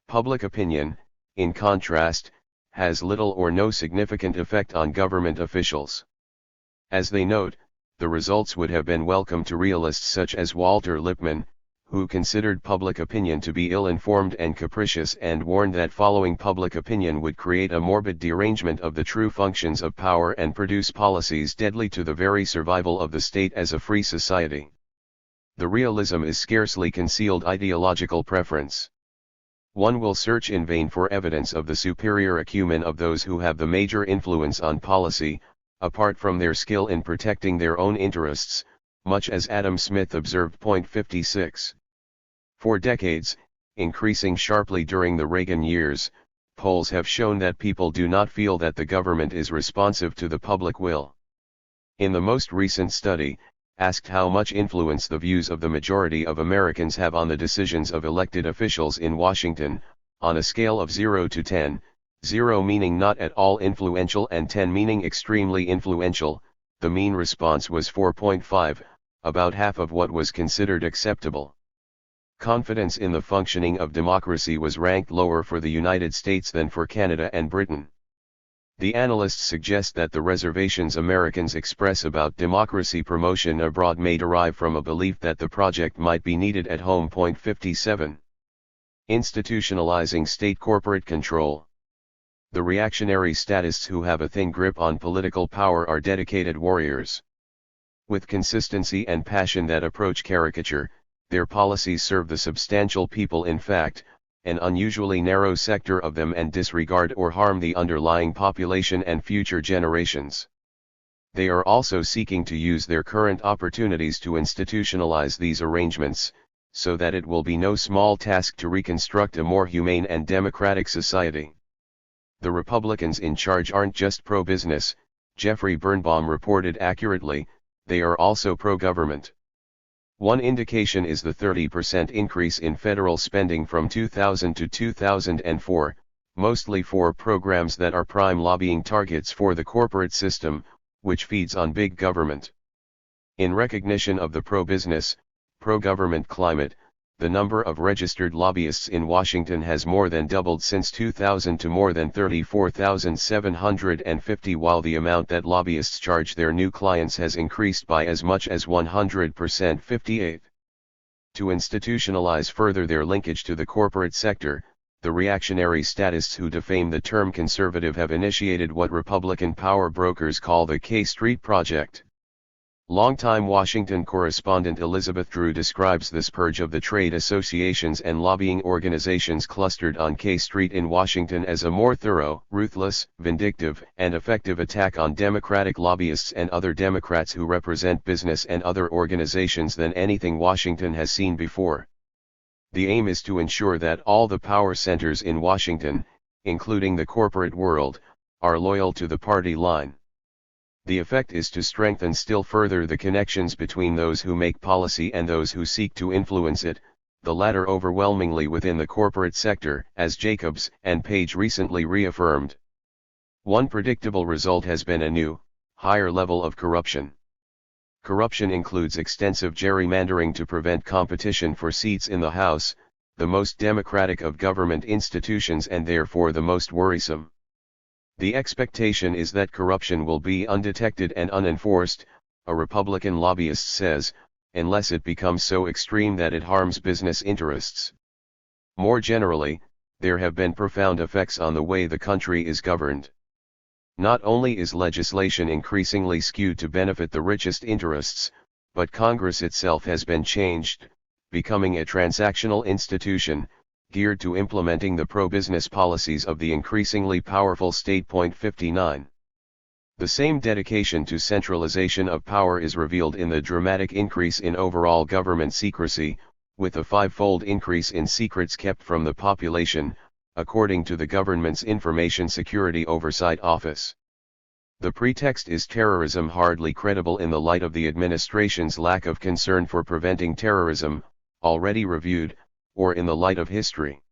Public opinion, in contrast, has little or no significant effect on government officials. As they note, the results would have been welcome to realists such as Walter Lippmann, who considered public opinion to be ill-informed and capricious and warned that following public opinion would create a morbid derangement of the true functions of power and produce policies deadly to the very survival of the state as a free society. The realism is scarcely concealed ideological preference. One will search in vain for evidence of the superior acumen of those who have the major influence on policy, apart from their skill in protecting their own interests, much as Adam Smith observed. 56. For decades, increasing sharply during the Reagan years, polls have shown that people do not feel that the government is responsive to the public will. In the most recent study, asked how much influence the views of the majority of Americans have on the decisions of elected officials in Washington, on a scale of 0 to 10, 0 meaning not at all influential and 10 meaning extremely influential, the mean response was 4.5, about half of what was considered acceptable. Confidence in the functioning of democracy was ranked lower for the United States than for Canada and Britain. The analysts suggest that the reservations Americans express about democracy promotion abroad may derive from a belief that the project might be needed at home. 57. Institutionalizing state corporate control. The reactionary statists who have a thin grip on political power are dedicated warriors. With consistency and passion that approach caricature, their policies serve the substantial people, in fact, an unusually narrow sector of them, and disregard or harm the underlying population and future generations. They are also seeking to use their current opportunities to institutionalize these arrangements, so that it will be no small task to reconstruct a more humane and democratic society. The Republicans in charge aren't just pro-business, Jeffrey Birnbaum reported accurately, they are also pro-government. One indication is the 30% increase in federal spending from 2000 to 2004, mostly for programs that are prime lobbying targets for the corporate system, which feeds on big government. In recognition of the pro-business, pro-government climate, the number of registered lobbyists in Washington has more than doubled since 2000 to more than 34,750, while the amount that lobbyists charge their new clients has increased by as much as 100%. 58. To institutionalize further their linkage to the corporate sector, the reactionary statists who defame the term conservative have initiated what Republican power brokers call the K Street Project. Longtime Washington correspondent Elizabeth Drew describes this purge of the trade associations and lobbying organizations clustered on K Street in Washington as a more thorough, ruthless, vindictive, and effective attack on Democratic lobbyists and other Democrats who represent business and other organizations than anything Washington has seen before. The aim is to ensure that all the power centers in Washington, including the corporate world, are loyal to the party line. The effect is to strengthen still further the connections between those who make policy and those who seek to influence it, the latter overwhelmingly within the corporate sector, as Jacobs and Page recently reaffirmed. One predictable result has been a new, higher level of corruption. Corruption includes extensive gerrymandering to prevent competition for seats in the House, the most democratic of government institutions and therefore the most worrisome. The expectation is that corruption will be undetected and unenforced, a Republican lobbyist says, unless it becomes so extreme that it harms business interests. More generally, there have been profound effects on the way the country is governed. Not only is legislation increasingly skewed to benefit the richest interests, but Congress itself has been changed, becoming a transactional institution, geared to implementing the pro-business policies of the increasingly powerful state. 59. The same dedication to centralization of power is revealed in the dramatic increase in overall government secrecy, with a five-fold increase in secrets kept from the population, according to the government's Information Security Oversight Office. The pretext is terrorism, hardly credible in the light of the administration's lack of concern for preventing terrorism, already reviewed, or in the light of history.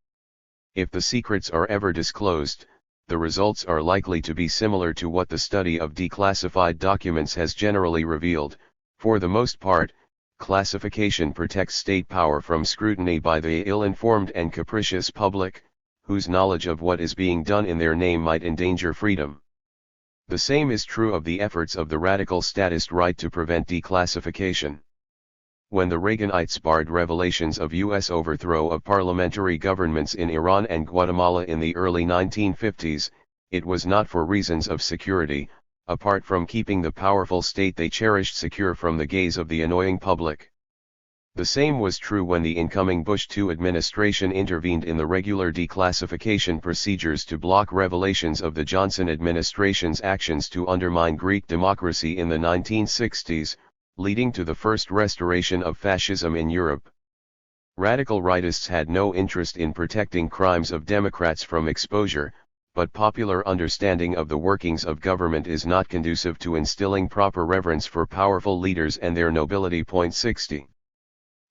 If the secrets are ever disclosed, the results are likely to be similar to what the study of declassified documents has generally revealed. For the most part, classification protects state power from scrutiny by the ill-informed and capricious public, whose knowledge of what is being done in their name might endanger freedom. The same is true of the efforts of the radical statist right to prevent declassification. When the Reaganites barred revelations of U.S. overthrow of parliamentary governments in Iran and Guatemala in the early 1950s, it was not for reasons of security, apart from keeping the powerful state they cherished secure from the gaze of the annoying public. The same was true when the incoming Bush II administration intervened in the regular declassification procedures to block revelations of the Johnson administration's actions to undermine Greek democracy in the 1960s, leading to the first restoration of fascism in Europe. Radical rightists had no interest in protecting crimes of Democrats from exposure, but popular understanding of the workings of government is not conducive to instilling proper reverence for powerful leaders and their nobility. 60.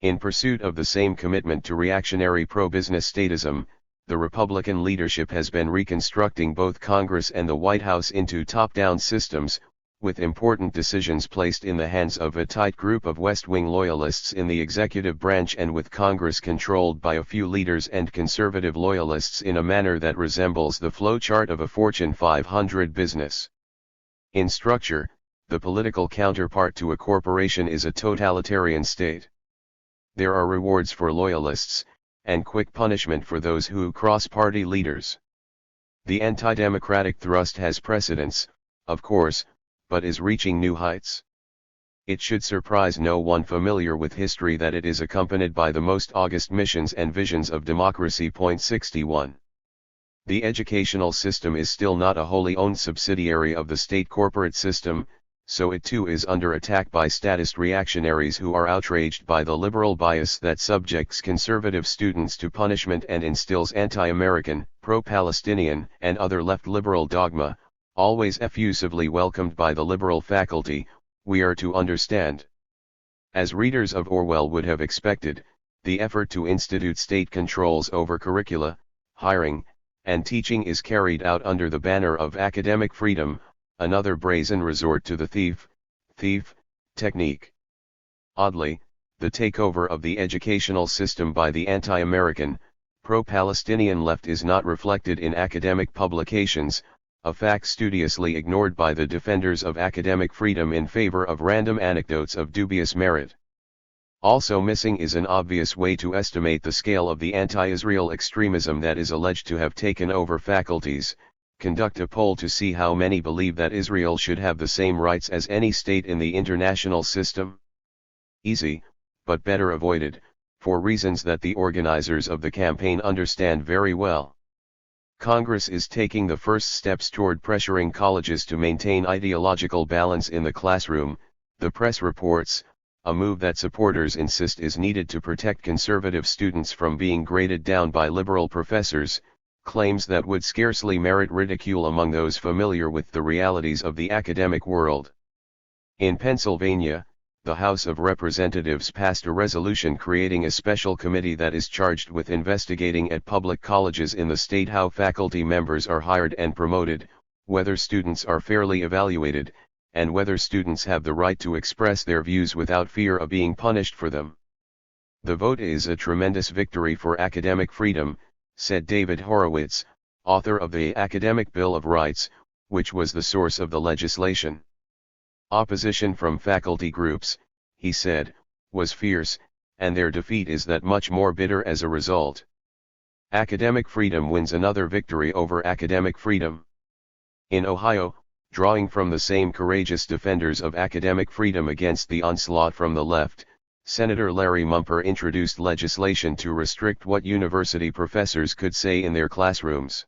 In pursuit of the same commitment to reactionary pro-business statism, the Republican leadership has been reconstructing both Congress and the White House into top-down systems, with important decisions placed in the hands of a tight group of West-wing loyalists in the executive branch and with Congress controlled by a few leaders and conservative loyalists in a manner that resembles the flowchart of a Fortune 500 business. In structure, the political counterpart to a corporation is a totalitarian state. There are rewards for loyalists, and quick punishment for those who cross party leaders. The anti-democratic thrust has precedence, of course, but is reaching new heights. It should surprise no one familiar with history that it is accompanied by the most august missions and visions of democracy. 61. The educational system is still not a wholly owned subsidiary of the state corporate system, so it too is under attack by statist reactionaries who are outraged by the liberal bias that subjects conservative students to punishment and instills anti-American, pro-Palestinian, and other left-liberal dogma, always effusively welcomed by the liberal faculty, we are to understand. As readers of Orwell would have expected, the effort to institute state controls over curricula, hiring, and teaching is carried out under the banner of academic freedom, another brazen resort to the thief technique. Oddly, the takeover of the educational system by the anti-American, pro-Palestinian left is not reflected in academic publications, a fact studiously ignored by the defenders of academic freedom in favor of random anecdotes of dubious merit. Also missing is an obvious way to estimate the scale of the anti-Israel extremism that is alleged to have taken over faculties, Conduct a poll to see how many believe that Israel should have the same rights as any state in the international system. Easy, but better avoided, for reasons that the organizers of the campaign understand very well. Congress is taking the first steps toward pressuring colleges to maintain ideological balance in the classroom, the press reports, a move that supporters insist is needed to protect conservative students from being graded down by liberal professors, claims that would scarcely merit ridicule among those familiar with the realities of the academic world. In Pennsylvania, the House of Representatives passed a resolution creating a special committee that is charged with investigating at public colleges in the state how faculty members are hired and promoted, whether students are fairly evaluated, and whether students have the right to express their views without fear of being punished for them. The vote is a tremendous victory for academic freedom, said David Horowitz, author of the Academic Bill of Rights, which was the source of the legislation. Opposition from faculty groups, he said, was fierce, and their defeat is that much more bitter as a result. Academic freedom wins another victory over academic freedom. In Ohio, drawing from the same courageous defenders of academic freedom against the onslaught from the left, Senator Larry Mumper introduced legislation to restrict what university professors could say in their classrooms.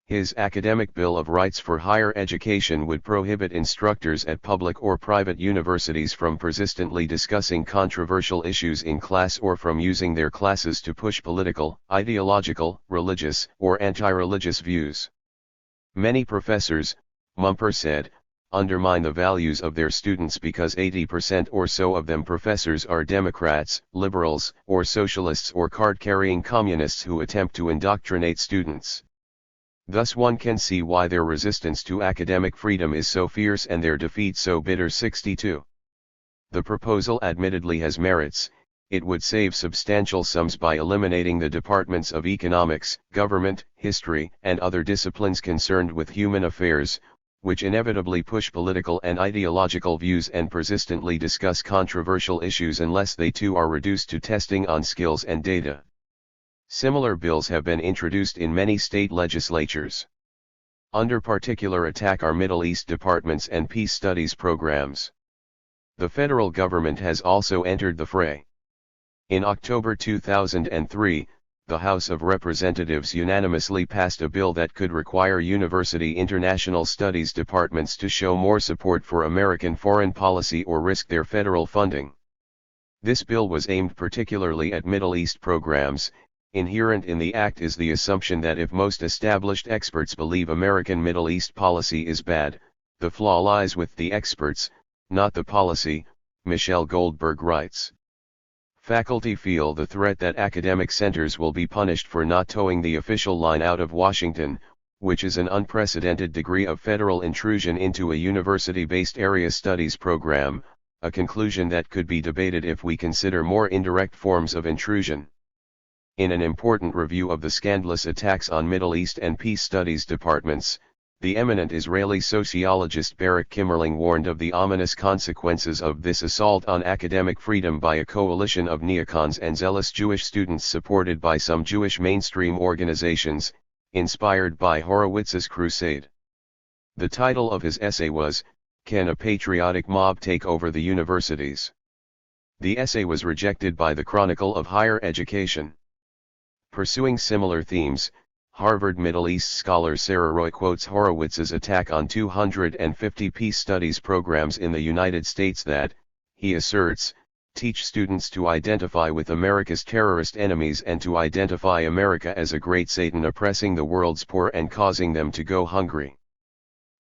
His Academic Bill of Rights for higher education would prohibit instructors at public or private universities from persistently discussing controversial issues in class or from using their classes to push political, ideological, religious, or anti-religious views. Many professors, Mumper said, undermine the values of their students because 80% or so of them professors are Democrats, liberals, or socialists or card-carrying communists who attempt to indoctrinate students. Thus one can see why their resistance to academic freedom is so fierce and their defeat so bitter. 62. The proposal admittedly has merits. It would save substantial sums by eliminating the departments of economics, government, history, and other disciplines concerned with human affairs, which inevitably push political and ideological views and persistently discuss controversial issues unless they too are reduced to testing on skills and data. Similar bills have been introduced in many state legislatures. Under particular attack are Middle East departments and peace studies programs. The federal government has also entered the fray. In October 2003, the House of Representatives unanimously passed a bill that could require university international studies departments to show more support for American foreign policy or risk their federal funding. This bill was aimed particularly at Middle East programs. Inherent in the act is the assumption that if most established experts believe American Middle East policy is bad, the flaw lies with the experts, not the policy, Michelle Goldberg writes. Faculty feel the threat that academic centers will be punished for not towing the official line out of Washington, which is an unprecedented degree of federal intrusion into a university-based area studies program, a conclusion that could be debated if we consider more indirect forms of intrusion. In an important review of the scandalous attacks on Middle East and peace studies departments, the eminent Israeli sociologist Barak Kimmerling warned of the ominous consequences of this assault on academic freedom by a coalition of neocons and zealous Jewish students supported by some Jewish mainstream organizations, inspired by Horowitz's crusade. The title of his essay was, "Can a Patriotic Mob Take Over the Universities?" The essay was rejected by the Chronicle of Higher Education. Pursuing similar themes, Harvard Middle East scholar Sarah Roy quotes Horowitz's attack on 250 peace studies programs in the United States that, he asserts, teach students to identify with America's terrorist enemies and to identify America as a great Satan oppressing the world's poor and causing them to go hungry.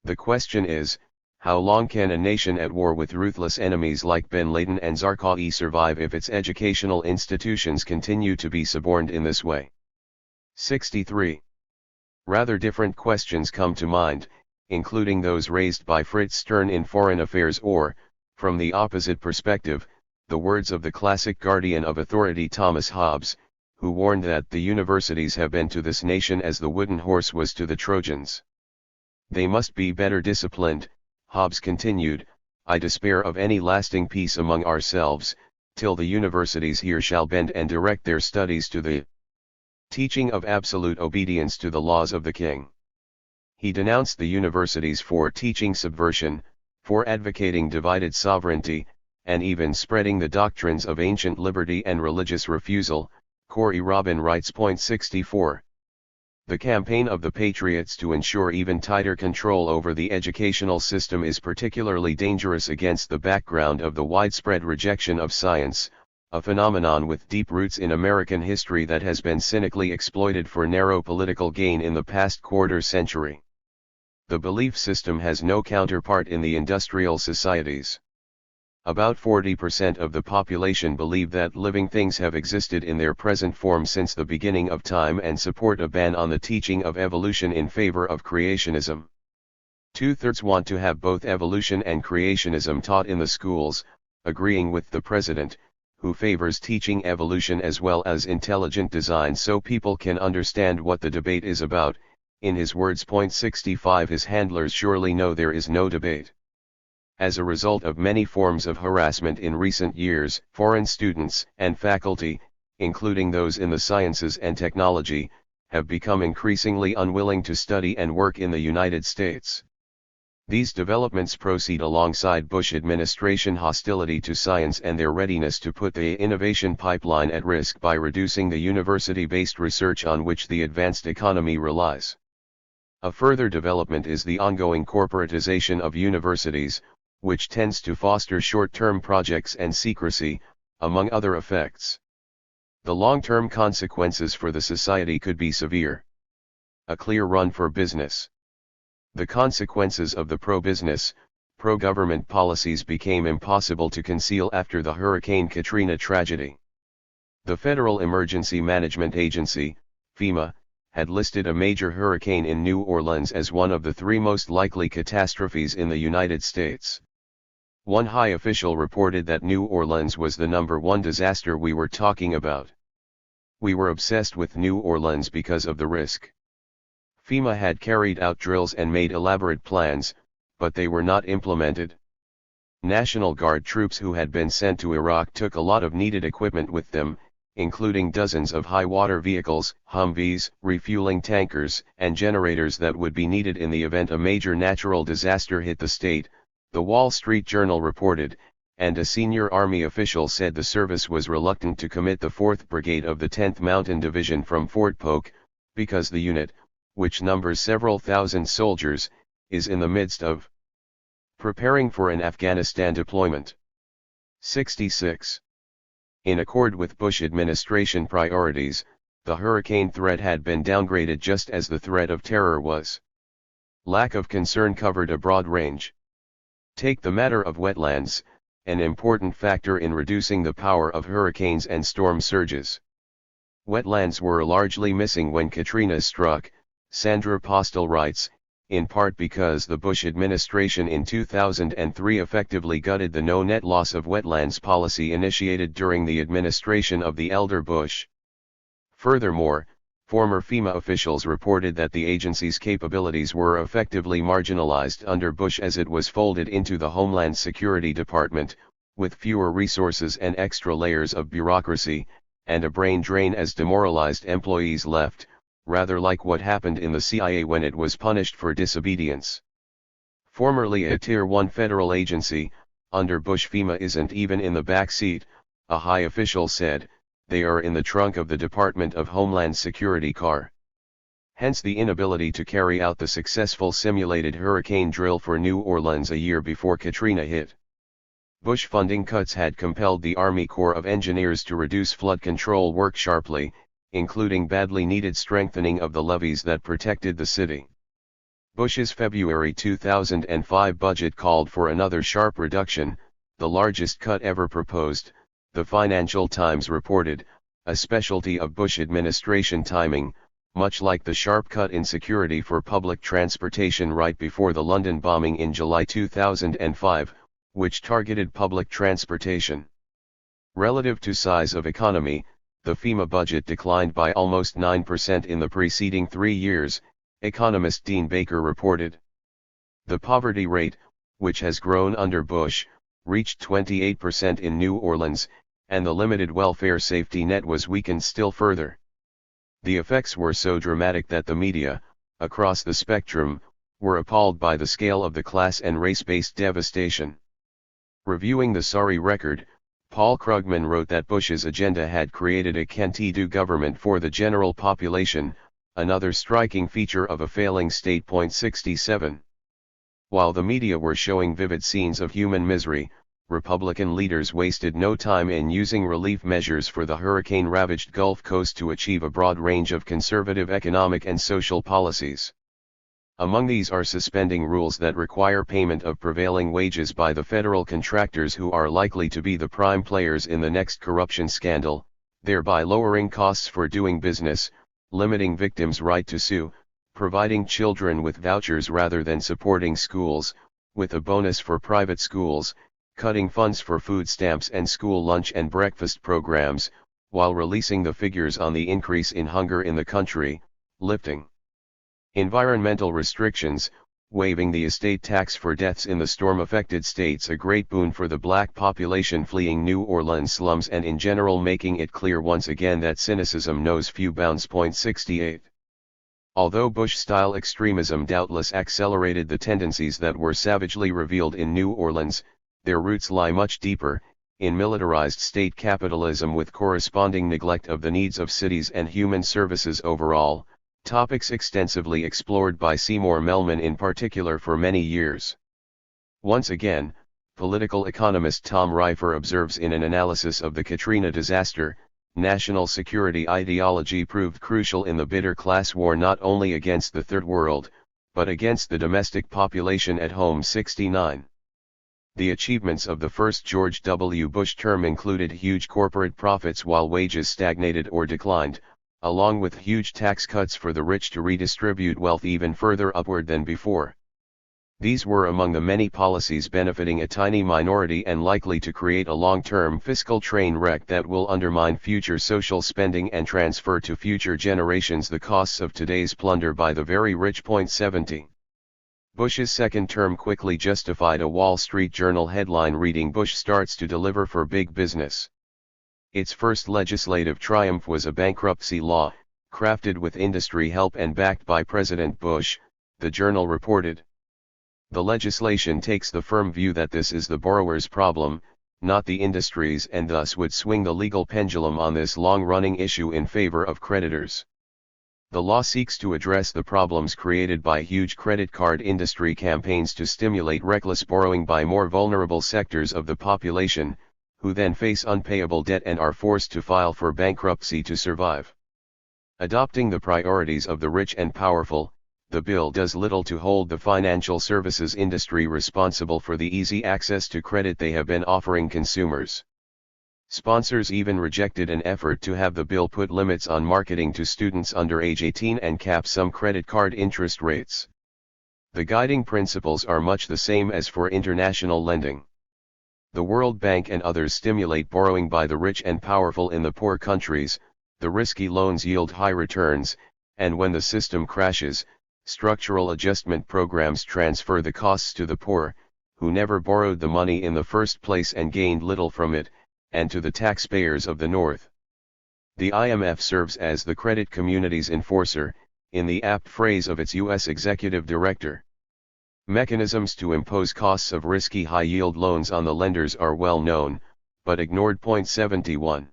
The question is, how long can a nation at war with ruthless enemies like bin Laden and Zarqawi survive if its educational institutions continue to be suborned in this way? 63. Rather different questions come to mind, including those raised by Fritz Stern in Foreign Affairs or, from the opposite perspective, the words of the classic guardian of authority Thomas Hobbes, who warned that the universities have been to this nation as the wooden horse was to the Trojans. They must be better disciplined, Hobbes continued, I despair of any lasting peace among ourselves, till the universities here shall bend and direct their studies to the teaching of absolute obedience to the laws of the king. He denounced the universities for teaching subversion, for advocating divided sovereignty, and even spreading the doctrines of ancient liberty and religious refusal. Corey Robin writes. 64. The campaign of the Patriots to ensure even tighter control over the educational system is particularly dangerous against the background of the widespread rejection of science, a phenomenon with deep roots in American history that has been cynically exploited for narrow political gain in the past quarter century. The belief system has no counterpart in the industrial societies. About 40% of the population believe that living things have existed in their present form since the beginning of time and support a ban on the teaching of evolution in favor of creationism. 2/3 want to have both evolution and creationism taught in the schools, agreeing with the president, who favors teaching evolution as well as intelligent design so people can understand what the debate is about. In his words. 65 His handlers surely know there is no debate. As a result of many forms of harassment in recent years, foreign students and faculty, including those in the sciences and technology, have become increasingly unwilling to study and work in the United States. These developments proceed alongside Bush administration hostility to science and their readiness to put the innovation pipeline at risk by reducing the university-based research on which the advanced economy relies. A further development is the ongoing corporatization of universities, which tends to foster short-term projects and secrecy, among other effects. The long-term consequences for the society could be severe. A clear run for business. The consequences of the pro-business, pro-government policies became impossible to conceal after the Hurricane Katrina tragedy. The Federal Emergency Management Agency, FEMA, had listed a major hurricane in New Orleans as one of the 3 most likely catastrophes in the United States. One high official reported that New Orleans was the #1 disaster we were talking about. We were obsessed with New Orleans because of the risk. FEMA had carried out drills and made elaborate plans, but they were not implemented. National Guard troops who had been sent to Iraq took a lot of needed equipment with them, including dozens of high-water vehicles, Humvees, refueling tankers, and generators that would be needed in the event a major natural disaster hit the state, the Wall Street Journal reported, and a senior Army official said the service was reluctant to commit the 4th Brigade of the 10th Mountain Division from Fort Polk, because the unit, which numbers several thousand soldiers, is in the midst of preparing for an Afghanistan deployment. 66. In accord with Bush administration priorities, the hurricane threat had been downgraded just as the threat of terror was. Lack of concern covered a broad range. Take the matter of wetlands, an important factor in reducing the power of hurricanes and storm surges. Wetlands were largely missing when Katrina struck, Sandra Postel writes, in part because the Bush administration in 2003 effectively gutted the no net loss of wetlands policy initiated during the administration of the elder Bush. Furthermore, former FEMA officials reported that the agency's capabilities were effectively marginalized under Bush as it was folded into the Homeland Security Department, with fewer resources and extra layers of bureaucracy, and a brain drain as demoralized employees left, rather like what happened in the CIA when it was punished for disobedience. Formerly a Tier 1 federal agency, under Bush FEMA isn't even in the back seat, a high official said, they are in the trunk of the Department of Homeland Security car. Hence the inability to carry out the successful simulated hurricane drill for New Orleans a year before Katrina hit. Bush funding cuts had compelled the Army Corps of Engineers to reduce flood control work sharply, including badly needed strengthening of the levees that protected the city. Bush's February 2005 budget called for another sharp reduction, the largest cut ever proposed, the Financial Times reported, a specialty of Bush administration timing, much like the sharp cut in security for public transportation right before the London bombing in July 2005, which targeted public transportation. Relative to size of economy, the FEMA budget declined by almost 9% in the preceding 3 years, economist Dean Baker reported. The poverty rate, which has grown under Bush, reached 28% in New Orleans, and the limited welfare safety net was weakened still further. The effects were so dramatic that the media, across the spectrum, were appalled by the scale of the class and race-based devastation. Reviewing the sorry record, Paul Krugman wrote that Bush's agenda had created a can-do government for the general population, another striking feature of a failing state. 67. While the media were showing vivid scenes of human misery, Republican leaders wasted no time in using relief measures for the hurricane-ravaged Gulf Coast to achieve a broad range of conservative economic and social policies. Among these are suspending rules that require payment of prevailing wages by the federal contractors who are likely to be the prime players in the next corruption scandal, thereby lowering costs for doing business, limiting victims' right to sue, providing children with vouchers rather than supporting schools, with a bonus for private schools, cutting funds for food stamps and school lunch and breakfast programs, while releasing the figures on the increase in hunger in the country, lifting environmental restrictions, waiving the estate tax for deaths in the storm-affected states, a great boon for the black population fleeing New Orleans slums, and in general making it clear once again that cynicism knows few bounds. 68. Although Bush-style extremism doubtless accelerated the tendencies that were savagely revealed in New Orleans, their roots lie much deeper, in militarized state capitalism with corresponding neglect of the needs of cities and human services overall, topics extensively explored by Seymour Melman in particular for many years. Once again, political economist Tom Reifer observes in an analysis of the Katrina disaster, national security ideology proved crucial in the bitter class war not only against the Third World, but against the domestic population at home. 69. The achievements of the first George W. Bush term included huge corporate profits while wages stagnated or declined, along with huge tax cuts for the rich to redistribute wealth even further upward than before. These were among the many policies benefiting a tiny minority and likely to create a long-term fiscal train wreck that will undermine future social spending and transfer to future generations the costs of today's plunder by the very rich. 70. Bush's second term quickly justified a Wall Street Journal headline reading "Bush starts to deliver for big business." Its first legislative triumph was a bankruptcy law, crafted with industry help and backed by President Bush, the Journal reported. The legislation takes the firm view that this is the borrower's problem, not the industry's, and thus would swing the legal pendulum on this long-running issue in favor of creditors. The law seeks to address the problems created by huge credit card industry campaigns to stimulate reckless borrowing by more vulnerable sectors of the population, who then face unpayable debt and are forced to file for bankruptcy to survive. Adopting the priorities of the rich and powerful, the bill does little to hold the financial services industry responsible for the easy access to credit they have been offering consumers. Sponsors even rejected an effort to have the bill put limits on marketing to students under age 18 and cap some credit card interest rates. The guiding principles are much the same as for international lending. The World Bank and others stimulate borrowing by the rich and powerful in the poor countries, the risky loans yield high returns, and when the system crashes, structural adjustment programs transfer the costs to the poor, who never borrowed the money in the first place and gained little from it, and to the taxpayers of the North. The IMF serves as the credit community's enforcer, in the apt phrase of its U.S. executive director. Mechanisms to impose costs of risky high-yield loans on the lenders are well known, but ignored. 71.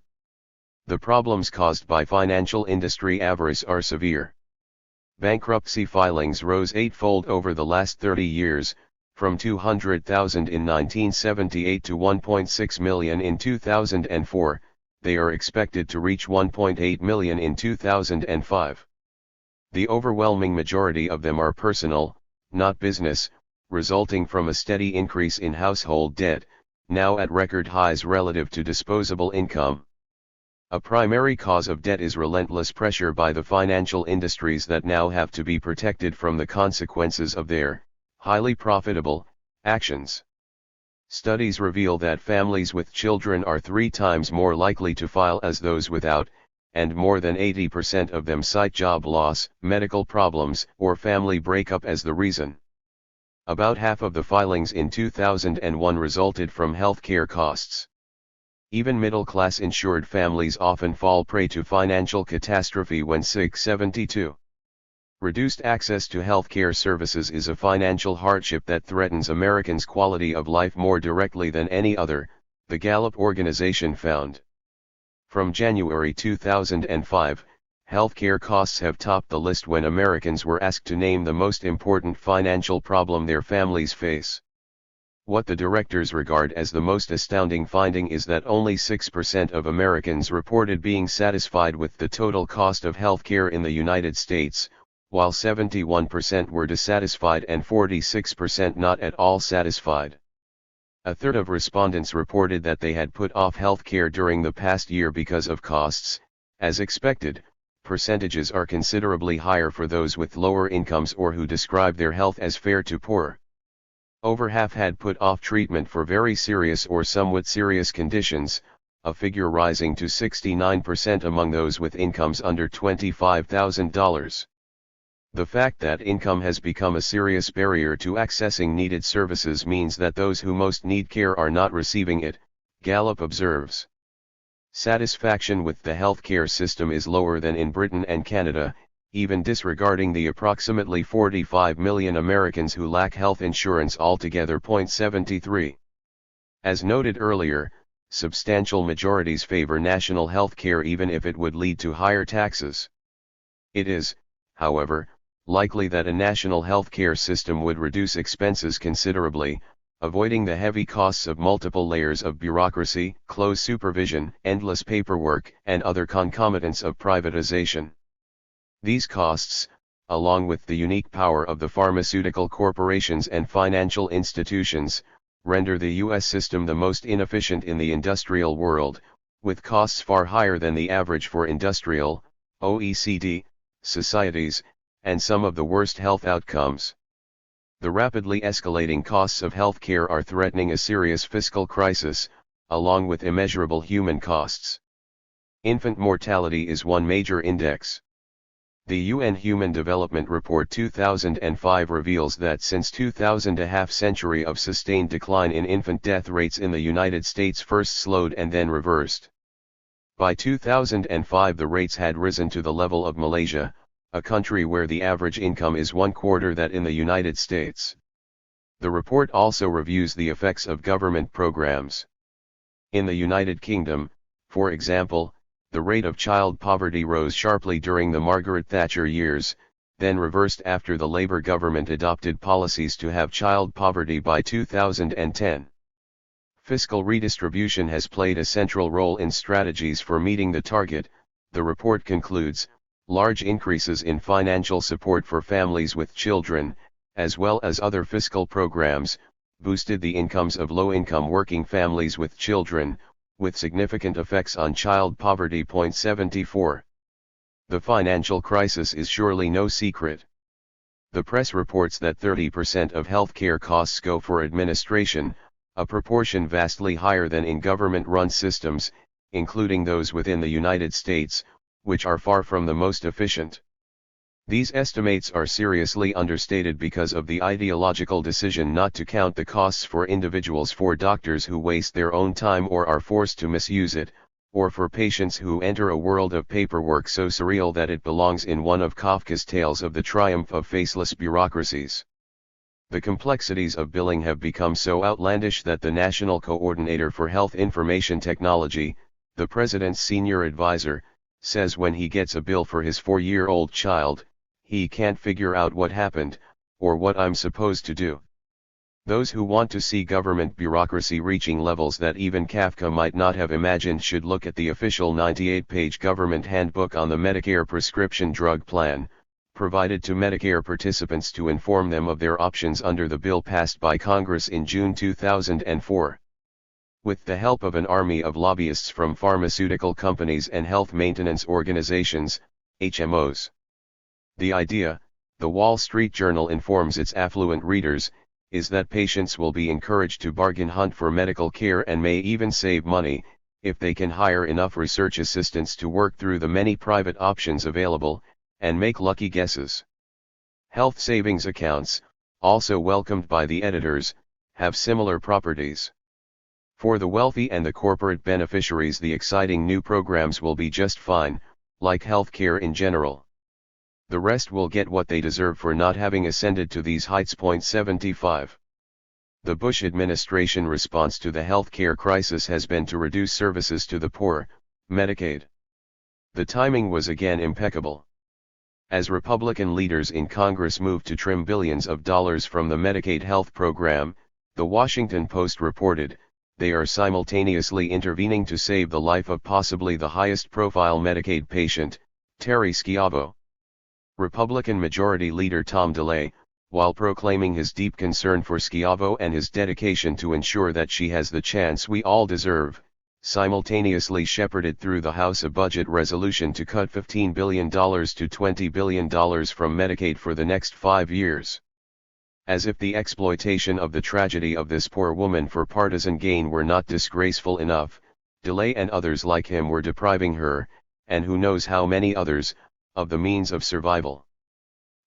The problems caused by financial industry avarice are severe. Bankruptcy filings rose eightfold over the last 30 years, from 200,000 in 1978 to 1.6 million in 2004, they are expected to reach 1.8 million in 2005. The overwhelming majority of them are personal, not business, resulting from a steady increase in household debt, now at record highs relative to disposable income. A primary cause of debt is relentless pressure by the financial industries that now have to be protected from the consequences of their highly profitable actions. Studies reveal that families with children are 3 times more likely to file as those without, and more than 80% of them cite job loss, medical problems, or family breakup as the reason. About half of the filings in 2001 resulted from healthcare costs. Even middle-class insured families often fall prey to financial catastrophe when sick. 72. Reduced access to healthcare services is a financial hardship that threatens Americans' quality of life more directly than any other, the Gallup organization found. From January 2005, healthcare costs have topped the list when Americans were asked to name the most important financial problem their families face. What the directors regard as the most astounding finding is that only 6% of Americans reported being satisfied with the total cost of healthcare in the United States, while 71% were dissatisfied and 46% not at all satisfied. A third of respondents reported that they had put off healthcare during the past year because of costs. As expected, percentages are considerably higher for those with lower incomes or who describe their health as fair to poor. Over half had put off treatment for very serious or somewhat serious conditions, a figure rising to 69% among those with incomes under $25,000. The fact that income has become a serious barrier to accessing needed services means that those who most need care are not receiving it, Gallup observes. Satisfaction with the healthcare system is lower than in Britain and Canada, even disregarding the approximately 45 million Americans who lack health insurance altogether. 73. As noted earlier, substantial majorities favor national health care even if it would lead to higher taxes. It is, however, likely that a national health care system would reduce expenses considerably, avoiding the heavy costs of multiple layers of bureaucracy, close supervision, endless paperwork, and other concomitants of privatization. These costs, along with the unique power of the pharmaceutical corporations and financial institutions, render the U.S. system the most inefficient in the industrial world, with costs far higher than the average for industrial, OECD, societies, and some of the worst health outcomes. The rapidly escalating costs of healthcare are threatening a serious fiscal crisis, along with immeasurable human costs. Infant mortality is one major index. The UN Human Development Report 2005 reveals that since 2000 a half-century of sustained decline in infant death rates in the United States first slowed and then reversed. By 2005 the rates had risen to the level of Malaysia, a country where the average income is one quarter that in the United States. The report also reviews the effects of government programs. In the United Kingdom, for example, the rate of child poverty rose sharply during the Margaret Thatcher years, then reversed after the Labour government adopted policies to have child poverty by 2010. Fiscal redistribution has played a central role in strategies for meeting the target, the report concludes. Large increases in financial support for families with children, as well as other fiscal programs, boosted the incomes of low-income working families with children, with significant effects on child poverty. 74. The financial crisis is surely no secret. The press reports that 30% of healthcare costs go for administration, a proportion vastly higher than in government-run systems, including those within the United States, which are far from the most efficient. These estimates are seriously understated because of the ideological decision not to count the costs for individuals, for doctors who waste their own time or are forced to misuse it, or for patients who enter a world of paperwork so surreal that it belongs in one of Kafka's tales of the triumph of faceless bureaucracies. The complexities of billing have become so outlandish that the National Coordinator for Health Information Technology, the President's senior advisor, says when he gets a bill for his 4-year-old child, he can't figure out what happened, or what I'm supposed to do. Those who want to see government bureaucracy reaching levels that even Kafka might not have imagined should look at the official 98-page government handbook on the Medicare prescription drug plan, provided to Medicare participants to inform them of their options under the bill passed by Congress in June 2004. With the help of an army of lobbyists from pharmaceutical companies and health maintenance organizations, HMOs. The idea, the Wall Street Journal informs its affluent readers, is that patients will be encouraged to bargain hunt for medical care and may even save money, if they can hire enough research assistants to work through the many private options available, and make lucky guesses. Health savings accounts, also welcomed by the editors, have similar properties. For the wealthy and the corporate beneficiaries, the exciting new programs will be just fine, like healthcare in general. The rest will get what they deserve for not having ascended to these heights. 75. The Bush administration response to the health care crisis has been to reduce services to the poor, Medicaid. The timing was again impeccable. As Republican leaders in Congress moved to trim billions of dollars from the Medicaid health program, the Washington Post reported, they are simultaneously intervening to save the life of possibly the highest-profile Medicaid patient, Terry Schiavo. Republican Majority Leader Tom DeLay, while proclaiming his deep concern for Schiavo and his dedication to ensure that she has the chance we all deserve, simultaneously shepherded through the House a budget resolution to cut $15 billion to $20 billion from Medicaid for the next 5 years. As if the exploitation of the tragedy of this poor woman for partisan gain were not disgraceful enough, DeLay and others like him were depriving her, and who knows how many others, of the means of survival.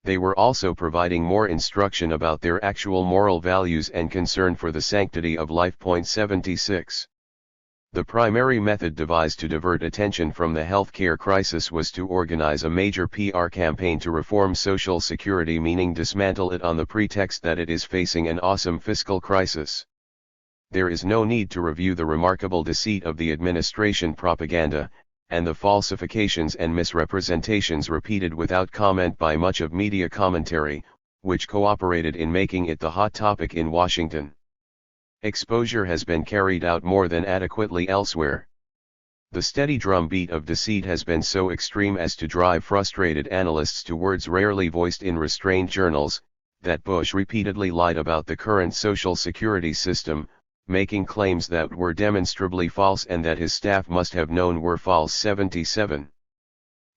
They were also providing more instruction about their actual moral values and concern for the sanctity of life. 76. The primary method devised to divert attention from the healthcare crisis was to organize a major PR campaign to reform Social Security, meaning dismantle it on the pretext that it is facing an awesome fiscal crisis. There is no need to review the remarkable deceit of the administration propaganda, and the falsifications and misrepresentations repeated without comment by much of media commentary, which cooperated in making it the hot topic in Washington. Exposure has been carried out more than adequately elsewhere. The steady drumbeat of deceit has been so extreme as to drive frustrated analysts to words rarely voiced in restrained journals, that Bush repeatedly lied about the current Social Security system, making claims that were demonstrably false and that his staff must have known were false. 77.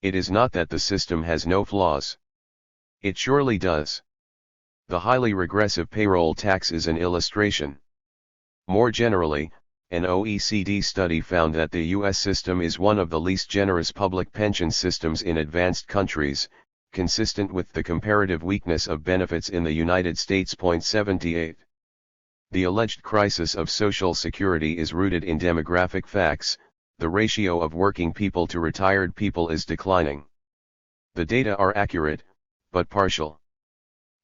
It is not that the system has no flaws. It surely does. The highly regressive payroll tax is an illustration. More generally, an OECD study found that the U.S. system is one of the least generous public pension systems in advanced countries, consistent with the comparative weakness of benefits in the United States. 78. The alleged crisis of Social Security is rooted in demographic facts. The ratio of working people to retired people is declining. The data are accurate, but partial.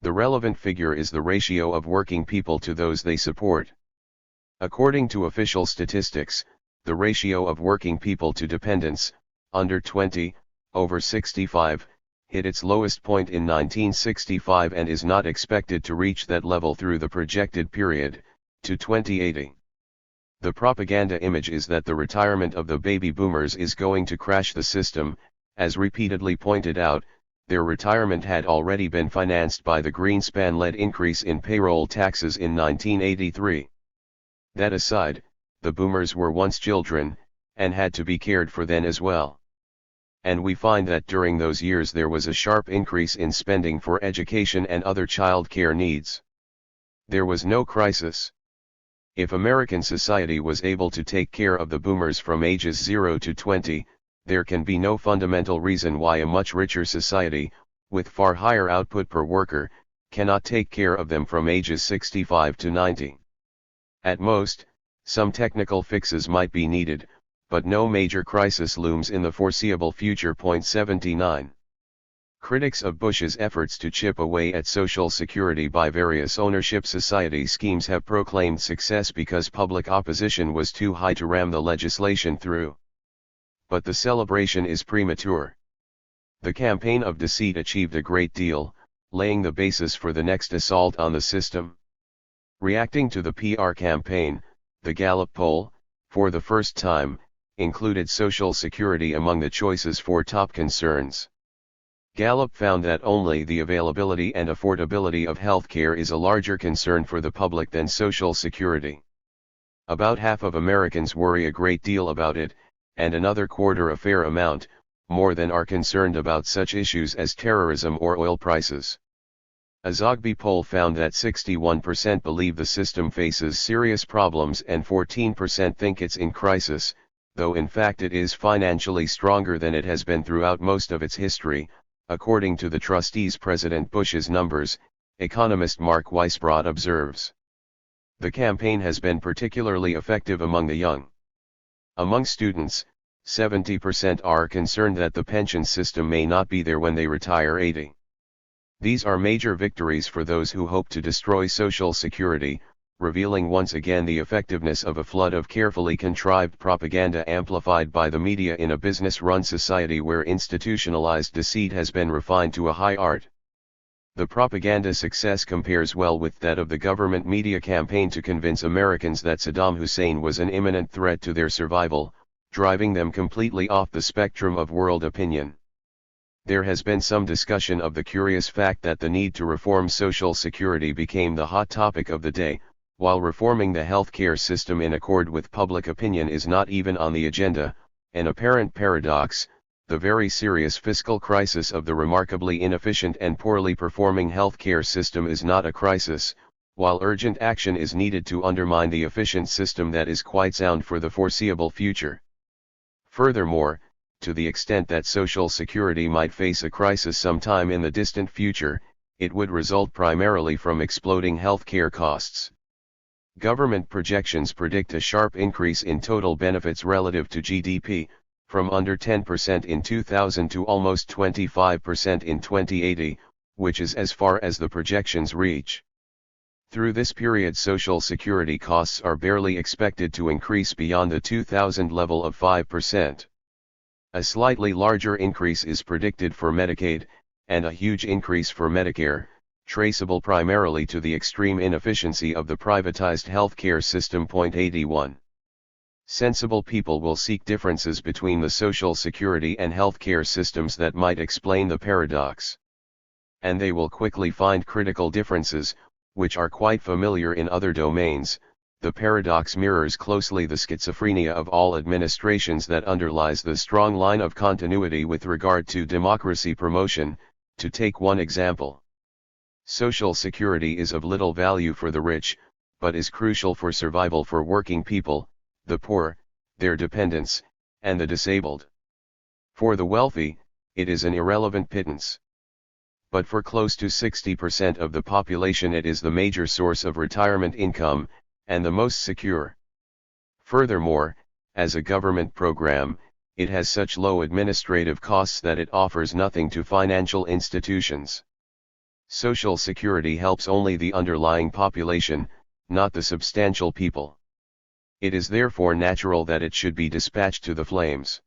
The relevant figure is the ratio of working people to those they support. According to official statistics, the ratio of working people to dependents, under 20, over 65, hit its lowest point in 1965 and is not expected to reach that level through the projected period, to 2080. The propaganda image is that the retirement of the baby boomers is going to crash the system. As repeatedly pointed out, their retirement had already been financed by the Greenspan-led increase in payroll taxes in 1983. That aside, the boomers were once children, and had to be cared for then as well. And we find that during those years there was a sharp increase in spending for education and other child care needs. There was no crisis. If American society was able to take care of the boomers from ages 0 to 20, there can be no fundamental reason why a much richer society, with far higher output per worker, cannot take care of them from ages 65 to 90. At most, some technical fixes might be needed, but no major crisis looms in the foreseeable future. 79. Critics of Bush's efforts to chip away at Social Security by various ownership society schemes have proclaimed success because public opposition was too high to ram the legislation through. But the celebration is premature. The campaign of deceit achieved a great deal, laying the basis for the next assault on the system. Reacting to the PR campaign, the Gallup poll, for the first time, included Social Security among the choices for top concerns. Gallup found that only the availability and affordability of healthcare is a larger concern for the public than Social Security. About half of Americans worry a great deal about it, and another quarter a fair amount, more than are concerned about such issues as terrorism or oil prices. A Zogby poll found that 61% believe the system faces serious problems and 14% think it's in crisis, though in fact it is financially stronger than it has been throughout most of its history, according to the trustees. President Bush's numbers, economist Mark Weisbrot observes. The campaign has been particularly effective among the young. Among students, 70% are concerned that the pension system may not be there when they retire 80. These are major victories for those who hope to destroy Social Security, revealing once again the effectiveness of a flood of carefully contrived propaganda amplified by the media in a business-run society where institutionalized deceit has been refined to a high art. The propaganda success compares well with that of the government media campaign to convince Americans that Saddam Hussein was an imminent threat to their survival, driving them completely off the spectrum of world opinion. There has been some discussion of the curious fact that the need to reform Social Security became the hot topic of the day, while reforming the healthcare system in accord with public opinion is not even on the agenda, an apparent paradox. The very serious fiscal crisis of the remarkably inefficient and poorly performing healthcare system is not a crisis, while urgent action is needed to undermine the efficient system that is quite sound for the foreseeable future. Furthermore, to the extent that Social Security might face a crisis sometime in the distant future, it would result primarily from exploding healthcare costs. Government projections predict a sharp increase in total benefits relative to GDP, from under 10% in 2000 to almost 25% in 2080, which is as far as the projections reach. Through this period, Social Security costs are barely expected to increase beyond the 2000 level of 5%. A slightly larger increase is predicted for Medicaid, and a huge increase for Medicare, traceable primarily to the extreme inefficiency of the privatized healthcare system. 81. Sensible people will seek differences between the Social Security and healthcare systems that might explain the paradox. And they will quickly find critical differences, which are quite familiar in other domains. The paradox mirrors closely the schizophrenia of all administrations that underlies the strong line of continuity with regard to democracy promotion. To take one example, Social Security is of little value for the rich, but is crucial for survival for working people, the poor, their dependents, and the disabled. For the wealthy, it is an irrelevant pittance. But for close to 60% of the population it is the major source of retirement income, and the most secure. Furthermore, as a government program, it has such low administrative costs that it offers nothing to financial institutions. Social Security helps only the underlying population, not the substantial people. It is therefore natural that it should be dispatched to the flames.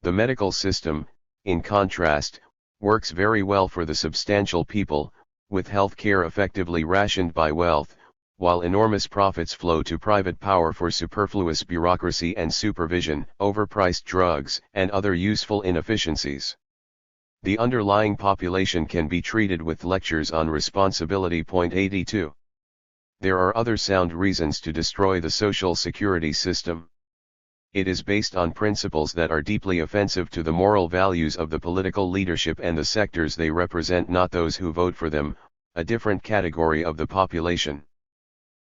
The medical system, in contrast, works very well for the substantial people, with health care effectively rationed by wealth, while enormous profits flow to private power for superfluous bureaucracy and supervision, overpriced drugs, and other useful inefficiencies. The underlying population can be treated with lectures on responsibility. 82. There are other sound reasons to destroy the Social Security system. It is based on principles that are deeply offensive to the moral values of the political leadership and the sectors they represent, not those who vote for them, a different category of the population.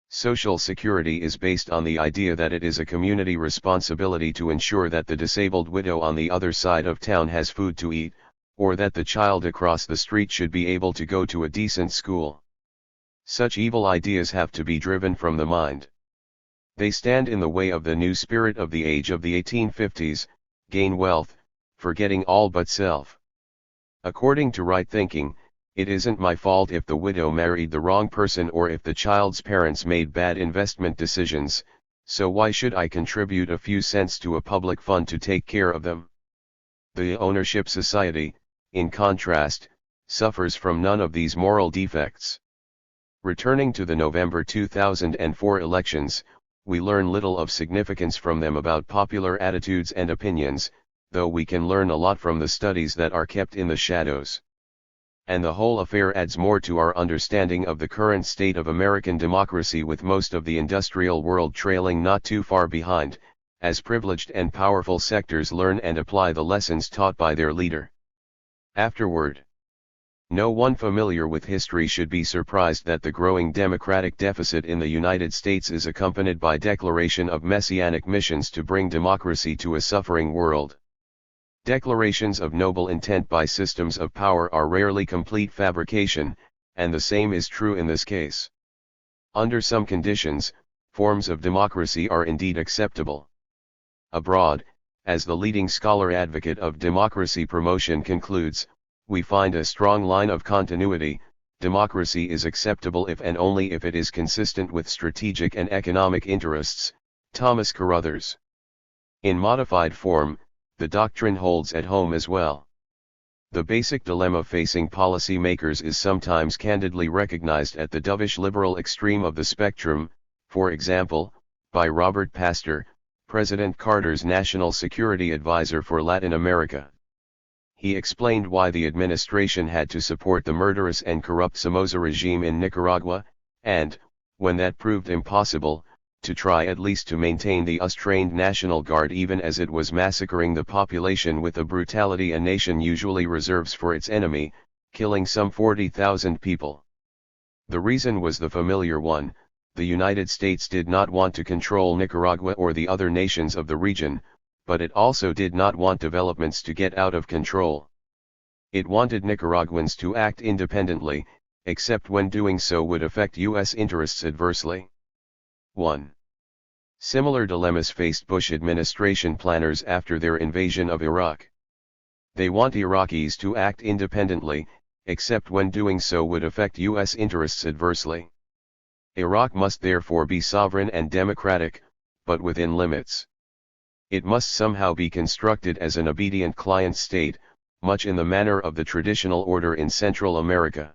Social Security is based on the idea that it is a community responsibility to ensure that the disabled widow on the other side of town has food to eat, or that the child across the street should be able to go to a decent school. Such evil ideas have to be driven from the mind. They stand in the way of the new spirit of the age of the 1850s, gain wealth, forgetting all but self. According to right thinking, it isn't my fault if the widow married the wrong person or if the child's parents made bad investment decisions, so why should I contribute a few cents to a public fund to take care of them? The ownership society, in contrast, suffers from none of these moral defects. Returning to the November 2004 elections, we learn little of significance from them about popular attitudes and opinions, though we can learn a lot from the studies that are kept in the shadows. And the whole affair adds more to our understanding of the current state of American democracy, with most of the industrial world trailing not too far behind, as privileged and powerful sectors learn and apply the lessons taught by their leader. Afterward, no one familiar with history should be surprised that the growing democratic deficit in the United States is accompanied by declaration of messianic missions to bring democracy to a suffering world. Declarations of noble intent by systems of power are rarely complete fabrication, and the same is true in this case. Under some conditions, forms of democracy are indeed acceptable. Abroad, as the leading scholar advocate of democracy promotion concludes, we find a strong line of continuity. Democracy is acceptable if and only if it is consistent with strategic and economic interests. Thomas Carruthers. In modified form, the doctrine holds at home as well. The basic dilemma facing policy makers is sometimes candidly recognized at the dovish liberal extreme of the spectrum, for example, by Robert Pastor, President Carter's national security advisor for Latin America. He explained why the administration had to support the murderous and corrupt Somoza regime in Nicaragua, and, when that proved impossible, to try at least to maintain the US-trained National Guard even as it was massacring the population with the brutality a nation usually reserves for its enemy, killing some 40,000 people. The reason was the familiar one: the United States did not want to control Nicaragua or the other nations of the region, but it also did not want developments to get out of control. It wanted Nicaraguans to act independently, except when doing so would affect U.S. interests adversely. 1. Similar dilemmas faced Bush administration planners after their invasion of Iraq. They want Iraqis to act independently, except when doing so would affect U.S. interests adversely. Iraq must therefore be sovereign and democratic, but within limits. It must somehow be constructed as an obedient client state, much in the manner of the traditional order in Central America.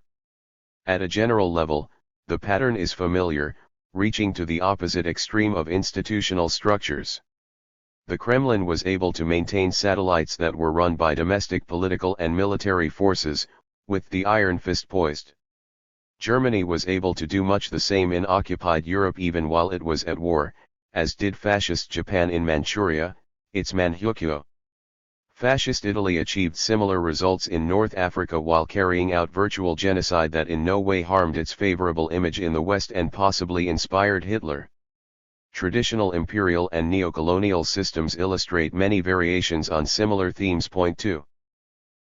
At a general level, the pattern is familiar, reaching to the opposite extreme of institutional structures. The Kremlin was able to maintain satellites that were run by domestic political and military forces, with the iron fist poised. Germany was able to do much the same in occupied Europe even while it was at war, as did fascist Japan in Manchuria, its Manchukuo. Fascist Italy achieved similar results in North Africa while carrying out virtual genocide that in no way harmed its favorable image in the West and possibly inspired Hitler. Traditional imperial and neocolonial systems illustrate many variations on similar themes. Point 2.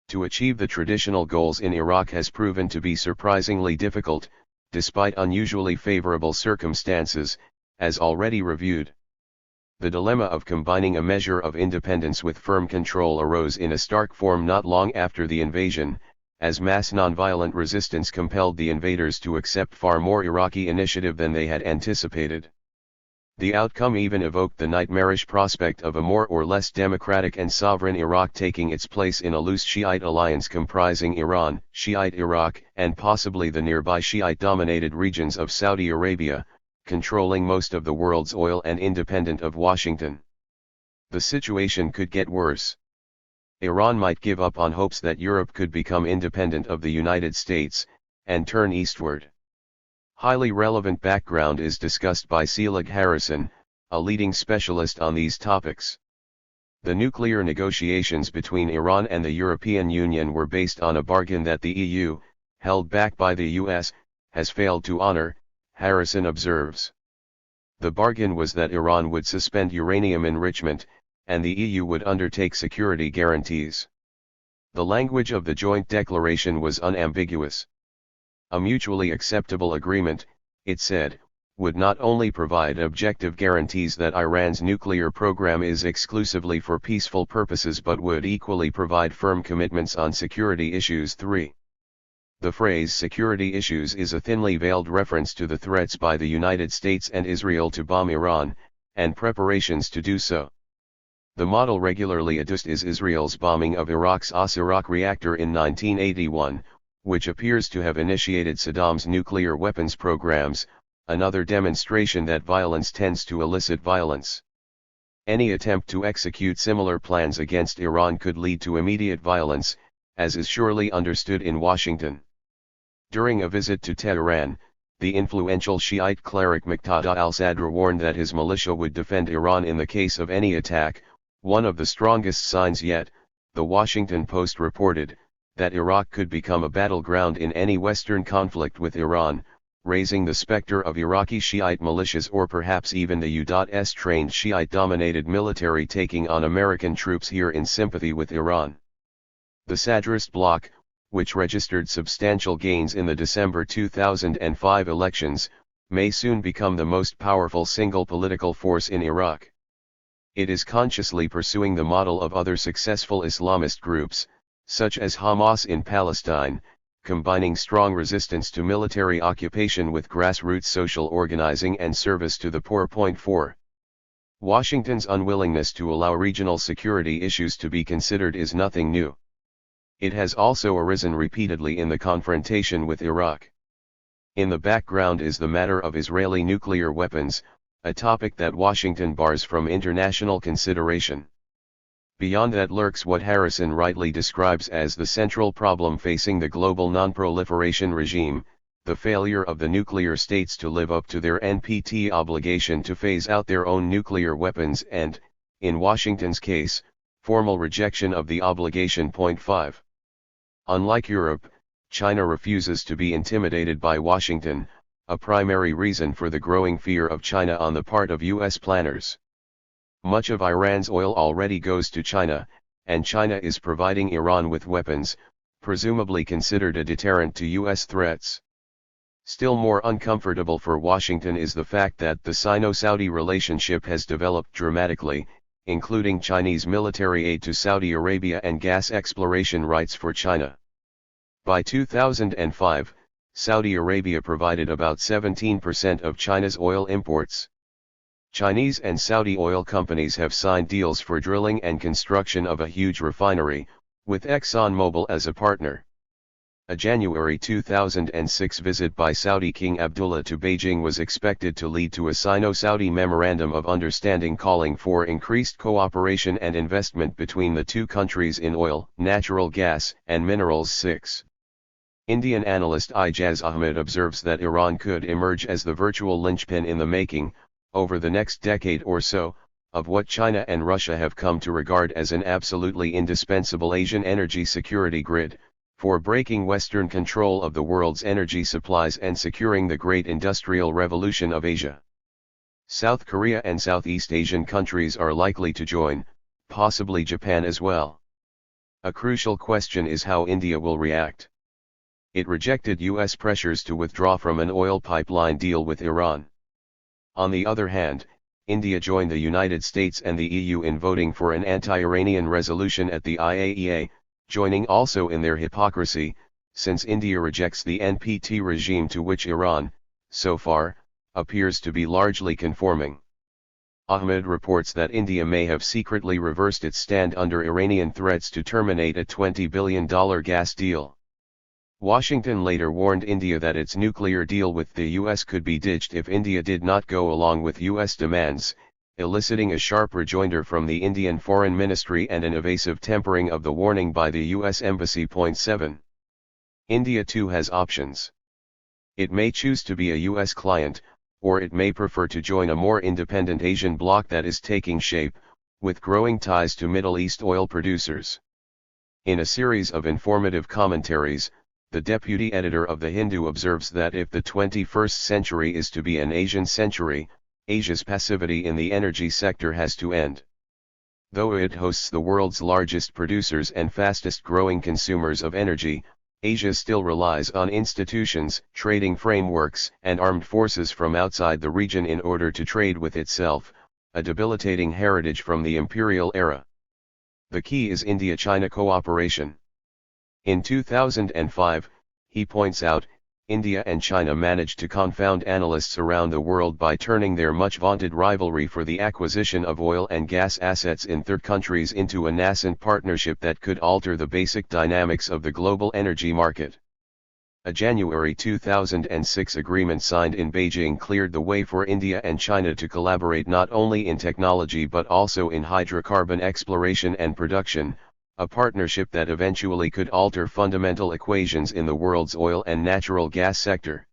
To achieve the traditional goals in Iraq has proven to be surprisingly difficult, despite unusually favorable circumstances, as already reviewed. The dilemma of combining a measure of independence with firm control arose in a stark form not long after the invasion, as mass nonviolent resistance compelled the invaders to accept far more Iraqi initiative than they had anticipated. The outcome even evoked the nightmarish prospect of a more or less democratic and sovereign Iraq taking its place in a loose Shiite alliance comprising Iran, Shiite Iraq, and possibly the nearby Shiite-dominated regions of Saudi Arabia, controlling most of the world's oil and independent of Washington. The situation could get worse. Iran might give up on hopes that Europe could become independent of the United States, and turn eastward. Highly relevant background is discussed by Selig Harrison, a leading specialist on these topics. The nuclear negotiations between Iran and the European Union were based on a bargain that the EU, held back by the US, has failed to honor, Harrison observes. The bargain was that Iran would suspend uranium enrichment, and the EU would undertake security guarantees. The language of the joint declaration was unambiguous. A mutually acceptable agreement, it said, would not only provide objective guarantees that Iran's nuclear program is exclusively for peaceful purposes but would equally provide firm commitments on security issues. 3. The phrase security issues is a thinly veiled reference to the threats by the United States and Israel to bomb Iran, and preparations to do so. The model regularly adduced is Israel's bombing of Iraq's As-Iraq reactor in 1981, which appears to have initiated Saddam's nuclear weapons programs, another demonstration that violence tends to elicit violence. Any attempt to execute similar plans against Iran could lead to immediate violence, as is surely understood in Washington. During a visit to Tehran, the influential Shiite cleric Muqtada al-Sadr warned that his militia would defend Iran in the case of any attack, one of the strongest signs yet, the Washington Post reported, that Iraq could become a battleground in any Western conflict with Iran, raising the specter of Iraqi Shiite militias or perhaps even the U.S.-trained Shiite-dominated military taking on American troops here in sympathy with Iran. The Sadrist bloc, which registered substantial gains in the December 2005 elections, may soon become the most powerful single political force in Iraq. It is consciously pursuing the model of other successful Islamist groups, such as Hamas in Palestine, combining strong resistance to military occupation with grassroots social organizing and service to the poor. Point 4. Washington's unwillingness to allow regional security issues to be considered is nothing new. It has also arisen repeatedly in the confrontation with Iraq. In the background is the matter of Israeli nuclear weapons, a topic that Washington bars from international consideration. Beyond that lurks what Harrison rightly describes as the central problem facing the global non-proliferation regime, the failure of the nuclear states to live up to their NPT obligation to phase out their own nuclear weapons and, in Washington's case, formal rejection of the obligation. Point 5. Unlike Europe, China refuses to be intimidated by Washington, a primary reason for the growing fear of China on the part of U.S. planners. Much of Iran's oil already goes to China, and China is providing Iran with weapons, presumably considered a deterrent to U.S. threats. Still more uncomfortable for Washington is the fact that the Sino-Saudi relationship has developed dramatically, including Chinese military aid to Saudi Arabia and gas exploration rights for China. By 2005, Saudi Arabia provided about 17% of China's oil imports. Chinese and Saudi oil companies have signed deals for drilling and construction of a huge refinery, with ExxonMobil as a partner. A January 2006 visit by Saudi King Abdullah to Beijing was expected to lead to a Sino-Saudi Memorandum of Understanding calling for increased cooperation and investment between the two countries in oil, natural gas, and minerals. 6. Indian analyst Ijaz Ahmed observes that Iran could emerge as the virtual linchpin in the making, over the next decade or so, of what China and Russia have come to regard as an absolutely indispensable Asian energy security grid, for breaking Western control of the world's energy supplies and securing the great industrial revolution of Asia. South Korea and Southeast Asian countries are likely to join, possibly Japan as well. A crucial question is how India will react. It rejected U.S. pressures to withdraw from an oil pipeline deal with Iran. On the other hand, India joined the United States and the EU in voting for an anti-Iranian resolution at the IAEA, joining also in their hypocrisy, since India rejects the NPT regime to which Iran, so far, appears to be largely conforming. Ahmed reports that India may have secretly reversed its stand under Iranian threats to terminate a $20 billion gas deal. Washington later warned India that its nuclear deal with the US could be ditched if India did not go along with US demands, eliciting a sharp rejoinder from the Indian Foreign Ministry and an evasive tempering of the warning by the US Embassy. Point 7. India too has options. It may choose to be a US client, or it may prefer to join a more independent Asian bloc that is taking shape, with growing ties to Middle East oil producers. In a series of informative commentaries, the deputy editor of The Hindu observes that if the 21st century is to be an Asian century, Asia's passivity in the energy sector has to end. Though it hosts the world's largest producers and fastest growing consumers of energy, Asia still relies on institutions, trading frameworks, and armed forces from outside the region in order to trade with itself, a debilitating heritage from the imperial era. The key is India-China cooperation. In 2005, he points out, India and China managed to confound analysts around the world by turning their much-vaunted rivalry for the acquisition of oil and gas assets in third countries into a nascent partnership that could alter the basic dynamics of the global energy market. A January 2006 agreement signed in Beijing cleared the way for India and China to collaborate not only in technology but also in hydrocarbon exploration and production, a partnership that eventually could alter fundamental equations in the world's oil and natural gas sector.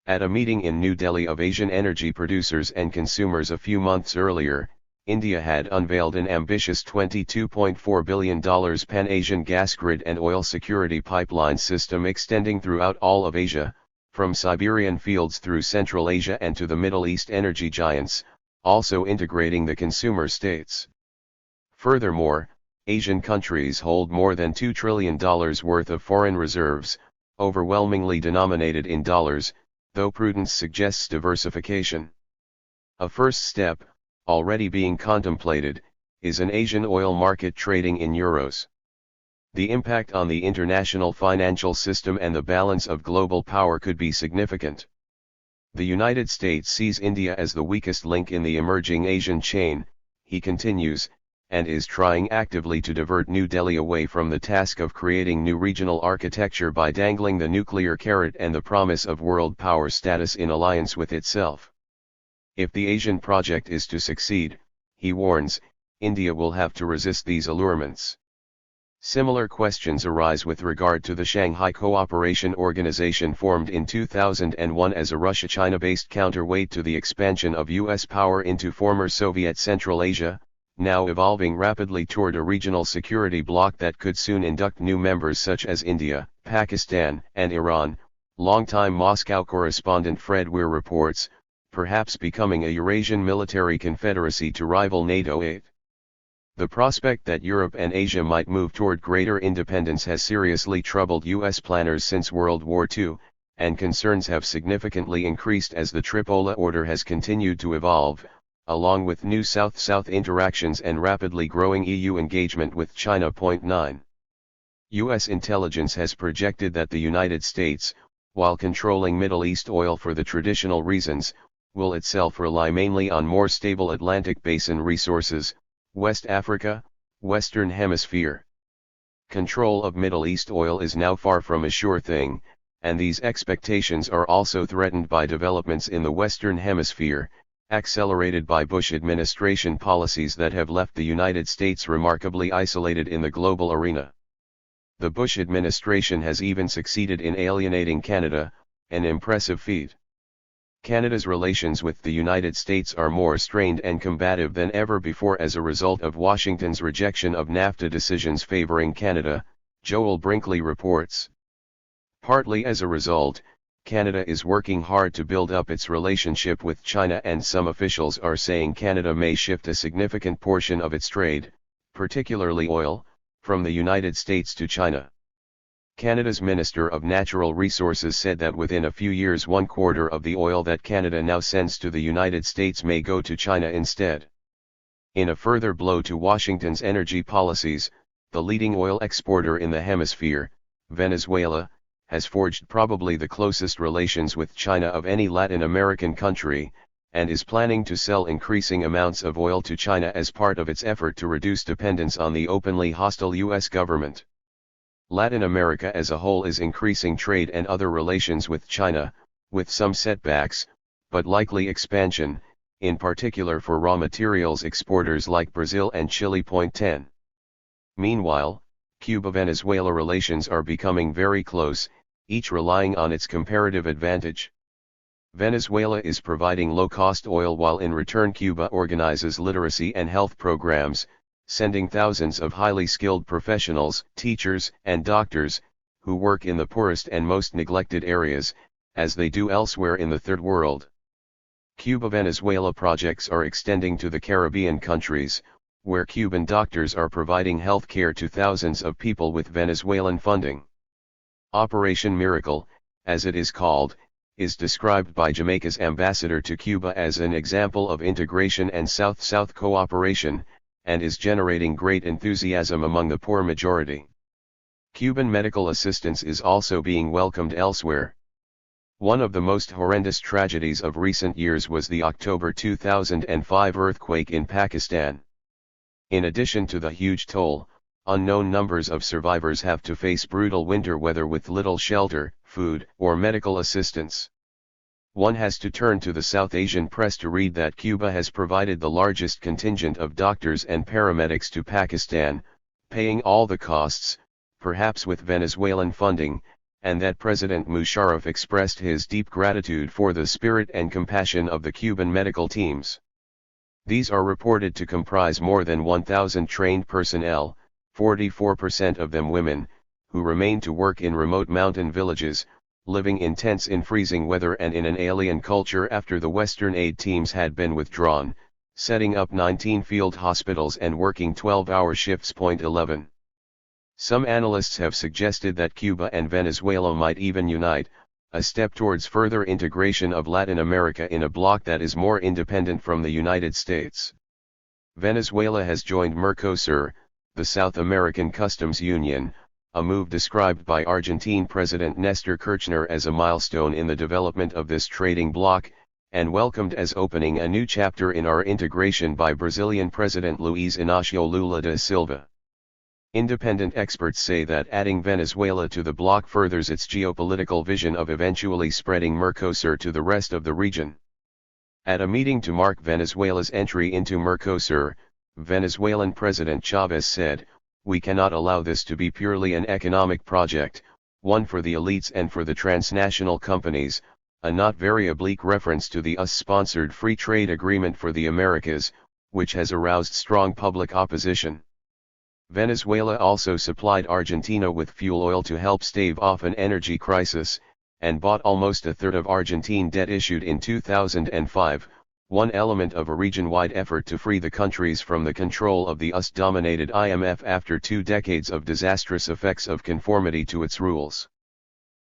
At a meeting in New Delhi of Asian energy producers and consumers a few months earlier, India had unveiled an ambitious $22.4 billion pan-Asian gas grid and oil security pipeline system extending throughout all of Asia, from Siberian fields through Central Asia and to the Middle East energy giants, also integrating the consumer states. Furthermore, Asian countries hold more than $2 trillion worth of foreign reserves, overwhelmingly denominated in dollars, though prudence suggests diversification. A first step, already being contemplated, is an Asian oil market trading in euros. The impact on the international financial system and the balance of global power could be significant. The United States sees India as the weakest link in the emerging Asian chain, he continues, and is trying actively to divert New Delhi away from the task of creating new regional architecture by dangling the nuclear carrot and the promise of world power status in alliance with itself. If the Asian project is to succeed, he warns, India will have to resist these allurements. Similar questions arise with regard to the Shanghai Cooperation Organization formed in 2001 as a Russia-China-based counterweight to the expansion of U.S. power into former Soviet Central Asia, now evolving rapidly toward a regional security bloc that could soon induct new members such as India, Pakistan, and Iran. Longtime Moscow correspondent Fred Weir reports, perhaps becoming a Eurasian military confederacy to rival NATO. 8. The prospect that Europe and Asia might move toward greater independence has seriously troubled U.S. planners since World War II, and concerns have significantly increased as the Tripola Order has continued to evolve, along with new South-South interactions and rapidly growing EU engagement with China. 9. U.S. intelligence has projected that the United States, while controlling Middle East oil for the traditional reasons, will itself rely mainly on more stable Atlantic Basin resources, West Africa, Western Hemisphere. Control of Middle East oil is now far from a sure thing, and these expectations are also threatened by developments in the Western Hemisphere, accelerated by Bush administration policies that have left the United States remarkably isolated in the global arena. The Bush administration has even succeeded in alienating Canada, an impressive feat. Canada's relations with the United States are more strained and combative than ever before as a result of Washington's rejection of NAFTA decisions favoring Canada, Joel Brinkley reports. Partly as a result, Canada is working hard to build up its relationship with China, and some officials are saying Canada may shift a significant portion of its trade, particularly oil, from the United States to China. Canada's Minister of Natural Resources said that within a few years 1/4 of the oil that Canada now sends to the United States may go to China instead. In a further blow to Washington's energy policies, the leading oil exporter in the hemisphere, Venezuela, has forged probably the closest relations with China of any Latin American country, and is planning to sell increasing amounts of oil to China as part of its effort to reduce dependence on the openly hostile U.S. government. Latin America as a whole is increasing trade and other relations with China, with some setbacks, but likely expansion, in particular for raw materials exporters like Brazil and Chile. 10. Meanwhile, Cuba-Venezuela relations are becoming very close, each relying on its comparative advantage. Venezuela is providing low-cost oil while in return Cuba organizes literacy and health programs, sending thousands of highly skilled professionals, teachers, and doctors, who work in the poorest and most neglected areas, as they do elsewhere in the Third World. Cuba-Venezuela projects are extending to the Caribbean countries, where Cuban doctors are providing health care to thousands of people with Venezuelan funding. Operation Miracle, as it is called, is described by Jamaica's ambassador to Cuba as an example of integration and South-South cooperation, and is generating great enthusiasm among the poor majority. Cuban medical assistance is also being welcomed elsewhere. One of the most horrendous tragedies of recent years was the October 2005 earthquake in Pakistan. In addition to the huge toll, unknown numbers of survivors have to face brutal winter weather with little shelter, food, or medical assistance. One has to turn to the South Asian press to read that Cuba has provided the largest contingent of doctors and paramedics to Pakistan, paying all the costs, perhaps with Venezuelan funding, and that President Musharraf expressed his deep gratitude for the spirit and compassion of the Cuban medical teams. These are reported to comprise more than 1,000 trained personnel, 44% of them women, who remain to work in remote mountain villages, living in tents in freezing weather and in an alien culture after the Western aid teams had been withdrawn, setting up 19 field hospitals and working 12-hour shifts. 11. Some analysts have suggested that Cuba and Venezuela might even unite, a step towards further integration of Latin America in a bloc that is more independent from the United States. Venezuela has joined Mercosur, the South American Customs Union, a move described by Argentine President Néstor Kirchner as a milestone in the development of this trading bloc, and welcomed as opening a new chapter in our integration by Brazilian President Luiz Inácio Lula da Silva. Independent experts say that adding Venezuela to the bloc furthers its geopolitical vision of eventually spreading Mercosur to the rest of the region. At a meeting to mark Venezuela's entry into Mercosur, Venezuelan President Chávez said, "We cannot allow this to be purely an economic project, one for the elites and for the transnational companies," a not very oblique reference to the US-sponsored free trade agreement for the Americas, which has aroused strong public opposition. Venezuela also supplied Argentina with fuel oil to help stave off an energy crisis, and bought almost a third of Argentine debt issued in 2005, one element of a region-wide effort to free the countries from the control of the US-dominated IMF after 2 decades of disastrous effects of conformity to its rules.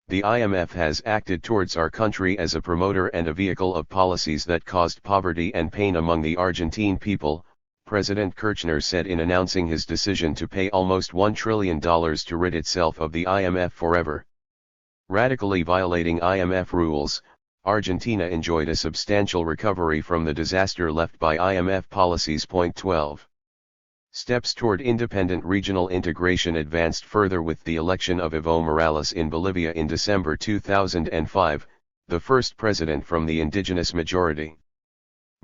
The IMF has acted towards our country as a promoter and a vehicle of policies that caused poverty and pain among the Argentine people, President Kirchner said in announcing his decision to pay almost $1 trillion to rid itself of the IMF forever. Radically violating IMF rules, Argentina enjoyed a substantial recovery from the disaster left by IMF policies. Point 12. Steps toward independent regional integration advanced further with the election of Evo Morales in Bolivia in December 2005, the first president from the indigenous majority.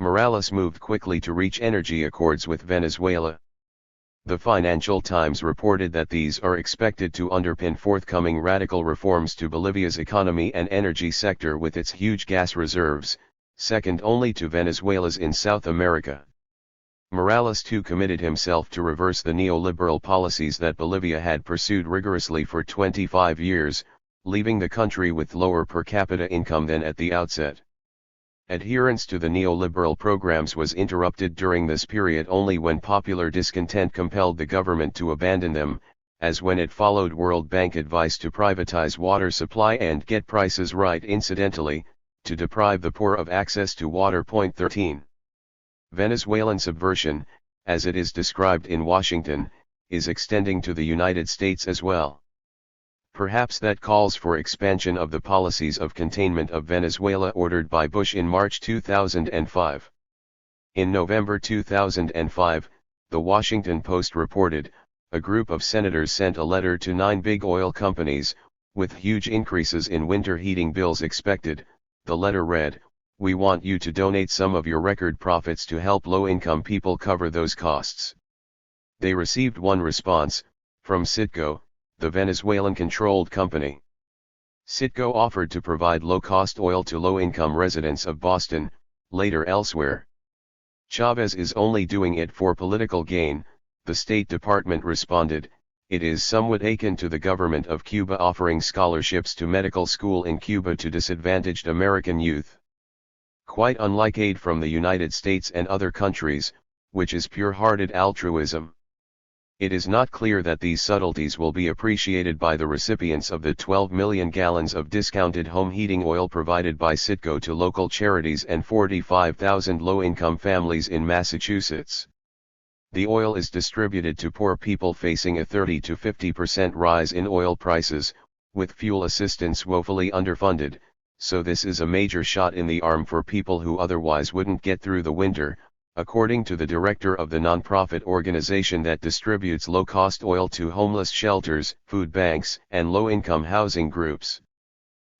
Morales moved quickly to reach energy accords with Venezuela. The Financial Times reported that these are expected to underpin forthcoming radical reforms to Bolivia's economy and energy sector with its huge gas reserves, second only to Venezuela's in South America. Morales too committed himself to reverse the neoliberal policies that Bolivia had pursued rigorously for 25 years, leaving the country with lower per capita income than at the outset. Adherence to the neoliberal programs was interrupted during this period only when popular discontent compelled the government to abandon them, as when it followed World Bank advice to privatize water supply and get prices right incidentally, to deprive the poor of access to water. Point 13. Venezuelan subversion, as it is described in Washington, is extending to the United States as well. Perhaps that calls for expansion of the policies of containment of Venezuela ordered by Bush in March 2005. In November 2005, The Washington Post reported, a group of senators sent a letter to 9 big oil companies, with huge increases in winter heating bills expected. The letter read, "We want you to donate some of your record profits to help low-income people cover those costs." They received one response, from Citgo, the Venezuelan-controlled company. Citgo offered to provide low-cost oil to low-income residents of Boston, later elsewhere. Chavez is only doing it for political gain, the State Department responded. It is somewhat akin to the government of Cuba offering scholarships to medical school in Cuba to disadvantaged American youth. Quite unlike aid from the United States and other countries, which is pure-hearted altruism. It is not clear that these subtleties will be appreciated by the recipients of the 12 million gallons of discounted home heating oil provided by Citgo to local charities and 45,000 low-income families in Massachusetts. The oil is distributed to poor people facing a 30 to 50% rise in oil prices, with fuel assistance woefully underfunded, so this is a major shot in the arm for people who otherwise wouldn't get through the winter, according to the director of the nonprofit organization that distributes low-cost oil to homeless shelters, food banks, and low-income housing groups.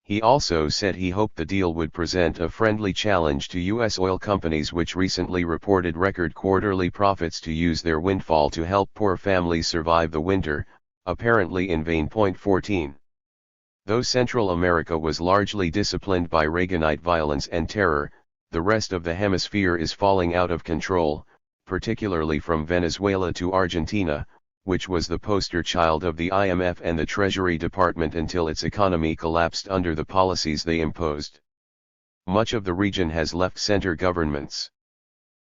He also said he hoped the deal would present a friendly challenge to U.S. oil companies which recently reported record quarterly profits to use their windfall to help poor families survive the winter, apparently in vain. Point 14. Though Central America was largely disciplined by Reaganite violence and terror, the rest of the hemisphere is falling out of control, particularly from Venezuela to Argentina, which was the poster child of the IMF and the Treasury Department until its economy collapsed under the policies they imposed. Much of the region has left center governments.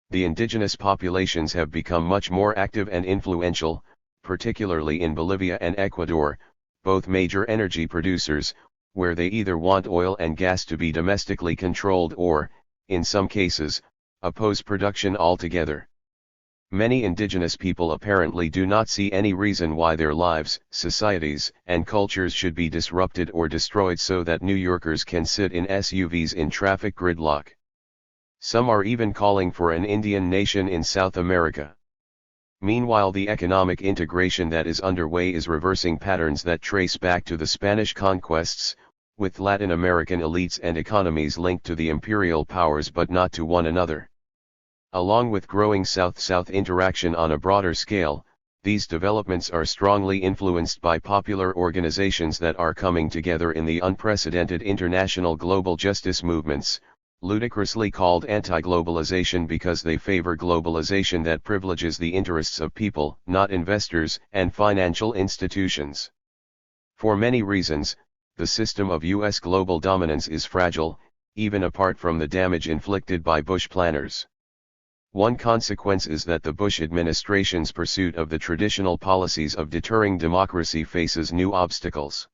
The indigenous populations have become much more active and influential, particularly in Bolivia and Ecuador, both major energy producers, where they either want oil and gas to be domestically controlled or, in some cases, oppose production altogether. Many indigenous people apparently do not see any reason why their lives, societies, and cultures should be disrupted or destroyed so that New Yorkers can sit in SUVs in traffic gridlock. Some are even calling for an Indian nation in South America. Meanwhile, the economic integration that is underway is reversing patterns that trace back to the Spanish conquests, with Latin American elites and economies linked to the imperial powers but not to one another. Along with growing South-South interaction on a broader scale, these developments are strongly influenced by popular organizations that are coming together in the unprecedented international global justice movements, ludicrously called anti-globalization because they favor globalization that privileges the interests of people, not investors and financial institutions. For many reasons, the system of U.S. global dominance is fragile, even apart from the damage inflicted by Bush planners. One consequence is that the Bush administration's pursuit of the traditional policies of deterring democracy faces new obstacles.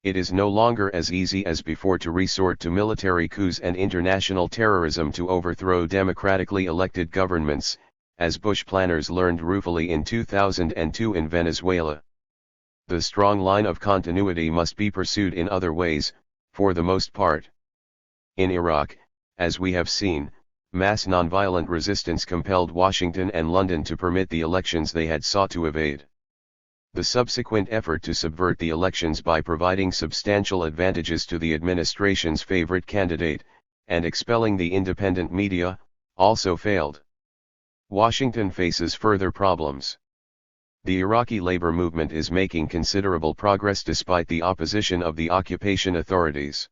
It is no longer as easy as before to resort to military coups and international terrorism to overthrow democratically elected governments, as Bush planners learned ruefully in 2002 in Venezuela. The strong line of continuity must be pursued in other ways, for the most part. In Iraq, as we have seen, mass nonviolent resistance compelled Washington and London to permit the elections they had sought to evade. The subsequent effort to subvert the elections by providing substantial advantages to the administration's favorite candidate, and expelling the independent media, also failed. Washington faces further problems. The Iraqi labor movement is making considerable progress despite the opposition of the occupation authorities.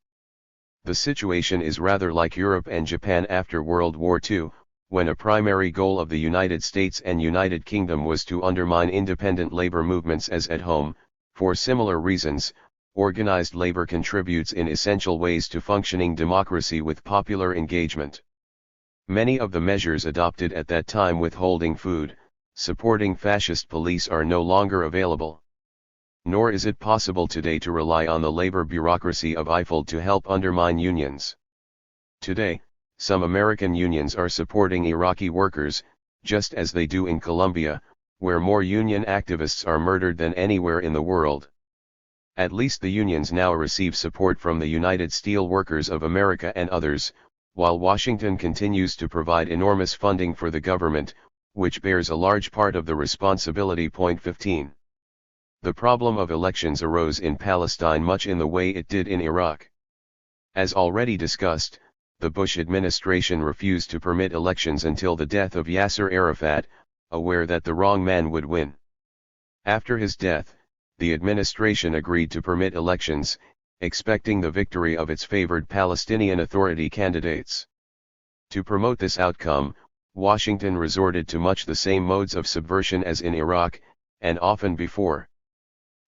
The situation is rather like Europe and Japan after World War II, when a primary goal of the United States and United Kingdom was to undermine independent labor movements as at home. For similar reasons, organized labor contributes in essential ways to functioning democracy with popular engagement. Many of the measures adopted at that time, withholding food, supporting fascist police, are no longer available. Nor is it possible today to rely on the labor bureaucracy of Eiffel to help undermine unions. Today, some American unions are supporting Iraqi workers, just as they do in Colombia, where more union activists are murdered than anywhere in the world. At least the unions now receive support from the United Steel Workers of America and others, while Washington continues to provide enormous funding for the government, which bears a large part of the responsibility. 15. The problem of elections arose in Palestine much in the way it did in Iraq. As already discussed, the Bush administration refused to permit elections until the death of Yasser Arafat, aware that the wrong man would win. After his death, the administration agreed to permit elections, expecting the victory of its favored Palestinian Authority candidates. To promote this outcome, Washington resorted to much the same modes of subversion as in Iraq, and often before.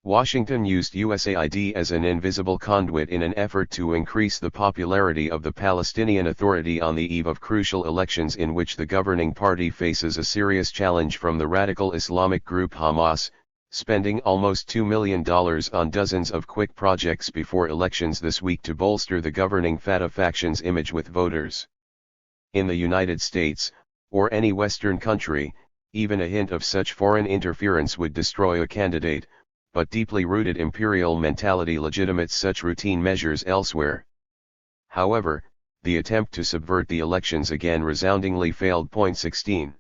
Washington used USAID as an invisible conduit in an effort to increase the popularity of the Palestinian Authority on the eve of crucial elections in which the governing party faces a serious challenge from the radical Islamic group Hamas, spending almost $2 million on dozens of quick projects before elections this week to bolster the governing Fatah faction's image with voters. In the United States, or any Western country, even a hint of such foreign interference would destroy a candidate, but deeply rooted imperial mentality legitimates such routine measures elsewhere. However, the attempt to subvert the elections again resoundingly failed. 16.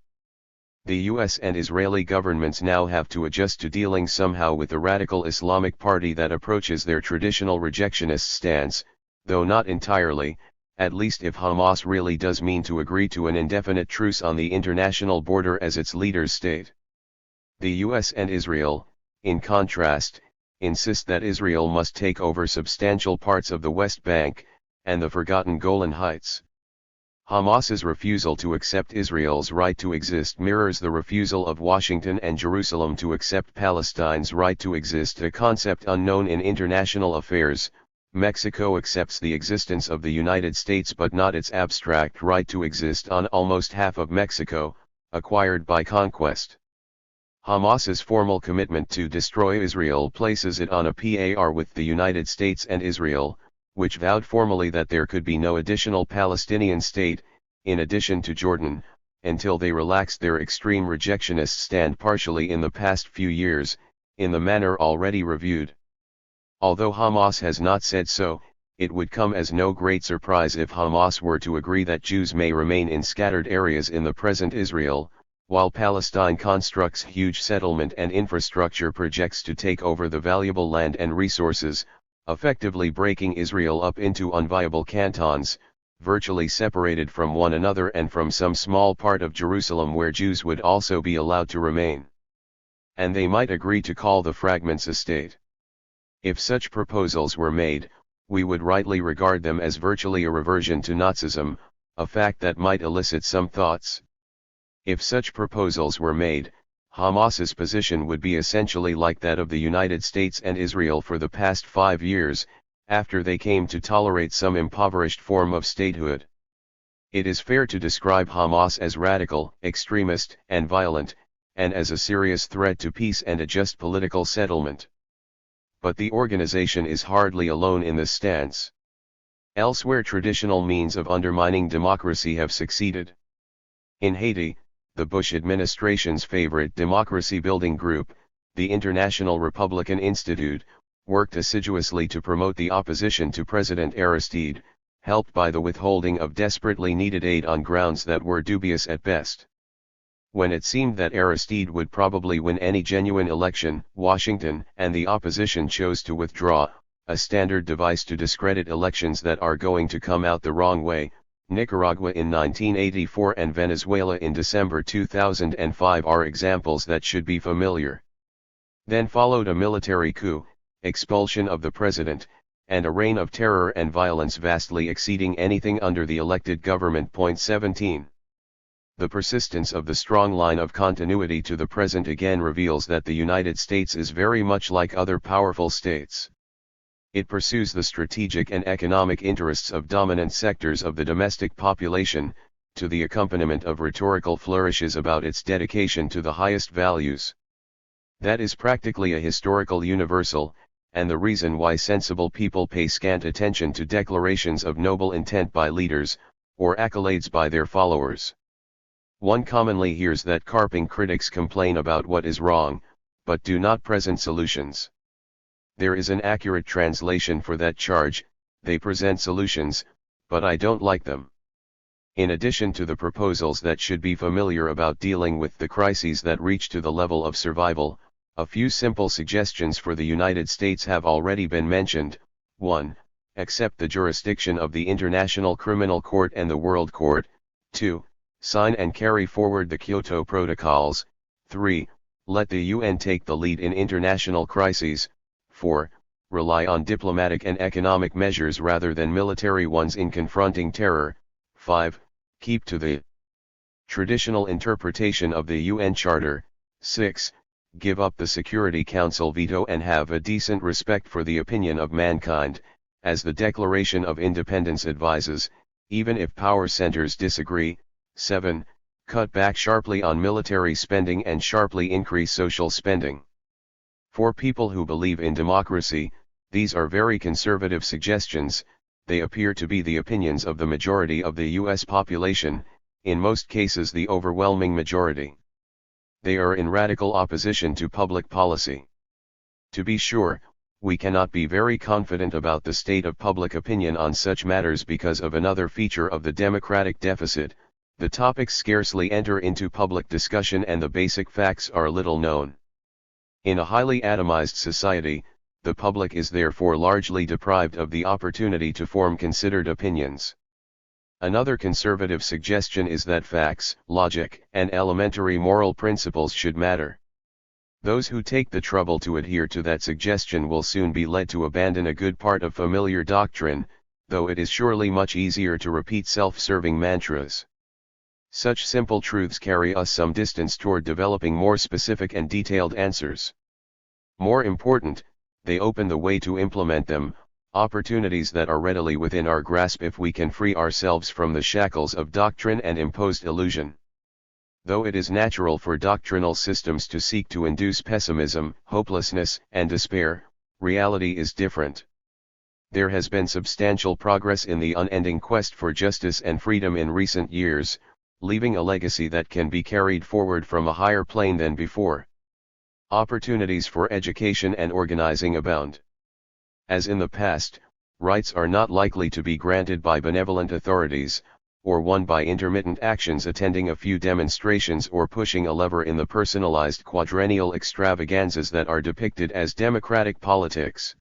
The US and Israeli governments now have to adjust to dealing somehow with a radical Islamic party that approaches their traditional rejectionist stance, though not entirely, at least if Hamas really does mean to agree to an indefinite truce on the international border as its leaders state. The US and Israel, in contrast, insist that Israel must take over substantial parts of the West Bank, and the forgotten Golan Heights. Hamas's refusal to accept Israel's right to exist mirrors the refusal of Washington and Jerusalem to accept Palestine's right to exist, a concept unknown in international affairs. Mexico accepts the existence of the United States but not its abstract right to exist on almost half of Mexico, acquired by conquest. Hamas's formal commitment to destroy Israel places it on a par with the United States and Israel, which vowed formally that there could be no additional Palestinian state, in addition to Jordan, until they relaxed their extreme rejectionist stand partially in the past few years, in the manner already reviewed. Although Hamas has not said so, it would come as no great surprise if Hamas were to agree that Jews may remain in scattered areas in the present Israel, while Palestine constructs huge settlement and infrastructure projects to take over the valuable land and resources, effectively breaking Israel up into unviable cantons, virtually separated from one another and from some small part of Jerusalem where Jews would also be allowed to remain. And they might agree to call the fragments a state. If such proposals were made, we would rightly regard them as virtually a reversion to Nazism, a fact that might elicit some thoughts. If such proposals were made, Hamas's position would be essentially like that of the United States and Israel for the past 5 years, after they came to tolerate some impoverished form of statehood. It is fair to describe Hamas as radical, extremist, and violent, and as a serious threat to peace and a just political settlement. But the organization is hardly alone in this stance. Elsewhere, traditional means of undermining democracy have succeeded. In Haiti, the Bush administration's favorite democracy-building group, the International Republican Institute, worked assiduously to promote the opposition to President Aristide, helped by the withholding of desperately needed aid on grounds that were dubious at best. When it seemed that Aristide would probably win any genuine election, Washington and the opposition chose to withdraw, a standard device to discredit elections that are going to come out the wrong way. Nicaragua in 1984 and Venezuela in December 2005 are examples that should be familiar. Then followed a military coup, expulsion of the president, and a reign of terror and violence vastly exceeding anything under the elected government. 17. The persistence of the strong line of continuity to the present again reveals that the United States is very much like other powerful states. It pursues the strategic and economic interests of dominant sectors of the domestic population, to the accompaniment of rhetorical flourishes about its dedication to the highest values. That is practically a historical universal, and the reason why sensible people pay scant attention to declarations of noble intent by leaders, or accolades by their followers. One commonly hears that carping critics complain about what is wrong, but do not present solutions. There is an accurate translation for that charge: they present solutions, but I don't like them. In addition to the proposals that should be familiar about dealing with the crises that reach to the level of survival, a few simple suggestions for the United States have already been mentioned. 1. Accept the jurisdiction of the International Criminal Court and the World Court. 2. Sign and carry forward the Kyoto Protocols. 3. Let the UN take the lead in international crises. 4. Rely on diplomatic and economic measures rather than military ones in confronting terror. 5. Keep to the traditional interpretation of the UN Charter. 6. Give up the Security Council veto and have a decent respect for the opinion of mankind, as the Declaration of Independence advises, even if power centers disagree. 7. Cut back sharply on military spending and sharply increase social spending. For people who believe in democracy, these are very conservative suggestions. They appear to be the opinions of the majority of the U.S. population, in most cases the overwhelming majority. They are in radical opposition to public policy. To be sure, we cannot be very confident about the state of public opinion on such matters because of another feature of the democratic deficit: the topics scarcely enter into public discussion and the basic facts are little known. In a highly atomized society, the public is therefore largely deprived of the opportunity to form considered opinions. Another conservative suggestion is that facts, logic, and elementary moral principles should matter. Those who take the trouble to adhere to that suggestion will soon be led to abandon a good part of familiar doctrine, though it is surely much easier to repeat self-serving mantras. Such simple truths carry us some distance toward developing more specific and detailed answers. More important, they open the way to implement them, opportunities that are readily within our grasp if we can free ourselves from the shackles of doctrine and imposed illusion. Though it is natural for doctrinal systems to seek to induce pessimism, hopelessness, and despair, reality is different. There has been substantial progress in the unending quest for justice and freedom in recent years, leaving a legacy that can be carried forward from a higher plane than before. Opportunities for education and organizing abound. As in the past, rights are not likely to be granted by benevolent authorities, or won by intermittent actions attending a few demonstrations or pushing a lever in the personalized quadrennial extravaganzas that are depicted as democratic politics.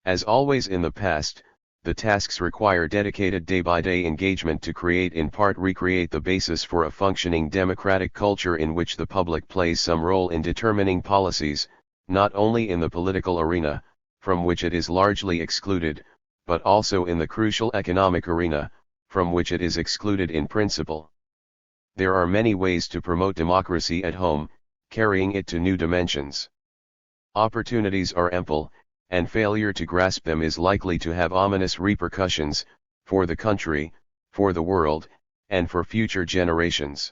As always in the past, the tasks require dedicated day-by-day engagement to create in part recreate the basis for a functioning democratic culture in which the public plays some role in determining policies, not only in the political arena, from which it is largely excluded, but also in the crucial economic arena, from which it is excluded in principle. There are many ways to promote democracy at home, carrying it to new dimensions. Opportunities are ample, and failure to grasp them is likely to have ominous repercussions, for the country, for the world, and for future generations.